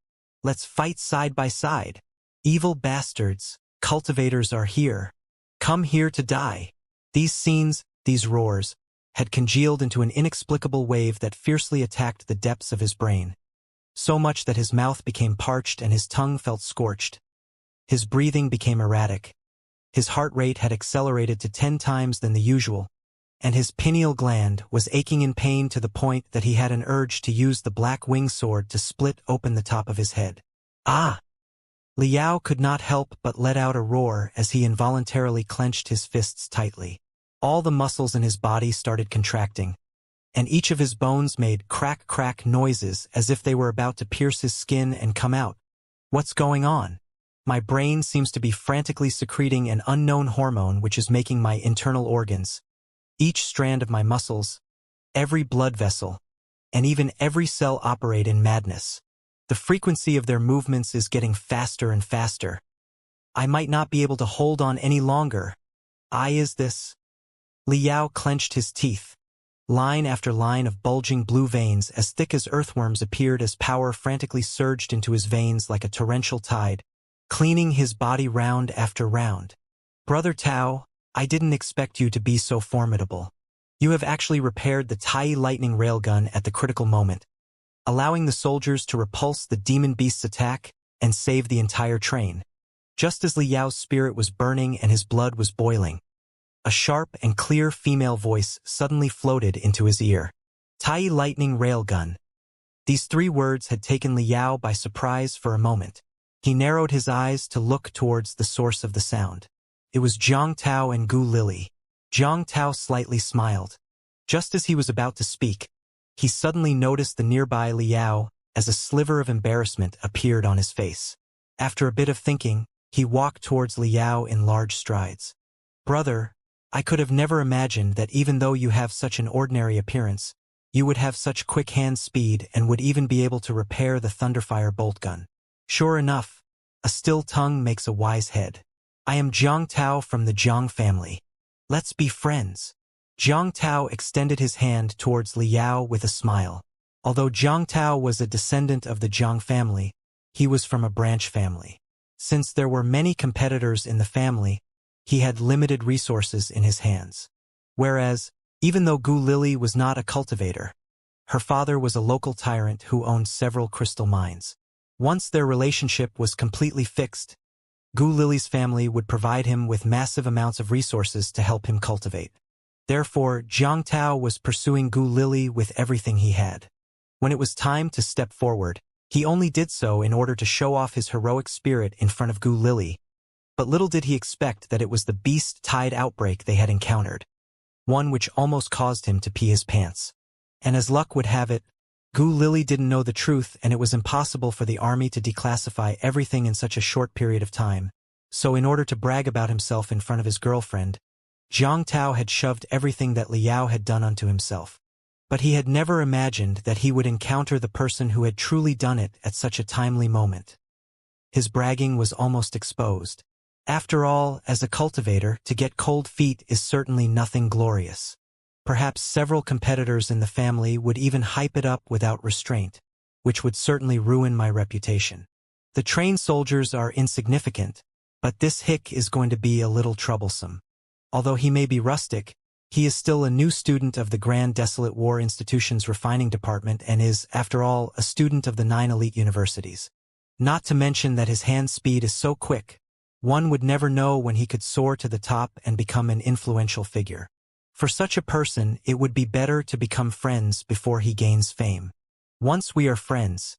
let's fight side by side. Evil bastards, cultivators are here. Come here to die. These scenes, these roars, had congealed into an inexplicable wave that fiercely attacked the depths of his brain, so much that his mouth became parched and his tongue felt scorched. His breathing became erratic. His heart rate had accelerated to 10 times than the usual, and his pineal gland was aching in pain to the point that he had an urge to use the black wing sword to split open the top of his head. Ah! Liao could not help but let out a roar as he involuntarily clenched his fists tightly. All the muscles in his body started contracting, and each of his bones made crack-crack noises as if they were about to pierce his skin and come out. What's going on? My brain seems to be frantically secreting an unknown hormone which is making my internal organs, each strand of my muscles, every blood vessel, and even every cell operate in madness. The frequency of their movements is getting faster and faster. I might not be able to hold on any longer. Is this? Liao clenched his teeth. Line after line of bulging blue veins as thick as earthworms appeared as power frantically surged into his veins like a torrential tide, cleaning his body round after round. Brother Tao, I didn't expect you to be so formidable. You have actually repaired the Tai lightning railgun at the critical moment, allowing the soldiers to repulse the demon beast's attack and save the entire train. Just as Liao's spirit was burning and his blood was boiling, a sharp and clear female voice suddenly floated into his ear. Tai lightning railgun. These 3 words had taken Liao by surprise for a moment. He narrowed his eyes to look towards the source of the sound. It was Zhang Tao and Gu Lily. Zhang Tao slightly smiled. Just as he was about to speak, he suddenly noticed the nearby Liao as a sliver of embarrassment appeared on his face. After a bit of thinking, he walked towards Liao in large strides. Brother, I could have never imagined that even though you have such an ordinary appearance, you would have such quick hand speed and would even be able to repair the Thunderfire bolt gun. Sure enough, a still tongue makes a wise head. I am Zhang Tao from the Zhang family. Let's be friends. Zhang Tao extended his hand towards Liao with a smile. Although Zhang Tao was a descendant of the Zhang family, he was from a branch family. Since there were many competitors in the family, he had limited resources in his hands. Whereas, even though Gu Lily was not a cultivator, her father was a local tyrant who owned several crystal mines. Once their relationship was completely fixed, Gu Lily's family would provide him with massive amounts of resources to help him cultivate. Therefore, Zhang Tao was pursuing Gu Lily with everything he had. When it was time to step forward, he only did so in order to show off his heroic spirit in front of Gu Lily. But little did he expect that it was the beast tide outbreak they had encountered, one which almost caused him to pee his pants. And as luck would have it, Gu Lily didn't know the truth and it was impossible for the army to declassify everything in such a short period of time. So in order to brag about himself in front of his girlfriend, Zhang Tao had shoved everything that Liao had done onto himself. But he had never imagined that he would encounter the person who had truly done it at such a timely moment. His bragging was almost exposed. After all, as a cultivator, to get cold feet is certainly nothing glorious. Perhaps several competitors in the family would even hype it up without restraint, which would certainly ruin my reputation. The trained soldiers are insignificant, but this hick is going to be a little troublesome. Although he may be rustic, he is still a new student of the Grand Desolate War Institution's refining department and is, after all, a student of the 9 elite universities. Not to mention that his hand speed is so quick, one would never know when he could soar to the top and become an influential figure. For such a person, it would be better to become friends before he gains fame. Once we are friends,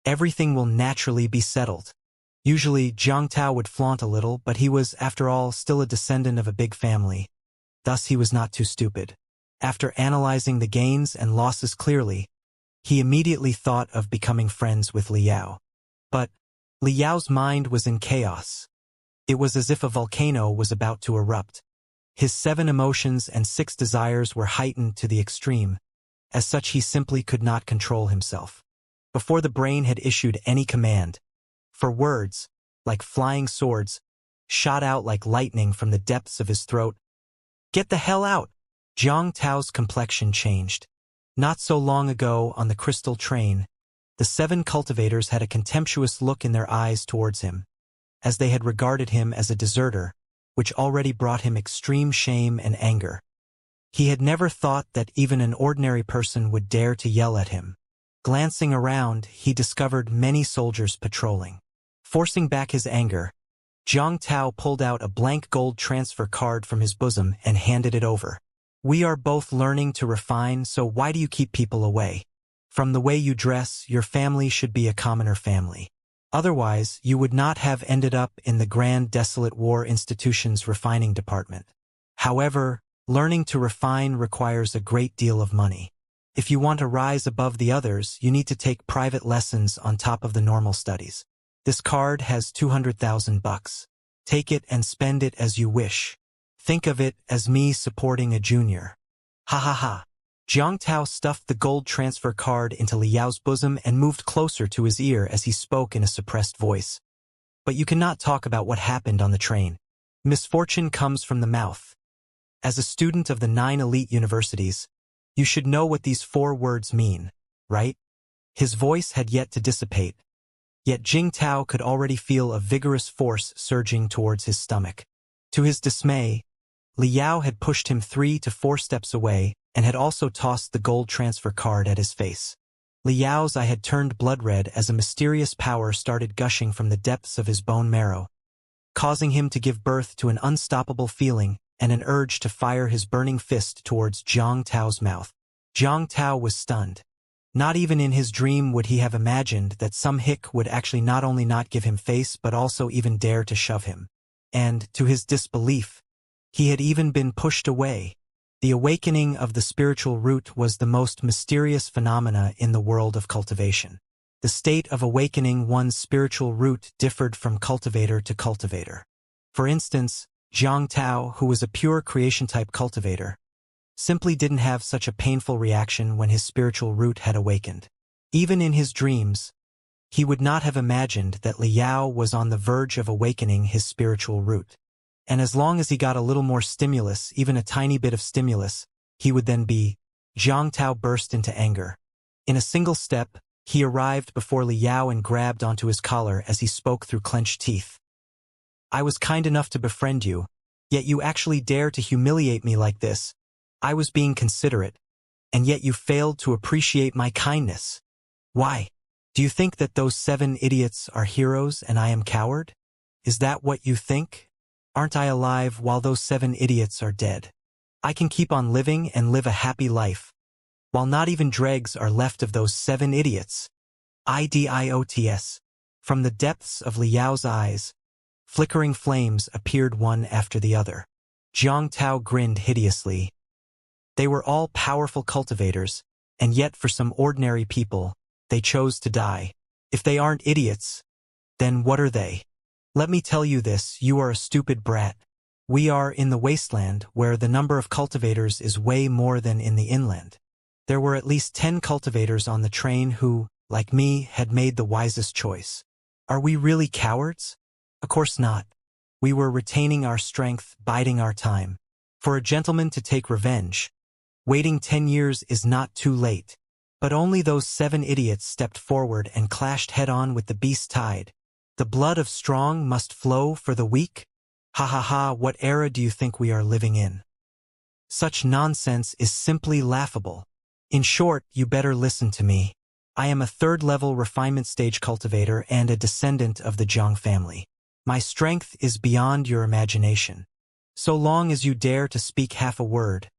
everything will naturally be settled. Usually, Zhang Tao would flaunt a little, but he was, after all, still a descendant of a big family. Thus he was not too stupid. After analyzing the gains and losses clearly, he immediately thought of becoming friends with Liao. But Liao's mind was in chaos. It was as if a volcano was about to erupt. His 7 emotions and 6 desires were heightened to the extreme. As such, he simply could not control himself. Before the brain had issued any command, for words, like flying swords, shot out like lightning from the depths of his throat. Get the hell out! Zhang Tao's complexion changed. Not so long ago, on the crystal train, the 7 cultivators had a contemptuous look in their eyes towards him, as they had regarded him as a deserter, which already brought him extreme shame and anger. He had never thought that even an ordinary person would dare to yell at him. Glancing around, he discovered many soldiers patrolling. Forcing back his anger, Zhang Tao pulled out a blank gold transfer card from his bosom and handed it over. We are both learning to refine, so why do you keep people away? From the way you dress, your family should be a commoner family. Otherwise, you would not have ended up in the Grand Desolate War Institution's refining department. However, learning to refine requires a great deal of money. If you want to rise above the others, you need to take private lessons on top of the normal studies. This card has 200,000 bucks. Take it and spend it as you wish. Think of it as me supporting a junior. Ha ha ha. Jiang Tao stuffed the gold transfer card into Liao's bosom and moved closer to his ear as he spoke in a suppressed voice. But you cannot talk about what happened on the train. Misfortune comes from the mouth. As a student of the 9 elite universities, you should know what these 4 words mean, right? His voice had yet to dissipate, yet Jing Tao could already feel a vigorous force surging towards his stomach. To his dismay, Liao had pushed him 3 to 4 steps away and had also tossed the gold transfer card at his face. Liao's eye had turned blood red as a mysterious power started gushing from the depths of his bone marrow, causing him to give birth to an unstoppable feeling and an urge to fire his burning fist towards Jiang Tao's mouth. Jiang Tao was stunned. Not even in his dream would he have imagined that some hick would actually not only not give him face but also even dare to shove him. And, to his disbelief, he had even been pushed away. The awakening of the spiritual root was the most mysterious phenomena in the world of cultivation. The state of awakening one's spiritual root differed from cultivator to cultivator. For instance, Jiang Tao, who was a pure creation-type cultivator, simply didn't have such a painful reaction when his spiritual root had awakened. Even in his dreams, he would not have imagined that Liao was on the verge of awakening his spiritual root. And as long as he got a little more stimulus, even a tiny bit of stimulus, he would then be. Jiang Tao burst into anger. In a single step, he arrived before Liao and grabbed onto his collar as he spoke through clenched teeth. I was kind enough to befriend you, yet you actually dare to humiliate me like this. I was being considerate, and yet you failed to appreciate my kindness. Why? Do you think that those 7 idiots are heroes and I am coward? Is that what you think? Aren't I alive while those 7 idiots are dead? I can keep on living and live a happy life, while not even dregs are left of those 7 idiots. Idiots. From the depths of Liao's eyes, flickering flames appeared one after the other. Jiang Tao grinned hideously. They were all powerful cultivators, and yet for some ordinary people, they chose to die. If they aren't idiots, then what are they? Let me tell you this, you are a stupid brat. We are in the wasteland where the number of cultivators is way more than in the inland. There were at least 10 cultivators on the train who, like me, had made the wisest choice. Are we really cowards? Of course not. We were retaining our strength, biding our time. For a gentleman to take revenge, waiting 10 years is not too late. But only those 7 idiots stepped forward and clashed head-on with the beast tide. The blood of strong must flow for the weak? Ha ha ha, what era do you think we are living in? Such nonsense is simply laughable. In short, you better listen to me. I am a 3rd-level refinement stage cultivator and a descendant of the Zhang family. My strength is beyond your imagination. So long as you dare to speak half a word,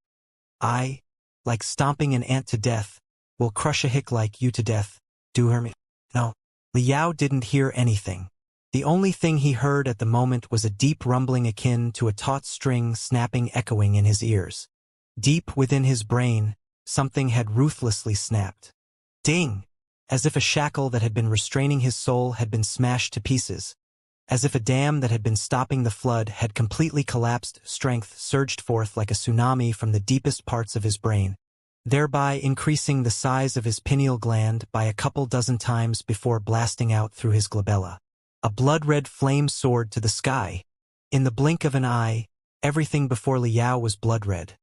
I, like stomping an ant to death, will crush a hick like you to death. Do you hear me? No. Liao didn't hear anything. The only thing he heard at the moment was a deep rumbling akin to a taut string snapping echoing in his ears. Deep within his brain, something had ruthlessly snapped. Ding! As if a shackle that had been restraining his soul had been smashed to pieces. As if a dam that had been stopping the flood had completely collapsed, strength surged forth like a tsunami from the deepest parts of his brain, thereby increasing the size of his pineal gland by a couple dozen times before blasting out through his glabella. A blood-red flame soared to the sky. In the blink of an eye, everything before Liao was blood-red.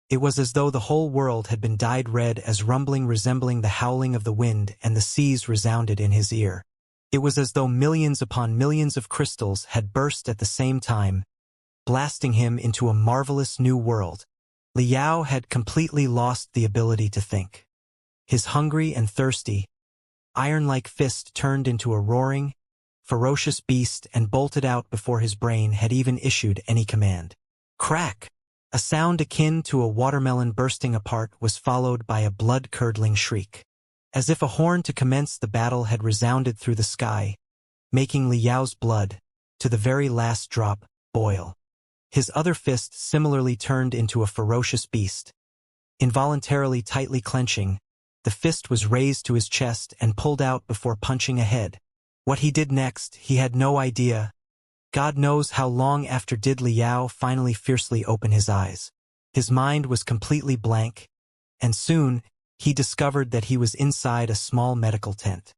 It was as though the whole world had been dyed red as rumbling resembling the howling of the wind and the seas resounded in his ear. It was as though millions upon millions of crystals had burst at the same time, blasting him into a marvelous new world. Liao had completely lost the ability to think. His hungry and thirsty, iron-like fist turned into a roaring, ferocious beast and bolted out before his brain had even issued any command. Crack! A sound akin to a watermelon bursting apart was followed by a blood-curdling shriek. As if a horn to commence the battle had resounded through the sky, making Liao's blood, to the very last drop, boil. His other fist similarly turned into a ferocious beast. Involuntarily tightly clenching, the fist was raised to his chest and pulled out before punching ahead, What he did next, he had no idea. God knows how long after did Liao finally fiercely open his eyes. His mind was completely blank, and soon, he discovered that he was inside a small medical tent.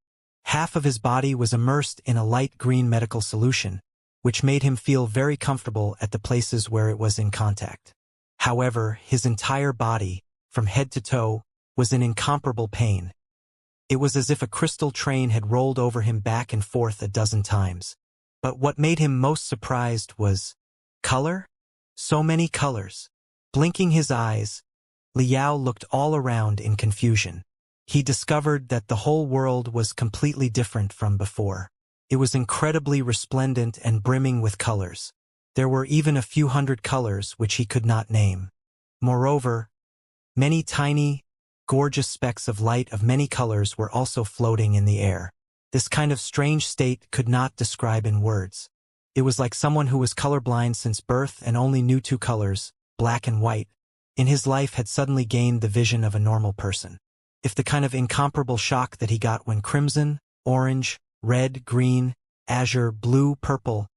Half of his body was immersed in a light green medical solution, which made him feel very comfortable at the places where it was in contact. However, his entire body, from head to toe, was in incomparable pain. It was as if a crystal train had rolled over him back and forth a dozen times. But what made him most surprised was color? So many colors. Blinking his eyes, Liao looked all around in confusion. He discovered that the whole world was completely different from before. It was incredibly resplendent and brimming with colors. There were even a few hundred colors which he could not name. Moreover, many tiny, gorgeous specks of light of many colors were also floating in the air. This kind of strange state could not describe in words. It was like someone who was colorblind since birth and only knew two colors, black and white, in his life had suddenly gained the vision of a normal person. If the kind of incomparable shock that he got when crimson, orange, red, green, azure, blue, purple,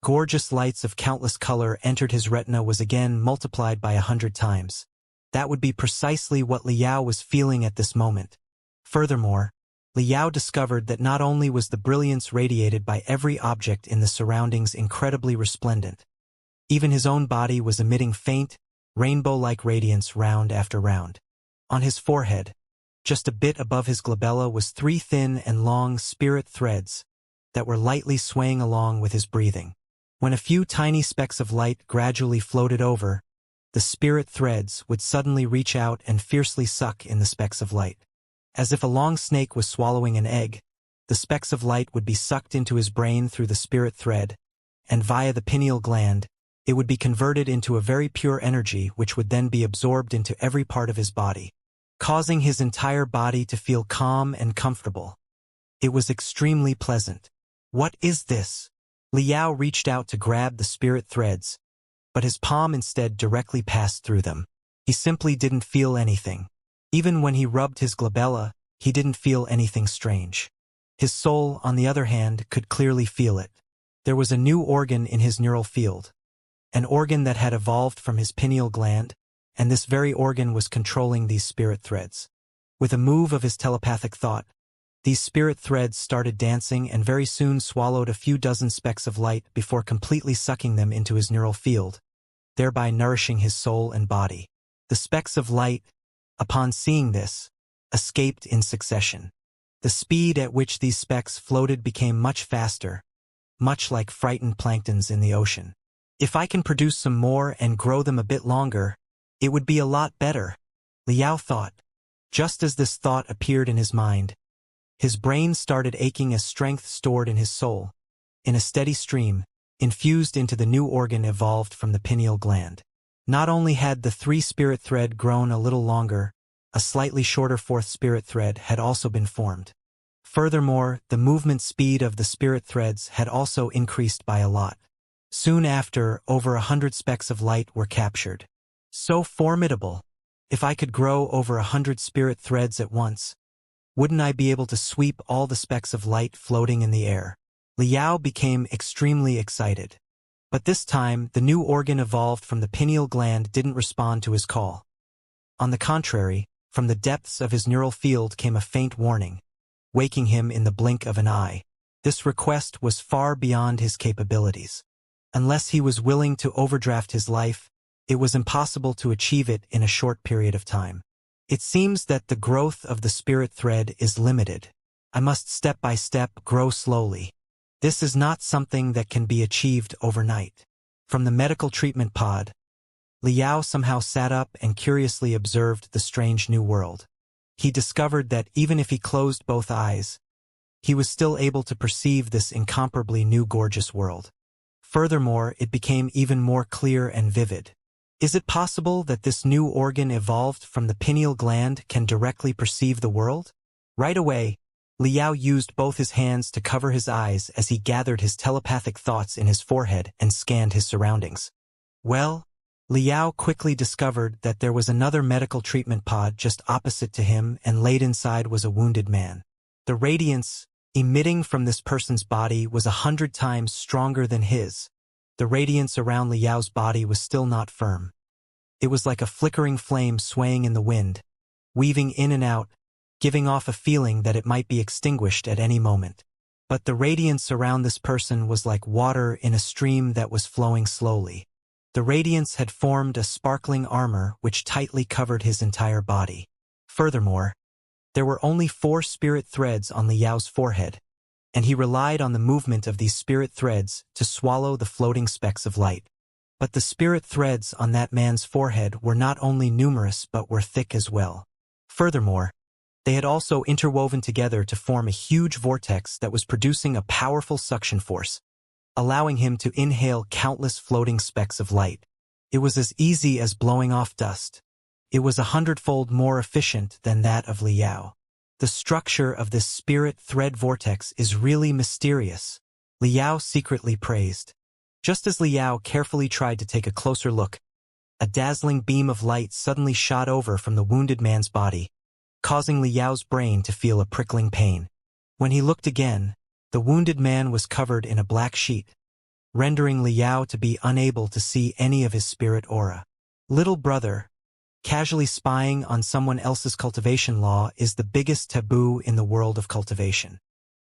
gorgeous lights of countless color entered his retina was again multiplied by 100 times. That would be precisely what Liao was feeling at this moment. Furthermore, Liao discovered that not only was the brilliance radiated by every object in the surroundings incredibly resplendent, even his own body was emitting faint, rainbow-like radiance round after round. On his forehead, just a bit above his glabella, was 3 thin and long spirit threads that were lightly swaying along with his breathing. When a few tiny specks of light gradually floated over, the spirit threads would suddenly reach out and fiercely suck in the specks of light. As if a long snake was swallowing an egg, the specks of light would be sucked into his brain through the spirit thread, and via the pineal gland, it would be converted into a very pure energy which would then be absorbed into every part of his body, causing his entire body to feel calm and comfortable. It was extremely pleasant. What is this? Liao reached out to grab the spirit threads, but his palm instead directly passed through them. He simply didn't feel anything. Even when he rubbed his glabella, he didn't feel anything strange. His soul, on the other hand, could clearly feel it. There was a new organ in his neural field, an organ that had evolved from his pineal gland, and this very organ was controlling these spirit threads. With a move of his telepathic thought, these spirit threads started dancing and very soon swallowed a few dozen specks of light before completely sucking them into his neural field, thereby nourishing his soul and body. The specks of light, upon seeing this, escaped in succession. The speed at which these specks floated became much faster, much like frightened planktons in the ocean. If I can produce some more and grow them a bit longer, it would be a lot better, Liao thought. Just as this thought appeared in his mind, his brain started aching as strength stored in his soul, in a steady stream, infused into the new organ evolved from the pineal gland. Not only had the 3 spirit thread grown a little longer, a slightly shorter 4th spirit thread had also been formed. Furthermore, the movement speed of the spirit threads had also increased by a lot. Soon after, over 100 specks of light were captured. So formidable! If I could grow over 100 spirit threads at once, wouldn't I be able to sweep all the specks of light floating in the air? Liao became extremely excited. But this time, the new organ evolved from the pineal gland didn't respond to his call. On the contrary, from the depths of his neural field came a faint warning, waking him in the blink of an eye. This request was far beyond his capabilities. Unless he was willing to overdraft his life, it was impossible to achieve it in a short period of time. It seems that the growth of the spirit thread is limited. I must step by step grow slowly. This is not something that can be achieved overnight. From the medical treatment pod, Liao somehow sat up and curiously observed the strange new world. He discovered that even if he closed both eyes, he was still able to perceive this incomparably new gorgeous world. Furthermore, it became even more clear and vivid. Is it possible that this new organ evolved from the pineal gland can directly perceive the world? Right away, Liao used both his hands to cover his eyes as he gathered his telepathic thoughts in his forehead and scanned his surroundings. Well, Liao quickly discovered that there was another medical treatment pod just opposite to him, and laid inside was a wounded man. The radiance, emitting from this person's body was 100 times stronger than his. The radiance around Liao's body was still not firm. It was like a flickering flame swaying in the wind, weaving in and out, giving off a feeling that it might be extinguished at any moment. But the radiance around this person was like water in a stream that was flowing slowly. The radiance had formed a sparkling armor which tightly covered his entire body. Furthermore, there were only 4 spirit threads on Liao's forehead, and he relied on the movement of these spirit threads to swallow the floating specks of light. But the spirit threads on that man's forehead were not only numerous but were thick as well. Furthermore, they had also interwoven together to form a huge vortex that was producing a powerful suction force, allowing him to inhale countless floating specks of light. It was as easy as blowing off dust. It was 100-fold more efficient than that of Liao. The structure of this spirit thread vortex is really mysterious, Liao secretly praised. Just as Liao carefully tried to take a closer look, a dazzling beam of light suddenly shot over from the wounded man's body, causing Liao's brain to feel a prickling pain. When he looked again, the wounded man was covered in a black sheet, rendering Liao to be unable to see any of his spirit aura. Little brother, casually spying on someone else's cultivation law is the biggest taboo in the world of cultivation.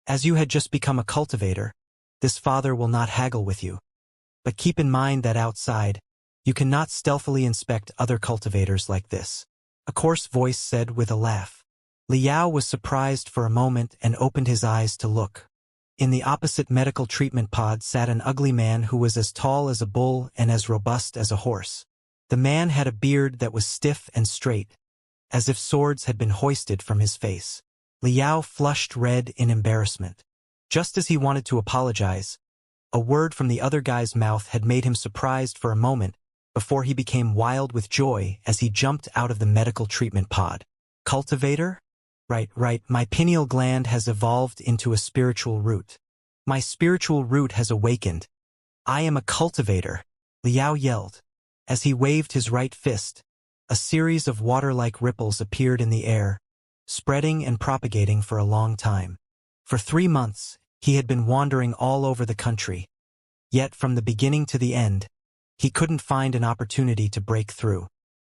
As you had just become a cultivator, this father will not haggle with you. But keep in mind that outside, you cannot stealthily inspect other cultivators like this, a coarse voice said with a laugh. Liao was surprised for a moment and opened his eyes to look. In the opposite medical treatment pod sat an ugly man who was as tall as a bull and as robust as a horse. The man had a beard that was stiff and straight, as if swords had been hoisted from his face. Liao flushed red in embarrassment. Just as he wanted to apologize, a word from the other guy's mouth had made him surprised for a moment before he became wild with joy as he jumped out of the medical treatment pod. Cultivator? Right, my pineal gland has evolved into a spiritual root. My spiritual root has awakened. I am a cultivator, Liao yelled. As he waved his right fist, a series of water-like ripples appeared in the air, spreading and propagating for a long time. For 3 months, he had been wandering all over the country. Yet from the beginning to the end, he couldn't find an opportunity to break through.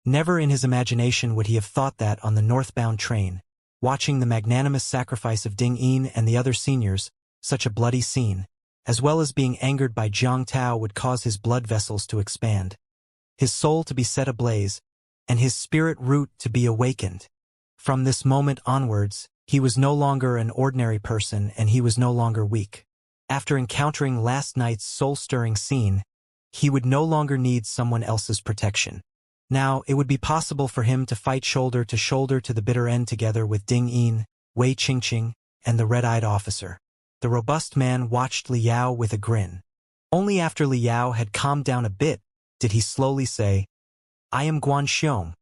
Never in his imagination would he have thought that on the northbound train, watching the magnanimous sacrifice of Ding Yin and the other seniors, such a bloody scene, as well as being angered by Jiang Tao would cause his blood vessels to expand, his soul to be set ablaze, and his spirit root to be awakened. From this moment onwards, he was no longer an ordinary person and he was no longer weak. After encountering last night's soul-stirring scene, he would no longer need someone else's protection. Now, it would be possible for him to fight shoulder to the bitter end together with Ding Yin, Wei Qingqing, and the red-eyed officer. The robust man watched Liao with a grin. Only after Liao had calmed down a bit did he slowly say, I am Guanxiong,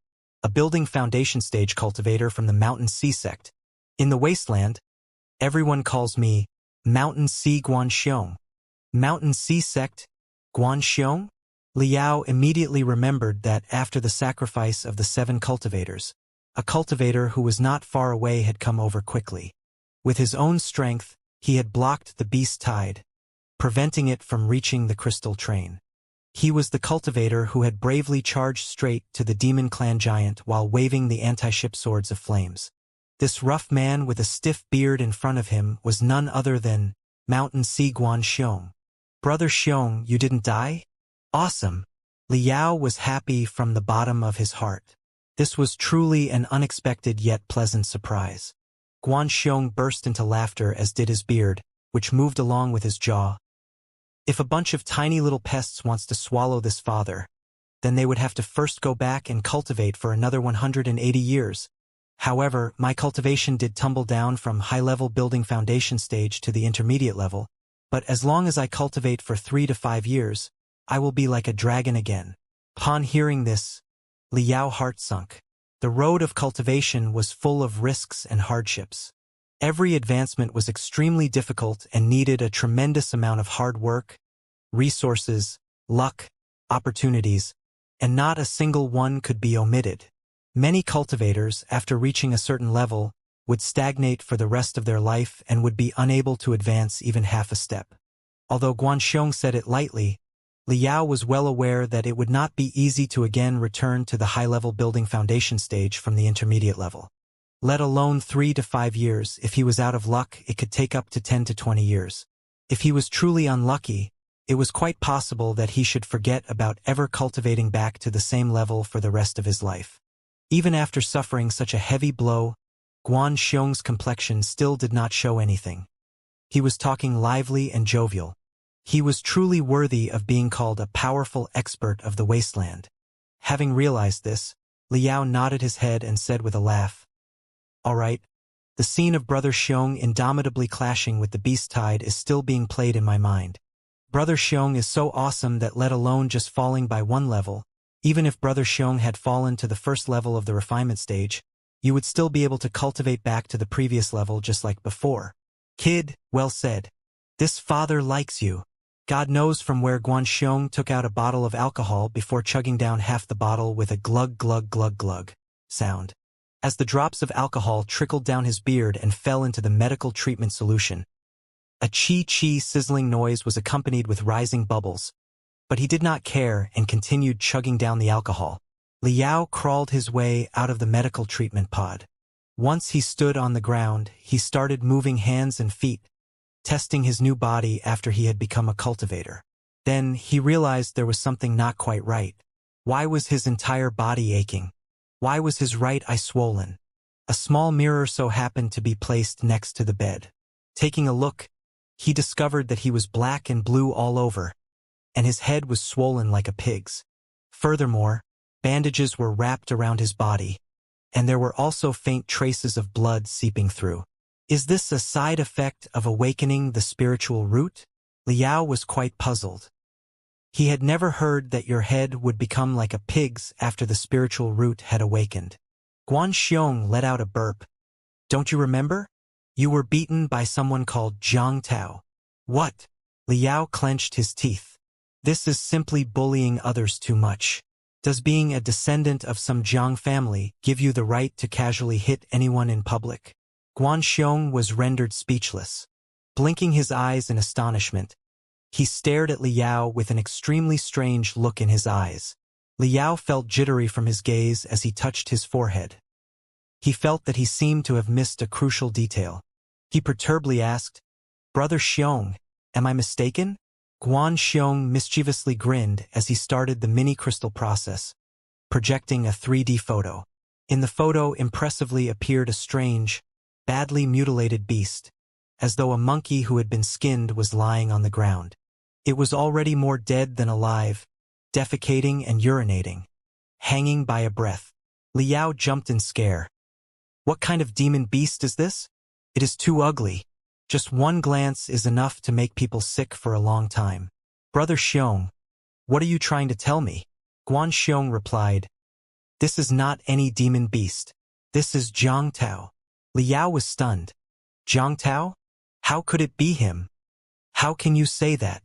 a building foundation stage cultivator from the Mountain Sea sect. In the wasteland, everyone calls me Mountain Sea Guanxiong. Mountain Sea sect? Guanxiong? Liao immediately remembered that after the sacrifice of the 7 cultivators, a cultivator who was not far away had come over quickly. With his own strength, he had blocked the beast tide, preventing it from reaching the crystal train. He was the cultivator who had bravely charged straight to the demon clan giant while waving the anti-ship swords of flames. This rough man with a stiff beard in front of him was none other than Mountain Sea Guanxiong. Brother Xiong, you didn't die? Awesome. Liao was happy from the bottom of his heart. This was truly an unexpected yet pleasant surprise. Guanxiong burst into laughter as did his beard, which moved along with his jaw. If a bunch of tiny little pests wants to swallow this father, then they would have to first go back and cultivate for another 180 years. However, my cultivation did tumble down from high-level building foundation stage to the intermediate level, but as long as I cultivate for 3 to 5 years, I will be like a dragon again. Upon hearing this, Liao heart sunk. The road of cultivation was full of risks and hardships. Every advancement was extremely difficult and needed a tremendous amount of hard work, resources, luck, opportunities, and not a single one could be omitted. Many cultivators, after reaching a certain level, would stagnate for the rest of their life and would be unable to advance even half a step. Although Guanxiong said it lightly, Liao was well aware that it would not be easy to again return to the high-level building foundation stage from the intermediate level. Let alone 3 to 5 years. If he was out of luck, it could take up to 10 to 20 years. If he was truly unlucky, it was quite possible that he should forget about ever cultivating back to the same level for the rest of his life. Even after suffering such a heavy blow, Guanxiong's complexion still did not show anything. He was talking lively and jovial. He was truly worthy of being called a powerful expert of the wasteland. Having realized this, Liao nodded his head and said with a laugh, "All right, the scene of Brother Xiong indomitably clashing with the beast tide is still being played in my mind. Brother Xiong is so awesome that let alone just falling by one level, even if Brother Xiong had fallen to the first level of the refinement stage, you would still be able to cultivate back to the previous level just like before. Kid, well said. This father likes you." God knows from where Guanxiong took out a bottle of alcohol before chugging down half the bottle with a glug glug glug glug sound. As the drops of alcohol trickled down his beard and fell into the medical treatment solution, a chi-chi sizzling noise was accompanied with rising bubbles, but he did not care and continued chugging down the alcohol. Liao crawled his way out of the medical treatment pod. Once he stood on the ground, he started moving hands and feet, testing his new body after he had become a cultivator. Then he realized there was something not quite right. Why was his entire body aching? Why was his right eye swollen? A small mirror so happened to be placed next to the bed. Taking a look, he discovered that he was black and blue all over, and his head was swollen like a pig's. Furthermore, bandages were wrapped around his body, and there were also faint traces of blood seeping through. Is this a side effect of awakening the spiritual root? Liao was quite puzzled. He had never heard that your head would become like a pig's after the spiritual root had awakened. Guanxiong let out a burp. Don't you remember? You were beaten by someone called Zhang Tao. What? Liao clenched his teeth. This is simply bullying others too much. Does being a descendant of some Zhang family give you the right to casually hit anyone in public? Guanxiong was rendered speechless. Blinking his eyes in astonishment, he stared at Liao with an extremely strange look in his eyes. Liao felt jittery from his gaze as he touched his forehead. He felt that he seemed to have missed a crucial detail. He perturbedly asked, "Brother Xiong, am I mistaken?" Guanxiong mischievously grinned as he started the mini-crystal process, projecting a 3D photo. In the photo impressively appeared a strange, badly mutilated beast, as though a monkey who had been skinned was lying on the ground. It was already more dead than alive, defecating and urinating, hanging by a breath. Liao jumped in scare. What kind of demon beast is this? It is too ugly. Just one glance is enough to make people sick for a long time. Brother Xiong, what are you trying to tell me? Guanxiong replied, "This is not any demon beast. This is Zhang Tao." Liao was stunned. Zhang Tao? How could it be him? How can you say that?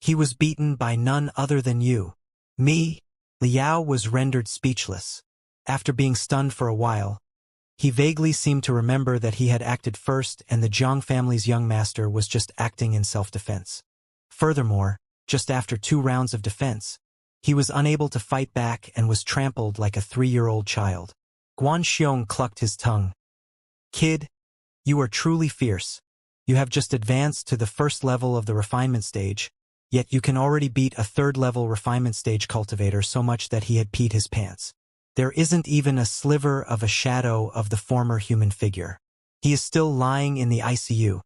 He was beaten by none other than you. Me? Liao was rendered speechless. After being stunned for a while, he vaguely seemed to remember that he had acted first and the Zhang family's young master was just acting in self-defense. Furthermore, just after 2 rounds of defense, he was unable to fight back and was trampled like a 3-year-old child. Guanxiong clucked his tongue. Kid, you are truly fierce. You have just advanced to the first level of the refinement stage, yet you can already beat a 3rd-level refinement stage cultivator so much that he had peed his pants. There isn't even a sliver of a shadow of the former human figure. He is still lying in the ICU.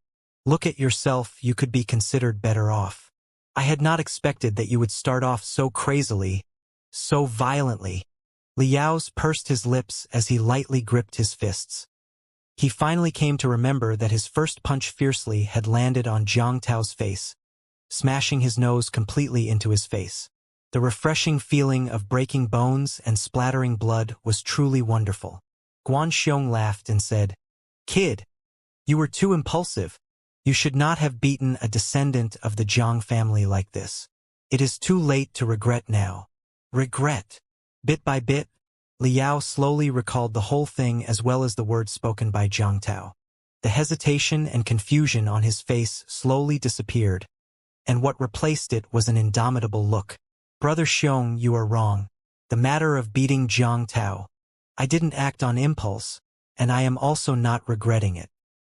Look at yourself, you could be considered better off. I had not expected that you would start off so crazily, so violently. Liao's pursed his lips as he lightly gripped his fists. He finally came to remember that his first punch fiercely had landed on Zhang Tao's face, smashing his nose completely into his face. The refreshing feeling of breaking bones and splattering blood was truly wonderful. Guanxiong laughed and said, "Kid, you were too impulsive. You should not have beaten a descendant of the Zhang family like this. It is too late to regret now." Regret? Bit by bit, Liao slowly recalled the whole thing as well as the words spoken by Jiang Tao. The hesitation and confusion on his face slowly disappeared, and what replaced it was an indomitable look. Brother Xiong, you are wrong. The matter of beating Jiang Tao. I didn't act on impulse, and I am also not regretting it.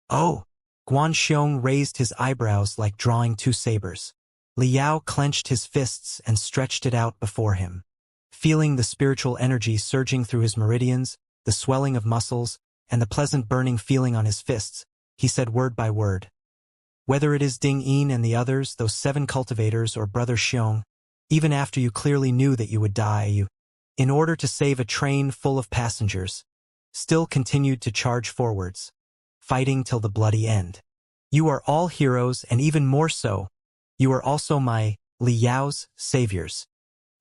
Oh! Guan Xiong raised his eyebrows like drawing two sabers. Liao clenched his fists and stretched it out before him. Feeling the spiritual energy surging through his meridians, the swelling of muscles, and the pleasant burning feeling on his fists, he said word by word. Whether it is Ding Yin and the others, those 7 cultivators, or Brother Xiong, even after you clearly knew that you would die, you, in order to save a train full of passengers, still continued to charge forwards, fighting till the bloody end. You are all heroes, and even more so, you are also my, Liao's, saviors.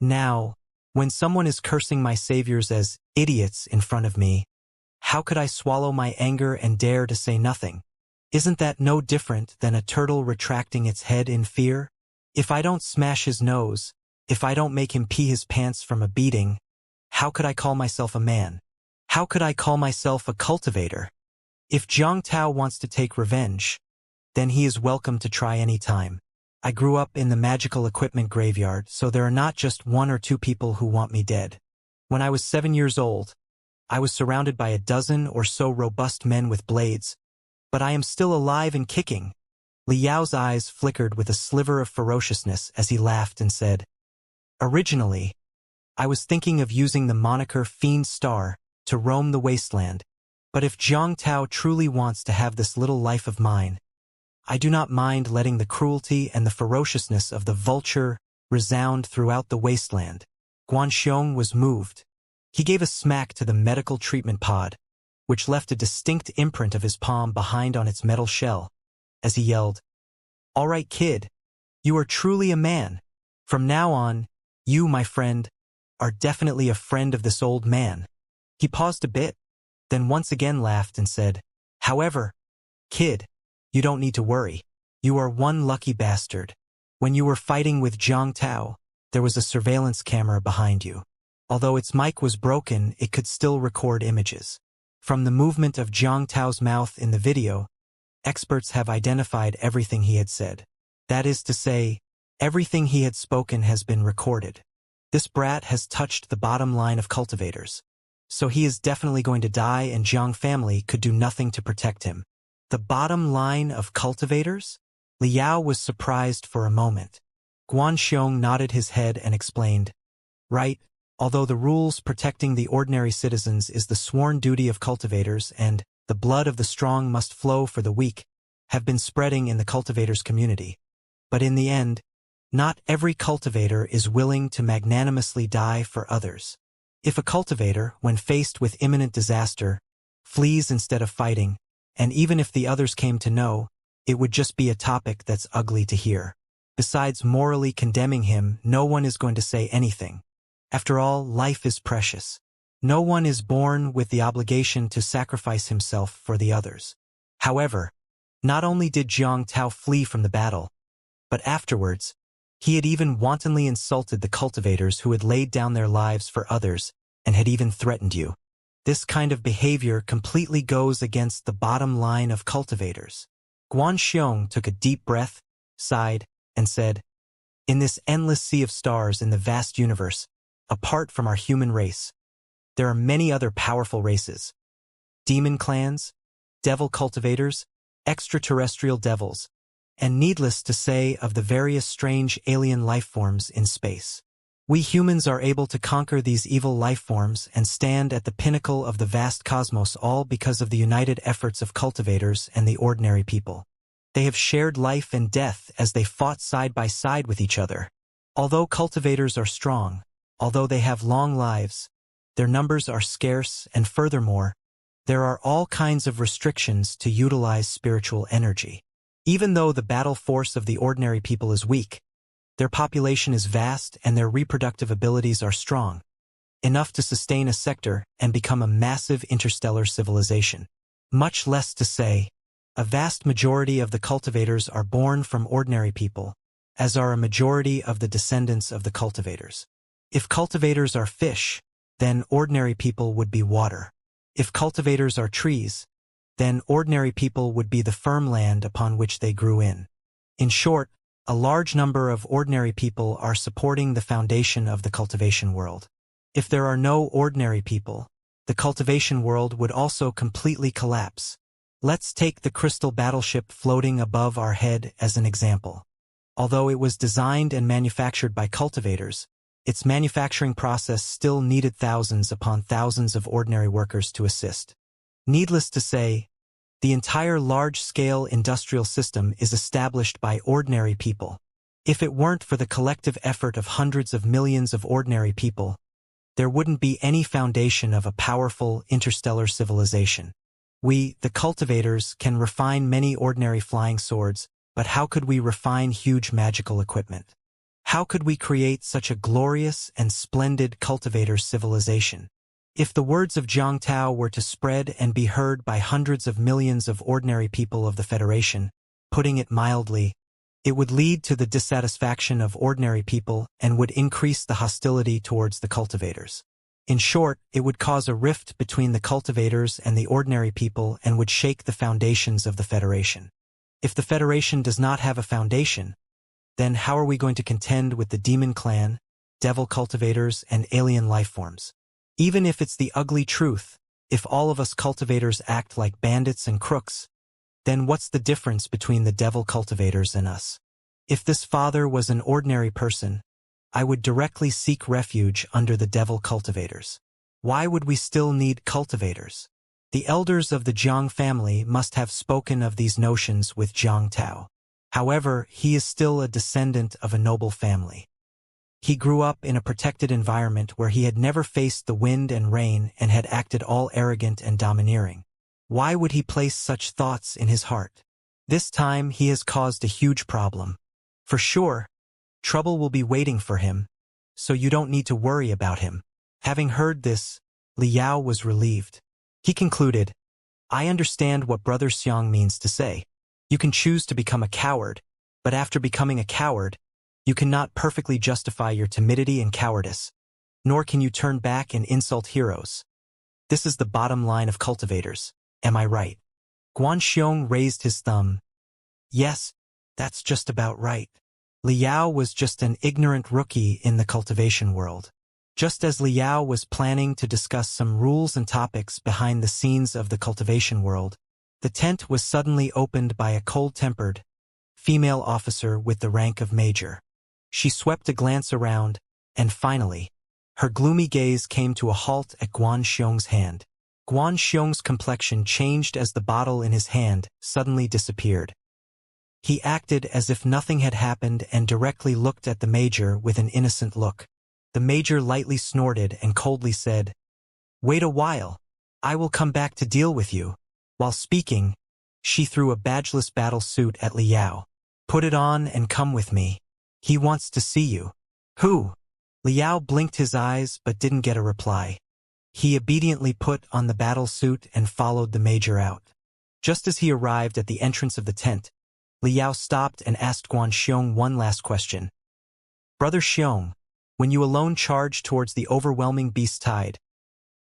Now, when someone is cursing my saviors as idiots in front of me, how could I swallow my anger and dare to say nothing? Isn't that no different than a turtle retracting its head in fear? If I don't smash his nose, if I don't make him pee his pants from a beating, how could I call myself a man? How could I call myself a cultivator? If Jiang Tao wants to take revenge, then he is welcome to try any time. I grew up in the magical equipment graveyard, so there are not just 1 or 2 people who want me dead. When I was 7 years old, I was surrounded by a dozen or so robust men with blades, but I am still alive and kicking. Liao's eyes flickered with a sliver of ferociousness as he laughed and said, Originally, I was thinking of using the moniker Fiend Star to roam the wasteland, but if Jiang Tao truly wants to have this little life of mine, I do not mind letting the cruelty and the ferociousness of the vulture resound throughout the wasteland. Guan Xiong was moved. He gave a smack to the medical treatment pod, which left a distinct imprint of his palm behind on its metal shell, as he yelled, All right, kid, you are truly a man. From now on, you, my friend, are definitely a friend of this old man. He paused a bit, then once again laughed and said, However, kid, you don't need to worry. You are one lucky bastard. When you were fighting with Jiang Tao, there was a surveillance camera behind you. Although its mic was broken, it could still record images. From the movement of Jiang Tao's mouth in the video, experts have identified everything he had said. That is to say, everything he had spoken has been recorded. This brat has touched the bottom line of cultivators. So he is definitely going to die, and Jiang family could do nothing to protect him. The bottom line of cultivators? Liao was surprised for a moment. Guan Xiong nodded his head and explained, Right, although the rules protecting the ordinary citizens is the sworn duty of cultivators and the blood of the strong must flow for the weak, have been spreading in the cultivators' community. But in the end, not every cultivator is willing to magnanimously die for others. If a cultivator, when faced with imminent disaster, flees instead of fighting, and even if the others came to know, it would just be a topic that's ugly to hear. Besides morally condemning him, no one is going to say anything. After all, life is precious. No one is born with the obligation to sacrifice himself for the others. However, not only did Jiang Tao flee from the battle, but afterwards, he had even wantonly insulted the cultivators who had laid down their lives for others and had even threatened you. This kind of behavior completely goes against the bottom line of cultivators. Guan Xiong took a deep breath, sighed, and said, In this endless sea of stars in the vast universe, apart from our human race, there are many other powerful races. Demon clans, devil cultivators, extraterrestrial devils, and needless to say of the various strange alien life forms in space. We humans are able to conquer these evil life forms and stand at the pinnacle of the vast cosmos, all because of the united efforts of cultivators and the ordinary people. They have shared life and death as they fought side by side with each other. Although cultivators are strong, although they have long lives, their numbers are scarce, and furthermore, there are all kinds of restrictions to utilize spiritual energy. Even though the battle force of the ordinary people is weak, their population is vast and their reproductive abilities are strong, enough to sustain a sector and become a massive interstellar civilization. Much less to say, a vast majority of the cultivators are born from ordinary people, as are a majority of the descendants of the cultivators. If cultivators are fish, then ordinary people would be water. If cultivators are trees, then ordinary people would be the firm land upon which they grew in. In short, a large number of ordinary people are supporting the foundation of the cultivation world. If there are no ordinary people, the cultivation world would also completely collapse. Let's take the crystal battleship floating above our head as an example. Although it was designed and manufactured by cultivators, its manufacturing process still needed thousands upon thousands of ordinary workers to assist. Needless to say, the entire large-scale industrial system is established by ordinary people. If it weren't for the collective effort of hundreds of millions of ordinary people, there wouldn't be any foundation of a powerful interstellar civilization. We, the cultivators, can refine many ordinary flying swords, but how could we refine huge magical equipment? How could we create such a glorious and splendid cultivator civilization? If the words of Zhang Tao were to spread and be heard by hundreds of millions of ordinary people of the Federation, putting it mildly, it would lead to the dissatisfaction of ordinary people and would increase the hostility towards the cultivators. In short, it would cause a rift between the cultivators and the ordinary people and would shake the foundations of the Federation. If the Federation does not have a foundation, then how are we going to contend with the demon clan, devil cultivators, and alien lifeforms? Even if it's the ugly truth, if all of us cultivators act like bandits and crooks, then what's the difference between the devil cultivators and us? If this father was an ordinary person, I would directly seek refuge under the devil cultivators. Why would we still need cultivators? The elders of the Jiang family must have spoken of these notions with Zhang Tao. However, he is still a descendant of a noble family. He grew up in a protected environment where he had never faced the wind and rain and had acted all arrogant and domineering. Why would he place such thoughts in his heart? This time he has caused a huge problem. For sure, trouble will be waiting for him, so you don't need to worry about him. Having heard this, Liao was relieved. He concluded, I understand what Brother Xiang means to say. You can choose to become a coward, but after becoming a coward, you cannot perfectly justify your timidity and cowardice, nor can you turn back and insult heroes. This is the bottom line of cultivators, am I right? Guanxiong raised his thumb. Yes, that's just about right. Liao was just an ignorant rookie in the cultivation world. Just as Liao was planning to discuss some rules and topics behind the scenes of the cultivation world, the tent was suddenly opened by a cold-tempered female officer with the rank of major. She swept a glance around, and finally, her gloomy gaze came to a halt at Guanxiong's hand. Guanxiong's complexion changed as the bottle in his hand suddenly disappeared. He acted as if nothing had happened and directly looked at the major with an innocent look. The major lightly snorted and coldly said, Wait a while. I will come back to deal with you. While speaking, she threw a badgeless battle suit at Liao. Put it on and come with me. He wants to see you. Who? Liao blinked his eyes but didn't get a reply. He obediently put on the battle suit and followed the major out. Just as he arrived at the entrance of the tent, Liao stopped and asked Guanxiong one last question. Brother Xiong, when you alone charged towards the overwhelming beast tide,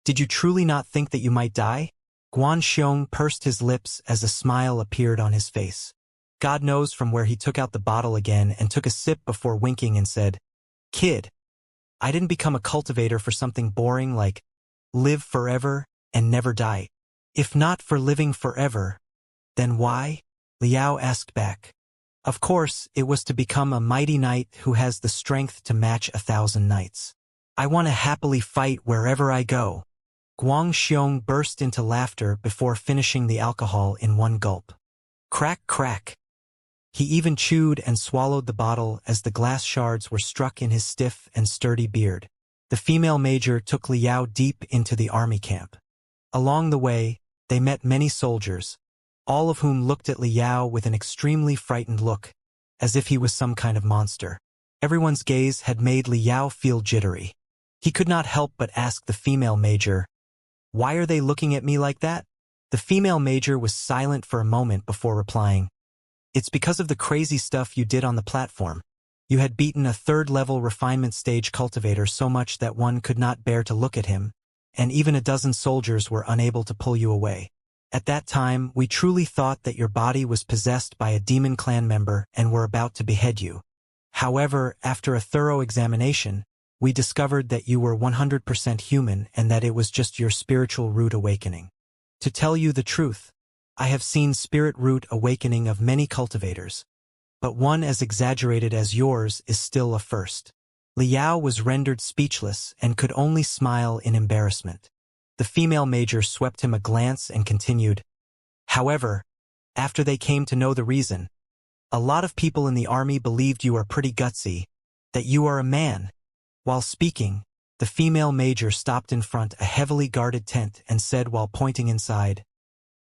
did you truly not think that you might die? Guanxiong pursed his lips as a smile appeared on his face. God knows from where he took out the bottle again and took a sip before winking and said, Kid, I didn't become a cultivator for something boring like live forever and never die. If not for living forever, then why? Liao asked back. Of course, it was to become a mighty knight who has the strength to match 1,000 knights. I want to happily fight wherever I go. Guanxiong burst into laughter before finishing the alcohol in one gulp. Crack, crack. He even chewed and swallowed the bottle as the glass shards were struck in his stiff and sturdy beard. The female major took Liao deep into the army camp. Along the way, they met many soldiers, all of whom looked at Liao with an extremely frightened look, as if he was some kind of monster. Everyone's gaze had made Liao feel jittery. He could not help but ask the female major, Why are they looking at me like that? The female major was silent for a moment before replying, It's because of the crazy stuff you did on the platform. You had beaten a third-level refinement stage cultivator so much that one could not bear to look at him, and even a dozen soldiers were unable to pull you away. At that time, we truly thought that your body was possessed by a demon clan member and were about to behead you. However, after a thorough examination, we discovered that you were 100% human and that it was just your spiritual root awakening. To tell you the truth, I have seen spirit root awakening of many cultivators, but one as exaggerated as yours is still a first. Liao was rendered speechless and could only smile in embarrassment. The female major swept him a glance and continued, "However, after they came to know the reason, a lot of people in the army believed you are pretty gutsy, that you are a man." While speaking, the female major stopped in front a heavily guarded tent and said while pointing inside,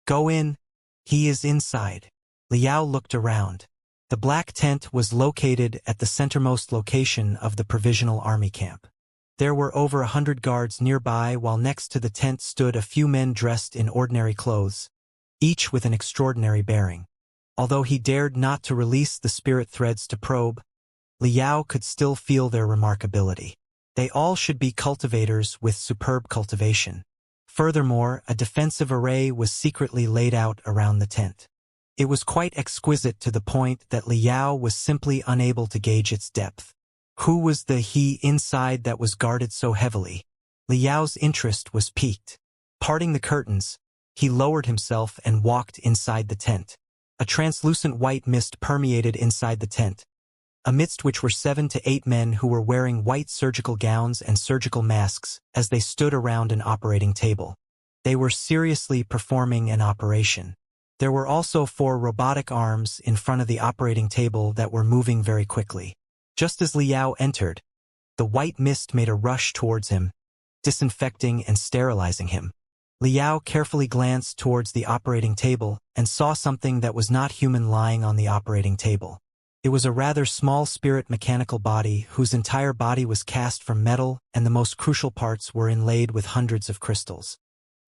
"Go in, he is inside." Liao looked around. The black tent was located at the centermost location of the provisional army camp. There were over 100 guards nearby, while next to the tent stood a few men dressed in ordinary clothes, each with an extraordinary bearing. Although he dared not to release the spirit threads to probe, Liao could still feel their remarkability. They all should be cultivators with superb cultivation. Furthermore, a defensive array was secretly laid out around the tent. It was quite exquisite to the point that Liao was simply unable to gauge its depth. Who was the he inside that was guarded so heavily? Liao's interest was piqued. Parting the curtains, he lowered himself and walked inside the tent. A translucent white mist permeated inside the tent, amidst which were 7 to 8 men who were wearing white surgical gowns and surgical masks as they stood around an operating table. They were seriously performing an operation. There were also 4 robotic arms in front of the operating table that were moving very quickly. Just as Liao entered, the white mist made a rush towards him, disinfecting and sterilizing him. Liao carefully glanced towards the operating table and saw something that was not human lying on the operating table. It was a rather small spirit mechanical body whose entire body was cast from metal and the most crucial parts were inlaid with hundreds of crystals,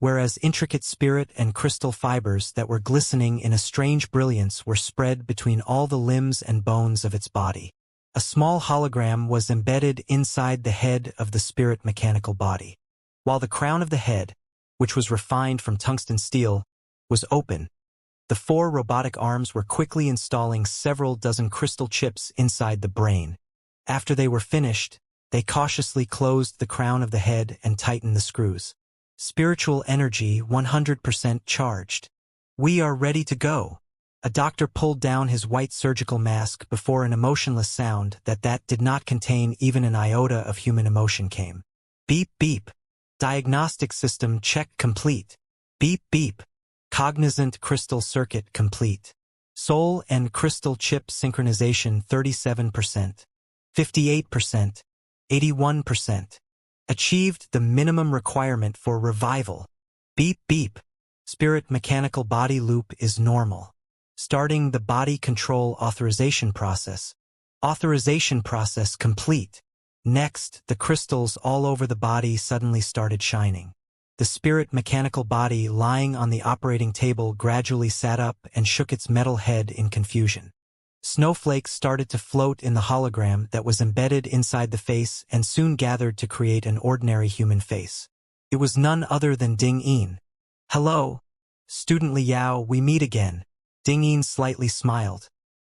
whereas intricate spirit and crystal fibers that were glistening in a strange brilliance were spread between all the limbs and bones of its body. A small hologram was embedded inside the head of the spirit mechanical body. While the crown of the head, which was refined from tungsten steel, was open, the 4 robotic arms were quickly installing several dozen crystal chips inside the brain. After they were finished, they cautiously closed the crown of the head and tightened the screws. Spiritual energy 100% charged. "We are ready to go." A doctor pulled down his white surgical mask before an emotionless sound that did not contain even an iota of human emotion came. Beep beep. Diagnostic system check complete. Beep beep. Cognizant crystal circuit complete. Soul and crystal chip synchronization 37%. 58%. 81%. Achieved the minimum requirement for revival. Beep beep. Spirit mechanical body loop is normal. Starting the body control authorization process. Authorization process complete. Next, the crystals all over the body suddenly started shining. The spirit mechanical body lying on the operating table gradually sat up and shook its metal head in confusion. Snowflakes started to float in the hologram that was embedded inside the face and soon gathered to create an ordinary human face. It was none other than Ding Yin. "Hello, Student Liao, we meet again." Ding Yin slightly smiled.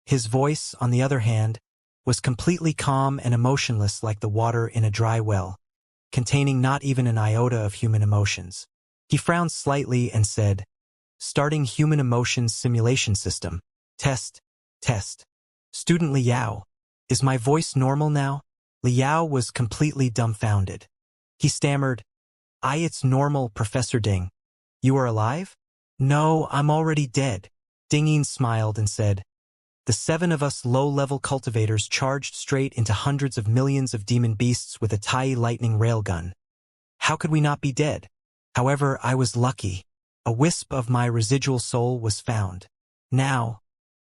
His voice, on the other hand, was completely calm and emotionless like the water in a dry well, containing not even an iota of human emotions. He frowned slightly and said, "Starting human emotions simulation system. Test. Test. Student Liao, is my voice normal now?" Liao was completely dumbfounded. He stammered, It's normal, Professor Ding. You are alive?" "No, I'm already dead." Ding Yin smiled and said, "The 7 of us low-level cultivators charged straight into hundreds of millions of demon beasts with a Tai lightning railgun. How could we not be dead? However, I was lucky. A wisp of my residual soul was found. Now,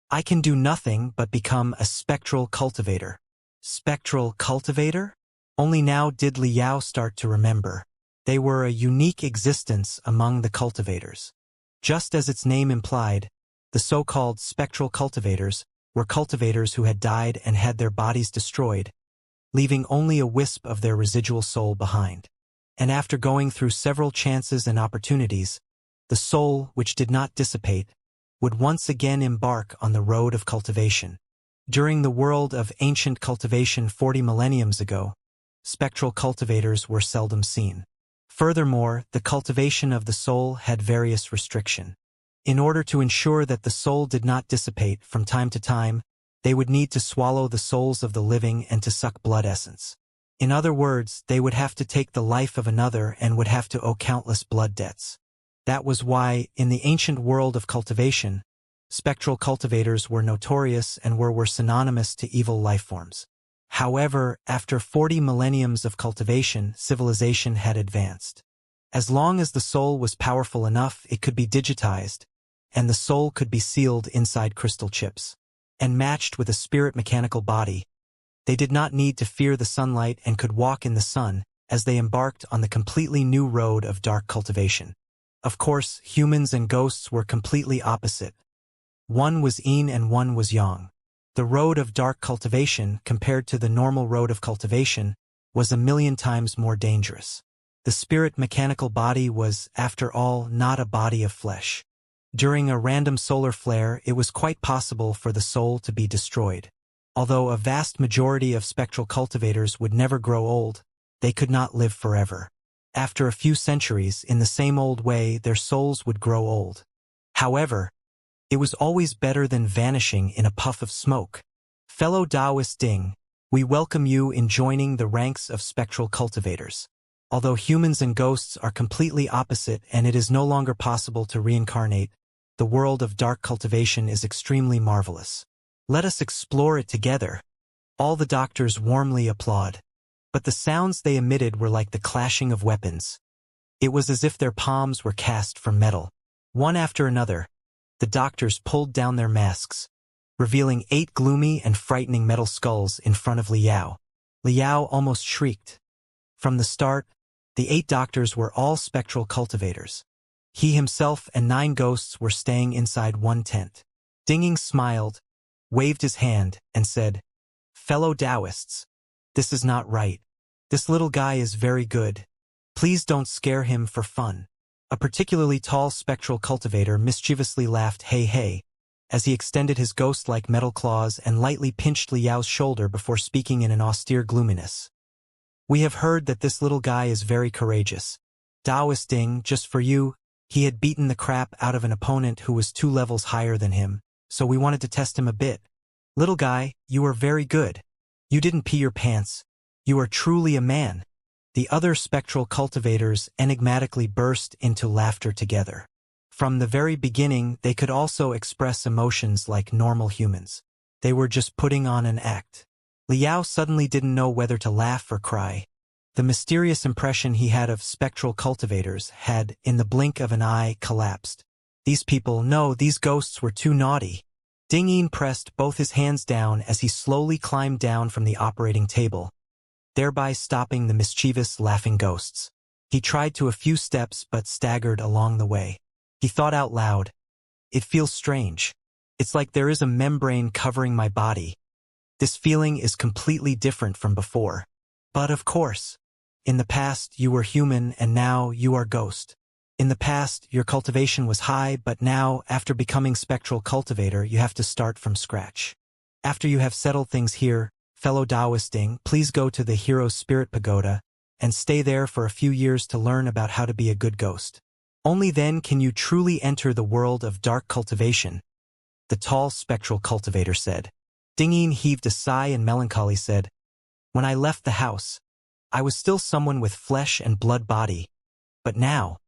I can do nothing but become a spectral cultivator." Spectral cultivator? Only now did Liao start to remember. They were a unique existence among the cultivators. Just as its name implied, the so-called spectral cultivators were cultivators who had died and had their bodies destroyed, leaving only a wisp of their residual soul behind. And after going through several chances and opportunities, the soul, which did not dissipate, would once again embark on the road of cultivation. During the world of ancient cultivation 40 millenniums ago, spectral cultivators were seldom seen. Furthermore, the cultivation of the soul had various restrictions. In order to ensure that the soul did not dissipate from time to time, they would need to swallow the souls of the living and to suck blood essence. In other words, they would have to take the life of another and would have to owe countless blood debts. That was why, in the ancient world of cultivation, spectral cultivators were notorious and were synonymous to evil lifeforms. However, after 40 millenniums of cultivation, civilization had advanced. As long as the soul was powerful enough, it could be digitized, and the soul could be sealed inside crystal chips. And matched with a spirit mechanical body, they did not need to fear the sunlight and could walk in the sun as they embarked on the completely new road of dark cultivation. Of course, humans and ghosts were completely opposite. One was yin and one was yang. The road of dark cultivation, compared to the normal road of cultivation, was 1,000,000 times more dangerous. The spirit mechanical body was, after all, not a body of flesh. During a random solar flare, it was quite possible for the soul to be destroyed. Although a vast majority of spectral cultivators would never grow old, they could not live forever. After a few centuries, in the same old way, their souls would grow old. However, it was always better than vanishing in a puff of smoke. Fellow Taoist Ding, we welcome you in joining the ranks of spectral cultivators. Although humans and ghosts are completely opposite and it is no longer possible to reincarnate, the world of dark cultivation is extremely marvelous. Let us explore it together. All the doctors warmly applaud. But the sounds they emitted were like the clashing of weapons. It was as if their palms were cast from metal. One after another, the doctors pulled down their masks, revealing 8 gloomy and frightening metal skulls in front of Liao. Liao almost shrieked. From the start, the 8 doctors were all spectral cultivators. He himself and 9 ghosts were staying inside one tent. Dinging smiled, waved his hand, and said, "Fellow Taoists, this is not right. This little guy is very good. Please don't scare him for fun." A particularly tall spectral cultivator mischievously laughed hey hey, as he extended his ghost-like metal claws and lightly pinched Liao's shoulder before speaking in an austere gloominess. "We have heard that this little guy is very courageous. Taoist Ding, just for you, he had beaten the crap out of an opponent who was 2 levels higher than him, so we wanted to test him a bit. Little guy, you are very good. You didn't pee your pants. You are truly a man." The other spectral cultivators enigmatically burst into laughter together. From the very beginning, they could also express emotions like normal humans. They were just putting on an act. Liao suddenly didn't know whether to laugh or cry. The mysterious impression he had of spectral cultivators had, in the blink of an eye, collapsed. These people, no, these ghosts were too naughty. Ding Yin pressed both his hands down as he slowly climbed down from the operating table, thereby stopping the mischievous, laughing ghosts. He tried to a few steps but staggered along the way. He thought out loud, "It feels strange. It's like there is a membrane covering my body. This feeling is completely different from before. But of course, in the past you were human and now you are ghost. In the past your cultivation was high, but now, after becoming spectral cultivator, you have to start from scratch. After you have settled things here, fellow Taoisting, please go to the Hero's Spirit Pagoda and stay there for a few years to learn about how to be a good ghost. Only then can you truly enter the world of dark cultivation," the tall spectral cultivator said. Ding Yin heaved a sigh and melancholy said, "When I left the house, I was still someone with flesh and blood body, but now,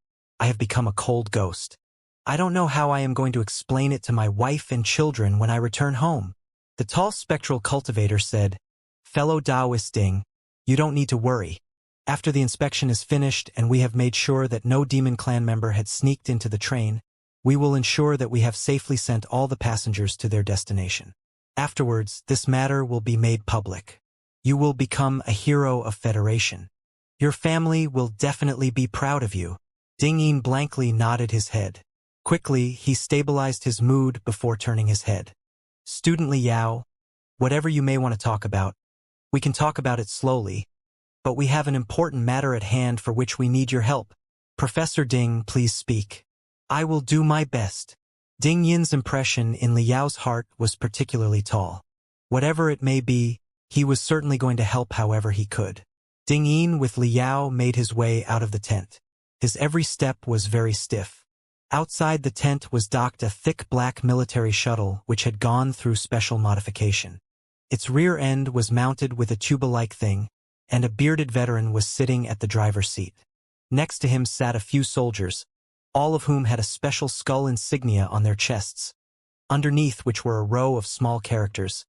I have become a cold ghost. I don't know how I am going to explain it to my wife and children when I return home." The tall spectral cultivator said, "Fellow Taoisting, you don't need to worry. After the inspection is finished and we have made sure that no demon clan member had sneaked into the train, we will ensure that we have safely sent all the passengers to their destination. Afterwards, this matter will be made public. You will become a hero of Federation. Your family will definitely be proud of you." Ding Yin blankly nodded his head. Quickly, he stabilized his mood before turning his head. Student Liao, whatever you may want to talk about, we can talk about it slowly, but we have an important matter at hand for which we need your help. Professor Ding, please speak. I will do my best. Ding Yin's impression in Liao's heart was particularly tall. Whatever it may be, he was certainly going to help however he could. Ding Yin with Liao made his way out of the tent. His every step was very stiff. Outside the tent was docked a thick black military shuttle which had gone through special modification. Its rear end was mounted with a tuba-like thing, and a bearded veteran was sitting at the driver's seat. Next to him sat a few soldiers, all of whom had a special skull insignia on their chests, underneath which were a row of small characters.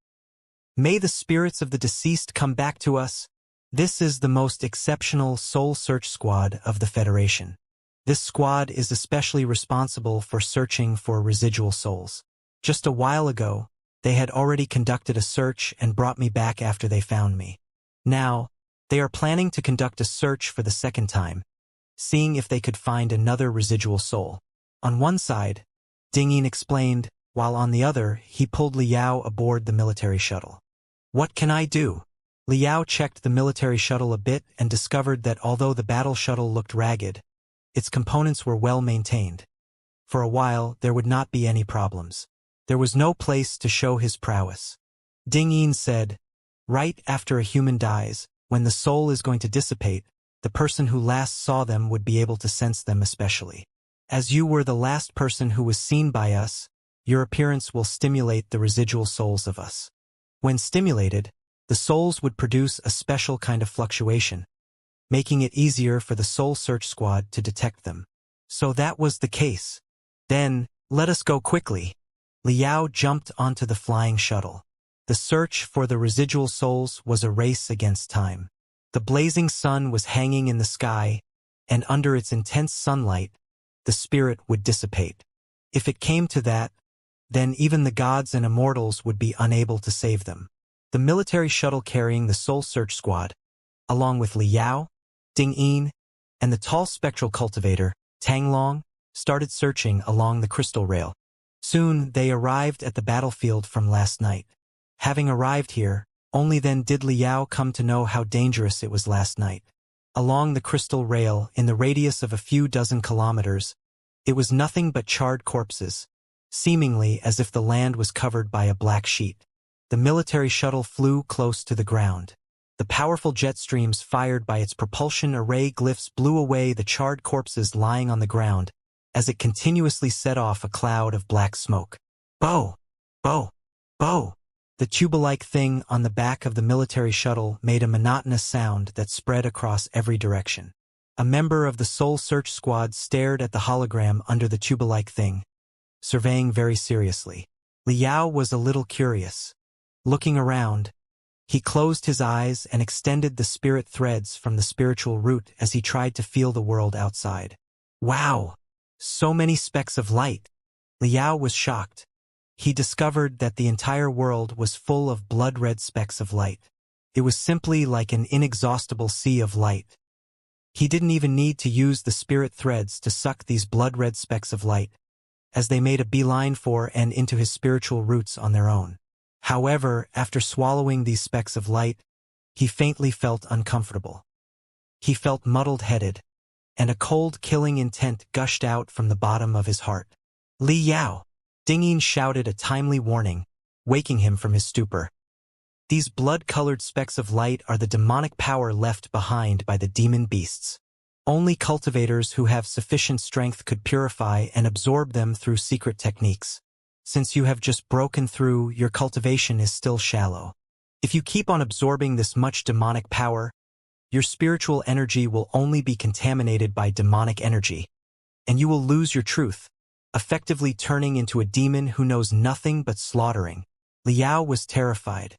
May the spirits of the deceased come back to us. This is the most exceptional soul search squad of the Federation. This squad is especially responsible for searching for residual souls. Just a while ago, they had already conducted a search and brought me back after they found me. Now, they are planning to conduct a search for the second time, seeing if they could find another residual soul. On one side, Ding Yin explained, while on the other, he pulled Liao aboard the military shuttle. What can I do? Liao checked the military shuttle a bit and discovered that although the battle shuttle looked ragged, its components were well maintained. For a while, there would not be any problems. There was no place to show his prowess. Ding Yin said, right after a human dies, when the soul is going to dissipate, the person who last saw them would be able to sense them especially. As you were the last person who was seen by us, your appearance will stimulate the residual souls of us. When stimulated, the souls would produce a special kind of fluctuation, making it easier for the soul search squad to detect them. So that was the case. Then, let us go quickly. Liao jumped onto the flying shuttle. The search for the residual souls was a race against time. The blazing sun was hanging in the sky, and under its intense sunlight, the spirit would dissipate. If it came to that, then even the gods and immortals would be unable to save them. The military shuttle carrying the soul search squad, along with Liao, Ding Yin, and the tall spectral cultivator, Tang Long, started searching along the crystal rail. Soon they arrived at the battlefield from last night. Having arrived here, only then did Liao come to know how dangerous it was last night. Along the crystal rail, in the radius of a few dozen kilometers, it was nothing but charred corpses, seemingly as if the land was covered by a black sheet. The military shuttle flew close to the ground. The powerful jet streams fired by its propulsion array glyphs blew away the charred corpses lying on the ground, as it continuously set off a cloud of black smoke. Bo! Bo! Bo! The tuba-like thing on the back of the military shuttle made a monotonous sound that spread across every direction. A member of the Soul Search Squad stared at the hologram under the tuba-like thing, surveying very seriously. Liao was a little curious. Looking around, he closed his eyes and extended the spirit threads from the spiritual root as he tried to feel the world outside. Wow! So many specks of light! Liao was shocked. He discovered that the entire world was full of blood-red specks of light. It was simply like an inexhaustible sea of light. He didn't even need to use the spirit threads to suck these blood-red specks of light, as they made a beeline for and into his spiritual roots on their own. However, after swallowing these specks of light, he faintly felt uncomfortable. He felt muddled-headed, and a cold killing intent gushed out from the bottom of his heart. Li Yao! Ding Yin shouted a timely warning, waking him from his stupor. These blood-colored specks of light are the demonic power left behind by the demon beasts. Only cultivators who have sufficient strength could purify and absorb them through secret techniques. Since you have just broken through, your cultivation is still shallow. If you keep on absorbing this much demonic power, your spiritual energy will only be contaminated by demonic energy, and you will lose your truth, effectively turning into a demon who knows nothing but slaughtering. Liao was terrified.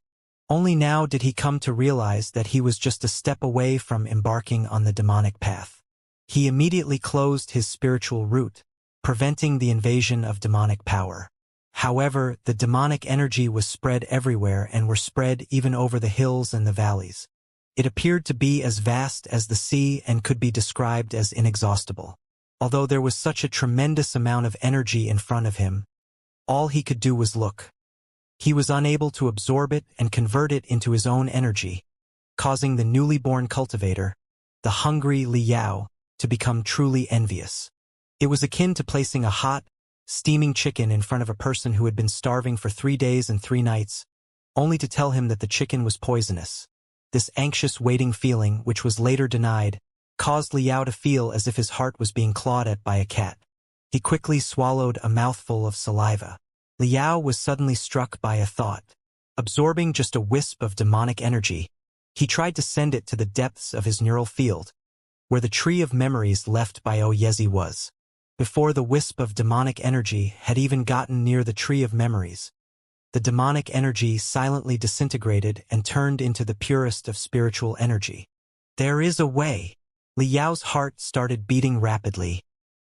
Only now did he come to realize that he was just a step away from embarking on the demonic path. He immediately closed his spiritual root, preventing the invasion of demonic power. However, the demonic energy was spread everywhere and were spread even over the hills and the valleys. It appeared to be as vast as the sea and could be described as inexhaustible. Although there was such a tremendous amount of energy in front of him, all he could do was look. He was unable to absorb it and convert it into his own energy, causing the newly born cultivator, the hungry Liao, to become truly envious. It was akin to placing a hot, steaming chicken in front of a person who had been starving for 3 days and 3 nights, only to tell him that the chicken was poisonous. This anxious waiting feeling, which was later denied, caused Liao to feel as if his heart was being clawed at by a cat. He quickly swallowed a mouthful of saliva. Liao was suddenly struck by a thought. Absorbing just a wisp of demonic energy, he tried to send it to the depths of his neural field, where the tree of memories left by Yezi was. Before the wisp of demonic energy had even gotten near the tree of memories, the demonic energy silently disintegrated and turned into the purest of spiritual energy. There is a way. Liao's heart started beating rapidly.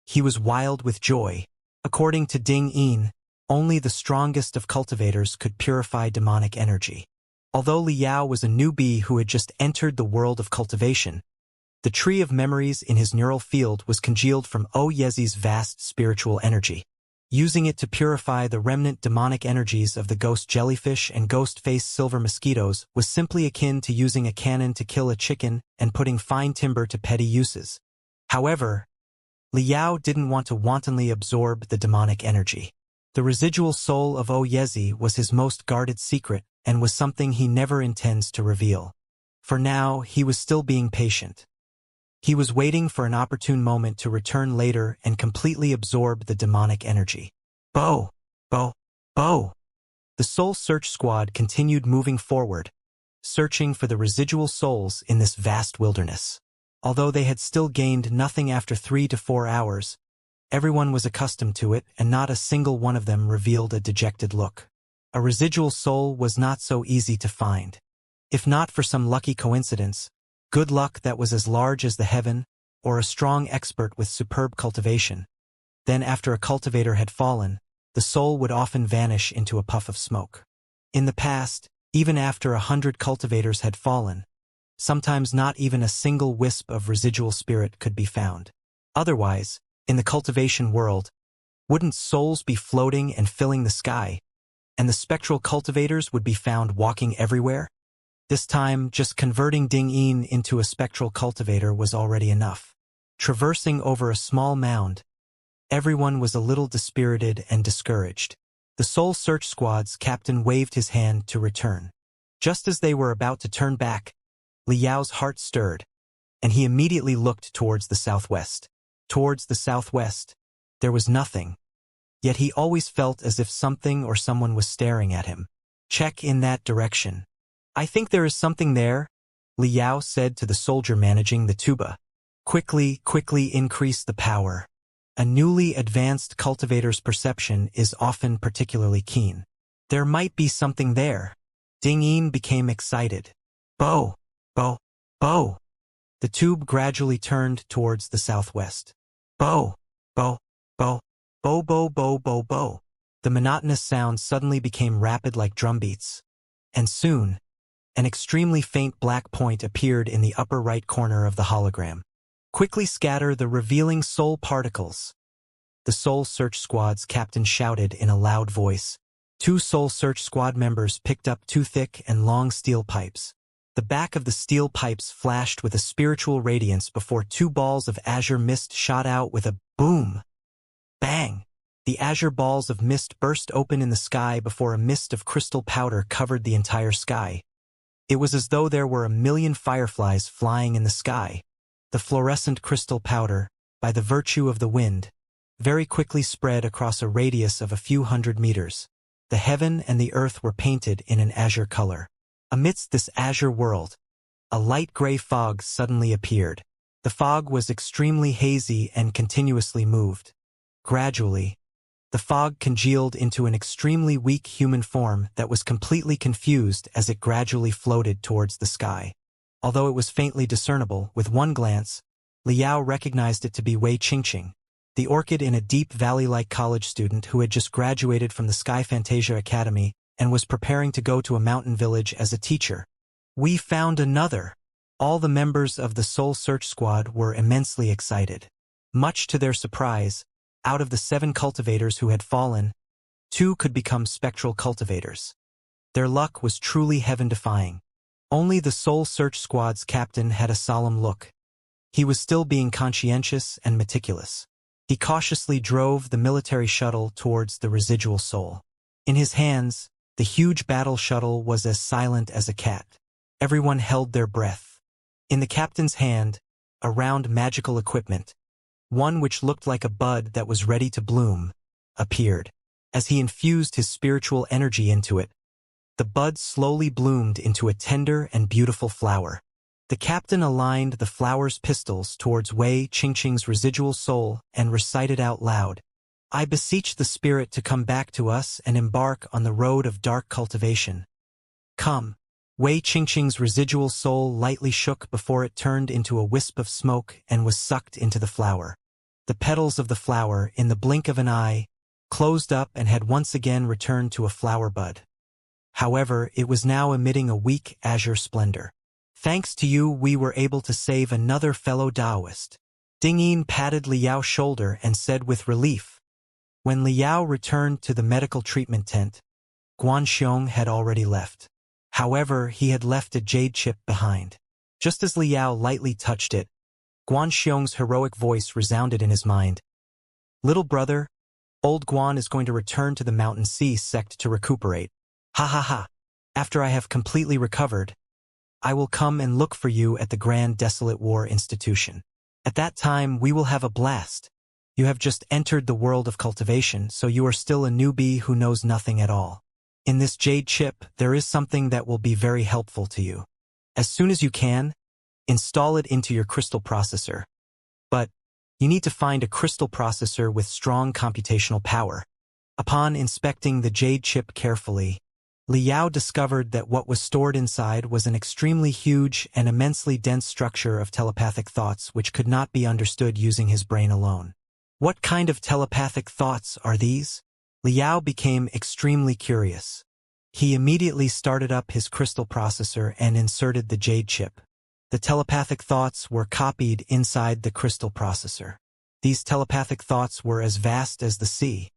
He was wild with joy. According to Ding Yin, only the strongest of cultivators could purify demonic energy. Although Liao was a newbie who had just entered the world of cultivation, the tree of memories in his neural field was congealed from Yezi's vast spiritual energy. Using it to purify the remnant demonic energies of the ghost jellyfish and ghost-faced silver mosquitoes was simply akin to using a cannon to kill a chicken and putting fine timber to petty uses. However, Liao didn't want to wantonly absorb the demonic energy. The residual soul of Yezi was his most guarded secret and was something he never intends to reveal. For now, he was still being patient. He was waiting for an opportune moment to return later and completely absorb the demonic energy. Bo! Bo! Bo! The Soul Search Squad continued moving forward, searching for the residual souls in this vast wilderness. Although they had still gained nothing after 3 to 4 hours, everyone was accustomed to it and not a single one of them revealed a dejected look. A residual soul was not so easy to find. If not for some lucky coincidence, good luck that was as large as the heaven, or a strong expert with superb cultivation, then after a cultivator had fallen, the soul would often vanish into a puff of smoke. In the past, even after 100 cultivators had fallen, sometimes not even a single wisp of residual spirit could be found. Otherwise, in the cultivation world, wouldn't souls be floating and filling the sky, and the spectral cultivators would be found walking everywhere? This time, just converting Ding Yin into a spectral cultivator was already enough. Traversing over a small mound, everyone was a little dispirited and discouraged. The Soul Search Squad's captain waved his hand to return. Just as they were about to turn back, Liao's heart stirred, and he immediately looked towards the southwest. Towards the southwest, there was nothing, yet he always felt as if something or someone was staring at him. Check in that direction. I think there is something there, Liao said to the soldier managing the tuba. Quickly increase the power. A newly advanced cultivator's perception is often particularly keen. There might be something there. Ding Yin became excited. Bo! Bo! Bo! The tube gradually turned towards the southwest. Bo! Bo! Bo! Bo! Bo! Bo! Bo! Bo! The monotonous sound suddenly became rapid like drumbeats. And soon, an extremely faint black point appeared in the upper right corner of the hologram. Quickly scatter the revealing soul particles. The Soul Search Squad's captain shouted in a loud voice. 2 Soul Search Squad members picked up 2 thick and long steel pipes. The back of the steel pipes flashed with a spiritual radiance before 2 balls of azure mist shot out with a boom. Bang! The azure balls of mist burst open in the sky before a mist of crystal powder covered the entire sky. It was as though there were 1,000,000 fireflies flying in the sky. The fluorescent crystal powder, by the virtue of the wind, very quickly spread across a radius of a few hundred meters. The heaven and the earth were painted in an azure color. Amidst this azure world, a light gray fog suddenly appeared. The fog was extremely hazy and continuously moved. Gradually, the fog congealed into an extremely weak human form that was completely confused as it gradually floated towards the sky. Although it was faintly discernible, with one glance, Liao recognized it to be Wei Qingqing, the orchid in a deep valley-like college student who had just graduated from the Sky Fantasia Academy and was preparing to go to a mountain village as a teacher. We found another. All the members of the Soul Search Squad were immensely excited. Much to their surprise, out of the 7 cultivators who had fallen, 2 could become spectral cultivators. Their luck was truly heaven-defying. Only the Soul Search Squad's captain had a solemn look. He was still being conscientious and meticulous. He cautiously drove the military shuttle towards the residual soul. In his hands, the huge battle shuttle was as silent as a cat. Everyone held their breath. In the captain's hand, a round magical equipment, one which looked like a bud that was ready to bloom, appeared. As he infused his spiritual energy into it, the bud slowly bloomed into a tender and beautiful flower. The captain aligned the flower's pistils towards Wei Qingqing's residual soul and recited out loud, "I beseech the spirit to come back to us and embark on the road of dark cultivation. Come." Wei Qingqing's residual soul lightly shook before it turned into a wisp of smoke and was sucked into the flower. The petals of the flower, in the blink of an eye, closed up and had once again returned to a flower bud. However, it was now emitting a weak azure splendor. "Thanks to you, we were able to save another fellow Taoist." Ding Yin patted Liao's shoulder and said with relief. When Liao returned to the medical treatment tent, Guanxiong had already left. However, he had left a jade chip behind. Just as Liao lightly touched it, Guanxiong's heroic voice resounded in his mind. "Little brother, old Guan is going to return to the Mountain Sea sect to recuperate. Ha ha ha. After I have completely recovered, I will come and look for you at the Grand Desolate War Institution. At that time, we will have a blast. You have just entered the world of cultivation, so you are still a newbie who knows nothing at all. In this jade chip, there is something that will be very helpful to you. As soon as you can, install it into your crystal processor. But you need to find a crystal processor with strong computational power." Upon inspecting the jade chip carefully, Liao discovered that what was stored inside was an extremely huge and immensely dense structure of telepathic thoughts which could not be understood using his brain alone. What kind of telepathic thoughts are these? Liao became extremely curious. He immediately started up his crystal processor and inserted the jade chip. The telepathic thoughts were copied inside the crystal processor. These telepathic thoughts were as vast as the sea.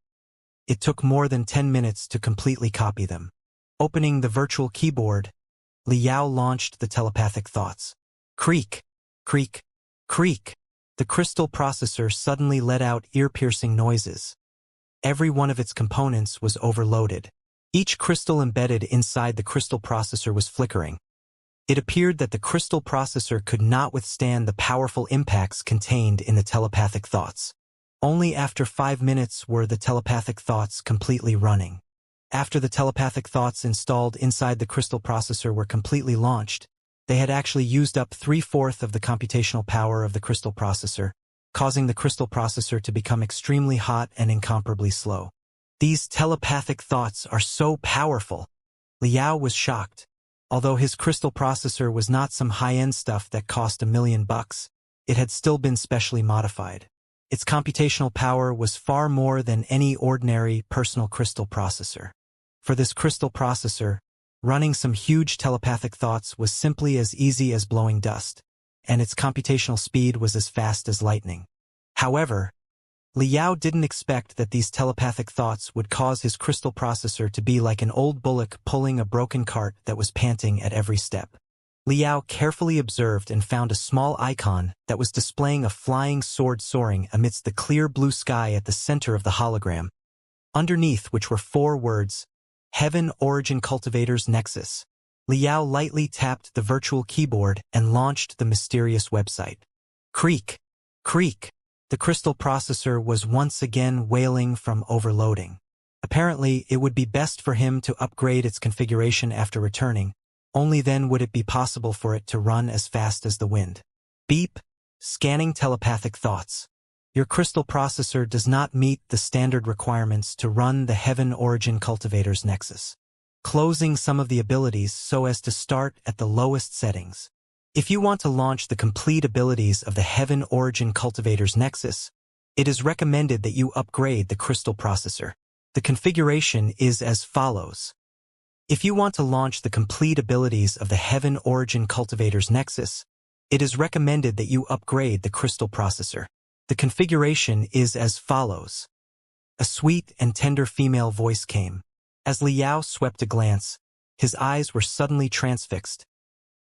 It took more than 10 minutes to completely copy them. Opening the virtual keyboard, Liao launched the telepathic thoughts. Creak, creak, creak. The crystal processor suddenly let out ear-piercing noises. Every one of its components was overloaded. Each crystal embedded inside the crystal processor was flickering. It appeared that the crystal processor could not withstand the powerful impacts contained in the telepathic thoughts. Only after 5 minutes were the telepathic thoughts completely running. After the telepathic thoughts installed inside the crystal processor were completely launched, they had actually used up 3/4 of the computational power of the crystal processor, causing the crystal processor to become extremely hot and incomparably slow. These telepathic thoughts are so powerful. Liao was shocked. Although his crystal processor was not some high-end stuff that cost $1 million, it had still been specially modified. Its computational power was far more than any ordinary personal crystal processor. For this crystal processor, running some huge telepathic thoughts was simply as easy as blowing dust, and its computational speed was as fast as lightning. However, Liao didn't expect that these telepathic thoughts would cause his crystal processor to be like an old bullock pulling a broken cart that was panting at every step. Liao carefully observed and found a small icon that was displaying a flying sword soaring amidst the clear blue sky at the center of the hologram, underneath which were 4 words, Heaven Origin Cultivators Nexus. Liao lightly tapped the virtual keyboard and launched the mysterious website. Creak, creak. The crystal processor was once again wailing from overloading. Apparently, it would be best for him to upgrade its configuration after returning. Only then would it be possible for it to run as fast as the wind. Beep. Scanning telepathic thoughts. Your crystal processor does not meet the standard requirements to run the Heaven Origin Cultivators Nexus. Closing some of the abilities so as to start at the lowest settings. If you want to launch the complete abilities of the Heaven Origin Cultivators Nexus, it is recommended that you upgrade the crystal processor. The configuration is as follows. If you want to launch the complete abilities of the Heaven Origin Cultivators Nexus, it is recommended that you upgrade the crystal processor. The configuration is as follows. A sweet and tender female voice came. As Liao swept a glance, His eyes were suddenly transfixed.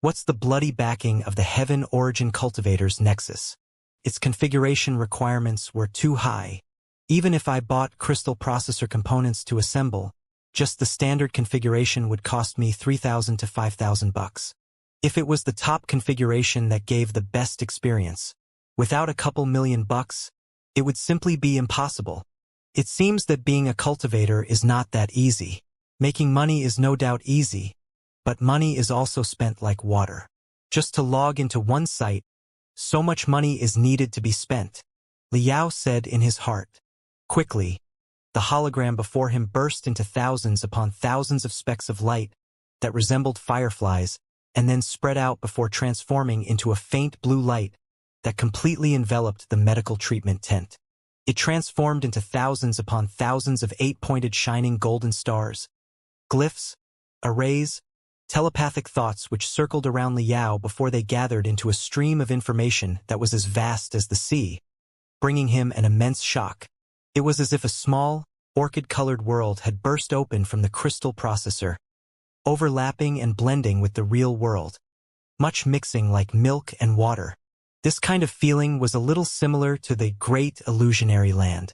What's the bloody backing of the Heaven Origin Cultivators Nexus? Its configuration requirements were too high. Even if I bought crystal processor components to assemble, just the standard configuration would cost me $3,000 to $5,000. If it was the top configuration that gave the best experience, without a couple $1,000,000, it would simply be impossible. It seems that being a cultivator is not that easy. Making money is no doubt easy, but money is also spent like water. Just to log into one site, so much money is needed to be spent, Liao said in his heart. Quickly, the hologram before him burst into thousands upon thousands of specks of light that resembled fireflies and then spread out before transforming into a faint blue light that completely enveloped the medical treatment tent. It transformed into thousands upon thousands of 8-pointed shining golden stars, glyphs, arrays, telepathic thoughts which circled around Liao before they gathered into a stream of information that was as vast as the sea, bringing him an immense shock. It was as if a small, orchid-colored world had burst open from the crystal processor, overlapping and blending with the real world, much mixing like milk and water. This kind of feeling was a little similar to the Great Illusionary Land.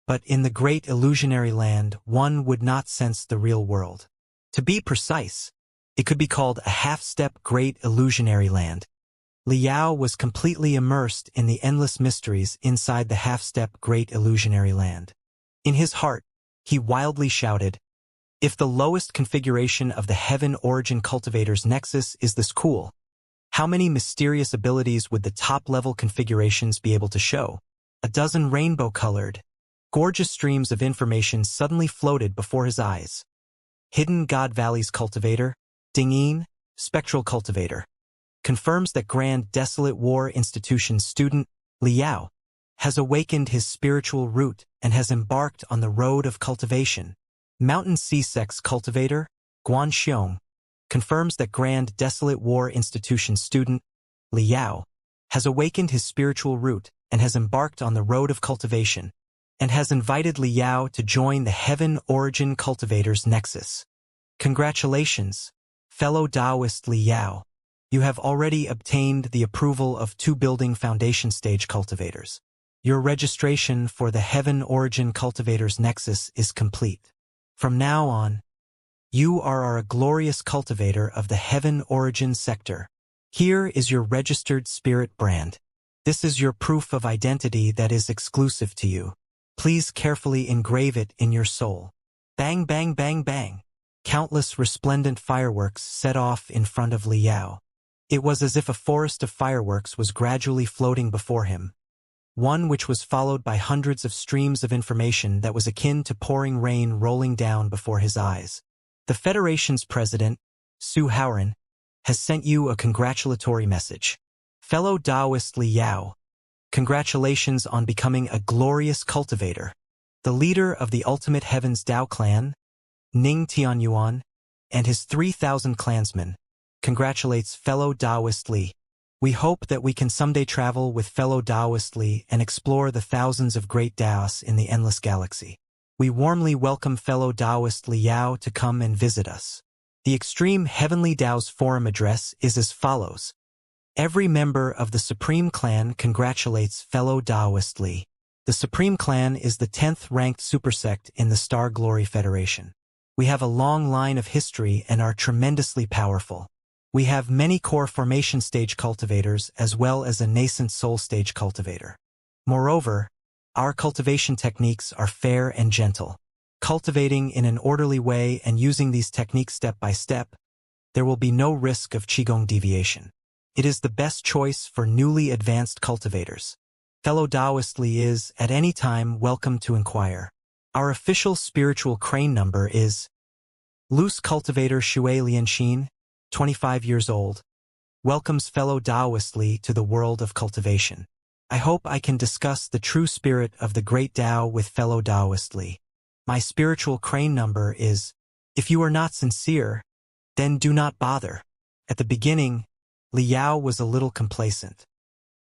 But in the Great Illusionary Land, one would not sense the real world. To be precise, it could be called a half-step Great Illusionary Land. Liao was completely immersed in the endless mysteries inside the half-step Great Illusionary Land. In his heart, he wildly shouted, "If the lowest configuration of the Heaven Origin Cultivators Nexus is this cool, how many mysterious abilities would the top-level configurations be able to show?" A dozen rainbow-colored, gorgeous streams of information suddenly floated before his eyes. Hidden God Valley's Cultivator, Dingyin, Spectral Cultivator, confirms that Grand Desolate War Institution student, Liao, has awakened his spiritual root and has embarked on the road of cultivation. Mountain Sea Sex Cultivator, Guanxiong, confirms that Grand Desolate War Institution student, Liao, has awakened his spiritual root and has embarked on the road of cultivation, and has invited Liao to join the Heaven Origin Cultivators Nexus. Congratulations, fellow Taoist Liao. You have already obtained the approval of 2 building foundation stage cultivators. Your registration for the Heaven Origin Cultivators Nexus is complete. From now on, you are a glorious cultivator of the Heaven Origin sector. Here is your registered spirit brand. This is your proof of identity that is exclusive to you. Please carefully engrave it in your soul. Bang, bang, bang, bang. Countless resplendent fireworks set off in front of Liao. It was as if a forest of fireworks was gradually floating before him, one which was followed by hundreds of streams of information that was akin to pouring rain rolling down before his eyes. The Federation's president, Su Haoran, has sent you a congratulatory message. Fellow Taoist Liao, congratulations on becoming a glorious cultivator. The leader of the Ultimate Heavens Dao clan, Ning Tianyuan, and his 3,000 clansmen, congratulates fellow Taoist Li. We hope that we can someday travel with fellow Taoist Li and explore the thousands of great Daos in the endless galaxy. We warmly welcome fellow Taoist Liao to come and visit us. The Extreme Heavenly Daos Forum address is as follows. Every member of the Supreme Clan congratulates fellow Taoist Li. The Supreme Clan is the 10th ranked supersect in the Star Glory Federation. We have a long line of history and are tremendously powerful. We have many core formation stage cultivators as well as a nascent soul stage cultivator. Moreover, our cultivation techniques are fair and gentle. Cultivating in an orderly way and using these techniques step by step, there will be no risk of Qigong deviation. It is the best choice for newly advanced cultivators. Fellow Taoist Li is, at any time, welcome to inquire. Our official spiritual crane number is Loose Cultivator Shui Lianxin, 25 years old, welcomes fellow Taoist Li to the world of cultivation. I hope I can discuss the true spirit of the great Tao with fellow Taoist Li. My spiritual crane number is, if you are not sincere, then do not bother. At the beginning, Liao was a little complacent.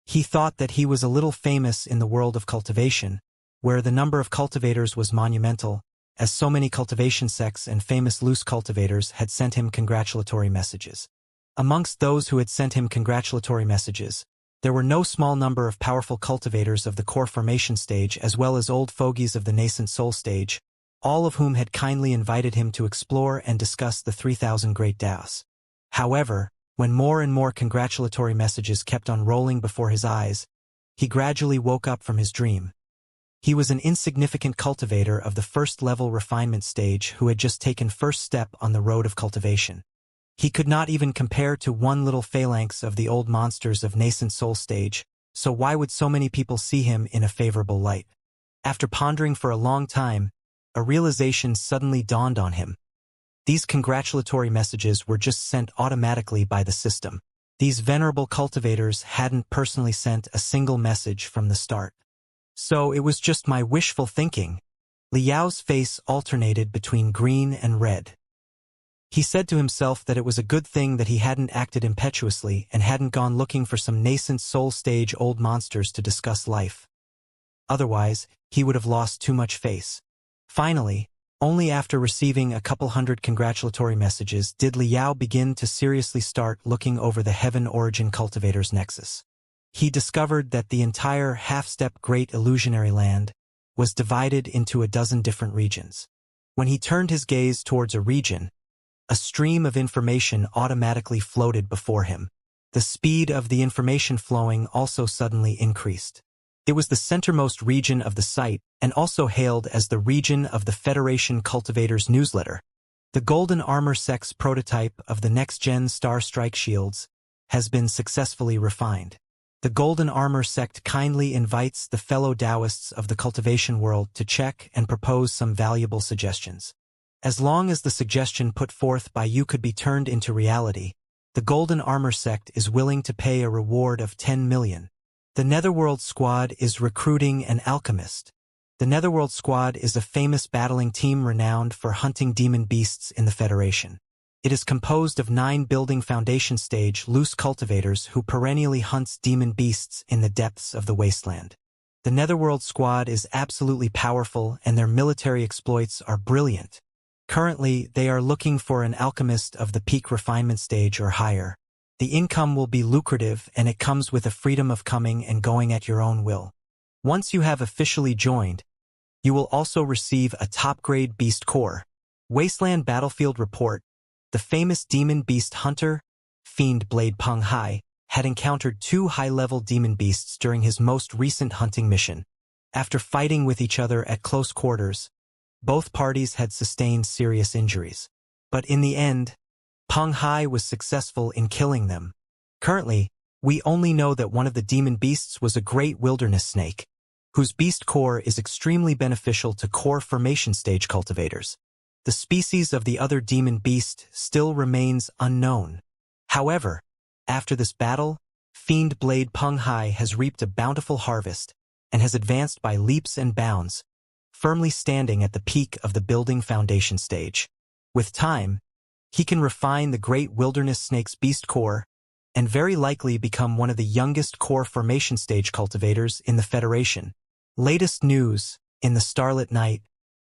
He thought that he was a little famous in the world of cultivation, where the number of cultivators was monumental, as so many cultivation sects and famous loose cultivators had sent him congratulatory messages. Amongst those who had sent him congratulatory messages, there were no small number of powerful cultivators of the core formation stage as well as old fogies of the nascent soul stage, all of whom had kindly invited him to explore and discuss the 3,000 great DAOs. However, when more and more congratulatory messages kept on rolling before his eyes, he gradually woke up from his dream. He was an insignificant cultivator of the first-level refinement stage who had just taken first step on the road of cultivation. He could not even compare to one little phalanx of the old monsters of nascent soul stage, so why would so many people see him in a favorable light? After pondering for a long time, a realization suddenly dawned on him. These congratulatory messages were just sent automatically by the system. These venerable cultivators hadn't personally sent a single message from the start. So it was just my wishful thinking. Liao's face alternated between green and red. He said to himself that it was a good thing that he hadn't acted impetuously and hadn't gone looking for some nascent soul stage old monsters to discuss life. Otherwise, he would have lost too much face. Finally, only after receiving a couple hundred congratulatory messages did Liao begin to seriously start looking over the Heaven Origin Cultivators Nexus. He discovered that the entire half-step Great Illusionary Land was divided into a dozen different regions. When he turned his gaze towards a region, a stream of information automatically floated before him. The speed of the information flowing also suddenly increased. It was the centermost region of the site and also hailed as the region of the Federation Cultivators newsletter. The Golden Armor Sect's prototype of the next-gen Star Strike shields has been successfully refined. The Golden Armor Sect kindly invites the fellow Taoists of the cultivation world to check and propose some valuable suggestions. As long as the suggestion put forth by you could be turned into reality, the Golden Armor Sect is willing to pay a reward of 10 million. The Netherworld Squad is recruiting an alchemist. The Netherworld Squad is a famous battling team renowned for hunting demon beasts in the Federation. It is composed of 9 building foundation stage loose cultivators who perennially hunts demon beasts in the depths of the wasteland. The Netherworld Squad is absolutely powerful and their military exploits are brilliant. Currently, they are looking for an alchemist of the peak refinement stage or higher. The income will be lucrative and it comes with a freedom of coming and going at your own will. Once you have officially joined, you will also receive a top-grade beast core. Wasteland Battlefield Report. The famous demon beast hunter, Fiend Blade Peng Hai, had encountered 2 high-level demon beasts during his most recent hunting mission. After fighting with each other at close quarters, both parties had sustained serious injuries. But in the end, Peng Hai was successful in killing them. Currently, we only know that one of the demon beasts was a great wilderness snake, whose beast core is extremely beneficial to core formation stage cultivators. The species of the other demon beast still remains unknown. However, after this battle, Fiend Blade Peng Hai has reaped a bountiful harvest and has advanced by leaps and bounds, firmly standing at the peak of the building foundation stage. With time, he can refine the great wilderness snake's beast core and very likely become one of the youngest core formation stage cultivators in the Federation. Latest news: in the starlit night,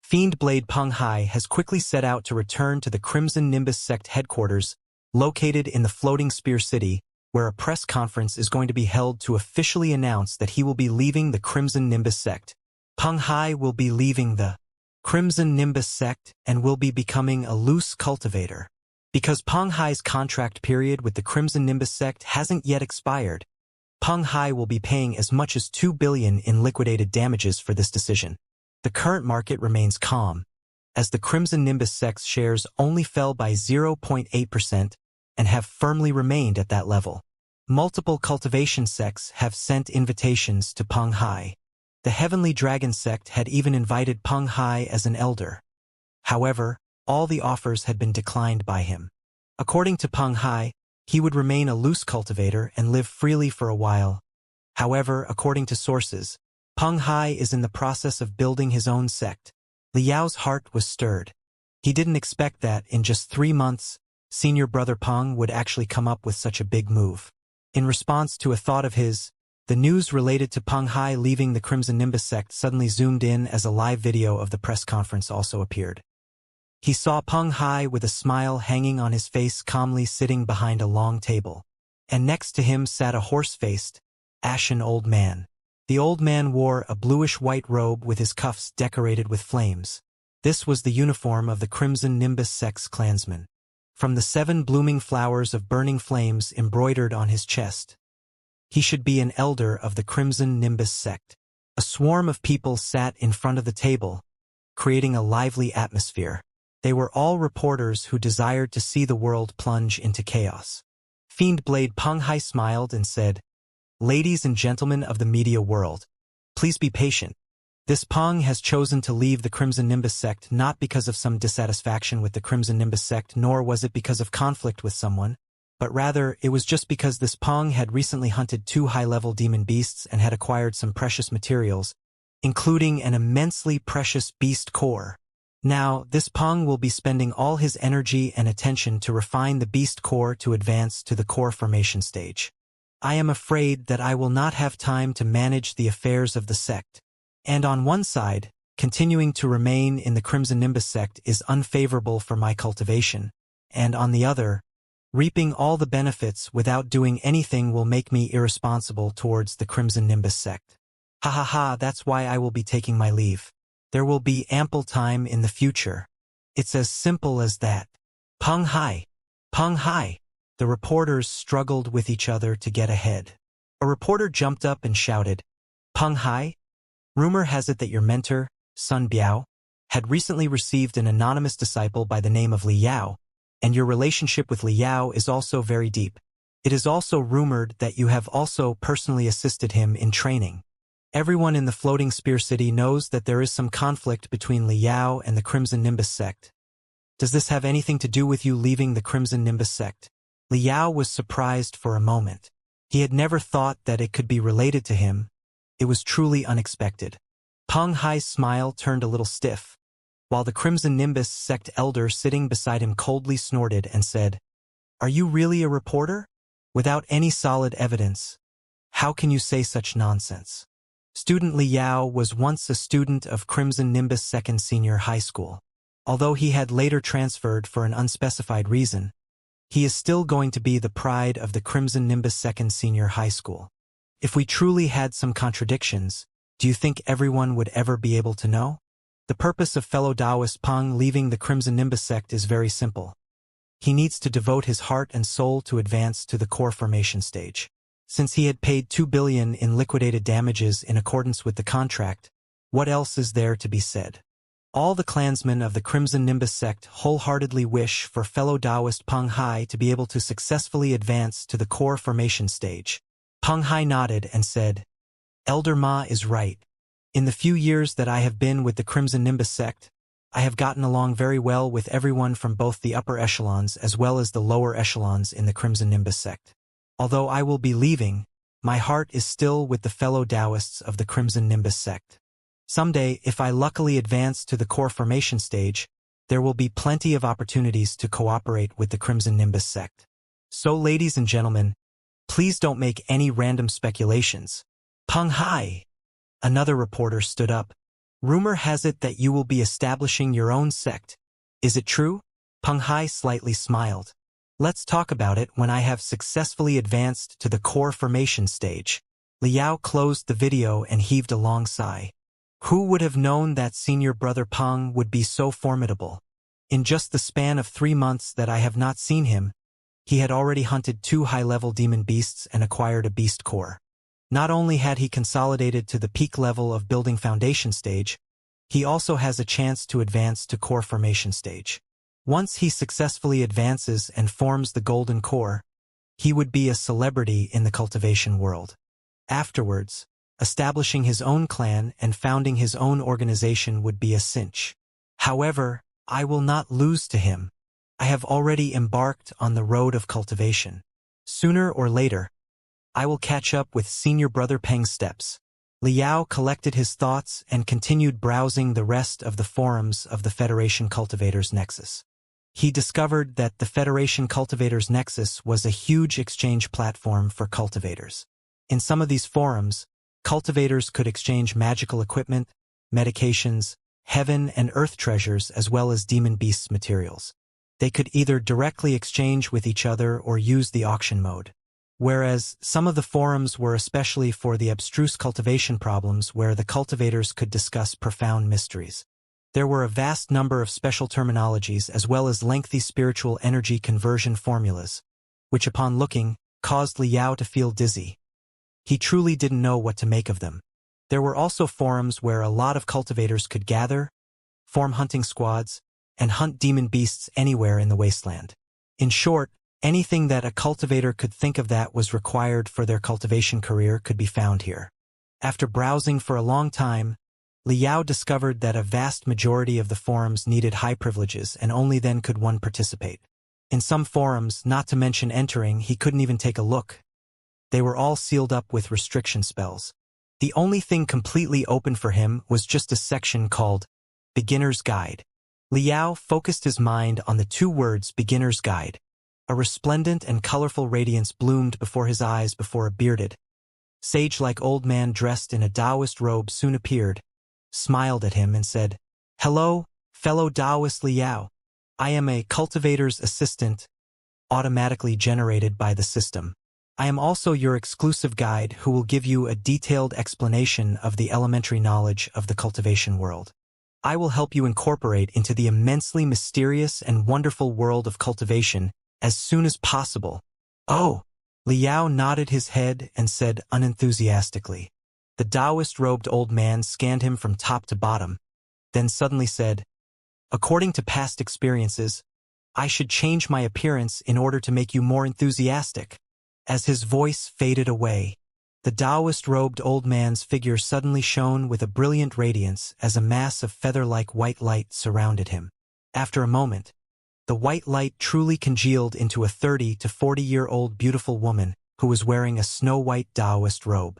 Fiend Blade Peng Hai has quickly set out to return to the Crimson Nimbus Sect headquarters, located in the Floating Spear City, where a press conference is going to be held to officially announce that he will be leaving the Crimson Nimbus Sect. Peng Hai will be leaving the Crimson Nimbus Sect and will be becoming a loose cultivator. Because Peng Hai's contract period with the Crimson Nimbus Sect hasn't yet expired, Peng Hai will be paying as much as 2 billion in liquidated damages for this decision. The current market remains calm, as the Crimson Nimbus Sect's shares only fell by 0.8% and have firmly remained at that level. Multiple cultivation sects have sent invitations to Peng Hai. The Heavenly Dragon Sect had even invited Peng Hai as an elder. However, all the offers had been declined by him. According to Peng Hai, he would remain a loose cultivator and live freely for a while. However, according to sources, Peng Hai is in the process of building his own sect. Liao's heart was stirred. He didn't expect that, in just 3 months, senior brother Peng would actually come up with such a big move. In response to a thought of his, The news related to Peng Hai leaving the Crimson Nimbus sect suddenly zoomed in as a live video of the press conference also appeared. He saw Peng Hai with a smile hanging on his face calmly sitting behind a long table. And next to him sat a horse-faced, ashen old man. The old man wore a bluish-white robe with his cuffs decorated with flames. This was the uniform of the Crimson Nimbus sect's clansman. From the 7 blooming flowers of burning flames embroidered on his chest, he should be an elder of the Crimson Nimbus sect. A swarm of people sat in front of the table, creating a lively atmosphere. They were all reporters who desired to see the world plunge into chaos. Fiend Blade Peng Hai smiled and said, "Ladies and gentlemen of the media world, please be patient. This Peng has chosen to leave the Crimson Nimbus sect not because of some dissatisfaction with the Crimson Nimbus sect, nor was it because of conflict with someone, but rather it was just because this Peng had recently hunted 2 high-level demon beasts and had acquired some precious materials, including an immensely precious beast core. Now, this Peng will be spending all his energy and attention to refine the beast core to advance to the core formation stage. I am afraid that I will not have time to manage the affairs of the sect. And on one side, continuing to remain in the Crimson Nimbus sect is unfavorable for my cultivation, and on the other, reaping all the benefits without doing anything will make me irresponsible towards the Crimson Nimbus sect. Ha ha ha, that's why I will be taking my leave. There will be ample time in the future. It's as simple as that." Peng Hai! Peng Hai! The reporters struggled with each other to get ahead. A reporter jumped up and shouted, "Peng Hai? Rumor has it that your mentor, Sun Biao, had recently received an anonymous disciple by the name of Li Yao, and your relationship with Li Yao is also very deep. It is also rumored that you have also personally assisted him in training. Everyone in the Floating Spear City knows that there is some conflict between Li Yao and the Crimson Nimbus sect. Does this have anything to do with you leaving the Crimson Nimbus sect?" Li Yao was surprised for a moment. He had never thought that it could be related to him. It was truly unexpected. Peng Hai's smile turned a little stiff, while the Crimson Nimbus sect elder sitting beside him coldly snorted and said, "Are you really a reporter? Without any solid evidence, how can you say such nonsense?" Student Li Yao was once a student of Crimson Nimbus Second Senior High School. Although he had later transferred for an unspecified reason, he is still going to be the pride of the Crimson Nimbus Second Senior High School. If we truly had some contradictions, do you think everyone would ever be able to know? The purpose of fellow Taoist Peng leaving the Crimson Nimbus sect is very simple. He needs to devote his heart and soul to advance to the core formation stage. Since he had paid 2 billion in liquidated damages in accordance with the contract, what else is there to be said? All the clansmen of the Crimson Nimbus sect wholeheartedly wish for fellow Taoist Peng Hai to be able to successfully advance to the core formation stage. Peng Hai nodded and said, "Elder Ma is right. In the few years that I have been with the Crimson Nimbus sect, I have gotten along very well with everyone from both the upper echelons as well as the lower echelons in the Crimson Nimbus sect. Although I will be leaving, my heart is still with the fellow Taoists of the Crimson Nimbus sect. Someday, if I luckily advance to the core formation stage, there will be plenty of opportunities to cooperate with the Crimson Nimbus sect. So, ladies and gentlemen, please don't make any random speculations." Peng Hai! Another reporter stood up. "Rumor has it that you will be establishing your own sect. Is it true?" Peng Hai slightly smiled. "Let's talk about it when I have successfully advanced to the core formation stage." Li Yao closed the video and heaved a long sigh. Who would have known that senior brother Peng would be so formidable? In just the span of 3 months that I have not seen him, he had already hunted 2 high-level demon beasts and acquired a beast core. Not only had he consolidated to the peak level of building foundation stage, he also has a chance to advance to core formation stage. Once he successfully advances and forms the golden core, he would be a celebrity in the cultivation world. Afterwards, establishing his own clan and founding his own organization would be a cinch. However, I will not lose to him. I have already embarked on the road of cultivation. Sooner or later, I will catch up with senior brother Peng's steps. Li Yao collected his thoughts and continued browsing the rest of the forums of the Federation Cultivators Nexus. He discovered that the Federation Cultivators Nexus was a huge exchange platform for cultivators. In some of these forums, cultivators could exchange magical equipment, medications, heaven and earth treasures as well as demon beasts materials. They could either directly exchange with each other or use the auction mode. Whereas some of the forums were especially for the abstruse cultivation problems where the cultivators could discuss profound mysteries. There were a vast number of special terminologies as well as lengthy spiritual energy conversion formulas, which upon looking, caused Liao to feel dizzy. He truly didn't know what to make of them. There were also forums where a lot of cultivators could gather, form hunting squads, and hunt demon beasts anywhere in the wasteland. In short, anything that a cultivator could think of that was required for their cultivation career could be found here. After browsing for a long time, Liao discovered that a vast majority of the forums needed high privileges and only then could one participate. In some forums, not to mention entering, he couldn't even take a look. They were all sealed up with restriction spells. The only thing completely open for him was just a section called Beginner's Guide. Liao focused his mind on the two words Beginner's Guide. A resplendent and colorful radiance bloomed before his eyes before a bearded, sage-like old man dressed in a Taoist robe soon appeared, smiled at him and said, "Hello, fellow Taoist Liao. I am a cultivator's assistant, automatically generated by the system. I am also your exclusive guide who will give you a detailed explanation of the elementary knowledge of the cultivation world. I will help you incorporate into the immensely mysterious and wonderful world of cultivation as soon as possible." "Oh!" Liao nodded his head and said unenthusiastically. The Taoist-robed old man scanned him from top to bottom, then suddenly said, "According to past experiences, I should change my appearance in order to make you more enthusiastic." As his voice faded away, the Taoist-robed old man's figure suddenly shone with a brilliant radiance as a mass of feather-like white light surrounded him. After a moment, the white light truly congealed into a 30 to 40-year-old beautiful woman who was wearing a snow-white Taoist robe.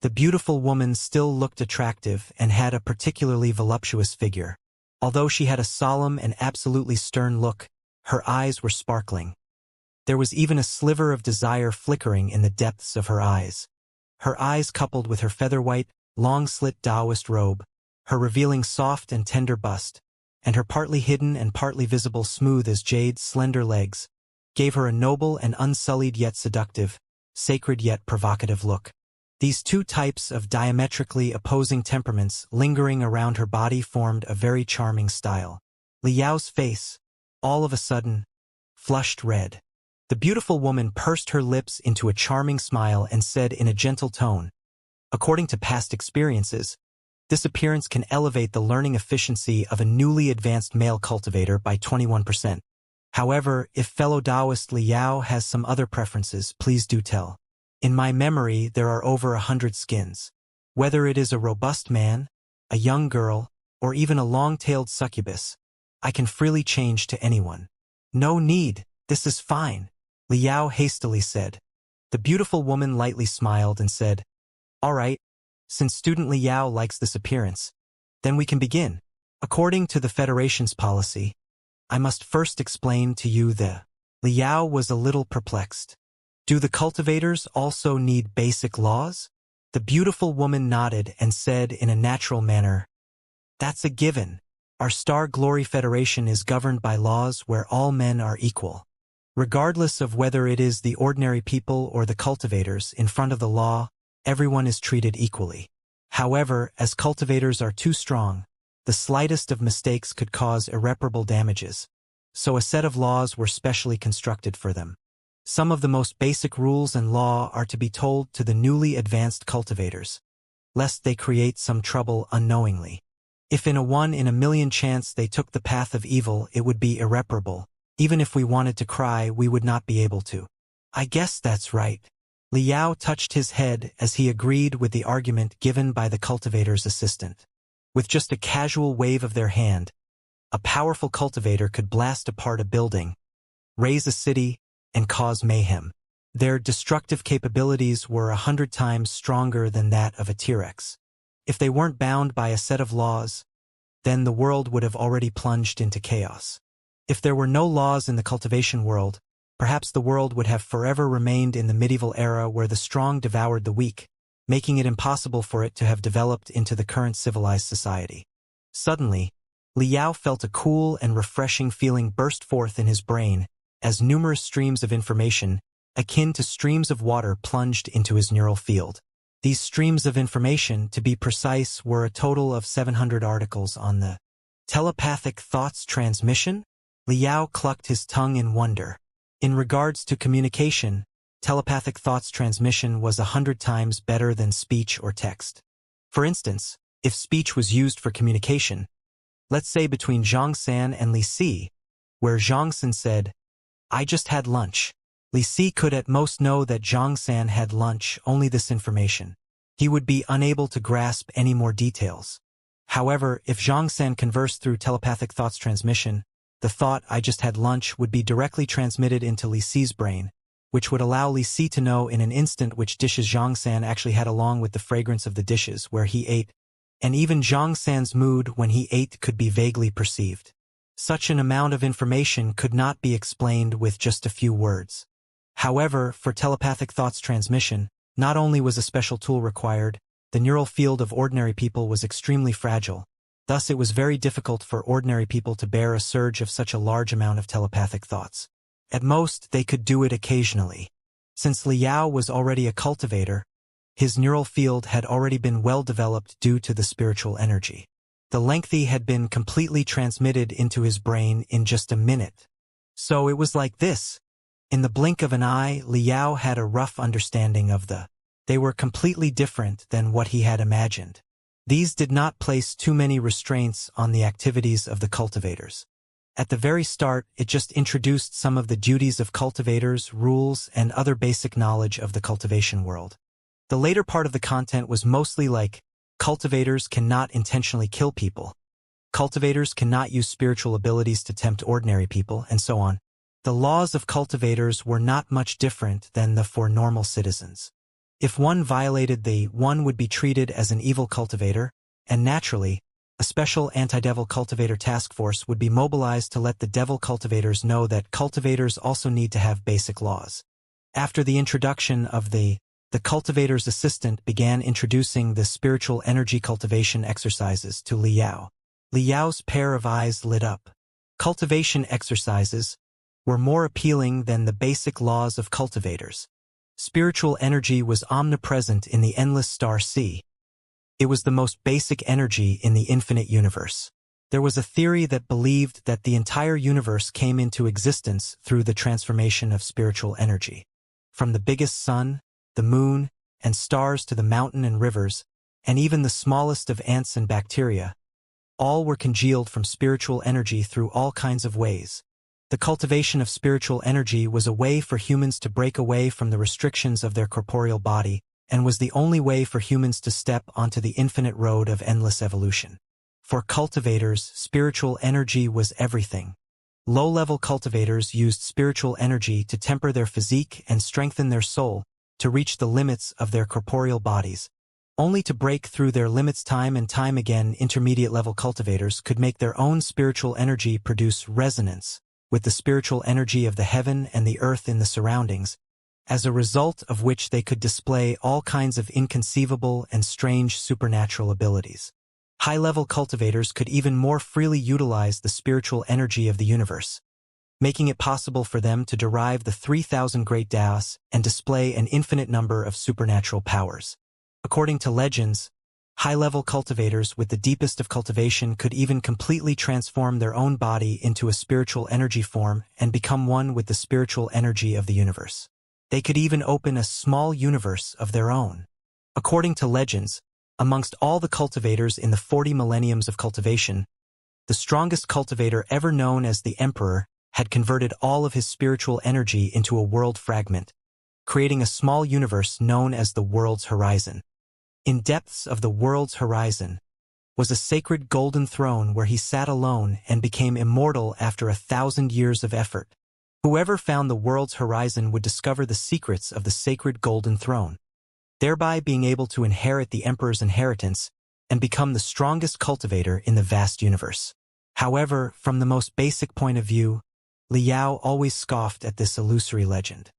The beautiful woman still looked attractive and had a particularly voluptuous figure. Although she had a solemn and absolutely stern look, her eyes were sparkling. There was even a sliver of desire flickering in the depths of her eyes. Her eyes coupled with her feather-white, long-slit Taoist robe, her revealing soft and tender bust, and her partly hidden and partly visible smooth as jade slender legs, gave her a noble and unsullied yet seductive, sacred yet provocative look. These two types of diametrically opposing temperaments lingering around her body formed a very charming style. Liao's face, all of a sudden, flushed red. The beautiful woman pursed her lips into a charming smile and said in a gentle tone, "According to past experiences, this appearance can elevate the learning efficiency of a newly advanced male cultivator by 21%. However, if fellow Taoist Liao has some other preferences, please do tell. In my memory, there are over 100 skins. Whether it is a robust man, a young girl, or even a long-tailed succubus, I can freely change to anyone." "No need, this is fine," Liao hastily said. The beautiful woman lightly smiled and said, "All right, since student Liao likes this appearance, then we can begin. According to the Federation's policy, I must first explain to you the—" Liao was a little perplexed. "Do the cultivators also need basic laws?" The beautiful woman nodded and said in a natural manner, "That's a given. Our Star Glory Federation is governed by laws where all men are equal. Regardless of whether it is the ordinary people or the cultivators, in front of the law, everyone is treated equally. However, as cultivators are too strong, the slightest of mistakes could cause irreparable damages. So a set of laws were specially constructed for them. Some of the most basic rules and law are to be told to the newly advanced cultivators, lest they create some trouble unknowingly. If in a 1 in a million chance they took the path of evil, it would be irreparable. Even if we wanted to cry, we would not be able to." "I guess that's right." Liao touched his head as he agreed with the argument given by the cultivator's assistant. With just a casual wave of their hand, a powerful cultivator could blast apart a building, raise a city, and cause mayhem. Their destructive capabilities were 100 times stronger than that of a T-Rex. If they weren't bound by a set of laws, then the world would have already plunged into chaos. If there were no laws in the cultivation world, perhaps the world would have forever remained in the medieval era where the strong devoured the weak, making it impossible for it to have developed into the current civilized society. Suddenly, Liao felt a cool and refreshing feeling burst forth in his brain as numerous streams of information, akin to streams of water, plunged into his neural field. These streams of information, to be precise, were a total of 700 articles on the telepathic thoughts transmission. Liao clucked his tongue in wonder. In regards to communication, telepathic thoughts transmission was 100 times better than speech or text. For instance, if speech was used for communication, let's say between Xianxia and Li Si, where Xianxia said, "I just had lunch," Li Si could at most know that Xianxia had lunch, only this information. He would be unable to grasp any more details. However, if Xianxia conversed through telepathic thoughts transmission, the thought "I just had lunch" would be directly transmitted into Li Si's brain, which would allow Li Si to know in an instant which dishes Xianxia actually had along with the fragrance of the dishes where he ate, and even Xianxia's mood when he ate could be vaguely perceived. Such an amount of information could not be explained with just a few words. However, for telepathic thoughts transmission, not only was a special tool required, the neural field of ordinary people was extremely fragile. Thus it was very difficult for ordinary people to bear a surge of such a large amount of telepathic thoughts. At most, they could do it occasionally. Since Liao was already a cultivator, his neural field had already been well developed due to the spiritual energy. The lengthy had been completely transmitted into his brain in just a minute. So it was like this. In the blink of an eye, Liao had a rough understanding of they were completely different than what he had imagined. These did not place too many restraints on the activities of the cultivators. At the very start, it just introduced some of the duties of cultivators, rules, and other basic knowledge of the cultivation world. The later part of the content was mostly like, cultivators cannot intentionally kill people. Cultivators cannot use spiritual abilities to tempt ordinary people, and so on. The laws of cultivators were not much different than for normal citizens. If one violated one would be treated as an evil cultivator, and naturally, a special anti-devil cultivator task force would be mobilized to let the devil cultivators know that cultivators also need to have basic laws. After the introduction of the cultivator's assistant began introducing the spiritual energy cultivation exercises to Liao. Liao's pair of eyes lit up. Cultivation exercises were more appealing than the basic laws of cultivators. Spiritual energy was omnipresent in the endless star sea. It was the most basic energy in the infinite universe. There was a theory that believed that the entire universe came into existence through the transformation of spiritual energy. From the biggest sun, the moon, and stars to the mountain and rivers, and even the smallest of ants and bacteria, all were congealed from spiritual energy through all kinds of ways. The cultivation of spiritual energy was a way for humans to break away from the restrictions of their corporeal body, and was the only way for humans to step onto the infinite road of endless evolution. For cultivators, spiritual energy was everything. Low-level cultivators used spiritual energy to temper their physique and strengthen their soul, to reach the limits of their corporeal bodies, only to break through their limits time and time again. Intermediate-level cultivators could make their own spiritual energy produce resonance with the spiritual energy of the heaven and the earth in the surroundings, as a result of which they could display all kinds of inconceivable and strange supernatural abilities. High-level cultivators could even more freely utilize the spiritual energy of the universe, making it possible for them to derive the 3,000 great Daos and display an infinite number of supernatural powers. According to legends, high-level cultivators with the deepest of cultivation could even completely transform their own body into a spiritual energy form and become one with the spiritual energy of the universe. They could even open a small universe of their own. According to legends, amongst all the cultivators in the 40 millenniums of cultivation, the strongest cultivator ever known as the Emperor had converted all of his spiritual energy into a world fragment, creating a small universe known as the world's horizon. In depths of the world's horizon was a sacred golden throne where he sat alone and became immortal after 1,000 years of effort. Whoever found the world's horizon would discover the secrets of the sacred golden throne, thereby being able to inherit the emperor's inheritance and become the strongest cultivator in the vast universe. However, from the most basic point of view, Liao always scoffed at this illusory legend.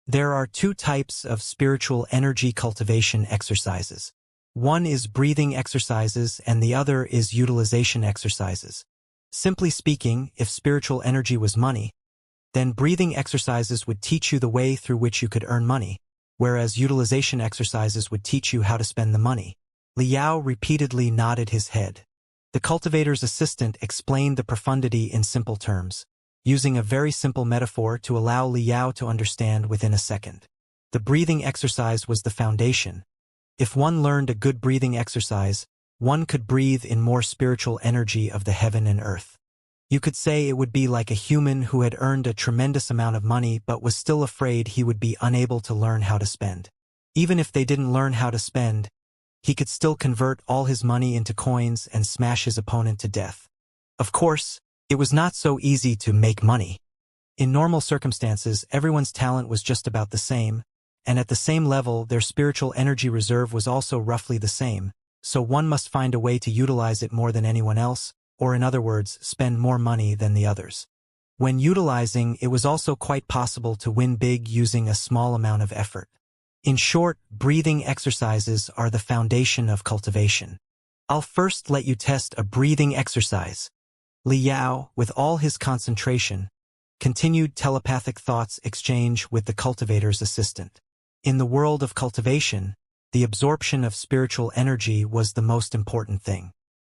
There are two types of spiritual energy cultivation exercises. One is breathing exercises and the other is utilization exercises. Simply speaking, if spiritual energy was money, then breathing exercises would teach you the way through which you could earn money, whereas utilization exercises would teach you how to spend the money. Liao repeatedly nodded his head. The cultivator's assistant explained the profundity in simple terms, using a very simple metaphor to allow Liao to understand within a second. The breathing exercise was the foundation. If one learned a good breathing exercise, one could breathe in more spiritual energy of the heaven and earth. You could say it would be like a human who had earned a tremendous amount of money but was still afraid he would be unable to learn how to spend. Even if they didn't learn how to spend, he could still convert all his money into coins and smash his opponent to death. Of course, it was not so easy to make money. In normal circumstances, everyone's talent was just about the same, and at the same level their spiritual energy reserve was also roughly the same, so one must find a way to utilize it more than anyone else, or in other words, spend more money than the others. When utilizing, it was also quite possible to win big using a small amount of effort. In short, breathing exercises are the foundation of cultivation. I'll first let you test a breathing exercise. Liao, with all his concentration, continued telepathic thoughts exchange with the cultivator's assistant. In the world of cultivation, the absorption of spiritual energy was the most important thing.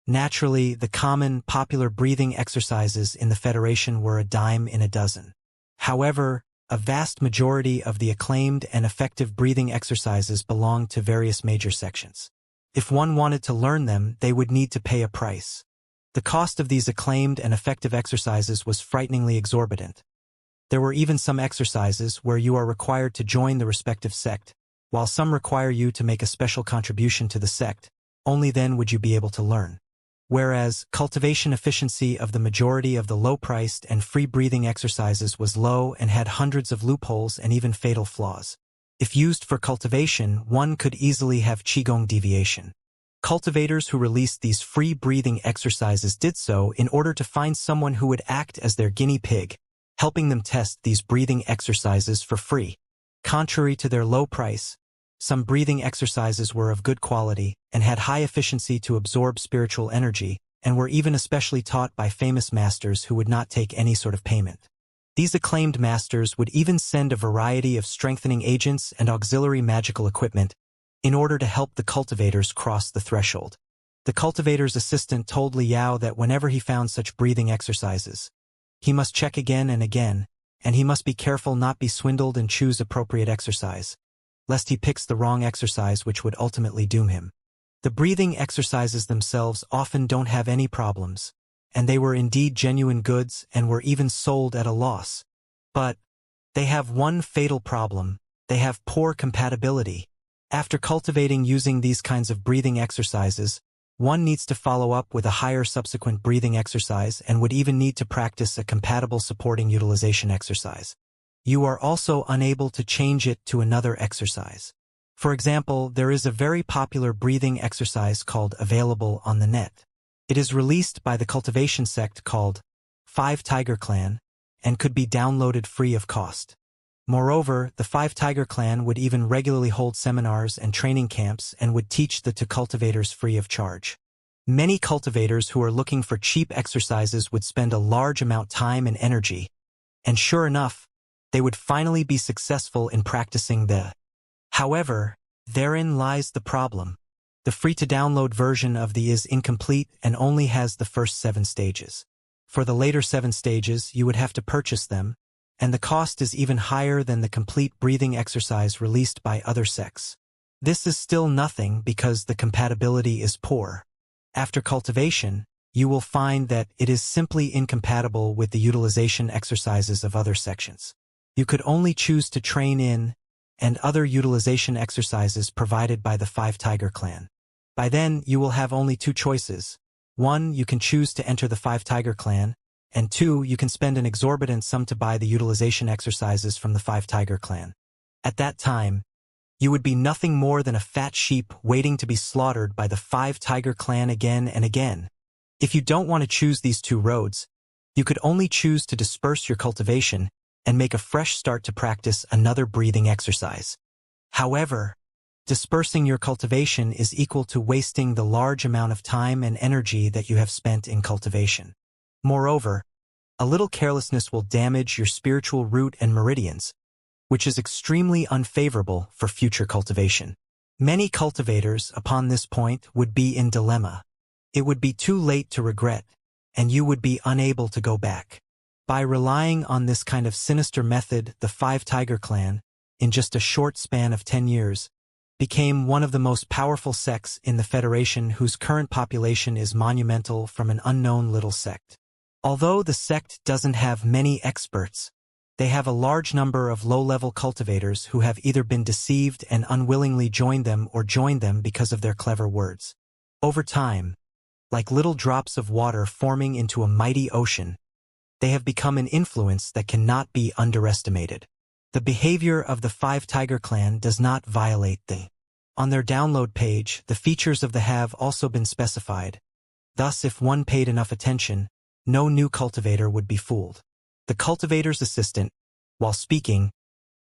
Naturally, the common, popular breathing exercises in the Federation were a dime in a dozen. However, a vast majority of the acclaimed and effective breathing exercises belonged to various major sections. If one wanted to learn them, they would need to pay a price. The cost of these acclaimed and effective exercises was frighteningly exorbitant. There were even some exercises where you are required to join the respective sect, while some require you to make a special contribution to the sect. Only then would you be able to learn. Whereas cultivation efficiency of the majority of the low-priced and free-breathing exercises was low and had hundreds of loopholes and even fatal flaws. If used for cultivation, one could easily have qigong deviation. Cultivators who released these free-breathing exercises did so in order to find someone who would act as their guinea pig, helping them test these breathing exercises for free. Contrary to their low price, some breathing exercises were of good quality and had high efficiency to absorb spiritual energy, and were even especially taught by famous masters who would not take any sort of payment. These acclaimed masters would even send a variety of strengthening agents and auxiliary magical equipment in order to help the cultivators cross the threshold. The cultivator's assistant told Liao that whenever he found such breathing exercises, he must check again and again, and he must be careful not be swindled and choose appropriate exercise, lest he picks the wrong exercise which would ultimately doom him. The breathing exercises themselves often don't have any problems, and they were indeed genuine goods and were even sold at a loss. But they have one fatal problem: they have poor compatibility. After cultivating using these kinds of breathing exercises, one needs to follow up with a higher subsequent breathing exercise and would even need to practice a compatible supporting utilization exercise. You are also unable to change it to another exercise. For example, there is a very popular breathing exercise called available on the net. It is released by the cultivation sect called Five Tiger Clan and could be downloaded free of cost. Moreover, the Five Tiger Clan would even regularly hold seminars and training camps and would teach the to cultivators free of charge. Many cultivators who are looking for cheap exercises would spend a large amount of time and energy, and sure enough, they would finally be successful in practicing the. However, therein lies the problem. The free-to-download version of the is incomplete and only has the first 7 stages. For the later 7 stages, you would have to purchase them, and the cost is even higher than the complete breathing exercise released by other sects. This is still nothing because the compatibility is poor. After cultivation, you will find that it is simply incompatible with the utilization exercises of other sections. You could only choose to train in and other utilization exercises provided by the Five Tiger Clan. By then, you will have only 2 choices. 1, you can choose to enter the Five Tiger Clan, and 2, you can spend an exorbitant sum to buy the utilization exercises from the Five Tiger Clan. At that time, you would be nothing more than a fat sheep waiting to be slaughtered by the Five Tiger Clan again and again. If you don't want to choose these 2 roads, You could only choose to disperse your cultivation and make a fresh start to practice another breathing exercise. However, dispersing your cultivation is equal to wasting the large amount of time and energy that you have spent in cultivation. Moreover, a little carelessness will damage your spiritual root and meridians, which is extremely unfavorable for future cultivation. Many cultivators, upon this point, would be in dilemma. It would be too late to regret, and you would be unable to go back. By relying on this kind of sinister method, the Five Tiger Clan, in just a short span of 10 years, became one of the most powerful sects in the Federation, whose current population is monumental from an unknown little sect. Although the sect doesn't have many experts, they have a large number of low-level cultivators who have either been deceived and unwillingly joined them or joined them because of their clever words. Over time, like little drops of water forming into a mighty ocean, they have become an influence that cannot be underestimated. The behavior of the Five Tiger Clan does not violate the. On their download page, the features of the have also been specified. Thus, if one paid enough attention, no new cultivator would be fooled. The cultivator's assistant, while speaking,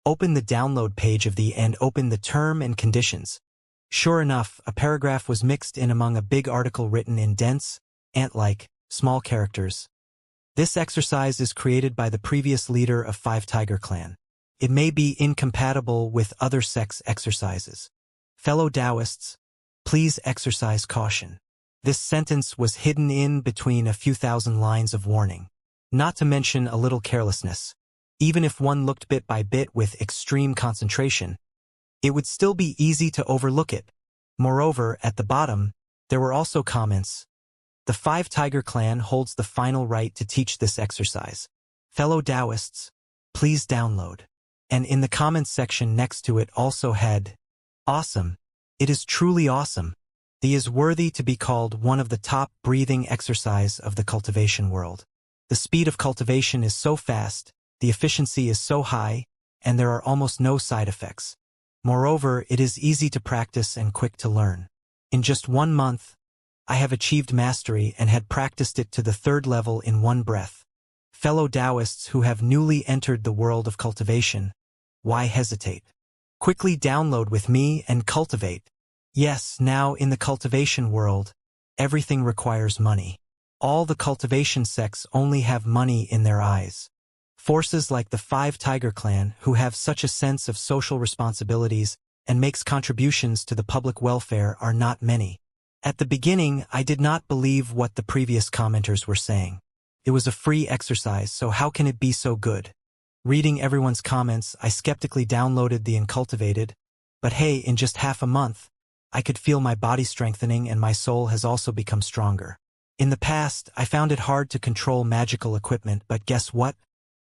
opened the download page of the and opened the term and conditions. Sure enough, a paragraph was mixed in among a big article written in dense, ant-like, small characters. This exercise is created by the previous leader of Five Tiger Clan. It may be incompatible with other sects' exercises. Fellow Taoists, please exercise caution. This sentence was hidden in between a few thousand lines of warning. Not to mention a little carelessness. Even if one looked bit by bit with extreme concentration, it would still be easy to overlook it. Moreover, at the bottom, there were also comments. The Five Tiger Clan holds the final right to teach this exercise. Fellow Taoists, please download. And in the comments section next to it also had, awesome. It is truly awesome. The is worthy to be called one of the top breathing exercise of the cultivation world. The speed of cultivation is so fast, the efficiency is so high, and there are almost no side effects. Moreover, it is easy to practice and quick to learn. In just 1 month, I have achieved mastery and had practiced it to the 3rd level in one breath. Fellow Taoists who have newly entered the world of cultivation, why hesitate? Quickly download with me and cultivate. Yes, now in the cultivation world, everything requires money. All the cultivation sects only have money in their eyes. Forces like the Five Tiger Clan, who have such a sense of social responsibilities and makes contributions to the public welfare, are not many. At the beginning, I did not believe what the previous commenters were saying. It was a free exercise, so how can it be so good? Reading everyone's comments, I skeptically downloaded the Uncultivated, but hey, in just half a month, I could feel my body strengthening and my soul has also become stronger. In the past, I found it hard to control magical equipment, but guess what?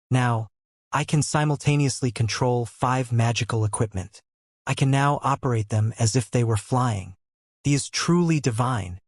Now, I can simultaneously control 5 magical equipment. I can now operate them as if they were flying. It is truly divine.